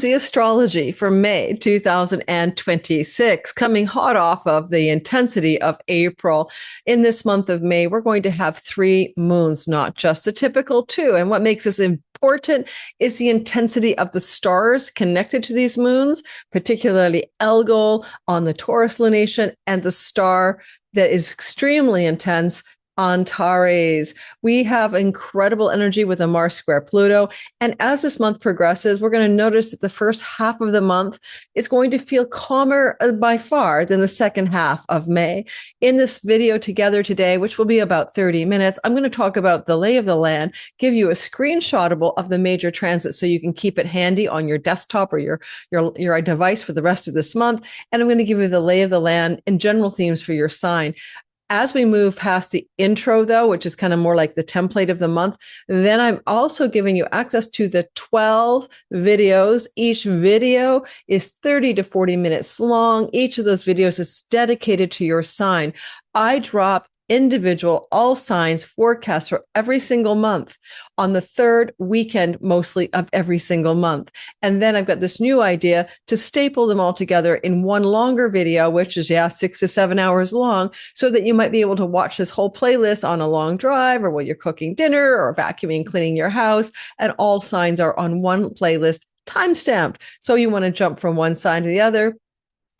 The astrology for May 2026, coming hot off of the intensity of April. In this month of May, we're going to have 3 moons, not just the typical 2. And what makes this important is the intensity of the stars connected to these moons, particularly Algol on the Taurus lunation and the star that is extremely intense, Antares. We have incredible energy with a Mars square Pluto. And as this month progresses, we're going to notice that the first half of the month is going to feel calmer by far than the second half of May. In this video together today, which will be about 30 minutes, I'm going to talk about the lay of the land, give you a screenshotable of the major transits so you can keep it handy on your desktop or your device for the rest of this month. And I'm going to give you the lay of the land and general themes for your sign. As we move past the intro, though, which is kind of more like the template of the month, then I'm also giving you access to the 12 videos. Each video is 30 to 40 minutes long. Each of those videos is dedicated to your sign. I drop individual all signs forecasts for every single month on the 3rd weekend, mostly of every single month. And then I've got this new idea to staple them all together in one longer video, which is 6 to 7 hours long, so that you might be able to watch this whole playlist on a long drive or while you're cooking dinner or vacuuming, cleaning your house. And all signs are on one playlist, time-stamped. So you want to jump from one sign to the other,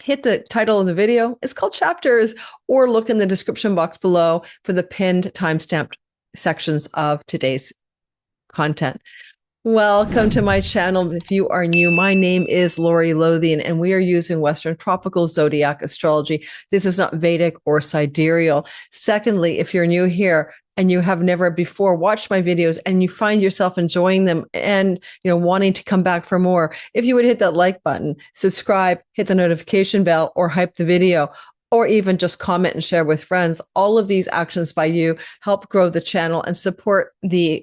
hit the title of the video. It's called Chapters, or look in the description box below for the pinned time-stamped sections of today's content. Welcome to my channel. If you are new, my name is Lori Lothian, and we are using Western tropical zodiac astrology. This is not Vedic or sidereal. Secondly, if you're new here, and you have never before watched my videos and you find yourself enjoying them and wanting to come back for more, if you would hit that like button, subscribe, hit the notification bell, or hype the video, or even just comment and share with friends. All of these actions by you help grow the channel and support the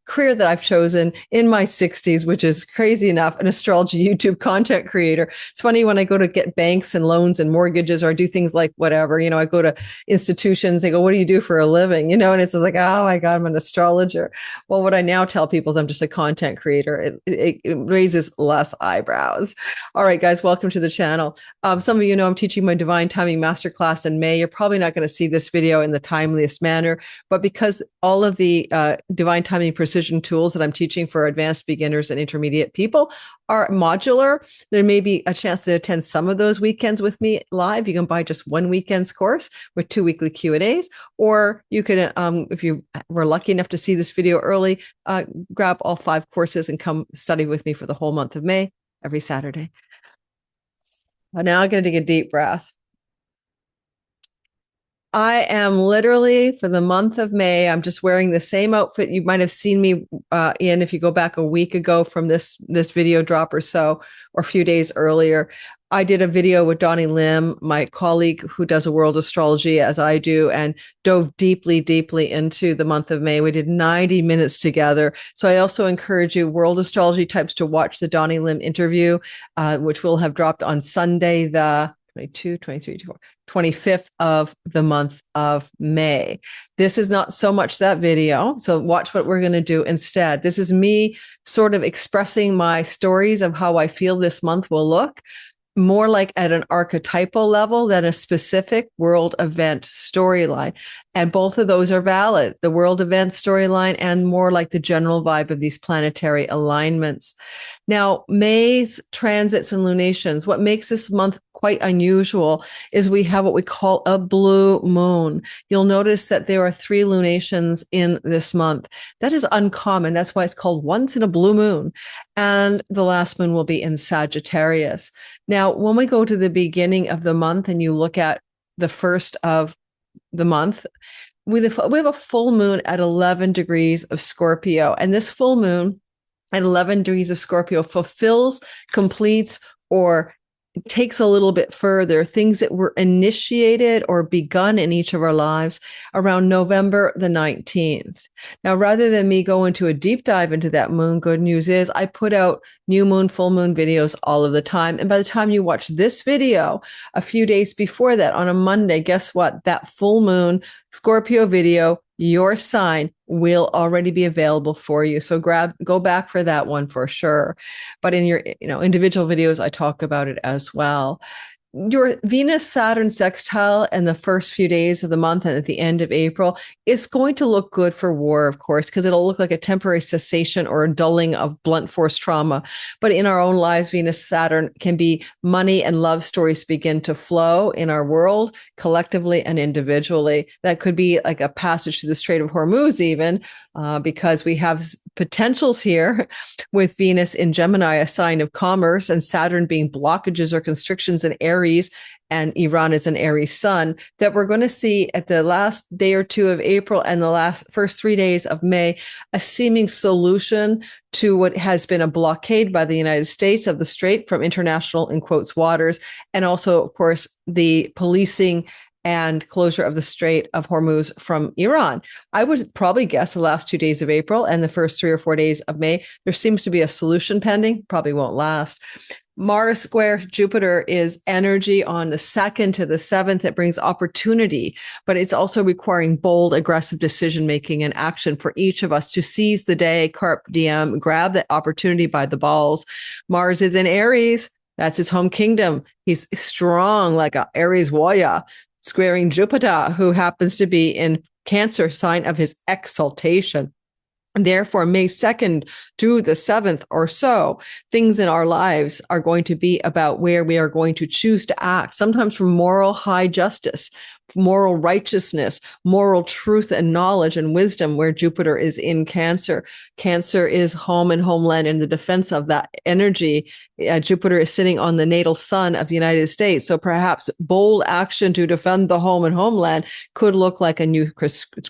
career that I've chosen in my 60s, which is crazy enough, an astrology YouTube content creator. It's funny when I go to get banks and loans and mortgages, or do things like whatever, I go to institutions, they go, what do you do for a living? And it's like, oh my God, I'm an astrologer. Well, what I now tell people is I'm just a content creator. It raises less eyebrows. All right, guys, welcome to the channel. Some of you know I'm teaching my divine timing masterclass in May. You're probably not going to see this video in the timeliest manner, but because all of the divine timing precision tools that I'm teaching for advanced beginners and intermediate people are modular, there may be a chance to attend some of those weekends with me live. You can buy just one weekend's course with 2 weekly Q&As, or you can, if you were lucky enough to see this video early, grab all 5 courses and come study with me for the whole month of May, every Saturday. Now I'm going to take a deep breath. I am literally, for the month of May, I'm just wearing the same outfit you might have seen me in if you go back a week ago from this video drop or so, or a few days earlier. I did a video with Donnie Lim, my colleague who does a world astrology as I do, and dove deeply, deeply into the month of May. We did 90 minutes together. So I also encourage you, world astrology types, to watch the Donnie Lim interview, which will have dropped on Sunday, the 22, 23, 25th of the month of May. This is not so much that video. So watch what we're going to do instead. This is me sort of expressing my stories of how I feel this month will look, more like at an archetypal level than a specific world event storyline. And both of those are valid, the world event storyline and more like the general vibe of these planetary alignments. Now, May's transits and lunations, what makes this month quite unusual is we have what we call a blue moon. You'll notice that there are 3 lunations in this month. That is uncommon. That's why it's called once in a blue moon. And the last moon will be in Sagittarius. Now, when we go to the beginning of the month and you look at the first of the month, we have a full moon at 11 degrees of Scorpio. And this full moon at 11 degrees of Scorpio fulfills, completes, or takes a little bit further things that were initiated or begun in each of our lives around November the 19th. Now, rather than me go into a deep dive into that moon, good news is I put out new moon, full moon videos all of the time. And by the time you watch this video, a few days before that on a Monday, guess what? That full moon Scorpio video your sign will already be available for you. So go back for that one for sure. But in your, individual videos, I talk about it as well. Your Venus Saturn sextile in the first few days of the month and at the end of April is going to look good for war, of course, because it'll look like a temporary cessation or a dulling of blunt force trauma. But in our own lives, Venus Saturn can be money and love stories begin to flow in our world collectively and individually. That could be like a passage through the Strait of Hormuz, even because we have potentials here with Venus in Gemini, a sign of commerce, and Saturn being blockages or constrictions in Aries, and Iran is an Aries sun, that we're going to see at the last day or two of April and the first 3 days of May, a seeming solution to what has been a blockade by the United States of the Strait from international, in quotes, waters, and also, of course, the policing and closure of the Strait of Hormuz from Iran. I would probably guess the last 2 days of April and the first 3 or 4 days of May, there seems to be a solution pending, probably won't last. Mars square Jupiter is energy on the 2nd to the 7th. It brings opportunity, but it's also requiring bold, aggressive decision-making and action for each of us to seize the day, carpe diem, grab that opportunity by the balls. Mars is in Aries. That's his home kingdom. He's strong like an Aries warrior, squaring Jupiter, who happens to be in Cancer, sign of his exaltation. Therefore, May 2nd to the 7th or so, things in our lives are going to be about where we are going to choose to act, sometimes from moral high justice, moral righteousness, moral truth and knowledge and wisdom, where Jupiter is in Cancer. Cancer is home and homeland and the defense of that energy. Jupiter is sitting on the natal sun of the United States. So perhaps bold action to defend the home and homeland could look like a new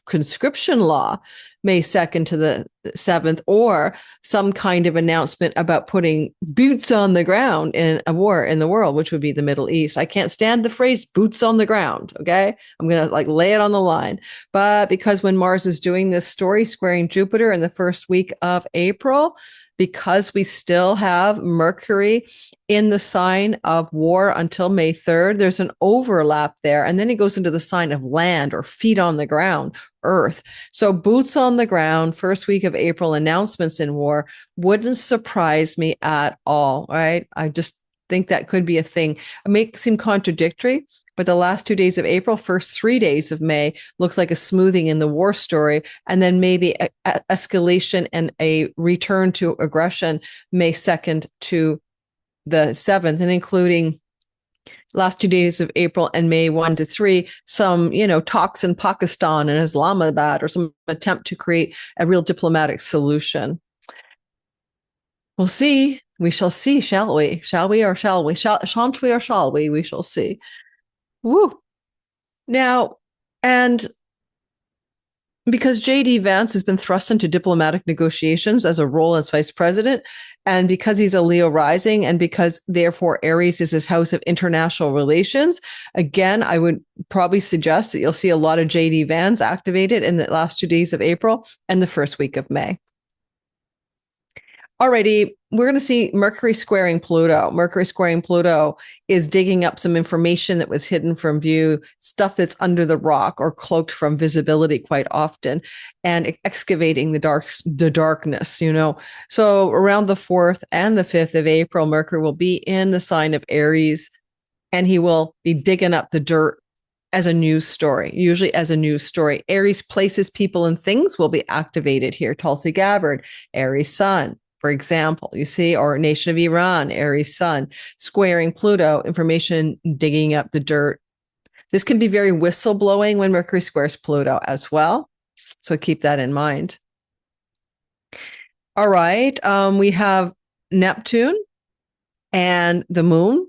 conscription law, May 2nd to the 7th, or some kind of announcement about putting boots on the ground in a war in the world, which would be the Middle East. I can't stand the phrase boots on the ground. Okay. I'm going to lay it on the line. But because when Mars is doing this story squaring Jupiter in the first week of April, because we still have Mercury in the sign of war until May 3rd, there's an overlap there. And then it goes into the sign of land or feet on the ground, earth. So boots on the ground, first week of April, announcements in war wouldn't surprise me at all, right? I just think that could be a thing. It may seem contradictory, but the last 2 days of April, first 3 days of May looks like a smoothing in the war story, and then maybe escalation and a return to aggression May 2nd to the 7th, and including last 2 days of April and May 1 to 3, some, talks in Pakistan and Islamabad, or some attempt to create a real diplomatic solution. We'll see. We shall see, shall we? Shall we or shall we? Shan't we or shall we? We shall see. Woo. Now, and because J.D. Vance has been thrust into diplomatic negotiations as a role as vice president, and because he's a Leo rising, and because therefore Aries is his house of international relations, again, I would probably suggest that you'll see a lot of J.D. Vance activated in the last 2 days of April and the first week of May. Alrighty, we're going to see Mercury squaring Pluto. Mercury squaring Pluto is digging up some information that was hidden from view, stuff that's under the rock or cloaked from visibility quite often, and excavating the darkness, So around the 4th and the 5th of April, Mercury will be in the sign of Aries, and he will be digging up the dirt as a news story, usually as a news story. Aries places, people, and things will be activated here. Tulsi Gabbard, Aries sun, for example, you see, or nation of Iran, Aries sun, squaring Pluto, information digging up the dirt. This can be very whistleblowing when Mercury squares Pluto as well. So keep that in mind. All right. We have Neptune and the moon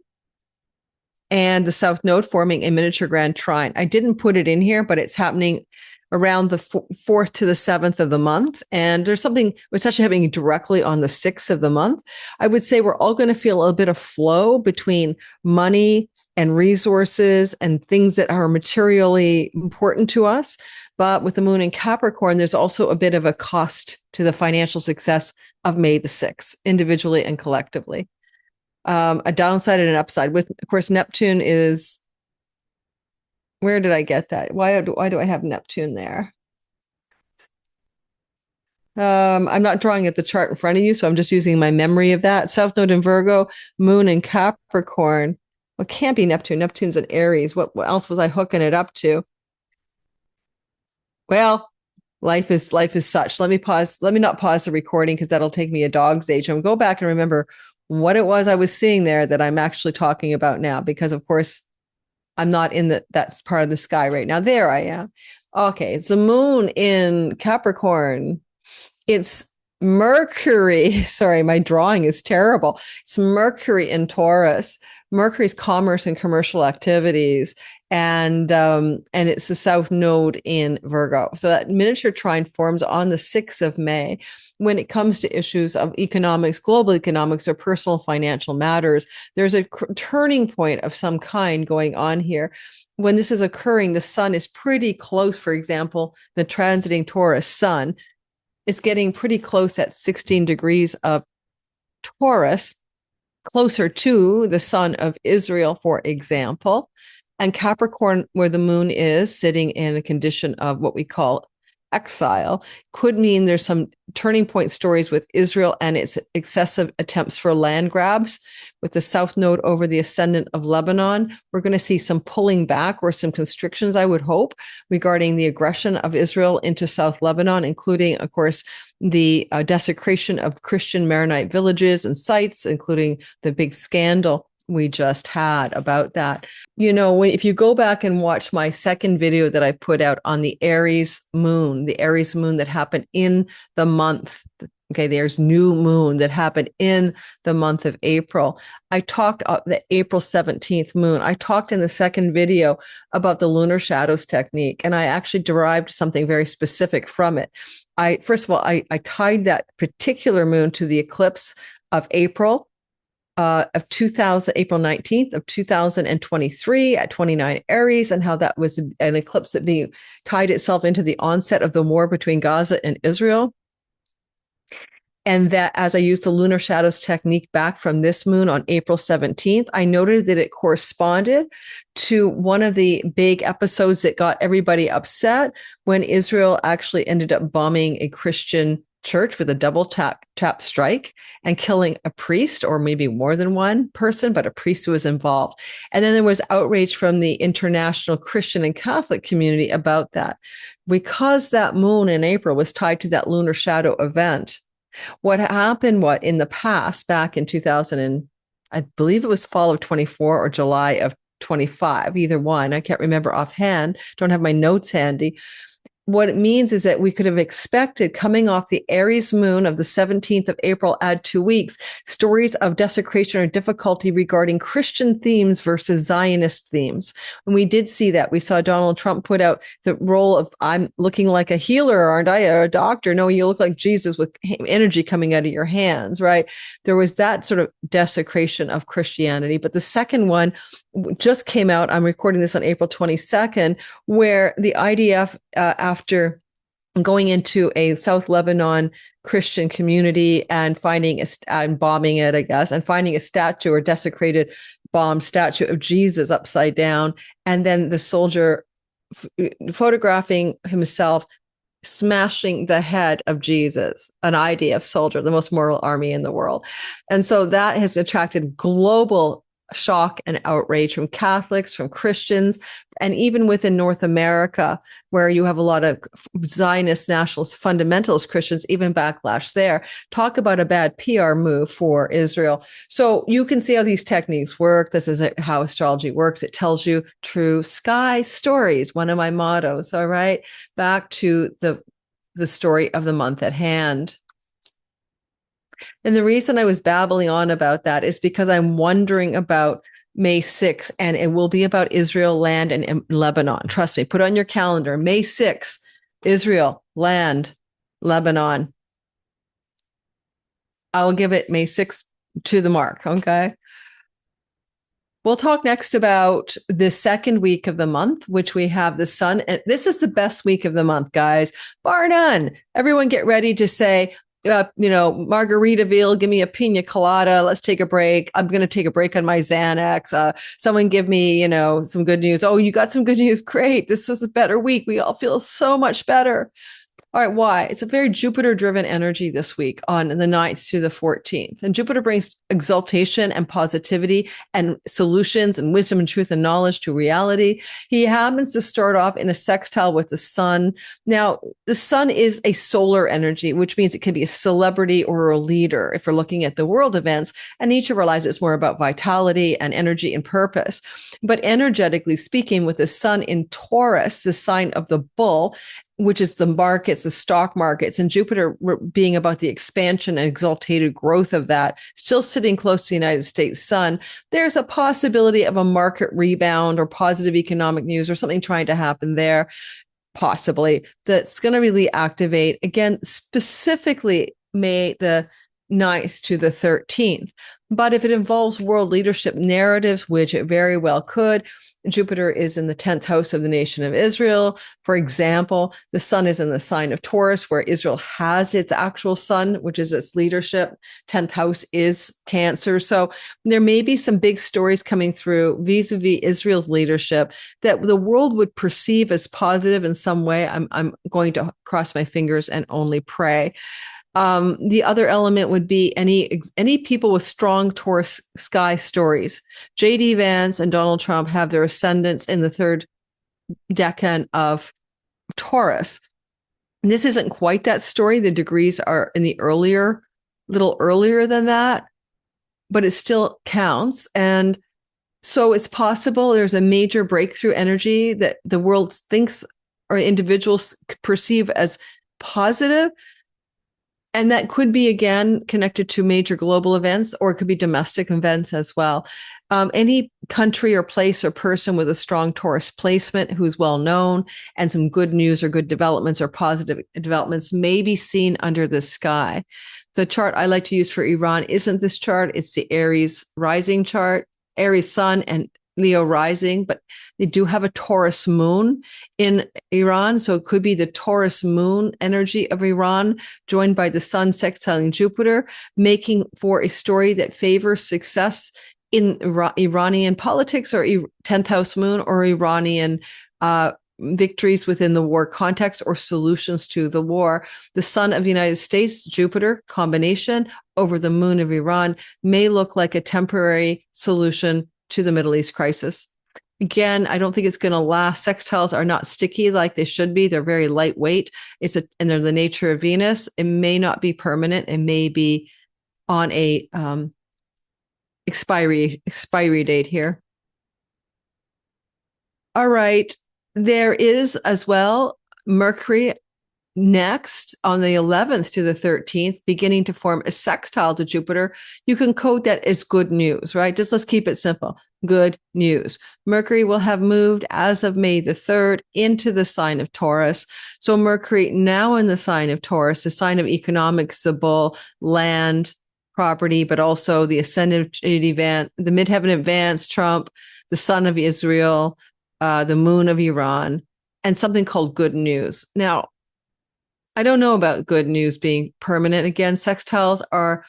and the south node forming a miniature grand trine. I didn't put it in here, but it's happening around the 4th to the 7th of the month. And there's something, it's actually happening directly on the 6th of the month. I would say we're all going to feel a little bit of flow between money and resources and things that are materially important to us. But with the moon in Capricorn, there's also a bit of a cost to the financial success of May the 6th, individually and collectively. A downside and an upside. With, of course, Neptune is, where did I get that? Why do I have Neptune there? I'm not drawing at the chart in front of you, so I'm just using my memory of that. South Node in Virgo, Moon in Capricorn. Well, it can't be Neptune. Neptune's in Aries. What else was I hooking it up to? Well, life is such. Let me pause. Let me not pause the recording because that'll take me a dog's age. I'm go back and remember what it was I was seeing there that I'm actually talking about now, because of course I'm not in that's part of the sky right now. There I am. Okay, it's the moon in Capricorn. It's Mercury. Sorry, my drawing is terrible. It's Mercury in Taurus. Mercury's commerce and commercial activities, and it's the South Node in Virgo. So that miniature trine forms on the 6th of May. When it comes to issues of economics, global economics, or personal financial matters, there's a turning point of some kind going on here. When this is occurring, the sun is pretty close. For example, the transiting Taurus sun is getting pretty close at 16 degrees of Taurus, closer to the sun of Israel, for example. And Capricorn, where the moon is sitting in a condition of what we call exile, could mean there's some turning point stories with Israel and its excessive attempts for land grabs. With the South Node over the ascendant of Lebanon, we're going to see some pulling back or some constrictions, I would hope, regarding the aggression of Israel into South Lebanon, including, of course, the desecration of Christian Maronite villages and sites, including the big scandal we just had about that. You know, if you go back and watch my second video that I put out on the Aries moon that happened in the month, okay, there's new moon that happened in the month of April. I talked the April 17th moon. I talked in the second video about the lunar shadows technique, and I actually derived something very specific from it. First of all, I tied that particular moon to the eclipse of April of 2000, April 19th of 2023 at 29 Aries, and how that was an eclipse that tied itself into the onset of the war between Gaza and Israel. And that as I used the lunar shadows technique back from this moon on April 17th, I noted that it corresponded to one of the big episodes that got everybody upset when Israel actually ended up bombing a Christian church with a double tap strike and killing a priest, or maybe more than one person, but a priest who was involved. And then there was outrage from the international Christian and Catholic community about that. Because that moon in April was tied to that lunar shadow event, what happened in the past, back in 2000, and I believe it was fall of 24 or July of 25, either one, I can't remember offhand, don't have my notes handy. What it means is that we could have expected, coming off the Aries moon of the 17th of April, add 2 weeks, stories of desecration or difficulty regarding Christian themes versus Zionist themes. And we did see that. We saw Donald Trump put out the role of, I'm looking like a healer, aren't I? Or a doctor? No, you look like Jesus with energy coming out of your hands, right? There was that sort of desecration of Christianity. But the second one just came out. I'm recording this on April 22nd, where the IDF, after going into a South Lebanon Christian community and bombing it, I guess, and finding a statue or desecrated bombed statue of Jesus upside down, and then the soldier photographing himself smashing the head of Jesus, an IDF soldier, the most moral army in the world. And so that has attracted global shock and outrage from Catholics, from Christians, and even within North America, where you have a lot of Zionist, nationalist, fundamentalist Christians, even backlash there. Talk about a bad PR move for Israel. So you can see how these techniques work. This is how astrology works. It tells you true sky stories, one of my mottos. All right, back to the story of the month at hand. And the reason I was babbling on about that is because I'm wondering about May 6th, and it will be about Israel, land, and Lebanon. Trust me, put on your calendar. May 6th, Israel, land, Lebanon. I will give it May 6th to the mark, okay? We'll talk next about the second week of the month, which we have the sun. And this is the best week of the month, guys, bar none. Everyone get ready to say, Margaritaville, give me a pina colada. Let's take a break. I'm going to take a break on my Xanax. Someone give me, some good news. Oh, you got some good news. Great. This was a better week. We all feel so much better. All right, why? It's a very Jupiter-driven energy this week on the 9th to the 14th. And Jupiter brings exaltation and positivity and solutions and wisdom and truth and knowledge to reality. He happens to start off in a sextile with the sun. Now, the sun is a solar energy, which means it can be a celebrity or a leader if we're looking at the world events. And each of our lives is more about vitality and energy and purpose. But energetically speaking, with the sun in Taurus, the sign of the bull, which is the markets, the stock markets, and Jupiter being about the expansion and exaltated growth of that, still sitting close to the United States sun, there's a possibility of a market rebound or positive economic news or something trying to happen there, possibly, that's going to really activate, again, specifically May the 9th to the 13th. But if it involves world leadership narratives, which it very well could, Jupiter is in the 10th house of the nation of Israel. For example, the sun is in the sign of Taurus, where Israel has its actual sun, which is its leadership. 10th house is Cancer. So there may be some big stories coming through vis-a-vis Israel's leadership that the world would perceive as positive in some way. I'm going to cross my fingers and only pray. The other element would be any people with strong Taurus sky stories. J.D. Vance and Donald Trump have their ascendants in the third decan of Taurus. And this isn't quite that story. The degrees are in the little earlier than that, but it still counts. And so it's possible there's a major breakthrough energy that the world thinks or individuals perceive as positive. And that could be, again, connected to major global events, or it could be domestic events as well. Any country or place or person with a strong Taurus placement who's well known and some good news or good developments or positive developments may be seen under the sky. The chart I like to use for Iran isn't this chart. It's the Aries rising chart, Aries sun and Leo rising, but they do have a Taurus moon in Iran. So it could be the Taurus moon energy of Iran joined by the sun sextiling Jupiter, making for a story that favors success in Iranian politics or 10th house moon or Iranian victories within the war context or solutions to the war. The sun of the United States, Jupiter combination over the moon of Iran may look like a temporary solution to the Middle East crisis. Again, I don't think it's going to last. Sextiles are not sticky like they should be. They're very lightweight. And they're the nature of Venus. It may not be permanent. It may be on a expiry date here. All right. There is as well Mercury next on the 11th to the 13th, beginning to form a sextile to Jupiter. You can code that as good news, right? Just let's keep it simple. Good news. Mercury will have moved as of May the 3rd into the sign of Taurus. So Mercury now in the sign of Taurus, the sign of economics, the bull, land, property, but also the ascendant event, the midheaven advance, Trump, the sun of Israel, the moon of Iran, and something called good news. Now, I don't know about good news being permanent. Again, sextiles are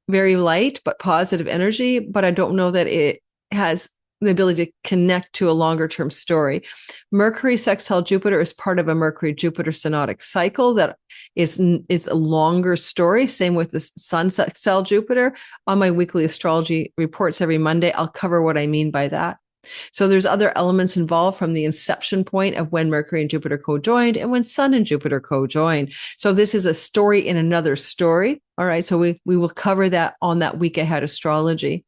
very light but positive energy, but I don't know that it has the ability to connect to a longer term story. Mercury sextile Jupiter is part of a Mercury-Jupiter synodic cycle that is a longer story. Same with the Sun sextile Jupiter. On my weekly astrology reports every Monday, I'll cover what I mean by that. So there's other elements involved from the inception point of when Mercury and Jupiter co-joined and when Sun and Jupiter co-joined. So this is a story in another story. All right. So we will cover that on that week ahead astrology.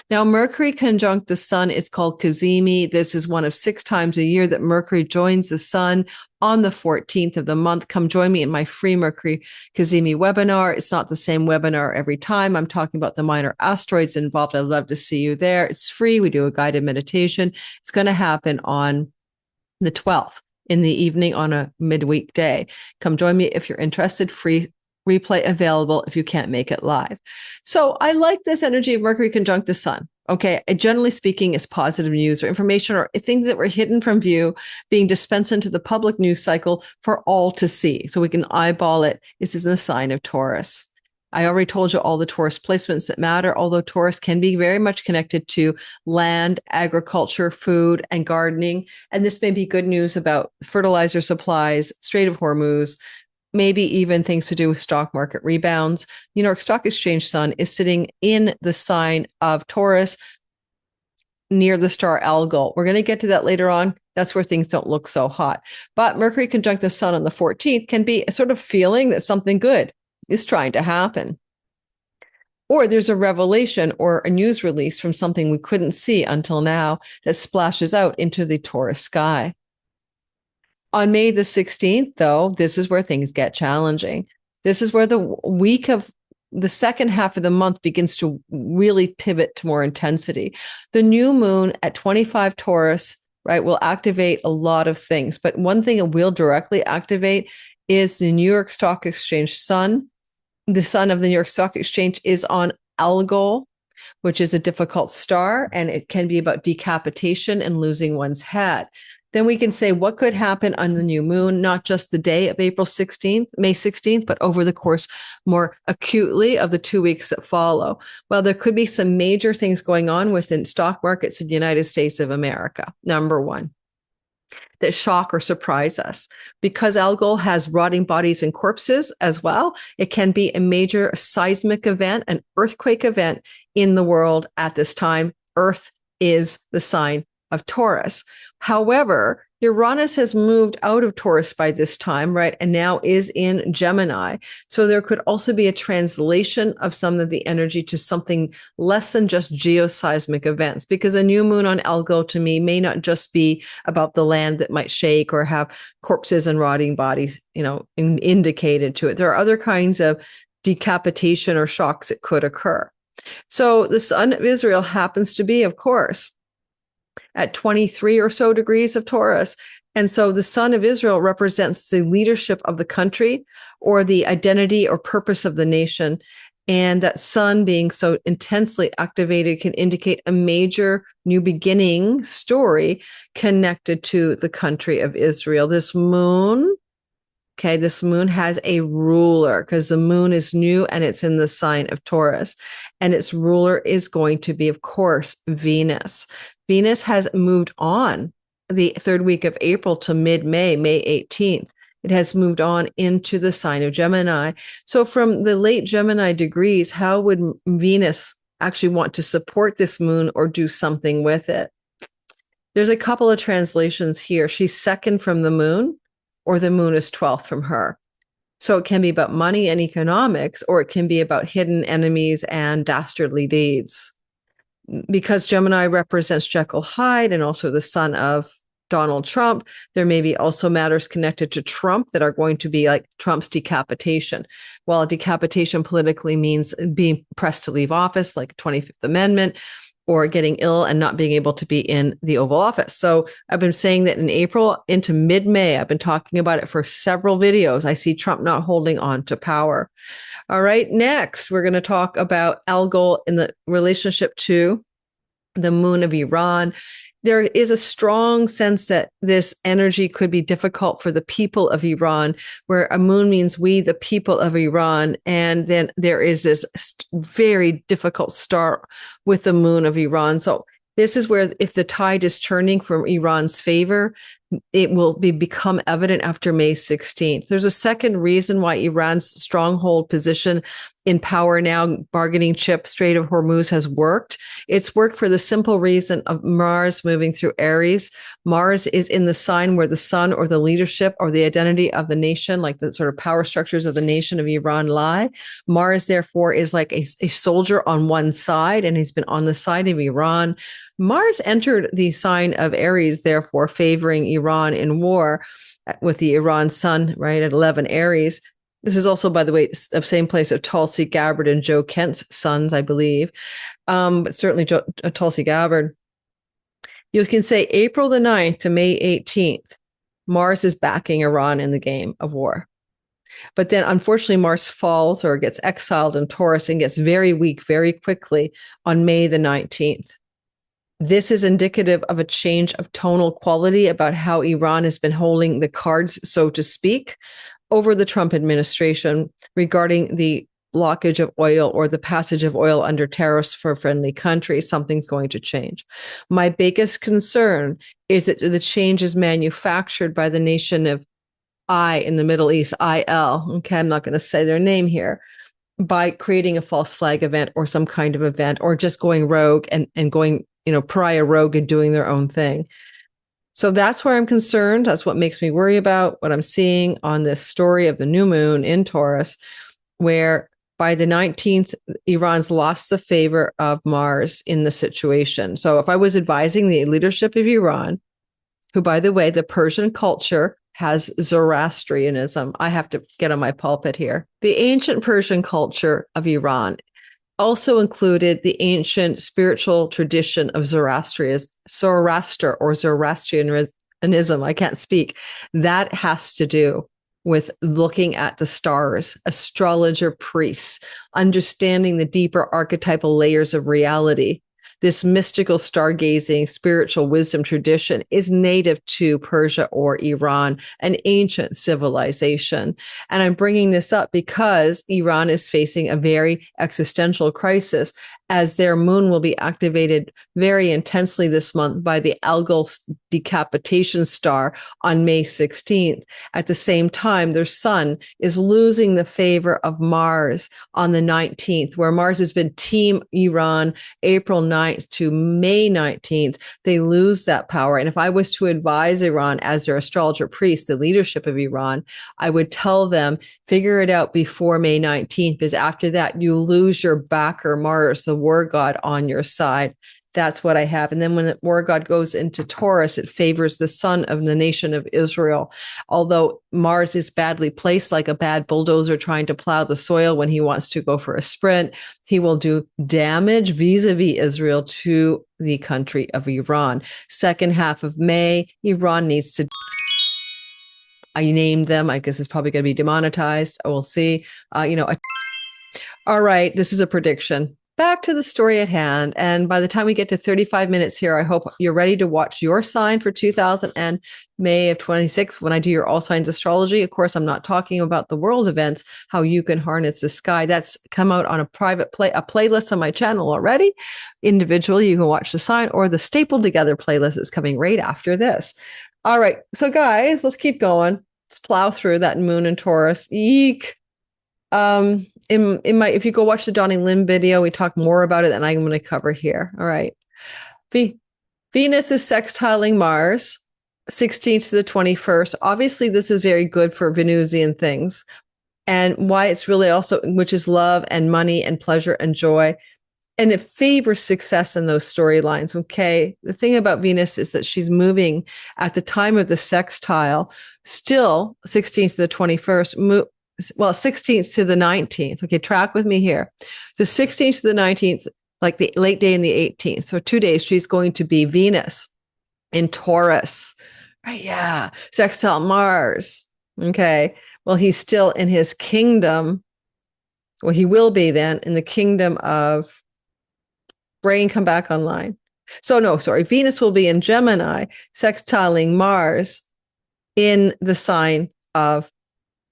Now, Mercury conjunct the sun is called Cazimi. This is one of 6 times a year that Mercury joins the sun on the 14th of the month. Come join me in my free Mercury Cazimi webinar. It's not the same webinar every time. I'm talking about the minor asteroids involved. I'd love to see you there. It's free. We do a guided meditation. It's going to happen on the 12th in the evening on a midweek day. Come join me if you're interested. Free replay available if you can't make it live. So I like this energy of Mercury conjunct the sun. Okay. Generally speaking, it's positive news or information or things that were hidden from view being dispensed into the public news cycle for all to see. So we can eyeball it. This is a sign of Taurus. I already told you all the Taurus placements that matter, although Taurus can be very much connected to land, agriculture, food, and gardening. And this may be good news about fertilizer supplies, Strait of Hormuz, maybe even things to do with stock market rebounds. New York Stock Exchange Sun is sitting in the sign of Taurus near the star Algol. We're going to get to that later on. That's where things don't look so hot. But Mercury conjunct the Sun on the 14th can be a sort of feeling that something good is trying to happen. Or there's a revelation or a news release from something we couldn't see until now that splashes out into the Taurus sky. On May the 16th, though, this is where things get challenging. This is where the week of the second half of the month begins to really pivot to more intensity. The new moon at 25 Taurus, right, will activate a lot of things. But one thing it will directly activate is the New York Stock Exchange Sun. The sun of the New York Stock Exchange is on Algol, which is a difficult star, and it can be about decapitation and losing one's head. Then we can say what could happen on the new moon, not just the day of May 16th, but over the course more acutely of the 2 weeks that follow. Well, there could be some major things going on within stock markets in the United States of America. Number one, that shock or surprise us. Because Algol has rotting bodies and corpses as well, it can be a major seismic event, an earthquake event in the world at this time. Earth is the sign of Taurus. However, Uranus has moved out of Taurus by this time, right? And now is in Gemini. So there could also be a translation of some of the energy to something less than just geoseismic events, because a new moon on Algol to me may not just be about the land that might shake or have corpses and rotting bodies, indicated to it. There are other kinds of decapitation or shocks that could occur. So the sun of Israel happens to be, of course, at 23 or so degrees of Taurus. And so the sun of Israel represents the leadership of the country or the identity or purpose of the nation. And that sun being so intensely activated can indicate a major new beginning story connected to the country of Israel. This moon has a ruler because the moon is new and it's in the sign of Taurus. And its ruler is going to be, of course, Venus. Venus has moved on the third week of April to mid-May, May 18th. It has moved on into the sign of Gemini. So from the late Gemini degrees, how would Venus actually want to support this moon or do something with it? There's a couple of translations here. She's second from the moon, or the moon is 12th from her. So it can be about money and economics, or it can be about hidden enemies and dastardly deeds. Because Gemini represents Jekyll Hyde and also the son of Donald Trump, there may be also matters connected to Trump that are going to be like Trump's decapitation. While decapitation politically means being pressed to leave office, like 25th Amendment, or getting ill and not being able to be in the Oval Office. So I've been saying that in April into mid-May, I've been talking about it for several videos. I see Trump not holding on to power. All right, next, we're going to talk about Algol in the relationship to the moon of Iran. There is a strong sense that this energy could be difficult for the people of Iran, where a moon means we, the people of Iran. And then there is this very difficult start with the moon of Iran. So this is where if the tide is turning from Iran's favor, it will become evident after May 16th. There's a second reason why Iran's stronghold position in power now, bargaining chip, Strait of Hormuz has worked. It's worked for the simple reason of Mars moving through Aries. Mars is in the sign where the sun or the leadership or the identity of the nation, like the sort of power structures of the nation of Iran lie. Mars, therefore, is like a soldier on one side, and he's been on the side of Iran. Mars entered the sign of Aries, therefore favoring Iran in war with the Iran sun, right, at 11 Aries. This is also, by the way, the same place of Tulsi Gabbard and Joe Kent's sons, I believe, but certainly Tulsi Gabbard. You can say April the 9th to May 18th, Mars is backing Iran in the game of war. But then, unfortunately, Mars falls or gets exiled in Taurus and gets very weak very quickly on May the 19th. This is indicative of a change of tonal quality about how Iran has been holding the cards, so to speak, over the Trump administration regarding the blockage of oil or the passage of oil under tariffs for friendly countries, something's going to change. My biggest concern is that the change is manufactured by the nation of I in the Middle East, IL. Okay, I'm not going to say their name here, by creating a false flag event or some kind of event, or just going rogue and going, pariah rogue and doing their own thing. So that's where I'm concerned. That's what makes me worry about what I'm seeing on this story of the new moon in Taurus, where by the 19th, Iran's lost the favor of Mars in the situation. So if I was advising the leadership of Iran, who, by the way, the Persian culture has Zoroastrianism. I have to get on my pulpit here. The ancient Persian culture of Iran also included the ancient spiritual tradition of Zoroaster or Zoroastrianism. I can't speak. That has to do with looking at the stars, astrologer priests, understanding the deeper archetypal layers of reality. This mystical stargazing spiritual wisdom tradition is native to Persia or Iran, an ancient civilization. And I'm bringing this up because Iran is facing a very existential crisis, as their moon will be activated very intensely this month by the Algol decapitation star on May 16th. At the same time, their sun is losing the favor of Mars on the 19th, where Mars has been team Iran April 9th to May 19th. They lose that power. And if I was to advise Iran as their astrologer priest, the leadership of Iran, I would tell them, figure it out before May 19th, because after that, you lose your backer, Mars, the war god, on your side. That's what I have. And then when the war god goes into Taurus, it favors the son of the nation of Israel. Although Mars is badly placed, like a bad bulldozer trying to plow the soil when he wants to go for a sprint, he will do damage vis-a-vis Israel to the country of Iran. Second half of May, Iran needs to... I named them. I guess it's probably going to be demonetized. We'll see. All right. This is a prediction. Back to the story at hand. And by the time we get to 35 minutes here, I hope you're ready to watch your sign for 2000 and May of 26 when I do your all signs astrology. Of course, I'm not talking about the world events, how you can harness the sky. That's come out on a playlist on my channel already. Individually, you can watch the sign, or the stapled together playlist is coming right after this. All right. So guys, let's keep going. Let's plow through that moon in Taurus. Eek. If you go watch the Donnie Lim video, we talk more about it than I'm going to cover here. All right. Venus is sextiling Mars, 16th to the 21st. Obviously, this is very good for Venusian things, and why it's really also, which is love and money and pleasure and joy. And it favors success in those storylines. Okay. The thing about Venus is that she's moving at the time of the sextile, still 16th to the 21st, 16th to the 19th. Okay, track with me here. The 16th to the 19th, like the late day and the 18th. So 2 days, she's going to be Venus in Taurus. Right, yeah. Sextile Mars. Okay. Well, he's still in his kingdom. Well, he will be then in the kingdom of brain, come back online. So no, sorry. Venus will be in Gemini, sextiling Mars in the sign of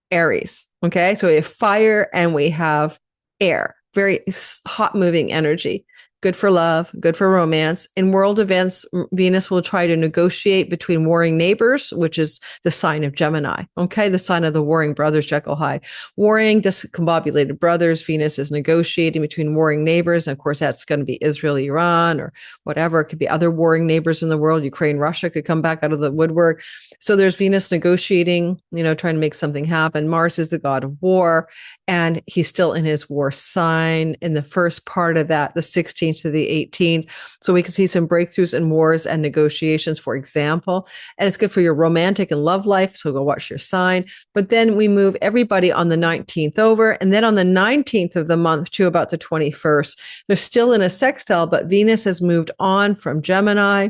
Aries. Okay. So we have fire and we have air, very hot moving energy. Good for love, good for romance. In world events, Venus will try to negotiate between warring neighbors, which is the sign of Gemini. Okay, the sign of the warring brothers, Jekyll Hyde. Warring, discombobulated brothers. Venus is negotiating between warring neighbors. And of course, that's going to be Israel, Iran, or whatever. It could be other warring neighbors in the world. Ukraine, Russia could come back out of the woodwork. So there's Venus negotiating, trying to make something happen. Mars is the god of war, and he's still in his war sign in the first part of that, the 16th to the 18th. So we can see some breakthroughs in wars and negotiations, for example. And it's good for your romantic and love life. So go watch your sign. But then we move everybody on the 19th over. And then on the 19th of the month to about the 21st, they're still in a sextile, but Venus has moved on from Gemini,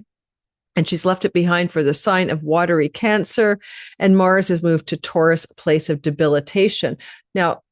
and she's left it behind for the sign of watery Cancer. And Mars has moved to Taurus, place of debilitation. Now,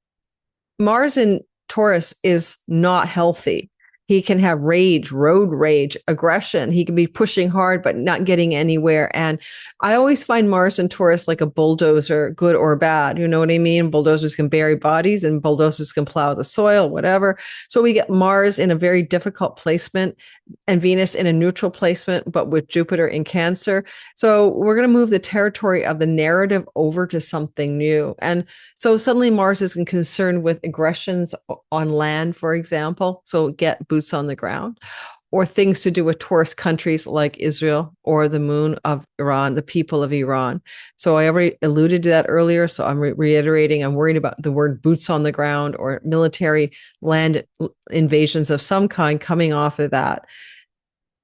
Mars in Taurus is not healthy. He can have rage, road rage, aggression. He can be pushing hard, but not getting anywhere. And I always find Mars in Taurus like a bulldozer, good or bad. You know what I mean? Bulldozers can bury bodies and bulldozers can plow the soil, whatever. So we get Mars in a very difficult placement and Venus in a neutral placement, but with Jupiter in Cancer. So we're going to move the territory of the narrative over to something new. And so suddenly Mars is concerned with aggressions on land, for example. So get boots on the ground, or things to do with tourist countries like Israel or the moon of Iran, the people of Iran. So I already alluded to that earlier. So I'm reiterating, I'm worried about the word boots on the ground or military land invasions of some kind coming off of that.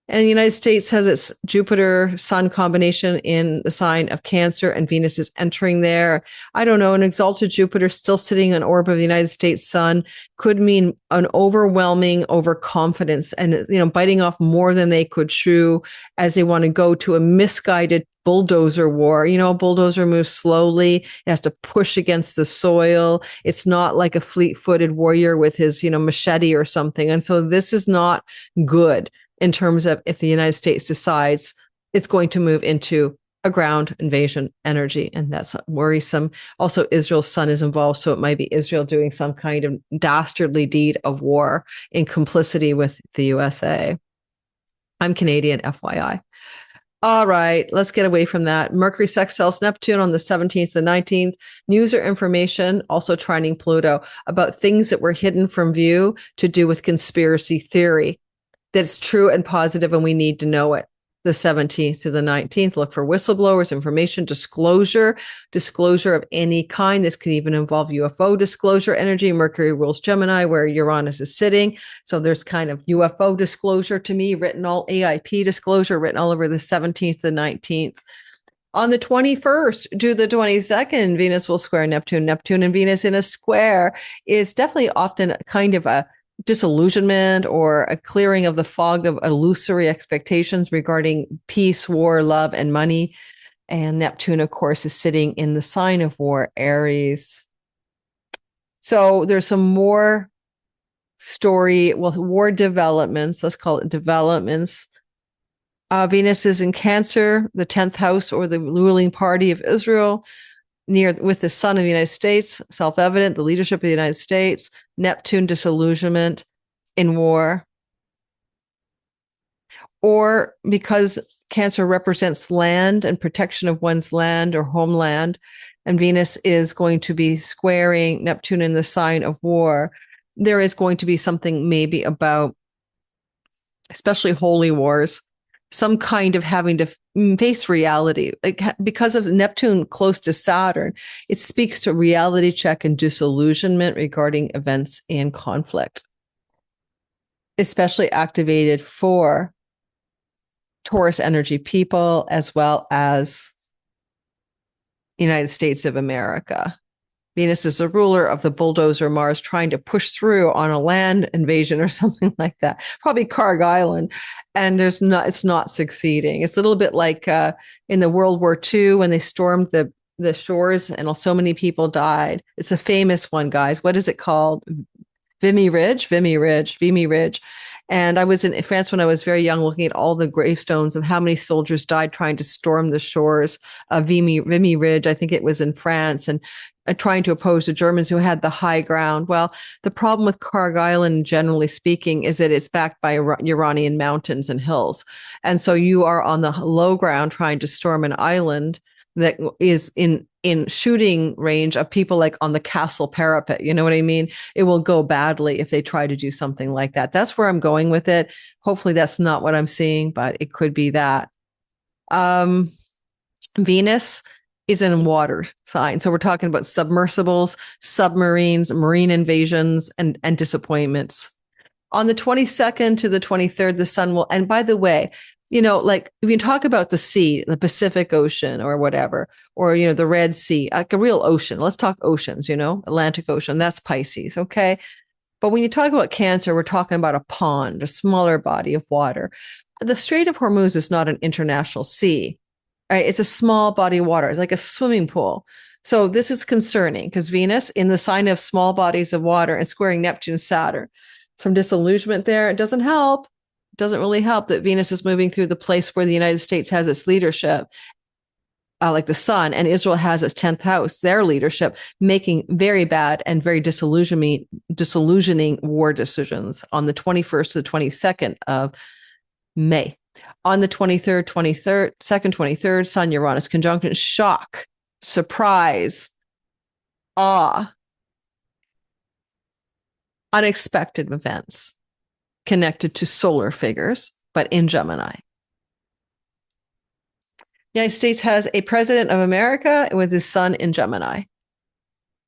And the United States has its Jupiter-Sun combination in the sign of Cancer, and Venus is entering there. I don't know, an exalted Jupiter still sitting in orb of the United States Sun could mean an overwhelming overconfidence and, biting off more than they could chew as they want to go to a misguided bulldozer war. A bulldozer moves slowly. It has to push against the soil. It's not like a fleet-footed warrior with his, machete or something. And so this is not good in terms of if the United States decides it's going to move into a ground invasion energy. And that's worrisome. Also, Israel's sun is involved. So it might be Israel doing some kind of dastardly deed of war in complicity with the USA. I'm Canadian, FYI. All right, let's get away from that. Mercury sextiles Neptune on the 17th and 19th. News or information, also trining Pluto, about things that were hidden from view to do with conspiracy theory. That's true and positive, and we need to know it. The 17th to the 19th, look for whistleblowers, information, disclosure of any kind. This could even involve UFO disclosure energy. Mercury rules Gemini, where Uranus is sitting. So there's kind of UFO disclosure to me, written all AIP disclosure, written all over the 17th to 19th. On the 21st to the 22nd, Venus will square Neptune. Neptune and Venus in a square is definitely often kind of a disillusionment or a clearing of the fog of illusory expectations regarding peace, war, love, and money. And Neptune, of course, is sitting in the sign of war, Aries. So there's some more war developments. Let's call it developments. Venus is in Cancer, the 10th house, or the ruling party of Israel, with the sun of the United States, self-evident, the leadership of the United States. Neptune, disillusionment in war. Or because Cancer represents land and protection of one's land or homeland, and Venus is going to be squaring Neptune in the sign of war, there is going to be something maybe about, especially holy wars, some kind of having to face reality. Because of Neptune close to Saturn, it speaks to reality check and disillusionment regarding events and conflict, especially activated for Taurus energy people as well as United States of America. Venus is the ruler of the bulldozer Mars, trying to push through on a land invasion or something like that, probably Karg Island. And it's not succeeding. It's a little bit like in the World War II when they stormed the shores and so many people died. It's a famous one, guys. What is it called? Vimy Ridge. And I was in France when I was very young, looking at all the gravestones of how many soldiers died trying to storm the shores of Vimy Ridge. I think it was in France, and trying to oppose the Germans who had the high ground. Well, the problem with Karg Island, generally speaking, is that it's backed by Iranian mountains and hills. And so you are on the low ground trying to storm an island that is in shooting range of people like on the castle parapet. You know what I mean? It will go badly if they try to do something like that. That's where I'm going with it. Hopefully that's not what I'm seeing, but it could be that. Venus is in water sign. So we're talking about submersibles, submarines, marine invasions, and disappointments. On the 22nd to the 23rd, the sun will, and by the way, like if you talk about the sea, the Pacific Ocean or whatever, or, the Red Sea, like a real ocean, let's talk oceans, Atlantic Ocean, that's Pisces. Okay. But when you talk about Cancer, we're talking about a pond, a smaller body of water. The Strait of Hormuz is not an international sea. Right? It's a small body of water, like a swimming pool. So this is concerning because Venus in the sign of small bodies of water and squaring Neptune, Saturn. Some disillusionment there. It doesn't help. It doesn't really help that Venus is moving through the place where the United States has its leadership, like the sun, and Israel has its 10th house, their leadership, making very bad and very disillusioning war decisions on the 21st to the 22nd of May. On the 23rd, 23rd, Sun Uranus conjunction, shock, surprise, awe, unexpected events connected to solar figures, but in Gemini. The United States has a president of America with his sun in Gemini.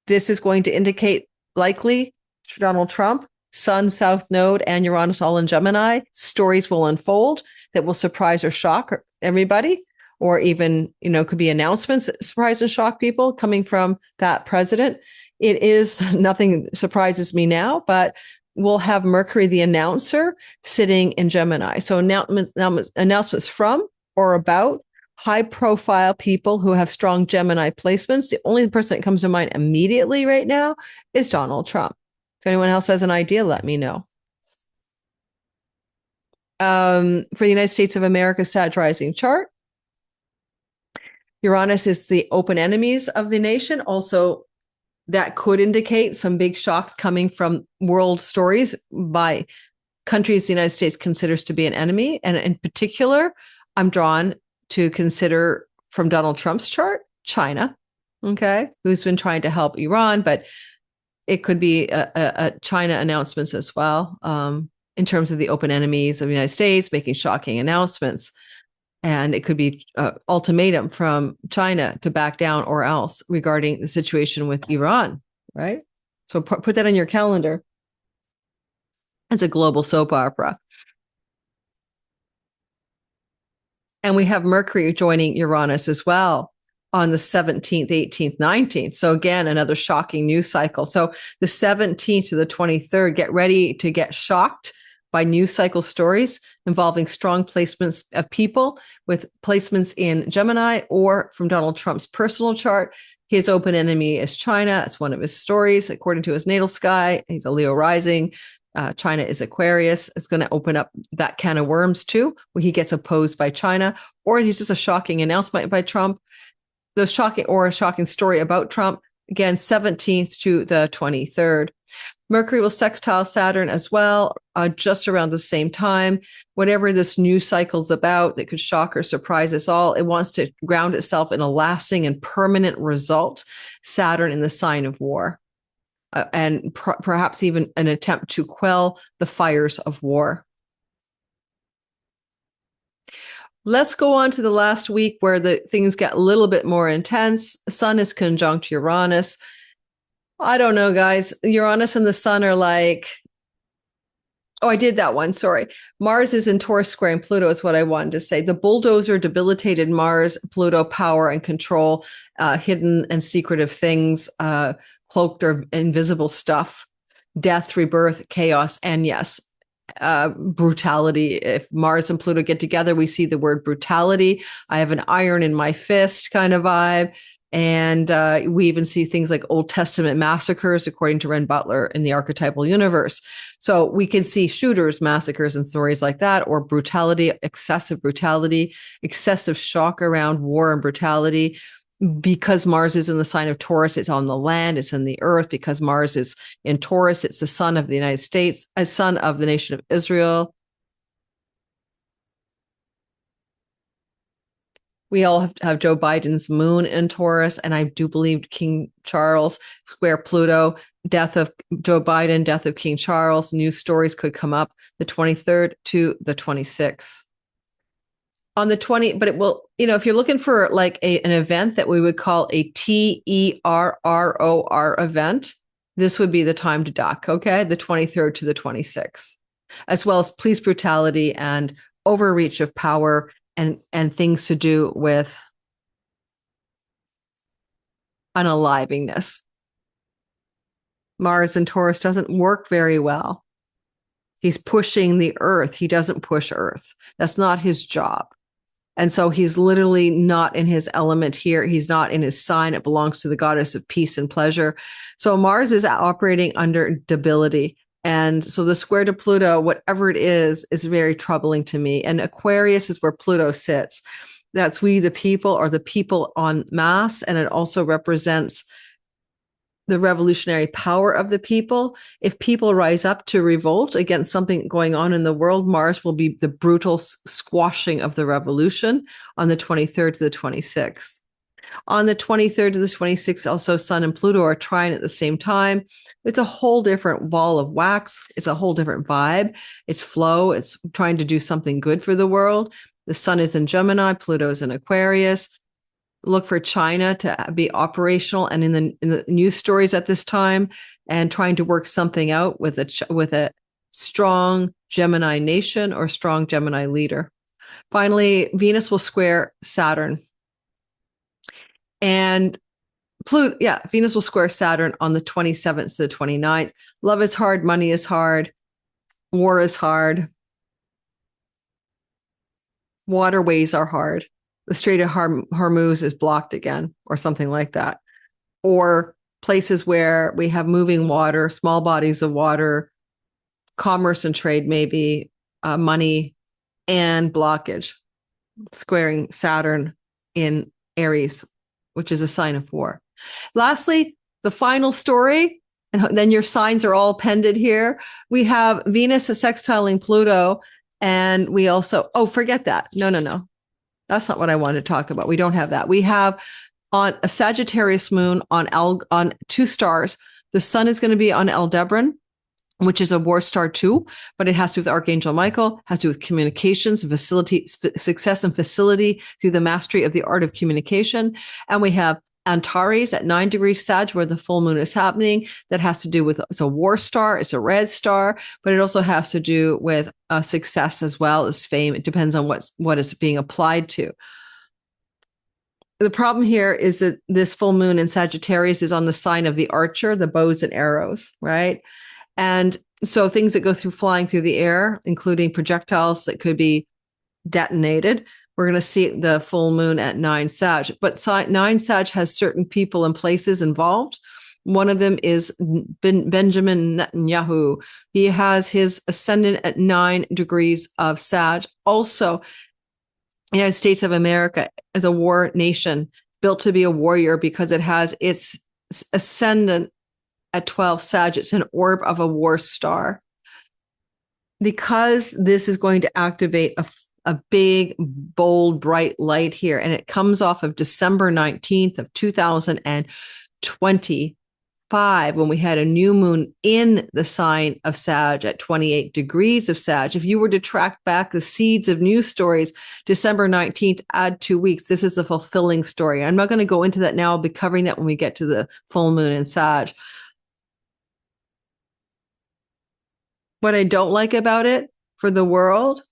This is going to indicate likely Donald Trump, Sun, South Node, and Uranus all in Gemini. Stories will unfold that will surprise or shock everybody, or even, could be announcements that surprise and shock people coming from that president. It is, nothing surprises me now, but we'll have Mercury, the announcer, sitting in Gemini. So announcements from or about high-profile people who have strong Gemini placements. The only person that comes to mind immediately right now is Donald Trump. If anyone else has an idea, let me know. For the United States of America Sag rising chart, Uranus is the open enemies of the nation. Also, that could indicate some big shocks coming from world stories by countries the United States considers to be an enemy. And in particular, I'm drawn to consider from Donald Trump's chart, China, okay, who's been trying to help Iran, but it could be a China announcements as well, in terms of the open enemies of the United States making shocking announcements. And it could be ultimatum from China to back down or else regarding the situation with Iran, right? So put that on your calendar as a global soap opera. And we have Mercury joining Uranus as well on the 17th, 18th, 19th. So again, another shocking news cycle. So the 17th to the 23rd, get ready to get shocked by news cycle stories involving strong placements of people with placements in Gemini or from Donald Trump's personal chart. His open enemy is China. That's one of his stories. According to his natal sky, he's a Leo rising. China is Aquarius. It's going to open up that can of worms too, where he gets opposed by China, or he's just a shocking announcement by Trump. A shocking story about Trump. Again, 17th to the 23rd. Mercury will sextile Saturn as well, just around the same time. Whatever this news cycle's about that could shock or surprise us all, it wants to ground itself in a lasting and permanent result. Saturn in the sign of war. And perhaps even an attempt to quell the fires of war. Let's go on to the last week where the things get a little bit more intense. Sun is conjunct Uranus. I don't know, guys. Uranus and the Sun are like, oh, I did that one. Sorry. Mars is in Taurus squaring Pluto is what I wanted to say. The bulldozer debilitated Mars, Pluto, power and control, hidden and secretive things, cloaked or invisible stuff, death, rebirth, chaos, and yes, brutality. If Mars and Pluto get together, we see the word brutality. I have an iron in my fist kind of vibe. And we even see things like Old Testament massacres, according to Ren Butler, in the archetypal universe. So we can see shooters, massacres, and stories like that, or brutality, excessive shock around war and brutality. Because Mars is in the sign of Taurus, it's on the land, it's in the earth. Because Mars is in Taurus, it's the sun of the United States, a son of the nation of Israel. We all have Joe Biden's moon in Taurus, and I do believe King Charles square Pluto, death of Joe Biden, death of King Charles. News stories could come up the 23rd to the 26th. On the 20, but it will, if you're looking for like an event that we would call a TERROR event, this would be the time to duck, okay? The 23rd to the 26th, as well as police brutality and overreach of power and things to do with unalivingness. Mars in Taurus doesn't work very well. He's pushing the earth. He doesn't push earth. That's not his job. And so he's literally not in his element here. He's not in his sign. It belongs to the goddess of peace and pleasure. So Mars is operating under debility And so the square to Pluto, whatever it is very troubling to me. And Aquarius is where Pluto sits. That's we, the people, or the people en masse. And it also represents the revolutionary power of the people. If people rise up to revolt against something going on in the world, Mars will be the brutal squashing of the revolution on the 23rd to the 26th. On the 23rd to the 26th, also Sun and Pluto are trine at the same time. It's a whole different ball of wax. It's a whole different vibe. It's flow. It's trying to do something good for the world. The Sun is in Gemini, Pluto is in Aquarius. Look for China to be operational and in the news stories at this time, and trying to work something out with a strong Gemini nation or strong Gemini leader. Finally, Venus will square Saturn. And Venus will square Saturn on the 27th to the 29th. Love is hard, money is hard, war is hard, waterways are hard. The Strait of Hormuz is blocked again, or something like that. Or places where we have moving water, small bodies of water, commerce and trade, maybe money and blockage, squaring Saturn in Aries, which is a sign of war. Lastly, the final story, and then your signs are all appended here. We have Venus sextiling Pluto, and we also, forget that. No. That's not what I wanted to talk about. We don't have that. We have on a Sagittarius moon on two stars. The sun is going to be on Aldebaran, which is a war star too, but it has to do with Archangel Michael, has to do with communications, success and facility through the mastery of the art of communication. And we have Antares at 9 degrees Sag, where the full moon is happening. That has to do with, it's a war star, it's a red star, but it also has to do with success as well as fame. It depends on what is being applied to. The problem here is that this full moon in Sagittarius is on the sign of the archer, the bows and arrows, right? And so things that go through flying through the air, including projectiles that could be detonated. We're going to see the full moon at 9 Sag. But 9 Sag has certain people and places involved. One of them is Benjamin Netanyahu. He has his ascendant at 9 degrees of Sag. Also, the United States of America is a war nation, built to be a warrior because it has its ascendant at 12 Sag. It's an orb of a war star. Because this is going to activate a big, bold, bright light here. And it comes off of December 19th of 2025, when we had a new moon in the sign of Sag at 28 degrees of Sag. If you were to track back the seeds of news stories, December 19th, add 2 weeks, this is a fulfilling story. I'm not going to go into that now. I'll be covering that when we get to the full moon in Sag. What I don't like about it for the world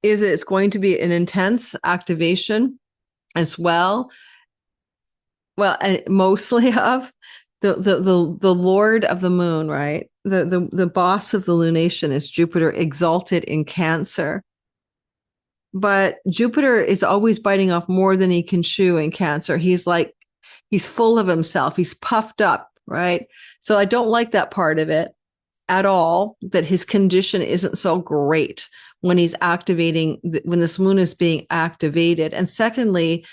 is it's going to be an intense activation as well. Well, and mostly of the Lord of the Moon, right? The boss of the lunation is Jupiter, exalted in Cancer. But Jupiter is always biting off more than he can chew in Cancer. He's full of himself. He's puffed up, right? So I don't like that part of it at all, that his condition isn't so great when he's activating, when this moon is being activated. And secondly,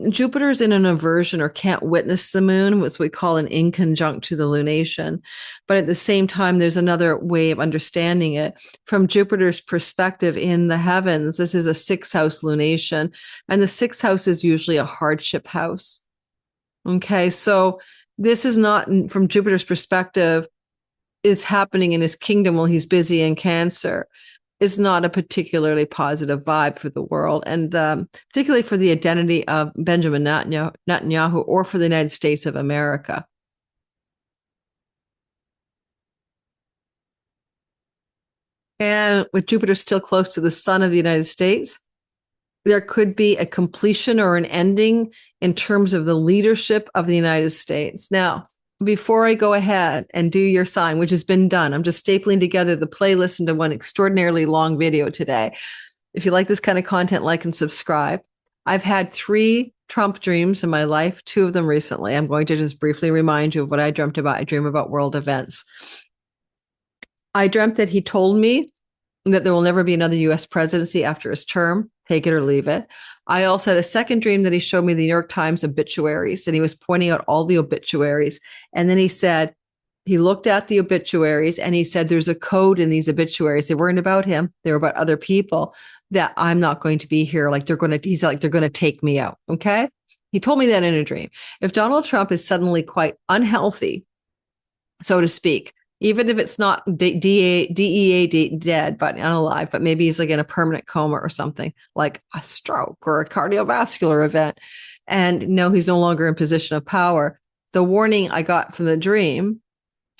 Jupiter is in an aversion or can't witness the moon, which we call an inconjunct to the lunation. But at the same time, there's another way of understanding it. From Jupiter's perspective in the heavens, this is a 6th house lunation. And the 6th house is usually a hardship house. Okay, so this is not, from Jupiter's perspective, is happening in his kingdom while he's busy in Cancer, is not a particularly positive vibe for the world, and particularly for the identity of Benjamin Netanyahu or for the United States of America. And with Jupiter still close to the sun of the United States, there could be a completion or an ending in terms of the leadership of the United States. Now, before I go ahead and do your sign, which has been done, I'm just stapling together the playlist into one extraordinarily long video today. If you like this kind of content, like and subscribe. I've had 3 Trump dreams in my life, 2 of them recently. I'm going to just briefly remind you of what I dreamt about. I dream about world events. I dreamt that he told me that there will never be another US presidency after his term, take it or leave it. I also had a second dream that he showed me the New York Times obituaries, and he was pointing out all the obituaries. And then he said, he looked at the obituaries and he said, there's a code in these obituaries. They weren't about him. They were about other people, that I'm not going to be here. Like he's like, they're going to take me out. Okay. He told me that in a dream. If Donald Trump is suddenly quite unhealthy, so to speak, even if it's not DEA dead, but unalive, but maybe he's like in a permanent coma or something, like a stroke or a cardiovascular event, and no, he's no longer in position of power. The warning I got from the dream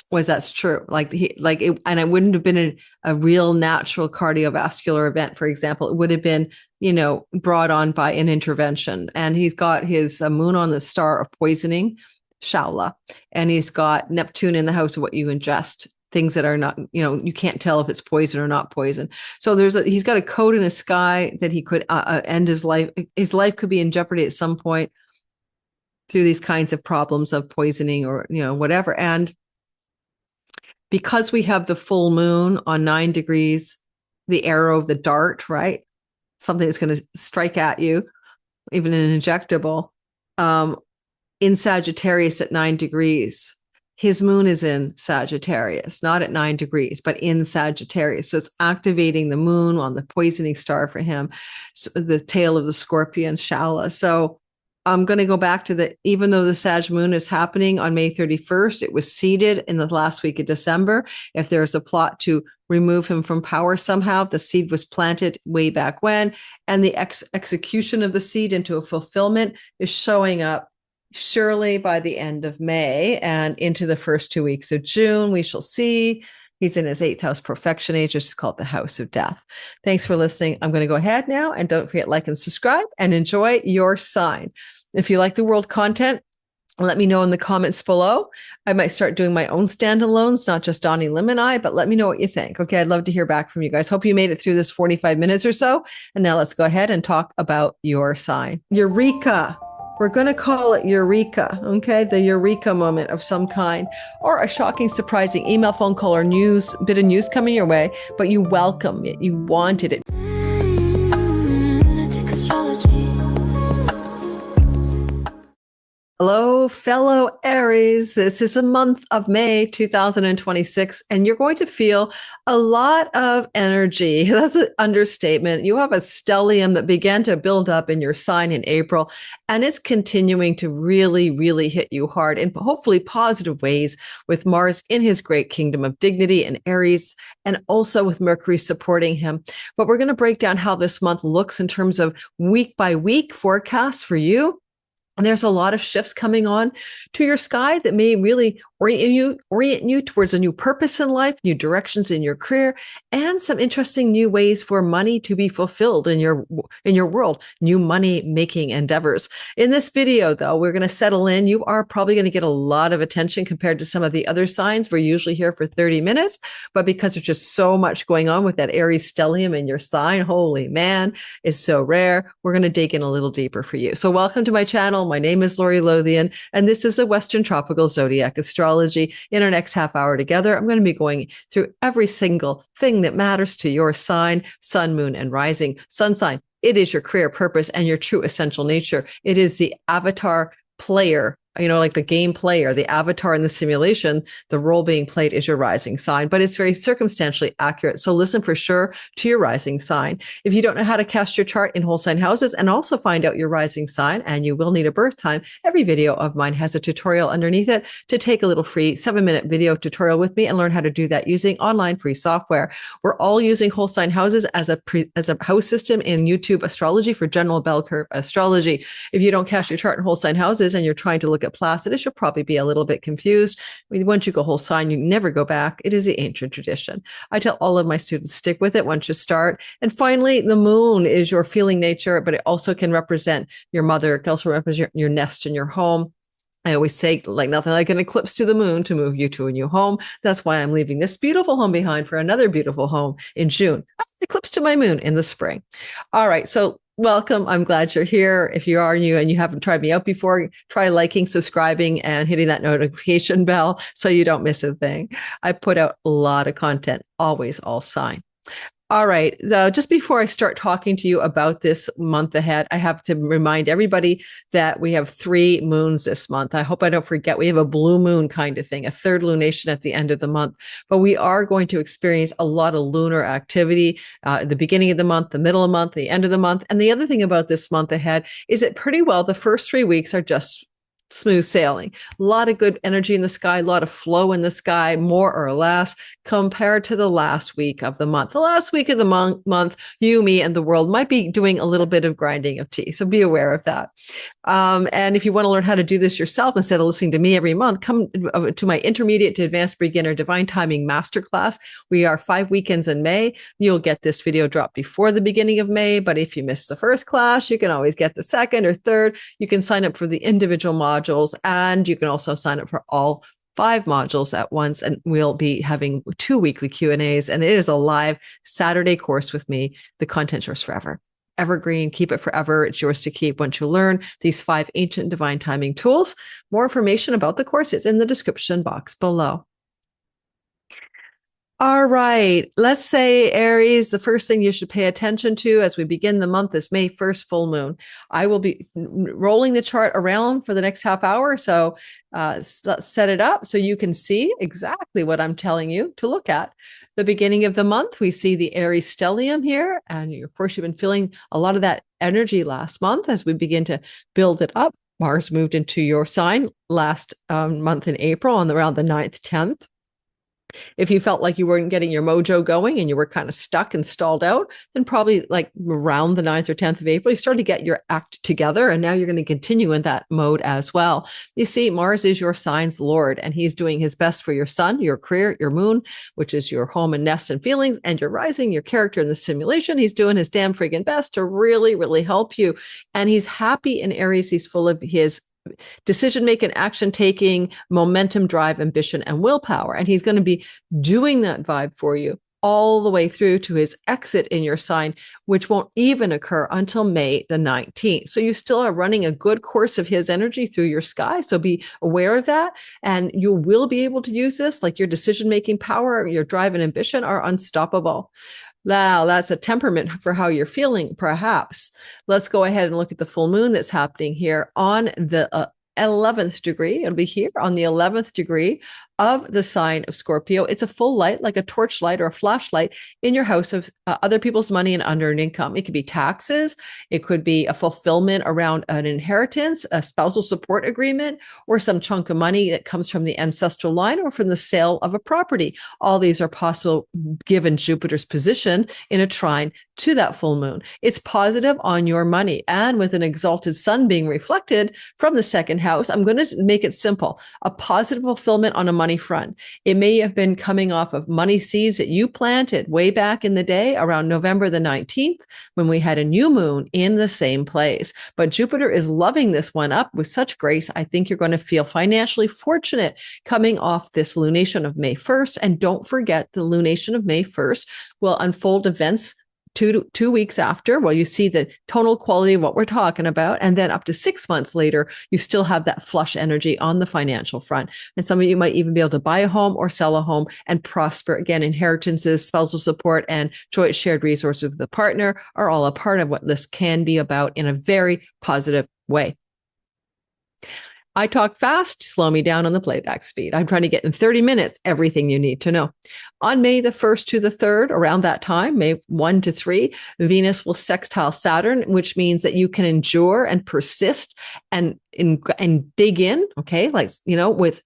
was that's true. And it wouldn't have been a real natural cardiovascular event, for example. It would have been, brought on by an intervention. And he's got his moon on the star of poisoning, Shaula, and he's got Neptune in the house of what you ingest, things that are not, you can't tell if it's poison or not poison. So he's got a code in the sky that he could end his life. His life could be in jeopardy at some point through these kinds of problems of poisoning or, whatever. And because we have the full moon on 9 degrees, the arrow of the dart, right? Something that's going to strike at you, even an injectable, in Sagittarius at 9 degrees. His moon is in Sagittarius, not at 9 degrees, but in Sagittarius. So it's activating the moon on the poisoning star for him, so the tail of the scorpion, Shala. So I'm going to go back to even though the Sag moon is happening on May 31st, it was seeded in the last week of December. If there's a plot to remove him from power somehow, the seed was planted way back when, and the execution of the seed into a fulfillment is showing up surely by the end of May and into the first 2 weeks of June. We shall see. He's in his 8th house perfection age, which is called the house of death. Thanks for listening. I'm going to go ahead now, and don't forget, like and subscribe, and enjoy your sign. If you like the world content, let me know in the comments below. I might start doing my own standalones, not just Donnie Lim and I, but let me know what you think. Okay, I'd love to hear back from you guys. Hope you made it through this 45 minutes or so. And now let's go ahead and talk about your sign. Eureka. We're going to call it Eureka, okay? The Eureka moment of some kind, or a shocking, surprising email, phone call, or bit of news coming your way, but you welcome it. You wanted it. Lunatic astrology. Hello, fellow Aries. This is a month of May 2026, and you're going to feel a lot of energy. That's an understatement. You have a stellium that began to build up in your sign in April, and it's continuing to really, really hit you hard in hopefully positive ways, with Mars in his great kingdom of dignity in Aries, and also with Mercury supporting him. But we're going to break down how this month looks in terms of week by week forecasts for you. And there's a lot of shifts coming on to your sky that may really orient you towards a new purpose in life, new directions in your career, and some interesting new ways for money to be fulfilled in your world, new money making endeavors. In this video, though, we're going to settle in. You are probably going to get a lot of attention compared to some of the other signs. We're usually here for 30 minutes, but because there's just so much going on with that Aries stellium in your sign, holy man, it's so rare. We're going to dig in a little deeper for you. So welcome to my channel. My name is Lori Lothian, and this is a Western Tropical Zodiac Astrology. In our next half hour together, I'm going to be going through every single thing that matters to your sign, sun, moon, and rising. Sun sign, it is your career purpose and your true essential nature. It is the avatar player, like the game player, the avatar in the simulation. The role being played is your rising sign, but it's very circumstantially accurate. So listen for sure to your rising sign. If you don't know how to cast your chart in whole sign houses and also find out your rising sign, and you will need a birth time, every video of mine has a tutorial underneath it to take a little free 7-minute video tutorial with me and learn how to do that using online free software. We're all using whole sign houses as a house system in YouTube astrology for general bell curve astrology. If you don't cast your chart in whole sign houses and you're trying to look at Placidus, you'll probably be a little bit confused. Once you go whole sign, you never go back. It is the ancient tradition. I tell all of my students, stick with it once you start. And finally, the moon is your feeling nature, but it also can represent your mother. It can also represent your nest and your home. I always say, like, nothing like an eclipse to the moon to move you to a new home. That's why I'm leaving this beautiful home behind for another beautiful home in June. Eclipse to my moon in the spring. All right. So Welcome. I'm glad you're here. If you are new and you haven't tried me out before, try liking, subscribing, and hitting that notification bell so you don't miss a thing. I put out a lot of content, always all sign. All right. Just before I start talking to you about this month ahead, I have to remind everybody that we have 3 moons this month. I hope I don't forget. We have a blue moon kind of thing, a third lunation at the end of the month. But we are going to experience a lot of lunar activity at the beginning of the month, the middle of the month, the end of the month. And the other thing about this month ahead is that pretty well the first 3 weeks are just smooth sailing. A lot of good energy in the sky, a lot of flow in the sky, more or less, compared to the last week of the month. The last week of the month, you, me, and the world might be doing a little bit of grinding of tea. So be aware of that. And if you want to learn how to do this yourself instead of listening to me every month, come to my intermediate to advanced beginner divine timing masterclass. We are 5 weekends in May. You'll get this video dropped before the beginning of May. But if you miss the first class, you can always get the second or third. You can sign up for the individual modules, and you can also sign up for all 5 modules at once, and we'll be having 2 weekly Q&As, and it is a live Saturday course with me. The content's yours forever. Evergreen, keep it forever. It's yours to keep once you learn these 5 ancient divine timing tools. More information about the course is in the description box below. All right. Let's say, Aries, the first thing you should pay attention to as we begin the month is May 1st, full moon. I will be rolling the chart around for the next half hour. So let's set it up so you can see exactly what I'm telling you to look at. The beginning of the month, we see the Aries stellium here. And of course, you've been feeling a lot of that energy last month as we begin to build it up. Mars moved into your sign last month in April on around the 9th, 10th. If you felt like you weren't getting your mojo going and you were kind of stuck and stalled out, then probably like around the 9th or 10th of April, you started to get your act together. And now you're going to continue in that mode as well. You see, Mars is your sign's Lord, and he's doing his best for your sun, your career, your moon, which is your home and nest and feelings, and your rising, your character in the simulation. He's doing his damn friggin' best to really, really help you. And he's happy in Aries. He's full of his decision-making, action-taking, momentum, drive, ambition, and willpower. And he's going to be doing that vibe for you all the way through to his exit in your sign, which won't even occur until May the 19th. So you still are running a good course of his energy through your sky. So be aware of that. And you will be able to use this, like your decision-making power, your drive and ambition are unstoppable. Now, that's a temperament for how you're feeling, perhaps. Let's go ahead and look at the full moon that's happening here on the 11th degree. It'll be here on the 11th degree of the sign of Scorpio. It's a full light, like a torchlight or a flashlight in your house of other people's money and unearned income. It could be taxes. It could be a fulfillment around an inheritance, a spousal support agreement, or some chunk of money that comes from the ancestral line or from the sale of a property. All these are possible given Jupiter's position in a trine to that full moon. It's positive on your money. And with an exalted sun being reflected from the second house, I'm going to make it simple. A positive fulfillment on a money front. It may have been coming off of money seeds that you planted way back in the day around November the 19th when we had a new moon in the same place. But Jupiter is loving this one up with such grace. I think you're going to feel financially fortunate coming off this lunation of May 1st. And don't forget, the lunation of May 1st will unfold events 2 weeks after. Well, you see the tonal quality of what we're talking about. And then up to 6 months later, you still have that flush energy on the financial front. And some of you might even be able to buy a home or sell a home and prosper. Again, inheritances, spousal support, and joint shared resources with the partner are all a part of what this can be about in a very positive way. I talk fast, slow me down on the playback speed. I'm trying to get in 30 minutes everything you need to know. On May the 1st to the 3rd, around that time, May 1 to 3, Venus will sextile Saturn, which means that you can endure and persist and dig in, okay? Like, with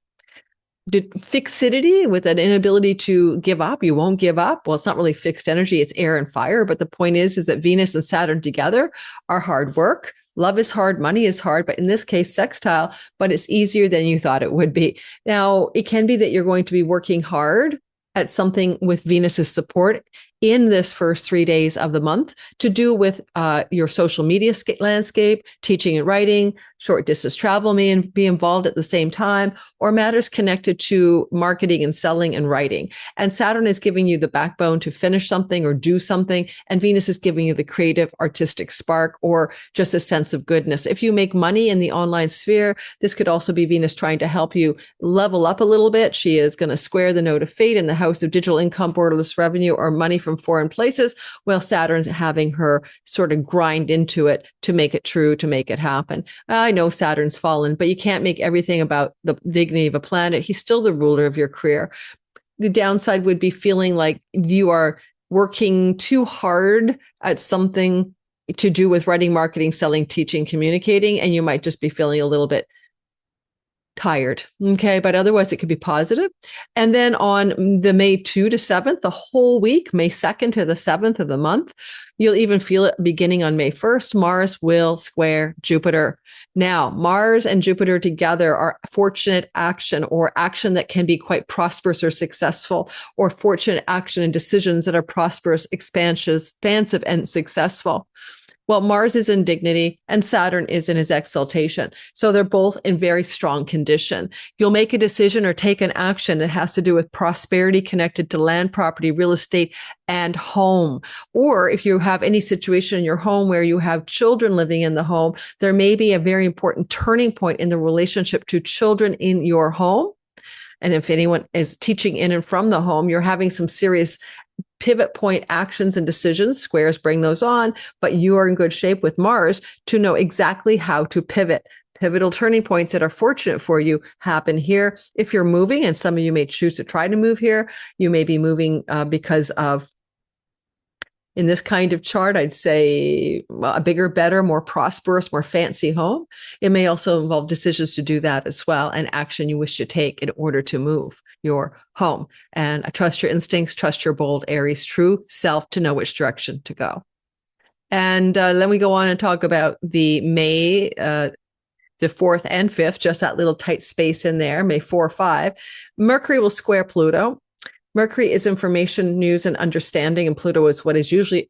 fixity, with an inability to give up. You won't give up. Well, it's not really fixed energy. It's air and fire. But the point is that Venus and Saturn together are hard work. Love is hard, money is hard, but in this case, sextile, but it's easier than you thought it would be. Now, it can be that you're going to be working hard at something with Venus's support in this first 3 days of the month to do with your social media landscape, teaching and writing, short distance travel may be involved at the same time, or matters connected to marketing and selling and writing. And Saturn is giving you the backbone to finish something or do something, and Venus is giving you the creative, artistic spark or just a sense of goodness. If you make money in the online sphere, this could also be Venus trying to help you level up a little bit. She is going to square the node of fate in the house of digital income, borderless revenue, or money from foreign places, while Saturn's having her sort of grind into it to make it true, to make it happen. I know Saturn's fallen, but you can't make everything about the dignity of a planet. He's still the ruler of your career. The downside would be feeling like you are working too hard at something to do with writing, marketing, selling, teaching, communicating, and you might just be feeling a little bit tired. Okay. But otherwise it could be positive. And then on the May 2 to 7th, the whole week, May 2nd to the 7th of the month, you'll even feel it beginning on May 1st. Mars will square Jupiter. Now, Mars and Jupiter together are fortunate action, or action that can be quite prosperous or successful, or fortunate action and decisions that are prosperous, expansive, and successful. Well, Mars is in dignity and Saturn is in his exaltation. So they're both in very strong condition. You'll make a decision or take an action that has to do with prosperity connected to land, property, real estate, and home. Or if you have any situation in your home where you have children living in the home, there may be a very important turning point in the relationship to children in your home. And if anyone is teaching in and from the home, you're having some serious pivot point actions and decisions. Squares bring those on, but you are in good shape with Mars to know exactly how to pivot. Pivotal turning points that are fortunate for you happen here. If you're moving, and some of you may choose to try to move here, you may be moving because of, in this kind of chart, I'd say a bigger, better, more prosperous, more fancy home. It may also involve decisions to do that as well, and action you wish to take in order to move your home. And trust your instincts, trust your bold Aries true self to know which direction to go. And then we go on and talk about the May, the 4th and 5th, just that little tight space in there, May 4, 5. Mercury will square Pluto. Mercury is information, news, and understanding, and Pluto is what is usually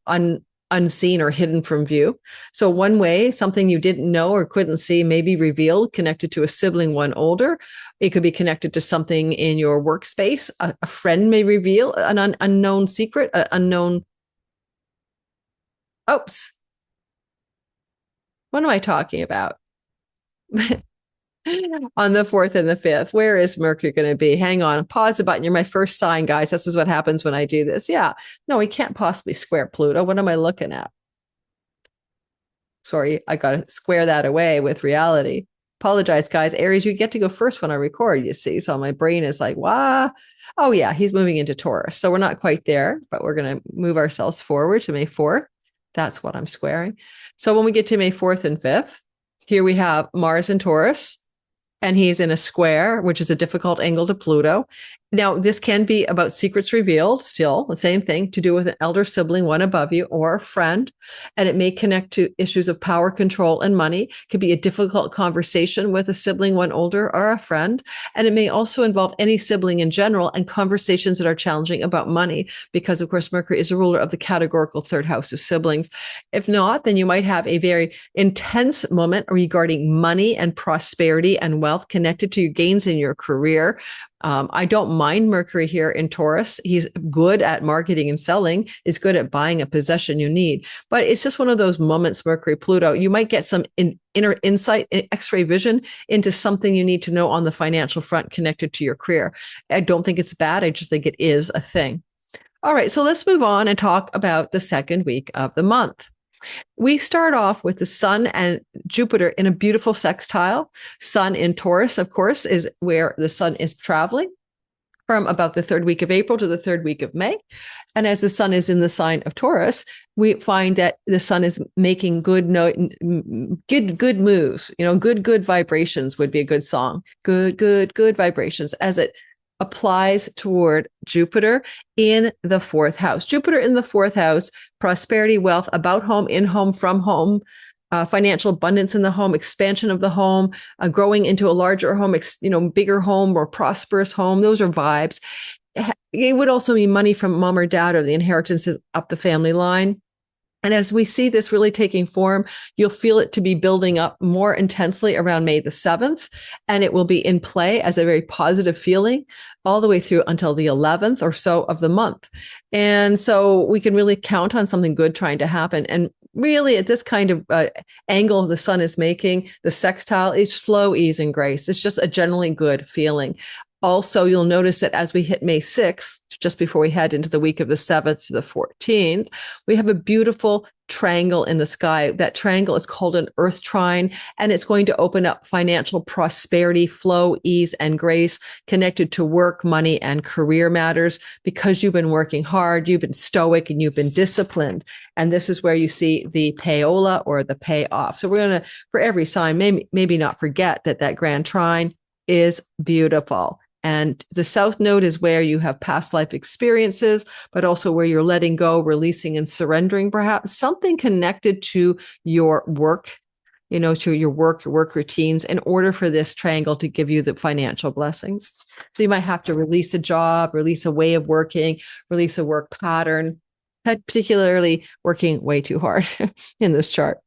unseen or hidden from view. So one way, something you didn't know or couldn't see may be revealed, connected to a sibling one older. It could be connected to something in your workspace. A friend may reveal an unknown secret, an unknown... Oops. What am I talking about? On the 4th and the 5th, where is Mercury going to be? Hang on, pause the button. You're my first sign, guys. This is what happens when I do this. Yeah, no, we can't possibly square Pluto. What am I looking at? Sorry, I got to square that away with reality. Apologize, guys. Aries, you get to go first when I record, you see. So my brain is like, what? Oh, yeah, he's moving into Taurus. So we're not quite there, but we're going to move ourselves forward to May 4th. That's what I'm squaring. So when we get to May 4th and 5th, here we have Mars in Taurus. And he's in a square, which is a difficult angle to Pluto. Now, this can be about secrets revealed, still the same thing, to do with an elder sibling, one above you, or a friend. And it may connect to issues of power, control, and money. It could be a difficult conversation with a sibling, one older, or a friend. And it may also involve any sibling in general and conversations that are challenging about money, because, of course, Mercury is a ruler of the categorical 3rd house of siblings. If not, then you might have a very intense moment regarding money and prosperity and wealth connected to your gains in your career. I don't mind Mercury here in Taurus. He's good at marketing and selling, is good at buying a possession you need. But it's just one of those moments, Mercury, Pluto, you might get some inner insight, X-ray vision into something you need to know on the financial front connected to your career. I don't think it's bad. I just think it is a thing. All right, so let's move on and talk about the second week of the month. We start off with the Sun and Jupiter in a beautiful sextile. Sun in Taurus, of course, is where the Sun is traveling from about the 3rd week of April to the 3rd week of May. And as the Sun is in the sign of Taurus, we find that the Sun is making good moves. You know, good vibrations would be a good song. Good vibrations as it applies toward Jupiter in the 4th house. Jupiter in the 4th house, prosperity, wealth, about home, in home, from home, financial abundance in the home, expansion of the home, growing into a larger home, bigger home, more prosperous home. Those are vibes. it would also be money from mom or dad or the inheritances up the family line. And as we see this really taking form, you'll feel it to be building up more intensely around May the 7th, and it will be in play as a very positive feeling all the way through until the 11th or so of the month. And so we can really count on something good trying to happen. And really, at this kind of angle the sun is making, the sextile is flow, ease, and grace. It's just a generally good feeling. Also, you'll notice that as we hit May 6th, just before we head into the week of the 7th to the 14th, we have a beautiful triangle in the sky. That triangle is called an earth trine, and it's going to open up financial prosperity, flow, ease, and grace connected to work, money, and career matters because you've been working hard, you've been stoic, and you've been disciplined. And this is where you see the payola or the payoff. So we're going to, for every sign, maybe not forget that grand trine is beautiful. And the south node is where you have past life experiences, but also where you're letting go, releasing, and surrendering, perhaps something connected to your work, to your work routines in order for this triangle to give you the financial blessings. So you might have to release a job, release a way of working, release a work pattern, particularly working way too hard in this chart.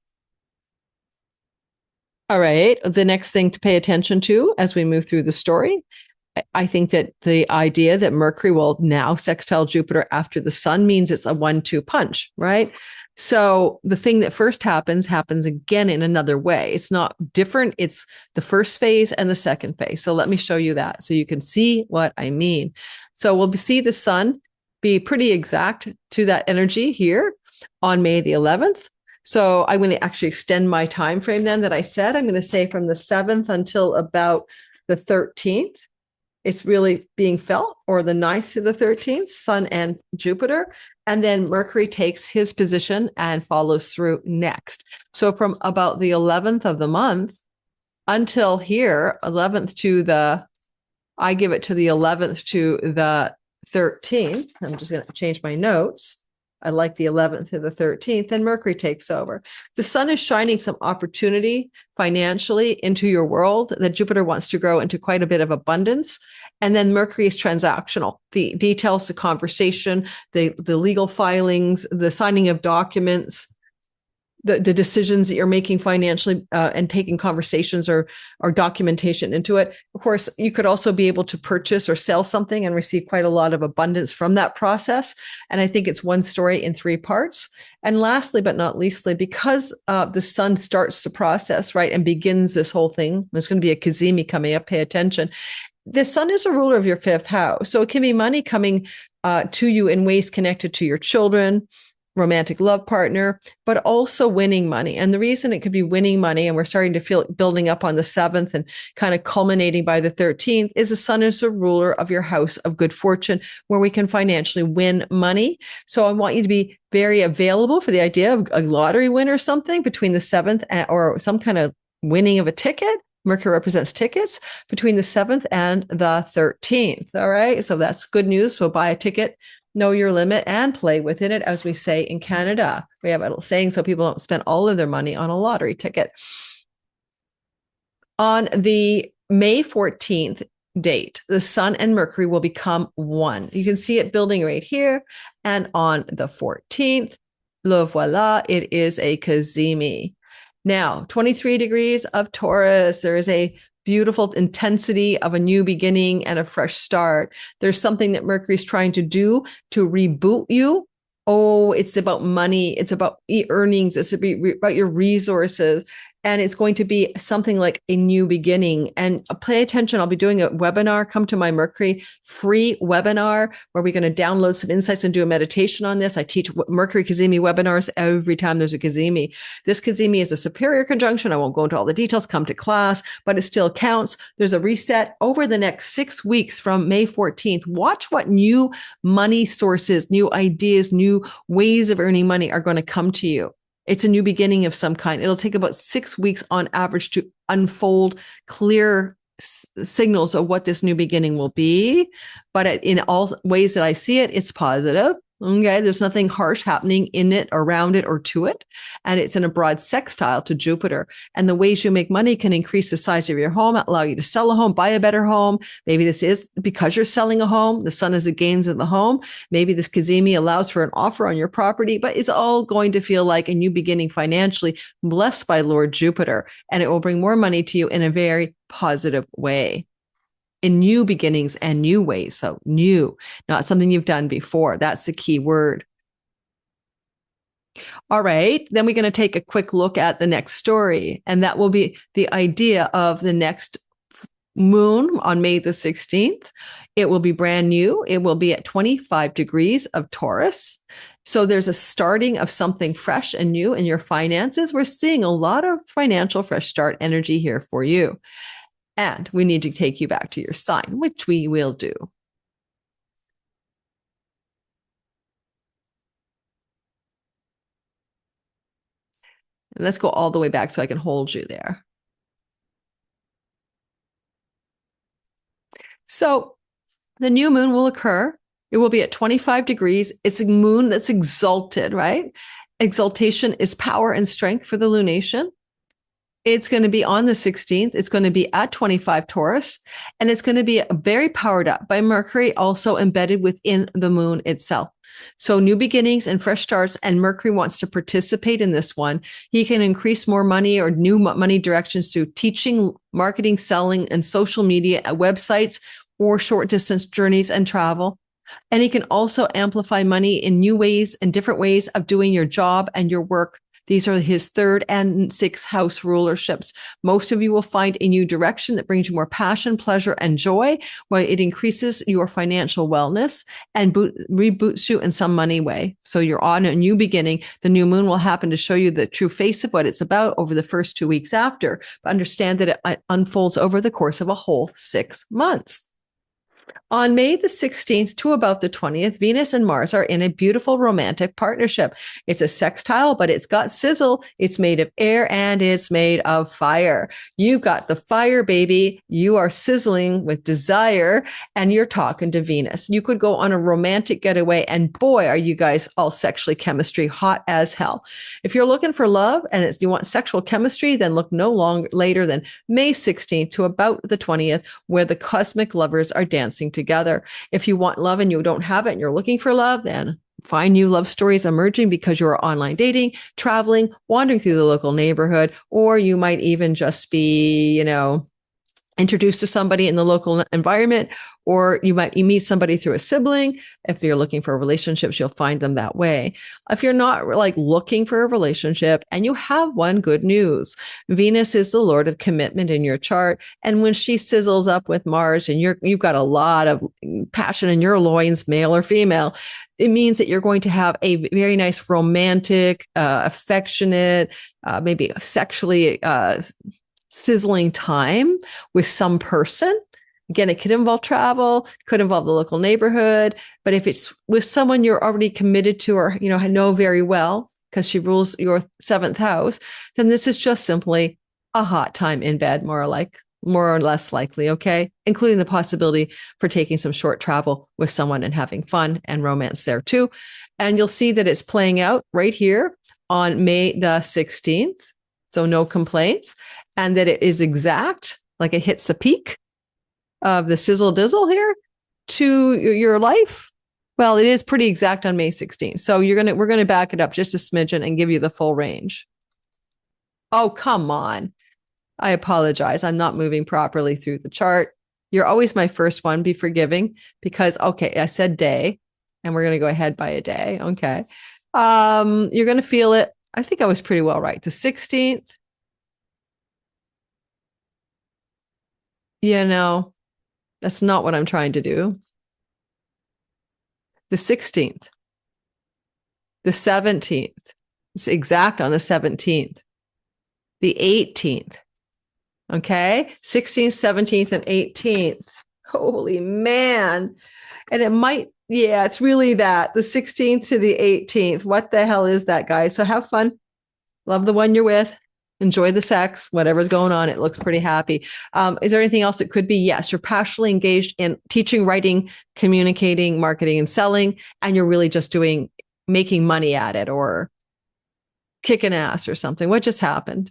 All right. The next thing to pay attention to as we move through the story, I think that the idea that Mercury will now sextile Jupiter after the sun means it's a 1-2 punch, right? So the thing that first happens again in another way. It's not different. It's the first phase and the second phase. So let me show you that so you can see what I mean. So we'll see the sun be pretty exact to that energy here on May the 11th. So I'm going to actually extend my time frame then that I said. I'm going to say from the 7th until about the 13th. It's really being felt, or the 9th to the 13th, Sun and Jupiter. And then Mercury takes his position and follows through next. So from about the 11th of the month until here, 11th to I give it to the 11th to the 13th. I'm just going to change my notes. I like the 11th to the 13th, and Mercury takes over. The sun is shining some opportunity financially into your world that Jupiter wants to grow into quite a bit of abundance. And then Mercury is transactional. The details, the conversation, the legal filings, the signing of documents, the decisions that you're making financially and taking conversations or documentation into it. Of course, you could also be able to purchase or sell something and receive quite a lot of abundance from that process. And I think it's one story in 3 parts. And lastly, but not leastly, because the sun starts the process, right, and begins this whole thing, there's going to be a Cazimi coming up, pay attention. The sun is a ruler of your 5th house. So it can be money coming to you in ways connected to your children, romantic love partner, but also winning money. And the reason it could be winning money, and we're starting to feel it building up on the 7th and kind of culminating by the 13th, is the sun is the ruler of your house of good fortune, where we can financially win money. So I want you to be very available for the idea of a lottery win or something between the 7th or some kind of winning of a ticket. Mercury represents tickets between the 7th and the 13th. All right. So that's good news. So buy a ticket, know your limit, and play within it, as we say in Canada. We have a saying so people don't spend all of their money on a lottery ticket. On the May 14th date, the sun and Mercury will become one. You can see it building right here. And on the 14th, le voila, it is a Cazimi. Now, 23 degrees of Taurus, there is a beautiful intensity of a new beginning and a fresh start. There's something that Mercury's trying to do to reboot you. Oh, it's about money. It's about earnings. It's about your resources. And it's going to be something like a new beginning. And pay attention. I'll be doing a webinar. Come to my Mercury free webinar where we're going to download some insights and do a meditation on this. I teach Mercury Cazimi webinars every time there's a Cazimi. This Cazimi is a superior conjunction. I won't go into all the details. Come to class, but it still counts. There's a reset over the next 6 weeks from May 14th. Watch what new money sources, new ideas, new ways of earning money are going to come to you. It's a new beginning of some kind. It'll take about 6 weeks on average to unfold clear signals of what this new beginning will be. But in all ways that I see it, it's positive. Okay, there's nothing harsh happening in it, around it, or to it. And it's in a broad sextile to Jupiter. And the ways you make money can increase the size of your home, allow you to sell a home, buy a better home. Maybe this is because you're selling a home. The sun is the gains of the home. Maybe this Kazemi allows for an offer on your property, but it's all going to feel like a new beginning financially, blessed by Lord Jupiter. And it will bring more money to you in a very positive way. In new beginnings and new ways. So new, not something you've done before. That's the key word. All right. Then we're going to take a quick look at the next story. And that will be the idea of the next moon on May the 16th. It will be brand new. It will be at 25 degrees of Taurus. So there's a starting of something fresh and new in your finances. We're seeing a lot of financial fresh start energy here for you. And we need to take you back to your sign, which we will do. And let's go all the way back so I can hold you there. So the new moon will occur. It will be at 25 degrees. It's a moon that's exalted, right? Exaltation is power and strength for the lunation. It's going to be on the 16th. It's going to be at 25 Taurus, and it's going to be very powered up by Mercury, also embedded within the moon itself. So new beginnings and fresh starts, and Mercury wants to participate in this one. He can increase more money or new money directions through teaching, marketing, selling, and social media websites or short distance journeys and travel. And he can also amplify money in new ways and different ways of doing your job and your work. These are his third and sixth house rulerships. Most of you will find a new direction that brings you more passion, pleasure, and joy, where it increases your financial wellness and reboots you in some money way. So you're on a new beginning. The new moon will happen to show you the true face of what it's about over the first 2 weeks after. But understand that it unfolds over the course of a whole 6 months. On May the 16th to about the 20th, Venus and Mars are in a beautiful romantic partnership. It's a sextile, but it's got sizzle. It's made of air and it's made of fire. You've got the fire, baby. You are sizzling with desire and you're talking to Venus. You could go on a romantic getaway and boy, are you guys all sexually chemistry hot as hell. If you're looking for love and you want sexual chemistry, then look no longer later than May 16th to about the 20th, where the cosmic lovers are dancing together. If you want love and you don't have it and you're looking for love, then find new love stories emerging because you're online dating, traveling, wandering through the local neighborhood, or you might even just be, introduced to somebody in the local environment, or you meet somebody through a sibling. If you're looking for relationships, you'll find them that way. If you're not looking for a relationship and you have one, good news. Venus is the Lord of commitment in your chart. And when she sizzles up with Mars and you've got a lot of passion in your loins, male or female, it means that you're going to have a very nice romantic, affectionate, maybe sexually, sizzling time with some person. Again, it could involve travel, could involve the local neighborhood, but if it's with someone you're already committed to or know very well because she rules your 7th house, then this is just simply a hot time in bed, more or less likely, okay? Including the possibility for taking some short travel with someone and having fun and romance there too. And you'll see that it's playing out right here on May the 16th. So no complaints. And that it is exact, like it hits the peak of the sizzle dizzle here to your life. Well, it is pretty exact on May 16th. So we're going to back it up just a smidgen and give you the full range. Oh, come on. I apologize. I'm not moving properly through the chart. You're always my first one. Be forgiving because, okay, I said day and we're going to go ahead by a day. Okay. You're going to feel it. I think I was pretty well right. The 16th. That's not what I'm trying to do. The 16th, the 17th, it's exact on the 17th, the 18th, okay? 16th, 17th, and 18th. Holy man. And it might, it's really that, the 16th to the 18th. What the hell is that, guys? So have fun. Love the one you're with. Enjoy the sex, whatever's going on. It looks pretty happy. Is there anything else it could be? Yes, you're passionately engaged in teaching, writing, communicating, marketing, and selling, and you're really just making money at it or kicking ass or something. What just happened?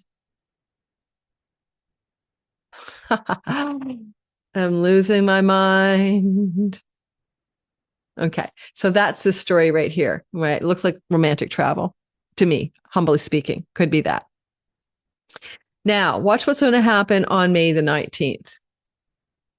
I'm losing my mind. Okay, so that's the story right here. Right, it looks like romantic travel to me, humbly speaking. Could be that. Now, watch what's going to happen on May the 19th.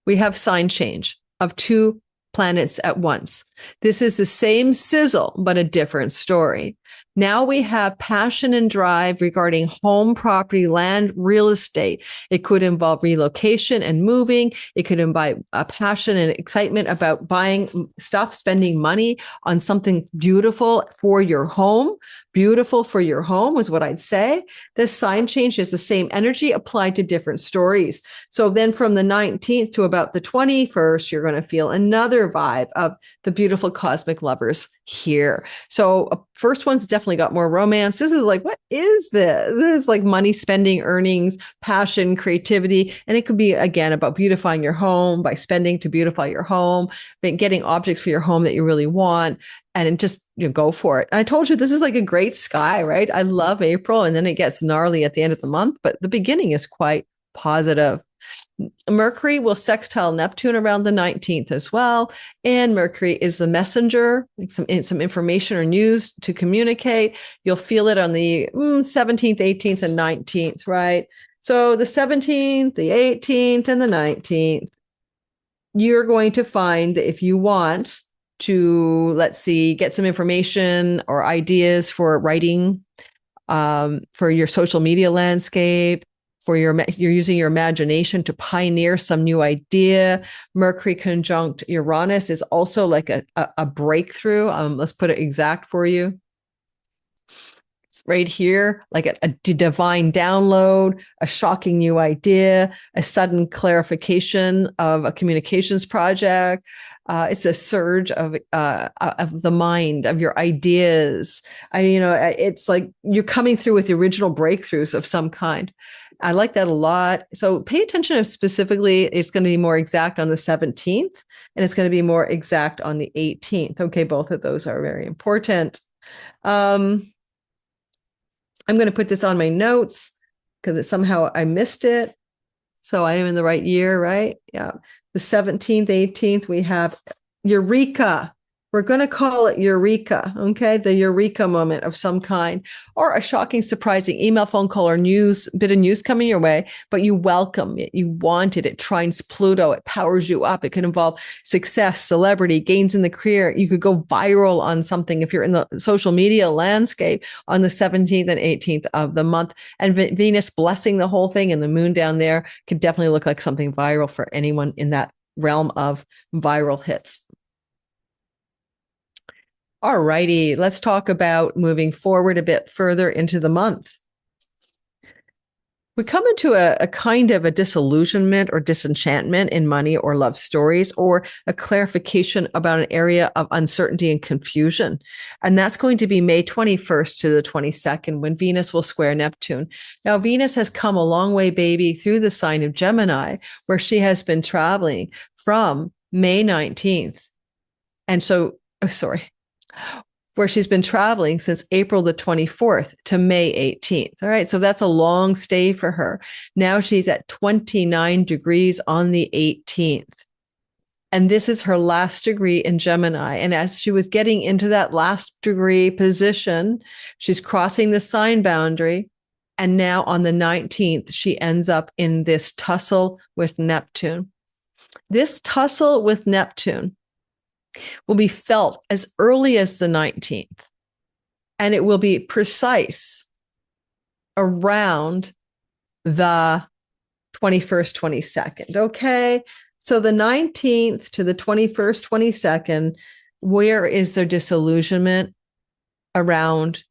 We have sign change of 2 planets at once. This is the same sizzle, but a different story. Now we have passion and drive regarding home, property, land, real estate. It could involve relocation and moving. It could involve a passion and excitement about buying stuff, spending money on something beautiful for your home. Beautiful for your home is what I'd say. This sign change is the same energy applied to different stories. So then from the 19th to about the 21st, you're going to feel another vibe of the beautiful cosmic lovers here. So first one's definitely got more romance. This is like, what is this? This is like money, spending, earnings, passion, creativity. And it could be, again, about beautifying your home by spending to beautify your home, getting objects for your home that you really want, and just go for it. And I told you, this is like a great sky, right? I love April, and then it gets gnarly at the end of the month, but the beginning is quite positive. Mercury will sextile Neptune around the 19th as well. And Mercury is the messenger, like some information or news to communicate. You'll feel it on the 17th, 18th, and 19th, right? So the 17th, the 18th, and the 19th, you're going to find that if you want to, let's see, get some information or ideas for writing, for your social media landscape, you're using your imagination to pioneer some new idea. Mercury conjunct Uranus is also like a breakthrough. Let's put it exact for you. It's right here, like a divine download, a shocking new idea, a sudden clarification of a communications project. It's a surge of the mind, of your ideas. It's like you're coming through with the original breakthroughs of some kind. I like that a lot. So pay attention to specifically, it's going to be more exact on the 17th, and it's going to be more exact on the 18th. Okay, both of those are very important. I'm going to put this on my notes because somehow I missed it. So I am in the right year, right? Yeah. The 17th, 18th, we have Eureka. We're going to call it Eureka, okay? The Eureka moment of some kind, or a shocking, surprising email, phone call, or bit of news coming your way, but you welcome it. You want it. It trines Pluto. It powers you up. It can involve success, celebrity, gains in the career. You could go viral on something if you're in the social media landscape on the 17th and 18th of the month. And Venus blessing the whole thing and the moon down there could definitely look like something viral for anyone in that realm of viral hits. All righty, let's talk about moving forward a bit further into the month. We come into a kind of a disillusionment or disenchantment in money or love stories, or a clarification about an area of uncertainty and confusion. And that's going to be May 21st to the 22nd, when Venus will square Neptune. Now, Venus has come a long way, baby, through the sign of Gemini, where she has been traveling from May 19th. And so, where she's been traveling since April the 24th to May 18th. All right. So that's a long stay for her. Now she's at 29 degrees on the 18th. And this is her last degree in Gemini. And as she was getting into that last degree position, she's crossing the sign boundary. And now on the 19th, she ends up in this tussle with Neptune. This tussle with Neptune will be felt as early as the 19th, and it will be precise around the 21st, 22nd. Okay. So the 19th to the 21st, 22nd, where is there disillusionment around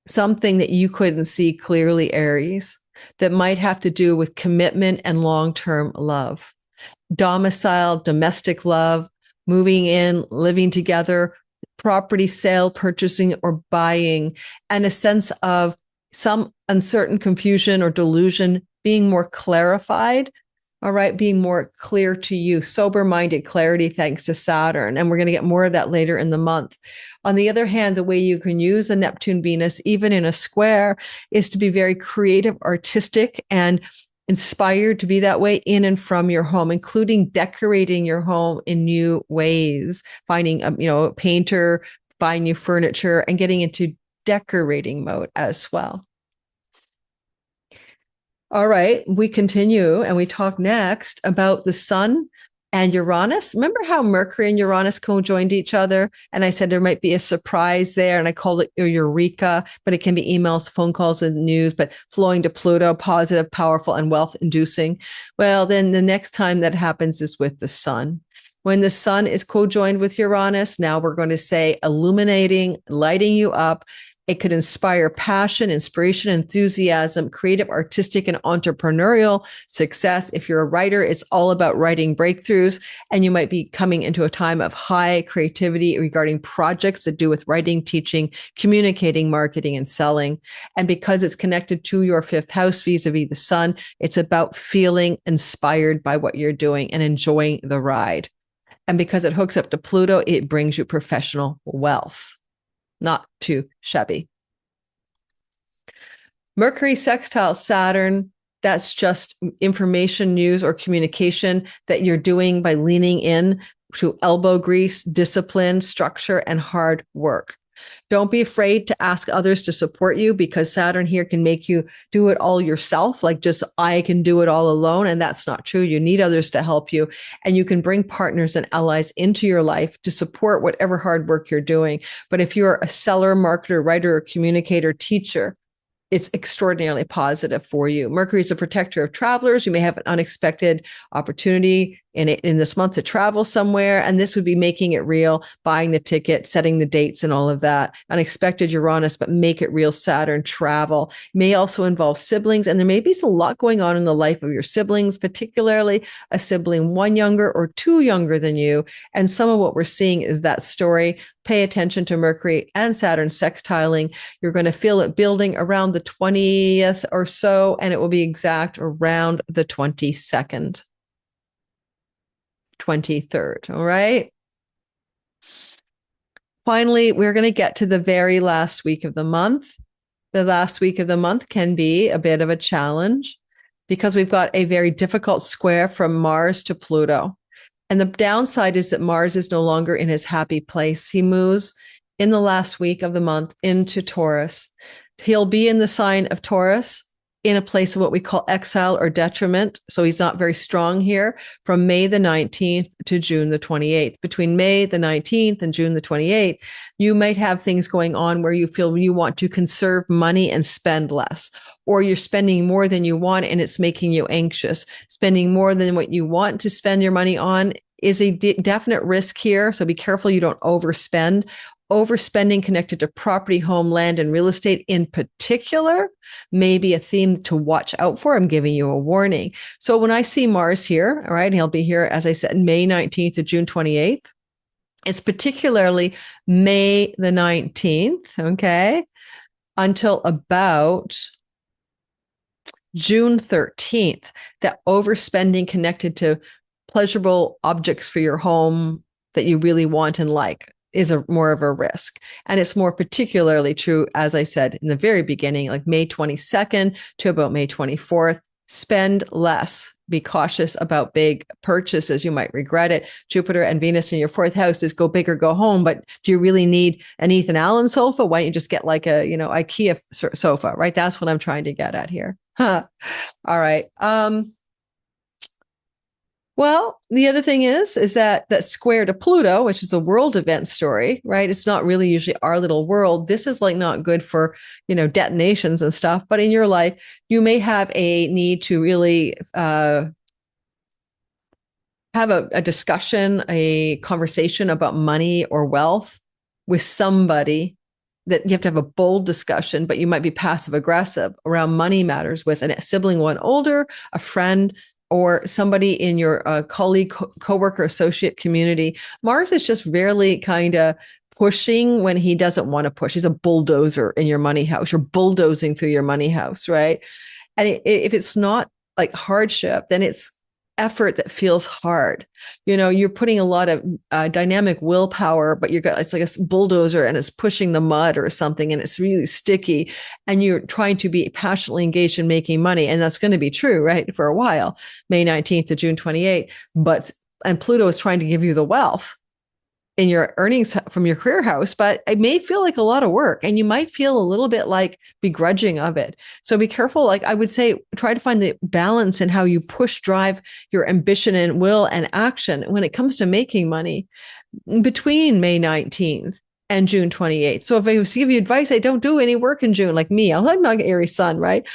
something that you couldn't see clearly, Aries, that might have to do with commitment and long-term love, domicile, domestic love, moving in, living together, property sale, purchasing or buying, and a sense of some uncertain confusion or delusion being more clarified. All right, being more clear to you, sober-minded clarity thanks to Saturn. And we're going to get more of that later in the month. On the other hand, the way you can use a Neptune Venus, even in a square, is to be very creative, artistic, and inspired to be that way in and from your home, including decorating your home in new ways, finding a painter, buying new furniture, and getting into decorating mode as well. All right, we continue and we talk next about the Sun and Uranus. Remember how Mercury and Uranus co-joined each other? And I said there might be a surprise there, and I called it Eureka, but it can be emails, phone calls, and news, but flowing to Pluto, positive, powerful, and wealth-inducing. Well, then the next time that happens is with the Sun. When the Sun is co-joined with Uranus, now we're going to say illuminating, lighting you up. It could inspire passion, inspiration, enthusiasm, creative, artistic, and entrepreneurial success. If you're a writer, it's all about writing breakthroughs, and you might be coming into a time of high creativity regarding projects that do with writing, teaching, communicating, marketing, and selling. And because it's connected to your fifth house vis-a-vis the Sun, it's about feeling inspired by what you're doing and enjoying the ride. And because it hooks up to Pluto, it brings you professional wealth. Not too shabby. Mercury sextile Saturn, that's just information, news, or communication that you're doing by leaning in to elbow grease, discipline, structure, and hard work. Don't be afraid to ask others to support you, because Saturn here can make you do it all yourself, like just I can do it all alone. And that's not true. You need others to help you. And you can bring partners and allies into your life to support whatever hard work you're doing. But if you're a seller, marketer, writer, communicator, teacher, it's extraordinarily positive for you. Mercury is a protector of travelers. You may have an unexpected opportunity in this month to travel somewhere, and this would be making it real, buying the ticket, setting the dates, and all of that. Unexpected Uranus, but make it real Saturn travel. May also involve siblings, and there may be a lot going on in the life of your siblings, particularly a sibling one younger or two younger than you. And some of what we're seeing is that story. Pay attention to Mercury and Saturn sextiling. You're going to feel it building around the 20th or so, and it will be exact around the 22nd. 23rd. All right. Finally, we're going to get to the very last week of the month. The last week of the month can be a bit of a challenge because we've got a very difficult square from Mars to Pluto. And the downside is that Mars is no longer in his happy place. He moves in the last week of the month into Taurus. He'll be in the sign of Taurus in a place of what we call exile or detriment. So he's not very strong here from May the 19th to June the 28th. Between May the 19th and June the 28th, you might have things going on where you feel you want to conserve money and spend less, or you're spending more than you want and it's making you anxious. Spending more than what you want to spend your money on is a definite risk here. So be careful you don't overspend. Overspending connected to property, home, land, and real estate in particular may be a theme to watch out for. I'm giving you a warning. So when I see Mars here, all right, he'll be here, as I said, May 19th to June 28th. It's particularly May the 19th, okay, until about June 13th, that overspending connected to pleasurable objects for your home that you really want and like is more of a risk. And it's more particularly true, as I said in the very beginning, like May 22nd to about May 24th. Spend less. Be cautious about big purchases. You might regret it. Jupiter and Venus in your fourth house is go big or go home. But do you really need an Ethan Allen sofa? Why don't you just get like a, IKEA sofa, right? That's what I'm trying to get at here. All right. Well, the other thing is that square to Pluto, which is a world event story, right? It's not really usually our little world. This is like not good for, detonations and stuff. But in your life, you may have a need to really have a discussion, a conversation about money or wealth with somebody that you have to have a bold discussion, but you might be passive aggressive around money matters with a sibling, one older, a friend, or somebody in your colleague, coworker, associate community. Mars is just rarely kind of pushing when he doesn't want to push. He's a bulldozer in your money house. You're bulldozing through your money house, right? And if it's not like hardship, then it's effort that feels hard. You're putting a lot of dynamic willpower, but it's like a bulldozer and it's pushing the mud or something, and it's really sticky, and you're trying to be passionately engaged in making money. And that's going to be true, right? For a while, May 19th to June 28th. And Pluto is trying to give you the wealth in your earnings from your career house, but it may feel like a lot of work, and you might feel a little bit like begrudging of it. So be careful. Like I would say, try to find the balance in how you drive your ambition and will and action when it comes to making money between May 19th and June 28th. So if I was to give you advice, I don't do any work in June, like me. I'm not Aries sun, right?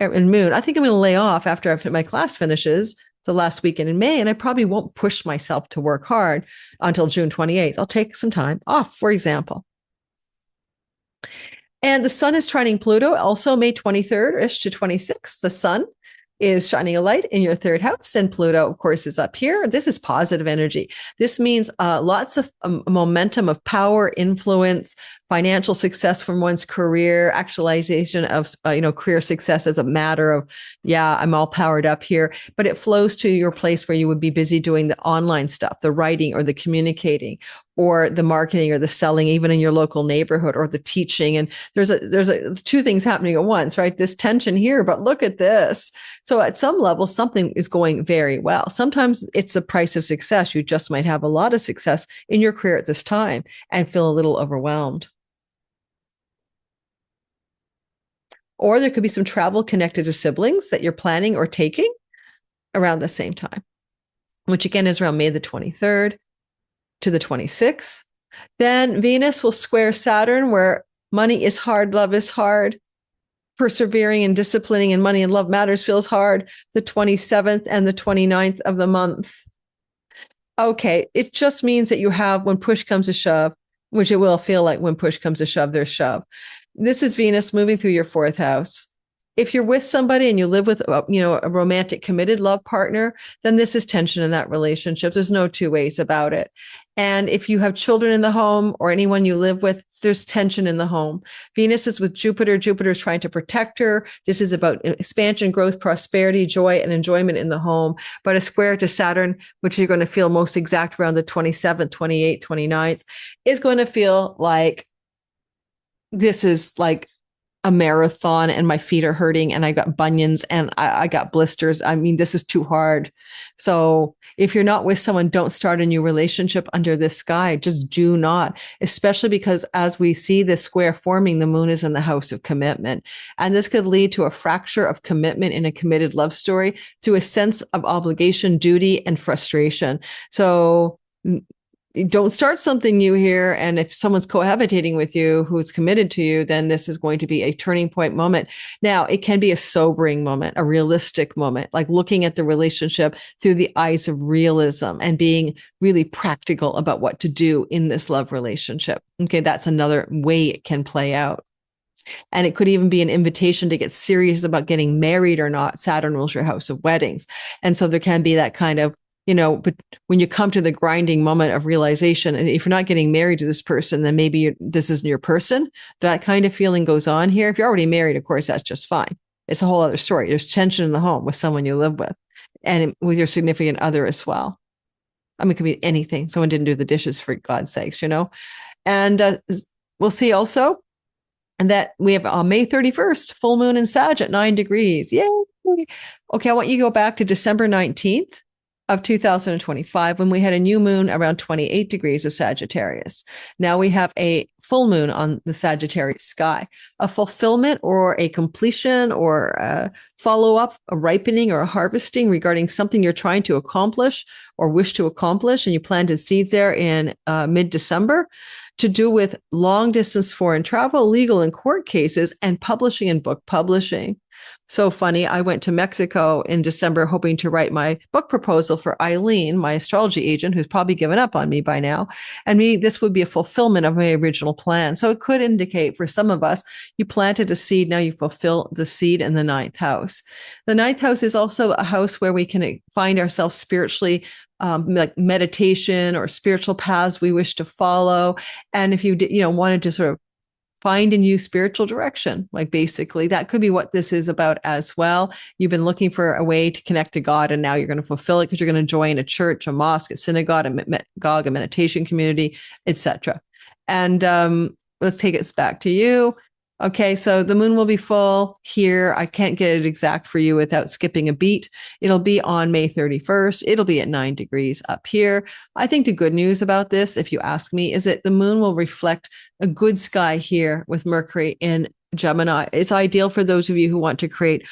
And moon. I think I'm going to lay off after my class finishes the last weekend in May, and I probably won't push myself to work hard until June 28th. I'll take some time off, for example. And the sun is trining Pluto also May 23rd-ish to 26th. The sun is shining a light in your third house, and Pluto, of course, is up here. This is positive energy. This means lots of momentum of power, influence, financial success from one's career, actualization of career success as a matter of, I'm all powered up here. But it flows to your place where you would be busy doing the online stuff, the writing or the communicating, or the marketing or the selling, even in your local neighborhood, or the teaching. And there's two things happening at once, right? This tension here, but look at this. So at some level, something is going very well. Sometimes it's the price of success. You just might have a lot of success in your career at this time and feel a little overwhelmed. Or there could be some travel connected to siblings that you're planning or taking around the same time, which again is around May the 23rd to the 26th. Then Venus will square Saturn, where money is hard, love is hard. Persevering and disciplining in money and love matters feels hard, the 27th and the 29th of the month. Okay, it just means that you have, when push comes to shove, which it will feel like when push comes to shove, there's shove. This is Venus moving through your fourth house. If you're with somebody and you live with, a romantic, committed love partner, then this is tension in that relationship. There's no two ways about it. And if you have children in the home or anyone you live with, there's tension in the home. Venus is with Jupiter. Jupiter is trying to protect her. This is about expansion, growth, prosperity, joy, and enjoyment in the home. But a square to Saturn, which you're going to feel most exact around the 27th, 28th, 29th, is going to feel like this is like a marathon and my feet are hurting and I got bunions and I got blisters. I mean, this is too hard. So if you're not with someone, don't start a new relationship under this sky. Just do not, especially because as we see this square forming, the moon is in the house of commitment. And this could lead to a fracture of commitment in a committed love story, to a sense of obligation, duty, and frustration. So don't start something new here. And if someone's cohabitating with you who's committed to you, then this is going to be a turning point moment. Now, it can be a sobering moment, a realistic moment, like looking at the relationship through the eyes of realism and being really practical about what to do in this love relationship. Okay, that's another way it can play out. And it could even be an invitation to get serious about getting married or not. Saturn rules your house of weddings. And so there can be that kind of, but when you come to the grinding moment of realization, if you're not getting married to this person, then maybe this isn't your person. That kind of feeling goes on here. If you're already married, of course, that's just fine. It's a whole other story. There's tension in the home with someone you live with and with your significant other as well. I mean, it could be anything. Someone didn't do the dishes, for God's sakes, And we'll see also that we have May 31st, full moon in Sag at 9 degrees. Yay. Okay, I want you to go back to December 19th. Of 2025, when we had a new moon around 28 degrees of Sagittarius. Now we have a full moon on the Sagittarius sky, a fulfillment or a completion or a follow-up, a ripening or a harvesting regarding something you're trying to accomplish or wish to accomplish, and you planted seeds there in mid-December, to do with long-distance foreign travel, legal and court cases, and publishing and book publishing. So funny. I went to Mexico in December hoping to write my book proposal for Eileen, my astrology agent, who's probably given up on me by now. And this would be a fulfillment of my original plan. So it could indicate for some of us, you planted a seed. Now you fulfill the seed in the ninth house. The ninth house is also a house where we can find ourselves spiritually like meditation or spiritual paths we wish to follow. And if you wanted to sort of find a new spiritual direction, like basically that could be what this is about as well. You've been looking for a way to connect to God, and now you're going to fulfill it because you're going to join a church, a mosque, a synagogue, a meditation community, etc. And let's take it back to you. Okay, so the moon will be full here. I can't get it exact for you without skipping a beat. It'll be on May 31st. It'll be at 9 degrees up here. I think the good news about this, if you ask me, is that the moon will reflect a good sky here with Mercury in Gemini. It's ideal for those of you who want to create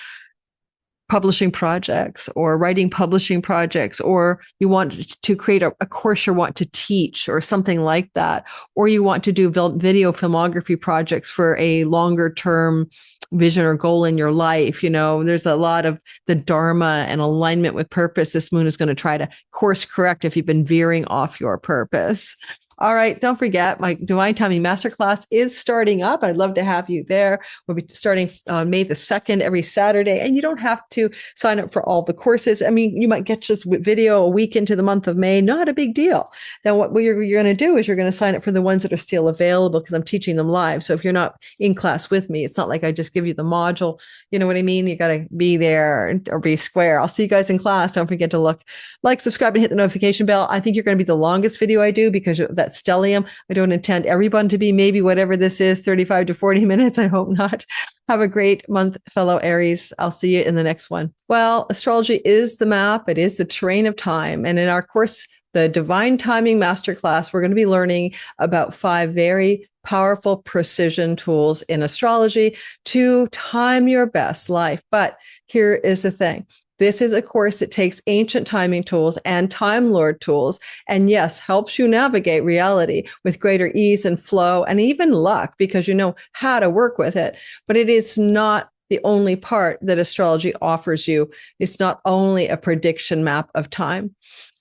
publishing projects or writing publishing projects, or you want to create a course you want to teach or something like that, or you want to do video filmography projects for a longer term vision or goal in your life. There's a lot of the Dharma and alignment with purpose. This moon is going to try to course correct if you've been veering off your purpose. All right, don't forget, my Divine Timing Masterclass is starting up. I'd love to have you there. We'll be starting on May the 2nd every Saturday, and you don't have to sign up for all the courses. I mean, you might get just video a week into the month of May, not a big deal. Then what you're going to do is you're going to sign up for the ones that are still available because I'm teaching them live. So if you're not in class with me, it's not like I just give you the module. You know what I mean? You got to be there or be square. I'll see you guys in class. Don't forget to like, subscribe, and hit the notification bell. I think you're going to be the longest video I do because that stellium. I don't intend everyone to be maybe whatever this is, 35 to 40 minutes. I hope not. Have a great month, fellow Aries. I'll see you in the next one. Well, astrology is the map. It is the terrain of time. And in our course, the Divine Timing Masterclass, we're going to be learning about 5 very powerful precision tools in astrology to time your best life. But here is the thing. This is a course that takes ancient timing tools and Time Lord tools, and yes, helps you navigate reality with greater ease and flow and even luck because you know how to work with it. But it is not the only part that astrology offers you. It's not only a prediction map of time.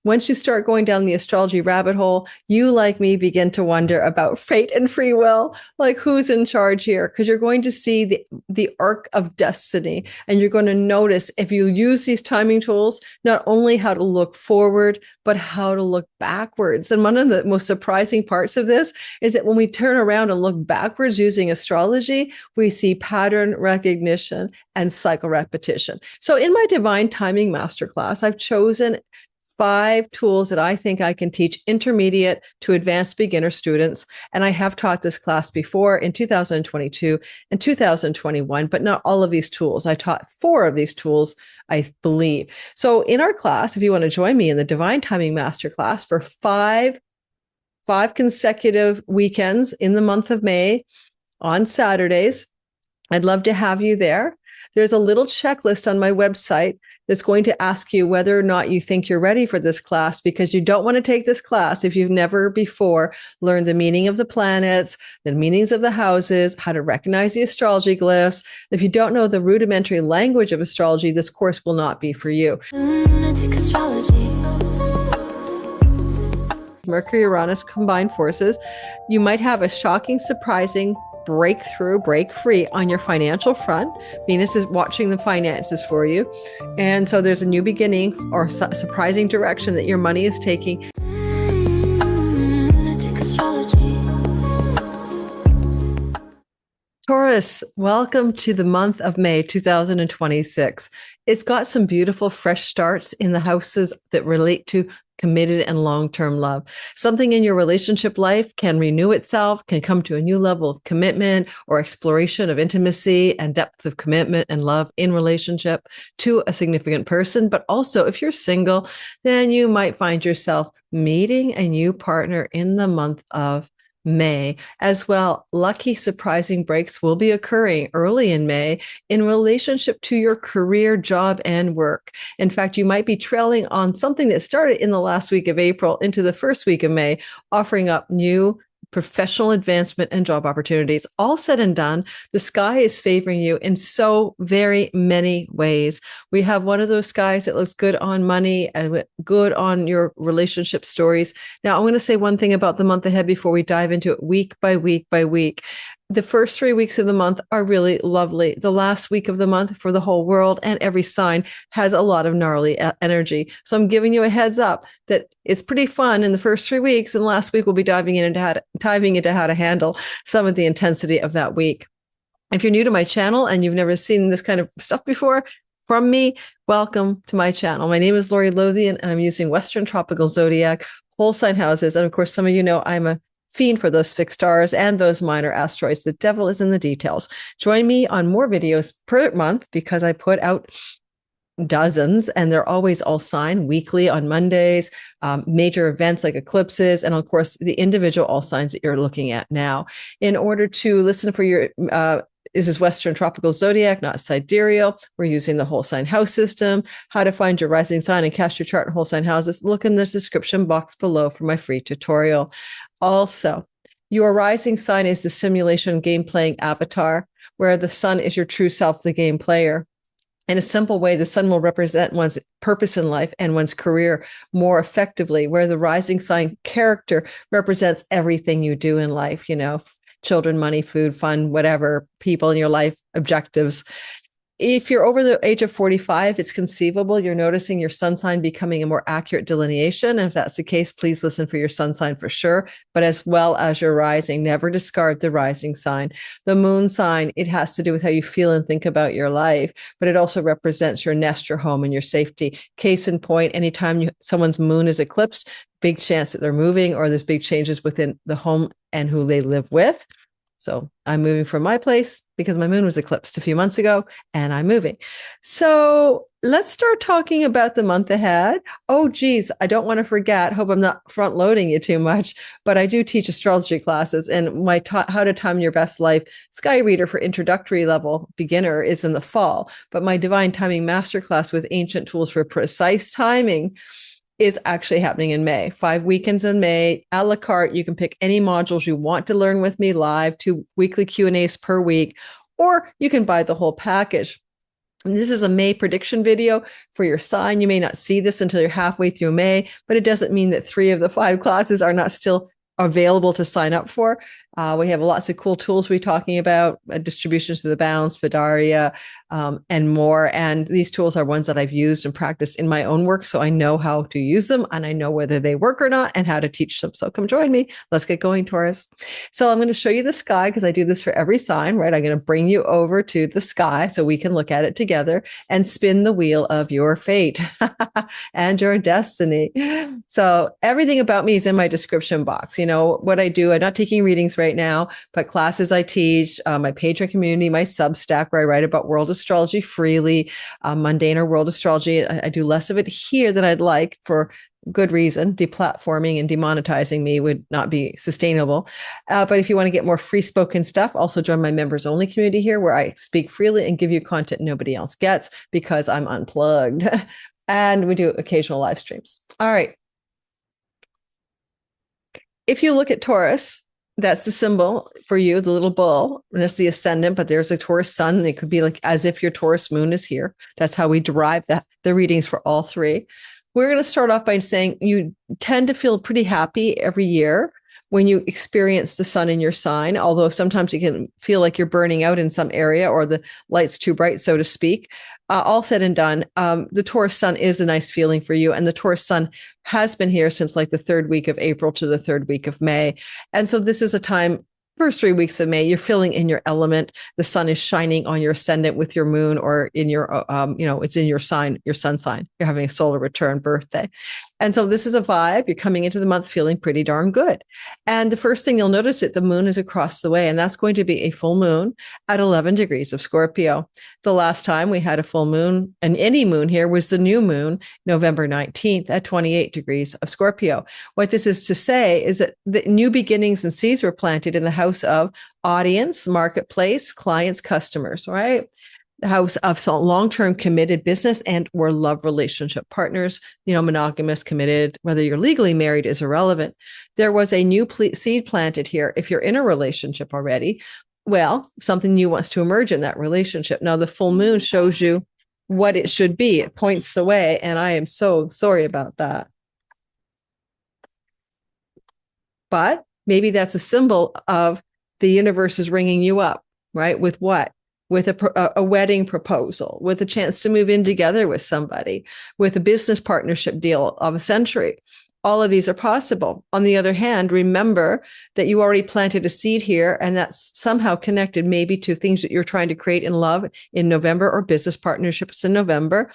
Once you start going down the astrology rabbit hole, you, like me, begin to wonder about fate and free will, like who's in charge here? Because you're going to see the arc of destiny, and you're going to notice if you use these timing tools, not only how to look forward, but how to look backwards. And one of the most surprising parts of this is that when we turn around and look backwards using astrology, we see pattern recognition and cycle repetition. So in my Divine Timing Masterclass, I've chosen 5 tools that I think I can teach intermediate to advanced beginner students. And I have taught this class before in 2022 and 2021, but not all of these tools. I taught 4 of these tools, I believe. So in our class, if you want to join me in the Divine Timing Masterclass for 5 consecutive weekends in the month of May on Saturdays, I'd love to have you there. There's a little checklist on my website that's going to ask you whether or not you think you're ready for this class, because you don't want to take this class if you've never before learned the meaning of the planets, the meanings of the houses, how to recognize the astrology glyphs. If you don't know the rudimentary language of astrology, this course will not be for you. Lunatic astrology. Mercury Uranus combined forces, you might have a shocking, surprising break free on your financial front. Venus is watching the finances for you. And so there's a new beginning or surprising direction that your money is taking. Taurus, welcome to the month of May 2026. It's got some beautiful fresh starts in the houses that relate to committed and long-term love. Something in your relationship life can renew itself, can come to a new level of commitment or exploration of intimacy and depth of commitment and love in relationship to a significant person. But also, if you're single, then you might find yourself meeting a new partner in the month of May. As well, lucky surprising breaks will be occurring early in May in relationship to your career, job, and work. In fact, you might be trailing on something that started in the last week of April into the first week of May, offering up new professional advancement and job opportunities. All said and done, the sky is favoring you in so very many ways. We have one of those skies that looks good on money and good on your relationship stories. Now, I'm going to say one thing about the month ahead before we dive into it week by week by week. The first 3 weeks of the month are really lovely. The last week of the month for the whole world and every sign has a lot of gnarly energy. So I'm giving you a heads up that it's pretty fun in the first 3 weeks. And last week we'll be diving into how to handle some of the intensity of that week. If you're new to my channel and you've never seen this kind of stuff before from me, welcome to my channel. My name is Lori Lothian, and I'm using Western Tropical Zodiac, whole sign houses. And of course, some of you know I'm a fiend for those fixed stars and those minor asteroids. The devil is in the details. Join me on more videos per month because I put out dozens, and they're always all sign weekly on Mondays, major events like eclipses, and of course, the individual all signs that you're looking at now. In order to listen for your this is Western Tropical Zodiac, not sidereal. We're using the whole sign house system. How to find your rising sign and cast your chart in whole sign houses. Look in the description box below for my free tutorial. Also, your rising sign is the simulation game playing avatar, where the sun is your true self, the game player. In a simple way, the sun will represent one's purpose in life and one's career more effectively, where the rising sign character represents everything you do in life, children, money, food, fun, whatever, people in your life, objectives. If you're over the age of 45, it's conceivable you're noticing your sun sign becoming a more accurate delineation. And if that's the case, please listen for your sun sign for sure, but as well as your rising. Never discard the rising sign. The moon sign, it has to do with how you feel and think about your life, but it also represents your nest, your home, and your safety. Case in point, anytime someone's moon is eclipsed, big chance that they're moving or there's big changes within the home and who they live with. So I'm moving from my place because my moon was eclipsed a few months ago and I'm moving. So let's start talking about the month ahead. Oh, geez, I don't want to forget. Hope I'm not front loading you too much, but I do teach astrology classes, and my How to Time Your Best Life Sky Reader for introductory level beginner is in the fall. But my Divine Timing Masterclass with ancient tools for precise timing is actually happening in May. 5 weekends in May, a la carte. You can pick any modules you want to learn with me live, 2 weekly Q&As per week, or you can buy the whole package. And this is a May prediction video for your sign. You may not see this until you're halfway through May, but it doesn't mean that 3 of the 5 classes are not still available to sign up for. We have lots of cool tools we're talking about, distributions to the bounds, Fidaria, and more. And these tools are ones that I've used and practiced in my own work, so I know how to use them and I know whether they work or not and how to teach them. So come join me. Let's get going, Taurus. So I'm going to show you the sky because I do this for every sign, right? I'm going to bring you over to the sky so we can look at it together and spin the wheel of your fate and your destiny. So everything about me is in my description box. What I do, I'm not taking readings right now, but classes I teach, my Patreon community, my Substack where I write about world astrology freely, mundane or world astrology. I do less of it here than I'd like for good reason. Deplatforming and demonetizing me would not be sustainable. But if you want to get more free spoken stuff, also join my members only community here where I speak freely and give you content nobody else gets because I'm unplugged. And we do occasional live streams. All right. If you look at Taurus, that's the symbol for you, the little bull, and it's the ascendant, but there's a Taurus sun. And it could be like as if your Taurus moon is here. That's how we derive the readings for all 3. We're going to start off by saying you tend to feel pretty happy every year when you experience the sun in your sign, although sometimes you can feel like you're burning out in some area or the light's too bright, so to speak. All said and done, the Taurus sun is a nice feeling for you. And the Taurus sun has been here since like the 3rd week of April to the 3rd week of May. And so this is a time, first 3 weeks of May, you're feeling in your element. The sun is shining on your ascendant with your moon, or in your, it's in your sign, your sun sign. You're having a solar return birthday. And so this is a vibe. You're coming into the month feeling pretty darn good. And the first thing you'll notice that the moon is across the way, and that's going to be a full moon at 11 degrees of Scorpio. The last time we had a full moon, and any moon here, was the new moon, November 19th at 28 degrees of Scorpio. What this is to say is that the new beginnings and seeds were planted in the house of audience, marketplace, clients, customers, right? The house of some long-term committed business and or love relationship partners, monogamous, committed, whether you're legally married is irrelevant. There was a new seed planted here. If you're in a relationship already, well, something new wants to emerge in that relationship. Now, the full moon shows you what it should be. It points the way, and I am so sorry about that. But maybe that's a symbol of the universe is ringing you up, right? With what? With a wedding proposal, with a chance to move in together with somebody, with a business partnership deal of a century. All of these are possible. On the other hand, remember that you already planted a seed here, and that's somehow connected maybe to things that you're trying to create in love in November, or business partnerships in November.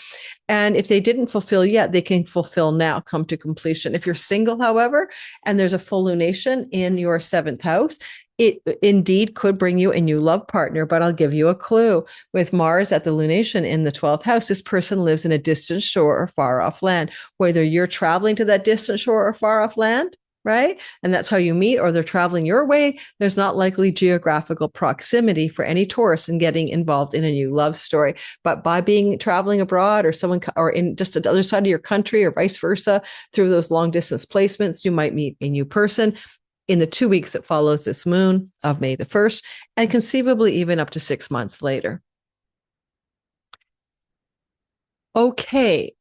And if they didn't fulfill yet, they can fulfill now, come to completion. If you're single, however, and there's a full lunation in your 7th house, it indeed could bring you a new love partner. But I'll give you a clue. With Mars at the lunation in the 12th house, this person lives in a distant shore or far off land. Whether you're traveling to that distant shore or far off land, right? And that's how you meet, or they're traveling your way, there's not likely geographical proximity for any Taurus in getting involved in a new love story. But by being traveling abroad, or someone, or in just the other side of your country, or vice versa, through those long distance placements, you might meet a new person in the 2 weeks that follows this moon of May the 1st, and conceivably even up to 6 months later. Okay.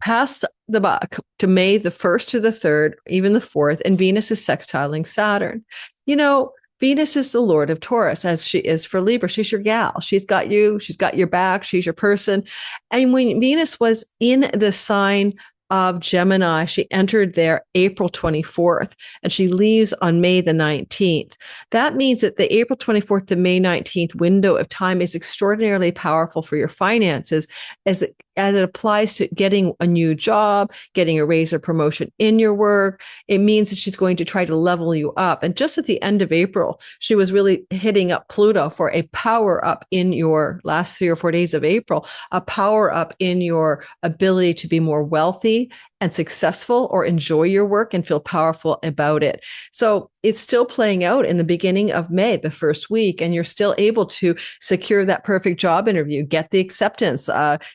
Past the buck to May the 1st to the 3rd, even the 4th, and Venus is sextiling Saturn. You know, Venus is the Lord of Taurus, as she is for Libra. She's your gal. She's got you. She's got your back. She's your person. And when Venus was in the sign of Gemini, she entered there April 24th, and she leaves on May the 19th. That means that the April 24th to May 19th window of time is extraordinarily powerful for your finances, as it applies to getting a new job, getting a raise or promotion in your work. It means that she's going to try to level you up. And just at the end of April, she was really hitting up Pluto for a power up in your last 3 or 4 days of April, a power up in your ability to be more wealthy and successful, or enjoy your work and feel powerful about it. So it's still playing out in the beginning of May, the first week, and you're still able to secure that perfect job interview, get the acceptance,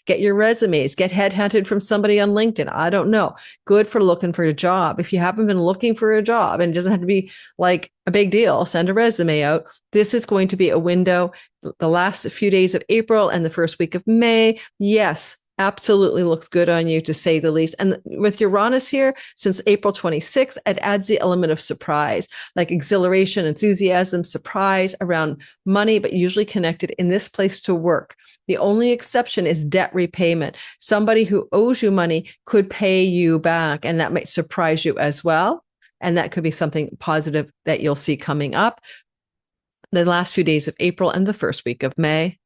get your resumes, get headhunted from somebody on LinkedIn. I don't know. Good for looking for a job. If you haven't been looking for a job, and it doesn't have to be like a big deal, send a resume out. This is going to be a window, the last few days of April and the first week of May. Yes, absolutely looks good on you, to say the least. And with Uranus here, since April 26th, it adds the element of surprise, like exhilaration, enthusiasm, surprise around money, but usually connected in this place to work. The only exception is debt repayment. Somebody who owes you money could pay you back, and that might surprise you as well. And that could be something positive that you'll see coming up the last few days of April and the first week of May.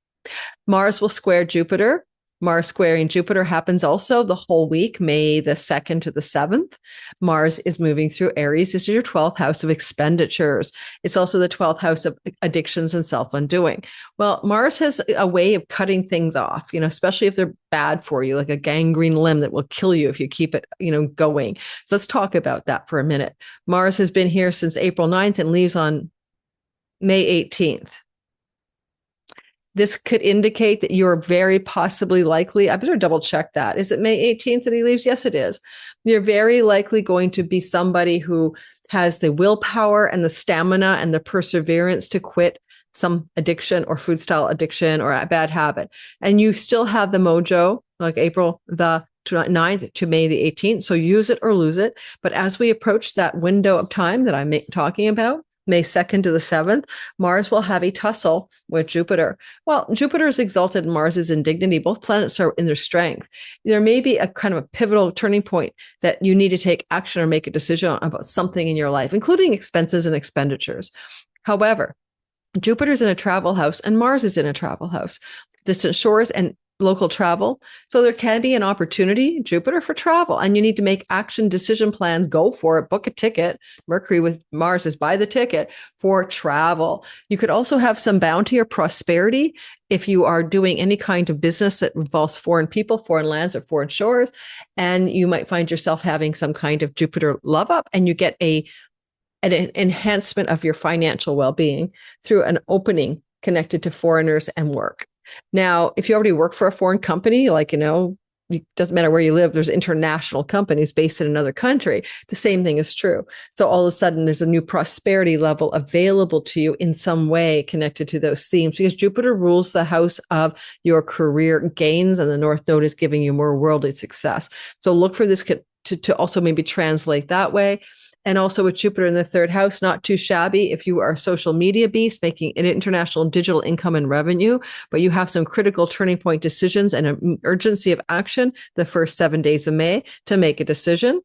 Mars will square Jupiter. Mars squaring Jupiter happens also the whole week, May the 2nd to the 7th. Mars is moving through Aries. This is your 12th house of expenditures. It's also the 12th house of addictions and self-undoing. Well, Mars has a way of cutting things off, especially if they're bad for you, like a gangrene limb that will kill you if you keep it, going. So let's talk about that for a minute. Mars has been here since April 9th and leaves on May 18th. This could indicate that you're very possibly likely, I better double check that. Is it May 18th that he leaves? Yes, it is. You're very likely going to be somebody who has the willpower and the stamina and the perseverance to quit some addiction or food style addiction or a bad habit. And you still have the mojo, like April the 9th to May the 18th. So use it or lose it. But as we approach that window of time that I'm talking about, May 2nd to the 7th, Mars will have a tussle with Jupiter. Well, Jupiter is exalted and Mars is in dignity. Both planets are in their strength. There may be a kind of a pivotal turning point that you need to take action or make a decision about something in your life, including expenses and expenditures. However, Jupiter's in a travel house and Mars is in a travel house. Distant shores and local travel. So there can be an opportunity, Jupiter, for travel, and you need to make action decision plans. Go for it. Book a ticket. Mercury with Mars is buy the ticket for travel. You could also have some bounty or prosperity if you are doing any kind of business that involves foreign people, foreign lands, or foreign shores, and you might find yourself having some kind of Jupiter love up, and you get an enhancement of your financial well-being through an opening connected to foreigners and work. Now, if you already work for a foreign company, it doesn't matter where you live, there's international companies based in another country. The same thing is true. So all of a sudden, there's a new prosperity level available to you in some way connected to those themes, because Jupiter rules the house of your career gains, and the North Node is giving you more worldly success. So look for this to also maybe translate that way. And also with Jupiter in the third house, not too shabby if you are a social media beast making an international digital income and revenue, but you have some critical turning point decisions and an urgency of action the first 7 days of May to make a decision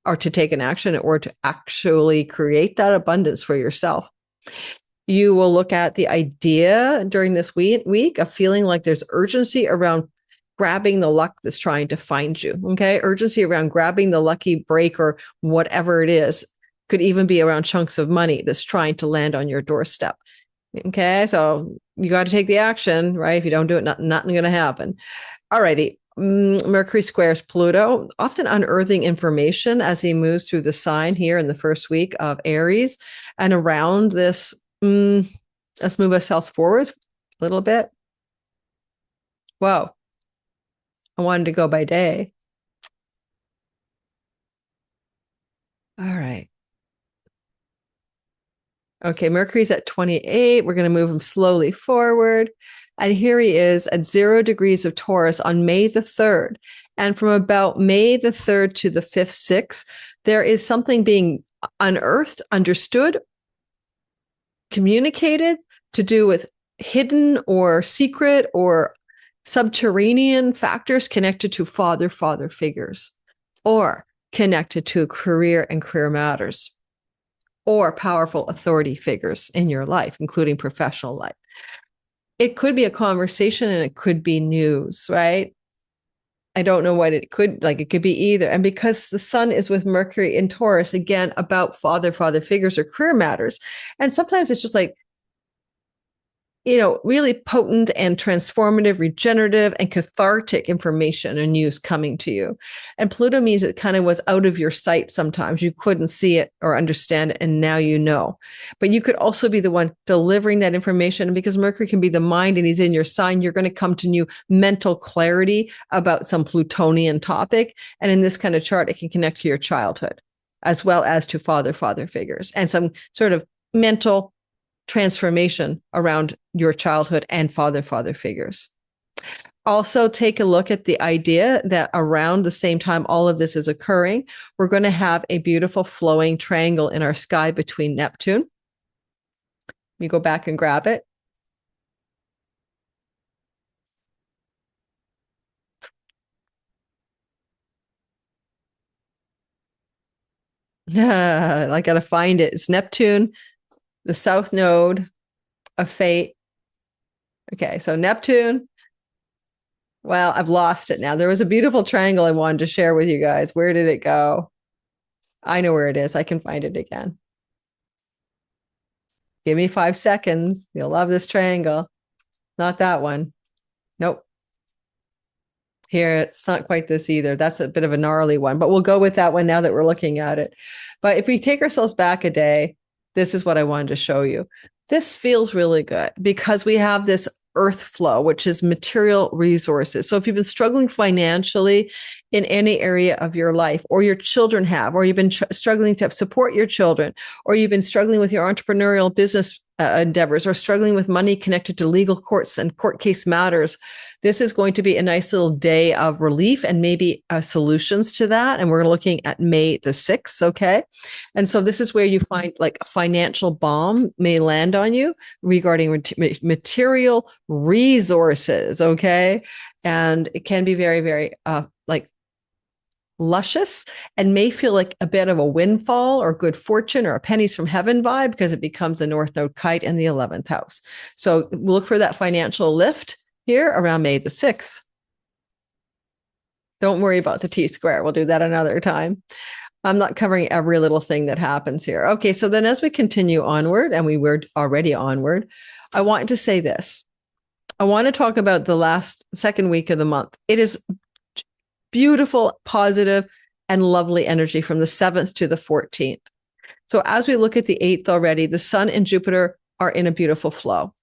or to take an action or to actually create that abundance for yourself. You will look at the idea during this week of feeling like there's urgency around grabbing the luck that's trying to find you. Okay. Urgency around grabbing the lucky break or whatever it is. Could even be around chunks of money that's trying to land on your doorstep. Okay. So you got to take the action, right? If you don't do it, nothing going to happen. All righty. Mercury squares Pluto, often unearthing information as he moves through the sign here in the first week of Aries. And around this, let's move ourselves forward a little bit. Whoa. I wanted to go by day. All right. Okay, Mercury's at 28. We're going to move him slowly forward. And here he is at 0 degrees of Taurus on May the 3rd. And from about May the 3rd to the 5th, 6th, there is something being unearthed, understood, communicated to do with hidden or secret or subterranean factors connected to father figures, or connected to career and career matters, or powerful authority figures in your life, including professional life. It could be a conversation and it could be news, right? I don't know what it could, like it could be either. And because the sun is with Mercury in Taurus, again, about father figures or career matters. And sometimes it's just like, really potent and transformative, regenerative and cathartic information and news coming to you. And Pluto means it kind of was out of your sight sometimes. You couldn't see it or understand it, and now you know. But you could also be the one delivering that information. And because Mercury can be the mind and he's in your sign, you're going to come to new mental clarity about some Plutonian topic. And in this kind of chart, it can connect to your childhood, as well as to father figures and some sort of mental transformation around your childhood and father figures. Also, take a look at the idea that around the same time all of this is occurring, we're going to have a beautiful flowing triangle in our sky between Neptune. You go back and grab it. I got to find it. It's Neptune, the south node of fate. Okay, so Neptune. Well, I've lost it now. There was a beautiful triangle I wanted to share with you guys. Where did it go? I know where it is. I can find it again. Give me 5 seconds. You'll love this triangle. Not that one. Nope. Here, it's not quite this either. That's a bit of a gnarly one, but we'll go with that one now that we're looking at it. But if we take ourselves back a day, this is what I wanted to show you. This feels really good because we have this earth flow, which is material resources. So if you've been struggling financially in any area of your life, or your children have, or you've been struggling to support your children, or you've been struggling with your entrepreneurial business endeavors, or struggling with money connected to legal courts and court case matters, this is going to be a nice little day of relief and maybe solutions to that. And we're looking at May the 6th. Okay. And so this is where you find like a financial bomb may land on you regarding material resources. Okay. And it can be very, very luscious and may feel like a bit of a windfall or good fortune or a pennies from heaven vibe because it becomes a North Node kite in the 11th house. So we'll look for that financial lift here around May the 6th. Don't worry about the T-square. We'll do that another time. I'm not covering every little thing that happens here. Okay, so then as we continue onward, and we were already onward, I want to say this. I want to talk about the second week of the month. It is beautiful, positive, and lovely energy from the 7th to the 14th. So as we look at the 8th already, the Sun and Jupiter are in a beautiful flow.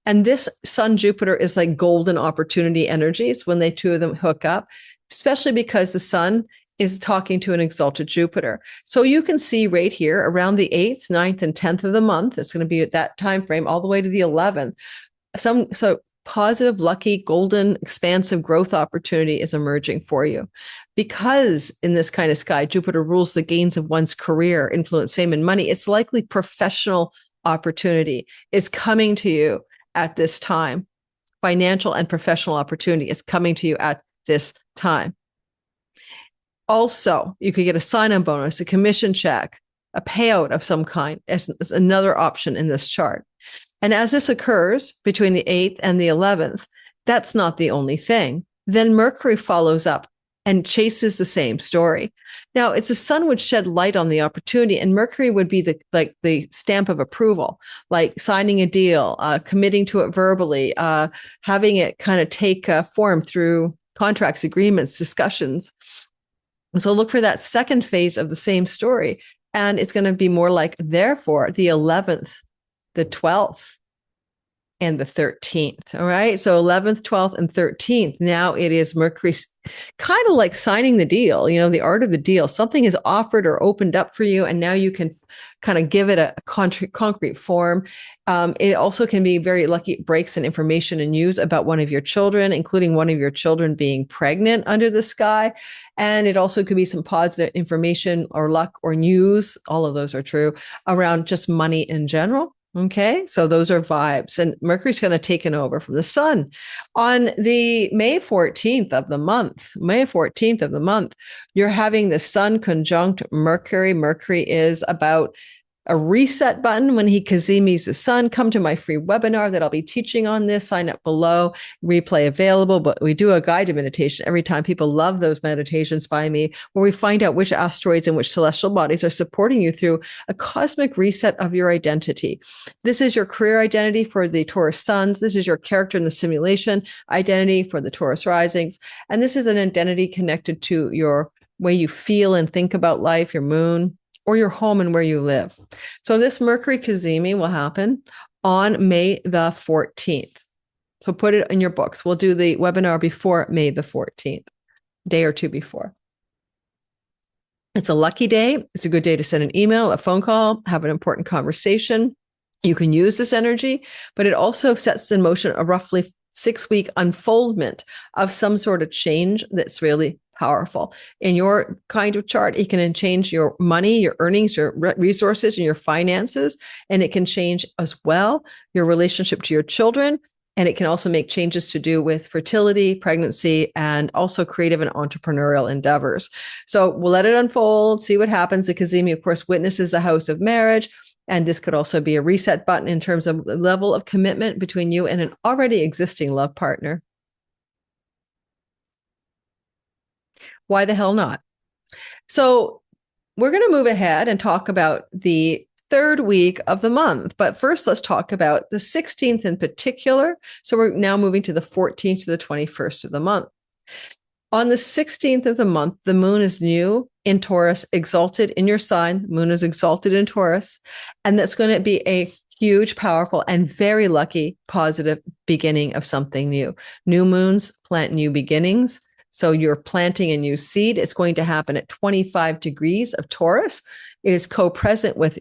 And this Sun-Jupiter is like golden opportunity energies when they two of them hook up, especially because the Sun is talking to an exalted Jupiter. So you can see right here around the 8th, 9th, and 10th of the month, it's going to be at that time frame all the way to the 11th. So positive, lucky, golden, expansive growth opportunity is emerging for you. Because in this kind of sky, Jupiter rules the gains of one's career, influence, fame, and money. It's likely professional opportunity is coming to you at this time. Financial and professional opportunity is coming to you at this time. Also, you could get a sign-on bonus, a commission check, a payout of some kind as another option in this chart. And as this occurs between the 8th and the 11th, that's not the only thing. Then Mercury follows up and chases the same story. Now, it's the sun would shed light on the opportunity, and Mercury would be the stamp of approval, like signing a deal, committing to it verbally, having it kind of take form through contracts, agreements, discussions. So look for that second phase of the same story. And it's going to be more like, therefore, the 11th, the 12th, and the 13th. All right. So 11th, 12th, and 13th. Now it is Mercury, kind of like signing the deal, the art of the deal. Something is offered or opened up for you, and now you can kind of give it a concrete form. It also can be very lucky breaks in information and news about one of your children, including one of your children being pregnant under the sky. And it also could be some positive information or luck or news. All of those are true around just money in general. Okay, so those are vibes, and Mercury's going to take it over from the sun on the May 14th of the month. May 14th of the month, you're having the sun conjunct Mercury. Mercury is about a reset button when he Kazimis the sun. Come to my free webinar that I'll be teaching on this. Sign up below. Replay available, but we do a guided meditation every time. People love those meditations by me, where we find out which asteroids and which celestial bodies are supporting you through a cosmic reset of your identity. This is your career identity for the Taurus suns. This is your character in the simulation identity for the Taurus risings. And this is an identity connected to your way you feel and think about life, your moon, or your home and where you live. So this Mercury Kazemi will happen on May the 14th. So put it in your books. We'll do the webinar before May the 14th, day or two before. It's a lucky day. It's a good day to send an email, a phone call, have an important conversation. You can use this energy, but it also sets in motion a roughly 6-week unfoldment of some sort of change that's really powerful. In your kind of chart, it can change your money, your earnings, your resources, and your finances. And it can change as well your relationship to your children. And it can also make changes to do with fertility, pregnancy, and also creative and entrepreneurial endeavors. So we'll let it unfold, see what happens. The Kazemi, of course, witnesses the house of marriage. And this could also be a reset button in terms of the level of commitment between you and an already existing love partner. Why the hell not? So we're going to move ahead and talk about the third week of the month. But first, let's talk about the 16th in particular. So we're now moving to the 14th to the 21st of the month. On the 16th of the month, the moon is new in Taurus, exalted in your sign. The moon is exalted in Taurus. And that's going to be a huge, powerful, and very lucky positive beginning of something new. New moons plant new beginnings. So you're planting a new seed. It's going to happen at 25 degrees of Taurus. It is co-present with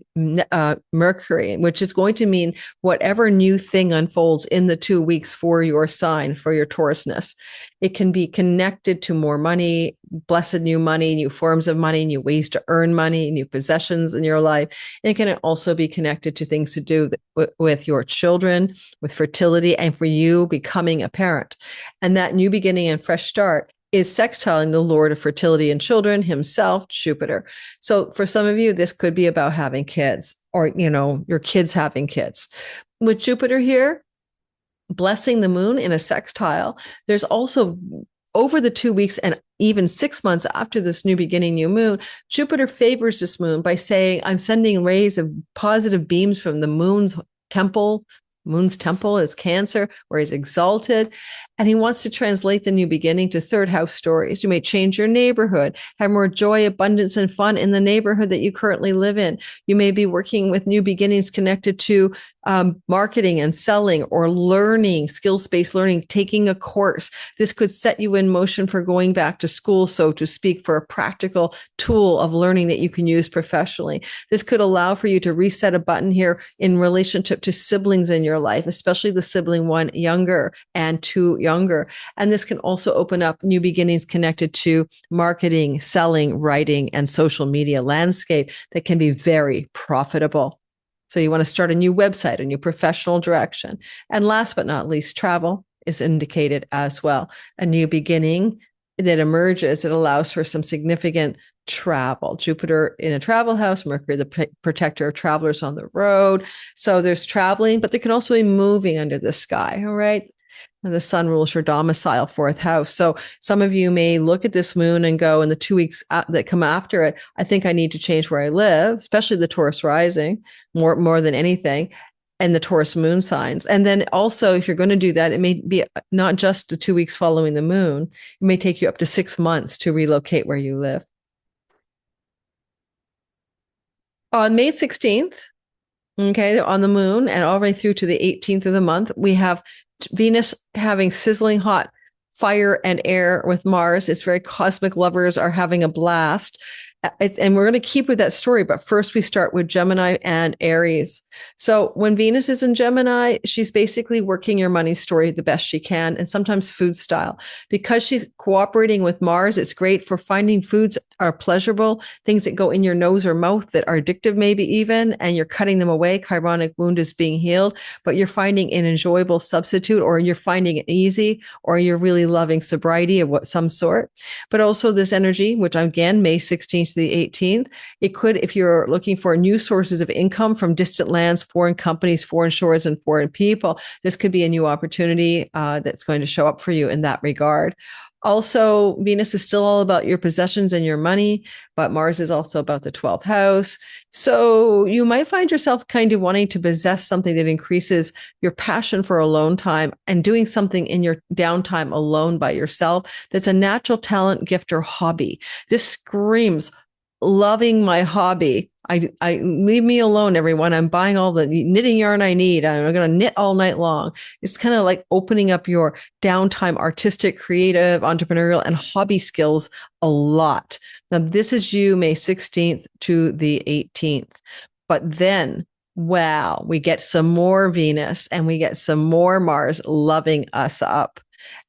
Mercury, which is going to mean whatever new thing unfolds in the 2 weeks for your sign, for your Taurusness. It can be connected to more money, blessed new money, new forms of money, new ways to earn money, new possessions in your life. It can also be connected to things to do with your children, with fertility, and for you becoming a parent. And that new beginning and fresh start is sextiling the Lord of fertility and children himself, Jupiter. So for some of you, this could be about having kids or, your kids having kids. With Jupiter here, blessing the moon in a sextile, there's also over the 2 weeks and even 6 months after this new beginning, new moon, Jupiter favors this moon by saying, I'm sending rays of positive beams from the moon's temple. Moon's temple is Cancer, where he's exalted, and he wants to translate the new beginning to third house stories. You may change your neighborhood, have more joy, abundance, and fun in the neighborhood that you currently live in. You may be working with new beginnings connected to marketing and selling or learning, skills-based learning, taking a course. This could set you in motion for going back to school, so to speak, for a practical tool of learning that you can use professionally. This could allow for you to reset a button here in relationship to siblings in your life, especially the sibling one younger and two younger. And this can also open up new beginnings connected to marketing, selling, writing, and social media landscape that can be very profitable. So you want to start a new website, a new professional direction. And last but not least, travel is indicated as well. A new beginning that emerges, it allows for some significant travel. Jupiter in a travel house, Mercury, the protector of travelers on the road. So there's traveling, but there can also be moving under the sky. All right. And the sun rules your domicile, fourth house. So some of you may look at this moon and go, in the 2 weeks that come after it, I think I need to change where I live, especially the Taurus rising, more than anything, and the Taurus moon signs. And then also, if you're going to do that, it may be not just the 2 weeks following the moon. It may take you up to 6 months to relocate where you live. On May 16th, okay, on the moon and all the way through to the 18th of the month, we have Venus having sizzling hot fire and air with Mars. It's very cosmic. Lovers are having a blast. And we're going to keep with that story, but first we start with Gemini and Aries. So when Venus is in Gemini, she's basically working your money story the best she can, and sometimes food style. Because she's cooperating with Mars, it's great for finding foods are pleasurable, things that go in your nose or mouth that are addictive maybe even, and you're cutting them away. Chironic wound is being healed, but you're finding an enjoyable substitute, or you're finding it easy, or you're really loving sobriety of some sort. But also this energy, which again, May 16th to the 18th, it could, if you're looking for new sources of income from distant lands, foreign companies, foreign shores, and foreign people, this could be a new opportunity that's going to show up for you in that regard. Also, Venus is still all about your possessions and your money, but Mars is also about the 12th house. So you might find yourself kind of wanting to possess something that increases your passion for alone time and doing something in your downtime alone by yourself that's a natural talent, gift, or hobby. This screams loving my hobby. I leave me alone, everyone. I'm buying all the knitting yarn I need. I'm going to knit all night long. It's kind of like opening up your downtime, artistic, creative, entrepreneurial, and hobby skills a lot. Now, this is you, May 16th to the 18th. But then, wow, we get some more Venus and we get some more Mars loving us up.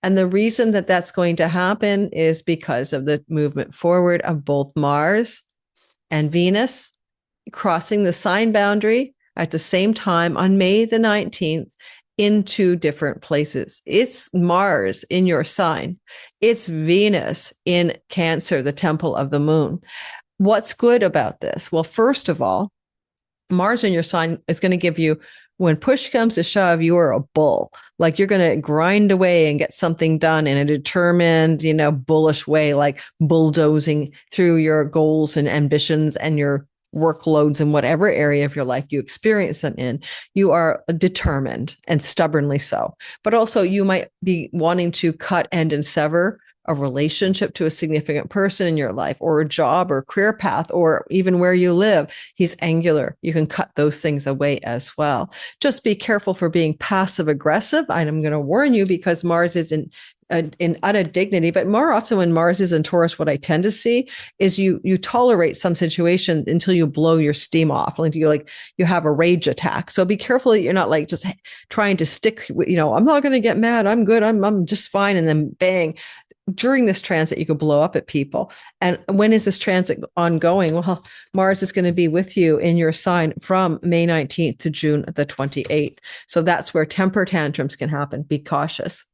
And the reason that that's going to happen is because of the movement forward of both Mars and Venus crossing the sign boundary at the same time on May the 19th in two different places. It's Mars in your sign. It's Venus in Cancer, the temple of the moon. What's good about this? Well, first of all, Mars in your sign is going to give you, when push comes to shove, you are a bull. Like you're going to grind away and get something done in a determined, bullish way, like bulldozing through your goals and ambitions and your workloads in whatever area of your life you experience them in. You are determined and stubbornly so. But also you might be wanting to cut, end, and sever a relationship to a significant person in your life, or a job or career path, or even where you live. He's angular. You can cut those things away as well. Just be careful for being passive aggressive. I'm going to warn you, because Mars is in utter dignity, but more often when Mars is in Taurus, what I tend to see is you tolerate some situation until you blow your steam off, like you have a rage attack. So be careful that you're not like just trying to stick with, I'm not going to get mad. I'm good. I'm just fine. And then bang. During this transit, you could blow up at people. And when is this transit ongoing? Well, Mars is going to be with you in your sign from May 19th to June the 28th. So that's where temper tantrums can happen. Be cautious.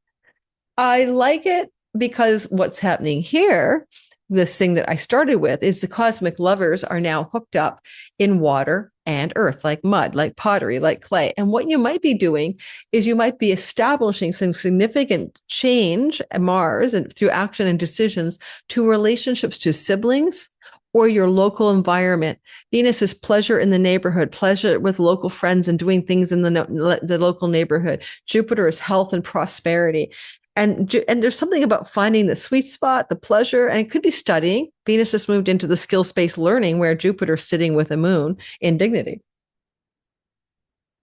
I like it because what's happening here, this thing that I started with, is the cosmic lovers are now hooked up in water and earth, like mud, like pottery, like clay. And what you might be doing is you might be establishing some significant change at Mars and through action and decisions to relationships to siblings or your local environment. Venus is pleasure in the neighborhood, pleasure with local friends and doing things in the local neighborhood. Jupiter is health and prosperity. And there's something about finding the sweet spot, the pleasure, and it could be studying. Venus has moved into the skill space learning, where Jupiter's sitting with the moon in dignity.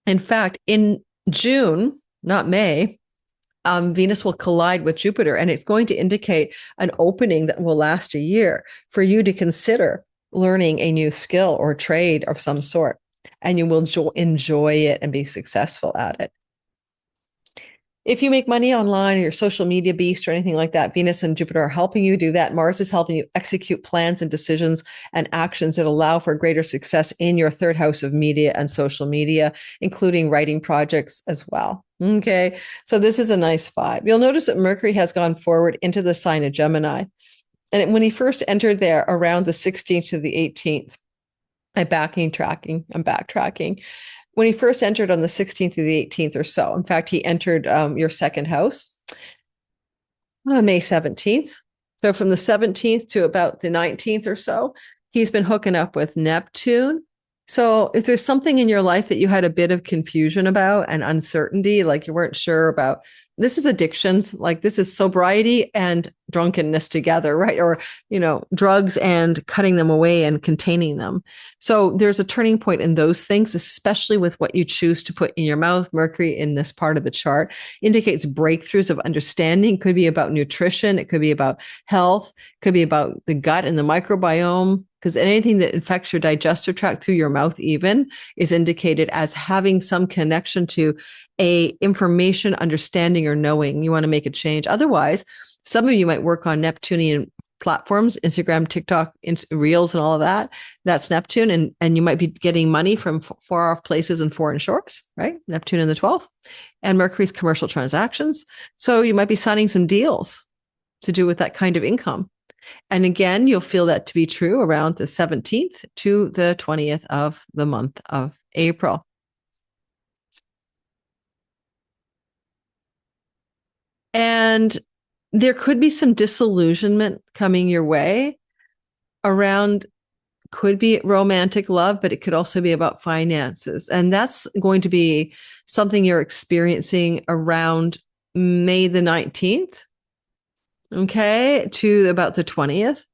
In fact, in June, not May, Venus will collide with Jupiter, and it's going to indicate an opening that will last a year for you to consider learning a new skill or trade of some sort, and you will enjoy it and be successful at it. If you make money online or you're a social media beast or anything like that, Venus and Jupiter are helping you do that. Mars is helping you execute plans and decisions and actions that allow for greater success in your third house of media and social media, including writing projects as well. Okay, so this is a nice vibe. You'll notice that Mercury has gone forward into the sign of Gemini. And when he first entered there around the 16th to the 18th, I'm backtracking. When he first entered on the 16th to the 18th or so, in fact, he entered your second house on May 17th. So from the 17th to about the 19th or so, he's been hooking up with Neptune. So if there's something in your life that you had a bit of confusion about and uncertainty, like you weren't sure about, this is addictions, like this is sobriety and drunkenness together, right? Or, drugs and cutting them away and containing them. So there's a turning point in those things, especially with what you choose to put in your mouth. Mercury in this part of the chart indicates breakthroughs of understanding. It could be about nutrition. It could be about health. It could be about the gut and the microbiome, because anything that infects your digestive tract through your mouth even is indicated as having some connection to a information, understanding, or knowing. You want to make a change. Otherwise, some of you might work on Neptunian platforms, Instagram, TikTok, Reels, and all of that. That's Neptune. And you might be getting money from far off places and foreign shores, right? Neptune in the 12th. And Mercury's commercial transactions. So you might be signing some deals to do with that kind of income. And again, you'll feel that to be true around the 17th to the 20th of the month of April. And there could be some disillusionment coming your way around, could be romantic love, but it could also be about finances. And that's going to be something you're experiencing around May the 19th. Okay, to about the 20th.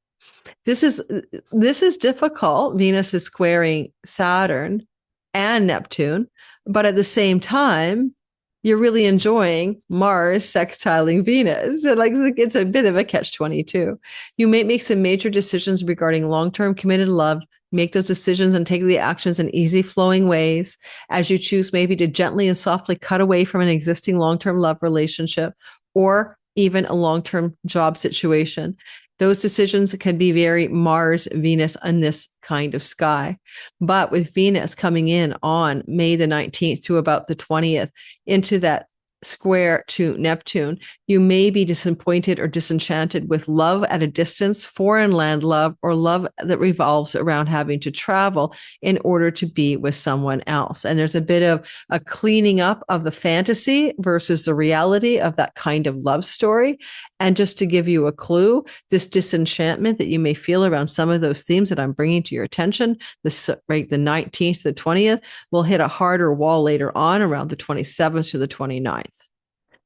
This is difficult. Venus is squaring Saturn and Neptune, but at the same time, you're really enjoying Mars sextiling Venus. So it's a bit of a catch-22. You may make some major decisions regarding long-term committed love. Make those decisions and take the actions in easy flowing ways as you choose maybe to gently and softly cut away from an existing long-term love relationship or even a long-term job situation. Those decisions can be very Mars, Venus on this kind of sky. But with Venus coming in on May the 19th to about the 20th into that square to Neptune, you may be disappointed or disenchanted with love at a distance, foreign land love, or love that revolves around having to travel in order to be with someone else. And there's a bit of a cleaning up of the fantasy versus the reality of that kind of love story. And just to give you a clue, this disenchantment that you may feel around some of those themes that I'm bringing to your attention, the 19th to the 20th, will hit a harder wall later on around the 27th to the 29th.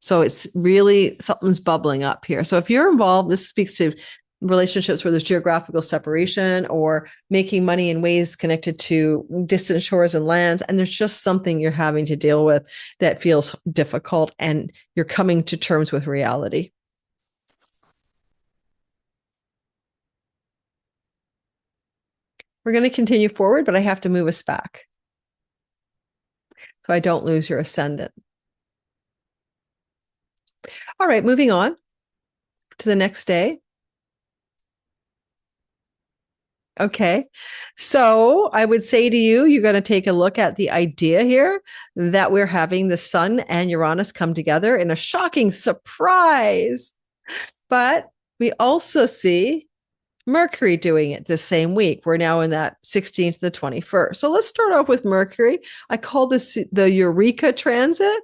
So it's really, something's bubbling up here. So if you're involved, this speaks to relationships where there's geographical separation or making money in ways connected to distant shores and lands. And there's just something you're having to deal with that feels difficult and you're coming to terms with reality. We're going to continue forward, but I have to move us back so I don't lose your ascendant. All right, moving on to the next day. Okay, so I would say to you, you're going to take a look at the idea here that we're having the Sun and Uranus come together in a shocking surprise. But we also see Mercury doing it this same week. We're now in that 16th to the 21st. So let's start off with Mercury. I call this the Eureka transit,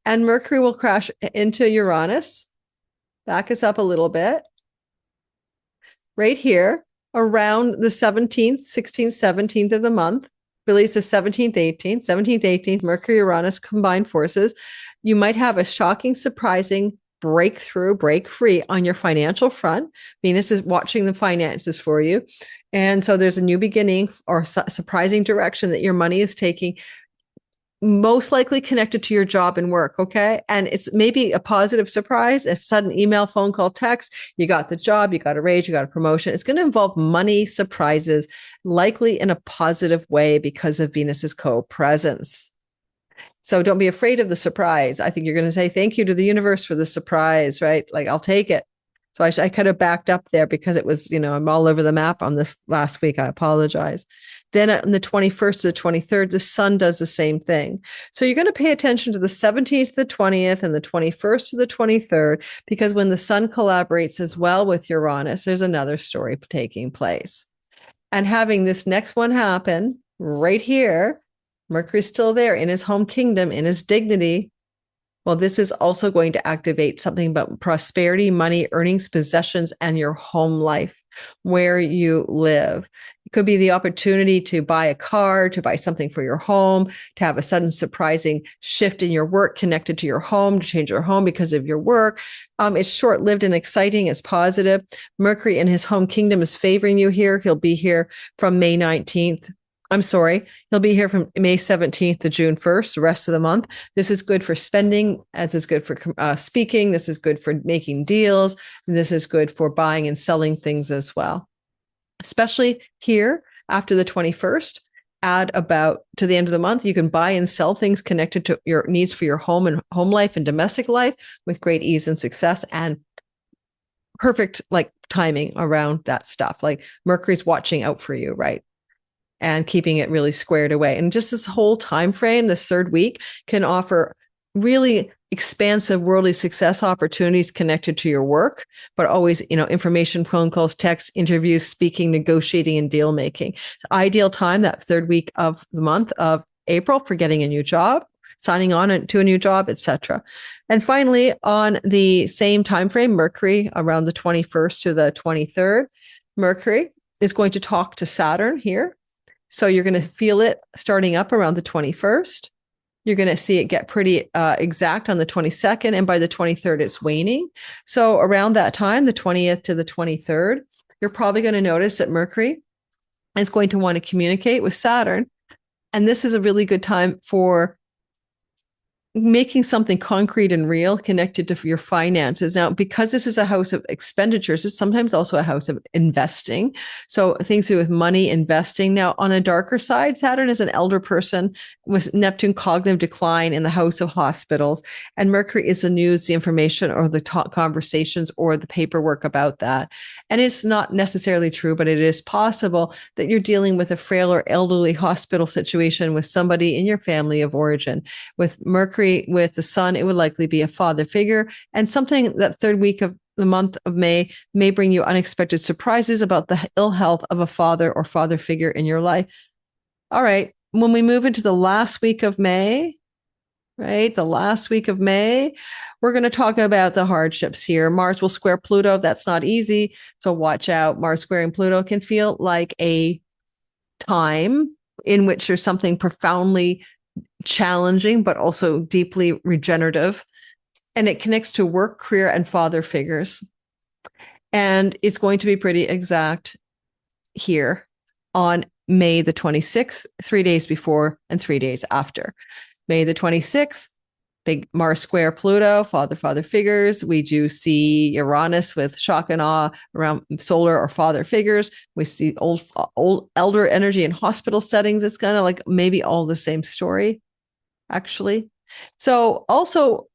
and Mercury will crash into Uranus. Back us up a little bit. Right here, around the 17th, 16th, 17th of the month. Really, it's the 17th, 18th, Mercury, Uranus combined forces. You might have a shocking, surprising break free on your financial front. Venus is watching the finances for you. And so there's a new beginning or surprising direction that your money is taking. most likely connected to your job and work. Okay. And it's maybe a positive surprise. If sudden email, phone call, text, you got the job, you got a raise, you got a promotion. It's going to involve money surprises, likely in a positive way because of Venus's co-presence. So don't be afraid of the surprise. I think you're going to say thank you to the universe for the surprise, right? Like, I'll take it. So I kind of backed up there because it was, I'm all over the map on this last week. I apologize. Then on the 21st to the 23rd, the sun does the same thing. So you're going to pay attention to the 17th to the 20th and the 21st to the 23rd, because when the sun collaborates as well with Uranus, there's another story taking place. And having this next one happen right here, Mercury's still there in his home kingdom, in his dignity. Well, this is also going to activate something about prosperity, money, earnings, possessions, and your home life, where you live. It could be the opportunity to buy a car, to buy something for your home, to have a sudden surprising shift in your work connected to your home, to change your home because of your work. It's short-lived and exciting. It's positive. Mercury in his home kingdom is favoring you here. He'll be here from May 19th. He'll be here from May 17th to June 1st, the rest of the month. This is good for spending, as is good for speaking. This is good for making deals. And this is good for buying and selling things as well. Especially here after the 21st, add about to the end of the month, you can buy and sell things connected to your needs for your home and home life and domestic life with great ease and success, and perfect timing around that stuff. Like Mercury's watching out for you, right? And keeping it really squared away. And just this whole time frame, this third week, can offer really expansive worldly success opportunities connected to your work, but always, information, phone calls, texts, interviews, speaking, negotiating, and deal making. Ideal time, that third week of the month of April, for getting a new job, signing on to a new job, etc. And finally, on the same time frame, Mercury around the 21st to the 23rd, Mercury is going to talk to Saturn here. So you're going to feel it starting up around the 21st. You're going to see it get pretty exact on the 22nd. And by the 23rd, it's waning. So around that time, the 20th to the 23rd, you're probably going to notice that Mercury is going to want to communicate with Saturn. And this is a really good time for making something concrete and real connected to your finances. Now, because this is a house of expenditures, it's sometimes also a house of investing. So things to do with money, investing. Now, on a darker side, Saturn is an elder person with Neptune cognitive decline in the house of hospitals. And Mercury is the news, the information, or the conversations, or the paperwork about that. And it's not necessarily true, but it is possible that you're dealing with a frail or elderly hospital situation with somebody in your family of origin. With Mercury, with the sun, it would likely be a father figure, and something that third week of the month of May may bring you unexpected surprises about the ill health of a father or father figure in your life. All right. When we move into the last week of May, right? The last week of May, we're going to talk about the hardships here. Mars will square Pluto. That's not easy. So watch out. Mars squaring Pluto can feel like a time in which there's something profoundly challenging, but also deeply regenerative. And it connects to work, career, and father figures. And it's going to be pretty exact here on May the 26th, 3 days before and 3 days after. May the 26th, big Mars square Pluto, father figures. We do see Uranus with shock and awe around solar or father figures. We see old elder energy in hospital settings. It's kind of like maybe all the same story, actually. So also,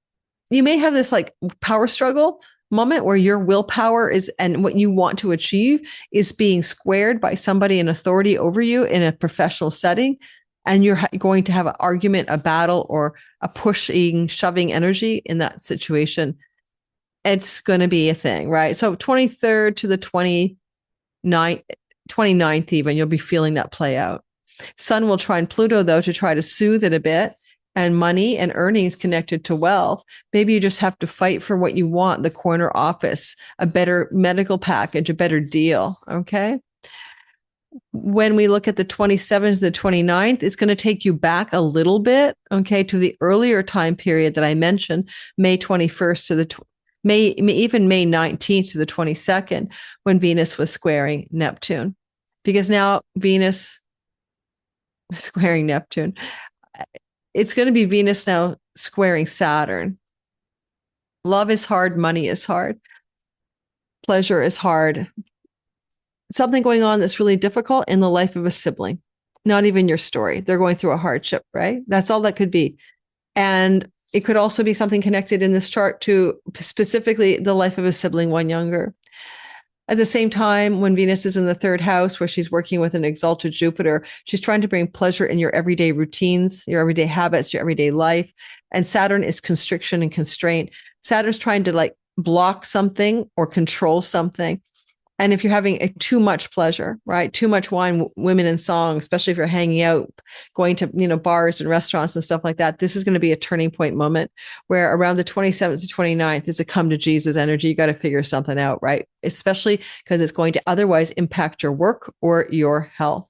you may have this power struggle moment where your willpower is, and what you want to achieve is being squared by somebody in authority over you in a professional setting. And you're going to have an argument, a battle, or a pushing, shoving energy in that situation. It's going to be a thing, right? So 23rd to the 29th even, you'll be feeling that play out. Sun will trine Pluto, though, to try to soothe it a bit. And money and earnings connected to wealth. Maybe you just have to fight for what you want, the corner office, a better medical package, a better deal, okay? When we look at the 27th to the 29th, it's going to take you back a little bit, okay, to the earlier time period that I mentioned, May 21st to the May 19th to the 22nd, when Venus was squaring Neptune. Because now Venus squaring Neptune, it's going to be Venus now squaring Saturn. Love is hard. Money is hard. Pleasure is hard. Something going on that's really difficult in the life of a sibling, not even your story. They're going through a hardship, right? That's all that could be. And it could also be something connected in this chart to specifically the life of a sibling, one younger. At the same time, when Venus is in the third house, where she's working with an exalted Jupiter, she's trying to bring pleasure in your everyday routines, your everyday habits, your everyday life. And Saturn is constriction and constraint. Saturn's trying to like block something or control something. And if you're having too much pleasure, right? Too much wine, women and song, especially if you're hanging out, going to, bars and restaurants and stuff like that, this is going to be a turning point moment where around the 27th to 29th is a come to Jesus energy. You got to figure something out, right? Especially because it's going to otherwise impact your work or your health.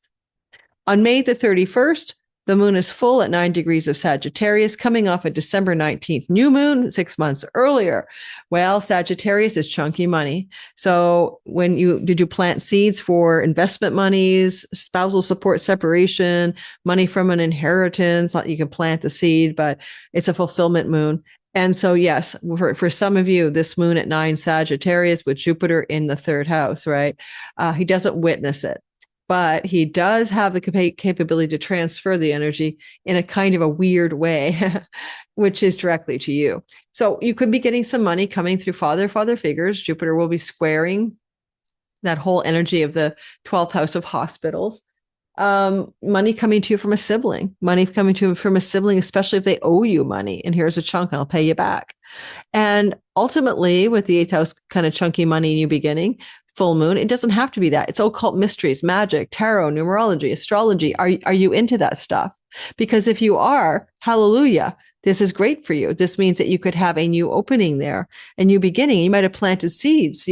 On May the 31st, the moon is full at 9 degrees of Sagittarius, coming off a December 19th new moon 6 months earlier. Well, Sagittarius is chunky money. So did you plant seeds for investment monies, spousal support separation, money from an inheritance? You can plant a seed, but it's a fulfillment moon. And so, yes, for some of you, this moon at 9 Sagittarius with Jupiter in the third house, right? He doesn't witness it. But he does have the capability to transfer the energy in a kind of a weird way, which is directly to you. So you could be getting some money coming through father figures. Jupiter will be squaring that whole energy of the 12th house of hospitals. Money coming to you from a sibling, especially if they owe you money. And here's a chunk, and I'll pay you back. And ultimately, with the 8th house kind of chunky money new beginning, full moon, it doesn't have to be that. It's occult mysteries, magic, tarot, numerology, astrology. Are you into that stuff? Because if you are, hallelujah, this is great for you. This means that you could have a new opening there, a new beginning. You might have planted seeds,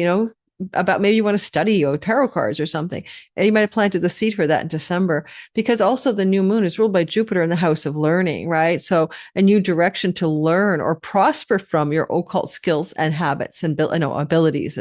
about maybe you want to study tarot cards or something. And you might have planted the seed for that in December, because also the new moon is ruled by Jupiter in the house of learning, right? So a new direction to learn or prosper from your occult skills and habits and abilities.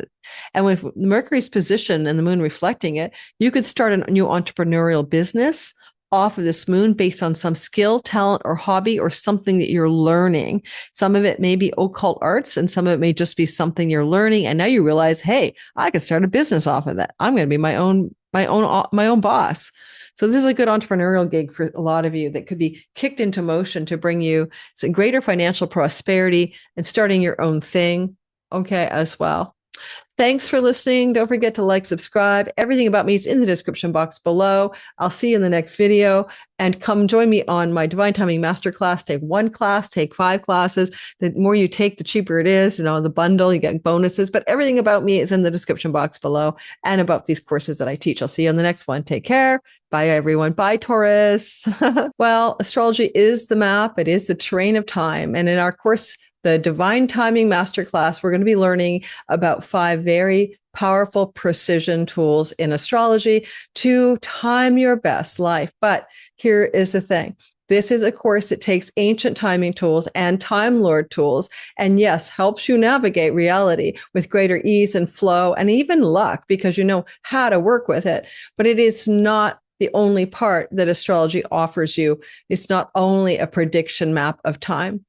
And with Mercury's position and the moon reflecting it, you could start a new entrepreneurial business off of this moon based on some skill, talent, or hobby, or something that you're learning. Some of it may be occult arts, and some of it may just be something you're learning. And now you realize, hey, I could start a business off of that. I'm going to be my own boss. So this is a good entrepreneurial gig for a lot of you that could be kicked into motion to bring you some greater financial prosperity and starting your own thing. Okay, as well. Thanks for listening. Don't forget to like, subscribe. Everything about me is in the description box below. I'll see you in the next video, and come join me on my Divine Timing Masterclass. Take 1 class, take 5 classes. The more you take, the cheaper it is. The bundle, you get bonuses, but everything about me is in the description box below, and about these courses that I teach. I'll see you on the next one. Take care. Bye, everyone. Bye, Taurus. Well, astrology is the map. It is the terrain of time. And in our course, the Divine Timing Masterclass, we're going to be learning about 5 very powerful precision tools in astrology to time your best life. But here is the thing. This is a course that takes ancient timing tools and Time Lord tools, and yes, helps you navigate reality with greater ease and flow and even luck, because you know how to work with it. But it is not the only part that astrology offers you. It's not only a prediction map of time.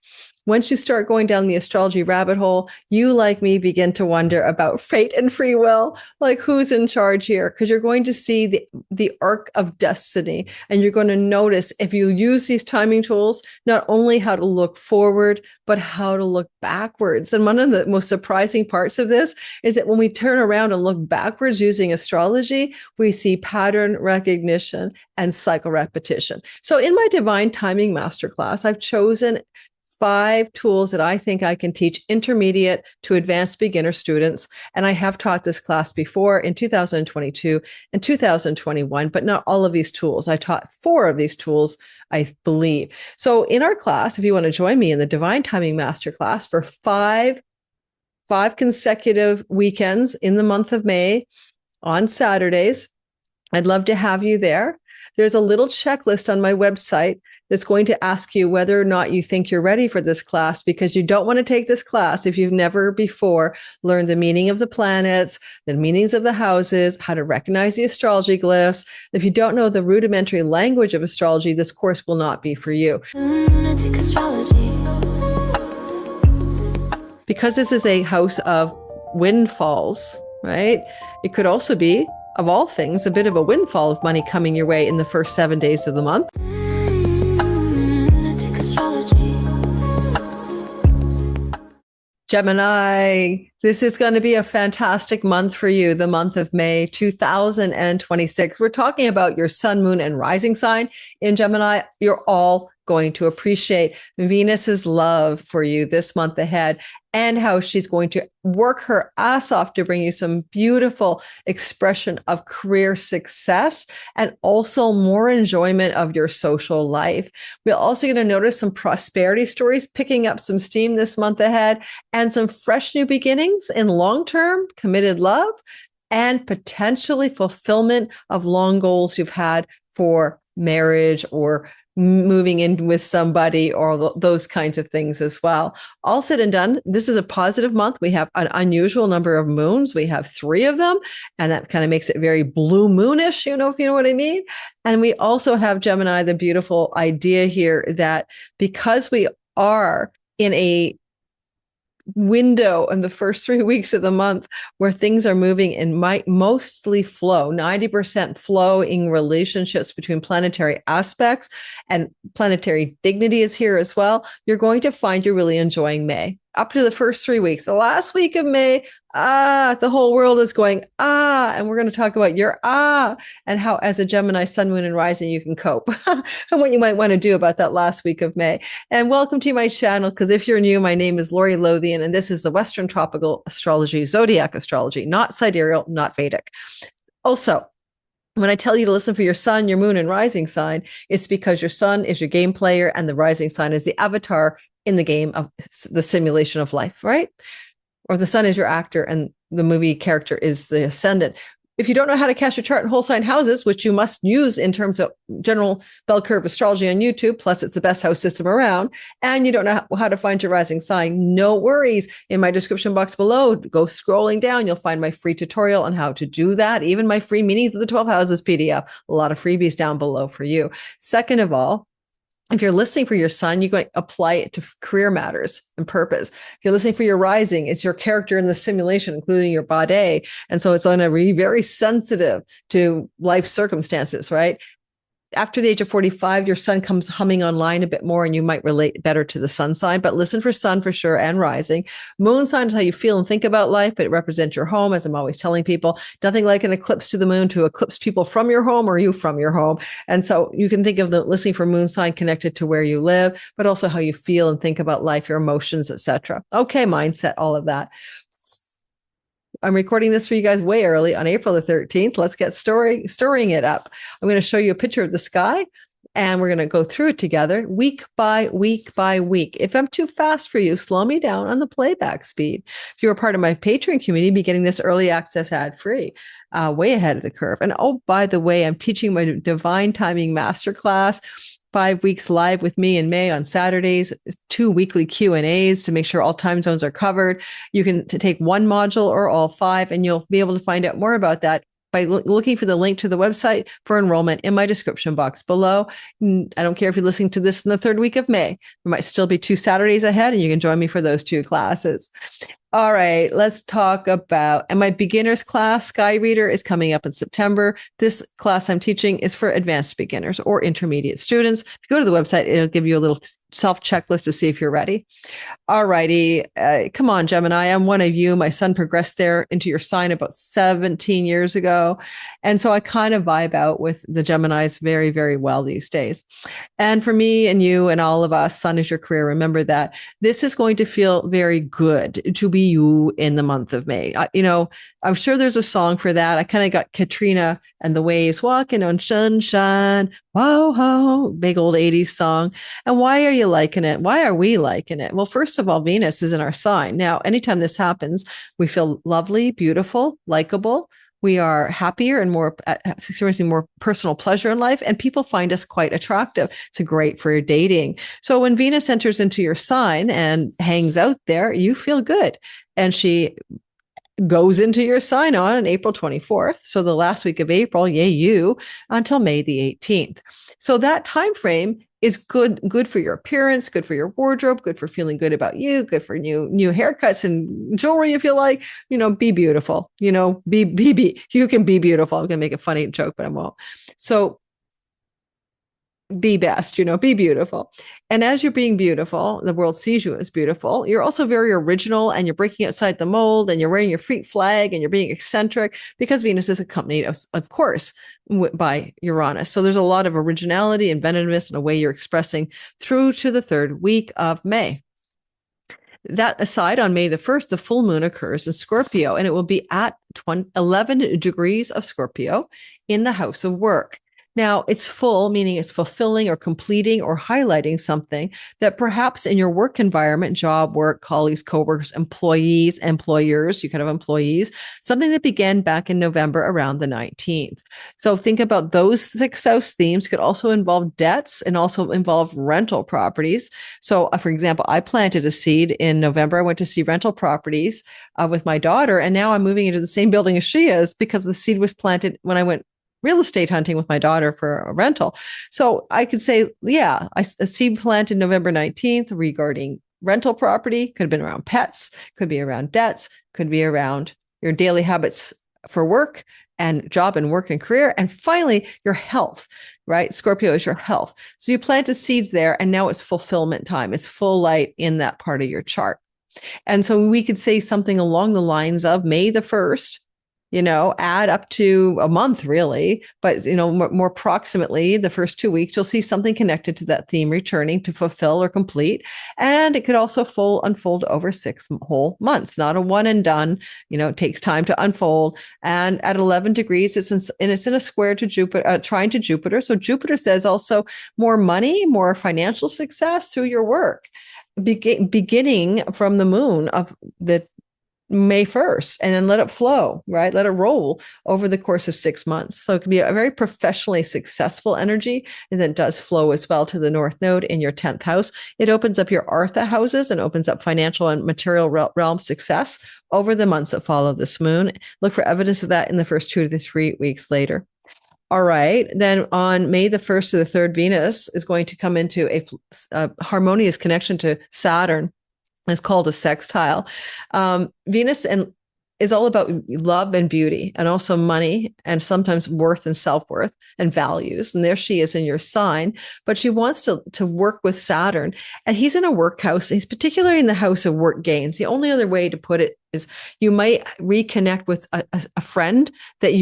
Once you start going down the astrology rabbit hole, you, like me, begin to wonder about fate and free will, like who's in charge here? Because you're going to see the arc of destiny, and you're going to notice, if you use these timing tools, not only how to look forward, but how to look backwards. And one of the most surprising parts of this is that when we turn around and look backwards using astrology, we see pattern recognition and cycle repetition. So in my Divine Timing Masterclass, I've chosen 5 tools that I think I can teach intermediate to advanced beginner students. And I have taught this class before in 2022 and 2021, but not all of these tools. I taught 4 of these tools, I believe. So in our class, if you want to join me in the Divine Timing Masterclass for 5 consecutive weekends in the month of May on Saturdays, I'd love to have you there. There's a little checklist on my website that's going to ask you whether or not you think you're ready for this class, because you don't want to take this class if you've never before learned the meaning of the planets, the meanings of the houses, how to recognize the astrology glyphs. If you don't know the rudimentary language of astrology, this course will not be for you. Lunatic astrology. Because this is a house of windfalls, right? It could also be, of all things, a bit of a windfall of money coming your way in the first 7 days of the month. Gemini, this is going to be a fantastic month for you, the month of May 2026. We're talking about your sun, moon, and rising sign in Gemini. You're all going to appreciate Venus's love for you this month ahead, and how she's going to work her ass off to bring you some beautiful expression of career success and also more enjoyment of your social life. We're also going to notice some prosperity stories picking up some steam this month ahead, and some fresh new beginnings in long-term committed love and potentially fulfillment of long goals you've had for marriage or moving in with somebody, or those kinds of things as well. All said and done, this is a positive month. We have an unusual number of moons. We have 3 of them, and that kind of makes it very blue moonish, if you know what I mean. And we also have, Gemini, the beautiful idea here that because we are in a window in the first 3 weeks of the month where things are moving and might mostly flow, 90% flowing relationships between planetary aspects, and planetary dignity is here as well, you're going to find you're really enjoying May. Up to the first 3 weeks. The last week of May, the whole world is going, and we're going to talk about your and how, as a Gemini sun, moon, and rising, you can cope and what you might want to do about that last week of May. And welcome to my channel, because if you're new, my name is Lori Lothian, and this is the Western Tropical Astrology, Zodiac Astrology, not sidereal, not Vedic. Also, when I tell you to listen for your sun, your moon, and rising sign, it's because your sun is your game player and the rising sign is the avatar in the game of the simulation of life, right? Or the sun is your actor and the movie character is the ascendant. If you don't know how to cast your chart in whole sign houses, which you must use in terms of general bell curve astrology on YouTube, plus it's the best house system around, and you don't know how to find your rising sign, no worries. In my description box below, go scrolling down, you'll find my free tutorial on how to do that, even my free meanings of the 12 houses PDF, a lot of freebies down below for you. Second of all, if you're listening for your sun, you're going to apply it to career matters and purpose. If you're listening for your rising, it's your character in the simulation, including your body. And so it's going to be very sensitive to life circumstances, right? After the age of 45, your sun comes humming online a bit more, and you might relate better to the sun sign, but listen for sun for sure, and rising. Moon sign is how you feel and think about life, but it represents your home, as I'm always telling people. Nothing like an eclipse to the moon to eclipse people from your home or you from your home. And so you can think of the listening for moon sign connected to where you live, but also how you feel and think about life, your emotions, etc. Okay, mindset, all of that. I'm recording this for you guys way early on April the 13th. Let's get storying it up. I'm going to show you a picture of the sky, and we're going to go through it together week by week by week. If I'm too fast for you, slow me down on the playback speed. If you're a part of my Patreon community, be getting this early access ad-free, way ahead of the curve. And oh, by the way, I'm teaching my Divine Timing Masterclass, 5 weeks live with me in May on Saturdays, 2 weekly Q&As to make sure all time zones are covered. You can take one module or all 5, and you'll be able to find out more about that by looking for the link to the website for enrollment in my description box below. I don't care if you're listening to this in the 3rd week of May. There might still be 2 Saturdays ahead, and you can join me for those 2 classes. All right, let's talk about, and my beginners class, Sky Reader, is coming up in September. This class I'm teaching is for advanced beginners or intermediate students. If you go to the website, it'll give you a little self-checklist to see if you're ready. All righty, come on, Gemini, I'm one of you. My son progressed there into your sign about 17 years ago. And so I kind of vibe out with the Geminis very, very well these days. And for me and you and all of us, sun is your career. Remember that this is going to feel very good to be you in the month of May. I'm sure there's a song for that. I kind of got Katrina and the Waves, walking on sunshine. Wow, wow, big old 80s song. And why are you liking it? Why are we liking it? Well, first of all, Venus is in our sign. Now, anytime this happens, we feel lovely, beautiful, likable. We are happier and more experiencing more personal pleasure in life, and people find us quite attractive. It's great for dating. So when Venus enters into your sign and hangs out there, you feel good. And she goes into your sign on April 24th. So the last week of April, yay you, until May the 18th. So that time frame is good for your appearance, good for your wardrobe, good for feeling good about you, good for new haircuts and jewelry if you like. Be beautiful. Be you can be beautiful. I'm gonna make a funny joke, but I won't. So be best, be beautiful. And as you're being beautiful, the world sees you as beautiful. You're also very original, and you're breaking outside the mold, and you're wearing your freak flag, and you're being eccentric, because Venus is accompanied, of course, by Uranus. So there's a lot of originality, inventiveness, and a way you're expressing through to the third week of May. That aside, on May the 1st, the full moon occurs in Scorpio, and it will be at 11 degrees of Scorpio in the house of work. Now, it's full, meaning it's fulfilling or completing or highlighting something that perhaps in your work environment, job, work, colleagues, coworkers, employees, employers, you could have employees, something that began back in November around the 19th. So think about those 6 house themes could also involve debts and also involve rental properties. So for example, I planted a seed in November. I went to see rental properties with my daughter, and now I'm moving into the same building as she is because the seed was planted when I went real estate hunting with my daughter for a rental. So I could say, yeah, a seed planted November 19th regarding rental property, could have been around pets, could be around debts, could be around your daily habits for work and job and work and career. And finally, your health, right? Scorpio is your health. So you planted seeds there, and now it's fulfillment time. It's full light in that part of your chart. And so we could say something along the lines of May the 1st, add up to a month really, but, more approximately the first 2 weeks, you'll see something connected to that theme returning to fulfill or complete. And it could also unfold over 6 whole months, not a one and done. It takes time to unfold. And at 11 degrees, it's in a square to Jupiter, trine to Jupiter. So Jupiter says also more money, more financial success through your work, beginning from the moon of the May 1st, and then let it flow, right? Let it roll over the course of 6 months. So it can be a very professionally successful energy, and then it does flow as well to the North Node in your 10th house. It opens up your Artha houses and opens up financial and material realm success over the months that follow this moon. Look for evidence of that in the first 2 to 3 weeks later. All right. Then on May the 1st to the 3rd, Venus is going to come into a harmonious connection to Saturn. It's called a sextile. Venus is all about love and beauty, and also money, and sometimes worth and self-worth and values. And there she is in your sign, but she wants to work with Saturn, and he's in a work house. He's particularly in the house of work gains. The only other way to put it is you might reconnect with a friend that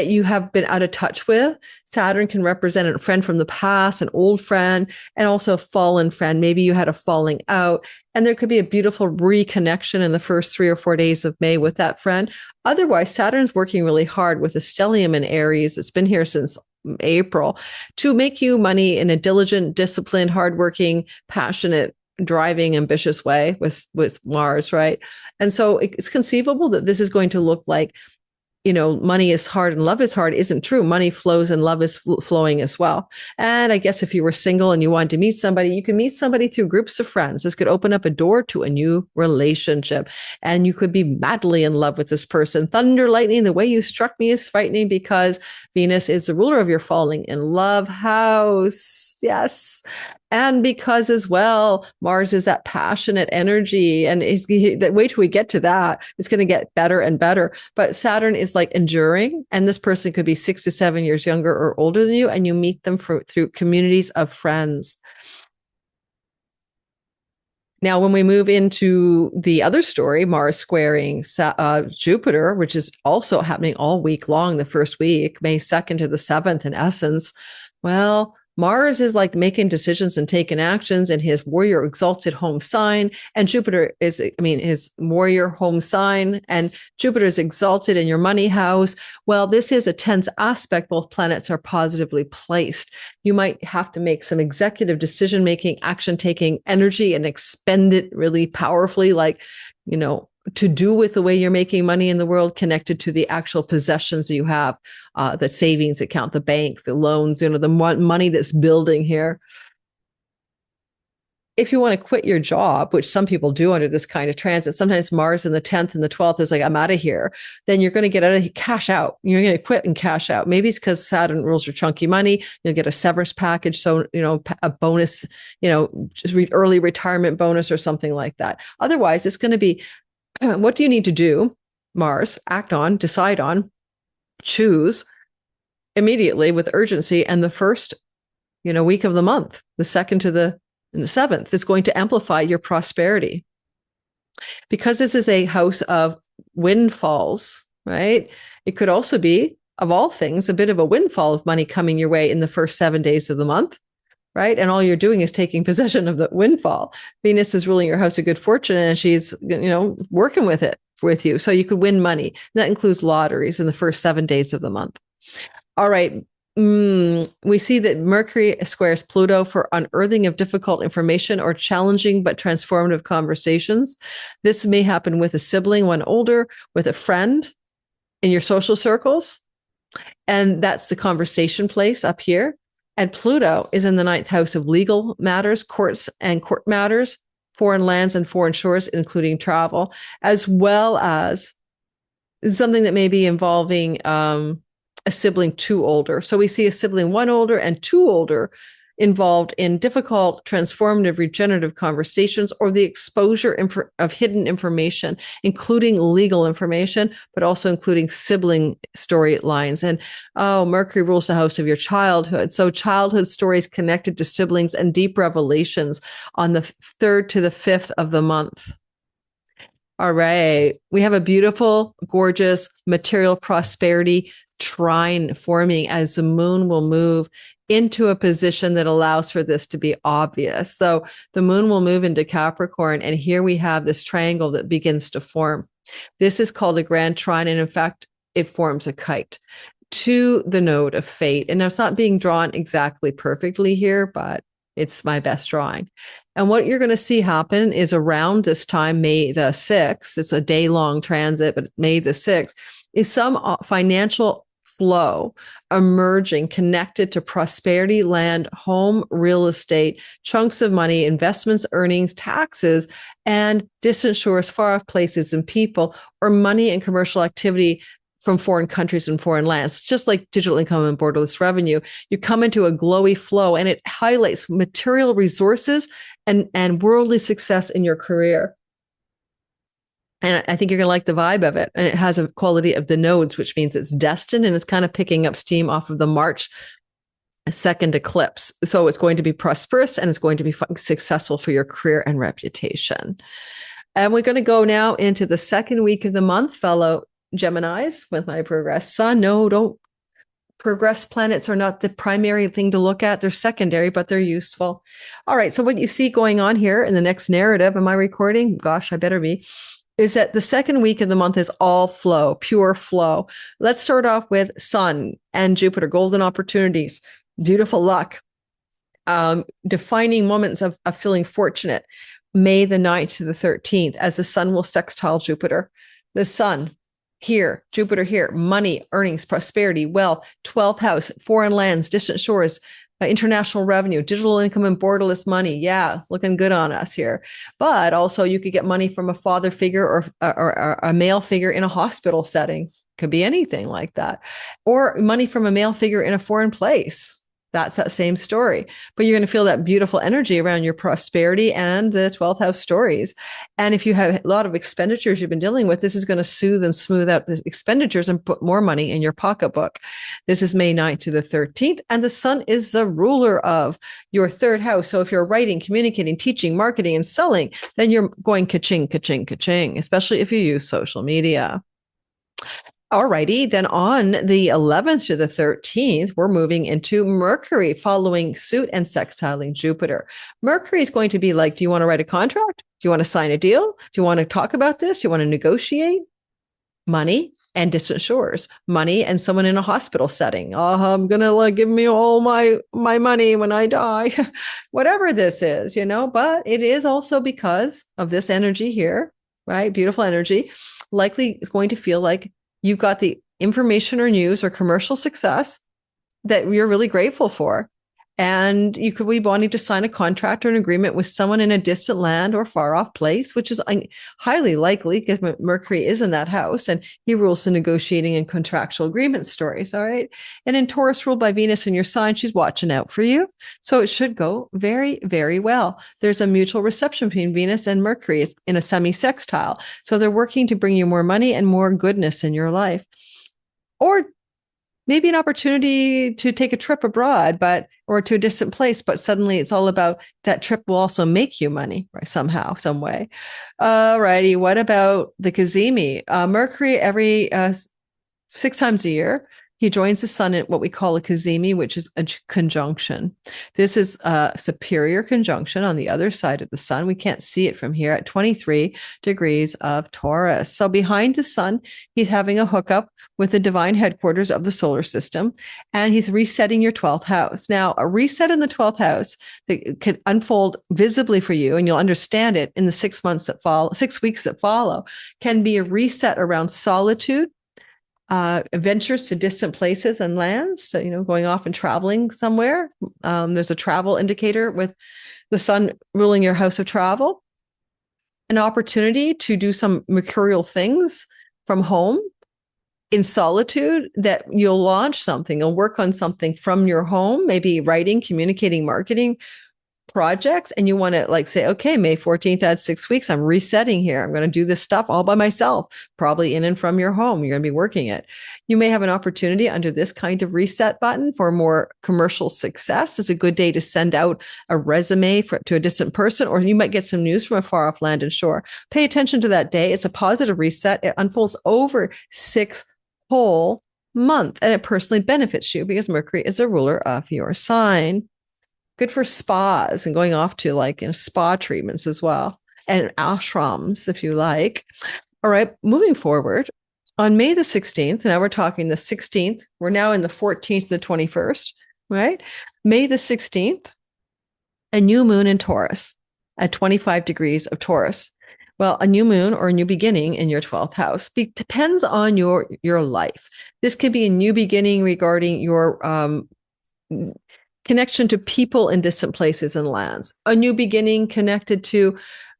you have been out of touch with. Saturn can represent a friend from the past, an old friend, and also a fallen friend. Maybe you had a falling out, and there could be a beautiful reconnection in the first 3 or 4 days of May with that friend. Otherwise, Saturn's working really hard with a stellium in Aries. It's been here since April to make you money in a diligent, disciplined, hardworking, passionate, driving, ambitious way with Mars, right? And so it's conceivable that this is going to look like, money is hard and love is hard isn't true. Money flows and love is flowing as well. And I guess if you were single and you wanted to meet somebody, you can meet somebody through groups of friends. This could open up a door to a new relationship. And you could be madly in love with this person. Thunder, lightning, the way you struck me is frightening, because Venus is the ruler of your falling in love house. Yes. And because as well, Mars is that passionate energy, and wait till we get to that, it's going to get better and better. But Saturn is like enduring, and this person could be 6 to 7 years younger or older than you, and you meet them through communities of friends. Now, when we move into the other story, Mars squaring Jupiter, which is also happening all week long, the first week, May 2nd to the 7th in essence, well, Mars is like making decisions and taking actions in his warrior exalted home sign. And Jupiter is, his warrior home sign, and Jupiter is exalted in your money house. Well, this is a tense aspect. Both planets are positively placed. You might have to make some executive decision-making, action-taking energy and expend it really powerfully, like, to do with the way you're making money in the world connected to the actual possessions you have, the savings account, the bank, the loans, the money that's building here. If you want to quit your job, which some people do under this kind of transit, sometimes Mars in the 10th and the 12th is like, I'm out of here. Then you're going to get out of cash out. You're going to quit and cash out. Maybe it's because Saturn rules your chunky money. You'll get a severance package. So, a bonus, just early retirement bonus or something like that. Otherwise, it's going to be, what do you need to do? Mars, act on, decide on, choose immediately with urgency. And the first, week of the month, the 2nd to the 7th is going to amplify your prosperity. Because this is a house of windfalls, right? It could also be, of all things, a bit of a windfall of money coming your way in the first 7 days of the month, right? And all you're doing is taking possession of the windfall. Venus is ruling your house of good fortune, and she's, working with it with you. So you could win money. And that includes lotteries in the first 7 days of the month. All right. We see that Mercury squares Pluto for unearthing of difficult information or challenging but transformative conversations. This may happen with a sibling, one older, with a friend in your social circles. And that's the conversation place up here. And Pluto is in the 9th house of legal matters, courts and court matters, foreign lands and foreign shores, including travel, as well as something that may be involving a sibling 2 older. So we see a sibling 1 older and 2 older involved in difficult, transformative, regenerative conversations, or the exposure of hidden information, including legal information, but also including sibling storylines. And Mercury rules the house of your childhood. So childhood stories connected to siblings and deep revelations on the 3rd to the 5th of the month. All right. We have a beautiful, gorgeous material prosperity trine forming as the moon will move into a position that allows for this to be obvious. So the moon will move into Capricorn, and here we have this triangle that begins to form. This is called a grand trine, and in fact, it forms a kite to the node of fate. And it's not being drawn exactly perfectly here, but it's my best drawing. And what you're going to see happen is around this time, May the 6th, it's a day-long transit, but May the 6th, is some financial flow emerging connected to prosperity, land, home, real estate, chunks of money, investments, earnings, taxes, and distant shores, far off places and people, or money and commercial activity from foreign countries and foreign lands. Just like digital income and borderless revenue, you come into a glowy flow, and it highlights material resources and worldly success in your career. And I think you're going to like the vibe of it. And it has a quality of the nodes, which means it's destined, and it's kind of picking up steam off of the March 2nd eclipse. So it's going to be prosperous, and it's going to be successful for your career and reputation. And we're going to go now into the 2nd week of the month, fellow Geminis, with my progress sun. No, don't. Progress planets are not the primary thing to look at. They're secondary, but they're useful. All right. So what you see going on here in the next narrative, am I recording? Gosh, I better be. Is that the 2nd week of the month is all flow, pure flow. Let's start off with Sun and Jupiter, golden opportunities, beautiful luck, defining moments of feeling fortunate. May the 9th to the 13th, as the Sun will sextile Jupiter. The Sun here, Jupiter here, money, earnings, prosperity, wealth, 12th house, foreign lands, distant shores, international revenue, digital income, and borderless money. Yeah, looking good on us here. But also you could get money from a father figure or a male figure in a hospital setting. Could be anything like that. Or money from a male figure in a foreign place. That's that same story. But you're going to feel that beautiful energy around your prosperity and the 12th house stories. And if you have a lot of expenditures you've been dealing with, this is going to soothe and smooth out the expenditures and put more money in your pocketbook. This is May 9th to the 13th. And the Sun is the ruler of your 3rd house. So if you're writing, communicating, teaching, marketing, and selling, then you're going ka-ching, ka-ching, ka-ching, especially if you use social media. Alrighty, then on the 11th to the 13th, we're moving into Mercury, following suit and sextiling Jupiter. Mercury is going to be like, do you want to write a contract? Do you want to sign a deal? Do you want to talk about this? Do you want to negotiate? Money and distant shores, money and someone in a hospital setting. Oh, I'm going to give me all my money when I die. Whatever this is, but it is also because of this energy here right? Beautiful energy. Likely is going to feel like you've got the information or news or commercial success that you're really grateful for. And you could be wanting to sign a contract or an agreement with someone in a distant land or far off place, which is highly likely because Mercury is in that house and he rules the negotiating and contractual agreement stories. All right. And in Taurus, ruled by Venus in your sign, she's watching out for you. So it should go very, very well. There's a mutual reception between Venus and Mercury in a semi-sextile. So they're working to bring you more money and more goodness in your life. Or maybe an opportunity to take a trip abroad, or to a distant place, but suddenly it's all about that trip will also make you money, right? Somehow, some way. All righty. What about the Cazimi? Mercury every 6 times a year, he joins the sun in what we call a Cazimi, which is a conjunction. This is a superior conjunction on the other side of the sun. We can't see it from here at 23 degrees of Taurus. So behind the sun, he's having a hookup with the divine headquarters of the solar system, and he's resetting your 12th house. Now, a reset in the 12th house that could unfold visibly for you, and you'll understand it in the 6 months that follow, 6 weeks that follow, can be a reset around solitude, adventures to distant places and lands. So, going off and traveling somewhere. There's a travel indicator with the sun ruling your house of travel. An opportunity to do some mercurial things from home in solitude, that you'll launch something, you'll work on something from your home, maybe writing, communicating, marketing projects, and you want to say, okay, May 14th, that's 6 weeks. I'm resetting here. I'm going to do this stuff all by myself, probably in and from your home. You're going to be working it. You may have an opportunity under this kind of reset button for more commercial success. It's a good day to send out a resume to a distant person, or you might get some news from a far off land and shore. Pay attention to that day. It's a positive reset. It unfolds over 6 whole months, and it personally benefits you because Mercury is a ruler of your sign. Good for spas and going off to spa treatments as well, and ashrams if you like. All right, moving forward on May the 16th, now we're talking the 16th, we're now in the 14th to the 21st, right? May the 16th, a new moon in Taurus at 25 degrees of Taurus. Well, a new moon or a new beginning in your 12th house depends on your life. This could be a new beginning regarding your connection to people in distant places and lands, a new beginning connected to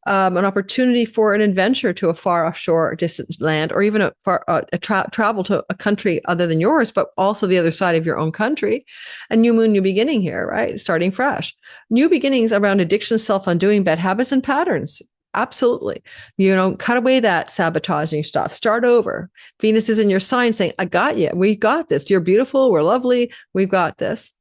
an opportunity for an adventure to a far offshore distant land, or even travel to a country other than yours, but also the other side of your own country. A new moon, new beginning here, right? Starting fresh. New beginnings around addiction, self-undoing, bad habits, and patterns. Absolutely. Cut away that sabotaging stuff. Start over. Venus is in your sign saying, I got you. We got this. You're beautiful. We're lovely. We've got this.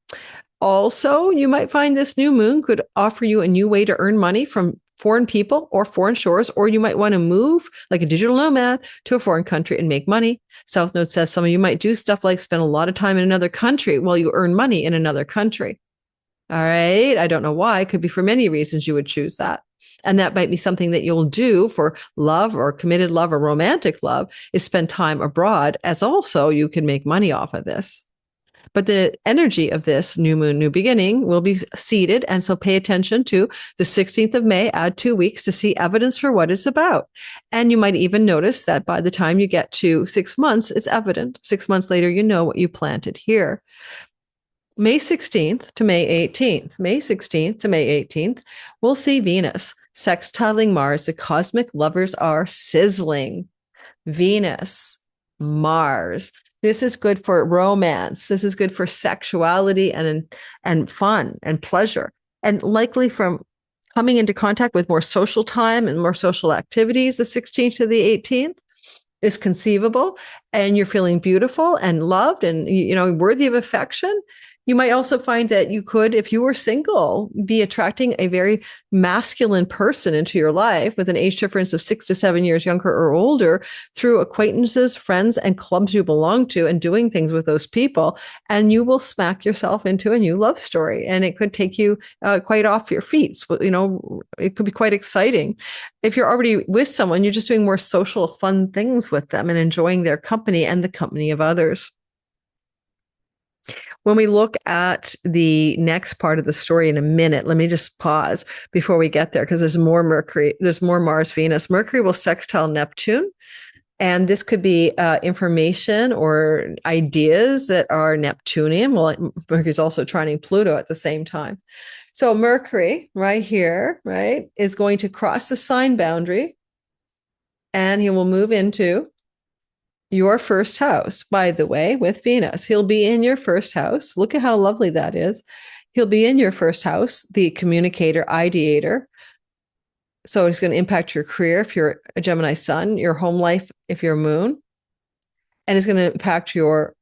Also, you might find this new moon could offer you a new way to earn money from foreign people or foreign shores, or you might want to move like a digital nomad to a foreign country and make money. South Node says some of you might do stuff like spend a lot of time in another country while you earn money in another country. All right. I don't know why. It could be for many reasons you would choose that. And that might be something that you'll do for love or committed love or romantic love, is spend time abroad, as also you can make money off of this. But the energy of this new moon, new beginning will be seated. And so pay attention to the 16th of May, add 2 weeks to see evidence for what it's about. And you might even notice that by the time you get to 6 months, it's evident. 6 months later, you know what you planted here. May 16th to May 18th, May 16th to May 18th, we'll see Venus sextiling Mars. The cosmic lovers are sizzling. Venus, Mars. This is good for romance. This is good for sexuality and fun and pleasure, and likely from coming into contact with more social time and more social activities. The 16th to the 18th is conceivable, and you're feeling beautiful and loved and worthy of affection. You might also find that you could, if you were single, be attracting a very masculine person into your life with an age difference of 6 to 7 years younger or older through acquaintances, friends, and clubs you belong to, and doing things with those people. And you will smack yourself into a new love story, and it could take you quite off your feet. It could be quite exciting. If you're already with someone, you're just doing more social, fun things with them and enjoying their company and the company of others. When we look at the next part of the story in a minute, let me just pause before we get there because there's more Mercury, there's more Mars, Venus. Mercury will sextile Neptune. And this could be information or ideas that are Neptunian. Well, Mercury's also trining Pluto at the same time. So Mercury right here, right, is going to cross the sign boundary and he will move into your first house, by the way, with Venus. He'll be in your first house. Look at how lovely that is. He'll be in your first house, the communicator, ideator. So it's going to impact your career if you're a Gemini sun, your home life if you're a moon, and it's going to impact your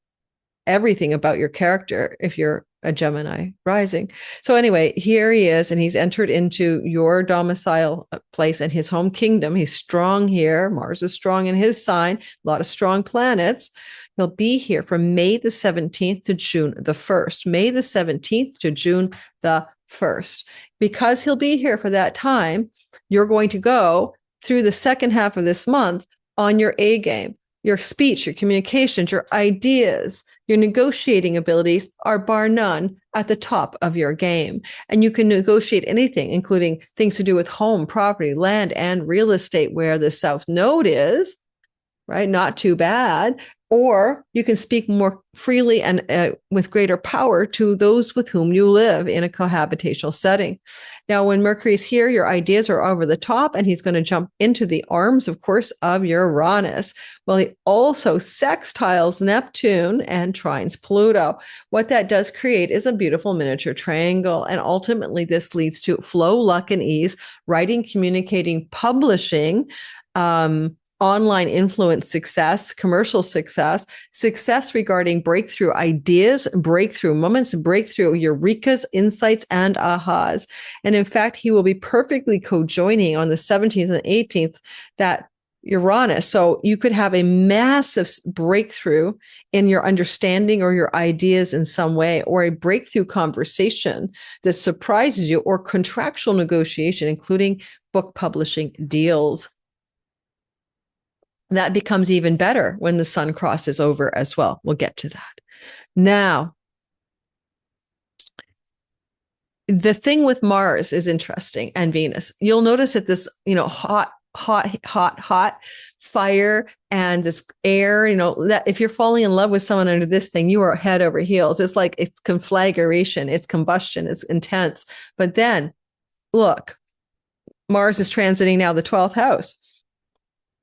everything about your character if you're a Gemini rising. So anyway, here he is, and he's entered into your domicile place and his home kingdom. He's strong here. Mars is strong in his sign, a lot of strong planets. He'll be here from May the 17th to June the 1st. May the 17th to June the 1st. Because he'll be here for that time, you're going to go through the second half of this month on your A game. Your speech, your communications, your ideas, your negotiating abilities are bar none at the top of your game. And you can negotiate anything, including things to do with home, property, land, and real estate, where the South Node is, right? Not too bad. Or you can speak more freely and with greater power to those with whom you live in a cohabitational setting. Now, when Mercury's here, your ideas are over the top, and he's going to jump into the arms, of course, of Uranus. Well, he also sextiles Neptune and trines Pluto. What that does create is a beautiful miniature triangle. And ultimately, this leads to flow, luck, and ease, writing, communicating, publishing, online influence success, commercial success, success regarding breakthrough ideas, breakthrough moments, breakthrough eurekas, insights, and ahas. And in fact, he will be perfectly co-joining on the 17th and 18th, that Uranus. So you could have a massive breakthrough in your understanding or your ideas in some way, or a breakthrough conversation that surprises you, or contractual negotiation, including book publishing deals. That becomes even better when the sun crosses over as well. We'll get to that. Now, the thing with Mars is interesting, and Venus. You'll notice that this, hot fire and this air, that if you're falling in love with someone under this thing, you are head over heels. It's like it's conflagration, it's combustion, it's intense. But then, look, Mars is transiting now the 12th house.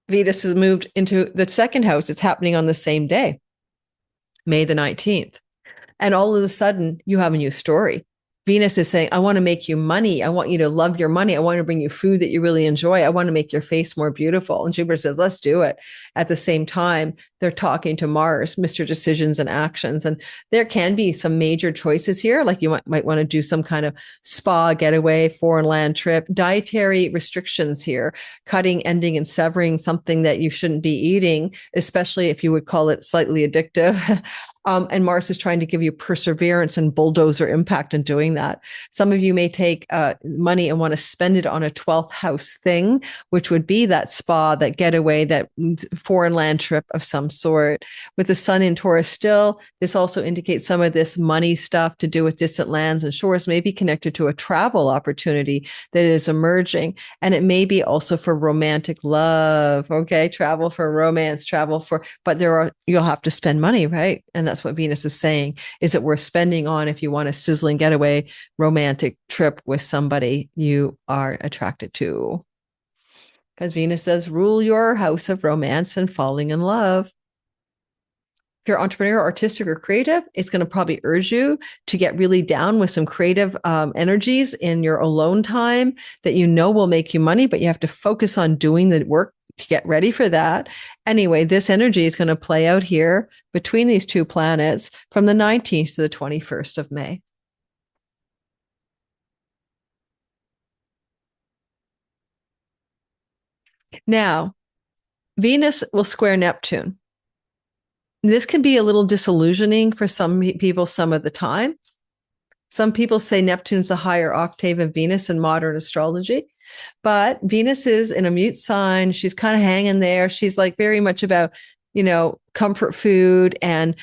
Venus has moved into the second house. It's happening on the same day, May the 19th. And all of a sudden, you have a new story. Venus is saying, I want to make you money. I want you to love your money. I want to bring you food that you really enjoy. I want to make your face more beautiful. And Jupiter says, let's do it. At the same time, they're talking to Mars, Mr. Decisions and Actions. And there can be some major choices here. Like you might want to do some kind of spa getaway, foreign land trip, dietary restrictions here, cutting, ending, and severing something that you shouldn't be eating, especially if you would call it slightly addictive. And Mars is trying to give you perseverance and bulldozer impact in doing that. Some of you may take money and want to spend it on a 12th house thing, which would be that spa, that getaway, that foreign land trip of some sort. With the sun in Taurus still, this also indicates some of this money stuff to do with distant lands and shores may be connected to a travel opportunity that is emerging. And it may be also for romantic love. Okay, travel for romance, but you'll have to spend money, right? And that's what Venus is saying. Is it worth spending on if you want a sizzling getaway romantic trip with somebody you are attracted to? Because Venus says, rule your house of romance and falling in love. If you're entrepreneur, artistic, or creative, it's going to probably urge you to get really down with some creative energies in your alone time that will make you money, but you have to focus on doing the work to get ready for that. Anyway, this energy is going to play out here between these two planets from the 19th to the 21st of May. Now, Venus will square Neptune. This can be a little disillusioning for some people some of the time. Some people say Neptune's a higher octave of Venus in modern astrology. But Venus is in a mute sign. She's kind of hanging there. She's like very much about, comfort food and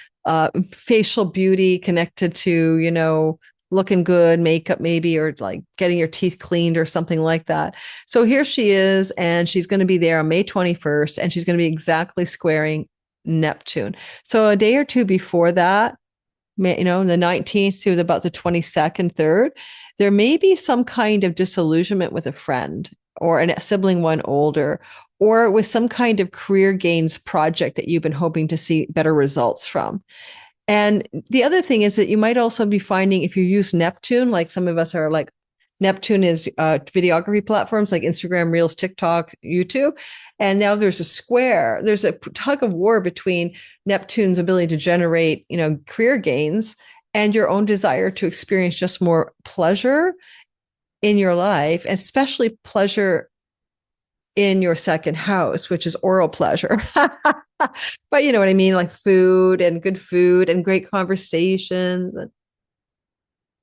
facial beauty connected to, looking good, makeup maybe, or like getting your teeth cleaned or something like that. So here she is, and she's going to be there on May 21st, and she's going to be exactly squaring Neptune. So a day or two before that, the 19th to about the 22nd, 3rd, there may be some kind of disillusionment with a friend or a sibling one older, or with some kind of career gains project that you've been hoping to see better results from. And the other thing is that you might also be finding, if you use Neptune, like some of us are like, Neptune is videography platforms like Instagram, Reels, TikTok, YouTube. And now there's a square. There's a tug of war between Neptune's ability to generate, career gains and your own desire to experience just more pleasure in your life, especially pleasure in your second house, which is oral pleasure. But you know what I mean? Like food and good food and great conversations.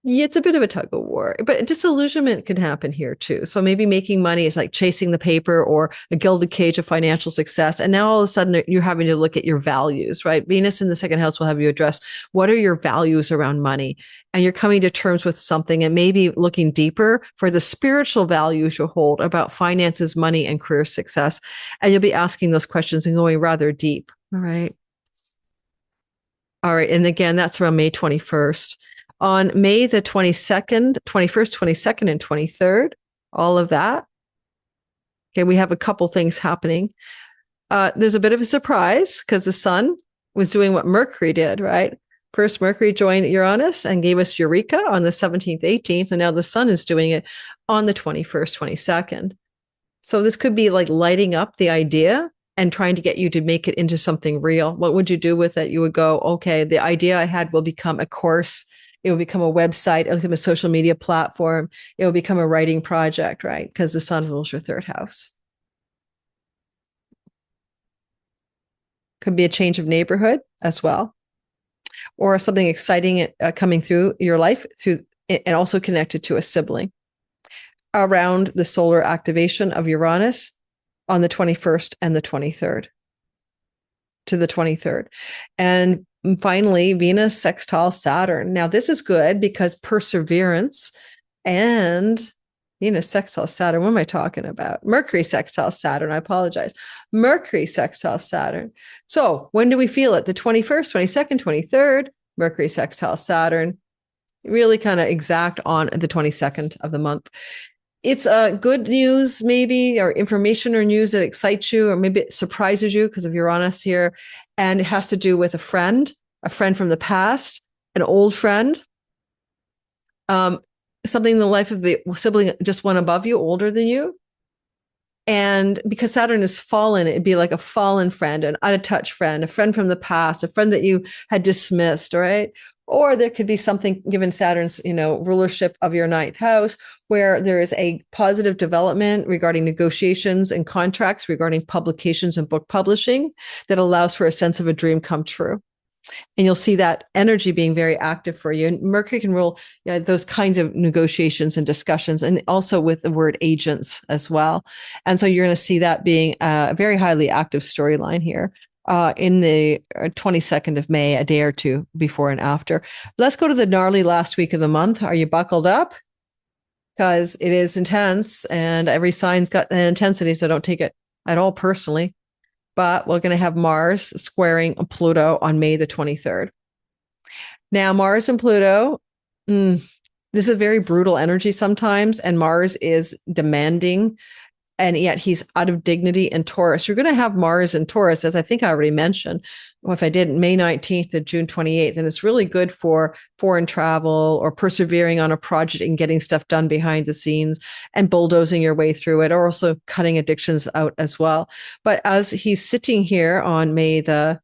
Yeah, it's a bit of a tug of war, but disillusionment can happen here too. So maybe making money is like chasing the paper or a gilded cage of financial success. And now all of a sudden you're having to look at your values, right? Venus in the second house will have you address what are your values around money? And you're coming to terms with something and maybe looking deeper for the spiritual values you hold about finances, money, and career success. And you'll be asking those questions and going rather deep. All right. All right. And again, that's around May 21st. On May the 22nd, 21st, 22nd, and 23rd, all of that. Okay, we have a couple things happening. There's a bit of a surprise because the sun was doing what Mercury did, right? First, Mercury joined Uranus and gave us Eureka on the 17th, 18th, and now the sun is doing it on the 21st, 22nd. So this could be like lighting up the idea and trying to get you to make it into something real. What would you do with it? You would go, okay, the idea I had will become a course. It will become a website. It will become a social media platform. It will become a writing project, right? Because the sun rules your third house. Could be a change of neighborhood as well, or something exciting coming through your life and also connected to a sibling around the solar activation of Uranus on the 21st and the 23rd to the 23rd. And finally, Venus sextile Saturn. Now, this is good because perseverance and Venus sextile Saturn. What am I talking about? Mercury sextile Saturn. I apologize. Mercury sextile Saturn. So when do we feel it? The 21st, 22nd, 23rd, Mercury sextile Saturn. Really kind of exact on the 22nd of the month. It's good news, maybe, or information or news that excites you, or maybe it surprises you because of Uranus here. And it has to do with a friend from the past, an old friend, something in the life of the sibling, just one above you, older than you. And because Saturn is fallen, it'd be like a fallen friend, an out of touch friend, a friend from the past, a friend that you had dismissed, right? Or there could be something given Saturn's, rulership of your ninth house, where there is a positive development regarding negotiations and contracts regarding publications and book publishing that allows for a sense of a dream come true. And you'll see that energy being very active for you. And Mercury can rule those kinds of negotiations and discussions, and also with the word agents as well. And so you're going to see that being a very highly active storyline here. In the 22nd of May, a day or two before and after. Let's go to the gnarly last week of the month. Are you buckled up? Because it is intense and every sign's got an intensity, so don't take it at all personally. But we're going to have Mars squaring Pluto on May the 23rd. Now, Mars and Pluto, this is a very brutal energy sometimes, and Mars is demanding, and yet he's out of dignity in Taurus. You're going to have Mars in Taurus, as I think I already mentioned. Well, if I did, May 19th to June 28th. And it's really good for foreign travel or persevering on a project and getting stuff done behind the scenes and bulldozing your way through it, or also cutting addictions out as well. But as he's sitting here on May the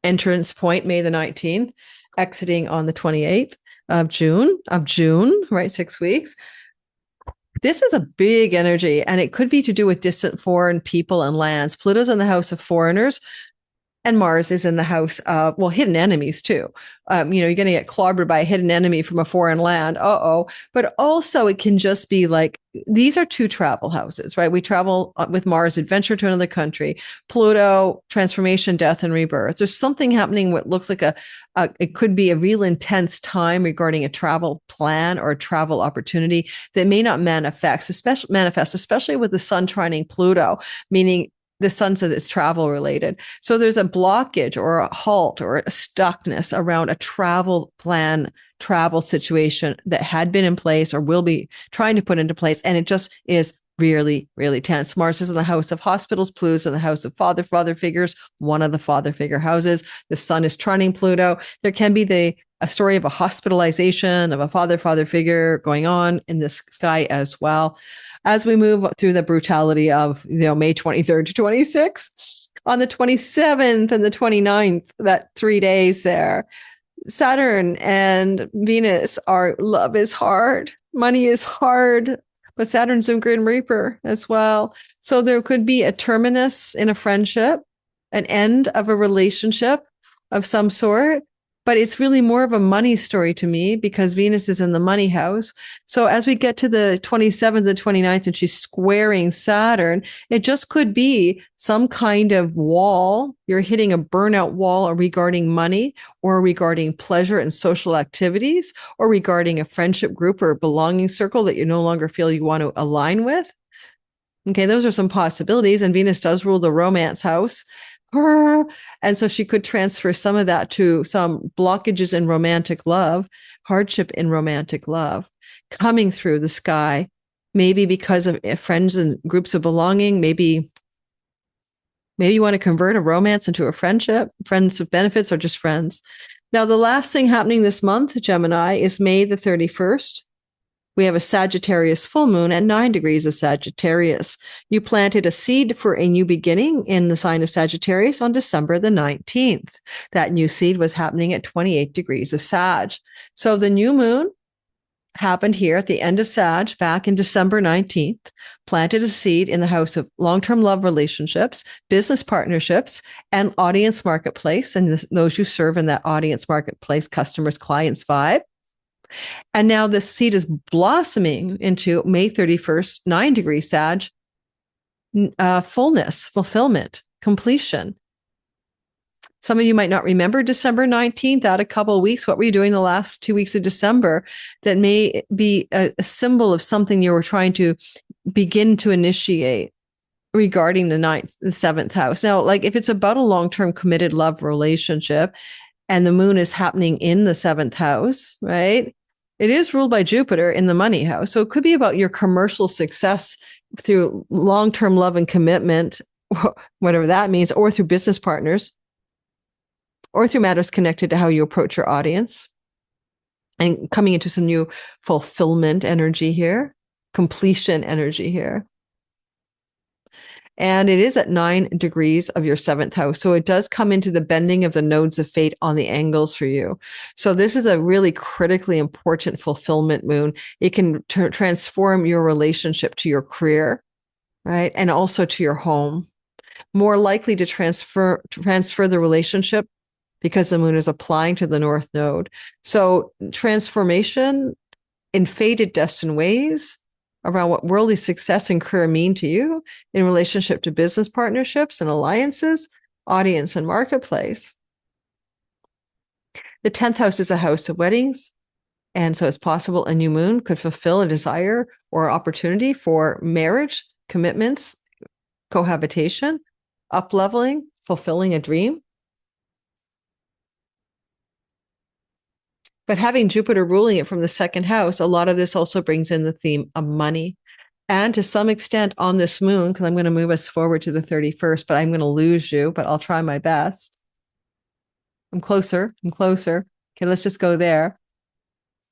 entrance point, May the 19th, exiting on the 28th of June, right? 6 weeks. This is a big energy, and it could be to do with distant foreign people and lands. Pluto's in the house of foreigners, And Mars is in the house of, well, hidden enemies too. You're going to get clobbered by a hidden enemy from a foreign land. But also it can just be like, these are two travel houses, right? We travel with Mars, adventure to another country. Pluto, transformation, death, and rebirth. There's something happening what looks like it could be a real intense time regarding a travel plan or a travel opportunity that may not manifest, especially with the sun trining Pluto, meaning the sun says it's travel related. So there's a blockage or a halt or a stuckness around a travel plan, travel situation that had been in place or will be trying to put into place. And it just is really, really tense. Mars is in the house of hospitals. Pluto's in the house of father figures, one of the father figure houses. The sun is trining Pluto. There can be a story of a hospitalization of a father figure going on in the sky as well. As we move through the brutality of, May 23rd to 26th, on the 27th and the 29th, that 3 days there, Saturn and Venus love is hard, money is hard, but Saturn's in Grim Reaper as well. So there could be a terminus in a friendship, an end of a relationship of some sort. But it's really more of a money story to me because Venus is in the money house. So as we get to the 27th and 29th and she's squaring Saturn, it just could be some kind of wall. You're hitting a burnout wall regarding money or regarding pleasure and social activities or regarding a friendship group or a belonging circle that you no longer feel you want to align with. Okay, those are some possibilities. And Venus does rule the romance house. And so she could transfer some of that to some blockages in romantic love, hardship in romantic love, coming through the sky, maybe because of friends and groups of belonging. Maybe you want to convert a romance into a friendship, friends with benefits or just friends. Now, the last thing happening this month, Gemini, is May the 31st. We have a Sagittarius full moon at 9 degrees of Sagittarius. You planted a seed for a new beginning in the sign of Sagittarius on December the 19th. That new seed was happening at 28 degrees of Sag. So the new moon happened here at the end of Sag back in December 19th, planted a seed in the house of long-term love relationships, business partnerships, and audience marketplace. And those you serve in that audience marketplace, customers, clients vibe. And now this seed is blossoming into May 31st, 9 degrees Sag, fullness, fulfillment, completion. Some of you might not remember December 19th, out a couple of weeks. What were you doing the last 2 weeks of December that may be a symbol of something you were trying to begin to initiate regarding the 7th house? Now, like if it's about a long-term committed love relationship and the moon is happening in the 7th house, right? It is ruled by Jupiter in the money house. So it could be about your commercial success through long-term love and commitment, whatever that means, or through business partners, or through matters connected to how you approach your audience, and coming into some new fulfillment energy here, completion energy here. And it is at 9 degrees of your 7th house. So it does come into the bending of the nodes of fate on the angles for you. So this is a really critically important fulfillment moon. It can transform your relationship to your career, right? And also to your home. More likely to transfer the relationship because the moon is applying to the north node. So transformation in fated destined ways around what worldly success and career mean to you in relationship to business partnerships and alliances, audience and marketplace. The 10th house is a house of weddings. And so it's possible a new moon could fulfill a desire or opportunity for marriage, commitments, cohabitation, up-leveling, fulfilling a dream. But having Jupiter ruling it from the 2nd house, a lot of this also brings in the theme of money. And to some extent on this moon, because I'm going to move us forward to the 31st, but I'm going to lose you, but I'll try my best. I'm closer. Okay, let's just go there.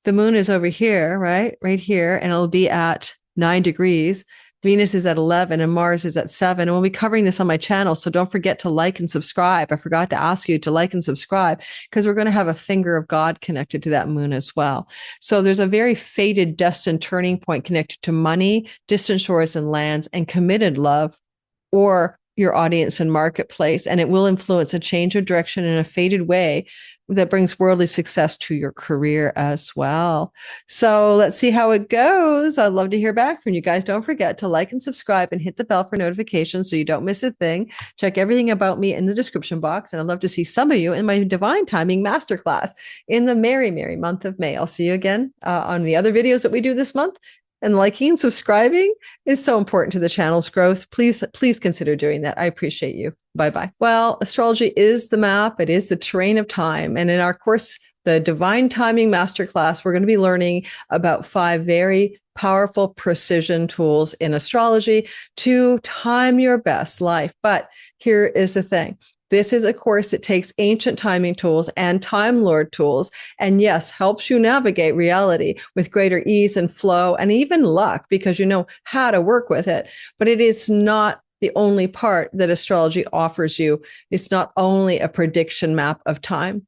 The moon is over here, right? Right here, and it'll be at 9 degrees. Venus is at 11 and Mars is at 7. And we'll be covering this on my channel. So don't forget to like and subscribe. I forgot to ask you to like and subscribe because we're going to have a finger of God connected to that moon as well. So there's a very fated, destined turning point connected to money, distant shores and lands, and committed love, or your audience and marketplace, and it will influence a change of direction in a fated way that brings worldly success to your career as well. So let's see how it goes. I'd love to hear back from you guys. Don't forget to like and subscribe and hit the bell for notifications so you don't miss a thing. Check everything about me in the description box. And I'd love to see some of you in my Divine Timing Masterclass in the merry, merry month of May. I'll see you again on the other videos that we do this month. And liking and subscribing is so important to the channel's growth. Please consider doing that. I appreciate you. Bye-bye. Well, astrology is the map. It is the terrain of time. And in our course, the Divine Timing Masterclass, we're going to be learning about 5 very powerful precision tools in astrology to time your best life. But here is the thing. This is a course that takes ancient timing tools and Time Lord tools, and yes, helps you navigate reality with greater ease and flow and even luck because you know how to work with it. But it is not the only part that astrology offers you. It's not only a prediction map of time.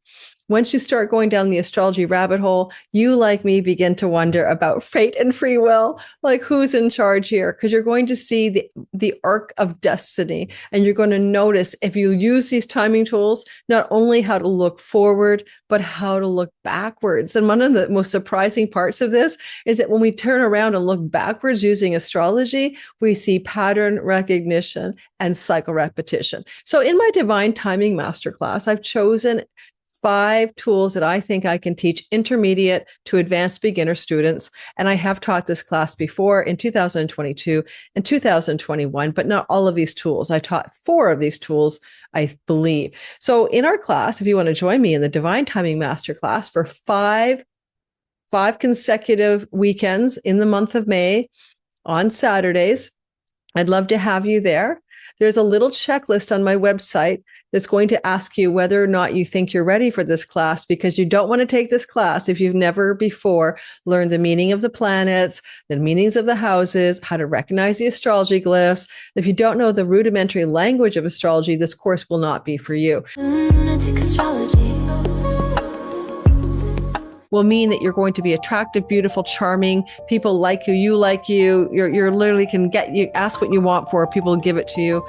Once you start going down the astrology rabbit hole, you, like me, begin to wonder about fate and free will, like who's in charge here? Because you're going to see the arc of destiny, and you're going to notice if you use these timing tools, not only how to look forward, but how to look backwards. And one of the most surprising parts of this is that when we turn around and look backwards using astrology, we see pattern recognition and cycle repetition. So in my Divine Timing Masterclass, I've chosen 5 tools that I think I can teach intermediate to advanced beginner students. And I have taught this class before in 2022 and 2021, but not all of these tools. I taught 4 of these tools, I believe. So in our class, if you want to join me in the Divine Timing Masterclass for 5 consecutive weekends in the month of May on Saturdays, I'd love to have you there. There's a little checklist on my website that's going to ask you whether or not you think you're ready for this class, because you don't want to take this class if you've never before learned the meaning of the planets, the meanings of the houses, how to recognize the astrology glyphs. If you don't know the rudimentary language of astrology, this course will not be for you. Lunatic astrology will mean that you're going to be attractive, beautiful, charming. People like you, you like you. You're literally can get you, ask what you want for, people will give it to you.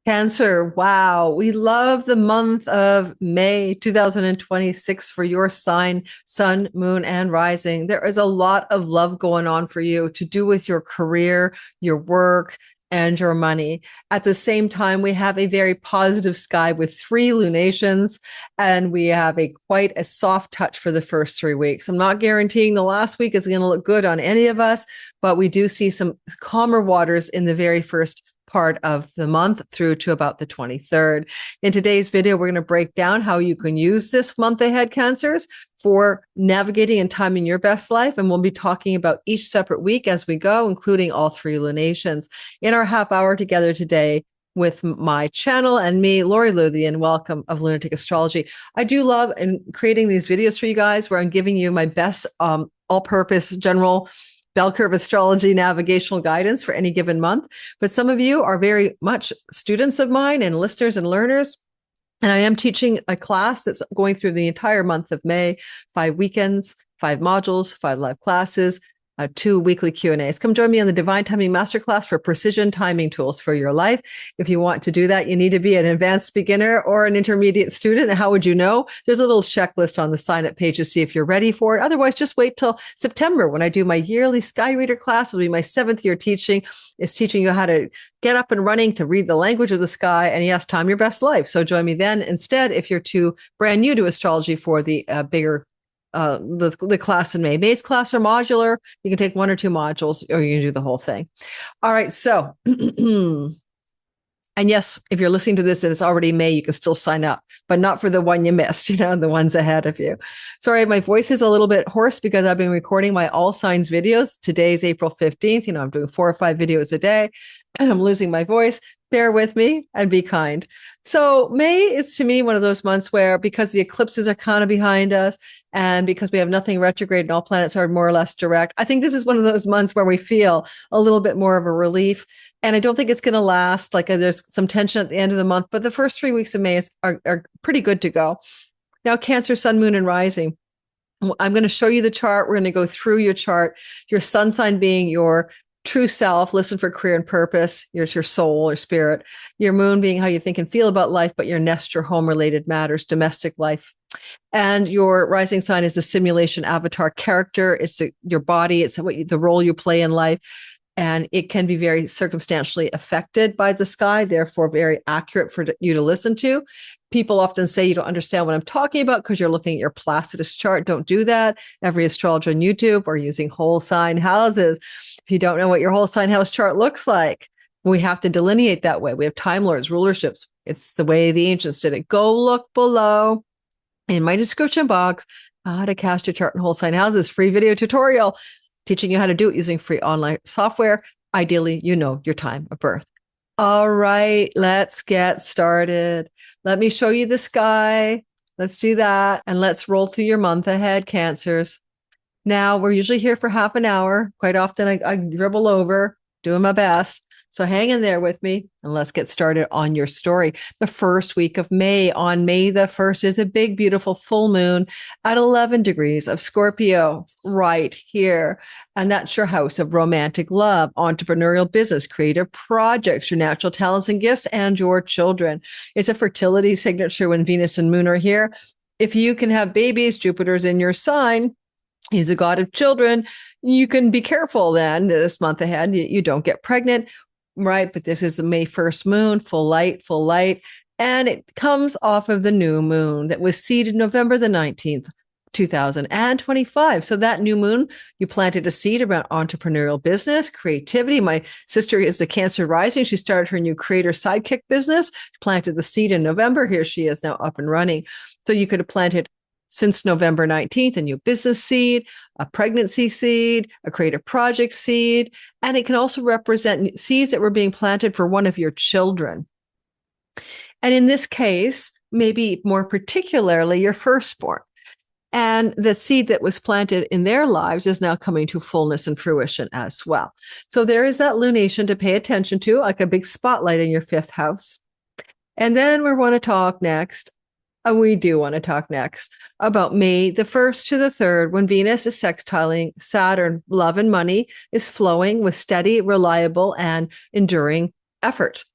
Cancer, wow. We love the month of May 2026 for your sign, sun, moon, and rising. There is a lot of love going on for you to do with your career, your work, and your money. At the same time, we have a very positive sky with 3 lunations, and we have quite a soft touch for the first 3 weeks. I'm not guaranteeing the last week is going to look good on any of us, but we do see some calmer waters in the very first part of the month through to about the 23rd. In today's video, we're going to break down how you can use this month ahead, Cancers, for navigating and timing your best life. And we'll be talking about each separate week as we go, including all 3 lunations. In our half hour together today with my channel and me, Lori Luthian, welcome of Lunatic Astrology. I do love in creating these videos for you guys where I'm giving you my best all-purpose general bell curve astrology navigational guidance for any given month. But some of you are very much students of mine and listeners and learners. And I am teaching a class that's going through the entire month of May, 5 weekends, 5 modules, 5 live classes, 2 weekly Q&As. Come join me on the Divine Timing Masterclass for precision timing tools for your life. If you want to do that, you need to be an advanced beginner or an intermediate student. And how would you know? There's a little checklist on the sign-up page to see if you're ready for it. Otherwise, just wait till September when I do my yearly Sky Reader class. It'll be my 7th year teaching. It's teaching you how to get up and running to read the language of the sky and, yes, time your best life. So join me then. Instead, if you're too brand new to astrology for the bigger the class in May. May's class are modular. You can take 1 or 2 modules, or you can do the whole thing. All right. So, and yes, if you're listening to this and it's already May, you can still sign up, but not for the one you missed, the ones ahead of you. Sorry, my voice is a little bit hoarse because I've been recording my all signs videos. Today's April 15th. I'm doing 4 or 5 videos a day and I'm losing my voice. Bear with me and be kind. So May is to me one of those months where, because the eclipses are kind of behind us and because we have nothing retrograde and all planets are more or less direct, I think this is one of those months where we feel a little bit more of a relief. And I don't think it's going to last. Like there's some tension at the end of the month, but the first 3 weeks of May are pretty good to go. Now, Cancer, Sun, Moon, and Rising. I'm going to show you the chart. We're going to go through your chart, your sun sign being your true self, listen for career and purpose. Here's your soul or spirit. Your moon being how you think and feel about life, but your nest, your home related matters, domestic life. And your rising sign is the simulation avatar character. It's your body. It's the role you play in life. And it can be very circumstantially affected by the sky, therefore very accurate for you to listen to. People often say you don't understand what I'm talking about because you're looking at your Placidus chart. Don't do that. Every astrologer on YouTube are using whole sign houses. If you don't know what your whole sign house chart looks like, we have to delineate that way. We have time lords, rulerships. It's the way the ancients did it. Go look below in my description box, how to cast your chart in whole sign houses, free video tutorial teaching you how to do it using free online software. Ideally, you know your time of birth. All right, let's get started. Let me show you the sky. Let's do that. And let's roll through your month ahead, Cancers. Now, we're usually here for half an hour. Quite often, I dribble over, doing my best. So hang in there with me and let's get started on your story. The first week of May, on May the 1st, is a big, beautiful full moon at 11 degrees of Scorpio right here. And that's your house of romantic love, entrepreneurial business, creative projects, your natural talents and gifts, and your children. It's a fertility signature when Venus and Moon are here. If you can have babies, Jupiter's in your sign. He's a god of children. You can be careful then this month ahead. You don't get pregnant. Right. But this is the May 1st moon, full light. And it comes off of the new moon that was seeded November the 19th, 2025. So that new moon, you planted a seed around entrepreneurial business, creativity. My sister is the Cancer rising. She started her new creator sidekick business, planted the seed in November. Here she is now up and running. So you could have planted since November 19th, a new business seed, a pregnancy seed, a creative project seed, and it can also represent seeds that were being planted for one of your children. And in this case, maybe more particularly your firstborn. And the seed that was planted in their lives is now coming to fullness and fruition as well. So there is that lunation to pay attention to, like a big spotlight in your 5th house. And then we want to talk next. We do want to talk next about May the 1st to the 3rd, when Venus is sextiling Saturn. Love and money is flowing with steady, reliable, and enduring effort.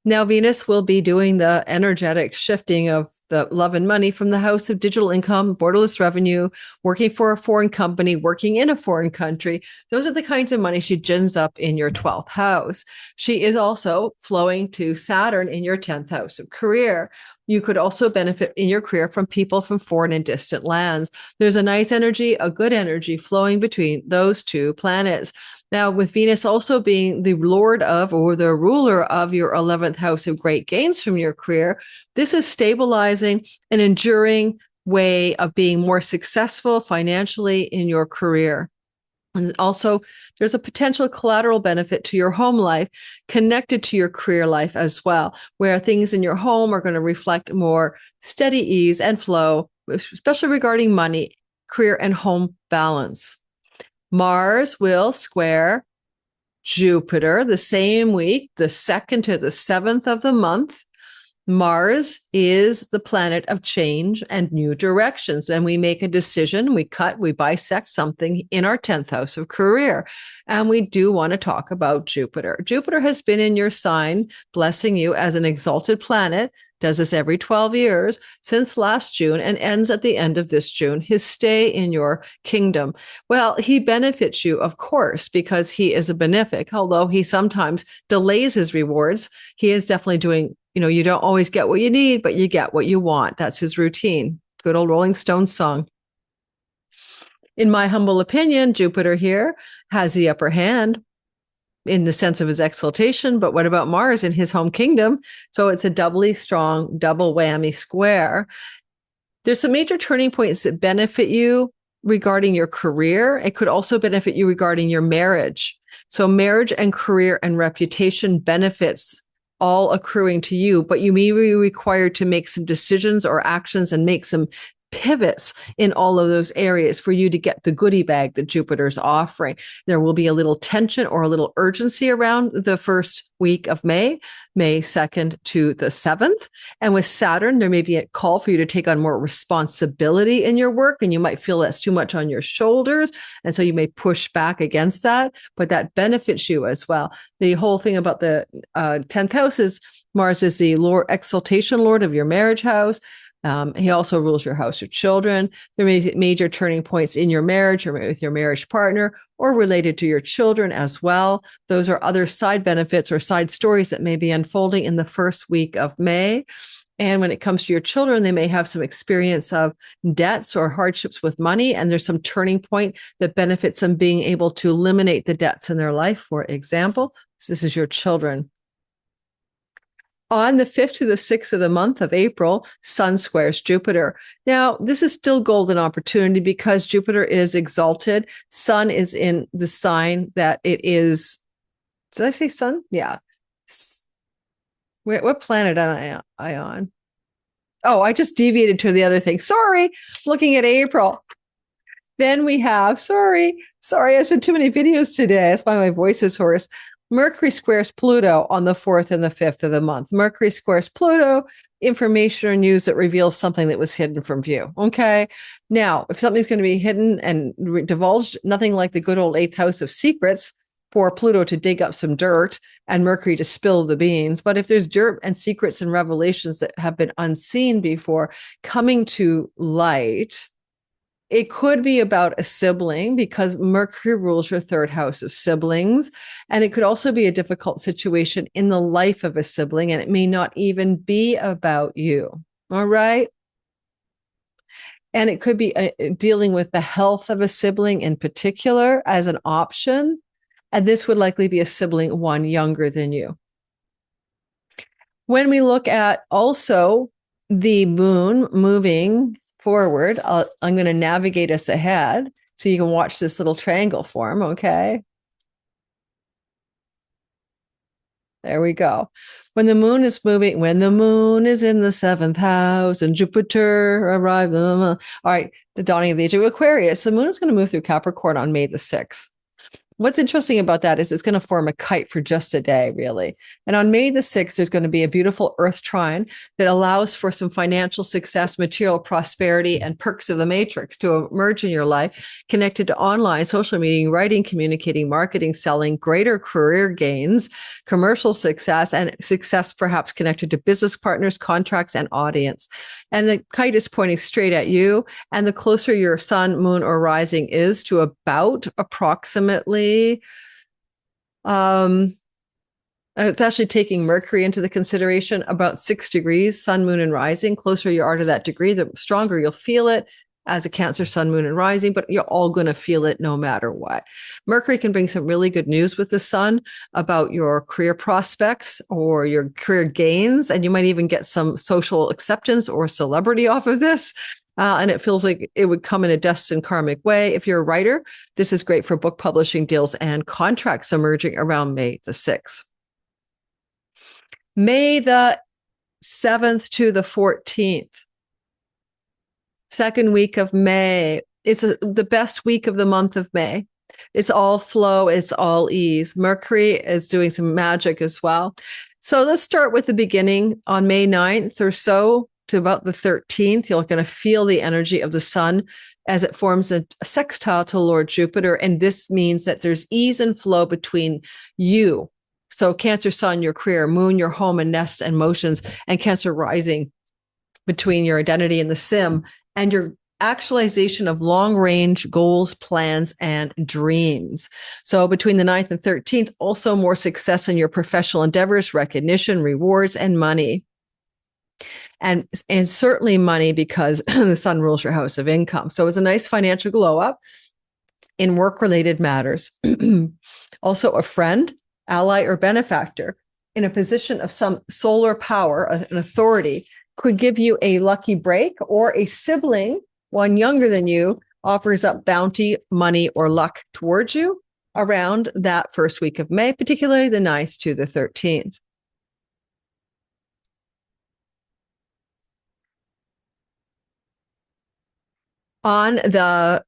Now, Venus will be doing the energetic shifting of the love and money from the house of digital income, borderless revenue, working for a foreign company, working in a foreign country. Those are the kinds of money she gins up in your 12th house. She is also flowing to Saturn in your 10th house of career. You could also benefit in your career from people from foreign and distant lands. There's a nice energy, a good energy flowing between those two planets. Now, with Venus also being the lord of or the ruler of your 11th house of great gains from your career, this is stabilizing an enduring way of being more successful financially in your career. And also, there's a potential collateral benefit to your home life connected to your career life as well, where things in your home are going to reflect more steady ease and flow, especially regarding money, career, and home balance. Mars will square Jupiter the same week, the 2nd to the 7th of the month. Mars is the planet of change and new directions. And we make a decision, we bisect something in our 10th house of career. And we do want to talk about Jupiter. Jupiter has been in your sign, blessing you as an exalted planet, does this every 12 years since last June and ends at the end of this June, his stay in your kingdom. Well, he benefits you, of course, because he is a benefic, although he sometimes delays his rewards. He is definitely doing, you don't always get what you need, but you get what you want. That's his routine. Good old Rolling Stones song. In my humble opinion, Jupiter here has the upper hand in the sense of his exaltation, but what about Mars in his home kingdom? So it's a doubly strong, double whammy square. There's some major turning points that benefit you regarding your career. It could also benefit you regarding your marriage. So marriage and career and reputation benefits all accruing to you, but you may be required to make some decisions or actions and make some pivots in all of those areas for you to get the goodie bag that Jupiter's offering. There will be a little tension or a little urgency around the first week of May 2nd to the 7th. And with Saturn, there may be a call for you to take on more responsibility in your work, and you might feel that's too much on your shoulders. And so you may push back against that, but that benefits you as well. The whole thing about the 10th house is Mars is the Lord, exaltation Lord of your marriage house. He also rules your house of children. There may be major turning points in your marriage or with your marriage partner or related to your children as well. Those are other side benefits or side stories that may be unfolding in the first week of May. And when it comes to your children, they may have some experience of debts or hardships with money. And there's some turning point that benefits them being able to eliminate the debts in their life, for example. So this is your children. On the 5th to the 6th of the month of April, Sun squares Jupiter. Now, this is still golden opportunity because Jupiter is exalted. Sun is in the sign that it is. Did I say Sun? Yeah. What planet am I on? Oh, I just deviated to the other thing. Sorry, looking at April. Then we have, sorry, there's been too many videos today. That's why my voice is hoarse. Mercury squares Pluto on the 4th and the 5th of the month. Mercury squares Pluto, information or news that reveals something that was hidden from view. Okay. Now, if something's going to be hidden and divulged, nothing like the good old 8th house of secrets for Pluto to dig up some dirt and Mercury to spill the beans. But if there's dirt and secrets and revelations that have been unseen before coming to light, it could be about a sibling because Mercury rules your 3rd house of siblings. And it could also be a difficult situation in the life of a sibling, and it may not even be about you. All right. And it could be dealing with the health of a sibling in particular as an option. And this would likely be a sibling one younger than you. When we look at also the moon moving forward, I'm going to navigate us ahead so you can watch this little triangle form. Okay. There we go. When the moon is moving, when the moon is in the 7th house and Jupiter arrived. All right. The dawning of the age of Aquarius. The moon is going to move through Capricorn on May the 6th. What's interesting about that is it's going to form a kite for just a day, really. And on May the 6th, there's going to be a beautiful Earth trine that allows for some financial success, material prosperity, and perks of the matrix to emerge in your life, connected to online, social media, writing, communicating, marketing, selling, greater career gains, commercial success, and success perhaps connected to business partners, contracts, and audience. And the kite is pointing straight at you. And the closer your sun, moon, or rising is to about approximately it's actually taking Mercury into the consideration about 6 degrees, sun, moon, and rising. Closer you are to that degree, the stronger you'll feel it as a Cancer, sun, moon, and rising, but you're all going to feel it no matter what. Mercury can bring some really good news with the sun about your career prospects or your career gains, and you might even get some social acceptance or celebrity off of this. And it feels like it would come in a destined karmic way. If you're a writer, this is great for book publishing deals and contracts emerging around May the 6th. May the 7th to the 14th. Second week of May. It's the best week of the month of May. It's all flow. It's all ease. Mercury is doing some magic as well. So let's start with the beginning on May 9th or so to about the 13th. You're going to feel the energy of the sun as it forms a sextile to Lord Jupiter. And this means that there's ease and flow between you. So Cancer sun, your career, moon, your home and nest and motions, and Cancer rising between your identity and the sim and your actualization of long-range goals, plans, and dreams. So between the 9th and 13th, also more success in your professional endeavors, recognition, rewards, and money. And certainly money because the sun rules your house of income. So it's a nice financial glow up in work-related matters. Also a friend, ally, or benefactor in a position of some solar power, an authority, could give you a lucky break, or a sibling, one younger than you, offers up bounty, money, or luck towards you around that first week of May, particularly the 9th to the 13th. On the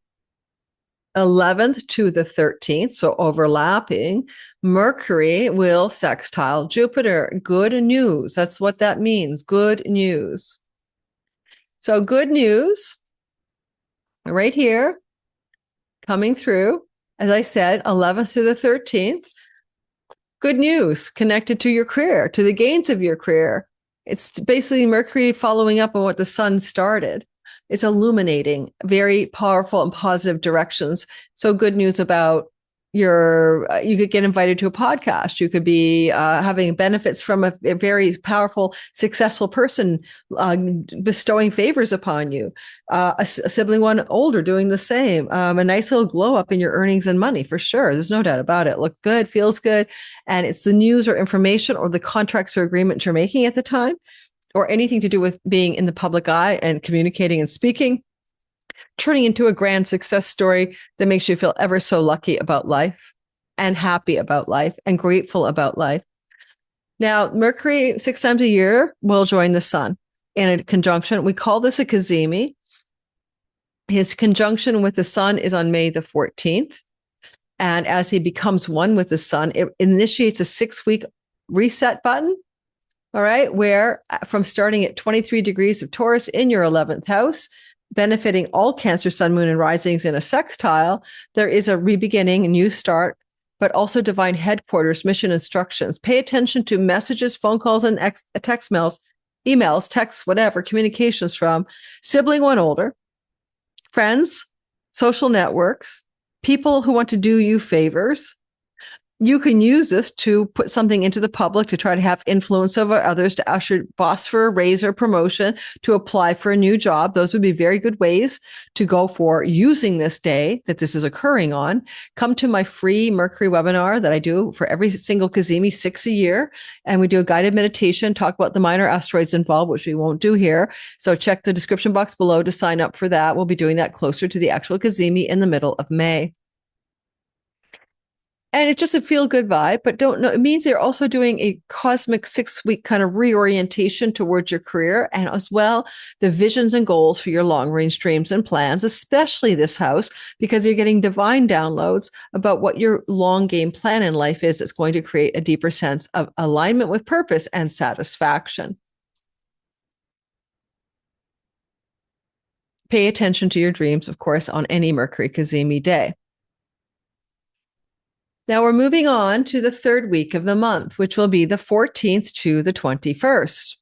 11th to the 13th, so overlapping, Mercury will sextile Jupiter. Good news. That's what that means. Good news. So good news right here coming through. As I said, 11th to the 13th. Good news connected to your career, to the gains of your career. It's basically Mercury following up on what the sun started. It's illuminating very powerful and positive directions. So good news about you could get invited to a podcast. You could be having benefits from a very powerful, successful person bestowing favors upon you. A sibling one older doing the same. A nice little glow up in your earnings and money for sure. There's no doubt about it. Looks good, feels good. And it's the news or information or the contracts or agreements you're making at the time, or anything to do with being in the public eye and communicating and speaking, turning into a grand success story that makes you feel ever so lucky about life and happy about life and grateful about life. Now, Mercury 6 times a year will join the sun in a conjunction. We call this a cazimi. His conjunction with the sun is on May the 14th. And as he becomes one with the sun, it initiates a 6-week reset button. All right, where from starting at 23 degrees of Taurus in your 11th house, benefiting all Cancer, Sun, Moon, and risings in a sextile, there is a re-beginning, a new start, but also divine headquarters, mission instructions. Pay attention to messages, phone calls, and text mails, emails, texts, whatever, communications from sibling one older, friends, social networks, people who want to do you favors. You can use this to put something into the public to try to have influence over others, to ask your boss for a raise or promotion, to apply for a new job. Those would be very good ways to go for using this day that this is occurring on. Come to my free Mercury webinar that I do for every single cazimi, 6 a year. And we do a guided meditation, talk about the minor asteroids involved, which we won't do here. So check the description box below to sign up for that. We'll be doing that closer to the actual cazimi in the middle of May. And it's just a feel good vibe, but don't know. It means they're also doing a cosmic 6-week kind of reorientation towards your career, and as well, the visions and goals for your long range dreams and plans, especially this house, because you're getting divine downloads about what your long game plan in life is. It's going to create a deeper sense of alignment with purpose and satisfaction. Pay attention to your dreams, of course, on any Mercury cazimi day. Now we're moving on to the third week of the month, which will be the 14th to the 21st.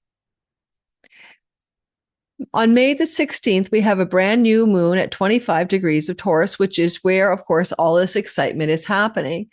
On May the 16th, we have a brand new moon at 25 degrees of Taurus, which is where, of course, all this excitement is happening.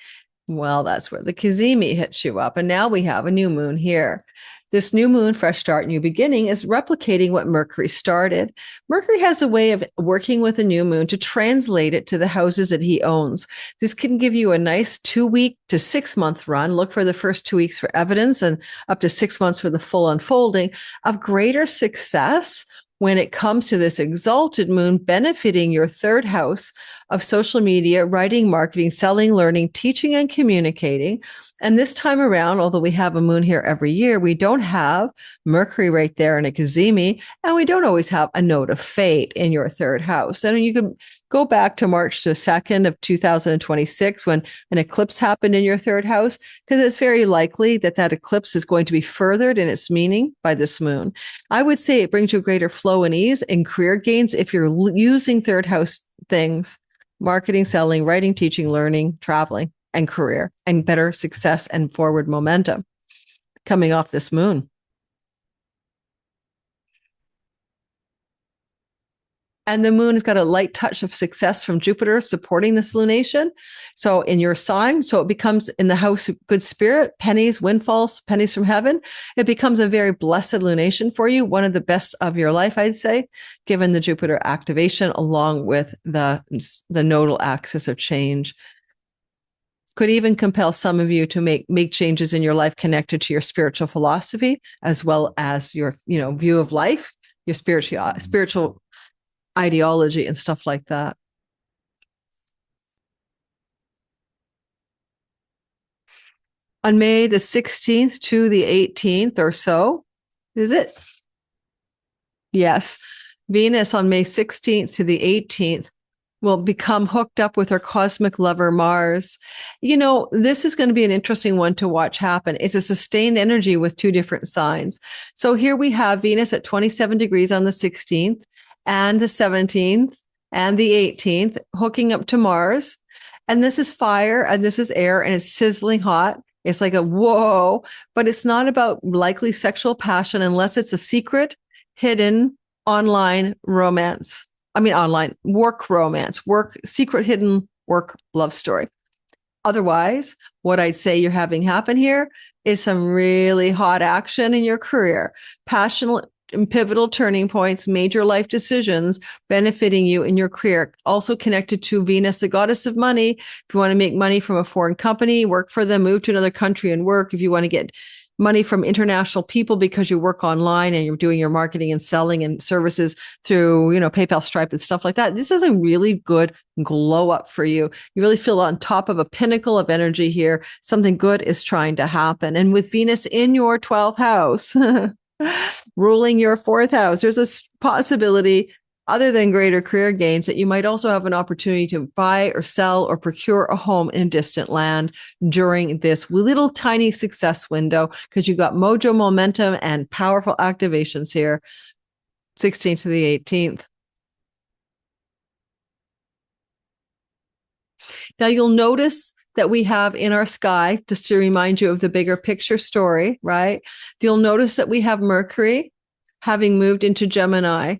Well, that's where the cazimi hits you up. And now we have a new moon here. This new moon, fresh start, new beginning, is replicating what Mercury started. Mercury has a way of working with a new moon to translate it to the houses that he owns. This can give you a nice 2-week to 6-month run. Look for the first 2 weeks for evidence and up to 6 months for the full unfolding of greater success when it comes to this exalted moon benefiting your third house of social media, writing, marketing, selling, learning, teaching, and communicating. And this time around, although we have a moon here every year, we don't have Mercury right there in a cazimi, and we don't always have a node of fate in your third house. And you can go back to March the 2nd of 2026 when an eclipse happened in your third house, because it's very likely that that eclipse is going to be furthered in its meaning by this moon. I would say it brings you greater flow and ease and career gains if you're using third house things, marketing, selling, writing, teaching, learning, traveling, and career, and better success and forward momentum coming off this moon. And the moon has got a light touch of success from Jupiter supporting this lunation. So in your sign, so it becomes in the house of good spirit, pennies, windfalls, pennies from heaven. It becomes a very blessed lunation for you, one of the best of your life, I'd say, given the Jupiter activation along with the nodal axis of change. Could even compel some of you to make changes in your life connected to your spiritual philosophy, as well as your view of life, your spiritual ideology and stuff like that. On May the 16th to the 18th or so, is it? Yes. Venus on May 16th to the 18th will become hooked up with her cosmic lover Mars. You know, this is going to be an interesting one to watch happen. It's a sustained energy with two different signs. So here we have Venus at 27 degrees on the 16th and the 17th and the 18th hooking up to Mars. And this is fire and this is air and it's sizzling hot. It's like a whoa, but it's not about likely sexual passion unless it's a secret, hidden, online romance. Online work romance, secret hidden work love story. Otherwise, what I'd say you're having happen here is some really hot action in your career, passionate and pivotal turning points, major life decisions benefiting you in your career. Also connected to Venus, the goddess of money. If you want to make money from a foreign company, work for them, move to another country and work. If you want to get money from international people because you work online and you're doing your marketing and selling and services through, PayPal, Stripe and stuff like that. This is a really good glow up for you. You really feel on top of a pinnacle of energy here. Something good is trying to happen. And with Venus in your 12th house, ruling your 4th house, there's a possibility other than greater career gains, that you might also have an opportunity to buy or sell or procure a home in a distant land during this little tiny success window, because you got mojo, momentum, and powerful activations here, 16th to the 18th. Now you'll notice that we have in our sky, just to remind you of the bigger picture story, right? You'll notice that we have Mercury having moved into Gemini.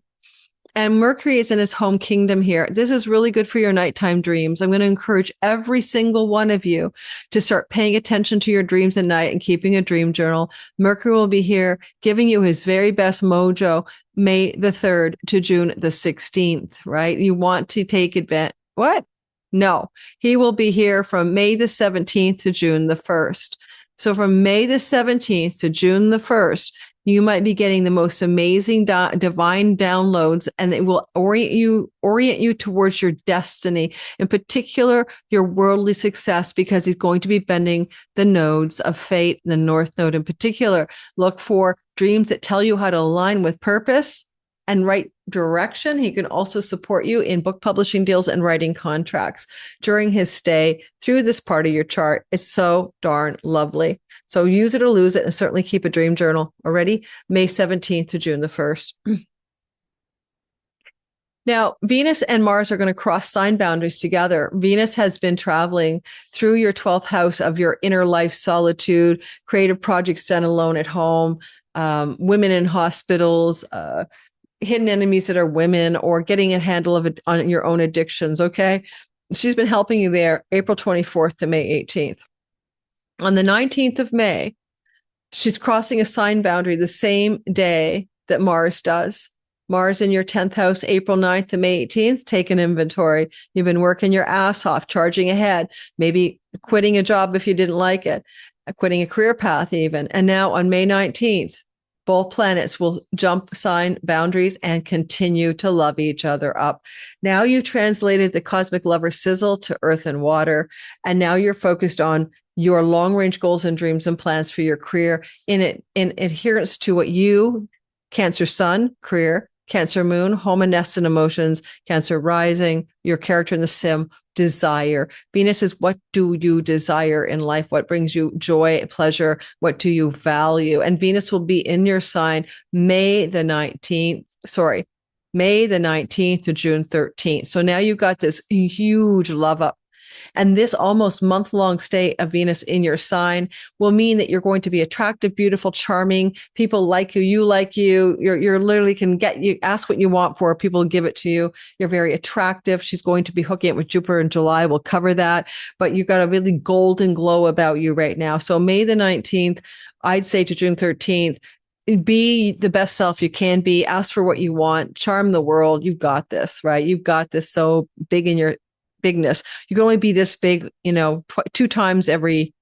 And Mercury is in his home kingdom here. This is really good for your nighttime dreams. I'm going to encourage every single one of you to start paying attention to your dreams at night and keeping a dream journal. Mercury will be here giving you his very best mojo May the 3rd to June the 16th, right? You want to take advantage. What? No, he will be here from May the 17th to June the 1st. So from May the 17th to June the 1st, you might be getting the most amazing divine downloads, and it will orient you towards your destiny, in particular, your worldly success, because he's going to be bending the nodes of fate, the North Node in particular. Look for dreams that tell you how to align with purpose and right direction. He can also support you in book publishing deals and writing contracts during his stay through this part of your chart. It's so darn lovely. So use it or lose it, and certainly keep a dream journal already. May 17th to June the 1st. Now, Venus and Mars are going to cross sign boundaries together. Venus has been traveling through your 12th house of your inner life solitude, creative projects done alone at home, women in hospitals, hidden enemies that are women, or getting a handle of it on your own addictions. Okay. She's been helping you there April 24th to May 18th. On the 19th of May, she's crossing a sign boundary the same day that Mars does. Mars in your 10th house, April 9th to May 18th, take an inventory. You've been working your ass off, charging ahead, maybe quitting a job if you didn't like it, quitting a career path even. And now on May 19th, both planets will jump sign boundaries and continue to love each other up. Now you've translated the cosmic lover sizzle to earth and water, and now you're focused on your long-range goals and dreams and plans for your career in adherence to what you, Cancer Sun, career, Cancer Moon, home and nest and emotions, Cancer Rising, your character in the sim, desire. Venus is, what do you desire in life? What brings you joy, pleasure? What do you value? And Venus will be in your sign May the 19th to June 13th. So now you've got this huge love up. And this almost month-long stay of Venus in your sign will mean that you're going to be attractive, beautiful, charming. People like you. You like you. You're literally can get you, ask what you want for. People give it to you. You're very attractive. She's going to be hooking it with Jupiter in July. We'll cover that. But you've got a really golden glow about you right now. So May the 19th, I'd say to June 13th, be the best self you can be. Ask for what you want. Charm the world. You've got this, right? You've got this so big in your bigness. You can only be this big, 2 times every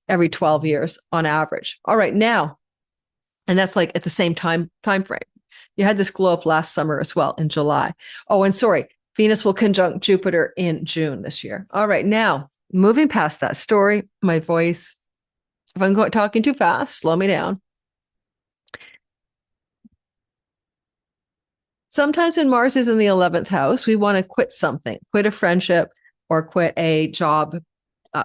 12 years on average. All right, now, and that's like at the same time frame. You had this glow up last summer as well in July. Oh, and sorry, Venus will conjunct Jupiter in June this year. All right, now moving past that story, my voice, if I'm talking too fast, slow me down. Sometimes when Mars is in the 11th house, we want to quit something, quit a friendship or quit a job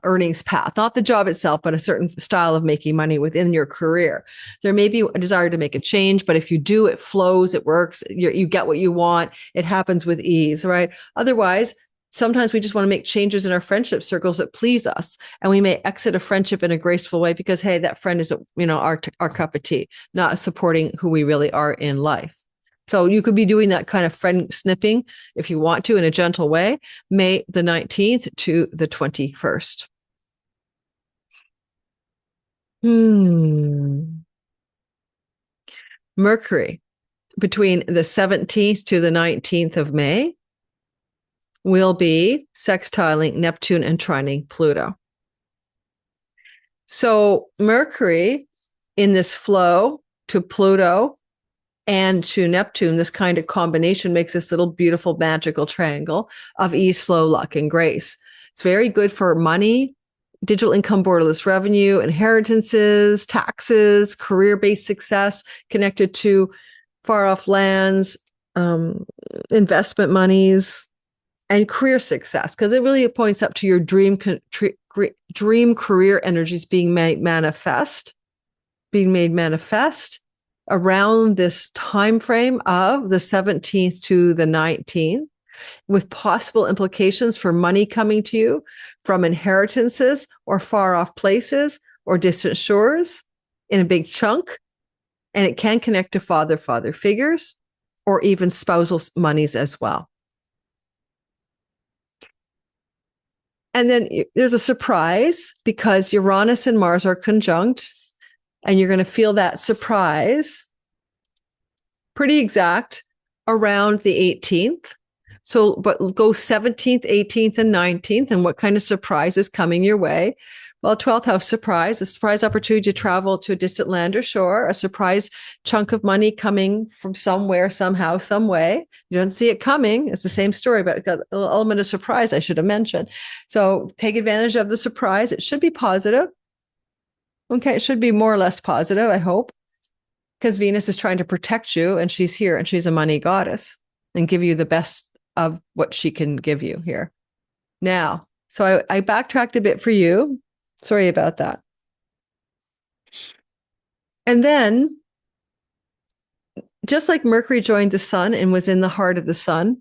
earnings path, not the job itself, but a certain style of making money within your career. There may be a desire to make a change, but if you do, it flows, it works, you get what you want, it happens with ease, right? Otherwise, sometimes we just want to make changes in our friendship circles that please us. And we may exit a friendship in a graceful way because, hey, that friend is, our cup of tea, not supporting who we really are in life. So you could be doing that kind of friend snipping if you want to in a gentle way, May the 19th to the 21st. Mercury between the 17th to the 19th of May will be sextiling Neptune and trining Pluto. So Mercury in this flow to Pluto and to Neptune, this kind of combination makes this little beautiful magical triangle of ease, flow, luck, and grace. It's very good for money, digital income, borderless revenue, inheritances, taxes, career-based success connected to far-off lands, investment monies, and career success, because it really points up to your dream career energies being made manifest around this time frame of the 17th to the 19th, with possible implications for money coming to you from inheritances or far off places or distant shores in a big chunk. And it can connect to father figures or even spousal monies as well. And then there's a surprise because Uranus and Mars are conjunct. And you're going to feel that surprise pretty exact around the 18th. So, but go 17th, 18th, and 19th. And what kind of surprise is coming your way? Well, 12th house surprise, a surprise opportunity to travel to a distant land or shore, a surprise chunk of money coming from somewhere, somehow, some way. You don't see it coming. It's the same story, but it's got a little element of surprise I should have mentioned. So take advantage of the surprise. It should be positive. Okay, it should be more or less positive, I hope, because Venus is trying to protect you and she's here and she's a money goddess and give you the best of what she can give you here. Now, so I backtracked a bit for you. Sorry about that. And then, just like Mercury joined the sun and was in the heart of the sun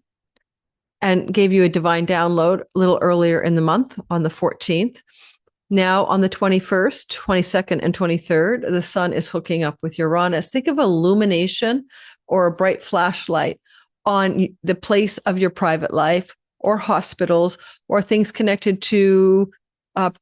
and gave you a divine download a little earlier in the month on the 14th, now on the 21st, 22nd, and 23rd, the sun is hooking up with Uranus. Think of illumination or a bright flashlight on the place of your private life or hospitals or things connected to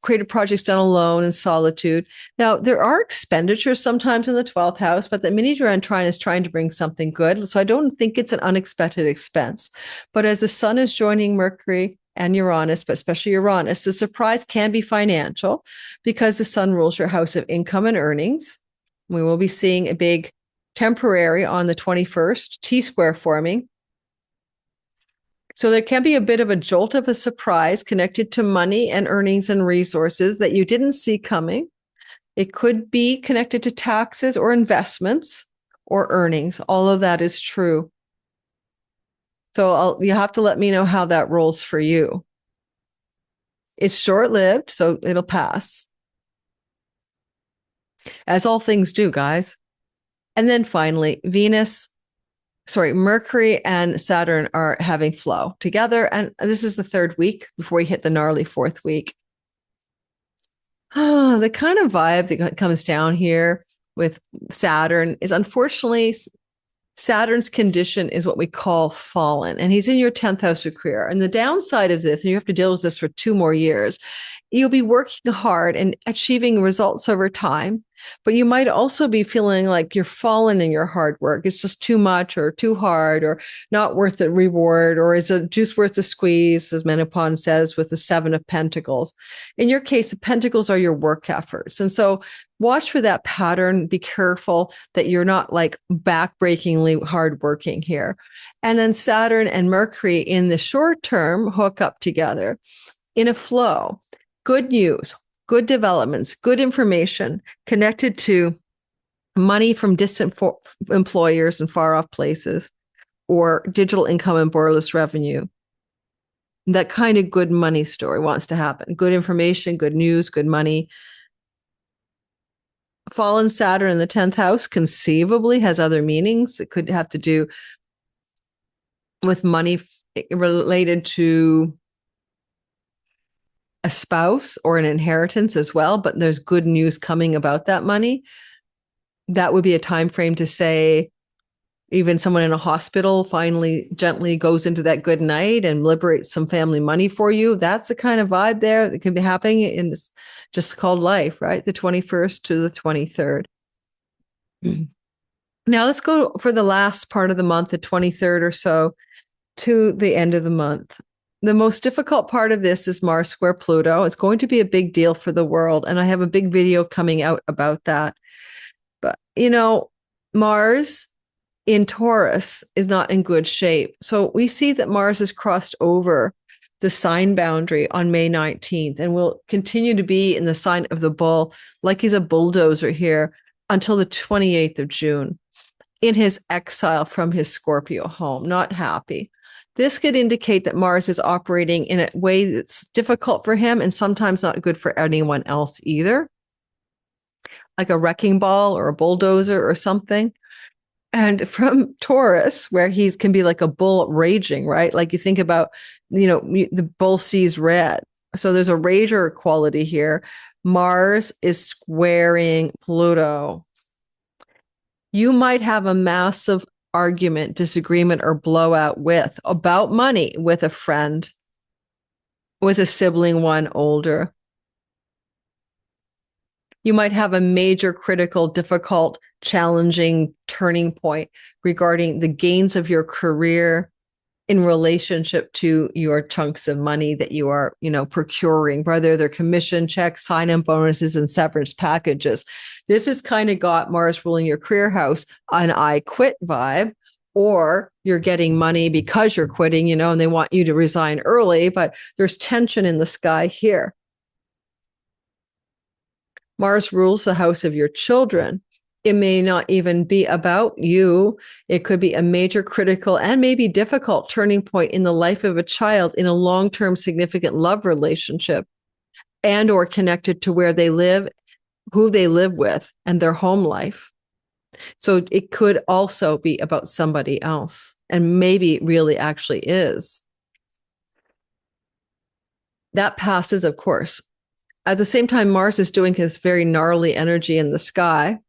creative projects done alone in solitude. Now, there are expenditures sometimes in the 12th house, but the mini-Uranus trine is trying to bring something good. So I don't think it's an unexpected expense. But as the sun is joining Mercury and Uranus, but especially Uranus, the surprise can be financial because the sun rules your house of income and earnings. We will be seeing a big temporary on the 21st, T-square forming. So there can be a bit of a jolt of a surprise connected to money and earnings and resources that you didn't see coming. It could be connected to taxes or investments or earnings. All of that is true. So you have to let me know how that rolls for you. It's short-lived, so it'll pass. As all things do, guys. And then finally, Mercury and Saturn are having flow together. And this is the third week before we hit the gnarly fourth week. The kind of vibe that comes down here with Saturn is, unfortunately, Saturn's condition is what we call fallen, and he's in your 10th house of career. And the downside of this, and you have to deal with this for 2 more years, you'll be working hard and achieving results over time, but you might also be feeling like you're fallen in your hard work. It's just too much or too hard or not worth the reward, or is a juice worth the squeeze, as Menopause says, with the 7 of Pentacles. In your case, the Pentacles are your work efforts. And so watch for that pattern. Be careful that you're not like backbreakingly hardworking here. And then Saturn and Mercury in the short term hook up together in a flow. Good news, good developments, good information connected to money from distant employers and far off places, or digital income and borderless revenue. That kind of good money story wants to happen. Good information, good news, good money. Fallen Saturn in the 10th house conceivably has other meanings. It could have to do with money related to a spouse or an inheritance as well, but there's good news coming about that money. That would be a time frame to say, even someone in a hospital finally gently goes into that good night and liberates some family money for you. That's the kind of vibe there that can be happening in this just called life, right? The 21st to the 23rd. Now let's go for the last part of the month, the 23rd or so to the end of the month. The most difficult part of this is Mars square Pluto. It's going to be a big deal for the world. And I have a big video coming out about that. But, Mars in Taurus is not in good shape. So we see that Mars has crossed over the sign boundary on May 19th and will continue to be in the sign of the bull, like he's a bulldozer here, until the 28th of June in his exile from his Scorpio home. Not happy. This could indicate that Mars is operating in a way that's difficult for him and sometimes not good for anyone else either, like a wrecking ball or a bulldozer or something. And from Taurus, where he can be like a bull raging, right? Like you think about, the bull sees red. So there's a rager quality here. Mars is squaring Pluto. You might have a massive argument, disagreement, or blowout about money with a friend, with a sibling, one older. You might have a major, critical, difficult, challenging turning point regarding the gains of your career in relationship to your chunks of money that you are, procuring, whether they're commission checks, sign-on bonuses, and severance packages. This has kind of got Mars ruling your career house an I quit vibe, or you're getting money because you're quitting, and they want you to resign early, but there's tension in the sky here. Mars rules the house of your children. It may not even be about you. It could be a major, critical, and maybe difficult turning point in the life of a child in a long-term significant love relationship, and or connected to where they live, who they live with, and their home life. So it could also be about somebody else, and maybe it really actually is. That passes, of course. At the same time, Mars is doing his very gnarly energy in the sky.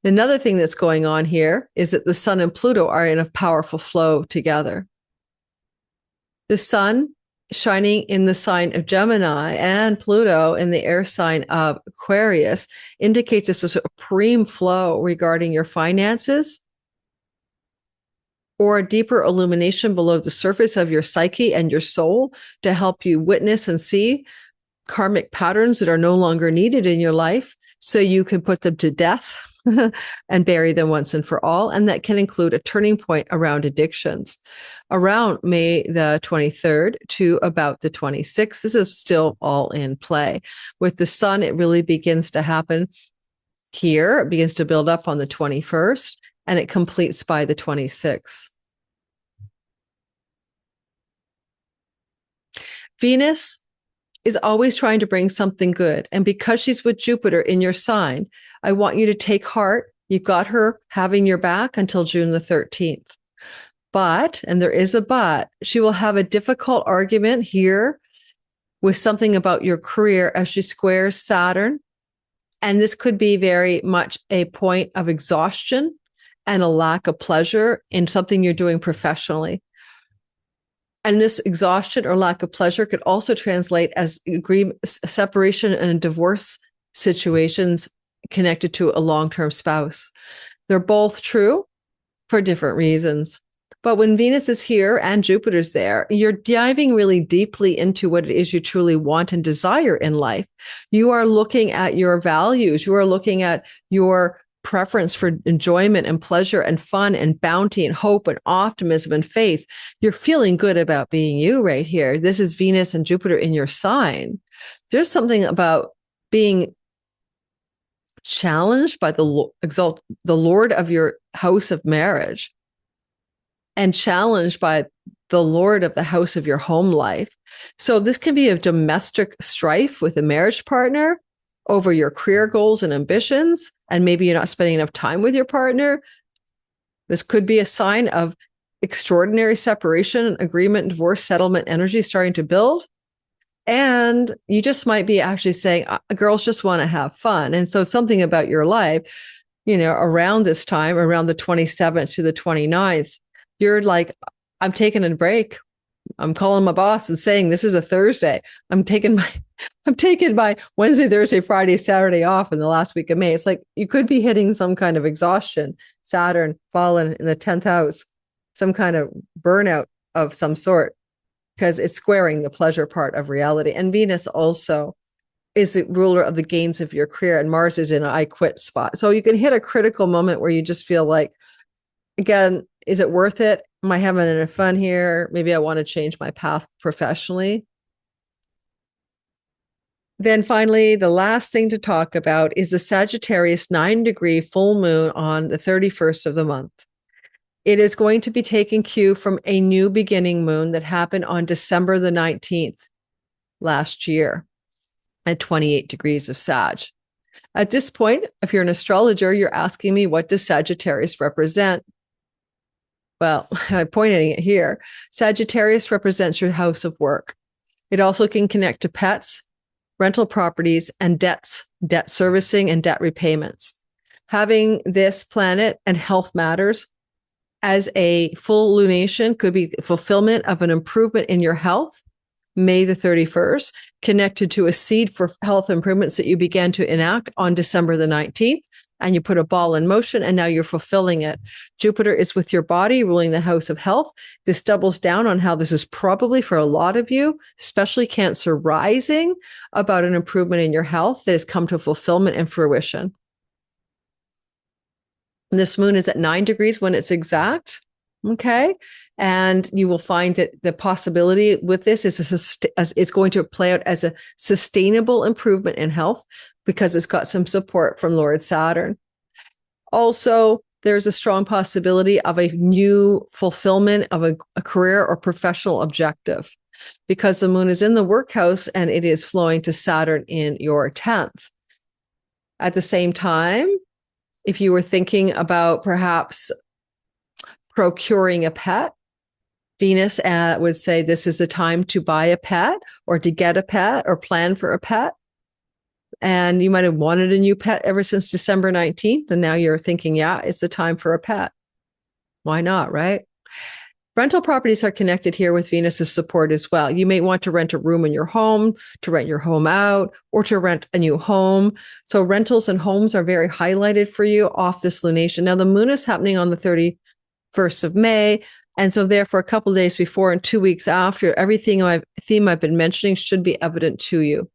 Another thing that's going on here is that the Sun and Pluto are in a powerful flow together. The Sun shining in the sign of Gemini and Pluto in the air sign of Aquarius indicates a supreme flow regarding your finances, or a deeper illumination below the surface of your psyche and your soul to help you witness and see karmic patterns that are no longer needed in your life, so you can put them to death and bury them once and for all. And that can include a turning point around addictions around May the 23rd to about the 26th. This is still all in play. With the Sun, it really begins to happen here. It begins to build up on the 21st. And it completes by the 26th. Venus is always trying to bring something good. And because she's with Jupiter in your sign, I want you to take heart. You've got her having your back until June the 13th. But, and there is a but, she will have a difficult argument here with something about your career as she squares Saturn. And this could be very much a point of exhaustion and a lack of pleasure in something you're doing professionally. And this exhaustion or lack of pleasure could also translate as separation and divorce situations connected to a long-term spouse. They're both true for different reasons. But when Venus is here and Jupiter's there, you're diving really deeply into what it is you truly want and desire in life. You are looking at your values. You are looking at your preference for enjoyment and pleasure and fun and bounty and hope and optimism and faith. You're feeling good about being you right here. This is Venus and Jupiter in your sign. There's something about being challenged by the Lord of your house of marriage, and challenged by the Lord of the house of your home life. So this can be a domestic strife with a marriage partner over your career goals and ambitions, and maybe you're not spending enough time with your partner. This could be a sign of extraordinary separation, agreement, divorce, settlement energy starting to build. And you just might be actually saying, girls just want to have fun. And so something about your life, around this time, around the 27th to the 29th, you're like, I'm taking a break. I'm calling my boss and saying, this is a Thursday. I'm taking my Wednesday, Thursday, Friday, Saturday off in the last week of May. It's like you could be hitting some kind of exhaustion, Saturn fallen in the 10th house, some kind of burnout of some sort, because it's squaring the pleasure part of reality. And Venus also is the ruler of the gains of your career, and Mars is in an I quit spot. So you can hit a critical moment where you just feel like, again, is it worth it? Am I having enough fun here? Maybe I want to change my path professionally. Then finally, the last thing to talk about is the Sagittarius 9-degree full moon on the 31st of the month. It is going to be taking cue from a new beginning moon that happened on December the 19th last year at 28 degrees of Sag. At this point, if you're an astrologer, you're asking me, what does Sagittarius represent? Well, I'm pointing it here. Sagittarius represents your house of work. It also can connect to pets, rental properties, and debts, debt servicing, and debt repayments. Having this planet and health matters as a full lunation could be fulfillment of an improvement in your health, May the 31st, connected to a seed for health improvements that you began to enact on December the 19th. And you put a ball in motion, and now you're fulfilling it. Jupiter is with your body, ruling the house of health. This doubles down on how this is probably for a lot of you, especially Cancer rising, about an improvement in your health that has come to fulfillment and fruition. And this moon is at 9 degrees when it's exact. Okay. And you will find that the possibility with this is it's going to play out as a sustainable improvement in health because it's got some support from Lord Saturn. Also, there's a strong possibility of a new fulfillment of a career or professional objective because the moon is in the work house and it is flowing to Saturn in your 10th. At the same time, if you were thinking about perhaps procuring a pet, Venus would say this is the time to buy a pet or to get a pet or plan for a pet. And you might have wanted a new pet ever since December 19th. And now you're thinking, yeah, it's the time for a pet. Why not, right? Rental properties are connected here with Venus's support as well. You may want to rent a room in your home, to rent your home out, or to rent a new home. So rentals and homes are very highlighted for you off this lunation. Now, the moon is happening on the 31st of May. And so therefore, a couple of days before and 2 weeks after, everything theme I've been mentioning should be evident to you.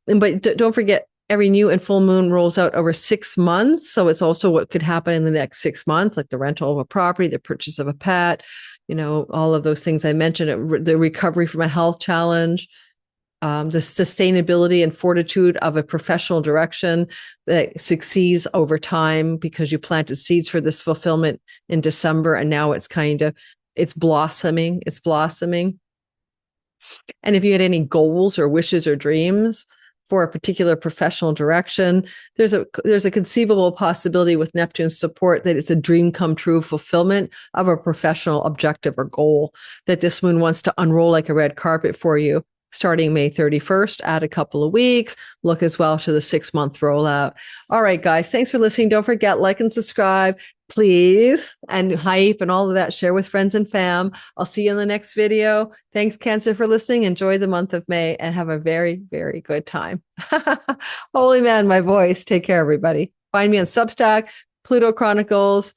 But don't forget, every new and full moon rolls out over 6 months. So it's also what could happen in the next 6 months, like the rental of a property, the purchase of a pet, all of those things I mentioned, the recovery from a health challenge, the sustainability and fortitude of a professional direction that succeeds over time because you planted seeds for this fulfillment in December. And now it's blossoming. It's blossoming. And if you had any goals or wishes or dreams for a particular professional direction, there's a conceivable possibility with Neptune's support that it's a dream come true fulfillment of a professional objective or goal that this moon wants to unroll like a red carpet for you. Starting May 31st, add a couple of weeks, look as well to the 6-month rollout. All right, guys, thanks for listening. Don't forget, like and subscribe, please, and hype and all of that. Share with friends and fam. I'll see you in the next video. Thanks, Cancer, for listening. Enjoy the month of May and have a very, very good time. Holy man, my voice. Take care, everybody. Find me on Substack, Pluto Chronicles.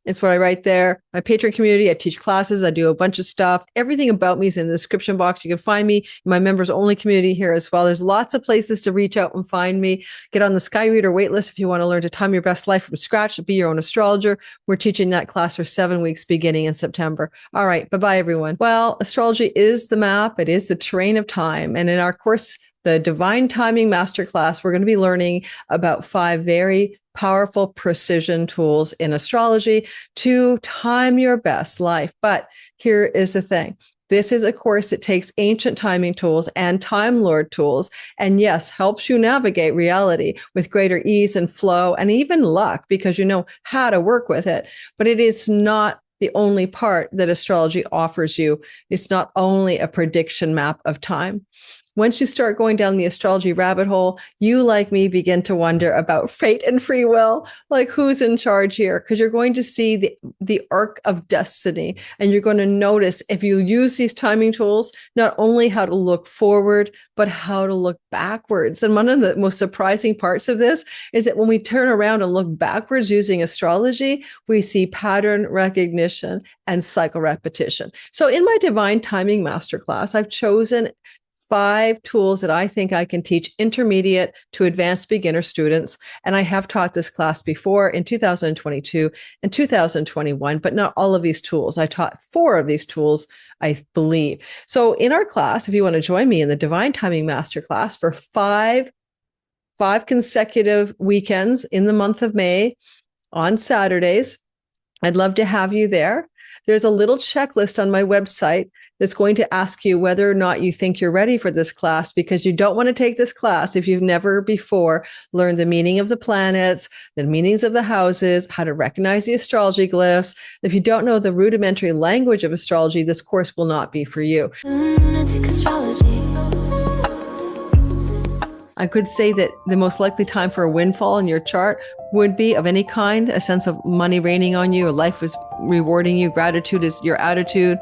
It's what I write there. My Patreon community, I teach classes. I do a bunch of stuff. Everything about me is in the description box. You can find me in my members only community here as well. There's lots of places to reach out and find me. Get on the Skyreader waitlist if you want to learn to time your best life from scratch to be your own astrologer. We're teaching that class for 7 weeks beginning in September. All right. Bye-bye, everyone. Well, astrology is the map. It is the terrain of time. And in our course, the Divine Timing Masterclass, we're going to be learning about 5 very powerful precision tools in astrology to time your best life. But here is the thing. This is a course that takes ancient timing tools and Time Lord tools, and yes, helps you navigate reality with greater ease and flow and even luck because you know how to work with it. But it is not the only part that astrology offers you. It's not only a prediction map of time. Once you start going down the astrology rabbit hole, you, like me, begin to wonder about fate and free will, like who's in charge here? Because you're going to see the arc of destiny, and you're going to notice if you use these timing tools, not only how to look forward, but how to look backwards. And one of the most surprising parts of this is that when we turn around and look backwards using astrology, we see pattern recognition and cycle repetition. So in my Divine Timing Masterclass, I've chosen 5 tools that I think I can teach intermediate to advanced beginner students. And I have taught this class before in 2022 and 2021, but not all of these tools. I taught 4 of these tools, I believe. So in our class, if you want to join me in the Divine Timing Masterclass for 5 consecutive weekends in the month of May on Saturdays, I'd love to have you there. There's a little checklist on my website that's going to ask you whether or not you think you're ready for this class, because you don't want to take this class if you've never before learned the meaning of the planets, the meanings of the houses, how to recognize the astrology glyphs. If you don't know the rudimentary language of astrology, this course will not be for you. Lunatic astrology. I could say that the most likely time for a windfall in your chart would be of any kind, a sense of money raining on you, or life is rewarding you, gratitude is your attitude.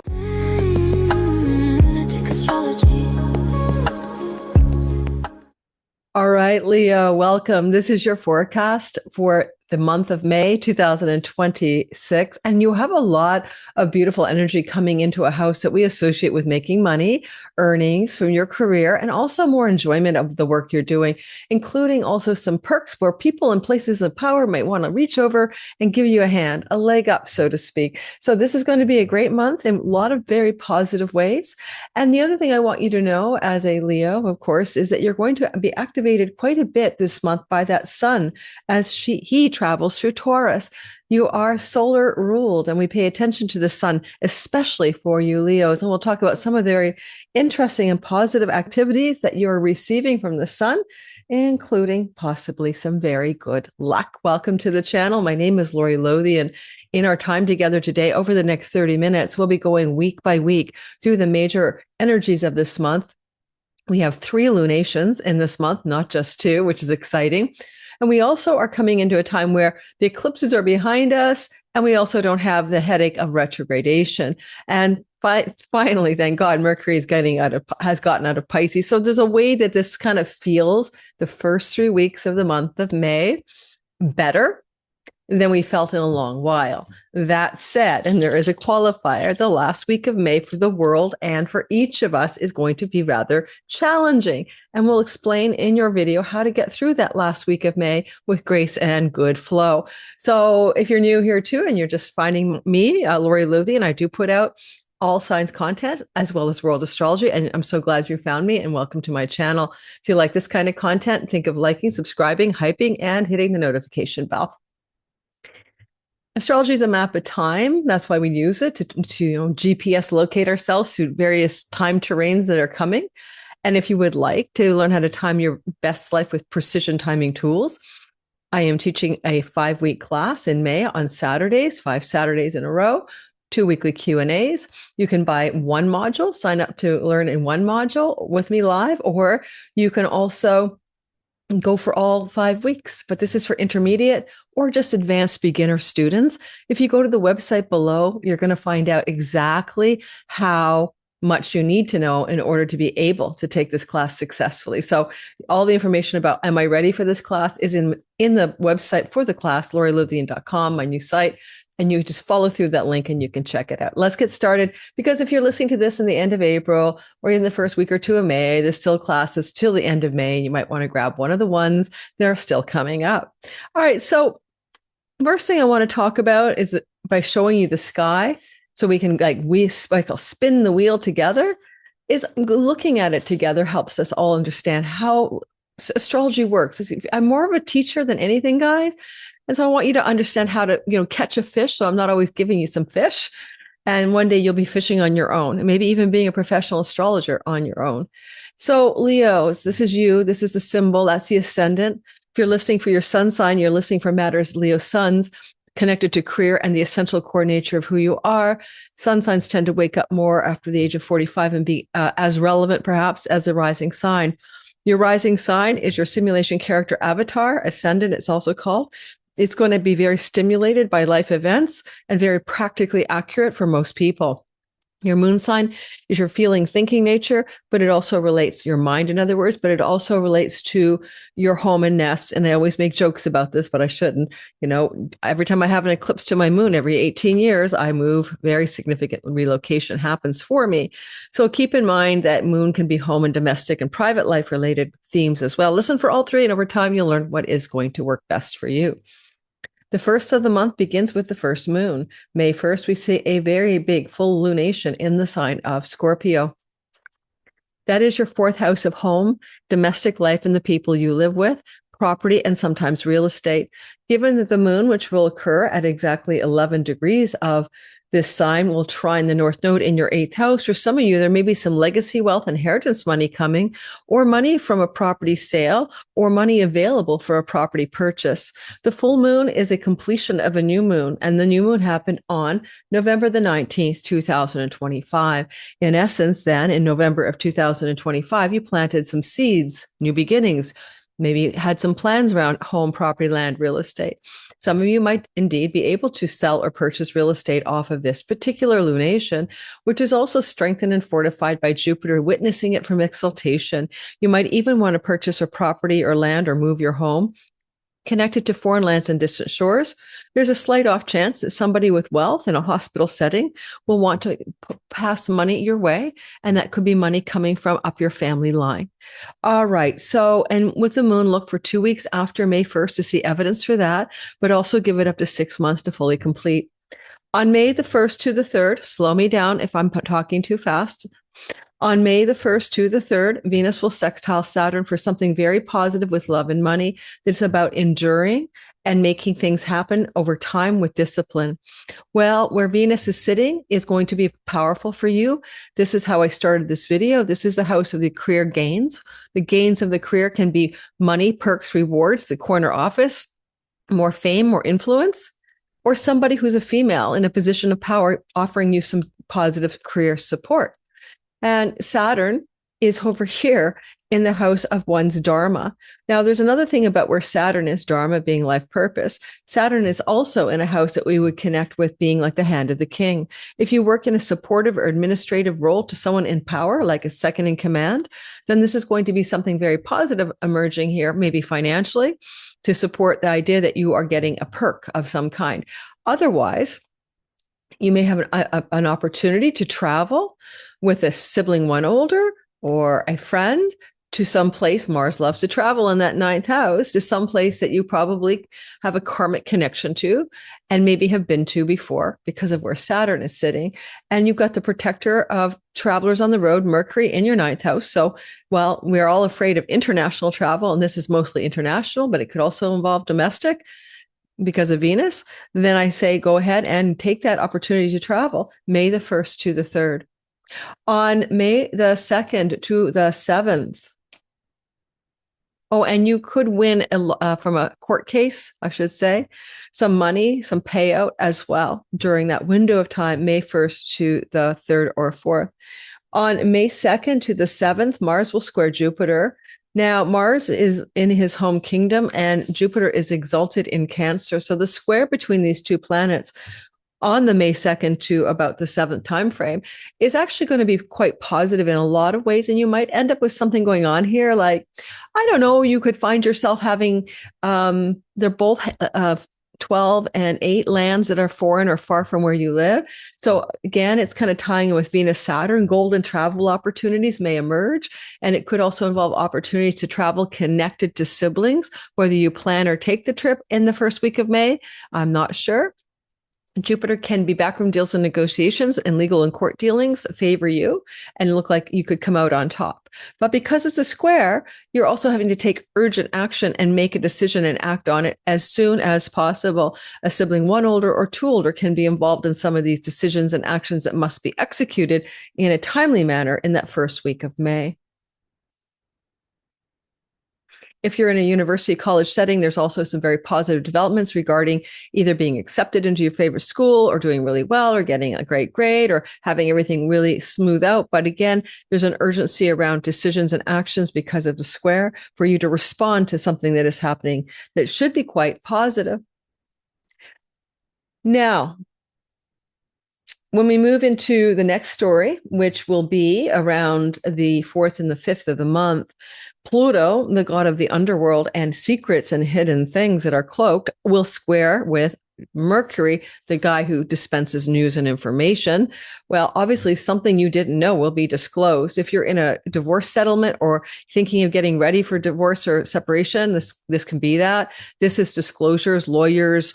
All right, Leo, welcome. This is your forecast for the month of May 2026. And you have a lot of beautiful energy coming into a house that we associate with making money, earnings from your career, and also more enjoyment of the work you're doing, including also some perks where people in places of power might want to reach over and give you a hand, a leg up, so to speak. So this is going to be a great month in a lot of very positive ways. And the other thing I want you to know as a Leo, of course, is that you're going to be activated quite a bit this month by that sun as he travels through Taurus. You are solar ruled, and we pay attention to the sun, especially for you Leos. And we'll talk about some of the very interesting and positive activities that you're receiving from the sun, including possibly some very good luck. Welcome to the channel. My name is Lori Lothe, and in our time together today, over the next 30 minutes, we'll be going week by week through the major energies of this month. We have 3 lunations in this month, not just 2, which is exciting. And we also are coming into a time where the eclipses are behind us, and we also don't have the headache of retrogradation. And finally, thank God, Mercury has gotten out of Pisces. So there's a way that this kind of feels the first 3 weeks of the month of May better than we felt in a long while. That said, and there is a qualifier, the last week of May for the world and for each of us is going to be rather challenging. And we'll explain in your video how to get through that last week of May with grace and good flow. So if you're new here too, and you're just finding me, Lori Lothe, and I do put out all signs content as well as world astrology. And I'm so glad you found me, and welcome to my channel. If you like this kind of content, think of liking, subscribing, hyping, and hitting the notification bell. Astrology is a map of time. That's why we use it to GPS locate ourselves through various time terrains that are coming. And if you would like to learn how to time your best life with precision timing tools, I am teaching a 5-week class in May on Saturdays, 5 Saturdays in a row, 2 weekly Q&As. You can buy 1 module, sign up to learn in 1 module with me live, or you can also go for all 5 weeks, but this is for intermediate or just advanced beginner students. If you go to the website below, you're going to find out exactly how much you need to know in order to be able to take this class successfully. So all the information about am I ready for this class is in the website for the class, lorilothian.com, my new site. And you just follow through that link and you can check it out. Let's get started, because if you're listening to this in the end of April or in the first week or 2 of May, there's still classes till the end of May. You might want to grab one of the ones that are still coming up. All right. So first thing I want to talk about is by showing you the sky, so we can spin the wheel together. is looking at it together helps us all understand how astrology works. I'm more of a teacher than anything, guys. And so I want you to understand how to, catch a fish. So I'm not always giving you some fish. And one day you'll be fishing on your own, and maybe even being a professional astrologer on your own. So Leos, this is you. This is the symbol. That's the ascendant. If you're listening for your sun sign, you're listening for matters Leo suns connected to career and the essential core nature of who you are. Sun signs tend to wake up more after the age of 45 and be as relevant, perhaps, as a rising sign. Your rising sign is your simulation character avatar, ascendant, it's also called. It's going to be very stimulated by life events and very practically accurate for most people. Your moon sign is your feeling, thinking nature, but it also relates to your mind, in other words, but it also relates to your home and nest. And I always make jokes about this, but I shouldn't. Every time I have an eclipse to my moon, every 18 years, I move. Very significant relocation happens for me. So keep in mind that moon can be home and domestic and private life related themes as well. Listen for all three, and over time, you'll learn what is going to work best for you. The first of the month begins with the first moon. May 1st, we see a very big full lunation in the sign of Scorpio. That is your fourth house of home, domestic life, and the people you live with, property, and sometimes real estate. Given that the moon, which will occur at exactly 11 degrees of this sign, will trine the North Node in your 8th house. For some of you, there may be some legacy wealth, inheritance money coming, or money from a property sale, or money available for a property purchase. The full moon is a completion of a new moon, and the new moon happened on November the 19th, 2025. In essence, then, in November of 2025, you planted some seeds, new beginnings, maybe had some plans around home, property, land, real estate. Some of you might indeed be able to sell or purchase real estate off of this particular lunation, which is also strengthened and fortified by Jupiter, witnessing it from exaltation. You might even want to purchase a property or land or move your home connected to foreign lands and distant shores. There's a slight off chance that somebody with wealth in a hospital setting will want to pass money your way, and that could be money coming from up your family line. All right. So, and with the moon, look for 2 weeks after May 1st to see evidence for that, but also give it up to 6 months to fully complete. On May the 1st to the 3rd, slow me down if I'm talking too fast. On May the 1st to the 3rd, Venus will sextile Saturn for something very positive with love and money. That's about enduring and making things happen over time with discipline. Well, where Venus is sitting is going to be powerful for you. This is how I started this video. This is the house of the career gains. The gains of the career can be money, perks, rewards, the corner office, more fame, more influence, or somebody who's a female in a position of power offering you some positive career support. And Saturn is over here in the house of one's Dharma. Now, there's another thing about where Saturn is, Dharma being life purpose. Saturn is also in a house that we would connect with being like the hand of the king. If you work in a supportive or administrative role to someone in power, like a second in command, then this is going to be something very positive emerging here, maybe financially, to support the idea that you are getting a perk of some kind. Otherwise, you may have an opportunity to travel with a sibling one older or a friend to some place. Mars loves to travel in that 9th house, to some place that you probably have a karmic connection to and maybe have been to before because of where Saturn is sitting. And you've got the protector of travelers on the road, Mercury, in your 9th house. So, well, we're all afraid of international travel, and this is mostly international, but it could also involve domestic because of Venus. Then I say, go ahead and take that opportunity to travel May the 1st to the 3rd. On May the 2nd to the 7th. Oh, and you could win from a court case, I should say, some money, some payout as well during that window of time, May 1st to the 3rd or 4th. On May 2nd to the 7th, Mars will square Jupiter. Now, Mars is in his home kingdom and Jupiter is exalted in Cancer. So the square between these two planets on the May 2nd to about the 7th timeframe is actually going to be quite positive in a lot of ways. And you might end up with something going on here. Like, I don't know, you could find yourself having, they're both 12 and 8 lands that are foreign or far from where you live. So again, it's kind of tying in with Venus, Saturn. Golden travel opportunities may emerge. And it could also involve opportunities to travel connected to siblings, whether you plan or take the trip in the first week of May. I'm not sure. Jupiter can be backroom deals and negotiations, and legal and court dealings favor you and look like you could come out on top. But because it's a square, you're also having to take urgent action and make a decision and act on it as soon as possible. A sibling one older or two older can be involved in some of these decisions and actions that must be executed in a timely manner in that first week of May. If you're in a university college setting, there's also some very positive developments regarding either being accepted into your favorite school or doing really well or getting a great grade or having everything really smooth out. But again, there's an urgency around decisions and actions because of the square for you to respond to something that is happening that should be quite positive. Now, when we move into the next story, which will be around the 4th and the 5th of the month, Pluto, the god of the underworld and secrets and hidden things that are cloaked, will square with Mercury, the guy who dispenses news and information. Well, obviously, something you didn't know will be disclosed. If you're in a divorce settlement or thinking of getting ready for divorce or separation, this can be that. This is disclosures, lawyers,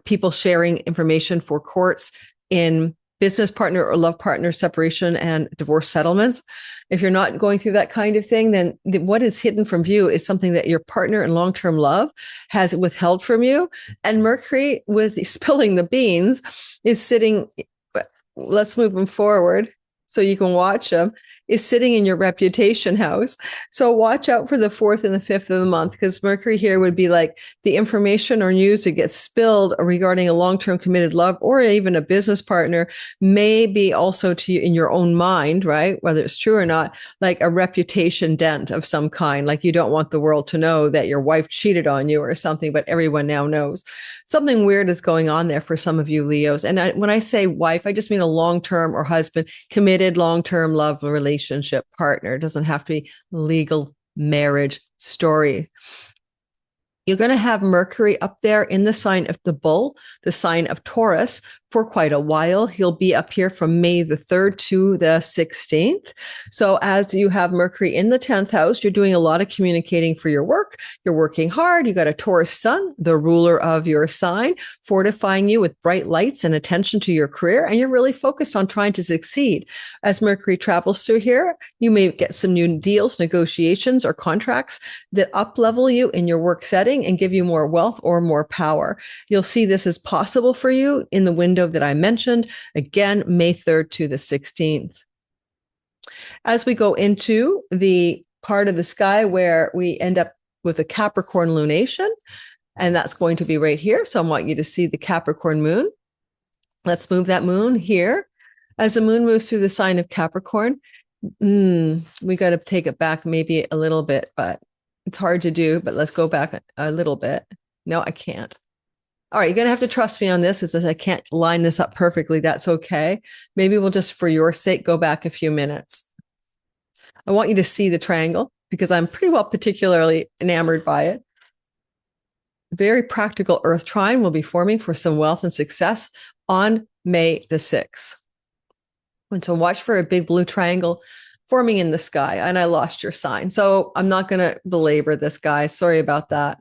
people sharing information for courts in business partner or love partner separation and divorce settlements. If you're not going through that kind of thing, then what is hidden from view is something that your partner in long-term love has withheld from you. And Mercury, with spilling the beans, is sitting, let's move them forward so you can watch them, is sitting in your reputation house. So watch out for the 4th and the 5th of the month, because Mercury here would be like the information or news that gets spilled regarding a long-term committed love or even a business partner may be also to you in your own mind, right? Whether it's true or not, like a reputation dent of some kind. Like you don't want the world to know that your wife cheated on you or something, but everyone now knows. Something weird is going on there for some of you Leos. And when I say wife, I just mean a long-term or husband, committed long-term love relationship partner. It doesn't have to be legal marriage story. You're going to have Mercury up there in the sign of the bull, the sign of Taurus, for quite a while. He'll be up here from May the 3rd to the 16th. So as you have Mercury in the 10th house, you're doing a lot of communicating for your work. You're working hard. You got a Taurus sun, the ruler of your sign, fortifying you with bright lights and attention to your career. And you're really focused on trying to succeed. As Mercury travels through here, you may get some new deals, negotiations, or contracts that up-level you in your work setting and give you more wealth or more power. You'll see this is possible for you in the window that I mentioned, again, May 3rd to the 16th. As we go into the part of the sky where we end up with a Capricorn lunation, and that's going to be right here. So I want you to see the Capricorn moon. Let's move that moon here. As the moon moves through the sign of Capricorn, we got to take it back maybe a little bit, but it's hard to do, but let's go back a little bit. No, I can't. All right, you're going to have to trust me on this. It says I can't line this up perfectly. That's okay. Maybe we'll just, for your sake, go back a few minutes. I want you to see the triangle because I'm pretty well particularly enamored by it. Very practical Earth trine will be forming for some wealth and success on May the 6th. And so watch for a big blue triangle forming in the sky. And I lost your sign. So I'm not going to belabor this, guys. Sorry about that.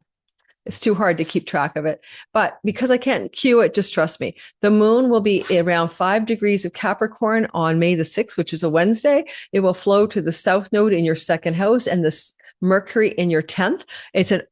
It's too hard to keep track of it. But because I can't cue it, just trust me. The moon will be around 5 degrees of Capricorn on May the 6th, which is a Wednesday. It will flow to the south node in your second house and this Mercury in your 10th. It's an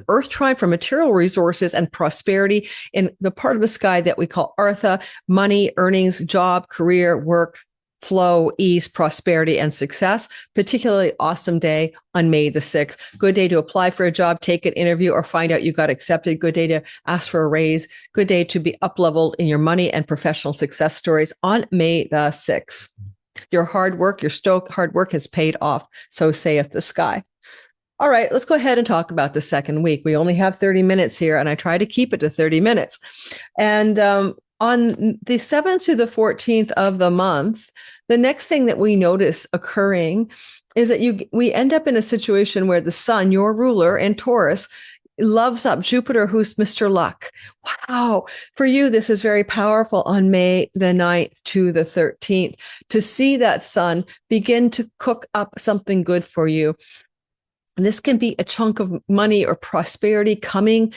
earth trine for material resources and prosperity in the part of the sky that we call Artha, money, earnings, job, career, work, flow, ease, prosperity, and success. Particularly awesome day on May the 6th. Good day to apply for a job, take an interview, or find out you got accepted. Good day to ask for a raise. Good day to be up-leveled in your money and professional success stories on May the 6th. Your hard work, your stoic hard work has paid off. So saith the sky. All right, let's go ahead and talk about the second week. We only have 30 minutes here, and I try to keep it to 30 minutes. And on the 7th to the 14th of the month, the next thing that we notice occurring is that we end up in a situation where the sun, your ruler in Taurus, loves up Jupiter, who's Mr. Luck. Wow. For you, this is very powerful on May the 9th to the 13th to see that sun begin to cook up something good for you. And this can be a chunk of money or prosperity coming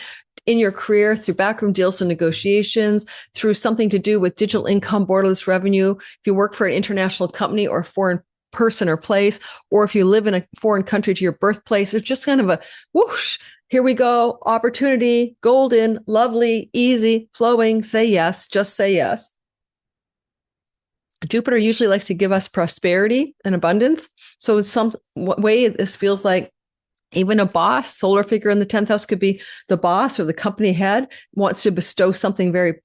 in your career through backroom deals and negotiations, through something to do with digital income, borderless revenue. If you work for an international company or a foreign person or place, or if you live in a foreign country to your birthplace, it's just kind of a whoosh. Here we go. Opportunity, golden, lovely, easy, flowing. Say yes. Just say yes. Jupiter usually likes to give us prosperity and abundance. So in some way, this feels like even a boss, solar figure in the 10th house could be the boss or the company head, wants to bestow something very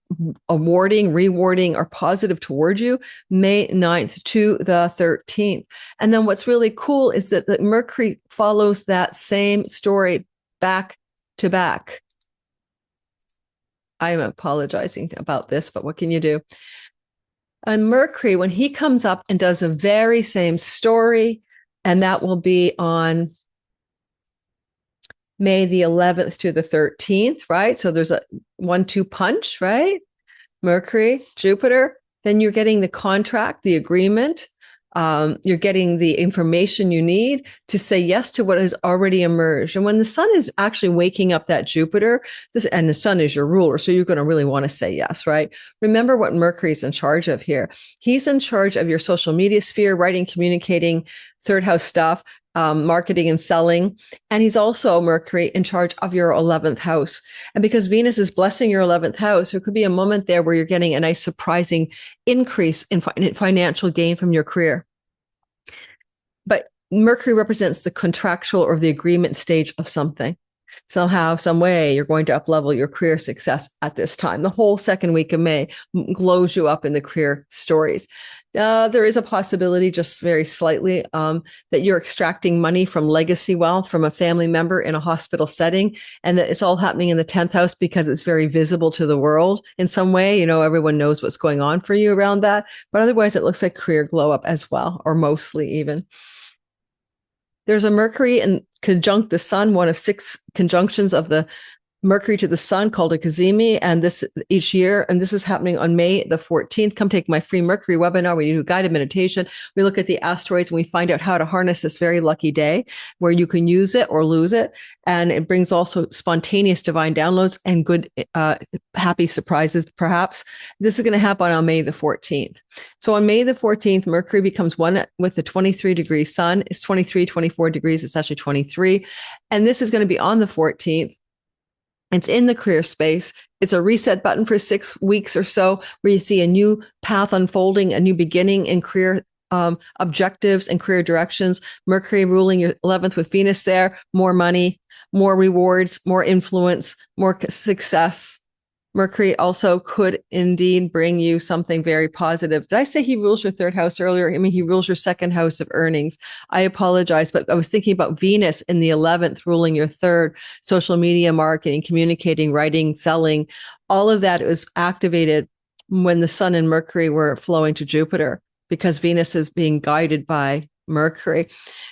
awarding, rewarding, or positive toward you, May 9th to the 13th. And then what's really cool is that Mercury follows that same story back to back. I'm apologizing about this, but what can you do? And Mercury, when he comes up and does the very same story, and that will be on May the 11th to the 13th, right? So there's a 1-2 punch, right? Mercury, Jupiter. Then you're getting the contract, the agreement. You're getting the information you need to say yes to what has already emerged. And when the sun is actually waking up that Jupiter, and the sun is your ruler, so you're going to really want to say yes, right? Remember what Mercury is in charge of here. He's in charge of your social media sphere, writing, communicating, third house stuff, marketing and selling. And he's also, Mercury, in charge of your 11th house. And because Venus is blessing your 11th house, there could be a moment there where you're getting a nice surprising increase in financial gain from your career. But Mercury represents the contractual or the agreement stage of something. Somehow, some way, you're going to up-level your career success at this time. The whole second week of May glows you up in the career stories. There is a possibility, just very slightly, that you're extracting money from legacy wealth from a family member in a hospital setting, and that it's all happening in the 10th house because it's very visible to the world in some way. You know, everyone knows what's going on for you around that. But otherwise, it looks like career glow up as well, or mostly even. There's a Mercury in conjunct the sun, one of 6 conjunctions of the Mercury to the sun called a cazimi, and this each year, and this is happening on May the 14th. Come take my free Mercury webinar. We do guided meditation. We look at the asteroids and we find out how to harness this very lucky day where you can use it or lose it. And it brings also spontaneous divine downloads and good, happy surprises, perhaps. This is going to happen on May the 14th. So on May the 14th, Mercury becomes one with the 23-degree sun. It's 23, 24 degrees. It's actually 23. And this is going to be on the 14th. It's in the career space. It's a reset button for 6 weeks or so where you see a new path unfolding, a new beginning in career objectives and career directions. Mercury ruling your 11th with Venus there, more money, more rewards, more influence, more success. Mercury also could indeed bring you something very positive. Did I say he rules your 3rd house earlier? I mean, he rules your 2nd house of earnings. I apologize, but I was thinking about Venus in the 11th ruling your 3rd, social media marketing, communicating, writing, selling. All of that was activated when the sun and Mercury were flowing to Jupiter because Venus is being guided by Mercury.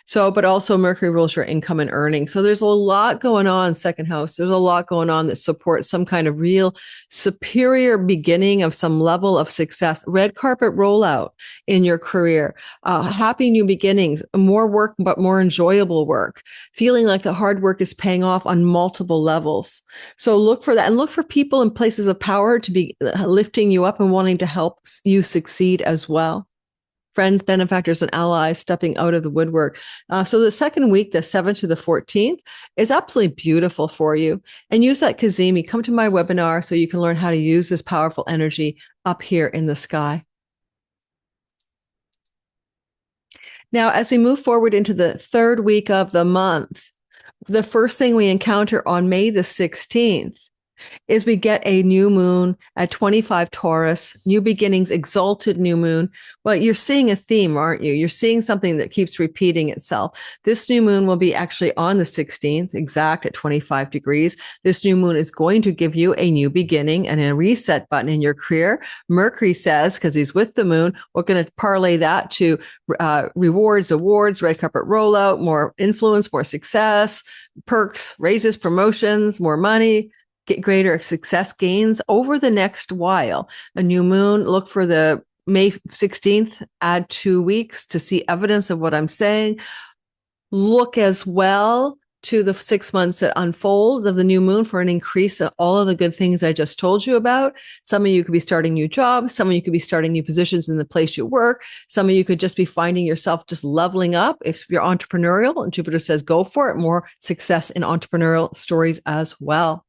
So, but also Mercury rules your income and earnings. So there's a lot going on, 2nd house. There's a lot going on that supports some kind of real superior beginning of some level of success, red carpet rollout in your career, happy new beginnings, more work, but more enjoyable work, feeling like the hard work is paying off on multiple levels. So look for that and look for people in places of power to be lifting you up and wanting to help you succeed as well. Friends, benefactors, and allies stepping out of the woodwork. So the second week, the 7th to the 14th, is absolutely beautiful for you. And use that cazimi. Come to my webinar so you can learn how to use this powerful energy up here in the sky. Now, as we move forward into the 3rd week of the month, the first thing we encounter on May the 16th is we get a new moon at 25 Taurus, new beginnings, exalted new moon. Well, you're seeing a theme, aren't you? You're seeing something that keeps repeating itself. This new moon will be actually on the 16th, exact at 25 degrees. This new moon is going to give you a new beginning and a reset button in your career. Mercury says, because he's with the moon, we're going to parlay that to rewards, awards, red carpet rollout, more influence, more success, perks, raises, promotions, more money, get greater success gains over the next while. A new moon, look for the May 16th, add 2 weeks to see evidence of what I'm saying. Look as well to the 6 months that unfold of the new moon for an increase of all of the good things I just told you about. Some of you could be starting new jobs. Some of you could be starting new positions in the place you work. Some of you could just be finding yourself just leveling up. If you're entrepreneurial, and Jupiter says go for it, more success in entrepreneurial stories as well.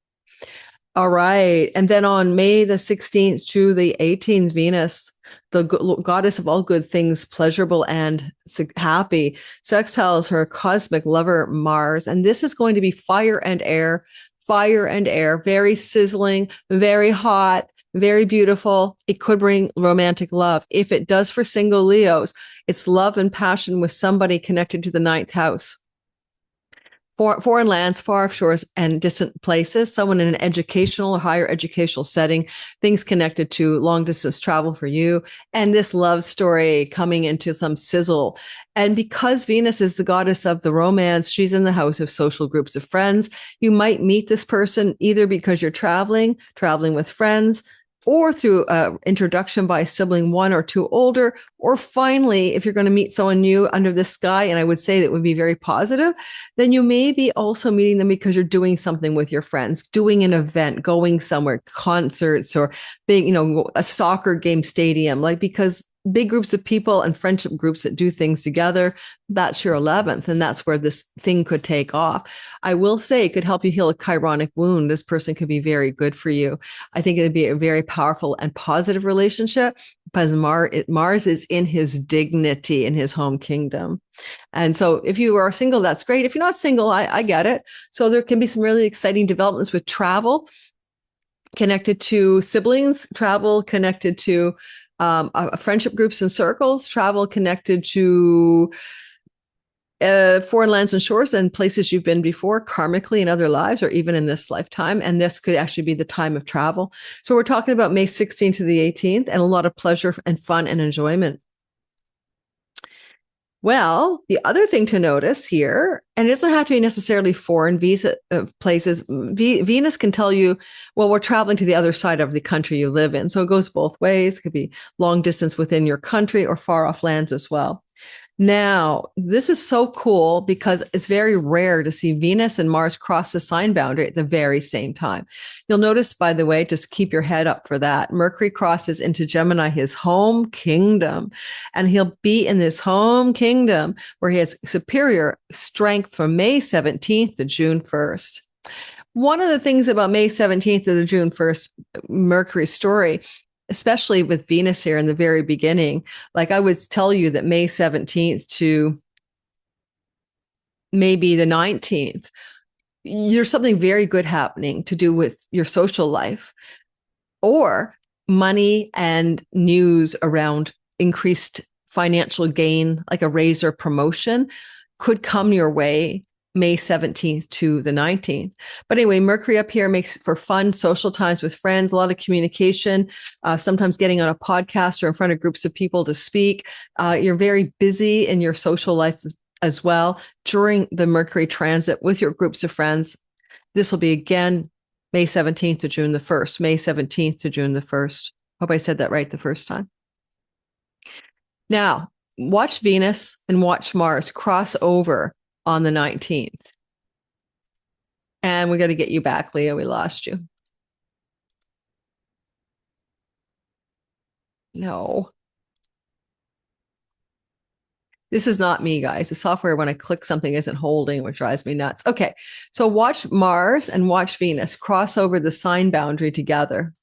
All right. And then on May the 16th to the 18th, Venus, the goddess of all good things, pleasurable and happy, sextiles her cosmic lover, Mars. And this is going to be fire and air, very sizzling, very hot, very beautiful. It could bring romantic love. If it does for single Leos, it's love and passion with somebody connected to the ninth house. Foreign lands, far offshores, and distant places, someone in an educational or higher educational setting, things connected to long distance travel for you, and this love story coming into some sizzle. And because Venus is the goddess of the romance, she's in the house of social groups of friends. You might meet this person either because you're traveling with friends, or through introduction by a sibling 1 or 2 older, or finally, if you're going to meet someone new under the sky, and I would say that would be very positive, then you may be also meeting them because you're doing something with your friends, doing an event, going somewhere, concerts, or being, a soccer game stadium, because big groups of people and friendship groups that do things together, that's your 11th. And that's where this thing could take off. I will say it could help you heal a chironic wound. This person could be very good for you. I think it'd be a very powerful and positive relationship because Mars is in his dignity in his home kingdom. And so if you are single, that's great. If you're not single, I get it. So there can be some really exciting developments with travel connected to siblings, travel connected to friendship groups and circles, travel connected to foreign lands and shores and places you've been before, karmically in other lives, or even in this lifetime. And this could actually be the time of travel. So we're talking about May 16th to the 18th, and a lot of pleasure and fun and enjoyment. Well, the other thing to notice here, and it doesn't have to be necessarily foreign places. Venus can tell you, well, we're traveling to the other side of the country you live in. So it goes both ways. It could be long distance within your country or far off lands as well. Now, this is so cool because it's very rare to see Venus and Mars cross the sign boundary at the very same time. You'll notice, by the way, just keep your head up for that. Mercury crosses into Gemini, his home kingdom, and he'll be in this home kingdom where he has superior strength from May 17th to June 1st. One of the things about May 17th to the June 1st Mercury story, especially with Venus here in the very beginning, like I would tell you that May 17th to maybe the 19th, there's something very good happening to do with your social life or money and news around increased financial gain, like a raise or promotion could come your way May 17th to the 19th. But anyway, Mercury up here makes for fun social times with friends, a lot of communication, sometimes getting on a podcast or in front of groups of people to speak. You're very busy in your social life as well during the Mercury transit with your groups of friends. This will be again May 17th to June the 1st, May 17th to June the 1st. Hope I said that right the first time. Now, watch Venus and watch Mars cross over on the 19th. And we got to get you back, Leo. We lost you. No. This is not me, guys. The software, when I click something, isn't holding, which drives me nuts. Okay. So watch Mars and watch Venus cross over the sign boundary together.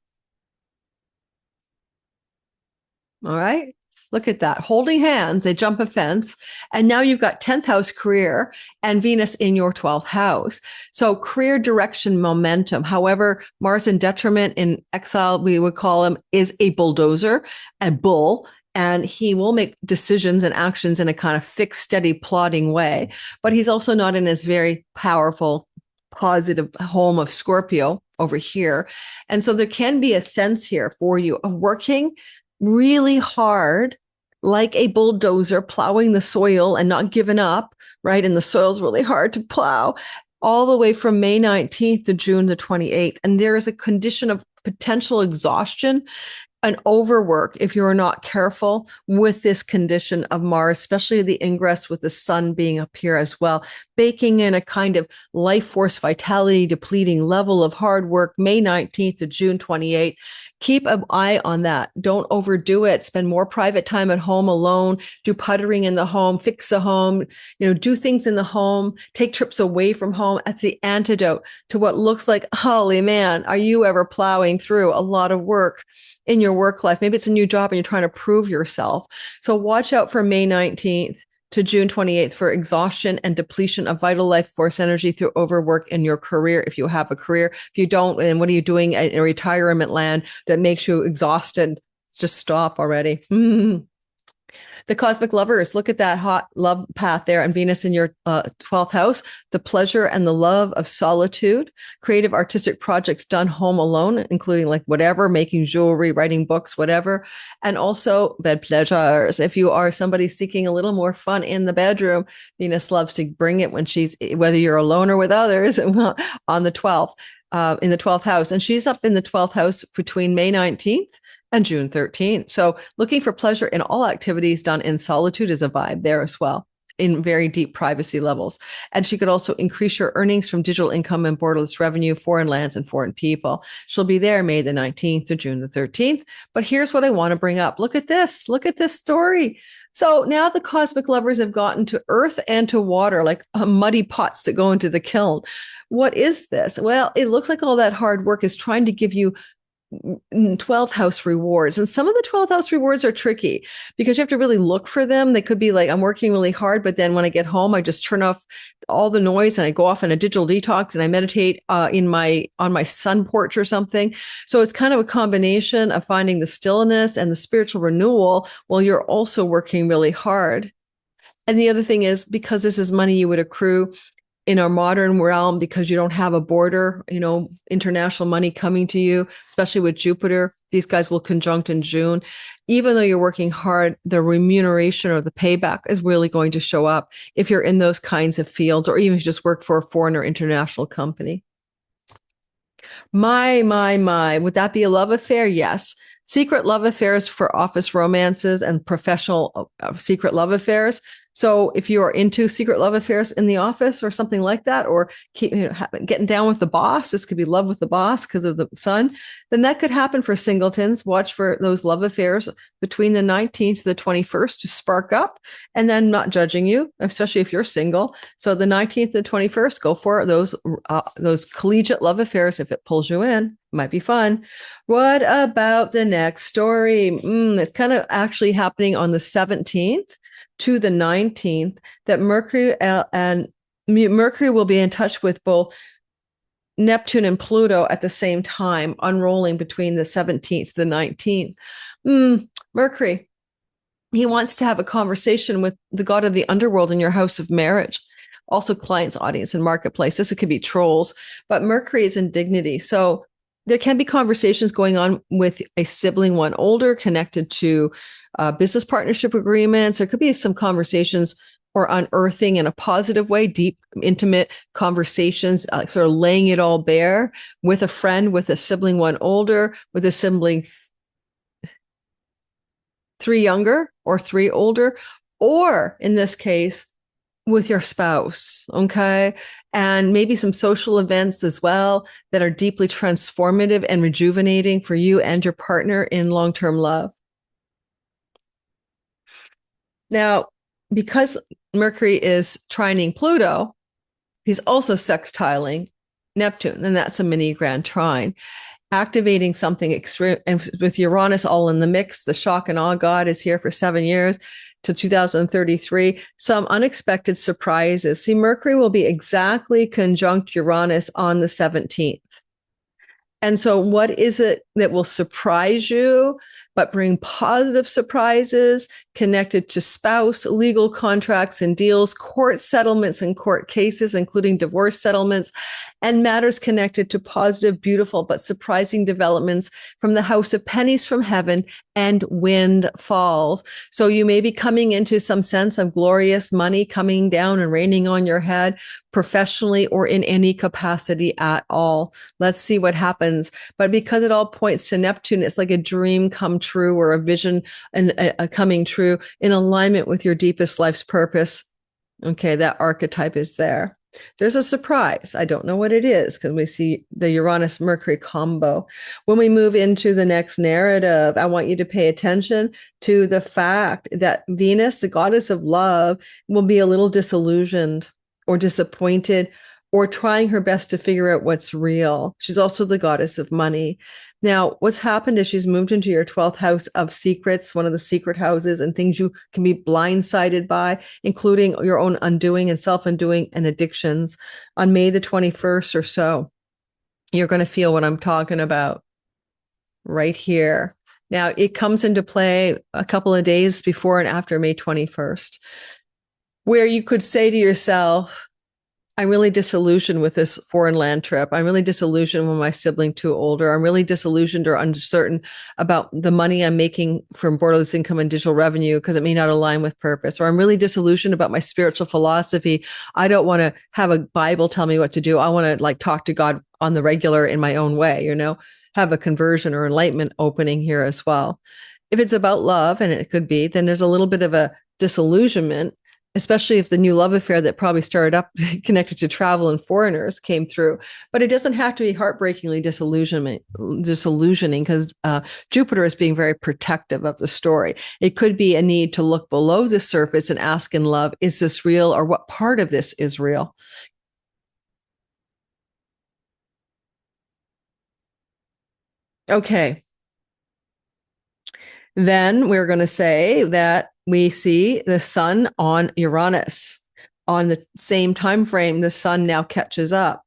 All right. Look at that. Holding hands, they jump a fence. And now you've got 10th house career and Venus in your 12th house. So career direction, momentum. However, Mars in detriment, in exile, we would call him, is a bulldozer, a bull. And he will make decisions and actions in a kind of fixed, steady, plodding way. But he's also not in his very powerful, positive home of Scorpio over here. And so there can be a sense here for you of working really hard, like a bulldozer, plowing the soil and not giving up, right? And the soil's really hard to plow all the way from May 19th to June the 28th. And there is a condition of potential exhaustion and overwork if you're not careful with this condition of Mars, especially the ingress with the sun being up here as well. baking in a kind of life force vitality depleting level of hard work, May 19th to June 28th. Keep an eye on that. Don't overdo it. Spend more private time at home alone. Do puttering in the home, fix the home, do things in the home, take trips away from home. That's the antidote to what looks like, holy man, are you ever plowing through a lot of work in your work life? Maybe it's a new job and you're trying to prove yourself. So watch out for May 19th to June 28th for exhaustion and depletion of vital life force energy through overwork in your career. If you have a career, if you don't, and what are you doing in retirement land that makes you exhausted? Just stop already. The cosmic lovers, look at that hot love path there, and Venus in your 12th house, the pleasure and the love of solitude, creative artistic projects done home alone, including like whatever, making jewelry, writing books, whatever, and also bed pleasures. If you are somebody seeking a little more fun in the bedroom, Venus loves to bring it when whether you're alone or with others, on the 12th. In the 12th house. And she's up in the 12th house between May 19th and June 13th. So looking for pleasure in all activities done in solitude is a vibe there as well, in very deep privacy levels. And she could also increase your earnings from digital income and borderless revenue, foreign lands, and foreign people. She'll be there May the 19th to June the 13th. But here's what I want to bring up. Look at this. Look at this story. So now the cosmic lovers have gotten to earth and to water, like muddy pots that go into the kiln. What is this? Well, it looks like all that hard work is trying to give you 12th house rewards. And some of the 12th house rewards are tricky because you have to really look for them. They could be like, I'm working really hard, but then when I get home, I just turn off all the noise and I go off on a digital detox and I meditate on my sun porch or something. So it's kind of a combination of finding the stillness and the spiritual renewal while you're also working really hard. And the other thing is, because this is money you would accrue in our modern realm, because you don't have a border, international money coming to you, especially with Jupiter, these guys will conjunct in June. Even though you're working hard, the remuneration or the payback is really going to show up if you're in those kinds of fields, or even if you just work for a foreign or international company. My, would that be a love affair? Yes. Secret love affairs for office romances and professional secret love affairs. So if you are into secret love affairs in the office or something like that, or getting down with the boss, this could be love with the boss because of the sun, then that could happen for singletons. Watch for those love affairs between the 19th to the 21st to spark up, and then not judging you, especially if you're single. So the 19th to the 21st, go for those collegiate love affairs if it pulls you in. Might be fun. What about the next story? It's kind of actually happening on the 17th to the 19th, that Mercury will be in touch with both Neptune and Pluto at the same time, unrolling between the 17th to the 19th. Mercury, he wants to have a conversation with the god of the underworld in your house of marriage. Also clients, audience, and marketplace. This could be trolls, but Mercury is in dignity. So there can be conversations going on with a sibling, one older, connected to business partnership agreements. There could be some conversations or unearthing in a positive way, deep, intimate conversations, sort of laying it all bare with a friend, with a sibling, one older, with a sibling 3 younger or 3 older, or in this case, with your spouse, okay? And maybe some social events as well that are deeply transformative and rejuvenating for you and your partner in long-term love. Now, because Mercury is trining Pluto, he's also sextiling Neptune, and that's a mini grand trine, activating something extreme. And with Uranus all in the mix, the shock and awe god is here for 7 years to 2033. Some unexpected surprises. See, Mercury will be exactly conjunct Uranus on the 17th. And so what is it that will surprise you, but bring positive surprises connected to spouse, legal contracts and deals, court settlements and court cases, including divorce settlements, and matters connected to positive, beautiful, but surprising developments from the house of pennies from heaven and windfalls. So you may be coming into some sense of glorious money coming down and raining on your head professionally or in any capacity at all. Let's see what happens. But because it all points to Neptune, it's like a dream come true or a vision and a coming true in alignment with your deepest life's purpose. Okay, that archetype is there. There's a surprise. I don't know what it is because we see the Uranus Mercury combo. When we move into the next narrative, I want you to pay attention to the fact that Venus, the goddess of love, will be a little disillusioned or disappointed or trying her best to figure out what's real. She's also the goddess of money. Now, what's happened is she's moved into your 12th house of secrets, one of the secret houses, and things you can be blindsided by, including your own undoing and self-undoing and addictions. On May the 21st or so, you're going to feel what I'm talking about right here. Now, it comes into play a couple of days before and after May 21st, where you could say to yourself, I'm really disillusioned with this foreign land trip. I'm really disillusioned with my sibling too older. I'm really disillusioned or uncertain about the money I'm making from borderless income and digital revenue because it may not align with purpose. Or I'm really disillusioned about my spiritual philosophy. I don't want to have a Bible tell me what to do. I want to talk to God on the regular in my own way, have a conversion or enlightenment opening here as well. If it's about love, and it could be, then there's a little bit of a disillusionment, especially if the new love affair that probably started up connected to travel and foreigners came through. But it doesn't have to be heartbreakingly disillusioning because Jupiter is being very protective of the story. It could be a need to look below the surface and ask in love, is this real, or what part of this is real? Okay. Then we're going to say that we see the sun on Uranus on the same time frame. The sun now catches up.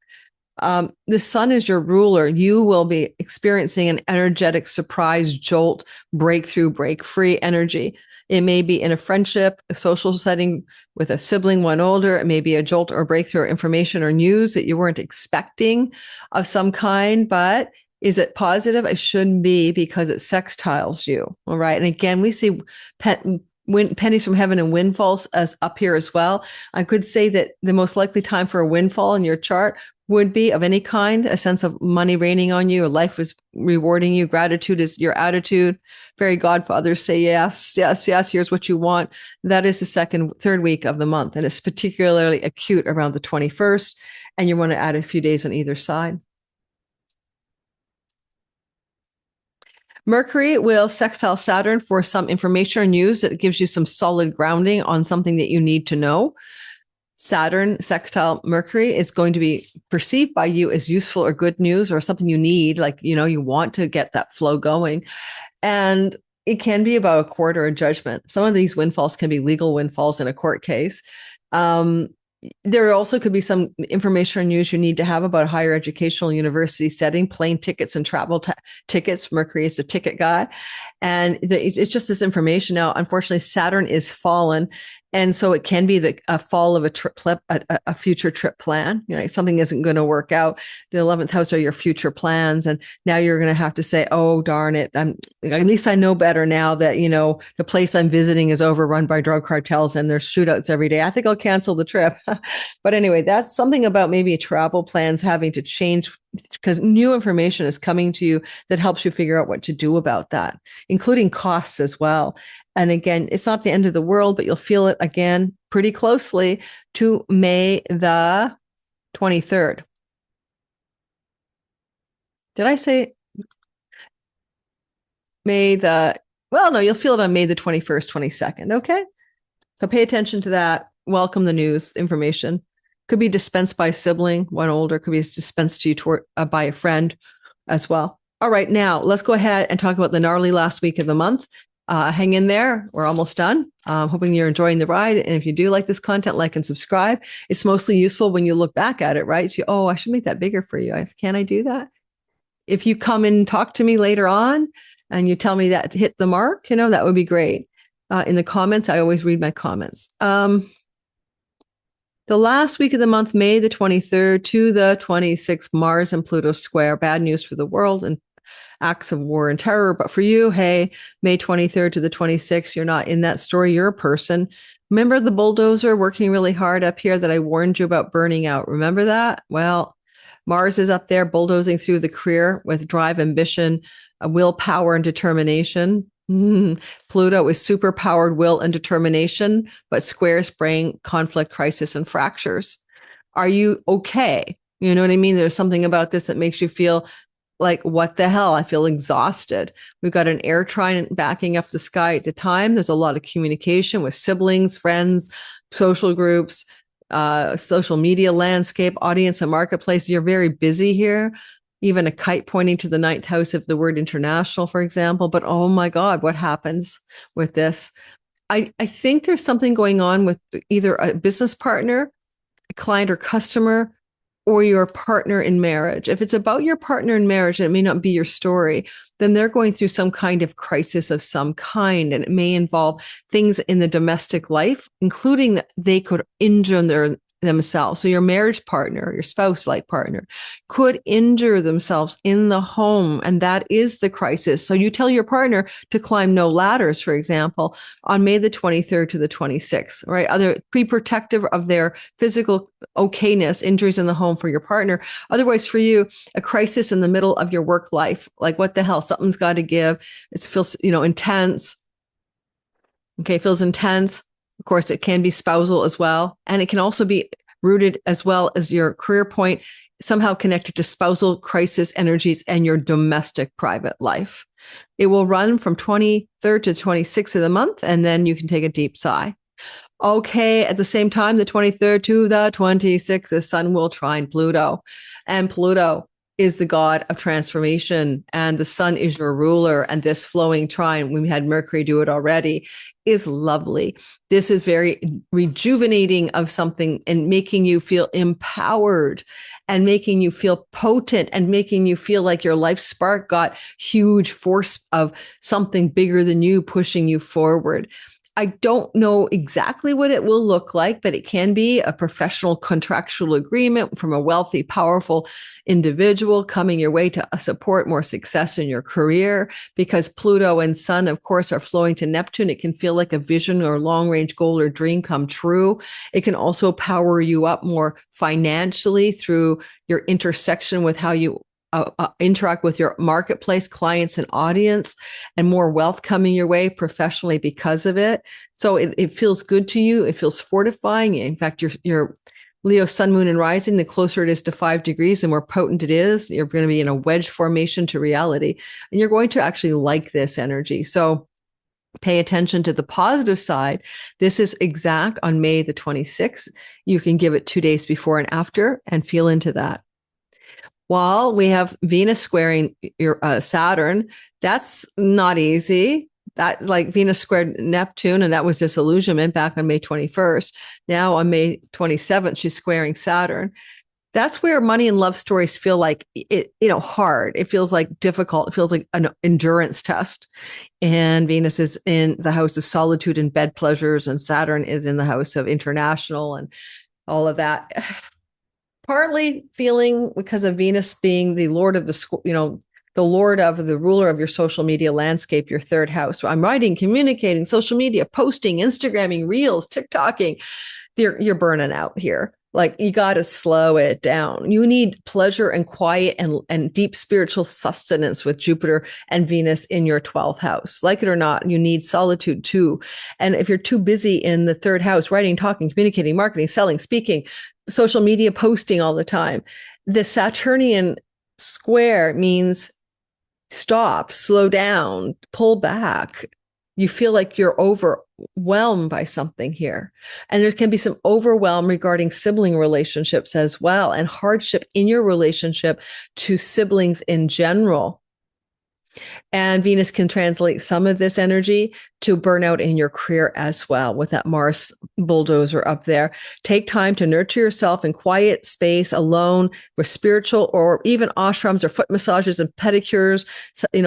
The sun is your ruler. You will be experiencing an energetic surprise jolt, breakthrough, break free energy. It may be in a friendship, a social setting with a sibling, one older. It may be a jolt or breakthrough or information or news that you weren't expecting of some kind, but is it positive? It shouldn't be because it sextiles you. All right. And again, we see pennies from heaven and windfalls as up here as well. I could say that the most likely time for a windfall in your chart would be of any kind, a sense of money raining on you, or life is rewarding you. Gratitude is your attitude. Fairy godfathers say, yes, yes, yes, here's what you want. That is the third week of the month. And it's particularly acute around the 21st. And you want to add a few days on either side. Mercury will sextile Saturn for some information or news that gives you some solid grounding on something that you need to know. Saturn sextile Mercury is going to be perceived by you as useful or good news or something you need, you want to get that flow going. And it can be about a court or a judgment. Some of these windfalls can be legal windfalls in a court case. There also could be some information or news you need to have about a higher educational university setting, plane tickets and travel tickets. Mercury is the ticket guy. And it's just this information. Now, unfortunately, Saturn is fallen. And so it can be a fall of a future trip plan. Something isn't going to work out. The 11th house are your future plans. And now you're going to have to say, oh, darn it. At least I know better now that, the place I'm visiting is overrun by drug cartels and there's shootouts every day. I think I'll cancel the trip. But anyway, that's something about maybe travel plans having to change because new information is coming to you that helps you figure out what to do about that, including costs as well. And again, it's not the end of the world, but you'll feel it again pretty closely to May the 23rd. Did I say you'll feel it on May the 21st, 22nd. Okay. So pay attention to that. Welcome the news, information. Could be dispensed by a sibling, one older, could be dispensed to you by a friend as well. All right, now let's go ahead and talk about the gnarly last week of the month. Hang in there. We're almost done. Hoping you're enjoying the ride. And if you do like this content, like and subscribe. It's mostly useful when you look back at it, right? So I should make that bigger for you. Can I do that? If you come and talk to me later on and you tell me that to hit the mark, that would be great. In the comments, I always read my comments. The last week of the month, May the 23rd to the 26th, Mars and Pluto square. Bad news for the world and acts of war and terror. But for you, hey, May 23rd to the 26th, you're not in that story. You're a person. Remember the bulldozer working really hard up here that I warned you about burning out? Remember that? Well, Mars is up there bulldozing through the career with drive, ambition, willpower, and determination. Pluto is super powered will and determination, but squares bring conflict, crisis, and fractures. Are you okay? You know what I mean? There's something about this that makes you feel like, what the hell? I feel exhausted. We've got an air trine backing up the sky at the time. There's a lot of communication with siblings, friends, social groups, social media landscape, audience, and marketplace. You're very busy here. Even a kite pointing to the ninth house of the word international, for example. But oh my God, what happens with this? I think there's something going on with either a business partner, a client or customer, or your partner in marriage. If it's about your partner in marriage, and it may not be your story, then they're going through some kind of crisis of some kind. And it may involve things in the domestic life, including that they could injure themselves. So your marriage partner, your spouse-like partner, could injure themselves in the home, and that is the crisis. So you tell your partner to climb no ladders, for example, on May the 23rd to the 26th, right? Be protective of their physical okayness, injuries in the home for your partner. Otherwise, for you, a crisis in the middle of your work life, like, what the hell? Something's got to give. It feels, intense. Okay, it feels intense. Of course, it can be spousal as well. And it can also be rooted as well as your career point, somehow connected to spousal crisis energies and your domestic private life. It will run from 23rd to 26th of the month, and then you can take a deep sigh. Okay, at the same time, the 23rd to the 26th, the sun will trine Pluto. And Pluto is the god of transformation, and the sun is your ruler. And this flowing trine, we had Mercury do it already, is lovely. This is very rejuvenating of something and making you feel empowered and making you feel potent and making you feel like your life spark got huge force of something bigger than you pushing you forward. I don't know exactly what it will look like, but it can be a professional contractual agreement from a wealthy, powerful individual coming your way to support more success in your career. Because Pluto and Sun, of course, are flowing to Neptune. It can feel like a vision or long-range goal or dream come true. It can also power you up more financially through your intersection with how you interact with your marketplace, clients, and audience, and more wealth coming your way professionally because of it. So it feels good to you. It feels fortifying. In fact, your Leo sun, moon, and rising, the closer it is to 5 degrees, the more potent it is. You're going to be in a wedge formation to reality, and you're going to actually like this energy. So pay attention to the positive side. This is exact on May the 26th. You can give it 2 days before and after and feel into that. While we have Venus squaring your Saturn, that's not easy. That, like, Venus squared Neptune, and that was disillusionment back on May 21st. Now on May 27th, she's squaring Saturn. That's where money and love stories feel like it, hard. It feels like difficult. It feels like an endurance test. And Venus is in the house of solitude and bed pleasures, and Saturn is in the house of international and all of that. Partly feeling because of Venus being the lord of the lord of the ruler of your social media landscape, your third house. So I'm writing, communicating, social media, posting, Instagramming, reels, TikToking. You're burning out here. Like, you got to slow it down. You need pleasure and quiet and deep spiritual sustenance with Jupiter and Venus in your 12th house. Like it or not, you need solitude too. And if you're too busy in the third house, writing, talking, communicating, marketing, selling, speaking, social media posting all the time, the Saturnian square means stop, slow down, pull back. You feel like you're overwhelmed by something here. And there can be some overwhelm regarding sibling relationships as well, and hardship in your relationship to siblings in general. And Venus can translate some of this energy to burnout in your career as well, with that Mars bulldozer up there. Take time to nurture yourself in quiet space, alone, with spiritual or even ashrams or foot massages and pedicures,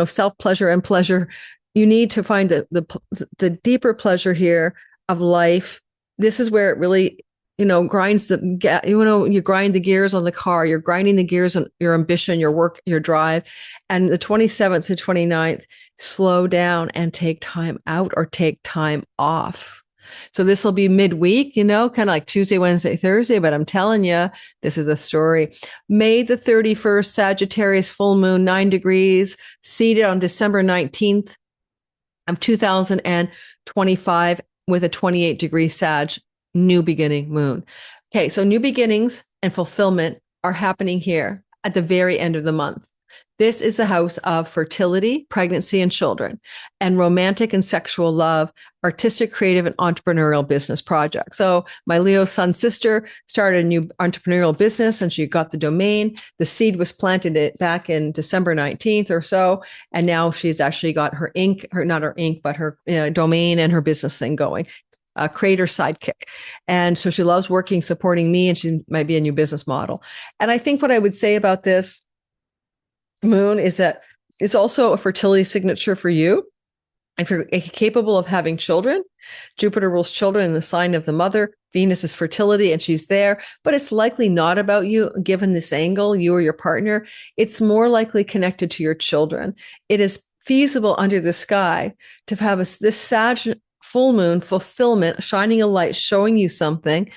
self-pleasure and pleasure. You need to find the deeper pleasure here of life. This is where it really, grinds you grind the gears on the car. You're grinding the gears on your ambition, your work, your drive. And the 27th to 29th, slow down and take time out or take time off. So this will be midweek, kind of like Tuesday, Wednesday, Thursday. But I'm telling you, this is a story. May the 31st, Sagittarius full moon, 9 degrees, seated on December 19th. 2025 with a 28-degree Sag new beginning moon. Okay, so new beginnings and fulfillment are happening here at the very end of the month. This is a house of fertility, pregnancy, and children, and romantic and sexual love, artistic, creative, and entrepreneurial business projects. So my Leo sun sister started a new entrepreneurial business and she got the domain. The seed was planted back in December 19th or so. And now she's actually got her domain and her business thing going. Creator sidekick. And so she loves working, supporting me, and she might be a new business model. And I think what I would say about this moon is that it's also a fertility signature for you. If you're capable of having children, Jupiter rules children in the sign of the mother. Venus is fertility and she's there, but it's likely not about you given this angle, you or your partner. It's more likely connected to your children. It is feasible under the sky to have this Sag full moon fulfillment, shining a light, showing you something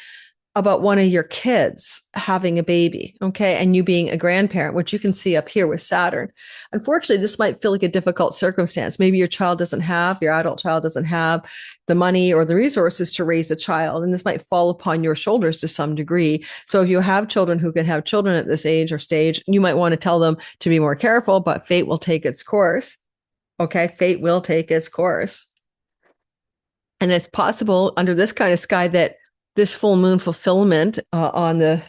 about one of your kids having a baby, okay, and you being a grandparent, which you can see up here with Saturn. Unfortunately, this might feel like a difficult circumstance. Maybe your adult child doesn't have the money or the resources to raise a child, and this might fall upon your shoulders to some degree. So if you have children who can have children at this age or stage, you might want to tell them to be more careful, but fate will take its course, okay? Fate will take its course. And it's possible under this kind of sky that this full moon fulfillment on the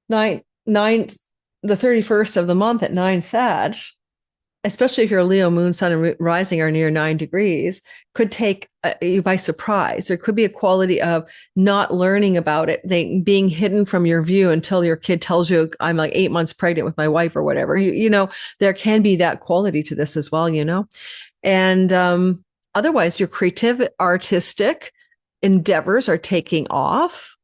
31st of the month at 9 Sag, especially if you're a Leo moon, sun, and rising are near 9 degrees, could take you by surprise. There could be a quality of not learning about it, being hidden from your view until your kid tells you, I'm like 8 months pregnant with my wife or whatever. You know, there can be that quality to this as well, you know. And otherwise, your creative, artistic endeavors are taking off.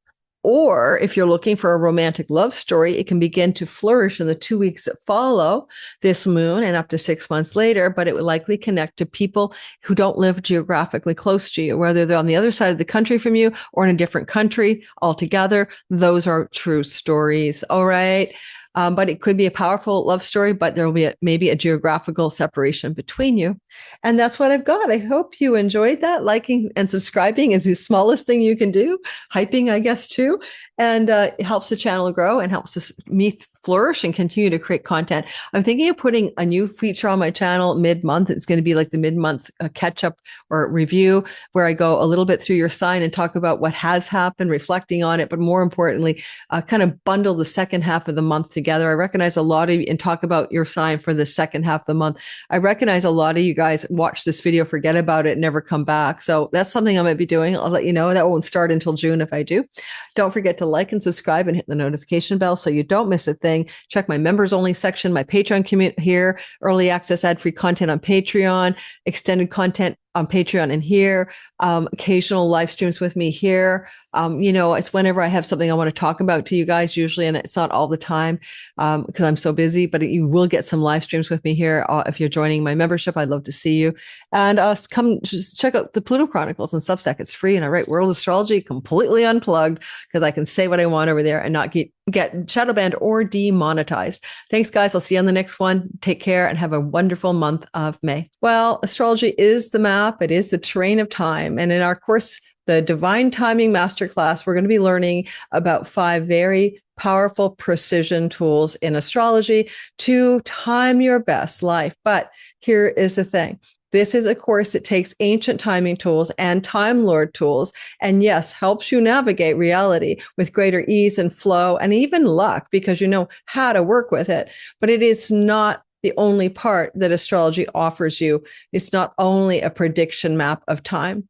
Or if you're looking for a romantic love story, it can begin to flourish in the 2 weeks that follow this moon and up to 6 months later, but it would likely connect to people who don't live geographically close to you, whether they're on the other side of the country from you or in a different country altogether. Those are true stories. All right. But it could be a powerful love story, but there will be maybe a geographical separation between you. And that's what I've got. I hope you enjoyed that. Liking and subscribing is the smallest thing you can do. Hyping, I guess, too. And it helps the channel grow and helps me flourish and continue to create content. I'm thinking of putting a new feature on my channel mid-month. It's going to be like the mid-month catch-up or review where I go a little bit through your sign and talk about what has happened, reflecting on it, but more importantly, kind of bundle the second half of the month together. I recognize a lot of you and talk about your sign for the second half of the month. I recognize a lot of you guys watch this video, forget about it, never come back. So that's something I might be doing. I'll let you know. That won't start until June if I do. Don't forget to like and subscribe and hit the notification bell so you don't miss a thing. Check my members only section, my Patreon community here, early access ad-free content on Patreon, extended content on Patreon and here, occasional live streams with me here. You know, it's whenever I have something I want to talk about to you guys usually, and it's not all the time because I'm so busy, but you will get some live streams with me here. If you're joining my membership, I'd love to see you. And come just check out the Pluto Chronicles and Substack. It's free. And I write world astrology completely unplugged because I can say what I want over there and not get shadow banned or demonetized. Thanks, guys. I'll see you on the next one. Take care and have a wonderful month of May. Well, astrology is the map. It is the terrain of time. And in our course, the Divine Timing Masterclass, we're going to be learning about 5 very powerful precision tools in astrology to time your best life. But here is the thing. This is a course that takes ancient timing tools and Time Lord tools, and yes, helps you navigate reality with greater ease and flow and even luck because you know how to work with it. But it is not the only part that astrology offers you. It's not only a prediction map of time.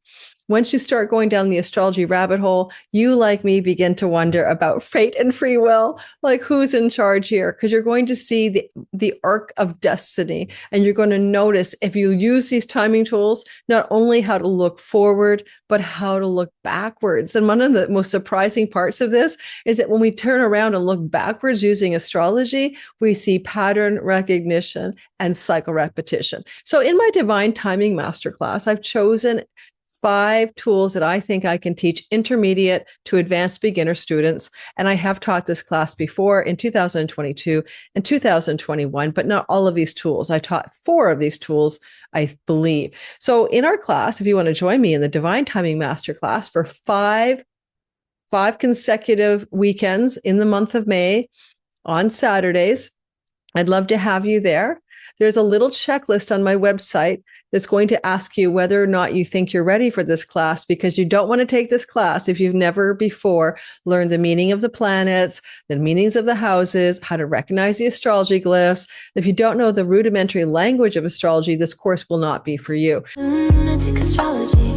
Once you start going down the astrology rabbit hole, you, like me, begin to wonder about fate and free will, like who's in charge here? Because you're going to see the arc of destiny, and you're going to notice if you use these timing tools, not only how to look forward, but how to look backwards. And one of the most surprising parts of this is that when we turn around and look backwards using astrology, we see pattern recognition and cycle repetition. So in my Divine Timing Masterclass, I've chosen 5 tools that I think I can teach intermediate to advanced beginner students. And I have taught this class before in 2022 and 2021, but not all of these tools. I taught 4 of these tools, I believe. So in our class, if you want to join me in the Divine Timing Masterclass for five consecutive weekends in the month of May on Saturdays, I'd love to have you there. There's a little checklist on my website that's going to ask you whether or not you think you're ready for this class, because you don't want to take this class if you've never before learned the meaning of the planets, the meanings of the houses, how to recognize the astrology glyphs. If you don't know the rudimentary language of astrology, this course will not be for you. Lunatic astrology.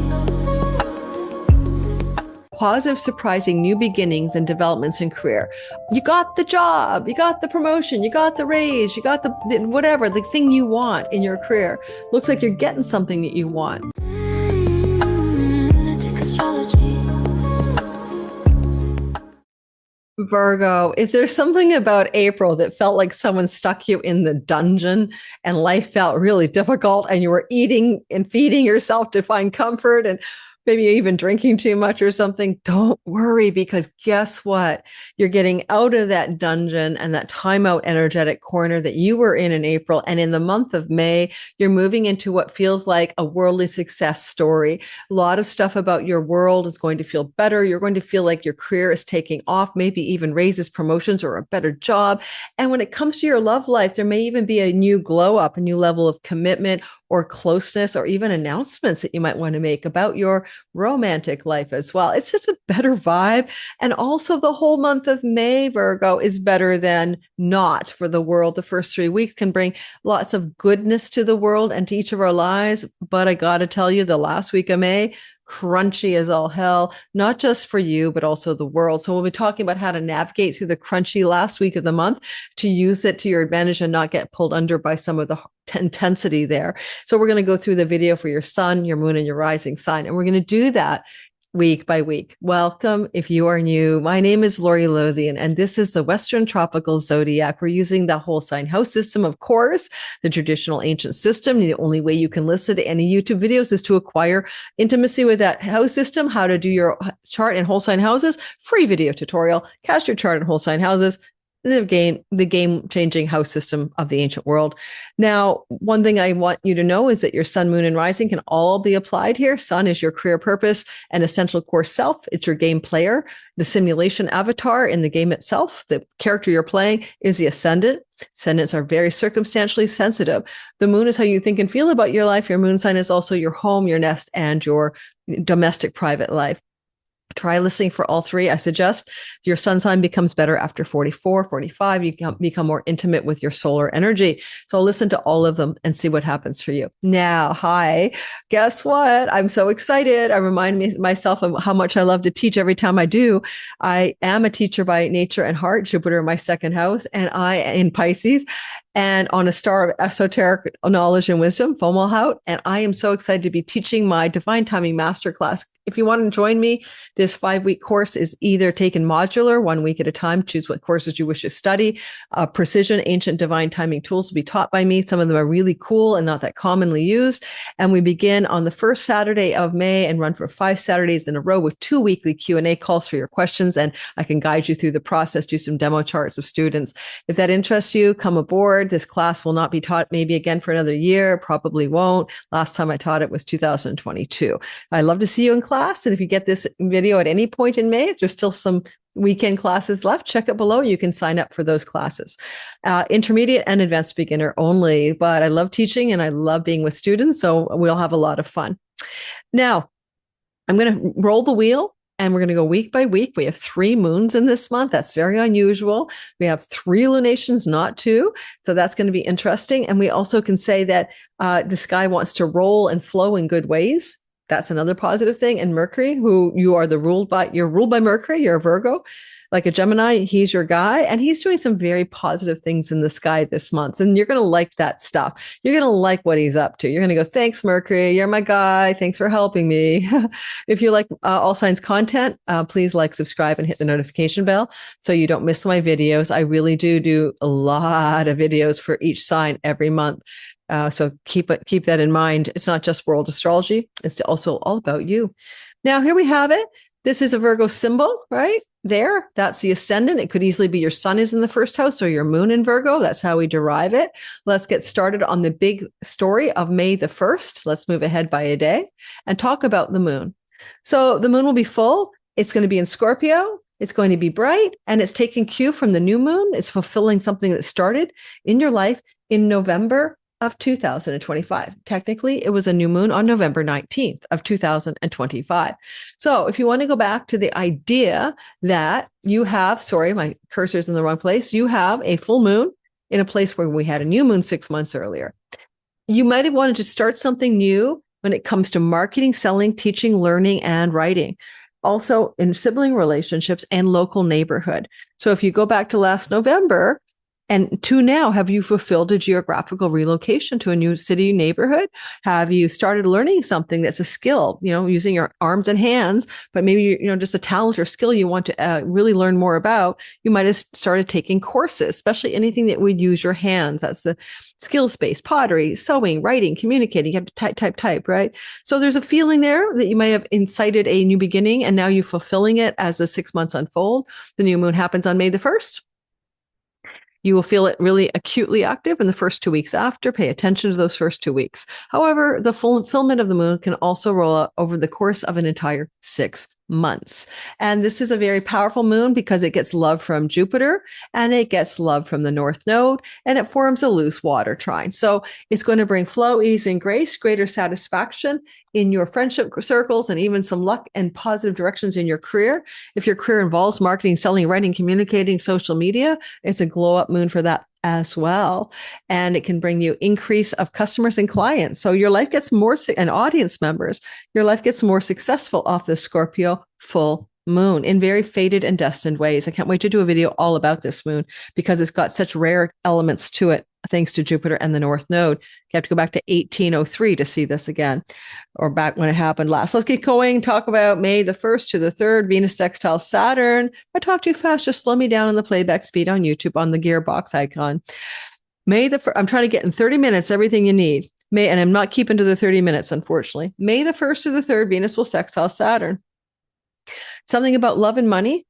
Positive, surprising new beginnings and developments in career. You got the job, you got the promotion, you got the raise, you got the whatever, the thing you want in your career. Looks like you're getting something that you want. Virgo, if there's something about April that felt like someone stuck you in the dungeon and life felt really difficult and you were eating and feeding yourself to find comfort and maybe even drinking too much or something, don't worry, because guess what? You're getting out of that dungeon and that timeout energetic corner that you were in April. And in the month of May, you're moving into what feels like a worldly success story. A lot of stuff about your world is going to feel better. You're going to feel like your career is taking off, maybe even raises, promotions, or a better job. And when it comes to your love life, there may even be a new glow up, a new level of commitment or closeness, or even announcements that you might want to make about your romantic life as well. It's just a better vibe. And also the whole month of May, Virgo, is better than not for the world. The first 3 weeks can bring lots of goodness to the world and to each of our lives. But I got to tell you, the last week of May, crunchy as all hell, not just for you, but also the world. So we'll be talking about how to navigate through the crunchy last week of the month to use it to your advantage and not get pulled under by some of the intensity there. So we're going to go through the video for your sun, your moon, and your rising sign. And we're going to do that week by week. Welcome if you are new. My name is Lori Lothian, and this is the Western Tropical Zodiac. We're using the whole sign house system, of course, the traditional ancient system. The only way you can listen to any YouTube videos is to acquire intimacy with that house system, how to do your chart and whole sign houses, free video tutorial, cast your chart and whole sign houses, the game-changing house system of the ancient world. Now, one thing I want you to know is that your sun, moon, and rising can all be applied here. Sun is your career purpose and essential core self. It's your game player. The simulation avatar in the game itself, the character you're playing, is the ascendant. Ascendants are very circumstantially sensitive. The moon is how you think and feel about your life. Your moon sign is also your home, your nest, and your domestic private life. Try listening for all 3. I suggest your sun sign becomes better after 44, 45. You become more intimate with your solar energy. So listen to all of them and see what happens for you. Now, hi, guess what? I'm so excited. I remind myself of how much I love to teach every time I do. I am a teacher by nature and heart, Jupiter in my second house, and I in Pisces, and on a star of esoteric knowledge and wisdom, Fomalhaut. And I am so excited to be teaching my Divine Timing Masterclass. If you want to join me, this 5-week course is either taken modular, 1 week at a time. Choose what courses you wish to study. Precision, ancient, divine timing tools will be taught by me. Some of them are really cool and not that commonly used. And we begin on the first Saturday of May and run for 5 Saturdays in a row with 2 weekly Q&A calls for your questions. And I can guide you through the process, do some demo charts of students. If that interests you, come aboard. This class will not be taught maybe again for another year, probably won't. Last time I taught it was 2022. I'd love to see you in class. And if you get this video at any point in May, if there's still some weekend classes left, check it below. You can sign up for those classes. Intermediate and advanced beginner only. But I love teaching and I love being with students. So we'll have a lot of fun. Now, I'm going to roll the wheel. And we're going to go week by week. We have 3 moons in this month. That's very unusual. We have 3 lunations, not 2. So that's going to be interesting. And we also can say that the sky wants to roll and flow in good ways. That's another positive thing. And Mercury, who you're ruled by Mercury, you're a Virgo. like a Gemini, he's your guy, and he's doing some very positive things in the sky this month. And you're going to like that stuff. You're going to like what he's up to. You're going to go, thanks, Mercury. You're my guy. Thanks for helping me. If you like all signs content, please like, subscribe, and hit the notification bell so you don't miss my videos. I really do a lot of videos for each sign every month. So keep that in mind. It's not just world astrology. It's also all about you. Now, here we have it. This is a Virgo symbol, right? There, that's the ascendant. It could easily be your sun is in the first house or your moon in Virgo. That's how we derive it. Let's get started on the big story of May the 1st. Let's move ahead by a day and talk about the moon. So the moon will be full. It's going to be in Scorpio. It's going to be bright, and it's taking cue from the new moon. It's fulfilling something that started in your life in November of 2025. Technically, it was a new moon on November 19th of 2025. So if you want to go back to the idea that you have, sorry, my cursor's in the wrong place. You have a full moon in a place where we had a new moon 6 months earlier. You might have wanted to start something new when it comes to marketing, selling, teaching, learning, and writing. Also in sibling relationships and local neighborhood. So if you go back to last November, and to now, have you fulfilled a geographical relocation to a new city neighborhood? Have you started learning something that's a skill, using your arms and hands, but maybe, just a talent or skill you want to really learn more about? You might have started taking courses, especially anything that would use your hands. That's the skill space, pottery, sewing, writing, communicating. You have to type, right? So there's a feeling there that you may have incited a new beginning, and now you're fulfilling it as the 6 months unfold. The new moon happens on May the 1st. You will feel it really acutely active in the first 2 weeks after. Pay attention to those first 2 weeks. However, the fulfillment of the moon can also roll out over the course of an entire 6 months. And this is a very powerful moon because it gets love from Jupiter and it gets love from the North Node, and it forms a loose water trine. So it's going to bring flow, ease, and grace, greater satisfaction in your friendship circles, and even some luck and positive directions in your career. If your career involves marketing, selling, writing, communicating, social media, it's a glow up moon for that as well. And it can bring you increase of customers and clients. So your life gets more, and audience members, your life gets more successful off the Scorpio full moon in very fated and destined ways. I can't wait to do a video all about this moon because it's got such rare elements to it, thanks to Jupiter and the North Node. You have to go back to 1803 to see this again, or back when it happened last. Let's get going. Talk about May the 1st to the 3rd, Venus sextile Saturn. If I talk too fast, just slow me down on the playback speed on YouTube on the gearbox icon. May the 1st, I'm trying to get in 30 minutes, everything you need. And I'm not keeping to the 30 minutes, unfortunately. May the 1st to the 3rd, Venus will sextile Saturn. Something about love and money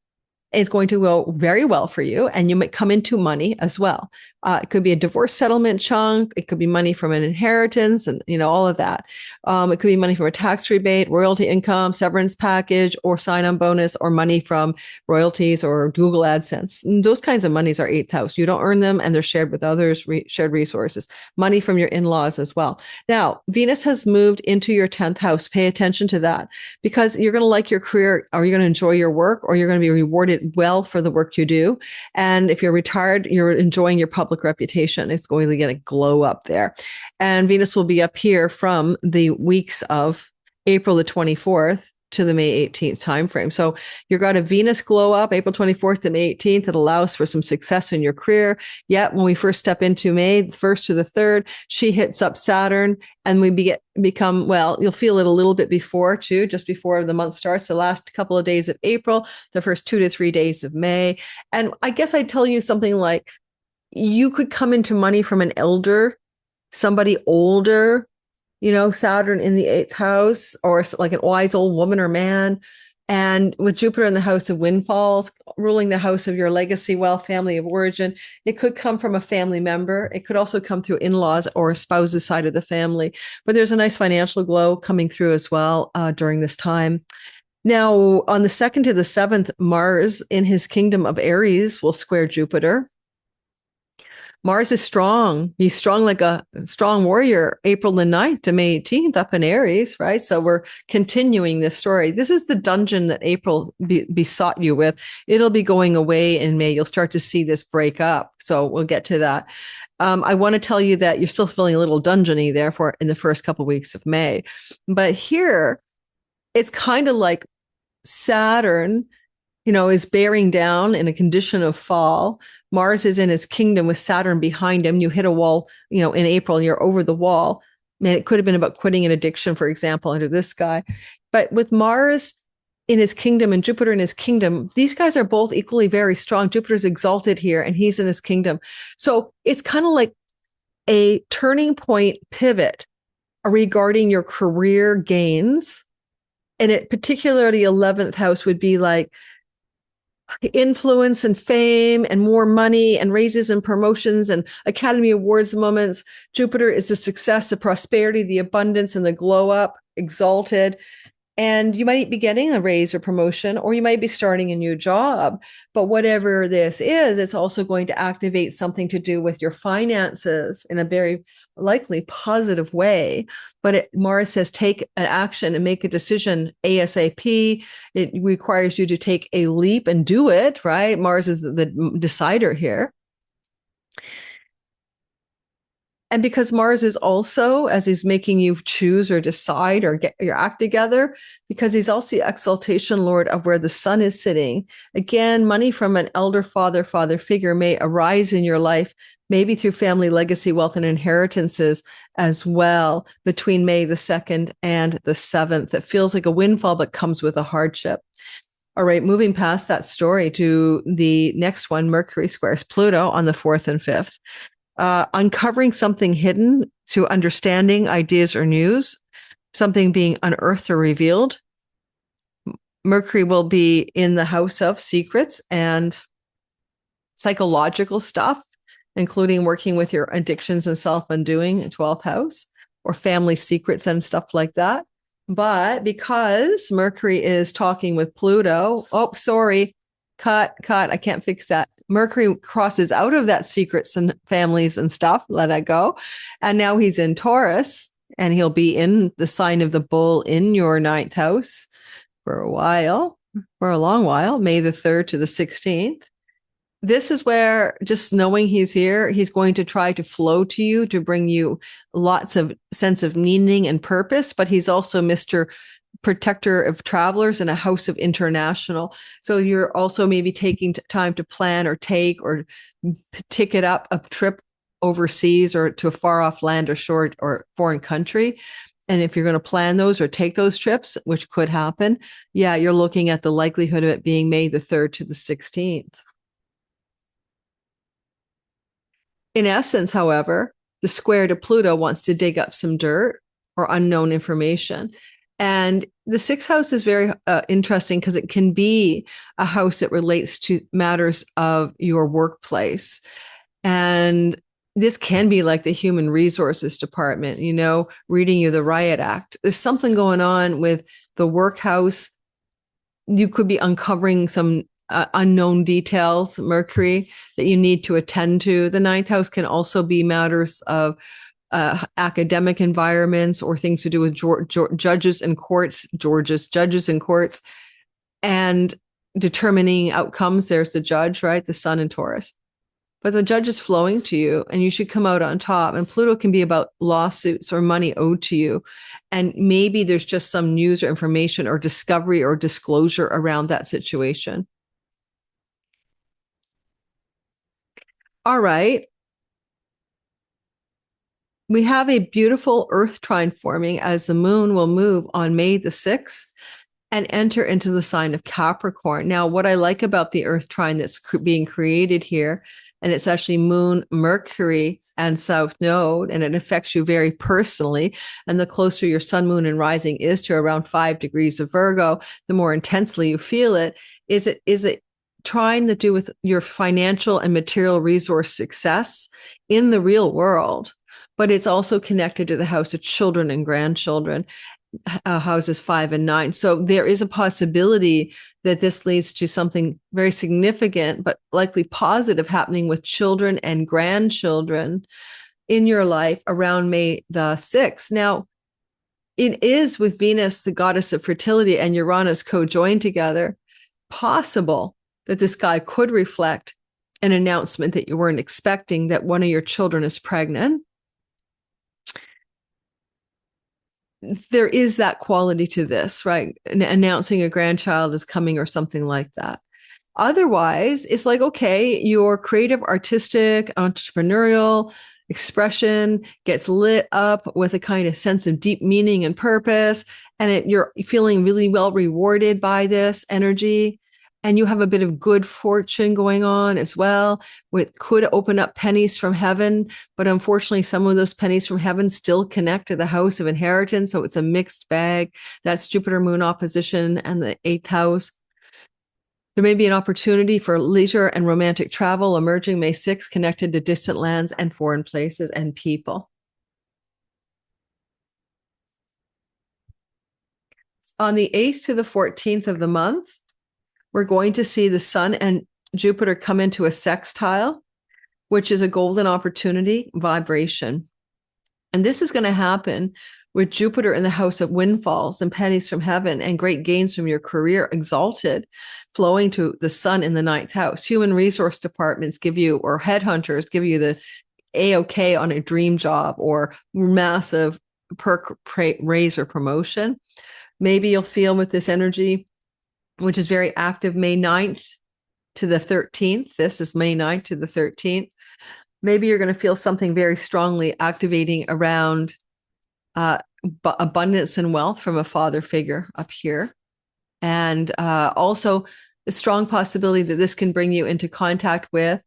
is going to go very well for you, and you might come into money as well. It could be a divorce settlement chunk. It could be money from an inheritance, and all of that. It could be money from a tax rebate, royalty income, severance package, or sign-on bonus, or money from royalties or Google AdSense. And those kinds of monies are 8th house. You don't earn them, and they're shared with others, shared resources. Money from your in-laws as well. Now, Venus has moved into your 10th house. Pay attention to that, because you're going to like your career, or you're going to enjoy your work, or you're going to be rewarded well for the work you do. And if you're retired, you're enjoying your public reputation. It's going to get a glow up there. And Venus will be up here from the weeks of April the 24th to the May 18th timeframe. So you've got a Venus glow up, April 24th to May 18th. It allows for some success in your career. Yet when we first step into May, the 1st to the 3rd, she hits up Saturn, and we become, well, you'll feel it a little bit before too, just before the month starts, the last couple of days of April, the first 2 to 3 days of May. And I guess I'd tell you something like, you could come into money from an elder, somebody older, Saturn in the 8th house, or like an wise old woman or man. And with Jupiter in the house of windfalls, ruling the house of your legacy, wealth, family of origin, it could come from a family member. It could also come through in-laws or a spouse's side of the family. But there's a nice financial glow coming through as well during this time. Now, on the 2nd to the 7th, Mars in his kingdom of Aries will square Jupiter. Mars is strong. He's strong like a strong warrior, April the 9th to May 18th up in Aries, right? So we're continuing this story. This is the dungeon that April besought you with. It'll be going away in May. You'll start to see this break up. So we'll get to that. I want to tell you that you're still feeling a little dungeony there in the first couple of weeks of May. But here, it's kind of like Saturn is bearing down in a condition of fall. Mars is in his kingdom with Saturn behind him. You hit a wall, in April and you're over the wall. Man, it could have been about quitting an addiction, for example, under this guy. But with Mars in his kingdom and Jupiter in his kingdom, these guys are both equally very strong. Jupiter's exalted here and he's in his kingdom. So it's kind of like a turning point pivot regarding your career gains. And it particularly 11th house would be like influence and fame and more money and raises and promotions and Academy Awards moments. Jupiter is the success, the prosperity, the abundance, and the glow up, exalted. And you might be getting a raise or promotion, or you might be starting a new job. But whatever this is, it's also going to activate something to do with your finances in a very likely positive way. But Mars says take an action and make a decision ASAP. It requires you to take a leap and do it, right? Mars is the decider here. And because Mars is also, as he's making you choose or decide or get your act together, because he's also the exaltation lord of where the sun is sitting. Again, money from an elder father figure may arise in your life, maybe through family legacy, wealth, and inheritances as well, between May the 2nd and the 7th. It feels like a windfall, but comes with a hardship. All right, moving past that story to the next one, Mercury squares Pluto on the 4th and 5th. Uncovering something hidden through understanding, ideas, or news, something being unearthed or revealed. Mercury will be in the house of secrets and psychological stuff, including working with your addictions and self-undoing, 12th house, or family secrets and stuff like that. But because Mercury is talking with Pluto, cut, I can't fix that. Mercury crosses out of that secrets and families and stuff, let it go. And now he's in Taurus and he'll be in the sign of the bull in your 9th house for a long while, May the 3rd to the 16th. This is where just knowing he's here, he's going to try to flow to you to bring you lots of sense of meaning and purpose, but he's also Mr. Protector of travelers and a house of international. So you're also maybe taking time to plan or take or ticket up a trip overseas or to a far off land or shore or foreign country. And if you're going to plan those or take those trips, which could happen, you're looking at the likelihood of it being May the 3rd to the 16th. In essence, however, the square to Pluto wants to dig up some dirt or unknown information. And the 6th house is very interesting because it can be a house that relates to matters of your workplace. And this can be like the human resources department, reading you the riot act. There's something going on with the workhouse. You could be uncovering some unknown details, Mercury, that you need to attend to. The 9th house can also be matters of academic environments or things to do with judges and courts, judges and courts, and determining outcomes. There's the judge, right? The sun in Taurus. But the judge is flowing to you and you should come out on top. And Pluto can be about lawsuits or money owed to you. And maybe there's just some news or information or discovery or disclosure around that situation. All right. We have a beautiful Earth trine forming as the moon will move on May the 6th and enter into the sign of Capricorn. Now, what I like about the Earth trine that's being created here, and it's actually Moon, Mercury, and South Node, and it affects you very personally. And the closer your sun, moon, and rising is to around 5 degrees of Virgo, the more intensely you feel it. Is it trying to do with your financial and material resource success in the real world? But it's also connected to the house of children and grandchildren, houses 5 and 9. So there is a possibility that this leads to something very significant, but likely positive happening with children and grandchildren in your life around May the 6th. Now, it is with Venus, the goddess of fertility, and Uranus co-joined together, possible that this guy could reflect an announcement that you weren't expecting, that one of your children is pregnant. There is that quality to this, right? Announcing a grandchild is coming or something like that. Otherwise, it's like, okay, your creative, artistic, entrepreneurial expression gets lit up with a kind of sense of deep meaning and purpose. And you're feeling really well rewarded by this energy. And you have a bit of good fortune going on as well, which could open up pennies from heaven. But unfortunately, some of those pennies from heaven still connect to the house of inheritance. So it's a mixed bag. That's Jupiter Moon opposition and the eighth house. There may be an opportunity for leisure and romantic travel emerging May 6th, connected to distant lands and foreign places and people. On the 8th to the 14th of the month, we're going to see the Sun and Jupiter come into a sextile, which is a golden opportunity vibration. And this is going to happen with Jupiter in the house of windfalls and pennies from heaven and great gains from your career exalted, flowing to the Sun in the ninth house. Human resource departments give you, or headhunters give you the A-OK on a dream job or massive perk raise or promotion. Maybe you'll feel with this energy, which is very active, May 9th to the 13th. This is May 9th to the 13th. Maybe you're going to feel something very strongly activating around abundance and wealth from a father figure up here. And also the strong possibility that this can bring you into contact with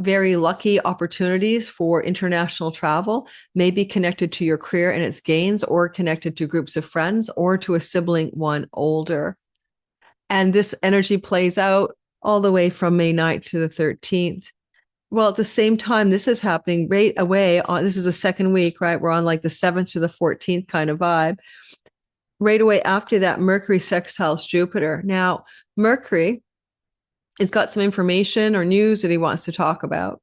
very lucky opportunities for international travel, maybe connected to your career and its gains, or connected to groups of friends, or to a sibling one older. And this energy plays out all the way from May 9th to the 13th. Well, at the same time, this is happening right away. This is the second week, right? We're on like the 7th to the 14th kind of vibe. Right away after that, Mercury sextiles Jupiter. Now, Mercury has got some information or news that he wants to talk about,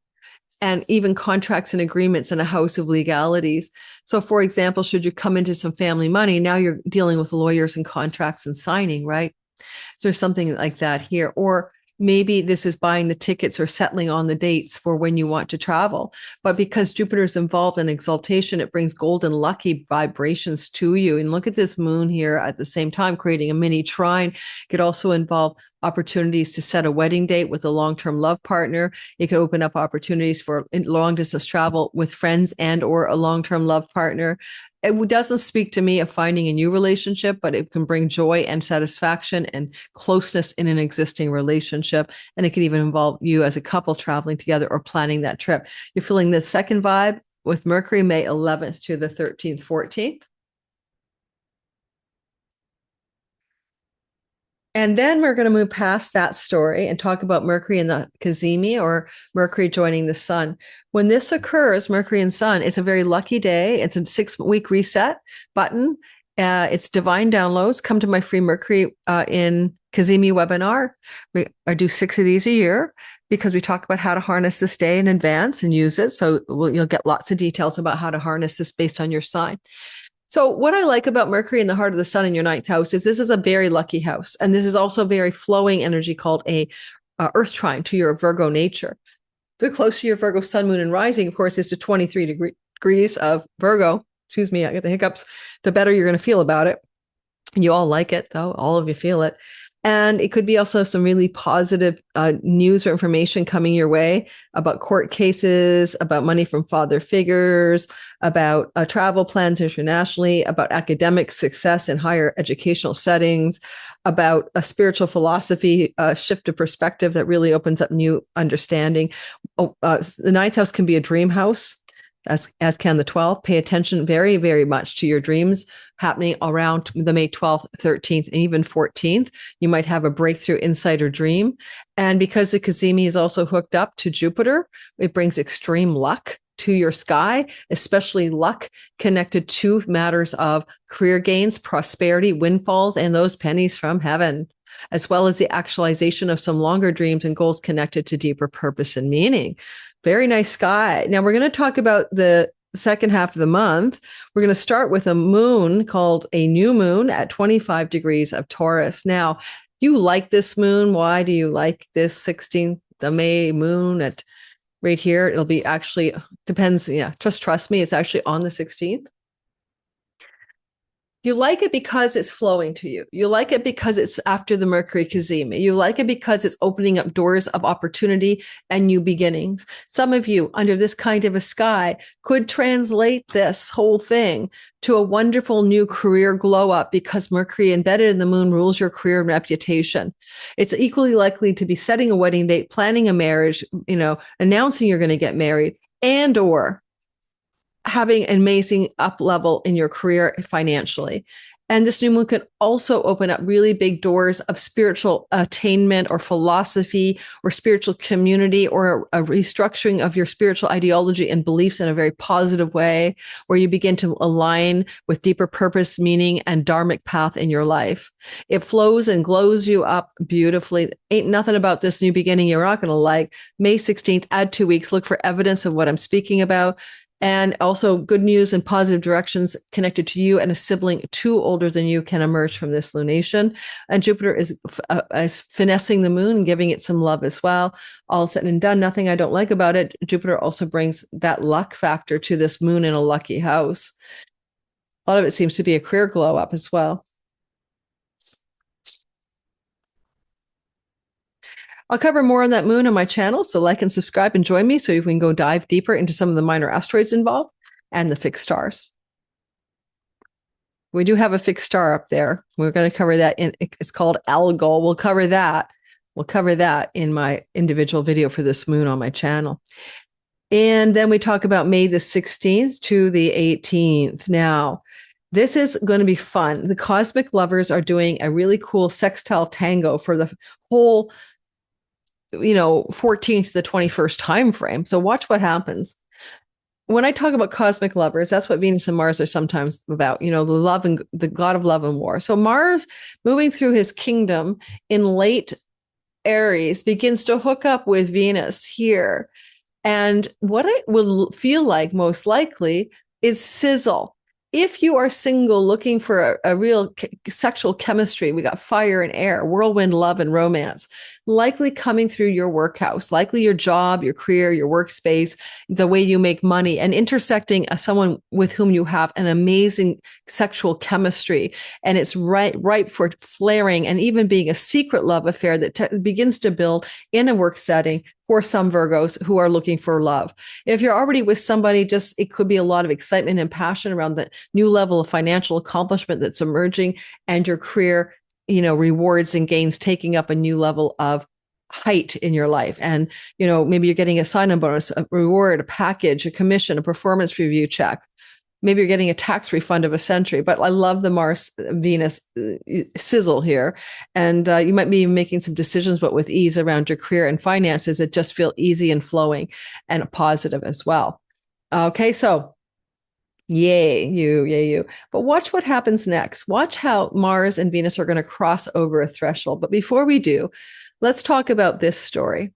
and even contracts and agreements in a house of legalities. So, for example, should you come into some family money, now you're dealing with lawyers and contracts and signing, right? So there's something like that here. Or maybe this is buying the tickets or settling on the dates for when you want to travel. But because Jupiter is involved in exaltation, it brings golden lucky vibrations to you. And look at this moon here at the same time, creating a mini trine. It could also involve opportunities to set a wedding date with a long-term love partner. It could open up opportunities for long distance travel with friends and or a long-term love partner. It doesn't speak to me of finding a new relationship, but it can bring joy and satisfaction and closeness in an existing relationship. And it could even involve you as a couple traveling together or planning that trip. You're feeling the second vibe with Mercury, May 11th to the 13th, 14th. And then we're going to move past that story and talk about Mercury in the Cazimi, or Mercury joining the Sun. When this occurs, Mercury and Sun, it's a very lucky day. It's a 6-week reset button. It's divine downloads. Come to my free Mercury in Cazimi webinar. I do 6 of these a year because we talk about how to harness this day in advance and use it. So you'll get lots of details about how to harness this based on your sign. So what I like about Mercury in the heart of the Sun in your ninth house is this is a very lucky house. And this is also very flowing energy called a earth trine to your Virgo nature. The closer your Virgo Sun, Moon, and Rising, of course, is to 23 degrees of Virgo. Excuse me, I get the hiccups. The better you're going to feel about it. And you all like it, though. All of you feel it. And it could be also some really positive news or information coming your way about court cases, about money from father figures, about travel plans internationally, about academic success in higher educational settings, about a spiritual philosophy shift of perspective that really opens up new understanding. The ninth house can be a dream house, as can the 12th. Pay attention very, very much to your dreams happening around the May 12th, 13th, and even 14th. You might have a breakthrough insight or dream. And because the Cazimi is also hooked up to Jupiter, it brings extreme luck to your sky, especially luck connected to matters of career gains, prosperity, windfalls, and those pennies from heaven, as well as the actualization of some longer dreams and goals connected to deeper purpose and meaning. Very nice sky. Now we're going to talk about the second half of the month. We're going to start with a moon called a new moon at 25 degrees of Taurus. Now, you like this moon. Why do you like this 16th of May moon at right here? It'll be actually, depends. Yeah, just trust me. It's actually on the 16th. You like it because it's flowing to you. You like it because it's after the Mercury Cazimi. You like it because it's opening up doors of opportunity and new beginnings. Some of you, under this kind of a sky, could translate this whole thing to a wonderful new career glow up because Mercury embedded in the moon rules your career and reputation. It's equally likely to be setting a wedding date, planning a marriage, announcing you're going to get married, and or having an amazing up level in your career financially. And this new moon could also open up really big doors of spiritual attainment or philosophy or spiritual community or a restructuring of your spiritual ideology and beliefs in a very positive way, where you begin to align with deeper purpose, meaning, and dharmic path in your life. It flows and glows you up beautifully. Ain't nothing about this new beginning you're not going to like. May 16th, add 2 weeks, look for evidence of what I'm speaking about. And also good news and positive directions connected to you and a sibling 2 older than you can emerge from this lunation. And Jupiter is finessing the moon and giving it some love as well. All said and done, nothing I don't like about it. Jupiter also brings that luck factor to this moon in a lucky house. A lot of it seems to be a career glow up as well. I'll cover more on that moon on my channel, so like and subscribe and join me so you can go dive deeper into some of the minor asteroids involved and the fixed stars. We do have a fixed star up there. We're going to cover that it's called Algol. We'll cover that. We'll cover that in my individual video for this moon on my channel. And then we talk about May the 16th to the 18th. Now, this is going to be fun. The cosmic lovers are doing a really cool sextile tango for the whole 14th to the 21st time frame. So watch what happens. When I talk about cosmic lovers, that's what Venus and Mars are sometimes about, the love and the god of love and war. So Mars, moving through his kingdom in late Aries, begins to hook up with Venus here. And what it will feel like most likely is sizzle. If you are single looking for a real sexual chemistry, we got fire and air, whirlwind, love, and romance, likely coming through your workhouse, likely your job, your career, your workspace, the way you make money, and intersecting someone with whom you have an amazing sexual chemistry. And it's ripe for flaring and even being a secret love affair that begins to build in a work setting for some Virgos who are looking for love. If you're already with somebody, it could be a lot of excitement and passion around the new level of financial accomplishment that's emerging and your career, rewards and gains taking up a new level of height in your life. And, maybe you're getting a sign-on bonus, a reward, a package, a commission, a performance review check. Maybe you're getting a tax refund of a century, but I love the Mars Venus sizzle here. And you might be making some decisions, but with ease around your career and finances that just feel easy and flowing and positive as well. Okay, so yay, you. But watch what happens next. Watch how Mars and Venus are going to cross over a threshold. But before we do, let's talk about this story.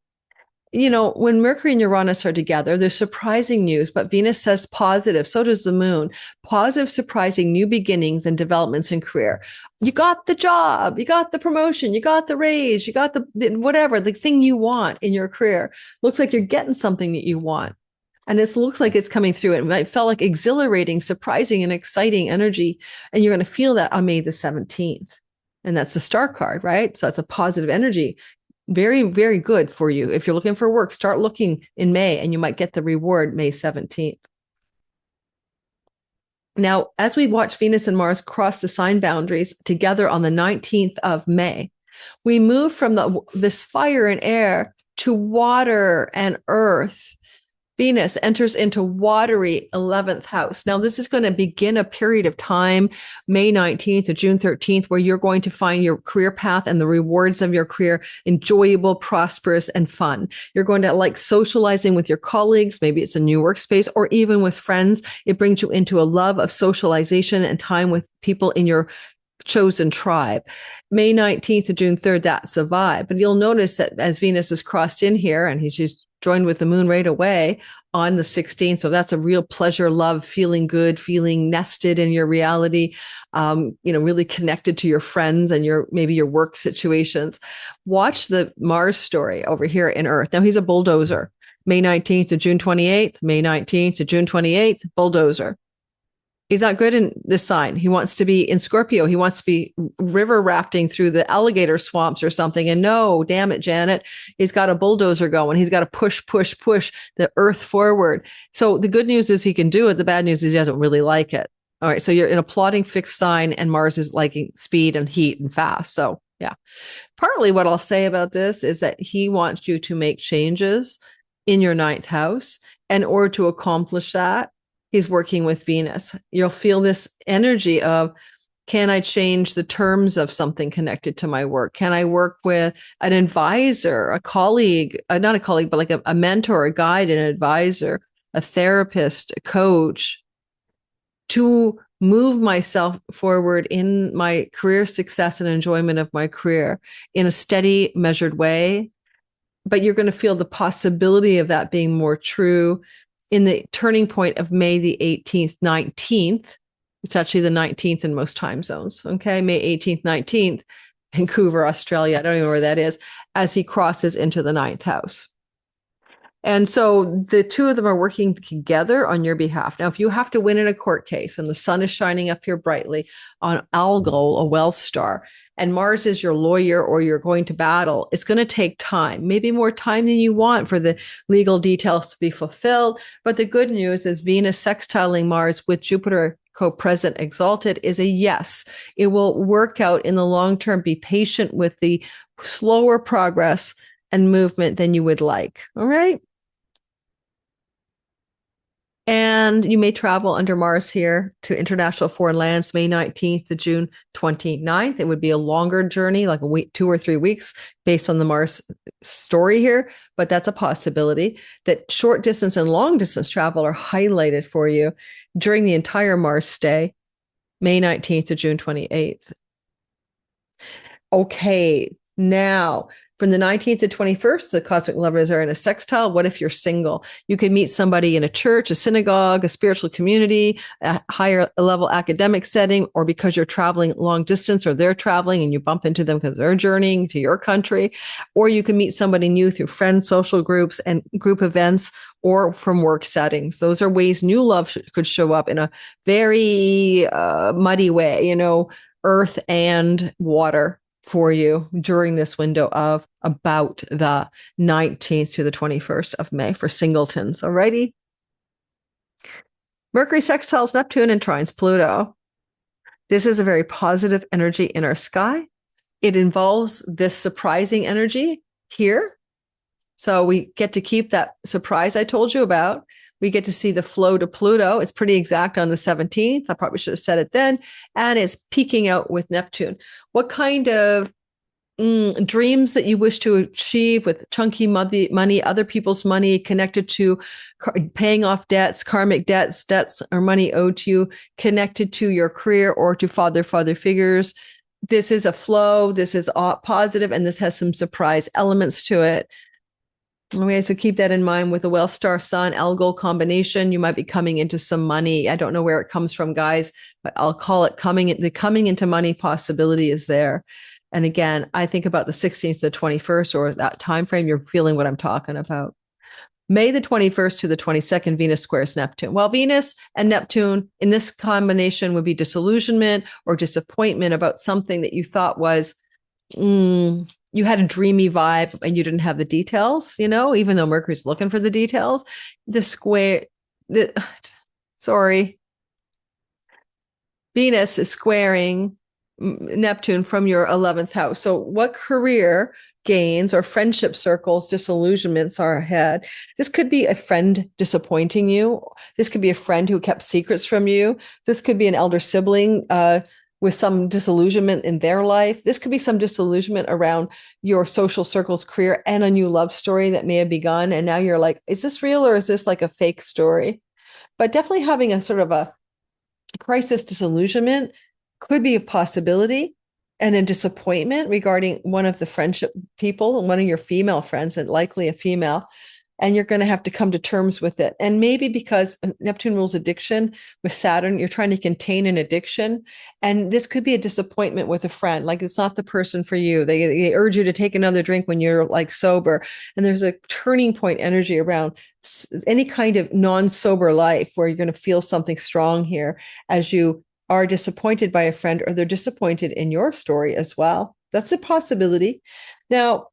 When Mercury and Uranus are together, there's surprising news, but Venus says positive. So does the moon. Positive, surprising new beginnings and developments in career. You got the job, you got the promotion, you got the raise, you got the whatever, the thing you want in your career. Looks like you're getting something that you want. And it looks like it's coming through. It might feel like exhilarating, surprising, and exciting energy. And you're going to feel that on May the 17th. And that's the star card, right? So it's a positive energy. Very, very good for you. If you're looking for work, start looking in May and you might get the reward May 17th. Now, as we watch Venus and Mars cross the sign boundaries together on the 19th of May, we move from this fire and air to water and earth. Venus enters into watery 11th house. Now, this is going to begin a period of time, May 19th to June 13th, where you're going to find your career path and the rewards of your career enjoyable, prosperous, and fun. You're going to like socializing with your colleagues. Maybe it's a new workspace or even with friends. It brings you into a love of socialization and time with people in your chosen tribe. May 19th to June 3rd, that's a vibe. But you'll notice that as Venus is crossed in here and she's joined with the moon right away on the 16th. So that's a real pleasure, love, feeling good, feeling nested in your reality, really connected to your friends and maybe your work situations. Watch the Mars story over here in Earth. Now he's a bulldozer. May 19th to June 28th, May 19th to June 28th, bulldozer. He's not good in this sign. He wants to be in Scorpio. He wants to be river rafting through the alligator swamps or something. And no, damn it, Janet, he's got a bulldozer going. He's got to push the earth forward. So the good news is he can do it. The bad news is he doesn't really like it. All right. So you're in a plotting fixed sign, and Mars is liking speed and heat and fast. So yeah. Partly what I'll say about this is that he wants you to make changes in your ninth house. In order to accomplish that, he's working with Venus. You'll feel this energy of, can I change the terms of something connected to my work? Can I work with an advisor, a colleague, not a colleague, but like a mentor, a guide, an advisor, a therapist, a coach, to move myself forward in my career success and enjoyment of my career in a steady, measured way. But you're going to feel the possibility of that being more true in the turning point of May the 18th, 19th. It's actually the 19th in most time zones. Okay. May 18th, 19th, Vancouver, Australia. I don't even know where that is, as he crosses into the ninth house. And so the two of them are working together on your behalf. Now, if you have to win in a court case and the sun is shining up here brightly on Algol, a well star, and Mars is your lawyer or you're going to battle, it's going to take time, maybe more time than you want for the legal details to be fulfilled. But the good news is Venus sextiling Mars with Jupiter co-present exalted is a yes. It will work out in the long term. Be patient with the slower progress and movement than you would like. All right. And you may travel under Mars here to international foreign lands, May 19th to June 29th. It would be a longer journey, like a week, 2 or 3 weeks, based on the Mars story here. But that's a possibility. That short distance and long distance travel are highlighted for you during the entire Mars stay, May 19th to June 28th. Okay, now from the 19th to 21st, the cosmic lovers are in a sextile. What if you're single? You could meet somebody in a church, a synagogue, a spiritual community, a higher level academic setting, or because you're traveling long distance or they're traveling and you bump into them because they're journeying to your country. Or you can meet somebody new through friends, social groups, and group events, or from work settings. Those are ways new love could show up in a very muddy way, earth and water for you during this window of about the 19th to the 21st of May for singletons. Alrighty. Mercury sextiles Neptune and trines Pluto. This is a very positive energy in our sky. It involves this surprising energy here. So we get to keep that surprise I told you about. We get to see the flow to Pluto. It's pretty exact on the 17th. I probably should have said it then. And it's peaking out with Neptune. What kind of dreams that you wish to achieve with chunky money, other people's money, connected to paying off debts, karmic debts or money owed to you, connected to your career or to father figures. This is a flow. This is positive, and this has some surprise elements to it. Okay, so keep that in mind with the well star sun Algol combination. You might be coming into some money. I don't know where it comes from, guys, but I'll call it the coming into money possibility is there. And again, I think about the 16th to the 21st or that time frame. You're feeling what I'm talking about. May the 21st to the 22nd, Venus squares Neptune. Well, Venus and Neptune in this combination would be disillusionment or disappointment about something that you thought was you had a dreamy vibe and you didn't have the details, even though Mercury's looking for the details. Venus is squaring Neptune from your 11th house. So what career gains or friendship circles, disillusionments are ahead? This could be a friend disappointing you. This could be a friend who kept secrets from you. This could be an elder sibling, with some disillusionment in their life. This could be some disillusionment around your social circle's career and a new love story that may have begun. And now you're like, is this real or is this like a fake story? But definitely having a sort of a crisis disillusionment could be a possibility, and a disappointment regarding one of the friendship people, one of your female friends, and likely a female, and you're going to have to come to terms with it. And maybe because Neptune rules addiction with Saturn, you're trying to contain an addiction. And this could be a disappointment with a friend. Like it's not the person for you. They urge you to take another drink when you're like sober. And there's a turning point energy around any kind of non-sober life where you're going to feel something strong here as you are disappointed by a friend, or they're disappointed in your story as well. That's a possibility. Now,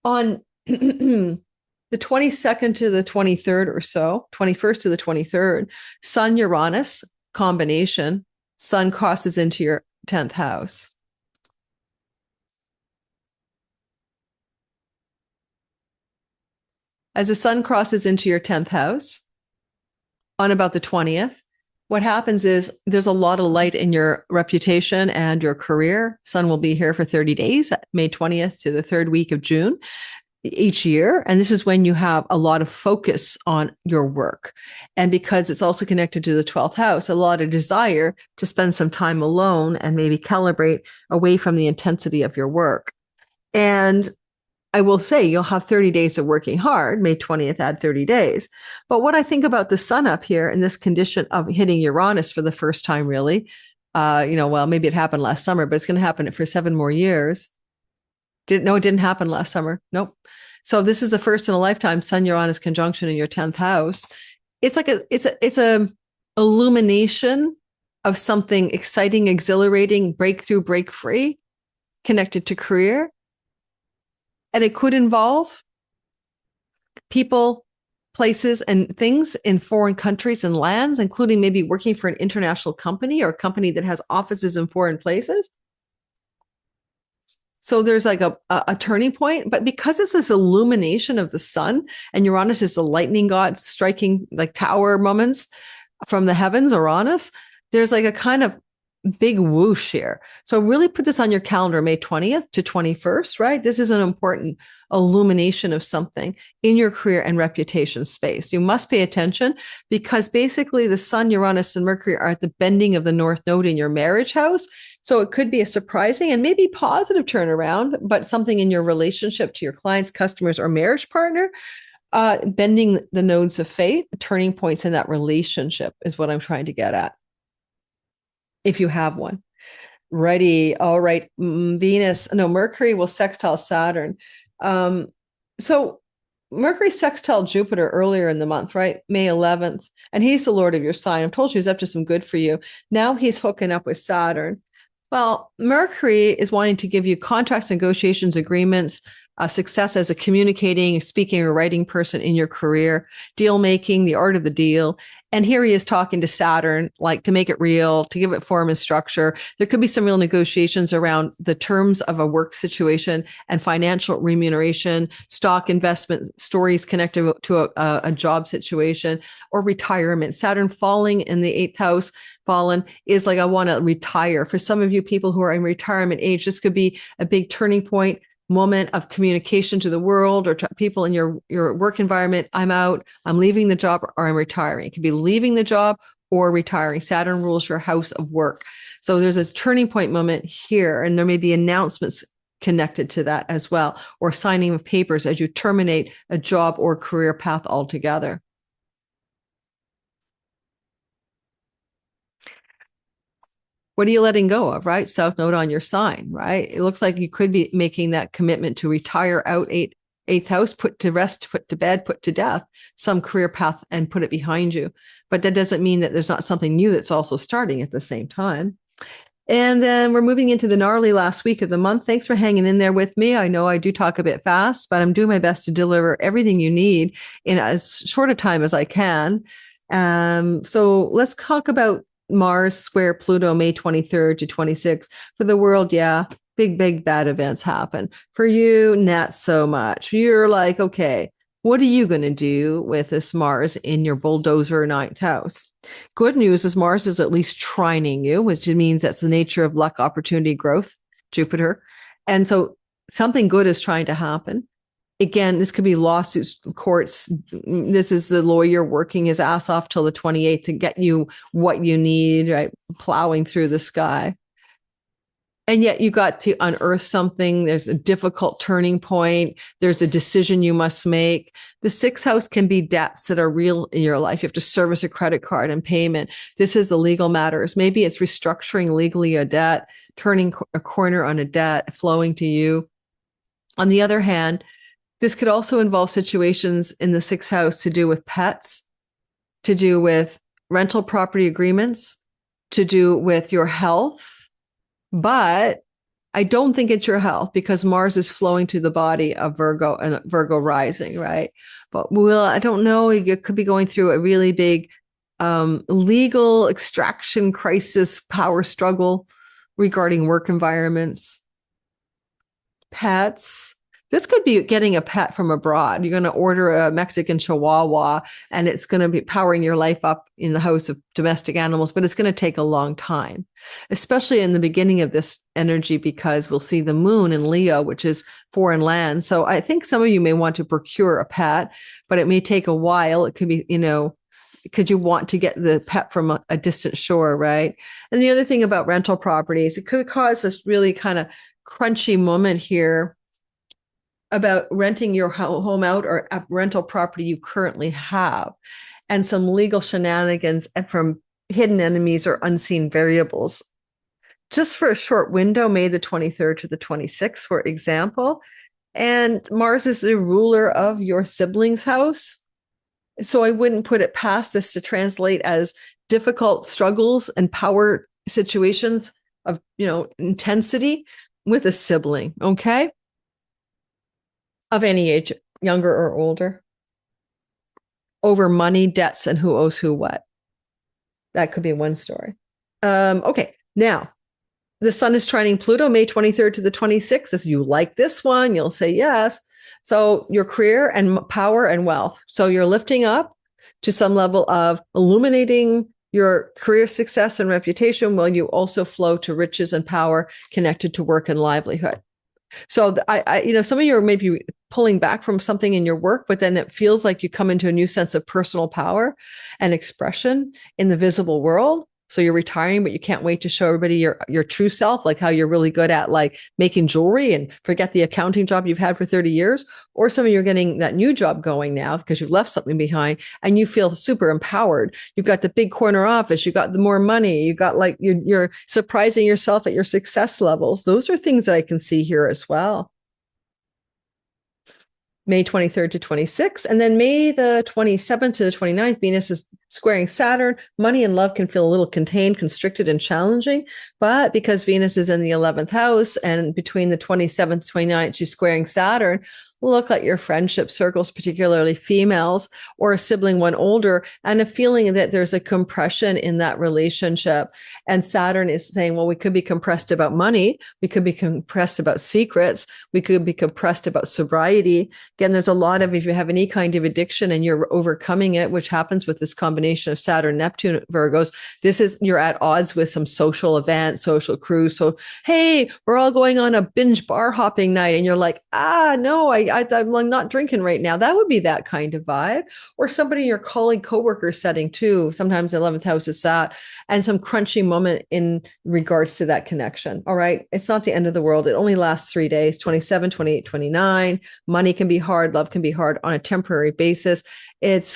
on the 22nd to the 23rd or so, 21st to the 23rd, Sun Uranus combination, Sun crosses into your 10th house. As the Sun crosses into your 10th house on about the 20th, what happens is there's a lot of light in your reputation and your career. Sun will be here for 30 days, May 20th to the third week of June each year. And this is when you have a lot of focus on your work. And because it's also connected to the 12th house, a lot of desire to spend some time alone and maybe calibrate away from the intensity of your work. And I will say you'll have 30 days of working hard. May 20th, add 30 days. But what I think about the Sun up here in this condition of hitting Uranus for the first time, really, well, maybe it happened last summer, but it's going to happen for 7 more years. It didn't happen last summer. Nope. So this is the first in a lifetime Sun Uranus conjunction in your 10th house. It's like it's a illumination of something exciting, exhilarating, breakthrough, break free, connected to career. And it could involve people, places, and things in foreign countries and lands, including maybe working for an international company or a company that has offices in foreign places. So there's like a turning point, but because it's this illumination of the Sun, and Uranus is the lightning god striking like tower moments from the heavens, Uranus, there's like a kind of big whoosh here. So really put this on your calendar, May 20th to 21st, right? This is an important illumination of something in your career and reputation space. You must pay attention because basically the Sun, Uranus, and Mercury are at the bending of the North Node in your marriage house. So it could be a surprising and maybe positive turnaround, but something in your relationship to your clients, customers, or marriage partner, bending the nodes of fate, turning points in that relationship is what I'm trying to get at. If you have one. Ready. All right. Mercury will sextile Saturn. So Mercury sextile Jupiter earlier in the month, right? May 11th. And he's the Lord of your sign. I've told you he's up to some good for you. Now he's hooking up with Saturn. Well, Mercury is wanting to give you contracts, negotiations, agreements, success as a communicating, speaking, or writing person in your career, deal making, the art of the deal. And here he is talking to Saturn, like to make it real, to give it form and structure. There could be some real negotiations around the terms of a work situation and financial remuneration, stock investment stories connected to a job situation, or retirement. Saturn falling in the 8th house, fallen, is like, I want to retire. For some of you people who are in retirement age, this could be a big turning point, moment of communication to the world or to people in your work environment. I'm out, I'm leaving the job, or I'm retiring. It could be leaving the job or retiring. Saturn rules your house of work. So there's a turning point moment here, and there may be announcements connected to that as well, or signing of papers as you terminate a job or career path altogether. What are you letting go of, right? South Node on your sign, right? It looks like you could be making that commitment to retire out eighth house, put to rest, put to bed, put to death, some career path, and put it behind you. But that doesn't mean that there's not something new that's also starting at the same time. And then we're moving into the gnarly last week of the month. Thanks for hanging in there with me. I know I do talk a bit fast, but I'm doing my best to deliver everything you need in as short a time as I can. So let's talk about Mars square Pluto, May 23rd to 26th. For the world, yeah, big bad events happen. For you, not so much. You're like, okay, what are you going to do with this Mars in your bulldozer 9th house? Good news is Mars is at least trining you, which means that's the nature of luck, opportunity, growth, Jupiter. And so something good is trying to happen. Again, this could be lawsuits, courts. This is the lawyer working his ass off till the 28th to get you what you need, right? Plowing through the sky. And yet you got to unearth something. There's a difficult turning point. There's a decision you must make. The sixth house can be debts that are real in your life. You have to service a credit card and payment. This is the legal matters. Maybe it's restructuring legally a debt, turning a corner on a debt, flowing to you. On the other hand, this could also involve situations in the sixth house to do with pets, to do with rental property agreements, to do with your health. But I don't think it's your health because Mars is flowing to the body of Virgo and Virgo rising, right? But I don't know. You could be going through a really big legal extraction crisis, power struggle regarding work environments, pets. This could be getting a pet from abroad. You're going to order a Mexican Chihuahua and it's going to be powering your life up in the house of domestic animals, but it's going to take a long time, especially in the beginning of this energy, because we'll see the moon in Leo, which is foreign land. So I think some of you may want to procure a pet, but it may take a while. It could be, because you want to get the pet from a distant shore, right? And the other thing about rental properties, it could cause this really kind of crunchy moment here about renting your home out or a rental property you currently have, and some legal shenanigans and from hidden enemies or unseen variables. Just for a short window, May the 23rd to the 26th, for example. And Mars is the ruler of your siblings' house. So I wouldn't put it past this to translate as difficult struggles and power situations of, intensity with a sibling, okay? Of any age, younger or older, over money, debts, and who owes who what. That could be one story. Okay, now, the sun is trining Pluto, May 23rd to the 26th. If you like this one, you'll say yes. So your career and power and wealth. So you're lifting up to some level of illuminating your career success and reputation, while you also flow to riches and power connected to work and livelihood. So some of you are maybe pulling back from something in your work, but then it feels like you come into a new sense of personal power and expression in the visible world. So you're retiring, but you can't wait to show everybody your true self, like how you're really good at like making jewelry and forget the accounting job you've had for 30 years. Or some of you are getting that new job going now because you've left something behind and you feel super empowered. You've got the big corner office. You got the more money. You got like you're surprising yourself at your success levels. Those are things that I can see here as well. May 23rd to 26th. And then May the 27th to the 29th, Venus is squaring Saturn. Money and love can feel a little contained, constricted, and challenging. But because Venus is in the 11th house and between the 27th and 29th, she's squaring Saturn, look at your friendship circles, particularly females or a sibling one older, and a feeling that there's a compression in that relationship. And Saturn is saying, well, we could be compressed about money. We could be compressed about secrets. We could be compressed about sobriety. Again, there's a lot of, if you have any kind of addiction and you're overcoming it, which happens with this combination of Saturn, Neptune, Virgos, you're at odds with some social event, social cruise. So, hey, we're all going on a binge bar hopping night. And you're like, no, I'm not drinking right now. That would be that kind of vibe. Or somebody in your colleague, coworker setting too. Sometimes the 11th house is that, and some crunchy moment in regards to that connection. All right. It's not the end of the world. It only lasts 3 days, 27, 28, 29. Money can be hard. Love can be hard on a temporary basis.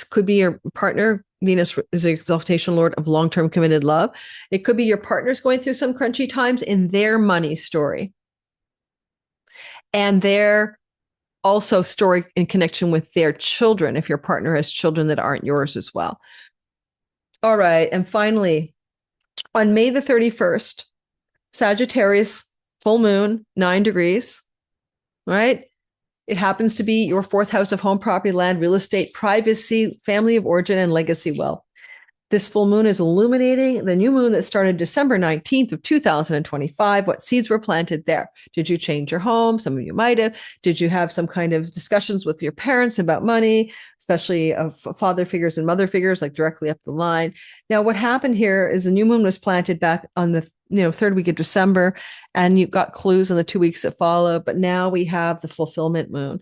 Could be your partner. Venus is the exaltation lord of long-term committed love. It could be your partner's going through some crunchy times in their money story. And their also story in connection with their children, if your partner has children that aren't yours as well. All right. And finally, on May the 31st, Sagittarius, full moon, 9 degrees, right? It happens to be your 4th house of home, property, land, real estate, privacy, family of origin, and legacy wealth. This full moon is illuminating the new moon that started December 19th of 2025. What seeds were planted there? Did you change your home? Some of you might have. Did you have some kind of discussions with your parents about money, especially of father figures and mother figures, like directly up the line? Now, what happened here is the new moon was planted back on the 3rd week of December, and you got clues in the 2 weeks that followed. But now we have the fulfillment moon.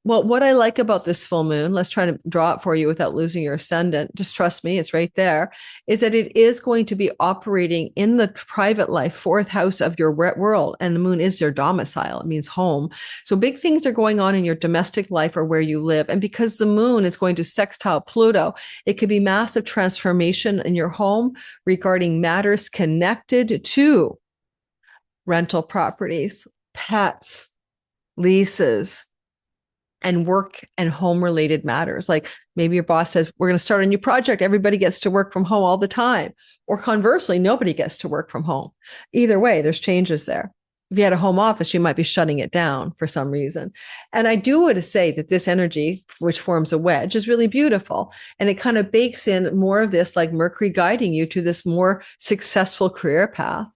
Well, what I like about this full moon, let's try to draw it for you without losing your ascendant. Just trust me, it's right there, is that it is going to be operating in the private life, fourth house of your world. And the moon is your domicile. It means home. So big things are going on in your domestic life or where you live. And because the moon is going to sextile Pluto, it could be massive transformation in your home regarding matters connected to rental properties, pets, leases, and work and home related matters. Like maybe your boss says, we're going to start a new project. Everybody gets to work from home all the time. Or conversely, nobody gets to work from home. Either way, there's changes there. If you had a home office, you might be shutting it down for some reason. And I do want to say that this energy, which forms a wedge, is really beautiful. And it kind of bakes in more of this, like Mercury guiding you to this more successful career path.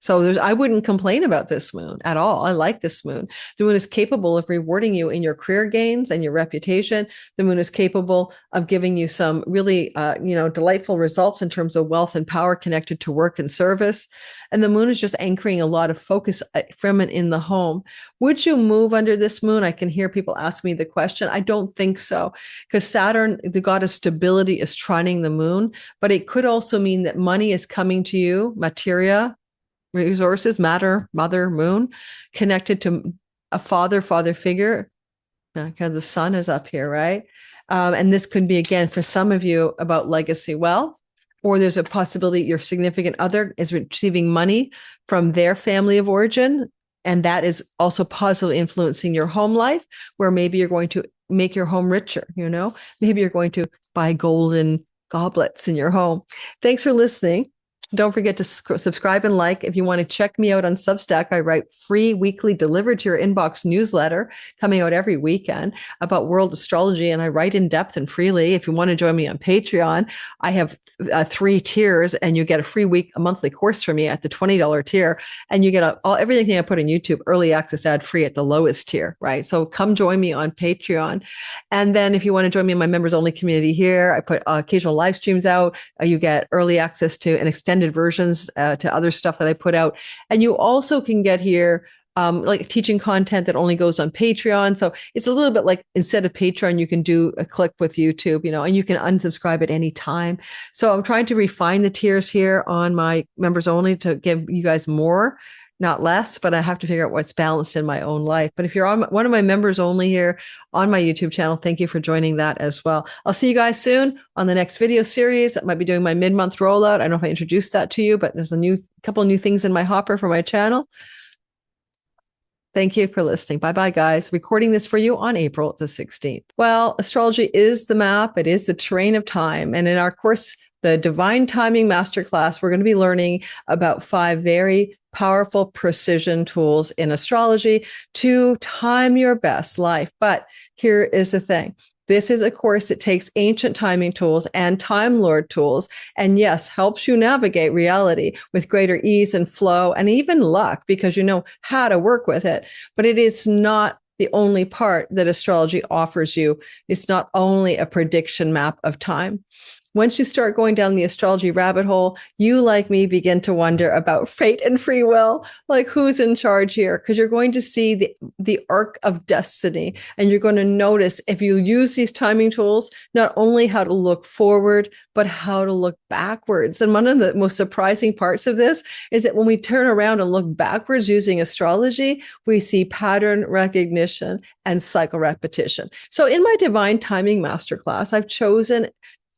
So I wouldn't complain about this moon at all. I like this moon. The moon is capable of rewarding you in your career gains and your reputation. The moon is capable of giving you some really, delightful results in terms of wealth and power connected to work and service. And the moon is just anchoring a lot of focus from it in the home. Would you move under this moon? I can hear people ask me the question. I don't think so, because Saturn, the god of stability, is trining the moon, but it could also mean that money is coming to you, materia, resources, matter, mother, moon, connected to a father figure, because the sun is up here, right? And this could be, again, for some of you about legacy wealth, or there's a possibility your significant other is receiving money from their family of origin. And that is also positively influencing your home life, where maybe you're going to make your home richer, maybe you're going to buy golden goblets in your home. Thanks for listening. Don't forget to subscribe and like. If you want to check me out on Substack, I write free weekly delivered to your inbox newsletter coming out every weekend about world astrology. And I write in depth and freely. If you want to join me on Patreon, I have 3 tiers, and you get a monthly course from me at the $20 tier. And you get everything I put on YouTube, early access, ad free at the lowest tier, right? So come join me on Patreon. And then if you want to join me in my members only community here, I put occasional live streams out. You get early access to an extended versions to other stuff that I put out. And you also can get here like teaching content that only goes on Patreon. So it's a little bit like, instead of Patreon, you can do a click with YouTube, and you can unsubscribe at any time. So I'm trying to refine the tiers here on my members only to give you guys more, not less, but I have to figure out what's balanced in my own life. But if you're on one of my members only here on my YouTube channel, thank you for joining that as well. I'll see you guys soon on the next video series. I might be doing my mid-month rollout. I don't know if I introduced that to you, but there's a couple of new things in my hopper for my channel. Thank you for listening. Bye-bye, guys. Recording this for you on April the 16th. Well, astrology is the map. It is the terrain of time. And in our course, the Divine Timing Masterclass, we're going to be learning about 5 very powerful precision tools in astrology to time your best life. But here is the thing. This is a course that takes ancient timing tools and Time Lord tools, and yes, helps you navigate reality with greater ease and flow and even luck, because you know how to work with it. But it is not the only part that astrology offers you. It's not only a prediction map of time. Once you start going down the astrology rabbit hole, you, like me, begin to wonder about fate and free will, like who's in charge here? Because you're going to see the arc of destiny, and you're going to notice, if you use these timing tools, not only how to look forward, but how to look backwards. And one of the most surprising parts of this is that when we turn around and look backwards using astrology, we see pattern recognition and cycle repetition. So in my Divine Timing Masterclass, I've chosen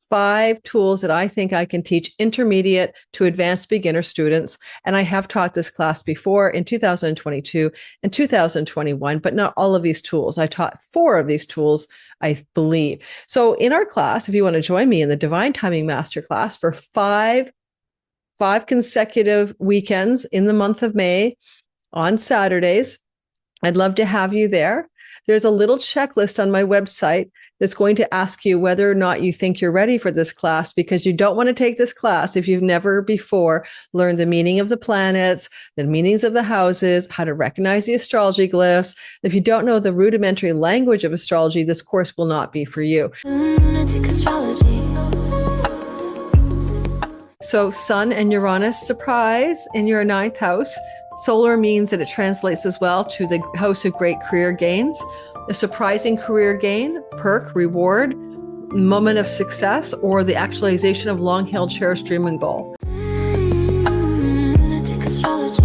5 tools that I think I can teach intermediate to advanced beginner students. And I have taught this class before in 2022 and 2021, but not all of these tools. I taught 4 of these tools, I believe. So in our class, if you want to join me in the Divine Timing Masterclass for 5 consecutive weekends in the month of May on Saturdays, I'd love to have you there. There's a little checklist on my website that's going to ask you whether or not you think you're ready for this class, because you don't want to take this class if you've never before learned the meaning of the planets, the meanings of the houses, how to recognize the astrology glyphs. If you don't know the rudimentary language of astrology, this course will not be for you. Lunatic astrology. So Sun and Uranus, surprise, in your 9th house. Solar means that it translates as well to the house of great career gains. a surprising career gain, perk, reward, moment of success, or the actualization of long-held cherished dream and goal. Lunatic Astrology.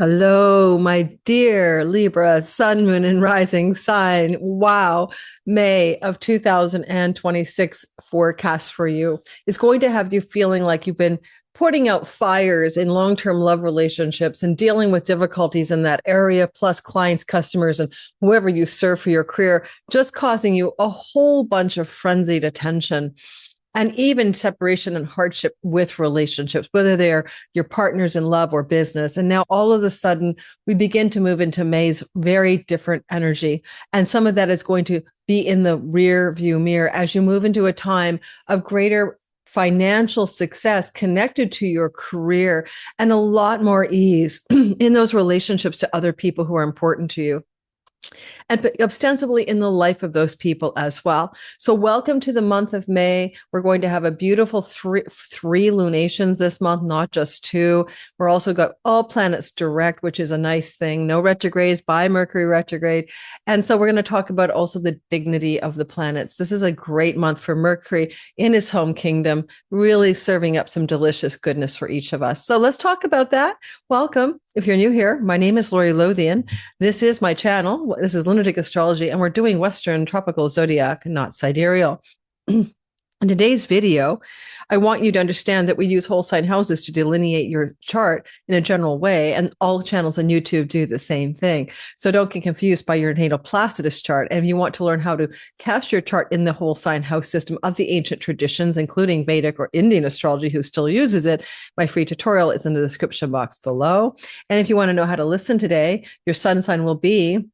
Hello, my dear Libra, Sun, Moon, and Rising sign. Wow. May of 2026 forecast for you is going to have you feeling like you've been putting out fires in long-term love relationships and dealing with difficulties in that area, plus clients, customers, and whoever you serve for your career, just causing you a whole bunch of frenzied attention. And even separation and hardship with relationships, whether they're your partners in love or business. And now all of a sudden, we begin to move into May's very different energy. And some of that is going to be in the rear view mirror as you move into a time of greater financial success connected to your career and a lot more ease in those relationships to other people who are important to you, and ostensibly in the life of those people as well. So welcome to the month of May. We're going to have a beautiful three lunations this month, not just two. We're also got all planets direct, which is a nice thing. No retrogrades by Mercury retrograde. And so we're going to talk about also the dignity of the planets. This is a great month for Mercury in his home kingdom, really serving up some delicious goodness for each of us. So let's talk about that. Welcome. If you're new here, my name is Lori Lothian. This is my channel. This is Lunatic Astrology, and we're doing Western tropical zodiac, not sidereal. In today's video, I want you to understand that we use whole sign houses to delineate your chart in a general way, and all channels on YouTube do the same thing. So don't get confused by your natal Placidus chart. And if you want to learn how to cast your chart in the whole sign house system of the ancient traditions, including Vedic or Indian astrology, who still uses it, my free tutorial is in the description box below. And if you want to know how to listen today, your sun sign will be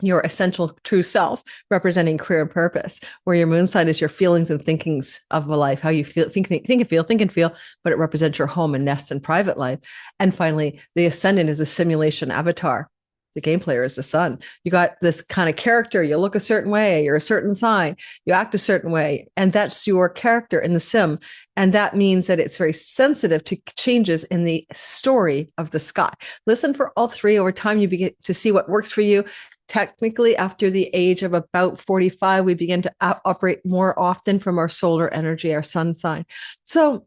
your essential true self, representing career and purpose, where your moon sign is your feelings and thinkings of a life, how you feel, think and feel, but it represents your home and nest and private life. And finally, the ascendant is a simulation avatar. The game player is the sun. You got this kind of character. You look a certain way. You're a certain sign. You act a certain way. And that's your character in the sim. And that means that it's very sensitive to changes in the story of the sky. Listen for all three. Over time, you begin to see what works for you. Technically, after the age of about 45, we begin to operate more often from our solar energy, our sun sign. So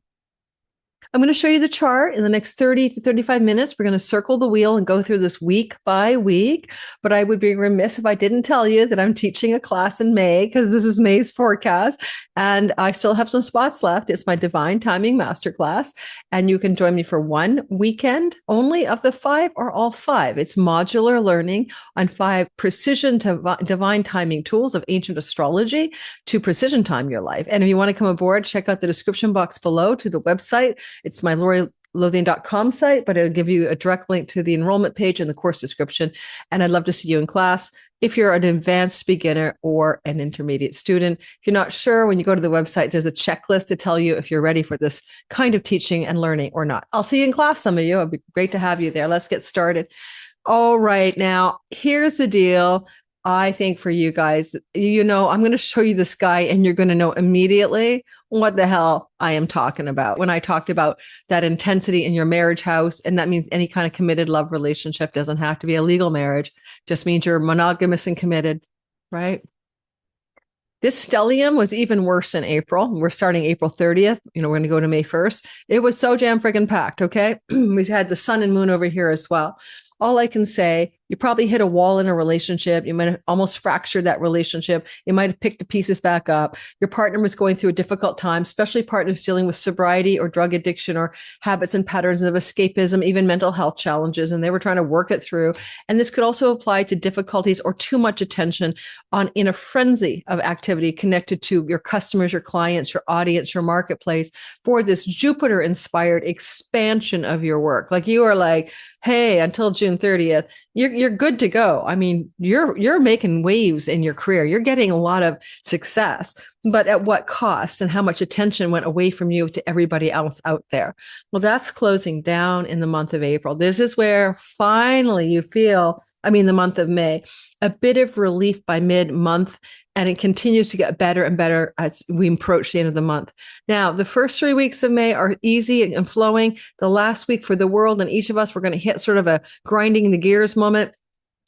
I'm going to show you the chart in the next 30 to 35 minutes. We're going to circle the wheel and go through this week by week. But I would be remiss if I didn't tell you that I'm teaching a class in May, because this is May's forecast. And I still have some spots left. It's my Divine Timing Masterclass. And you can join me for one weekend only of the 5 or all 5. It's modular learning on 5 precision divine timing tools of ancient astrology to precision time your life. And if you want to come aboard, check out the description box below to the website. It's my LoriLothian.com site, but it'll give you a direct link to the enrollment page in the course description. And I'd love to see you in class if you're an advanced beginner or an intermediate student. If you're not sure, when you go to the website, there's a checklist to tell you if you're ready for this kind of teaching and learning or not. I'll see you in class, some of you. It'd be great to have you there. Let's get started. All right. Now, here's the deal. I think for you guys, I'm going to show you the sky and you're going to know immediately what the hell I am talking about when I talked about that intensity in your marriage house. And that means any kind of committed love relationship. Doesn't have to be a legal marriage, just means you're monogamous and committed, right? This stellium was even worse in April. We're starting April 30th. We're going to go to May 1st. It was so jam friggin' packed. Okay. We had the sun and moon over here as well. All I can say, you probably hit a wall in a relationship. You might have almost fractured that relationship. You might have picked the pieces back up. Your partner was going through a difficult time, especially partners dealing with sobriety or drug addiction or habits and patterns of escapism, even mental health challenges, and they were trying to work it through. And this could also apply to difficulties or too much attention in a frenzy of activity connected to your customers, your clients, your audience, your marketplace for this Jupiter-inspired expansion of your work. Like you are like, hey, until June 30th, you're good to go. I mean, you're making waves in your career. You're getting a lot of success, but at what cost and how much attention went away from you to everybody else out there? Well, that's closing down in the month of April. This is where finally you feel, the month of May, a bit of relief by mid-month, and it continues to get better and better as we approach the end of the month. Now, the first 3 weeks of May are easy and flowing. The last week for the world and each of us, we're going to hit sort of a grinding the gears moment.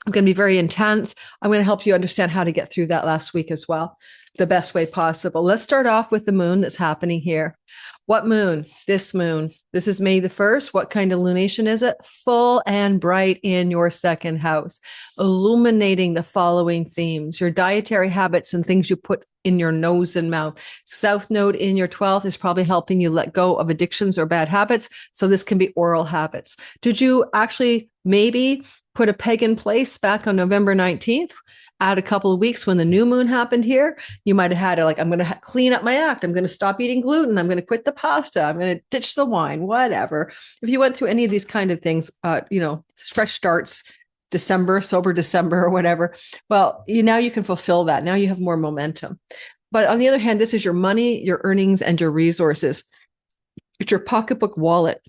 It's going to be very intense. I'm going to help you understand how to get through that last week as well, the best way possible. Let's start off with the moon that's happening here. What moon? This moon. This is May the 1st. What kind of lunation is it? Full and bright in your second house, illuminating the following themes: your dietary habits and things you put in your nose and mouth. South node in your 12th is probably helping you let go of addictions or bad habits. So this can be oral habits. Did you actually maybe put a peg in place back on November 19th? Add a couple of weeks when the new moon happened here, you might have had it like, I'm going to clean up my act. I'm going to stop eating gluten. I'm going to quit the pasta. I'm going to ditch the wine, whatever. If you went through any of these kind of things, fresh starts, December, sober December or whatever, well, now you can fulfill that. Now you have more momentum. But on the other hand, this is your money, your earnings, and your resources. It's your pocketbook wallet.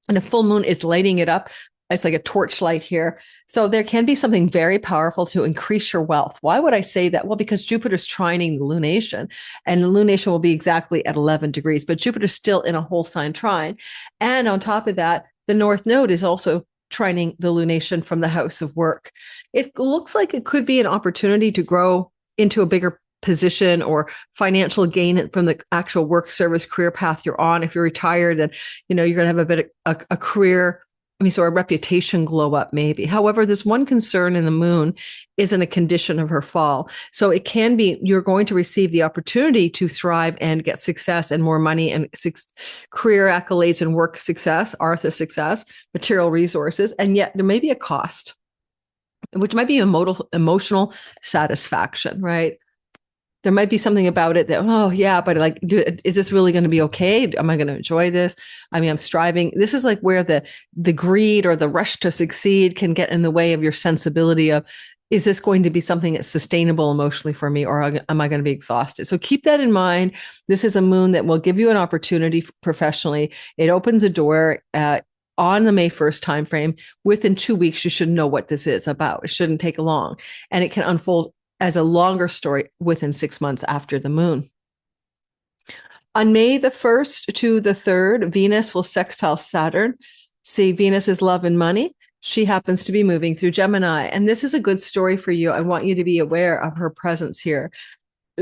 And a full moon is lighting it up. It's like a torchlight here. So there can be something very powerful to increase your wealth. Why would I say that? Well, because Jupiter's trining the lunation, and the lunation will be exactly at 11 degrees, but Jupiter's still in a whole sign trine. And on top of that, the North Node is also trining the lunation from the house of work. It looks like it could be an opportunity to grow into a bigger position or financial gain from the actual work service career path you're on. If you're retired, then you're going to have a bit of a career. So a reputation glow up maybe. However, there's one concern in the moon is in a condition of her fall. So it can be you're going to receive the opportunity to thrive and get success and more money and career accolades and work success, Artha success, material resources. And yet there may be a cost, which might be emotional satisfaction, right? There might be something about it that, oh yeah, but like, is this really going to be okay? Am I going to enjoy this? I mean, I'm striving. This is like where the greed or the rush to succeed can get in the way of your sensibility of, is this going to be something that's sustainable emotionally for me, or am I going to be exhausted? So keep that in mind. This is a moon that will give you an opportunity professionally. It opens a door on the May 1st timeframe. Within 2 weeks, you should know what this is about. It shouldn't take long, and it can unfold as a longer story within 6 months after the moon. On May the 1st to the 3rd, Venus will sextile Saturn. See, Venus is love and money. She happens to be moving through Gemini. And this is a good story for you. I want you to be aware of her presence here.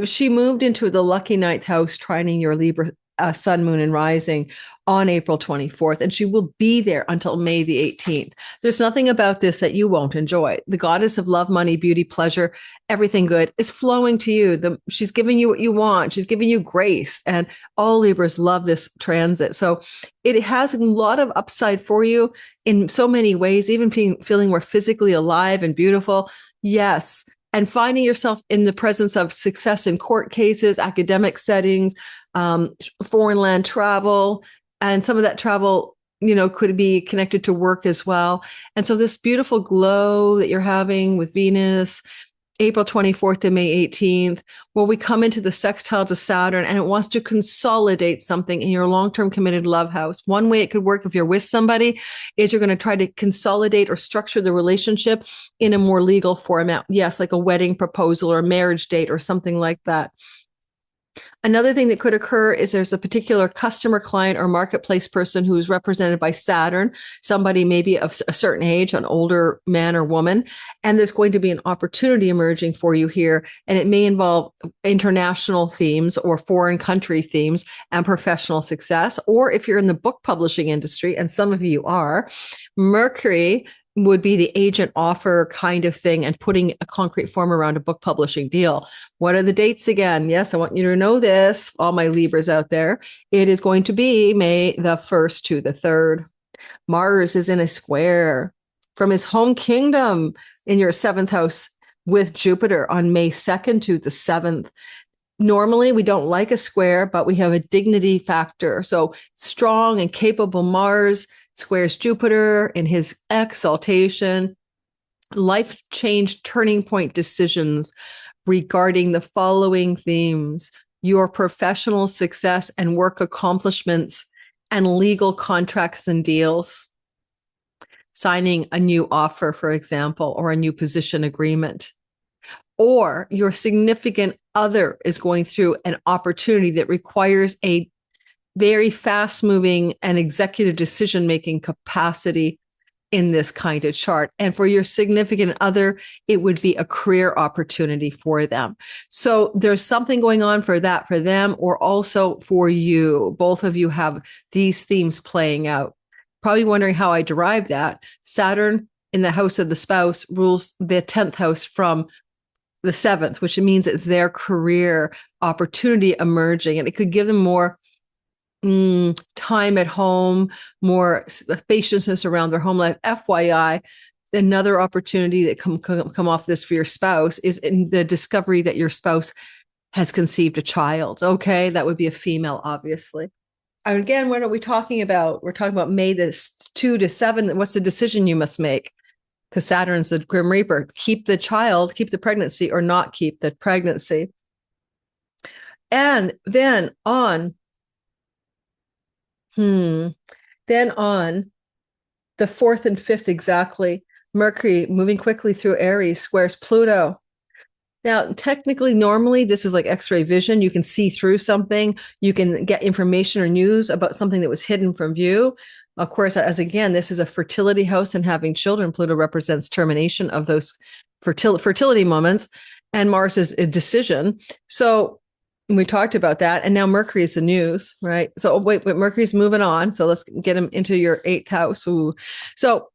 She moved into the lucky ninth house, trining your Libra sun, moon, and rising on April 24th, and she will be there until May the 18th. There's nothing about this that you won't enjoy. The goddess of love, money, beauty, pleasure, everything good is flowing to you. She's giving you what you want. She's giving you grace, and all Libras love this transit. So it has a lot of upside for you in so many ways, even feeling more physically alive and beautiful. Yes. And finding yourself in the presence of success in court cases, academic settings, foreign land travel, and some of that travel, could be connected to work as well. And so this beautiful glow that you're having with Venus, April 24th to May 18th, well, we come into the sextile to Saturn, and it wants to consolidate something in your long-term committed love house. One way it could work if you're with somebody is you're going to try to consolidate or structure the relationship in a more legal format. Yes, like a wedding proposal or a marriage date or something like that. Another thing that could occur is there's a particular customer, client, or marketplace person who is represented by Saturn, somebody maybe of a certain age, an older man or woman, and there's going to be an opportunity emerging for you here, and it may involve international themes or foreign country themes and professional success. Or if you're in the book publishing industry, and some of you are, Mercury would be the agent offer kind of thing and putting a concrete form around a book publishing deal. What are the dates again? Yes, I want you to know this, all my Libras out there. It is going to be May the 1st to the 3rd. Mars is in a square from his home kingdom in your 7th house with Jupiter on May 2nd to the 7th. Normally, we don't like a square, but we have a dignity factor. So strong and capable Mars squares Jupiter in his exaltation. Life change turning point decisions regarding the following themes: your professional success and work accomplishments and legal contracts and deals. Signing a new offer, for example, or a new position agreement. Or your significant other is going through an opportunity that requires a very fast-moving and executive decision-making capacity in this kind of chart. And for your significant other, it would be a career opportunity for them. So there's something going on for that for them, or also for you. Both of you have these themes playing out. Probably wondering how I derived that. Saturn in the house of the spouse rules the 10th house from the 7th, which means it's their career opportunity emerging, and it could give them more time at home, more spaciousness around their home life. FYI, another opportunity that come off this for your spouse is in the discovery that your spouse has conceived a child. Okay, that would be a female, obviously. And again, what are we talking about? We're talking about May 2 to 7. What's the decision you must make? Because Saturn's the Grim Reaper. Keep the child, keep the pregnancy, or not keep the pregnancy. And then on the 4th and 5th exactly, Mercury moving quickly through Aries squares Pluto. Now, technically, normally, this is like X-ray vision. You can see through something. You can get information or news about something that was hidden from view. Of course, as again, this is a fertility house, and having children, Pluto represents termination of those fertility moments, and Mars is a decision. So we talked about that, and now Mercury is the news, right? So wait, but Mercury's moving on. So let's get him into your 8th house. Ooh. So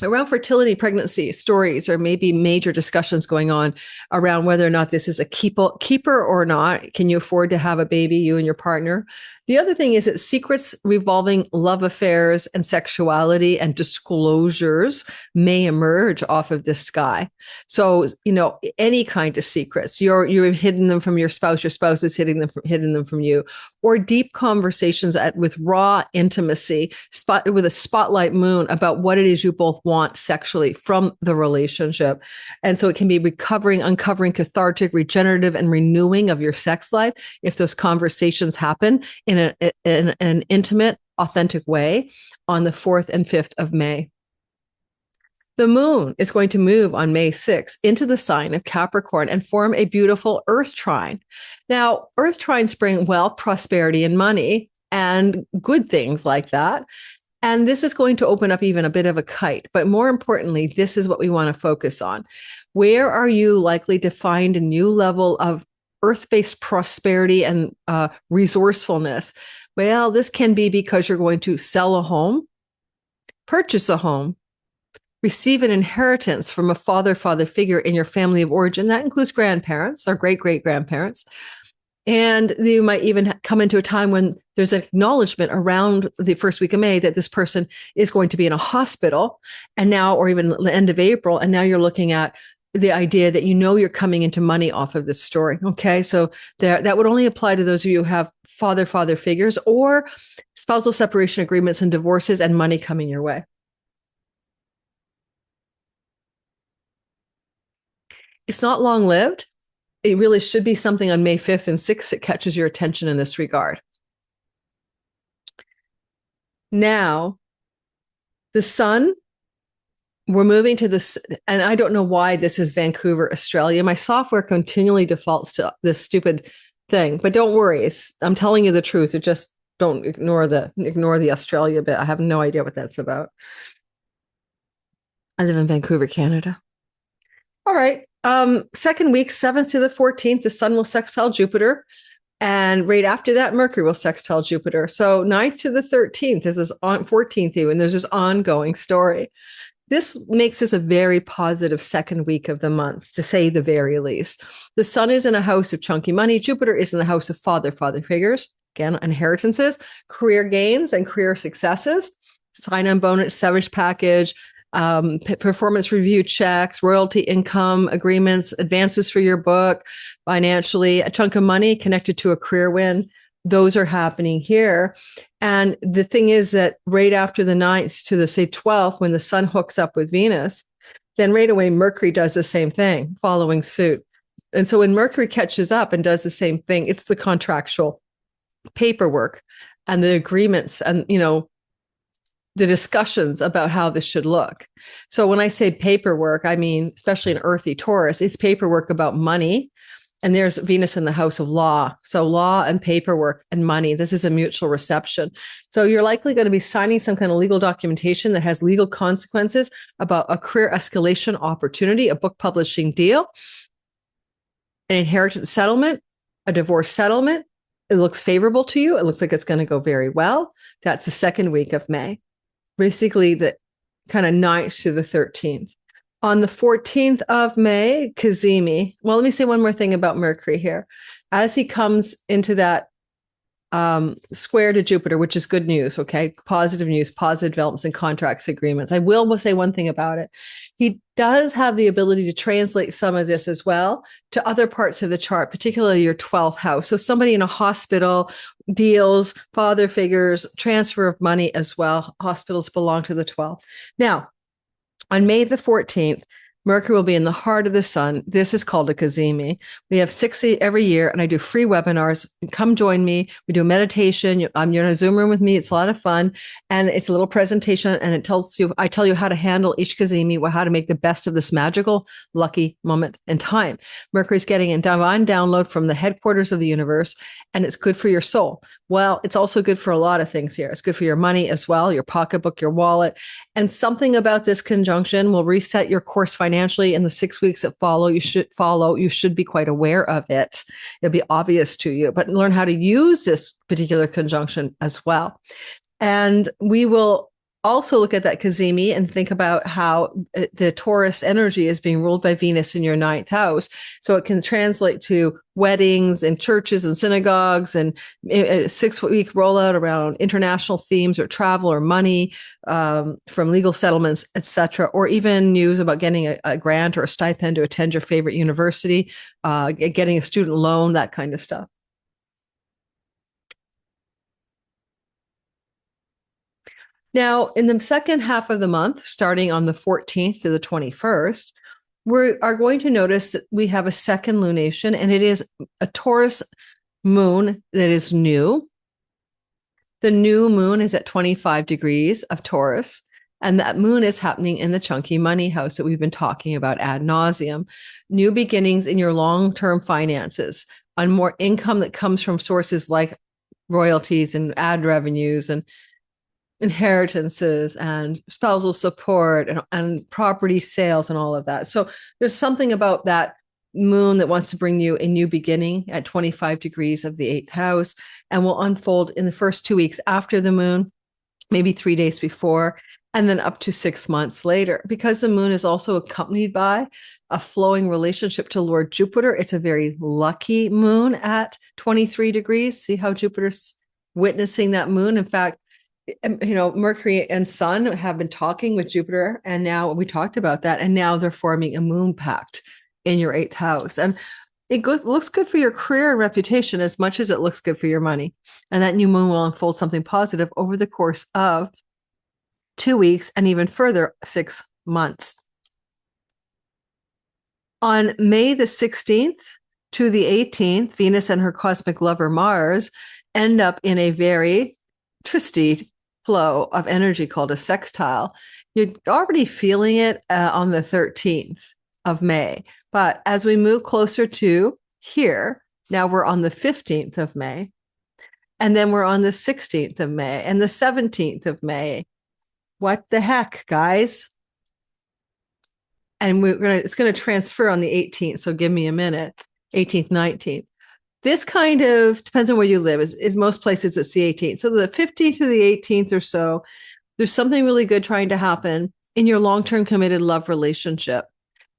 around fertility, pregnancy stories, or maybe major discussions going on around whether or not this is a keeper or not. Can you afford to have a baby, you and your partner? The other thing is that secrets revolving love affairs and sexuality and disclosures may emerge off of this sky. So, any kind of secrets, you've hidden them from your spouse is hidden them from you, or deep conversations with raw intimacy, with a spotlight moon about what it is you both want sexually from the relationship. And so it can be uncovering cathartic, regenerative, and renewing of your sex life if those conversations happen in an intimate, authentic way on the 4th and 5th of May. The moon is going to move on May 6th into the sign of Capricorn and form a beautiful Earth trine. Now, Earth trines bring wealth, prosperity, and money, and good things like that. And this is going to open up even a bit of a kite. But more importantly, this is what we want to focus on. Where are you likely to find a new level of earth-based prosperity and resourcefulness? Well, this can be because you're going to sell a home, purchase a home, receive an inheritance from a father figure in your family of origin. That includes grandparents or great-great-grandparents. And you might even come into a time when there's an acknowledgement around the first week of May that this person is going to be in a hospital, and now, or even the end of April. And now you're looking at the idea that you're coming into money off of this story. Okay. So that would only apply to those of you who have father figures or spousal separation agreements and divorces and money coming your way. It's not long lived. It really should be something on May 5th and 6th that catches your attention in this regard. Now, the sun, we're moving to this, and I don't know why this is Vancouver, Australia. My software continually defaults to this stupid thing, but don't worry. I'm telling you the truth. Just don't ignore the Australia bit. I have no idea what that's about. I live in Vancouver, Canada. All right. Second week, 7th to the 14th, the sun will sextile Jupiter. And right after that, Mercury will sextile Jupiter. So 9th to the 13th, there's this 14th even, there's this ongoing story. This makes this a very positive second week of the month, to say the very least. The sun is in a house of chunky money. Jupiter is in the house of father figures. Again, inheritances, career gains, and career successes. Sign-on bonus, severance package, performance review checks, royalty income agreements, advances for your book, financially, a chunk of money connected to a career win. Those are happening here. And the thing is that right after the 9th to the, say, 12th, when the sun hooks up with Venus, then right away, Mercury does the same thing, following suit. And so when Mercury catches up and does the same thing, it's the contractual paperwork and the agreements and, the discussions about how this should look. So when I say paperwork, I mean, especially in earthy Taurus, it's paperwork about money And there's Venus in the house of law. So law and paperwork and money. This is a mutual reception. So you're likely going to be signing some kind of legal documentation that has legal consequences about a career escalation opportunity, a book publishing deal, an inheritance settlement, a divorce settlement. It looks favorable to you. It looks like it's going to go very well. That's the second week of May. Basically the kind of 9th to the 13th. On the 14th of May, Cazimi. Well, let me say one more thing about Mercury here. As he comes into that square to Jupiter, which is good news, okay? Positive news, positive developments and contracts, agreements. I will say one thing about it. He does have the ability to translate some of this as well to other parts of the chart, particularly your 12th house. So somebody in a hospital, deals, father figures, transfer of money as well. Hospitals belong to the 12th. Now, on May the 14th, Mercury will be in the heart of the sun. This is called a Cazimi. We have 60 every year, and I do free webinars. Come join me. We do a meditation. You're in a Zoom room with me. It's a lot of fun. And it's a little presentation, and I tell you how to handle each Cazimi, how to make the best of this magical, lucky moment in time. Mercury's getting a divine download from the headquarters of the universe, and it's good for your soul. Well, it's also good for a lot of things here. It's good for your money as well, your pocketbook, your wallet. And something about this conjunction will reset your course financially in the 6 weeks that follow. You should be quite aware of it. It'll be obvious to you, but learn how to use this particular conjunction as well. And we will also look at that Cazimi and think about how the Taurus energy is being ruled by Venus in your 9th house. So it can translate to weddings and churches and synagogues, and a 6-week rollout around international themes or travel or money, from legal settlements, etc., or even news about getting a grant or a stipend to attend your favorite university, getting a student loan, that kind of stuff. Now, in the second half of the month, starting on the 14th to the 21st, we are going to notice that we have a second lunation, and it is a Taurus moon that is new. The new moon is at 25 degrees of Taurus, and that moon is happening in the chunky money house that we've been talking about ad nauseum. New beginnings in your long-term finances, on more income that comes from sources like royalties and ad revenues and inheritances and spousal support and property sales and all of that. So there's something about that moon that wants to bring you a new beginning at 25 degrees of the 8th house, and will unfold in the first 2 weeks after the moon, maybe 3 days before, and then up to 6 months later. Because the moon is also accompanied by a flowing relationship to Lord Jupiter, it's a very lucky moon at 23 degrees. See how Jupiter's witnessing that moon? In fact, Mercury and Sun have been talking with Jupiter, and now we talked about that, and now they're forming a moon pact in your 8th house. And it looks good for your career and reputation as much as it looks good for your money. And that new moon will unfold something positive over the course of 2 weeks and even further 6 months. On May the 16th to the 18th, Venus and her cosmic lover Mars end up in a very twisty flow of energy called a sextile. You're already feeling it on the 13th of May. But as we move closer to here, now we're on the 15th of May, and then we're on the 16th of May and the 17th of May. What the heck, guys? And it's going to transfer on the 18th. So give me a minute. 18th, 19th. This kind of depends on where you live. Is most places it's the 18th. So the 15th to the 18th or so, there's something really good trying to happen in your long-term committed love relationship.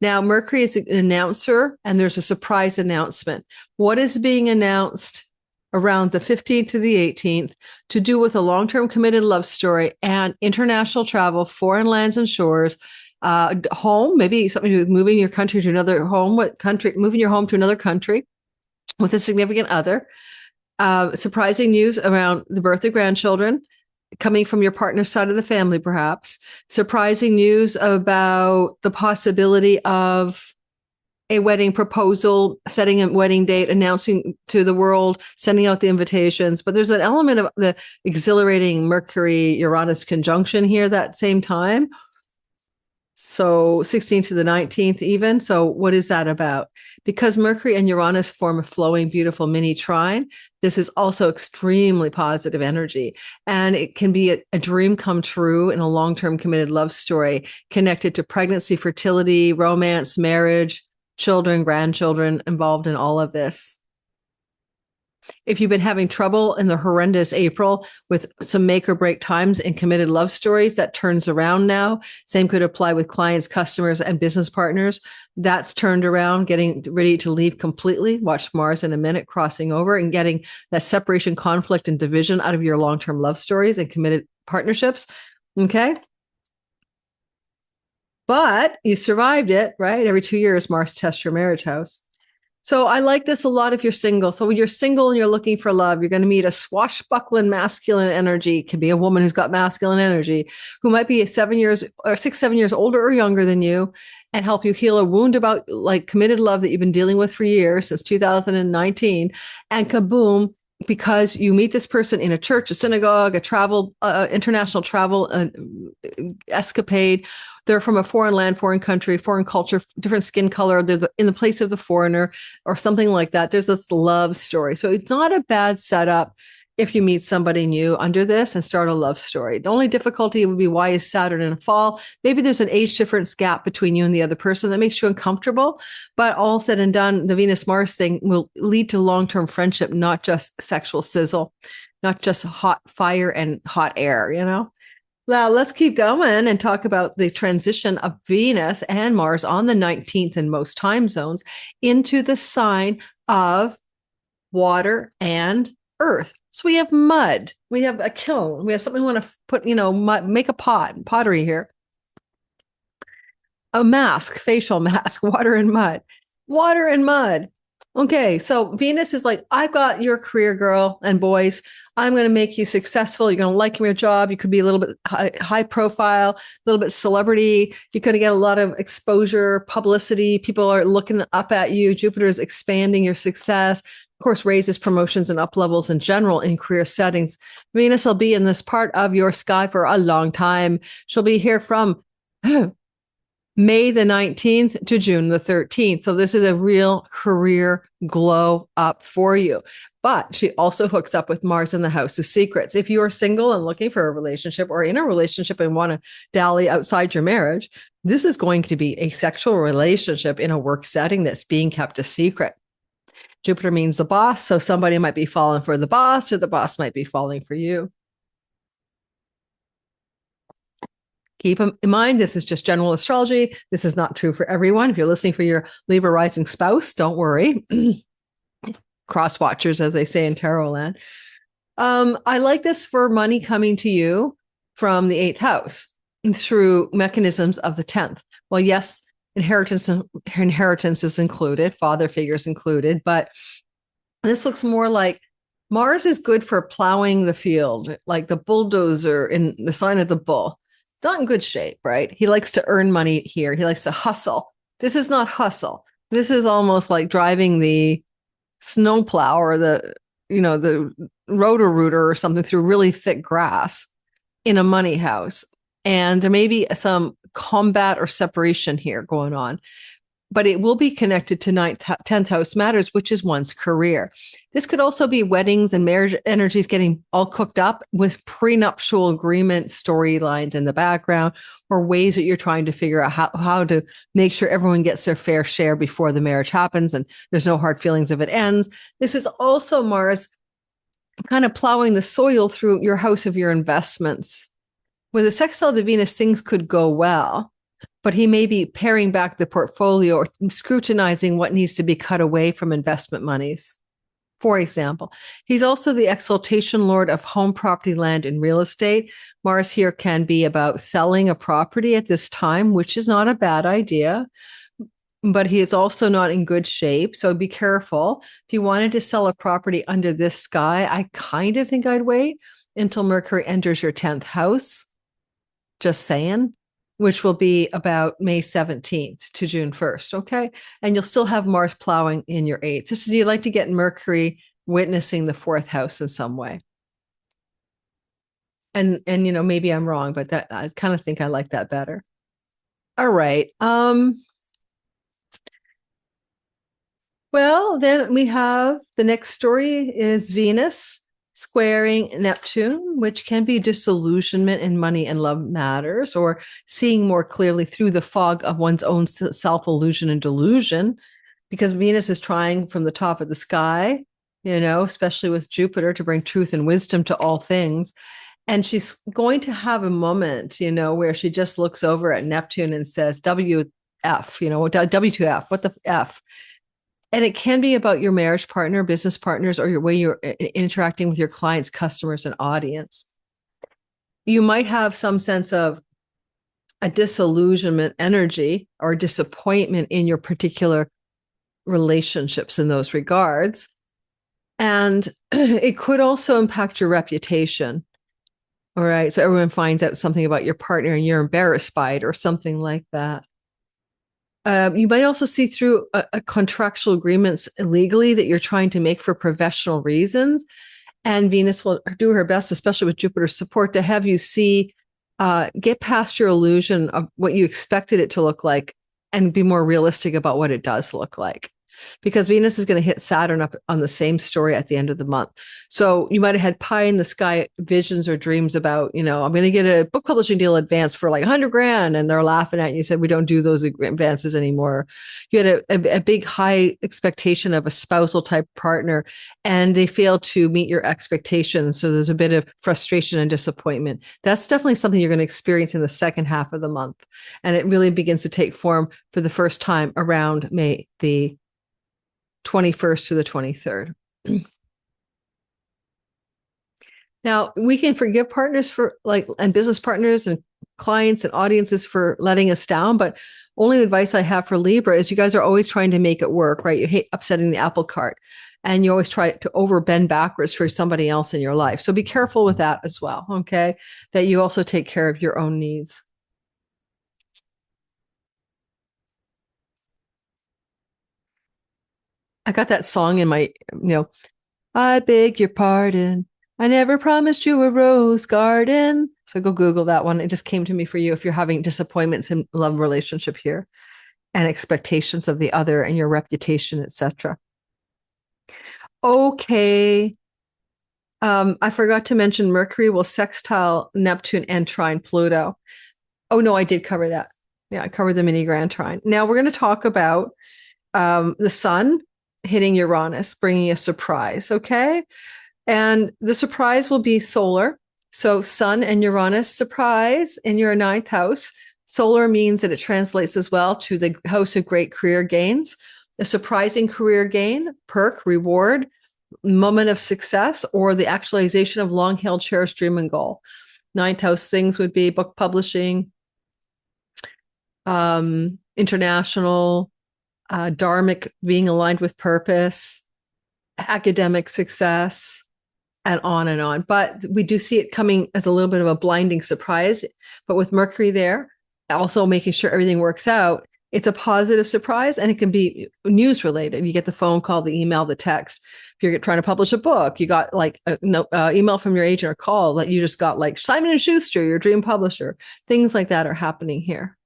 Now, Mercury is an announcer, and there's a surprise announcement. What is being announced around the 15th to the 18th to do with a long-term committed love story and international travel, foreign lands and shores, home, maybe something to do with moving your country to another home, moving your home to another country with a significant other, surprising news around the birth of grandchildren coming from your partner's side of the family, perhaps, surprising news about the possibility of a wedding proposal, setting a wedding date, announcing to the world, sending out the invitations. But there's an element of the exhilarating Mercury Uranus conjunction here that same time. So 16th to the 19th even. So what is that about? Because Mercury and Uranus form a flowing, beautiful mini trine, this is also extremely positive energy. And it can be a dream come true in a long-term committed love story connected to pregnancy, fertility, romance, marriage, children, grandchildren involved in all of this. If you've been having trouble in the horrendous April with some make or break times in committed love stories, that turns around now. Same could apply with clients, customers, and business partners. That's turned around, getting ready to leave completely. Watch Mars in a minute, crossing over and getting that separation, conflict, and division out of your long-term love stories and committed partnerships. Okay. But you survived it, right? Every 2 years, Mars tests your marriage house. So I like this a lot if you're single. So when you're single and you're looking for love, you're going to meet a swashbuckling masculine energy. It can be a woman who's got masculine energy, who might be 6, 7 years older or younger than you, and help you heal a wound about like committed love that you've been dealing with for years, since 2019. And kaboom, because you meet this person in a church, a synagogue, a travel, international travel escapade. They're from a foreign land, foreign country, foreign culture, different skin color. They're in the place of the foreigner or something like that. There's this love story. So it's not a bad setup if you meet somebody new under this and start a love story. The only difficulty would be, why is Saturn in fall? Maybe there's an age difference gap between you and the other person that makes you uncomfortable. But all said and done, the Venus-Mars thing will lead to long-term friendship, not just sexual sizzle, not just hot fire and hot air, you know? Now, let's keep going and talk about the transition of Venus and Mars on the 19th in most time zones into the sign of water and earth. So we have mud, we have a kiln, we have something we want to put, mud, make a pottery here. A mask, facial mask, water and mud. Water and mud. Okay, so Venus is like, I've got your career, girl and boys. I'm going to make you successful. You're going to like your job. You could be a little bit high profile, a little bit celebrity. You're going to get a lot of exposure, publicity. People are looking up at you. Jupiter is expanding your success. Of course, raises promotions and up levels in general in career settings. Venus will be in this part of your sky for a long time. She'll be here from May the 19th to June the 13th. So this is a real career glow up for you. But she also hooks up with Mars in the House of Secrets. If you are single and looking for a relationship, or in a relationship and want to dally outside your marriage, this is going to be a sexual relationship in a work setting that's being kept a secret. Jupiter means the boss. So somebody might be falling for the boss, or the boss might be falling for you. Keep in mind, this is just general astrology. This is not true for everyone. If you're listening for your Libra rising spouse, don't worry. Cross watchers, as they say in tarot land. I like this for money coming to you from the 8th house through mechanisms of the 10th. Well, yes, inheritance is included, father figures included, but this looks more like Mars is good for plowing the field, like the bulldozer in the sign of the bull. It's not in good shape, right? He likes to earn money here. He likes to hustle. This is not hustle. This is almost like driving the snowplow or the rotor-rooter or something through really thick grass in a money house. And there may be some combat or separation here going on, but it will be connected to 10th house matters, which is one's career. This could also be weddings and marriage energies getting all cooked up with prenuptial agreement storylines in the background, or ways that you're trying to figure out how to make sure everyone gets their fair share before the marriage happens and there's no hard feelings if it ends. This is also Mars kind of plowing the soil through your house of your investments. With a sextile to Venus, things could go well, but he may be paring back the portfolio or scrutinizing what needs to be cut away from investment monies. For example, he's also the exaltation lord of home, property, land, and real estate. Mars here can be about selling a property at this time, which is not a bad idea, but he is also not in good shape. So be careful. If you wanted to sell a property under this sky, I kind of think I'd wait until Mercury enters your 10th house. Just saying. Which will be about May 17th to June 1st, okay? And you'll still have Mars plowing in your 8th. So do you like to get Mercury witnessing the 4th house in some way? And maybe I'm wrong, but that I kind of think I like that better. All right. Well, then we have the next story is Venus squaring Neptune, which can be disillusionment in money and love matters, or seeing more clearly through the fog of one's own self illusion and delusion, because Venus is trying from the top of the sky, especially with Jupiter to bring truth and wisdom to all things. And she's going to have a moment, where she just looks over at Neptune and says, WF, W2F, what the F? And it can be about your marriage partner, business partners, or your way you're interacting with your clients, customers, and audience. You might have some sense of a disillusionment energy or disappointment in your particular relationships in those regards. And it could also impact your reputation. All right. So everyone finds out something about your partner and you're embarrassed by it or something like that. You might also see through a contractual agreements legally that you're trying to make for professional reasons. And Venus will do her best, especially with Jupiter's support, to have you get past your illusion of what you expected it to look like and be more realistic about what it does look like. Because Venus is going to hit Saturn up on the same story at the end of the month. So you might have had pie in the sky visions or dreams about, I'm going to get a book publishing deal advance for like $100,000. And they're laughing at you. You said, we don't do those advances anymore. You had a big high expectation of a spousal type partner and they failed to meet your expectations. So there's a bit of frustration and disappointment. That's definitely something you're going to experience in the second half of the month. And it really begins to take form for the first time around May the 21st to the 23rd. Now, we can forgive partners and business partners and clients and audiences for letting us down, but only advice I have for Libra is you guys are always trying to make it work, right? You hate upsetting the apple cart and you always try to overbend backwards for somebody else in your life. So be careful with that as well, okay? That you also take care of your own needs. I got that song in my, I beg your pardon. I never promised you a rose garden. So go Google that one. It just came to me for you if you're having disappointments in love relationship here and expectations of the other and your reputation, etc. Okay. I forgot to mention Mercury will sextile Neptune and trine Pluto. Oh, no, I did cover that. Yeah, I covered the mini grand trine. Now we're going to talk about the sun hitting Uranus, bringing a surprise, okay? And the surprise will be solar. So Sun and Uranus surprise in your ninth house. Solar means that it translates as well to the house of great career gains, a surprising career gain, perk, reward, moment of success, or the actualization of long-held cherished dream and goal. Ninth house things would be book publishing, international, dharmic, being aligned with purpose, academic success, and on and on. But we do see it coming as a little bit of a blinding surprise. But with Mercury there, also making sure everything works out, it's a positive surprise and it can be news related. You get the phone call, the email, the text. If you're trying to publish a book, you got like email from your agent or call that you just got like Simon & Schuster, your dream publisher. Things like that are happening here.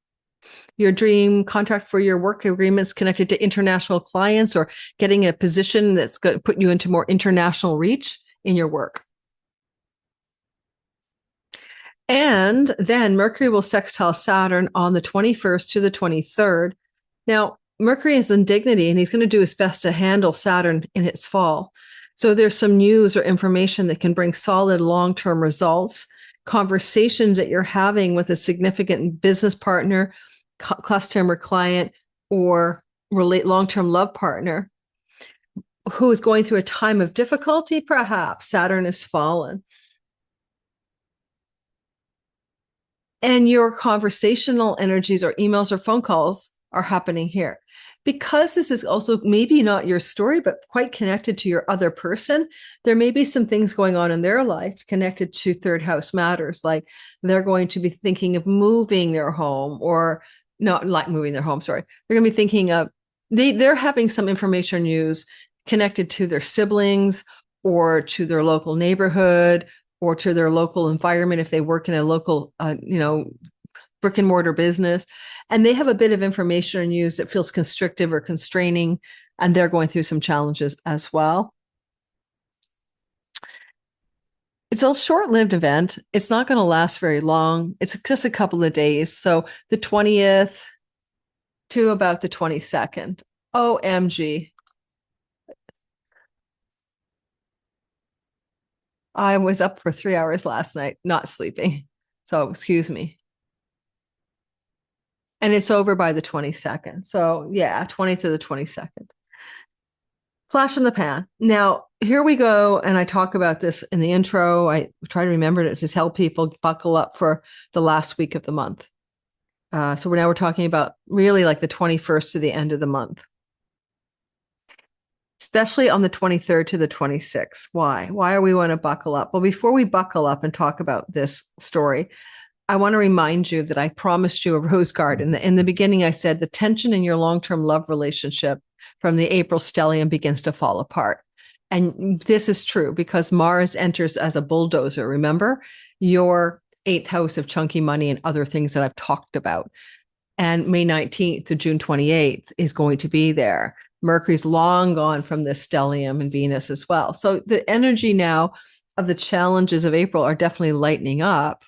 Your dream contract for your work agreements connected to international clients or getting a position that's going to put you into more international reach in your work. And then Mercury will sextile Saturn on the 21st to the 23rd. Now, Mercury is in dignity and he's going to do his best to handle Saturn in its fall. So there's some news or information that can bring solid long-term results, conversations that you're having with a significant business partner, customer, client, or long-term love partner who is going through a time of difficulty, perhaps. Saturn has fallen. And your conversational energies or emails or phone calls are happening here. Because this is also maybe not your story, but quite connected to your other person, there may be some things going on in their life connected to third house matters, like they're going to be thinking of moving their home or not like moving their home, sorry. They're going to be thinking of, they're having some information news connected to their siblings or to their local neighborhood or to their local environment if they work in a local, brick and mortar business, and they have a bit of information on you that feels constrictive or constraining, and they're going through some challenges as well. It's a short-lived event. It's not going to last very long. It's just a couple of days. So the 20th to about the 22nd. OMG. I was up for 3 hours last night, not sleeping. So excuse me. And it's over by the 22nd. So yeah, 20th to the 22nd. Flash in the pan. Now, here we go. And I talk about this in the intro. I try to remember to tell people buckle up for the last week of the month. So we're talking about really like the 21st to the end of the month, especially on the 23rd to the 26th. Why? Why are we want to buckle up? Well, before we buckle up and talk about this story, I want to remind you that I promised you a rose garden. In the beginning, I said the tension in your long-term love relationship from the April stellium begins to fall apart. And this is true because Mars enters as a bulldozer. Remember, your 8th house of chunky money and other things that I've talked about. And May 19th to June 28th is going to be there. Mercury's long gone from this stellium and Venus as well. So the energy now of the challenges of April are definitely lightening up.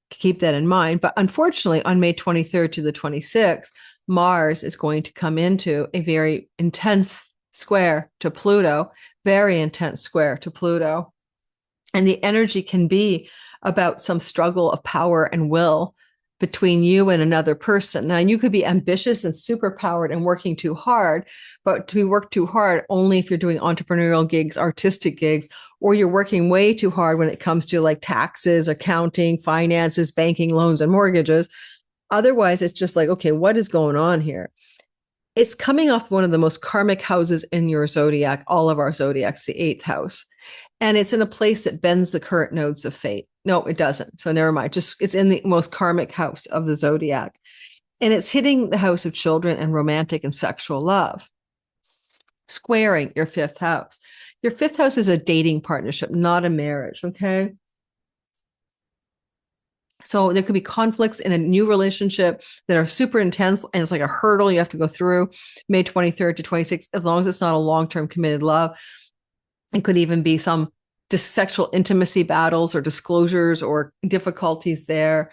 Keep that in mind. But unfortunately, on May 23rd to the 26th, Mars is going to come into a very intense square to Pluto, very intense square to Pluto. And the energy can be about some struggle of power and will between you and another person. Now, you could be ambitious and superpowered and working too hard, but to work too hard only if you're doing entrepreneurial gigs, artistic gigs, or you're working way too hard when it comes to like taxes, accounting, finances, banking, loans, and mortgages. Otherwise, it's just like, okay, what is going on here? It's coming off one of the most karmic houses in your zodiac, all of our zodiacs, the 8th house. And it's in a place that bends the current nodes of fate. No, it doesn't. So never mind. Just it's in the most karmic house of the zodiac. And it's hitting the house of children and romantic and sexual love, squaring your 5th house. Your 5th house is a dating partnership, not a marriage. Okay. So there could be conflicts in a new relationship that are super intense, and it's like a hurdle you have to go through May 23rd to 26th, as long as it's not a long-term committed love. It could even be some sexual intimacy battles or disclosures or difficulties there.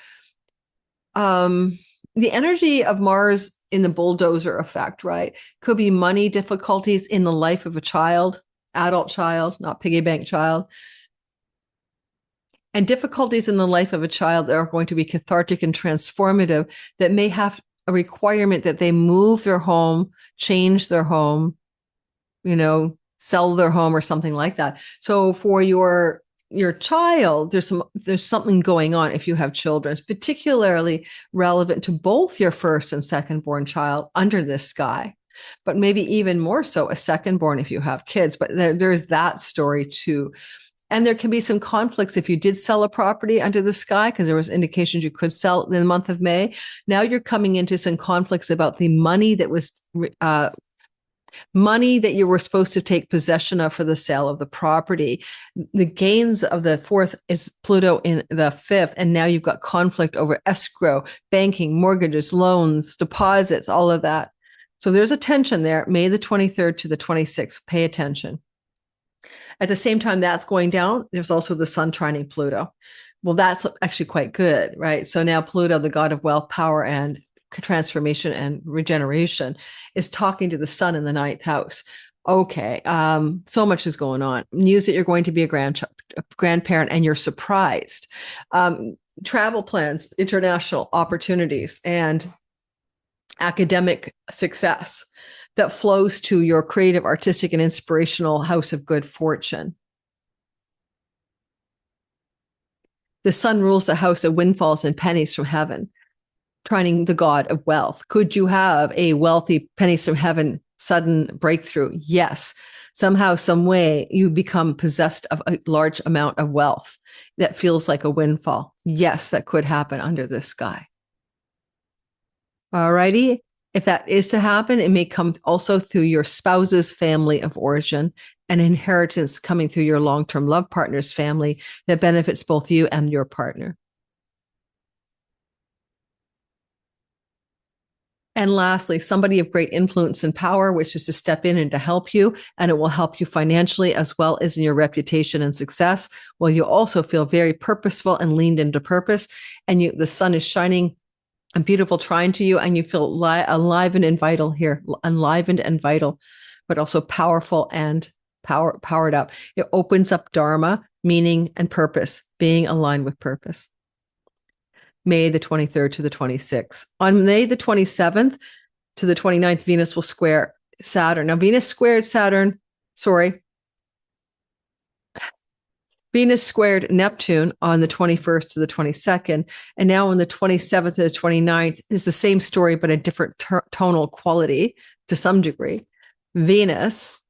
The energy of Mars in the bulldozer effect, right? Could be money difficulties in the life of a child, adult child, not piggy bank child. And difficulties in the life of a child that are going to be cathartic and transformative that may have a requirement that they move their home, change their home, sell their home or something like that. So for your child, there's something going on if you have children. It's particularly relevant to both your first and second born child under this sky, but maybe even more so a second born if you have kids. But there's that story too. And there can be some conflicts if you did sell a property under the sky, because there was indications you could sell in the month of May. Now you're coming into some conflicts about the money that was money that you were supposed to take possession of for the sale of the property. The gains of the 4th is Pluto in the 5th. And now you've got conflict over escrow, banking, mortgages, loans, deposits, all of that. So there's a tension there. May the 23rd to the 26th. Pay attention. At the same time that's going down, there's also the sun trining Pluto. Well, that's actually quite good, right? So now Pluto, the god of wealth, power, and transformation and regeneration, is talking to the sun in the 9th house. Okay, so much is going on. News that you're going to be a grandparent and you're surprised. Travel plans, international opportunities, and academic success that flows to your creative, artistic, and inspirational house of good fortune. The sun rules the house of windfalls and pennies from heaven, trining the god of wealth. Could you have a wealthy pennies from heaven sudden breakthrough? Yes. Somehow, some way, you become possessed of a large amount of wealth that feels like a windfall. Yes, that could happen under this sky. All righty. If that is to happen, it may come also through your spouse's family of origin, an inheritance coming through your long-term love partner's family that benefits both you and your partner. And lastly, somebody of great influence and power, which is to step in and to help you. And it will help you financially as well as in your reputation and success. Well, you also feel very purposeful and leaned into purpose. And the sun is shining a beautiful trine to you. And you feel enlivened and vital here, enlivened and vital, but also powerful and powered up. It opens up Dharma, meaning and purpose, being aligned with purpose. May the 23rd to the 26th. On May the 27th to the 29th, Venus will square Saturn. Now, Venus squared Neptune on the 21st to the 22nd. And now on the 27th to the 29th is the same story, but a different tonal quality to some degree. Venus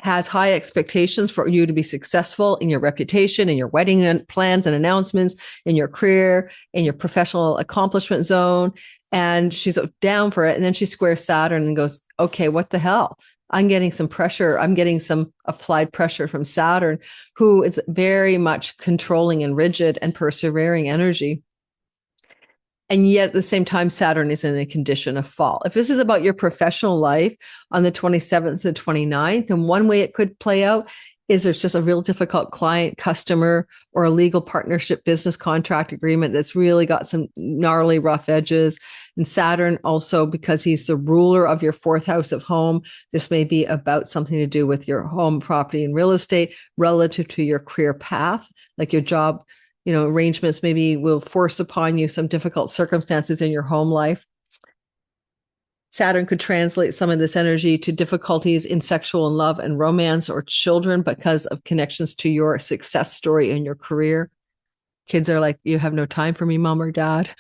has high expectations for you to be successful in your reputation, in your wedding plans and announcements, in your career, in your professional accomplishment zone. And she's down for it. And then she squares Saturn and goes, okay, what the hell? I'm getting some pressure. I'm getting some applied pressure from Saturn, who is very much controlling and rigid and persevering energy. And yet at the same time, Saturn is in a condition of fall. If this is about your professional life on the 27th to 29th, and one way it could play out is there's just a real difficult client, customer, or a legal partnership business contract agreement that's really got some gnarly, rough edges. And Saturn also, because he's the ruler of your fourth house of home, this may be about something to do with your home, property, and real estate relative to your career path, like your job, arrangements maybe will force upon you some difficult circumstances in your home life. Saturn could translate some of this energy to difficulties in sexual and love and romance or children because of connections to your success story in your career. Kids are like, you have no time for me, mom or dad.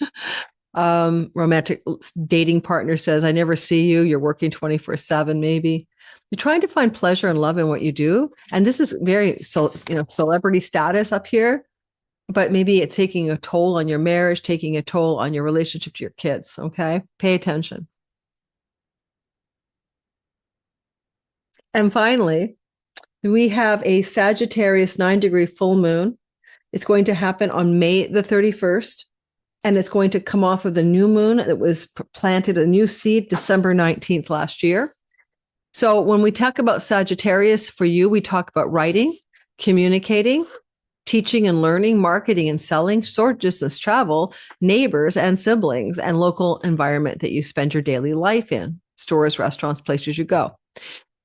Romantic dating partner says, I never see you. You're working 24/7, maybe. You're trying to find pleasure and love in what you do. And this is very, celebrity status up here. But maybe it's taking a toll on your marriage, taking a toll on your relationship to your kids. Okay. Pay attention. And finally, we have a Sagittarius 9-degree full moon. It's going to happen on May the 31st. And it's going to come off of the new moon that was planted a new seed December 19th last year. So when we talk about Sagittarius for you, we talk about writing, communicating, teaching and learning, marketing and selling, short distance travel, neighbors and siblings, and local environment that you spend your daily life in, stores, restaurants, places you go.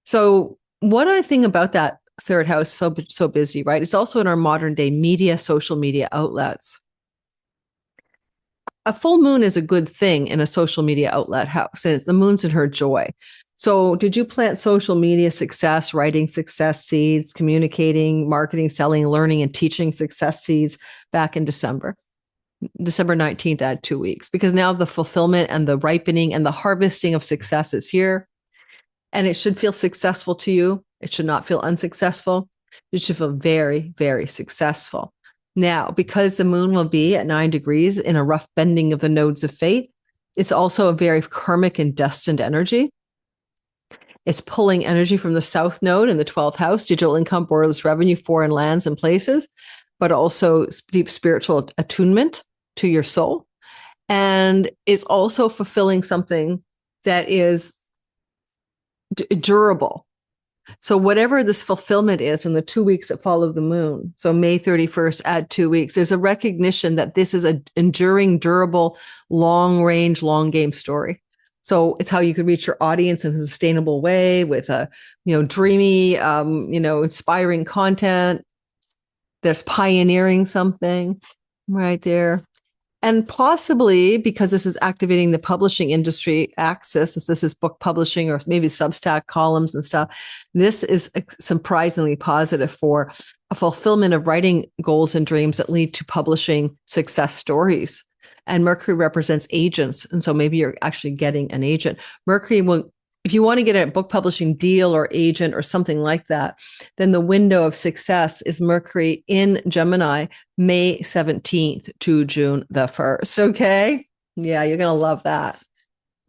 So one other thing about that third house, so busy, right? It's also in our modern day media, social media outlets. A full moon is a good thing in a social media outlet house, and the moon's in her joy. So did you plant social media success, writing success seeds, communicating, marketing, selling, learning, and teaching success seeds back in December? December 19th, add 2 weeks, because now the fulfillment and the ripening and the harvesting of success is here. And it should feel successful to you. It should not feel unsuccessful. It should feel very, very successful. Now, because the moon will be at 9 degrees in a rough bending of the nodes of fate, it's also a very karmic and destined energy. It's pulling energy from the south node in the 12th house, digital income, borderless revenue, foreign lands and places, but also deep spiritual attunement to your soul. And it's also fulfilling something that is durable. So whatever this fulfillment is in the 2 weeks that follow the moon, so May 31st, add 2 weeks, there's a recognition that this is an enduring, durable, long range, long game story. So it's how you could reach your audience in a sustainable way with a, dreamy, inspiring content. There's pioneering something right there. And possibly because this is activating the publishing industry axis, this is book publishing or maybe Substack columns and stuff, this is surprisingly positive for a fulfillment of writing goals and dreams that lead to publishing success stories. And Mercury represents agents. And so maybe you're actually getting an agent. Mercury will, if you want to get a book publishing deal or agent or something like that, then the window of success is Mercury in Gemini, May 17th to June the 1st. Okay. Yeah, you're going to love that.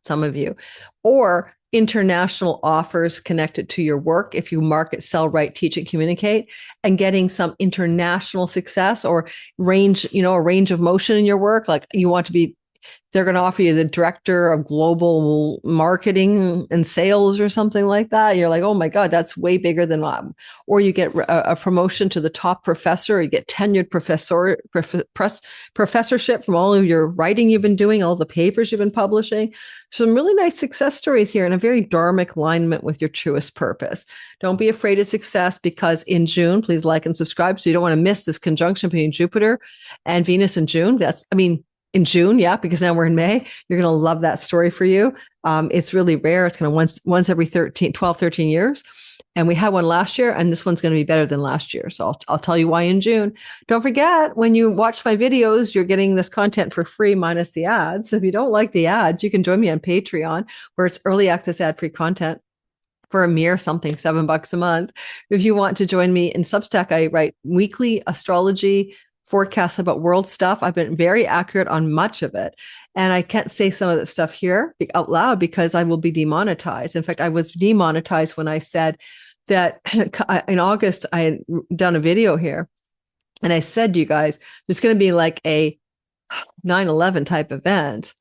Some of you. Or international offers connected to your work. If you market, sell, write, teach, and communicate, and getting some international success or range, a range of motion in your work. Like you want to be they're going to offer you the director of global marketing and sales or something like that. You're like, oh my God, that's way bigger than or you get a promotion to the top professor, or you get tenured professorship from all of your writing you've been doing, all the papers you've been publishing. Some really nice success stories here in a very dharmic alignment with your truest purpose. Don't be afraid of success, because in June, please like and subscribe so you don't want to miss this conjunction between Jupiter and Venus in June. In June, yeah, because now we're in May. You're going to love that story for you. It's really rare. It's kind of once every 12, 13 years. And we had one last year, and this one's going to be better than last year. So I'll tell you why in June. Don't forget, when you watch my videos, you're getting this content for free minus the ads. So if you don't like the ads, you can join me on Patreon, where it's early access ad-free content for a mere something, $7 a month. If you want to join me in Substack, I write weekly astrology forecasts about world stuff. I've been very accurate on much of it. And I can't say some of the stuff here out loud because I will be demonetized. In fact, I was demonetized when I said that in August, I had done a video here. And I said to you guys, there's going to be like a 9/11 type event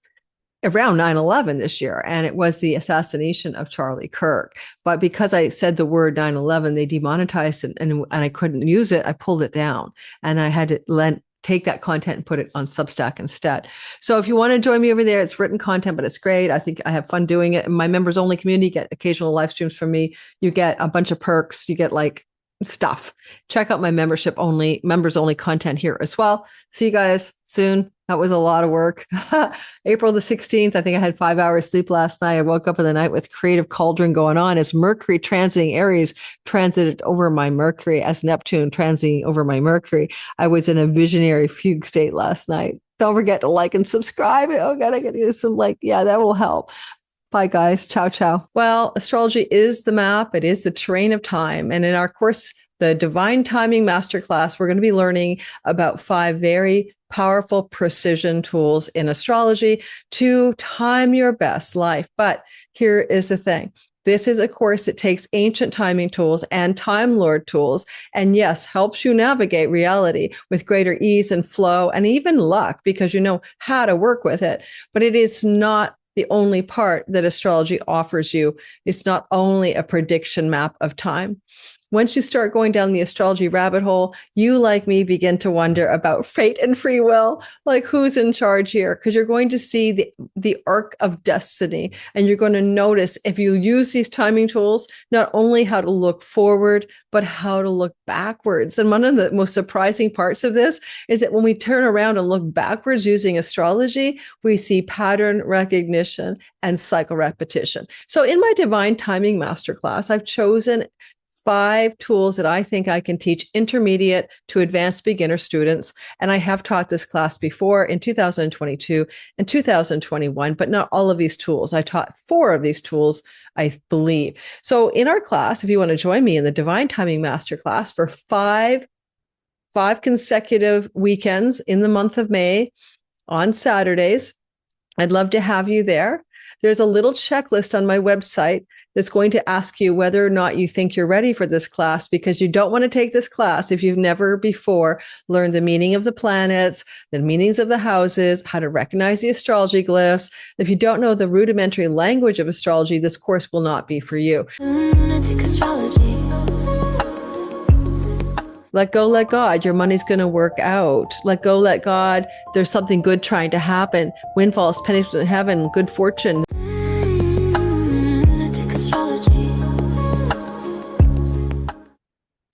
around 9/11 this year. And it was the assassination of Charlie Kirk. But because I said the word 9/11, they demonetized it, and I couldn't use it. I pulled it down, and I had to take that content and put it on Substack instead. So if you want to join me over there, it's written content, but it's great. I think I have fun doing it. My members only community get occasional live streams from me. You get a bunch of perks. You get like stuff. Check out my members only content here as well. See you guys soon. That was a lot of work. April the 16th, I think I had 5 hours sleep last night. I woke up in the night with creative cauldron going on as Mercury transiting Aries transited over my Mercury, as Neptune transiting over my Mercury. I was in a visionary fugue state last night. Don't forget to like and subscribe. Oh God, I got to do some that will help. Bye, guys. Ciao, ciao. Well, astrology is the map. It is the terrain of time. And in our course, the Divine Timing Masterclass, we're going to be learning about 5 very powerful precision tools in astrology to time your best life. But here is the thing. This is a course that takes ancient timing tools and Time Lord tools, and yes, helps you navigate reality with greater ease and flow and even luck, because you know how to work with it. But it is not the only part that astrology offers you. It's not only a prediction map of time. Once you start going down the astrology rabbit hole, you, like me, begin to wonder about fate and free will, like who's in charge here? Because you're going to see the arc of destiny, and you're going to notice, if you use these timing tools, not only how to look forward, but how to look backwards. And one of the most surprising parts of this is that when we turn around and look backwards using astrology, we see pattern recognition and cycle repetition. So in my Divine Timing Masterclass, I've chosen 5 tools that I think I can teach intermediate to advanced beginner students. And I have taught this class before in 2022 and 2021, but not all of these tools. I taught 4 of these tools, I believe. So in our class, if you want to join me in the Divine Timing Masterclass for 5 consecutive weekends in the month of May on Saturdays, I'd love to have you there. There's a little checklist on my website that's going to ask you whether or not you think you're ready for this class, because you don't want to take this class if you've never before learned the meaning of the planets, the meanings of the houses, how to recognize the astrology glyphs. If you don't know the rudimentary language of astrology, this course will not be for you. Lunatic astrology. Let go, let God. Your money's going to work out. Let go, let God. There's something good trying to happen. Windfalls, pennies from heaven, good fortune.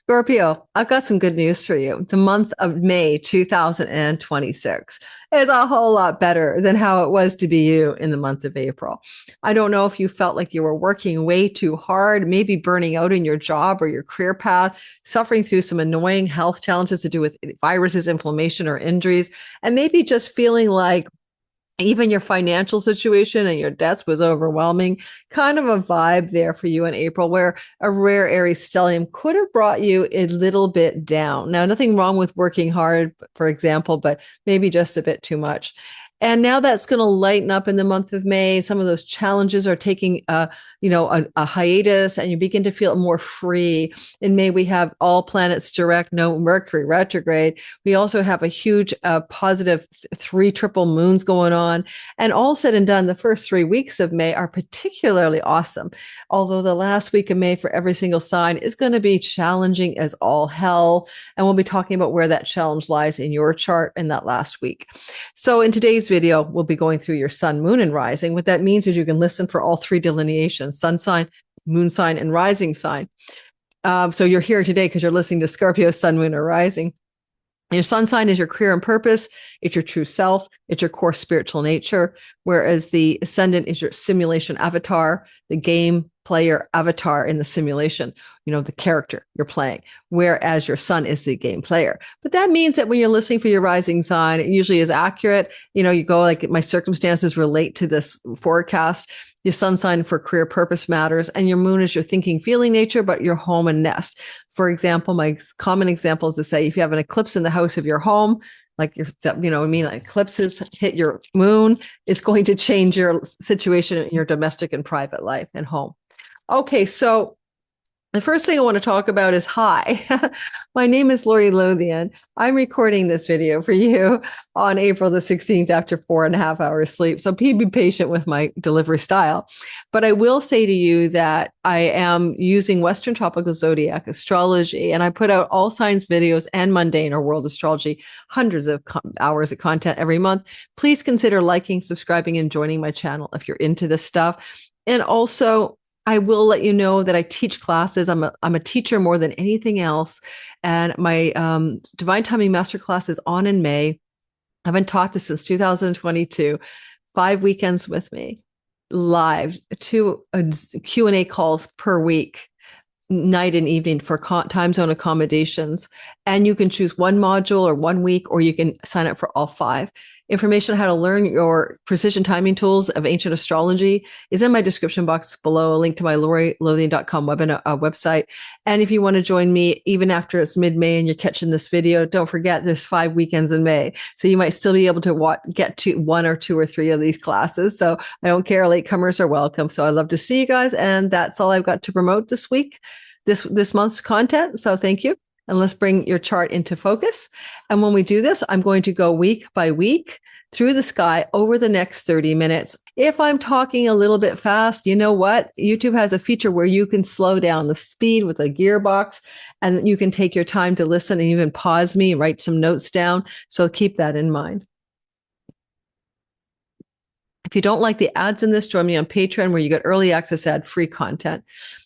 Scorpio, I've got some good news for you. The month of May 2026 is a whole lot better than how it was to be you in the month of April. I don't know if you felt like you were working way too hard, maybe burning out in your job or your career path, suffering through some annoying health challenges to do with viruses, inflammation, or injuries, and maybe just feeling like even your financial situation and your debts was overwhelming. Kind of a vibe there for you in April, where a rare Aries stellium could have brought you a little bit down. Now, nothing wrong with working hard, for example, but maybe just a bit too much. And now that's going to lighten up in the month of May. Some of those challenges are taking, a hiatus, and you begin to feel more free. In May, we have all planets direct, no Mercury retrograde. We also have a huge positive 3 triple moons going on. And all said and done, the first 3 weeks of May are particularly awesome. Although the last week of May for every single sign is going to be challenging as all hell. And we'll be talking about where that challenge lies in your chart in that last week. So in today's video, we'll be going through your sun, moon, and rising. What that means is you can listen for all 3 delineations: sun sign, moon sign, and rising sign. So you're here today because you're listening to Scorpio, sun, moon, or rising. Your sun sign is your career and purpose. It's your true self. It's your core spiritual nature. Whereas the ascendant is your simulation avatar, the game player avatar in the simulation, the character you're playing. Whereas your sun is the game player. But that means that when you're listening for your rising sign, it usually is accurate. You go like, my circumstances relate to this forecast. Your sun sign for career purpose matters, and your moon is your thinking, feeling nature, but your home and nest. For example, my common example is to say, if you have an eclipse in the house of your home, like eclipses hit your moon, it's going to change your situation in your domestic and private life and home. Okay, so the first thing I want to talk about is hi. My name is Lori Lothian. I'm recording this video for you on April the 16th after 4.5 hours sleep. So be patient with my delivery style. But I will say to you that I am using Western Tropical Zodiac Astrology, and I put out all signs videos and mundane or world astrology, hundreds of hours of content every month. Please consider liking, subscribing, and joining my channel if you're into this stuff. And also, I will let you know that I teach classes. I'm a teacher more than anything else. And my Divine Timing Masterclass is on in May. I've been taught this since 2022, 5 weekends with me, live, 2 Q&A calls per week, night and evening for time zone accommodations. And you can choose 1 module or 1 week, or you can sign up for all 5. Information on how to learn your precision timing tools of ancient astrology is in my description box below, a link to my LoriLothian.com website. And if you want to join me, even after it's mid-May and you're catching this video, don't forget there's 5 weekends in May. So you might still be able to get to 1 or 2 or 3 of these classes. So I don't care, latecomers are welcome. So I love to see you guys. And that's all I've got to promote this week, this month's content. So thank you. And let's bring your chart into focus. And when we do this, I'm going to go week by week through the sky over the next 30 minutes. If I'm talking a little bit fast, you know what? YouTube has a feature where you can slow down the speed with a gearbox, and you can take your time to listen and even pause me, write some notes down. So keep that in mind. If you don't like the ads in this, join me on Patreon, where you get early access ad-free content.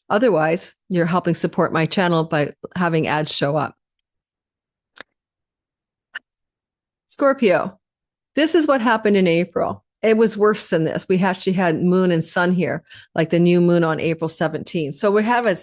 Otherwise, you're helping support my channel by having ads show up. Scorpio, this is what happened in April. It was worse than this. We actually had moon and sun here, like the new moon on April 17th. So we have a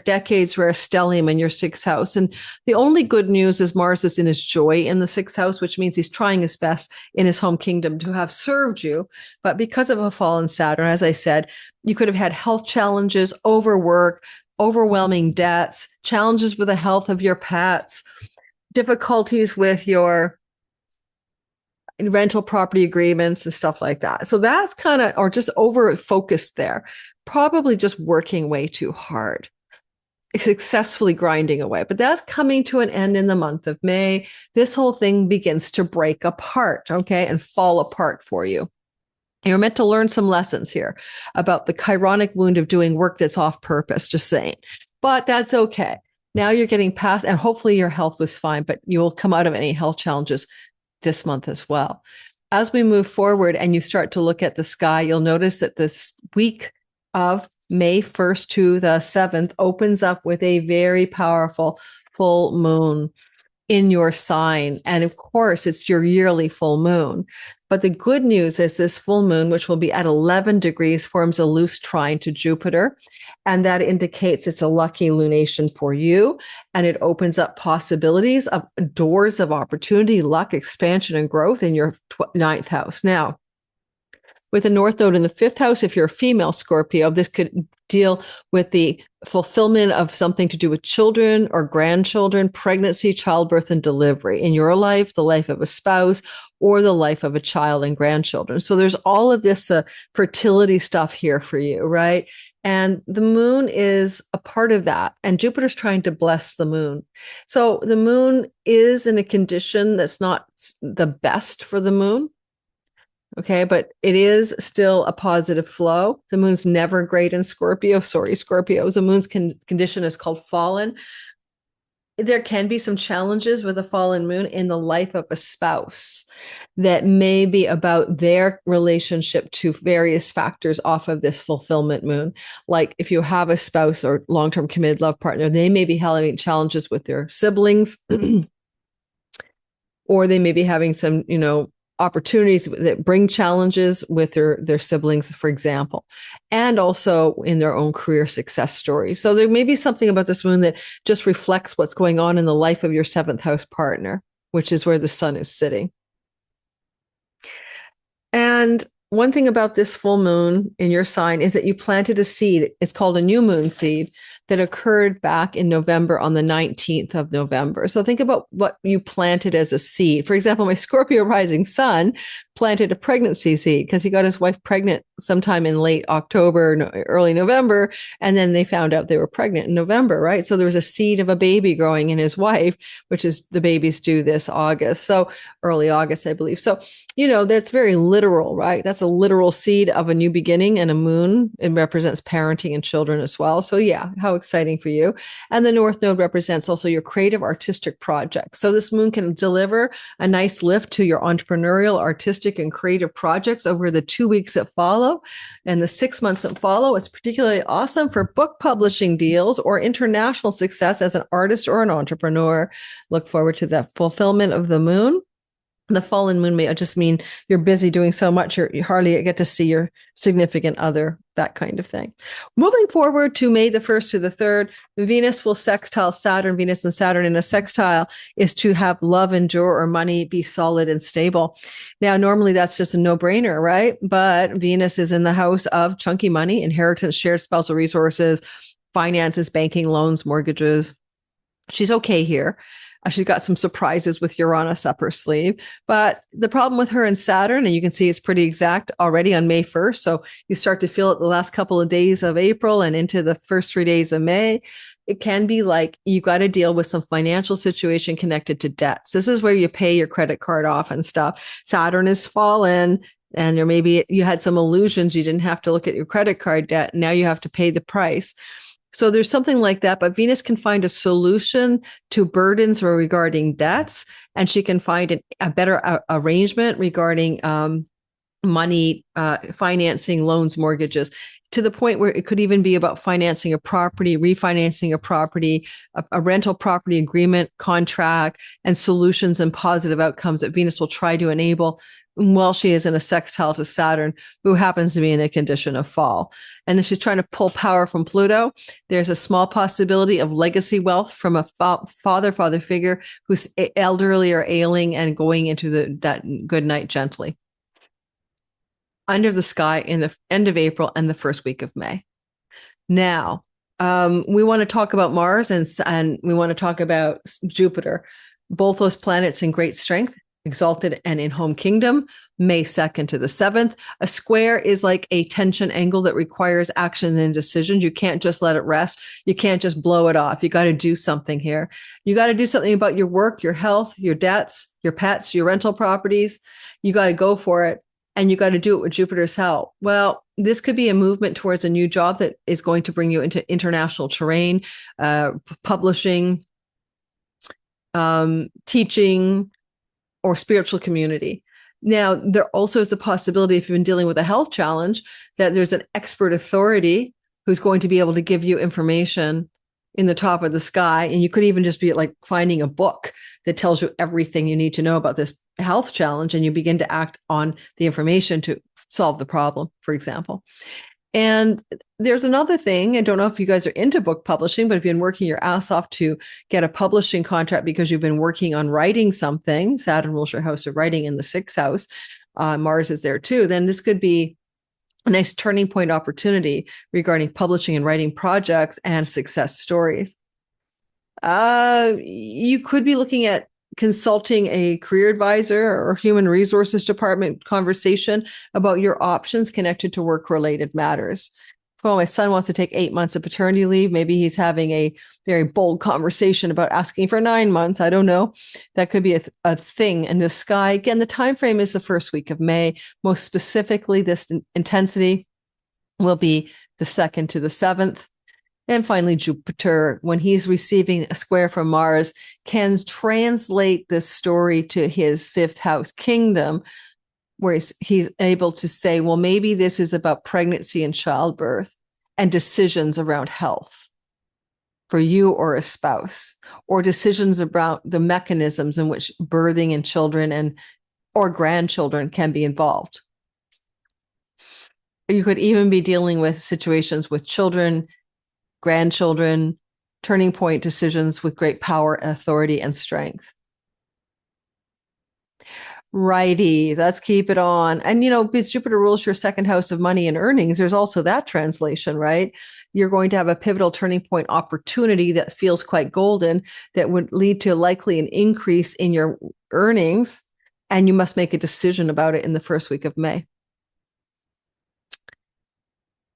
decades rare stellium in your 6th house. And the only good news is Mars is in his joy in the 6th house, which means he's trying his best in his home kingdom to have served you. But because of a fallen Saturn, as I said, you could have had health challenges, overwork, overwhelming debts, challenges with the health of your pets, difficulties with your rental property agreements and stuff like that. So that's kind of, or just over focused there, probably just working way too hard, successfully grinding away. But that's coming to an end in the month of May. This whole thing begins to break apart, okay, and fall apart for you. You're meant to learn some lessons here about the chironic wound of doing work that's off purpose, just saying. But that's okay. Now you're getting past, and hopefully your health was fine, but you will come out of any health challenges this month as well. As we move forward and you start to look at the sky, you'll notice that this week of May 1st to the 7th opens up with a very powerful full moon in your sign. And of course, it's your yearly full moon. But the good news is this full moon, which will be at 11 degrees, forms a loose trine to Jupiter. And that indicates it's a lucky lunation for you. And it opens up possibilities of doors of opportunity, luck, expansion, and growth in your 9th house. Now, with a North Node in the 5th house, if you're a female Scorpio, this could deal with the fulfillment of something to do with children or grandchildren, pregnancy, childbirth, and delivery in your life, the life of a spouse, or the life of a child and grandchildren. So there's all of this fertility stuff here for you, right? And the moon is a part of that. And Jupiter's trying to bless the moon. So the moon is in a condition that's not the best for the moon. Okay, but it is still a positive flow. The moon's never great in Scorpio. Sorry, Scorpios. The moon's condition is called fallen. There can be some challenges with a fallen moon in the life of a spouse that may be about their relationship to various factors off of this fulfillment moon. Like if you have a spouse or long-term committed love partner, they may be having challenges with their siblings, or they may be having some, opportunities that bring challenges with their siblings, for example, and also in their own career success stories. So there may be something about this moon that just reflects what's going on in the life of your seventh house partner, which is where the sun is sitting. And one thing about this full moon in your sign is that you planted a seed. It's called a new moon seed that occurred back in November on the 19th of November. So think about what you planted as a seed. For example, my Scorpio rising sun planted a pregnancy seed because he got his wife pregnant sometime in late October, early November, and then they found out they were pregnant in November, right? So there was a seed of a baby growing in his wife, which is the baby's due this August. So early August, I believe. So, that's very literal, right? That's a literal seed of a new beginning, and a moon, it represents parenting and children as well. So yeah, how exciting for you. And the North Node represents also your creative artistic projects. So this moon can deliver a nice lift to your entrepreneurial, artistic, and creative projects over the 2 weeks that follow. And the 6 months that follow is particularly awesome for book publishing deals or international success as an artist or an entrepreneur. Look forward to the fulfillment of the moon. The fallen moon may just mean you're busy doing so much, you hardly get to see your significant other, that kind of thing. Moving forward to May the 1st to the 3rd, Venus will sextile Saturn. Venus and Saturn in a sextile is to have love endure or money be solid and stable. Now, normally that's just a no-brainer, right? But Venus is in the house of chunky money, inheritance, shared spousal resources, finances, banking, loans, mortgages. She's okay here. She's got some surprises with Uranus up her sleeve. But the problem with her and Saturn, and you can see it's pretty exact already on May 1st. So you start to feel it the last couple of days of April and into the first 3 days of May. It can be like you got to deal with some financial situation connected to debts. This is where you pay your credit card off and stuff. Saturn is fallen. And there maybe you had some illusions. You didn't have to look at your credit card debt. Now you have to pay the price. So there's something like that, but Venus can find a solution to burdens regarding debts, and she can find a better arrangement regarding money, financing, loans, mortgages, to the point where it could even be about financing a property, refinancing a property, a rental property agreement, contract, and solutions and positive outcomes that Venus will try to enable while she is in a sextile to Saturn, who happens to be in a condition of fall. And then she's trying to pull power from Pluto. There's a small possibility of legacy wealth from a father figure who's elderly or ailing and going into that good night gently. Under the sky in the end of April and the first week of May. Now, we want to talk about Mars and we want to talk about Jupiter. Both those planets in great strength, exalted and in home kingdom, May 2nd to the 7th. A square is like a tension angle that requires action and decisions. You can't just let it rest. You can't just blow it off. You got to do something here. You got to do something about your work, your health, your debts, your pets, your rental properties. You got to go for it. And you got to do it with Jupiter's help. Well, this could be a movement towards a new job that is going to bring you into international terrain, publishing, teaching, or spiritual community. Now, there also is a possibility, if you've been dealing with a health challenge, that there's an expert authority who's going to be able to give you information in the top of the sky. And you could even just be like finding a book that tells you everything you need to know about this health challenge, and you begin to act on the information to solve the problem, for example. And there's another thing. I don't know if you guys are into book publishing, but if you've been working your ass off to get a publishing contract because you've been working on writing something, Saturn rules your house of writing in the 6th house, Mars is there too, then this could be a nice turning point opportunity regarding publishing and writing projects and success stories. You could be looking at consulting a career advisor or human resources department conversation about your options connected to work-related matters. Well, my son wants to take 8 months of paternity leave. Maybe he's having a very bold conversation about asking for 9 months. I don't know. That could be a thing in the sky. Again, the time frame is the first week of May. Most specifically, this intensity will be the 2nd to the 7th. And finally, Jupiter, when he's receiving a square from Mars, can translate this story to his 5th house kingdom, where he's able to say, well, maybe this is about pregnancy and childbirth and decisions around health for you or a spouse, or decisions about the mechanisms in which birthing and children and or grandchildren can be involved. You could even be dealing with situations with children, grandchildren, turning point decisions with great power, authority, and strength. Righty, let's keep it on. And, because Jupiter rules your 2nd house of money and earnings, there's also that translation, right? You're going to have a pivotal turning point opportunity that feels quite golden that would lead to likely an increase in your earnings. And you must make a decision about it in the first week of May.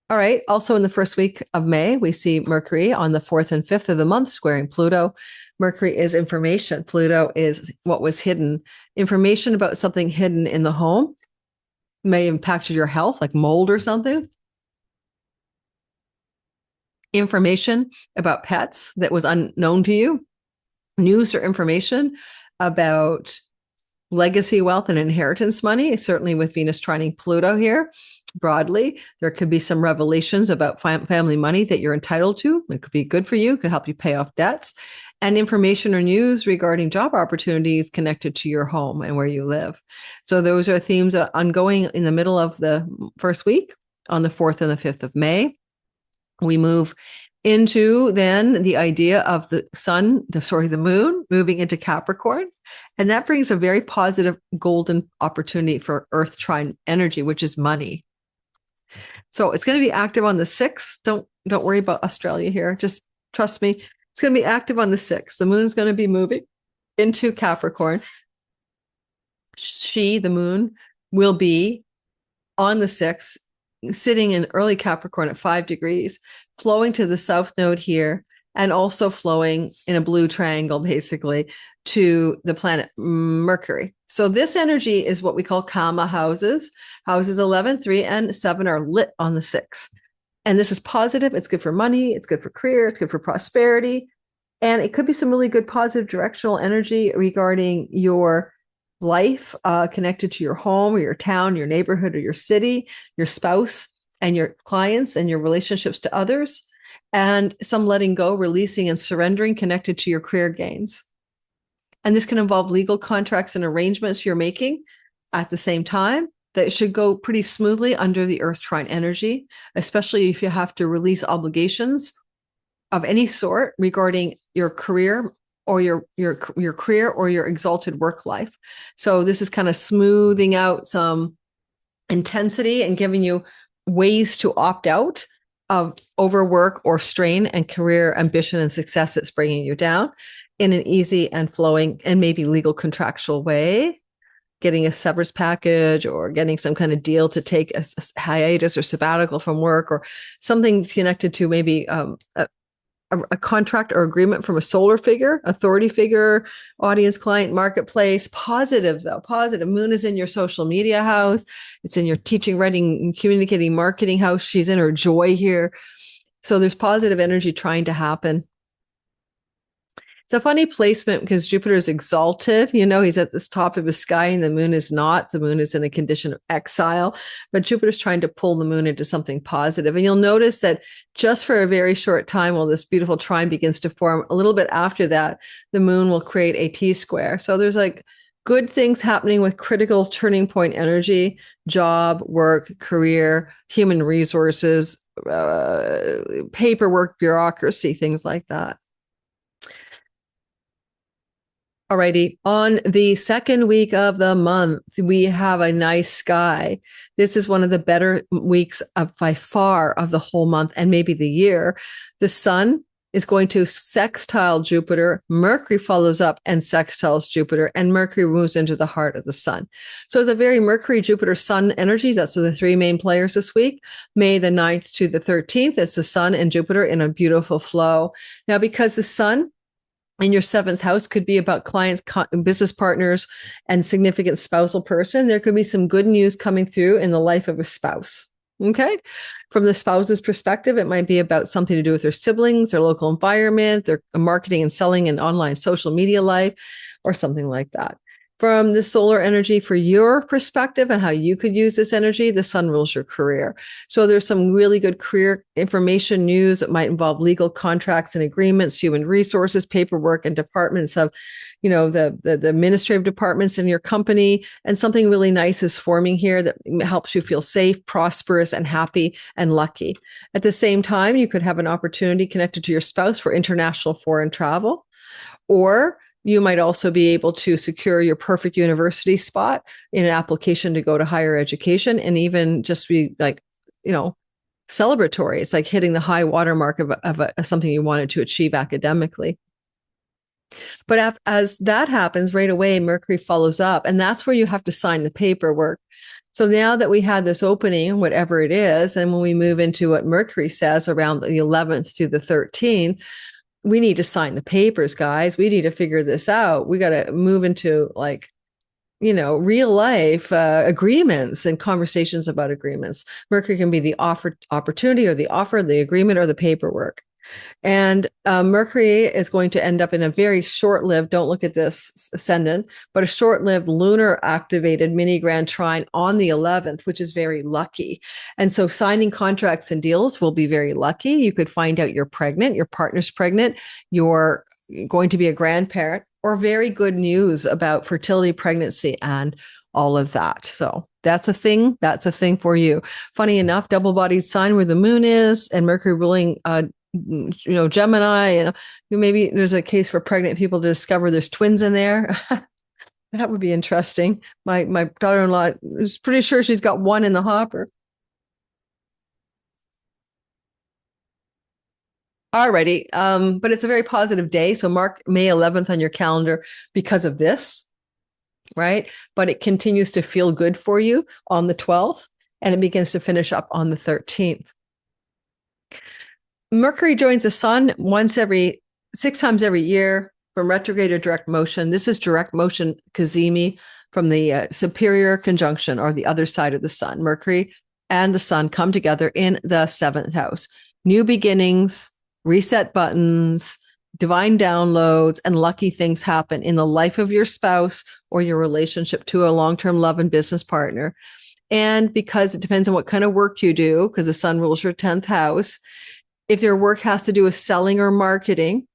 All right. Also in the first week of May, we see Mercury on the 4th and 5th of the month squaring Pluto. Mercury is information. Pluto is what was hidden. Information about something hidden in the home may impact your health, like mold or something. Information about pets that was unknown to you. News or information about legacy wealth and inheritance money, certainly with Venus trining Pluto here. Broadly, there could be some revelations about family money that you're entitled to. It could be good for you, could help you pay off debts, and information or news regarding job opportunities connected to your home and where you live. So those are themes that are ongoing in the middle of the first week on the 4th and the 5th of May. We move into then the idea of the moon moving into Capricorn. And that brings a very positive golden opportunity for Earth trine energy, which is money. So it's going to be active on the 6th. Don't worry about Australia here. Just trust me. It's going to be active on the 6th. The moon's going to be moving into Capricorn. The moon, will be on the 6th, sitting in early Capricorn at 5 degrees, flowing to the south node here, and also flowing in a blue triangle, basically, to the planet Mercury. So this energy is what we call Kama houses. Houses 11, 3, and 7 are lit on the 6th. And this is positive. It's good for money. It's good for career. It's good for prosperity. And it could be some really good positive directional energy regarding your life connected to your home or your town, your neighborhood or your city, your spouse and your clients and your relationships to others, and some letting go, releasing, and surrendering connected to your career gains. And this can involve legal contracts and arrangements you're making at the same time that should go pretty smoothly under the Earth trine energy, especially if you have to release obligations of any sort regarding your career or your career or your exalted work life. So this is kind of smoothing out some intensity and giving you ways to opt out of overwork or strain and career ambition and success that's bringing you down in an easy and flowing and maybe legal contractual way, getting a severance package or getting some kind of deal to take a hiatus or sabbatical from work, or something connected to maybe a contract or agreement from a solar figure, authority figure, audience, client, marketplace. Positive though, positive. Moon is in your social media house. It's in your teaching, writing, communicating, marketing house. She's in her joy here. So there's positive energy trying to happen. It's a funny placement because Jupiter is exalted. He's at this top of his sky and the moon is not. The moon is in a condition of exile, but Jupiter's trying to pull the moon into something positive. And you'll notice that just for a very short time, while this beautiful trine begins to form, a little bit after that, the moon will create a T-square. So there's like good things happening with critical turning point energy, job, work, career, human resources, paperwork, bureaucracy, things like that. Alrighty, on the second week of the month, we have a nice sky. This is one of the better weeks by far of the whole month and maybe the year. The sun is going to sextile Jupiter. Mercury follows up and sextiles Jupiter, and Mercury moves into the heart of the sun. So it's a very Mercury, Jupiter, sun energy. That's the three main players this week. May the 9th to the 13th, it's the sun and Jupiter in a beautiful flow. Now, because the sun in your seventh house could be about clients, business partners, and significant spousal person, there could be some good news coming through in the life of a spouse. Okay. From the spouse's perspective, it might be about something to do with their siblings, their local environment, their marketing and selling and online social media life, or something like that. From the solar energy for your perspective and how you could use this energy, the sun rules your career. So there's some really good career information news. It might involve legal contracts and agreements, human resources, paperwork, and departments of, the administrative departments in your company. And something really nice is forming here that helps you feel safe, prosperous, and happy and lucky. At the same time, you could have an opportunity connected to your spouse for international foreign travel, or you might also be able to secure your perfect university spot in an application to go to higher education, and even just be like, celebratory. It's like hitting the high watermark of something you wanted to achieve academically. But as that happens right away, Mercury follows up, and that's where you have to sign the paperwork. So now that we had this opening, whatever it is, and when we move into what Mercury says around the 11th to the 13th, we need to sign the papers, guys. We need to figure this out. We got to move into real life agreements and conversations about agreements. Mercury can be the opportunity or the offer, the agreement, or the paperwork. And Mercury is going to end up in a very short-lived, don't look at this ascendant, but a short-lived lunar activated mini grand trine on the 11th, which is very lucky. And so signing contracts and deals will be very lucky. You could find out you're pregnant, your partner's pregnant, you're going to be a grandparent, or very good news about fertility, pregnancy, and all of that. So that's a thing. That's a thing for you. Funny enough, double-bodied sign where the moon is and Mercury ruling Gemini, and maybe there's a case for pregnant people to discover there's twins in there. That would be interesting. My daughter-in-law is pretty sure she's got one in the hopper. Alrighty. But it's a very positive day. So mark May 11th on your calendar because of this, right? But it continues to feel good for you on the 12th, and it begins to finish up on the 13th. Mercury joins the sun 6 times every year from retrograde or direct motion. This is direct motion cazimi from the superior conjunction, or the other side of the sun. Mercury and the sun come together in the 7th house. New beginnings, reset buttons, divine downloads, and lucky things happen in the life of your spouse or your relationship to a long-term love and business partner. And because it depends on what kind of work you do, because the sun rules your 10th house, if your work has to do with selling or marketing,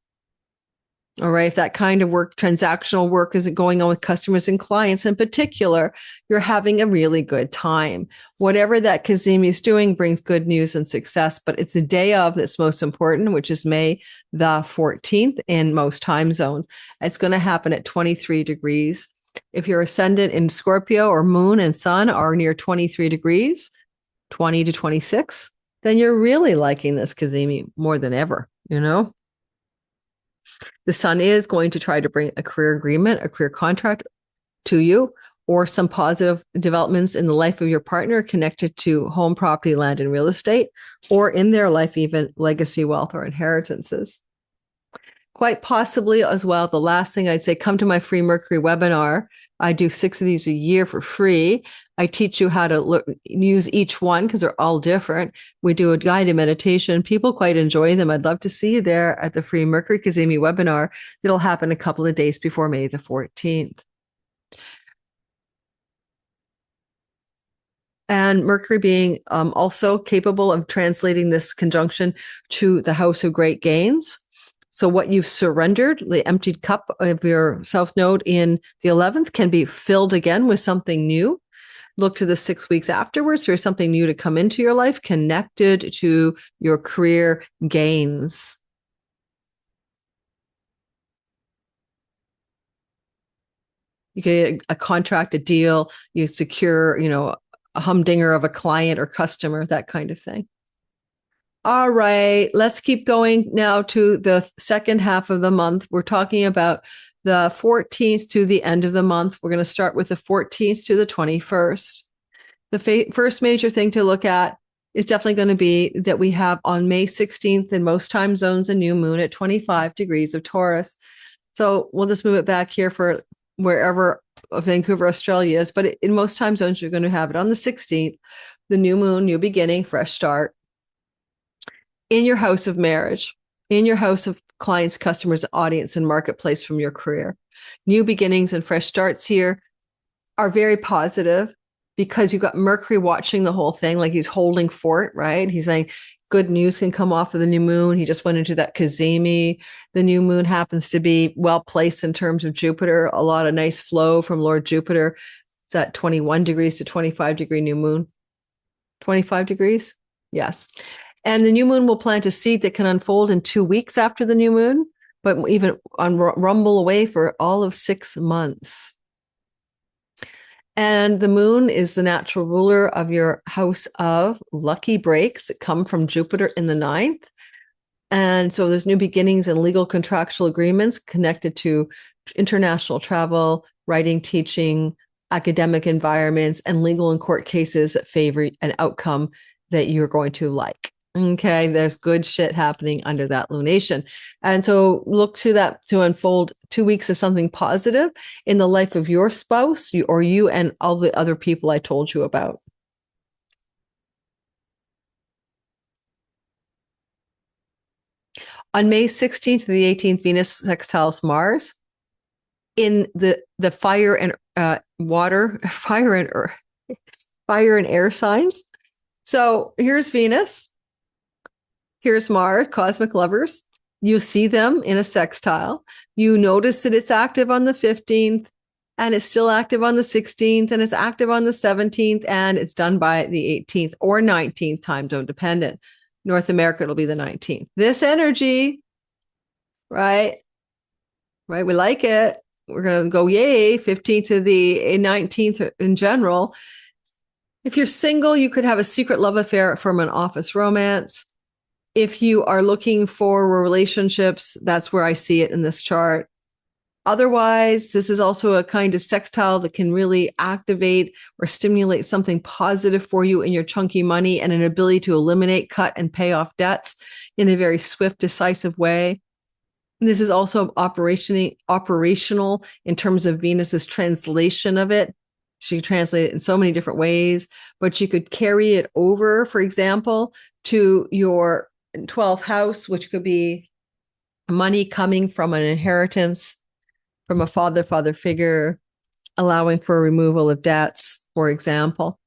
all right, if that kind of work, transactional work, isn't going on with customers and clients in particular, you're having a really good time. Whatever that cazimi is doing brings good news and success, but it's the day of that's most important, which is May the 14th in most time zones. It's going to happen at 23 degrees. If your ascendant in Scorpio or moon and sun are near 23 degrees, 20 to 26, then you're really liking this cazimi more than ever, The sun is going to try to bring a career agreement, a career contract to you, or some positive developments in the life of your partner connected to home, property, land, and real estate, or in their life, even legacy, wealth, or inheritances. Quite possibly as well, the last thing I'd say, come to my free Mercury webinar. I do 6 of these a year for free. I teach you how to use each one because they're all different. We do a guided meditation. People quite enjoy them. I'd love to see you there at the free Mercury cazimi webinar. It'll happen a couple of days before May the 14th. And Mercury being also capable of translating this conjunction to the house of great gains. So what you've surrendered, the emptied cup of your South Node in the 11th, can be filled again with something new. Look to the 6 weeks afterwards for something new to come into your life connected to your career gains. You get a contract, a deal, you secure, a humdinger of a client or customer, that kind of thing. All right, let's keep going now to the second half of the month. We're talking about the 14th to the end of the month. We're going to start with the 14th to the 21st. The first major thing to look at is definitely going to be that we have on May 16th in most time zones a new moon at 25 degrees of Taurus. So we'll just move it back here for wherever Vancouver, Australia is. But in most time zones, you're going to have it on the 16th, the new moon, new beginning, fresh start. In your house of marriage, in your house of clients, customers, audience, and marketplace from your career. New beginnings and fresh starts here are very positive because you've got Mercury watching the whole thing, like he's holding fort, right? He's saying good news can come off of the new moon. He just went into that cazimi. The new moon happens to be well placed in terms of Jupiter, a lot of nice flow from Lord Jupiter. It's at 21 degrees to 25 degree new moon. 25 degrees? Yes. And the new moon will plant a seed that can unfold in 2 weeks after the new moon, but even rumble away for all of 6 months. And the moon is the natural ruler of your house of lucky breaks that come from Jupiter in the 9th. And so there's new beginnings and legal contractual agreements connected to international travel, writing, teaching, academic environments, and legal and court cases that favor an outcome that you're going to like. Okay, there's good shit happening under that lunation. And so look to that to unfold 2 weeks of something positive in the life of your spouse or you and all the other people I told you about. On May 16th to the 18th, Venus sextiles Mars in the fire and water, fire and earth, fire and air signs. So here's Venus. Here's Mars, cosmic lovers. You see them in a sextile. You notice that it's active on the 15th and it's still active on the 16th and it's active on the 17th and it's done by the 18th or 19th time zone dependent. North America, it'll be the 19th. This energy, right? We like it. We're going to go yay, 15th to the 19th in general. If you're single, you could have a secret love affair from an office romance. If you are looking for relationships, that's where I see it in this chart. Otherwise, this is also a kind of sextile that can really activate or stimulate something positive for you in your chunky money and an ability to eliminate, cut, and pay off debts in a very swift, decisive way. And this is also operational in terms of Venus's translation of it. She can translate it in so many different ways, but you could carry it over, for example, to your 12th house, which could be money coming from an inheritance from a father figure, allowing for removal of debts, for example.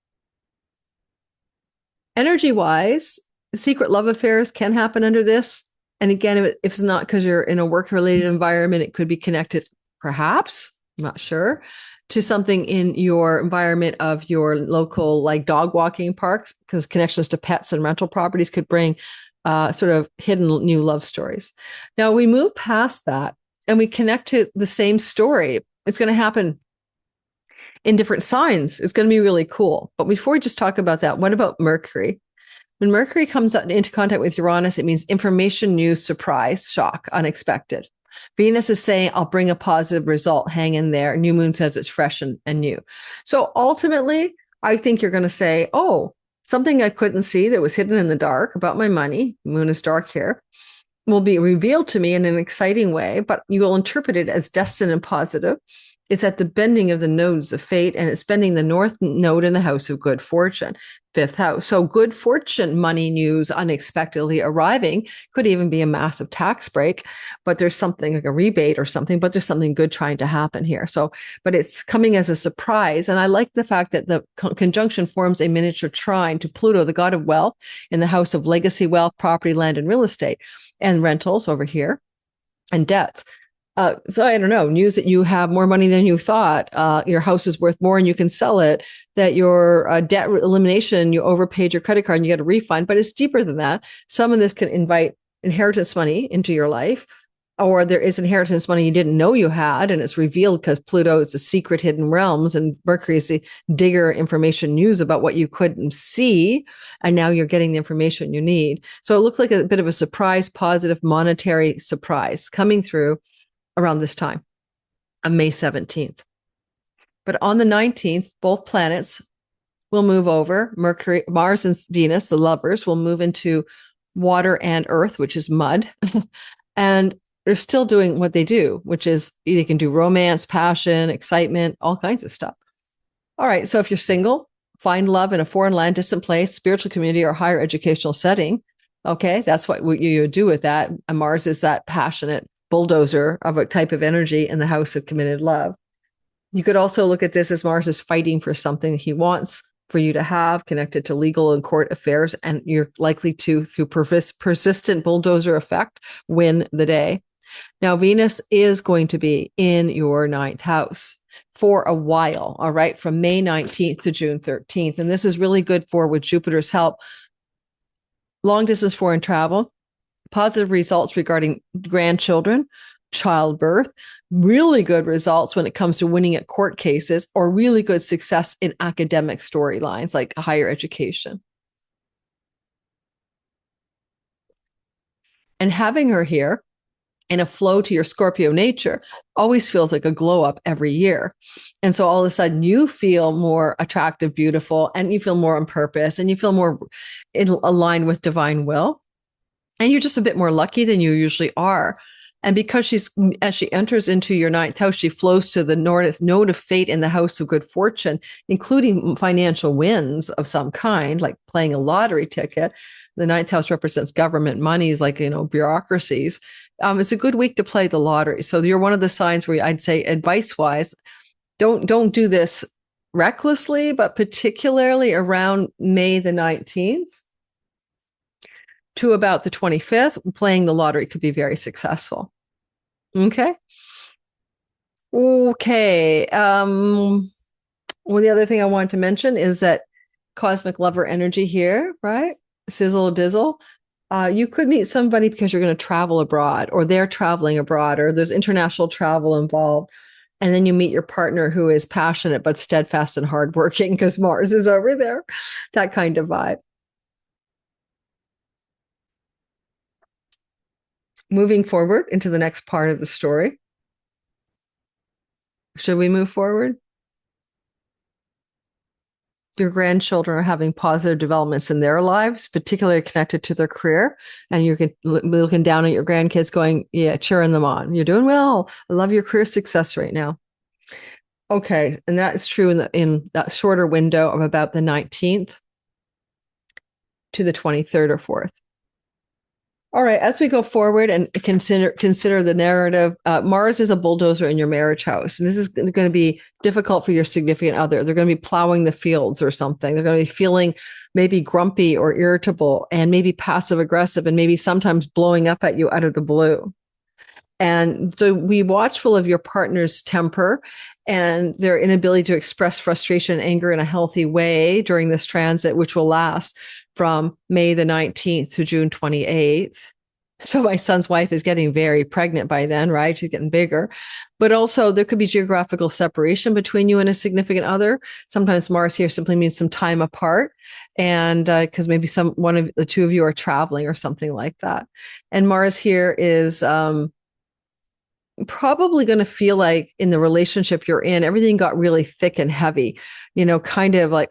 Energy-wise, secret love affairs can happen under this. And again, if it's not because you're in a work-related environment, it could be connected, perhaps, I'm not sure, to something in your environment of your local, like dog walking parks, because connections to pets and rental properties could bring sort of hidden new love stories. Now we move past that and we connect to the same story. It's going to happen in different signs. It's going to be really cool. But before we just talk about that, what about Mercury? When Mercury comes into contact with Uranus, it means information, news, surprise, shock, unexpected. Venus is saying, I'll bring a positive result. Hang in there. New moon says it's fresh and new. So ultimately, I think you're going to say, oh, something I couldn't see that was hidden in the dark about my money, moon is dark here, will be revealed to me in an exciting way, but you will interpret it as destined and positive. It's at the bending of the nodes of fate, and it's bending the north node in the house of good fortune, 5th house. So good fortune, money news unexpectedly arriving, could even be a massive tax break, but there's something like a rebate or something, but there's something good trying to happen here. So, but it's coming as a surprise. And I like the fact that the conjunction forms a miniature trine to Pluto, the god of wealth, in the house of legacy wealth, property, land, and real estate, and rentals over here, and debts. So I don't know, news that you have more money than you thought, your house is worth more and you can sell it, that your debt elimination, you overpaid your credit card and you get a refund, but it's deeper than that. Some of this can invite inheritance money into your life. or there is inheritance money you didn't know you had, and it's revealed because Pluto is the secret hidden realms, and Mercury is the digger information news about what you couldn't see, and now you're getting the information you need. So it looks like a bit of a surprise, positive monetary surprise coming through around this time on May 17th. But on the 19th, both planets will move over. Mercury, Mars and Venus, the lovers, will move into water and earth, which is mud. And they're still doing what they do, which is they can do romance, passion, excitement, all kinds of stuff. All right. So if you're single, find love in a foreign land, distant place, spiritual community, or higher educational setting. Okay. That's what you do with that. And Mars is that passionate bulldozer of a type of energy in the house of committed love. You could also look at this as Mars is fighting for something he wants for you to have connected to legal and court affairs. And you're likely to, through persistent bulldozer effect, win the day. Now, Venus is going to be in your ninth house for a while, all right, from May 19th to June 13th. And this is really good for, with Jupiter's help, long distance foreign travel, positive results regarding grandchildren, childbirth, really good results when it comes to winning at court cases, or really good success in academic storylines like higher education. And having her here in a flow to your Scorpio nature always feels like a glow up every year. And so all of a sudden you feel more attractive, beautiful, and you feel more on purpose, and you feel more aligned with divine will. And you're just a bit more lucky than you usually are. And because as she enters into your ninth house, she flows to the node of fate in the house of good fortune, including financial wins of some kind, like playing a lottery ticket. The ninth house represents government monies, like, bureaucracies. It's a good week to play the lottery. So you're one of the signs where I'd say, advice-wise, don't do this recklessly, but particularly around May the 19th to about the 25th, playing the lottery could be very successful. Okay. Okay. Well, the other thing I wanted to mention is that cosmic lover energy here, right? Sizzle dizzle. You could meet somebody because you're going to travel abroad, or they're traveling abroad, or there's international travel involved. And then you meet your partner who is passionate but steadfast and hardworking because Mars is over there. That kind of vibe. Moving forward into the next part of the story. Should we move forward? Your grandchildren are having positive developments in their lives, particularly connected to their career. And you're looking down at your grandkids going, yeah, cheering them on. You're doing well. I love your career success right now. Okay. And that is true in that shorter window of about the 19th to the 23rd or 4th. All right, as we go forward and consider the narrative, Mars is a bulldozer in your marriage house. And this is going to be difficult for your significant other. They're going to be plowing the fields or something. They're going to be feeling maybe grumpy or irritable and maybe passive aggressive and maybe sometimes blowing up at you out of the blue. And so be watchful of your partner's temper and their inability to express frustration and anger in a healthy way during this transit, which will last from May the 19th to June 28th. So my son's wife is getting very pregnant by then, right? She's getting bigger. But also there could be geographical separation between you and a significant other. Sometimes Mars here simply means some time apart. And because maybe one of the two of you are traveling or something like that. And Mars here is probably going to feel like in the relationship you're in, everything got really thick and heavy, kind of like,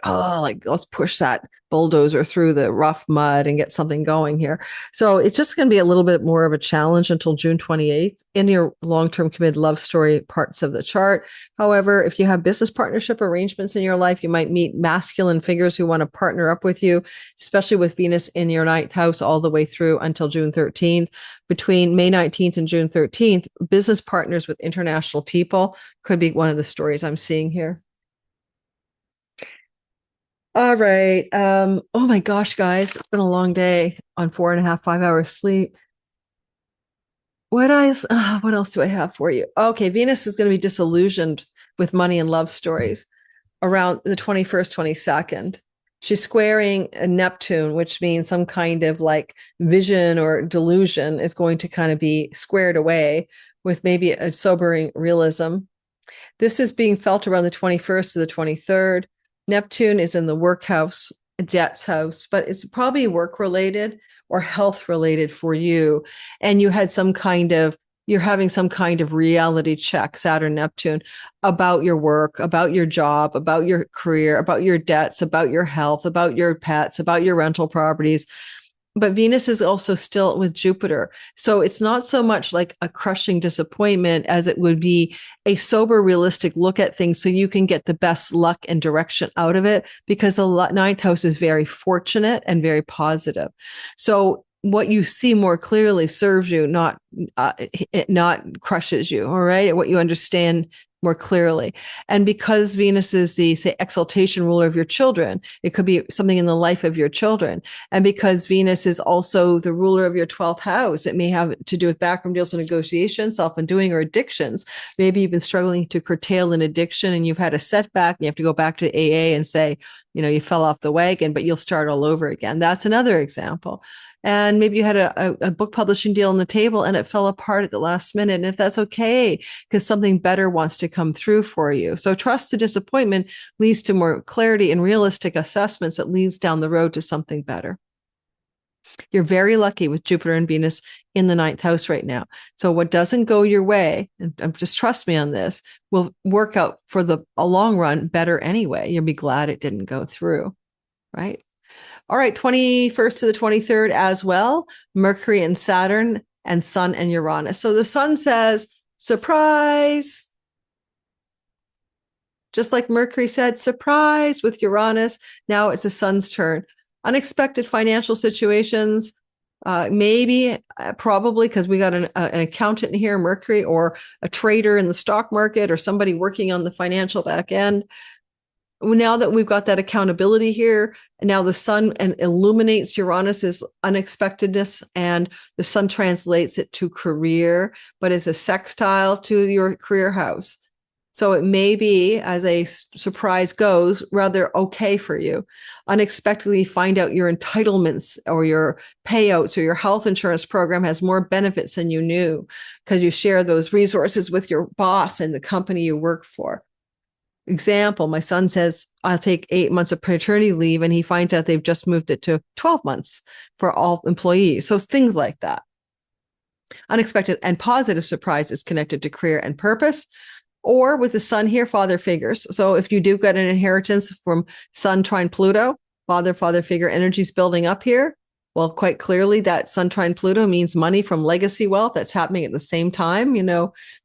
let's push that bulldozer through the rough mud and get something going here. So it's just going to be a little bit more of a challenge until June 28th in your long-term committed love story parts of the chart. However, if you have business partnership arrangements in your life, you might meet masculine figures who want to partner up with you, especially with Venus in your ninth house all the way through until June 13th. Between May 19th and June 13th, business partners with international people could be one of the stories I'm seeing here. All right. Oh my gosh, guys, it's been a long day on 4.5, 5 hours sleep. What else do I have for you? Okay, Venus is going to be disillusioned with money and love stories around the 21st, 22nd. She's squaring a Neptune, which means some kind of like vision or delusion is going to kind of be squared away with maybe a sobering realism. This is being felt around the 21st to the 23rd. Neptune is in the work house, debts house, but it's probably work related or health related for you. And you had you're having some kind of reality check, Saturn, Neptune, about your work, about your job, about your career, about your debts, about your health, about your pets, about your rental properties. But Venus is also still with Jupiter. So it's not so much like a crushing disappointment as it would be a sober, realistic look at things so you can get the best luck and direction out of it, because the ninth house is very fortunate and very positive. So what you see more clearly serves you, not crushes you. All right. What you understand more clearly. And because Venus is the, say, exaltation ruler of your children, it could be something in the life of your children. And because Venus is also the ruler of your 12th house, it may have to do with backroom deals and negotiations, self-undoing, or addictions. Maybe you've been struggling to curtail an addiction and you've had a setback and you have to go back to AA and say, you fell off the wagon, but you'll start all over again. That's another example. And maybe you had a book publishing deal on the table and it fell apart at the last minute. And if that's okay, because something better wants to come through for you. So trust the disappointment leads to more clarity and realistic assessments that leads down the road to something better. You're very lucky with Jupiter and Venus in the ninth house right now. So what doesn't go your way, and just trust me on this, will work out for a long run better anyway. You'll be glad it didn't go through, right? All right, 21st to the 23rd as well, Mercury and Saturn and Sun and Uranus. So the Sun says, surprise. Just like Mercury said, surprise with Uranus. Now it's the Sun's turn. Unexpected financial situations, probably because we got an accountant here, Mercury, or a trader in the stock market, or somebody working on the financial back end. Now that we've got that accountability here, and now the Sun illuminates Uranus's unexpectedness, and the Sun translates it to career, but is a sextile to your career house. So it may be, as a surprise goes, rather okay for you. Unexpectedly find out your entitlements or your payouts or your health insurance program has more benefits than you knew because you share those resources with your boss and the company you work for. Example, my son says, I'll take 8 months of paternity leave, and he finds out they've just moved it to 12 months for all employees. So things like that. Unexpected and positive surprises connected to career and purpose, or with the Sun here, father figures. So if you do get an inheritance from Sun trine Pluto, father figure energies building up here. Well, quite clearly that Sun trine Pluto means money from legacy wealth that's happening at the same time,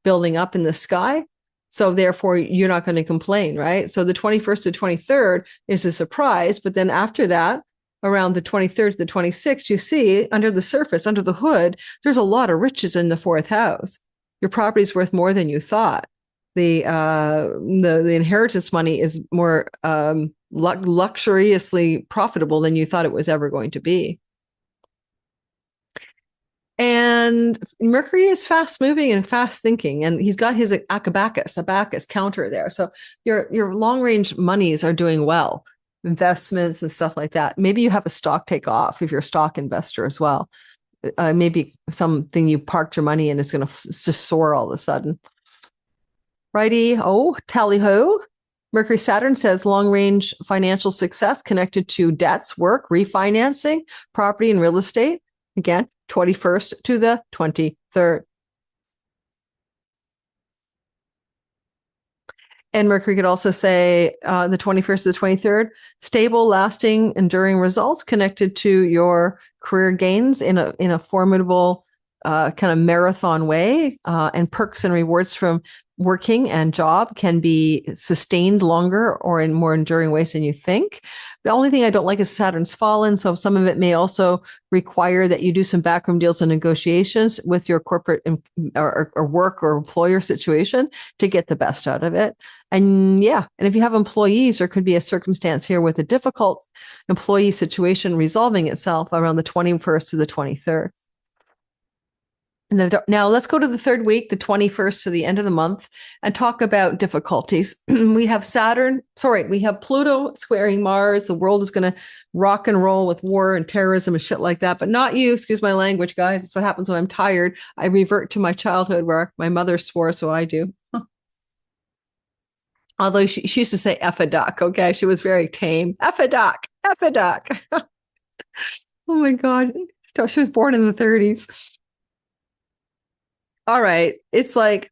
building up in the sky. So therefore, you're not going to complain, right? So the 21st to 23rd is a surprise. But then after that, around the 23rd to the 26th, you see under the surface, under the hood, there's a lot of riches in the fourth house. Your property's worth more than you thought. The inheritance money is more luxuriously profitable than you thought it was ever going to be. And Mercury is fast moving and fast thinking, and he's got his abacus counter there. So your long range monies are doing well, investments and stuff like that. Maybe you have a stock take off if you're a stock investor as well. Maybe something you parked your money in is going to just soar all of a sudden. Righty, tally ho. Mercury Saturn says long range financial success connected to debts, work, refinancing, property, and real estate. Again, 21st to the 23rd. And Mercury could also say the 21st to the 23rd, stable, lasting, enduring results connected to your career gains in a formidable kind of marathon way, and perks and rewards from working and job can be sustained longer or in more enduring ways than you think. The only thing I don't like is Saturn's fallen. So some of it may also require that you do some backroom deals and negotiations with your corporate or work or employer situation to get the best out of it. And if you have employees, there could be a circumstance here with a difficult employee situation resolving itself around the 21st to the 23rd. Now let's go to the third week, the 21st to the end of the month, and talk about difficulties. We have Pluto squaring Mars. The world is going to rock and roll with war and terrorism and shit like that, but not you. Excuse my language, guys. That's what happens when I'm tired. I revert to my childhood where my mother swore, so I do. Although she used to say F a duck, okay? She was very tame. F a duck, F a duck. Oh my God. She was born in the 30s. All right. It's like,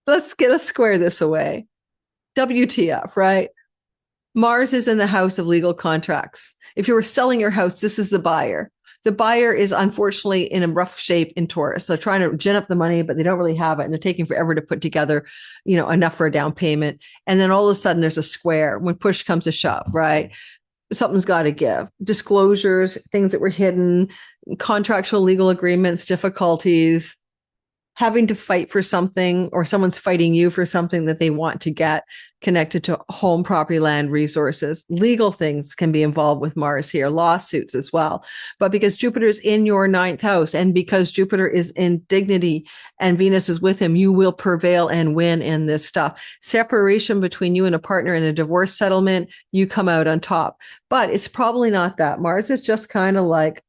let's square this away. WTF, right? Mars is in the house of legal contracts. If you were selling your house, this is the buyer. The buyer is unfortunately in a rough shape in Taurus. They're trying to gin up the money, but they don't really have it. And they're taking forever to put together, enough for a down payment. And then all of a sudden there's a square when push comes to shove, right? Something's got to give. Disclosures, things that were hidden, contractual legal agreements, difficulties, having to fight for something, or someone's fighting you for something that they want to get connected to home, property, land, resources. Legal things can be involved with Mars here, lawsuits as well. But because Jupiter's in your ninth house, and because Jupiter is in dignity and Venus is with him, you will prevail and win in this stuff. Separation between you and a partner in a divorce settlement, you come out on top. But it's probably not that. Mars is just kind of like,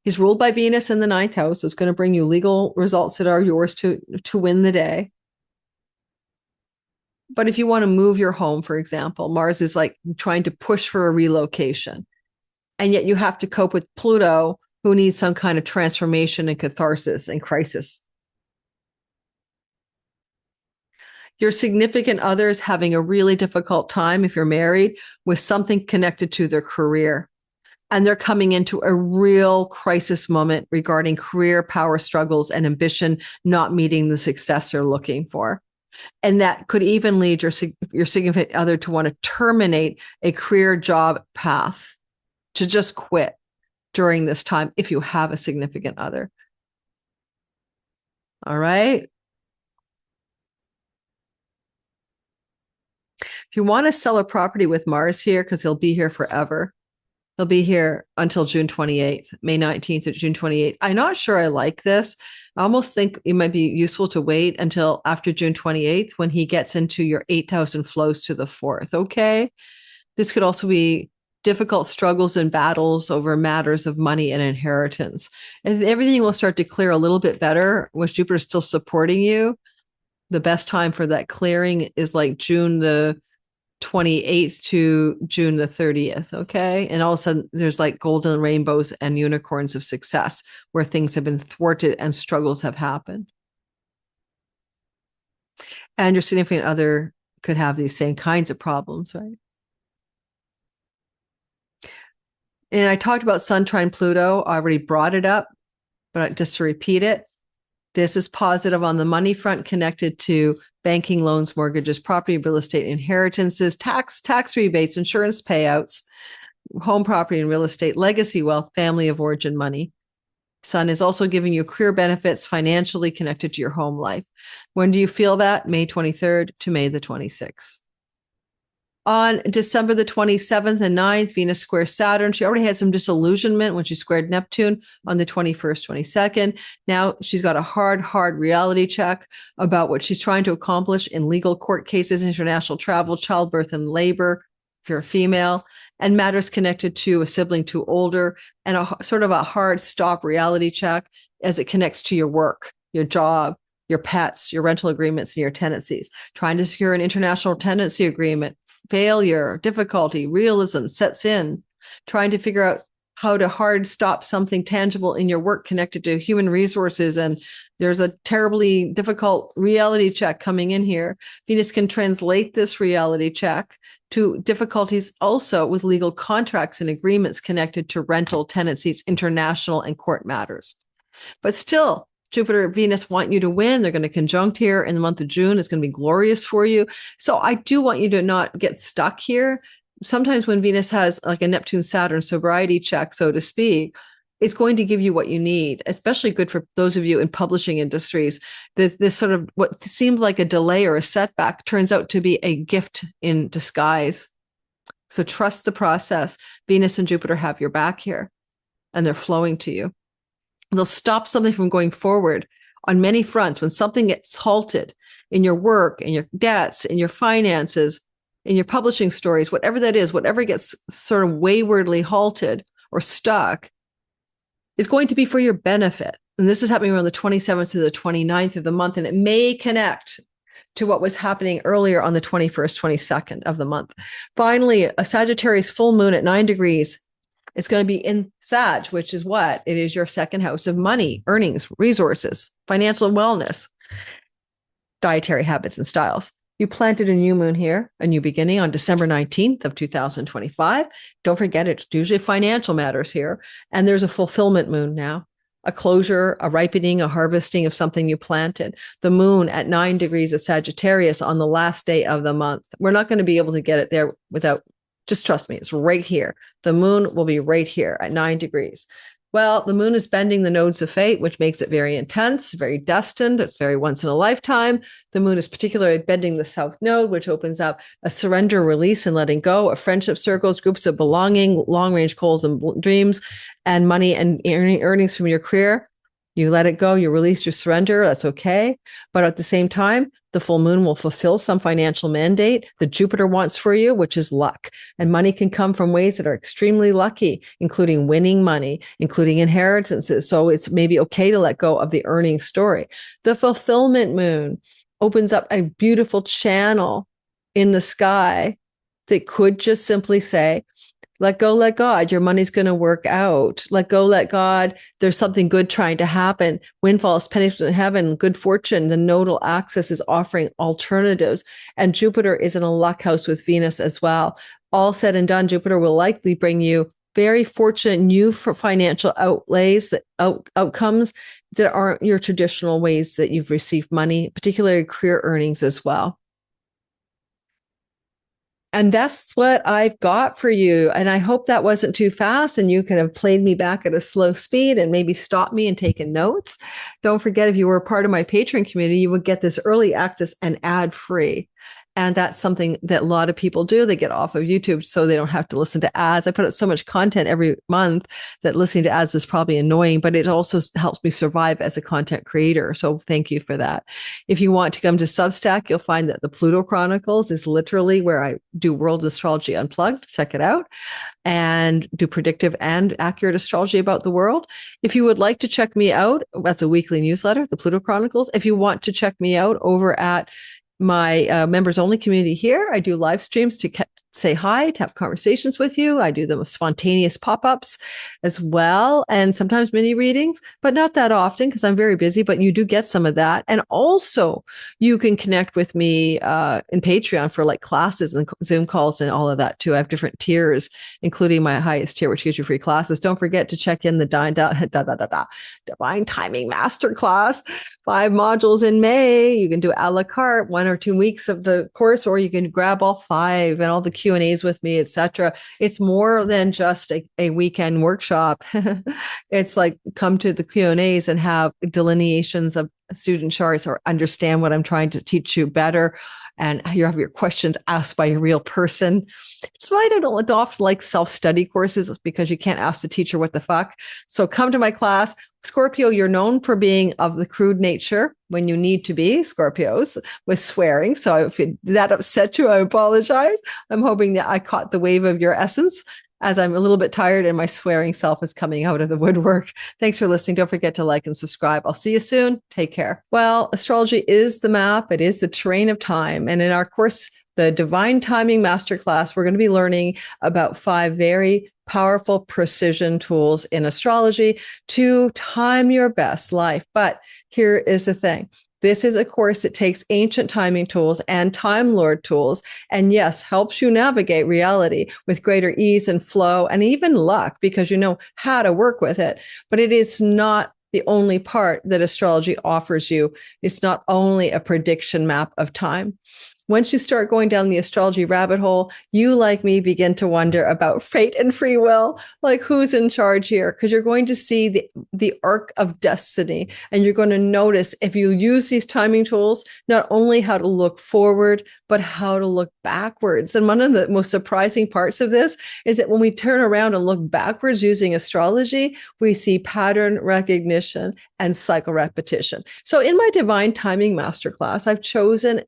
he's ruled by Venus in the ninth house. So it's going to bring you legal results that are yours to win the day. But if you want to move your home, for example, Mars is like trying to push for a relocation. And yet you have to cope with Pluto, who needs some kind of transformation and catharsis and crisis. Your significant other is having a really difficult time, if you're married, with something connected to their career. And they're coming into a real crisis moment regarding career, power struggles, and ambition not meeting the success they're looking for. And that could even lead your significant other to want to terminate a career job path, to just quit during this time if you have a significant other. All right. If you want to sell a property with Mars here, because he'll be here forever, he'll be here until June 28th, May 19th to June 28th. I'm not sure I like this. I almost think it might be useful to wait until after June 28th when he gets into your 8th house and flows to the 4th, okay? This could also be difficult struggles and battles over matters of money and inheritance. And everything will start to clear a little bit better with Jupiter still supporting you. The best time for that clearing is like June the 28th to June the 30th. Okay. And all of a sudden there's like golden rainbows and unicorns of success where things have been thwarted and struggles have happened. And your significant other could have these same kinds of problems, right? And I talked about Sun trine Pluto. I already brought it up, but just to repeat it, this is positive on the money front connected to banking, loans, mortgages, property, real estate, inheritances, tax rebates, insurance payouts, home property and real estate, legacy wealth, family of origin money. Sun is also giving you career benefits financially connected to your home life. When do you feel that? May 23rd to May the 26th. On December the 27th and 9th, Venus squares Saturn. She already had some disillusionment when she squared Neptune on the 21st, 22nd. Now she's got a hard reality check about what she's trying to accomplish in legal court cases, international travel, childbirth and labor, if you're a female, and matters connected to a sibling too older, and a sort of a hard stop reality check as it connects to your work, your job, your pets, your rental agreements, and your tenancies. Trying to secure an international tenancy agreement. Failure, difficulty, realism sets in, trying to figure out how to hard stop something tangible in your work connected to human resources. And there's a terribly difficult reality check coming in here. Venus can translate this reality check to difficulties also with legal contracts and agreements connected to rental, tenancies, international, and court matters. But still, Jupiter and Venus want you to win. They're going to conjunct here in the month of June. It's going to be glorious for you. So I do want you to not get stuck here. Sometimes when Venus has like a Neptune Saturn sobriety check, so to speak, it's going to give you what you need, especially good for those of you in publishing industries. This sort of what seems like a delay or a setback turns out to be a gift in disguise. So trust the process. Venus and Jupiter have your back here, and they're flowing to you. They'll stop something from going forward on many fronts. When something gets halted in your work, in your debts, in your finances, in your publishing stories, whatever that is, whatever gets sort of waywardly halted or stuck is going to be for your benefit. And this is happening around the 27th to the 29th of the month. And it may connect to what was happening earlier on the 21st, 22nd of the month. Finally, a Sagittarius full moon at 9 degrees. It's going to be in Sag, which is what? It is your second house of money, earnings, resources, financial wellness, dietary habits, and styles. You planted a new moon here, a new beginning on December 19th of 2025. Don't forget, it's usually financial matters here. And there's a fulfillment moon now, a closure, a ripening, a harvesting of something you planted. The moon at 9 degrees of Sagittarius on the last day of the month. We're not going to be able to get it there without, just trust me, it's right here. The moon will be right here at 9 degrees. Well, the moon is bending the nodes of fate, which makes it very intense, very destined. It's very once in a lifetime. The moon is particularly bending the south node, which opens up a surrender, release, and letting go of friendship circles, groups of belonging, long-range goals and dreams, and money and earnings from your career. You let it go, you release, you surrender, that's okay. But at the same time, the full moon will fulfill some financial mandate that Jupiter wants for you, which is luck. And money can come from ways that are extremely lucky, including winning money, including inheritances. So it's maybe okay to let go of the earning story. The fulfillment moon opens up a beautiful channel in the sky that could just simply say, let go, let God. Your money's going to work out. Let go, let God. There's something good trying to happen. Windfalls, pennies from heaven, good fortune. The nodal axis is offering alternatives. And Jupiter is in a luck house with Venus as well. All said and done, Jupiter will likely bring you very fortunate new for financial outlays, outcomes that aren't your traditional ways that you've received money, particularly career earnings as well. And that's what I've got for you. And I hope that wasn't too fast and you could have played me back at a slow speed and maybe stopped me and taken notes. Don't forget, if you were a part of my Patreon community, you would get this early access and ad free. And that's something that a lot of people do. They get off of YouTube so they don't have to listen to ads. I put out so much content every month that listening to ads is probably annoying, but it also helps me survive as a content creator. So thank you for that. If you want to come to Substack, you'll find that the Pluto Chronicles is literally where I do World Astrology Unplugged. Check it out. And do predictive and accurate astrology about the world. If you would like to check me out, that's a weekly newsletter, the Pluto Chronicles. If you want to check me out over at my members only community here, I do live streams to say hi, to have conversations with you. I do them with spontaneous pop-ups as well, and sometimes mini readings, but not that often because I'm very busy, but you do get some of that. And also you can connect with me in Patreon for like classes and Zoom calls and all of that too. I have different tiers, including my highest tier, which gives you free classes. Don't forget to check in the Divine Timing Masterclass, 5 modules in May. You can do a la carte, 1 or 2 weeks of the course, or you can grab all 5 and all the Q&As with me, etc. It's more than just a weekend workshop. It's like come to the Q&As and have delineations of student charts or understand what I'm trying to teach you better. And you have your questions asked by a real person. It's why I don't often like self-study courses, because you can't ask the teacher what the fuck. So come to my class. Scorpio, you're known for being of the crude nature when you need to be, Scorpios, with swearing. So if that upset you, I apologize. I'm hoping that I caught the wave of your essence, as I'm a little bit tired and my swearing self is coming out of the woodwork. Thanks for listening. Don't forget to like and subscribe. I'll see you soon. Take care. Well, astrology is the map. It is the terrain of time. And in our course, the Divine Timing Masterclass, we're going to be learning about 5 very powerful precision tools in astrology to time your best life. But here is the thing. This is a course that takes ancient timing tools and Time Lord tools, and yes, helps you navigate reality with greater ease and flow and even luck, because you know how to work with it. But it is not the only part that astrology offers you. It's not only a prediction map of time. Once you start going down the astrology rabbit hole, you, like me, begin to wonder about fate and free will, like who's in charge here? Because you're going to see the arc of destiny, and you're going to notice, if you use these timing tools, not only how to look forward, but how to look backwards. And one of the most surprising parts of this is that when we turn around and look backwards using astrology, we see pattern recognition and cycle repetition. So in my Divine Timing Masterclass, I've chosen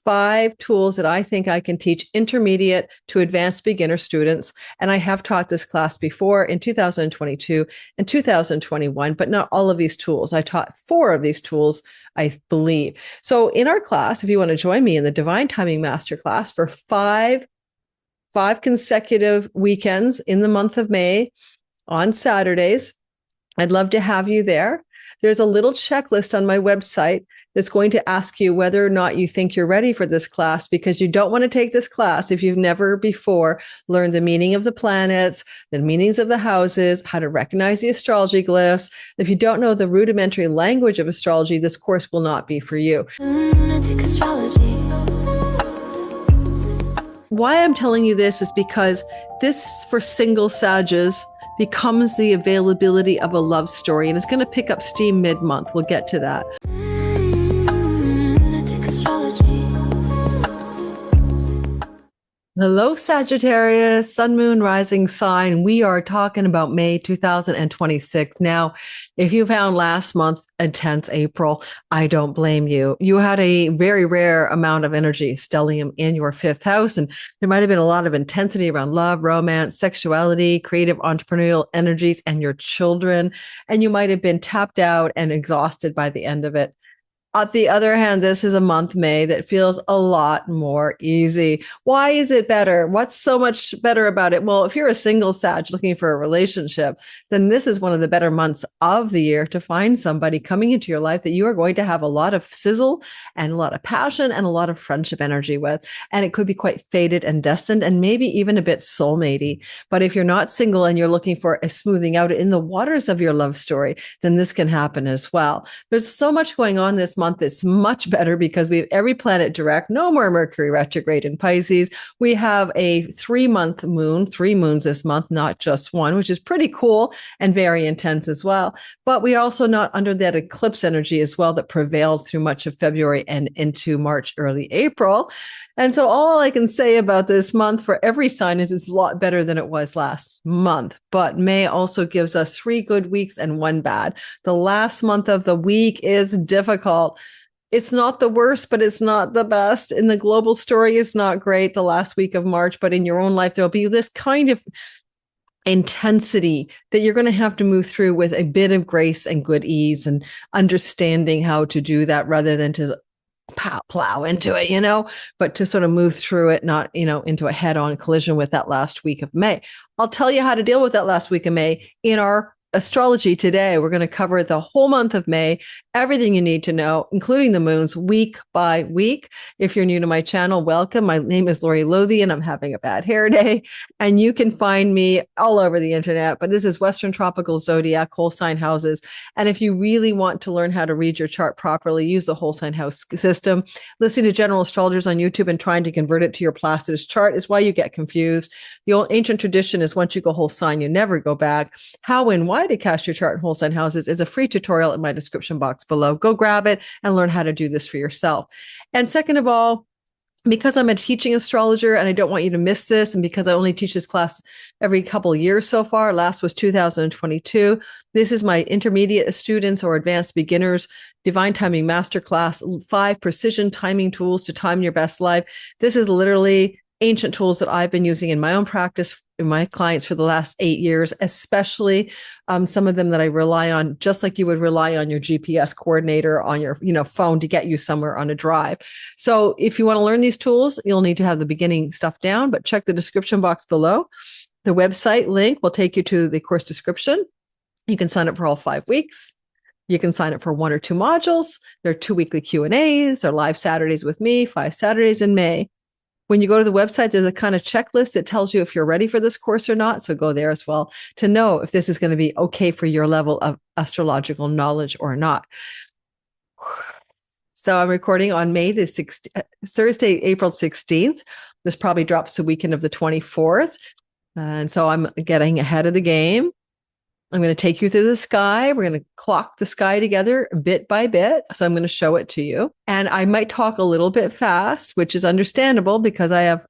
5 tools that I think I can teach intermediate to advanced beginner students. And I have taught this class before in 2022 and 2021, but not all of these tools. I taught 4 of these tools, I believe. So in our class, if you want to join me in the Divine Timing Masterclass for 5 consecutive weekends in the month of May on Saturdays, I'd love to have you there. There's a little checklist on my website that's going to ask you whether or not you think you're ready for this class, because you don't want to take this class if you've never before learned the meaning of the planets, the meanings of the houses, how to recognize the astrology glyphs. If you don't know the rudimentary language of astrology, this course will not be for you. Lunatic astrology. Why I'm telling you this is because this, for single Sages, becomes the availability of a love story, and it's going to pick up steam mid-month. We'll get to that. Hello, Sagittarius, Sun, Moon, Rising sign. We are talking about May 2026. Now, if you found last month a tense April, I don't blame you. You had a very rare amount of energy, stellium, in your 5th house, and there might have been a lot of intensity around love, romance, sexuality, creative, entrepreneurial energies, and your children. And you might have been tapped out and exhausted by the end of it. On the other hand, this is a month, May, that feels a lot more easy. Why is it better? What's so much better about it? Well, if you're a single Sag looking for a relationship, then this is one of the better months of the year to find somebody coming into your life that you are going to have a lot of sizzle and a lot of passion and a lot of friendship energy with. And it could be quite fated and destined and maybe even a bit soulmatey. But if you're not single and you're looking for a smoothing out in the waters of your love story, then this can happen as well. There's so much going on this month. It's much better because we have every planet direct, no more Mercury retrograde in Pisces. We have a 3-month moon, 3 moons this month, not just one, which is pretty cool and very intense as well. But we are also not under that eclipse energy as well that prevailed through much of February and into March, early April. And so all I can say about this month for every sign is it's a lot better than it was last month. But May also gives us 3 good weeks and 1 bad. The last month of the week is difficult. It's not the worst, but it's not the best. In the global story, it's not great the last week of March, but in your own life, there'll be this kind of intensity that you're going to have to move through with a bit of grace and good ease and understanding how to do that rather than to plow into it, but to sort of move through it, not, into a head-on collision with that last week of May. I'll tell you how to deal with that last week of May in our astrology today. We're going to cover the whole month of May, everything you need to know, including the moons, week by week. If you're new to my channel, welcome. My name is Lori Lothian. I'm having a bad hair day, and you can find me all over the internet, but this is Western Tropical Zodiac, whole sign houses. And if you really want to learn how to read your chart properly, use the whole sign house system. Listening to general astrologers on YouTube and trying to convert it to your Placidus chart is why you get confused. The old ancient tradition is once you go whole sign, you never go back. How and why to cast your chart in whole sign houses is a free tutorial in my description box below. Go grab it and learn how to do this for yourself. And second of all, because I'm a teaching astrologer and I don't want you to miss this, and because I only teach this class every couple of years so far, last was 2022, this is my intermediate students or advanced beginners Divine Timing Masterclass, 5 precision timing tools to time your best life. This is literally ancient tools that I've been using in my own practice, in my clients for the last 8 years, especially some of them that I rely on, just like you would rely on your GPS coordinator on your phone to get you somewhere on a drive. So if you want to learn these tools, you'll need to have the beginning stuff down, but check the description box below. The website link will take you to the course description. You can sign up for all 5 weeks. You can sign up for 1 or 2 modules. There are 2 weekly Q&As. There are live Saturdays with me, 5 Saturdays in May. When you go to the website, there's a kind of checklist that tells you if you're ready for this course or not. So go there as well to know if this is going to be okay for your level of astrological knowledge or not. So I'm recording on Thursday, April 16th. This probably drops the weekend of the 24th. And so I'm getting ahead of the game. I'm going to take you through the sky. We're going to clock the sky together bit by bit. So I'm going to show it to you. And I might talk a little bit fast, which is understandable because I have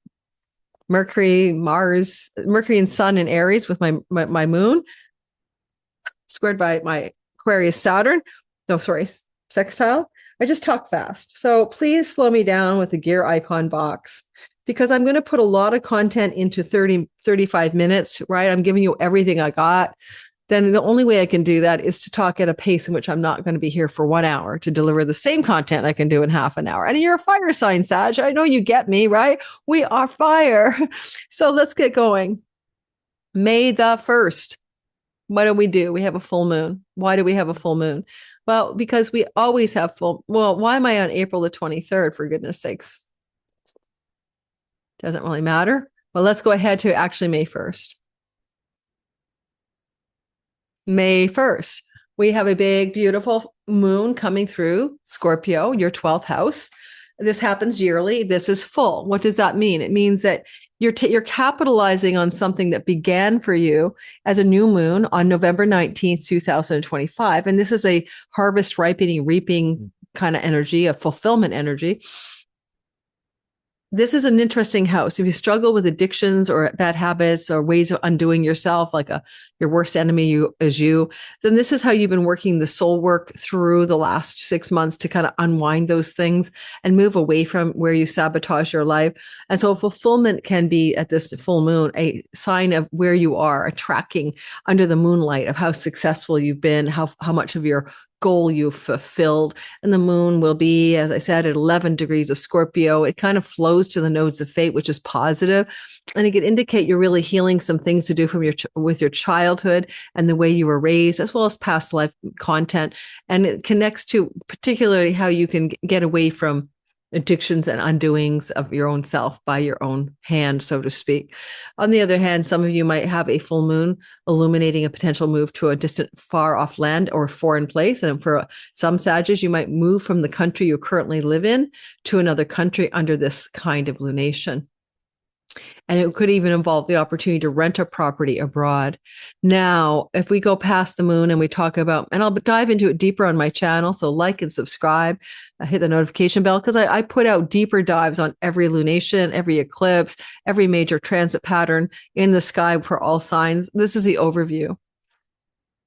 Mercury and Sun in Aries with my moon squared by my Aquarius Saturn. No, sorry, sextile. I just talk fast. So please slow me down with the gear icon box because I'm going to put a lot of content into 35 minutes, right? I'm giving you everything I got. Then the only way I can do that is to talk at a pace in which I'm not going to be here for 1 hour to deliver the same content I can do in half an hour. And you're a fire sign, Sag. I know you get me, right? We are fire. So let's get going. May the 1st. What do? We have a full moon. Why do we have a full moon? Well, because we always have why am I on April the 23rd, for goodness sakes? Doesn't really matter. Well, let's go ahead to actually May 1st. May 1st, we have a big, beautiful moon coming through Scorpio, your 12th house. This happens yearly. This is full. What does that mean? It means that you're capitalizing on something that began for you as a new moon on November 19th, 2025. And this is a harvest, ripening, reaping kind of energy, a fulfillment energy. This is an interesting house. If you struggle with addictions or bad habits or ways of undoing yourself, like your worst enemy is you, then this is how you've been working the soul work through the last 6 months to kind of unwind those things and move away from where you sabotage your life. And so fulfillment can be at this full moon, a sign of where you are, a tracking under the moonlight of how successful you've been, how much of your goal you've fulfilled. And the moon will be, as I said, at 11 degrees of Scorpio. It kind of flows to the nodes of fate, which is positive. And it can indicate you're really healing some things to do from with your childhood and the way you were raised, as well as past life content. And it connects to particularly how you can get away from addictions and undoings of your own self by your own hand, so to speak. On the other hand, some of you might have a full moon illuminating a potential move to a distant, far off land or foreign place. And for some Sagittarius, you might move from the country you currently live in to another country under this kind of lunation. And it could even involve the opportunity to rent a property abroad. Now, if we go past the moon and we talk about, and I'll dive into it deeper on my channel, so like and subscribe, hit the notification bell, because I put out deeper dives on every lunation, every eclipse, every major transit pattern in the sky for all signs. This is the overview.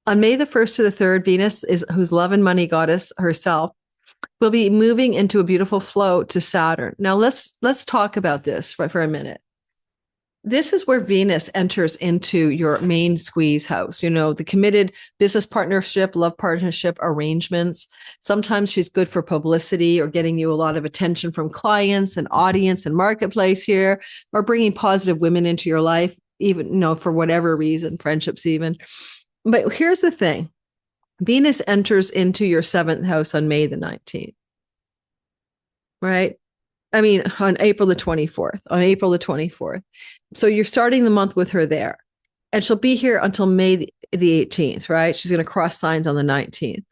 On May the 1st to the 3rd, Venus, who's love and money goddess herself, will be moving into a beautiful flow to Saturn. Now, let's talk about this for a minute. This is where Venus enters into your main squeeze house, the committed business partnership, love partnership arrangements. Sometimes she's good for publicity or getting you a lot of attention from clients and audience and marketplace here, or bringing positive women into your life, even, for whatever reason, friendships even. But here's the thing. Venus enters into your 7th house on May the 19th, right? I mean, on April the 24th. So you're starting the month with her there. And she'll be here until May the 18th, right? She's going to cross signs on the 19th.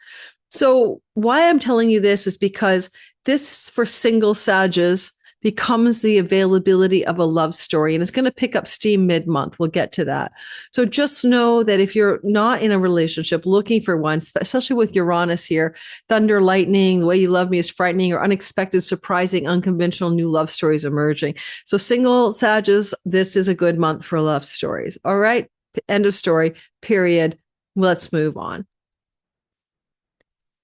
So why I'm telling you this is because this, for single Sages, becomes the availability of a love story. And it's going to pick up steam mid-month. We'll get to that. So just know that if you're not in a relationship looking for one, especially with Uranus here, thunder, lightning, the way you love me is frightening, or unexpected, surprising, unconventional new love stories emerging. So single Sages, this is a good month for love stories. All right. End of story, period. Let's move on.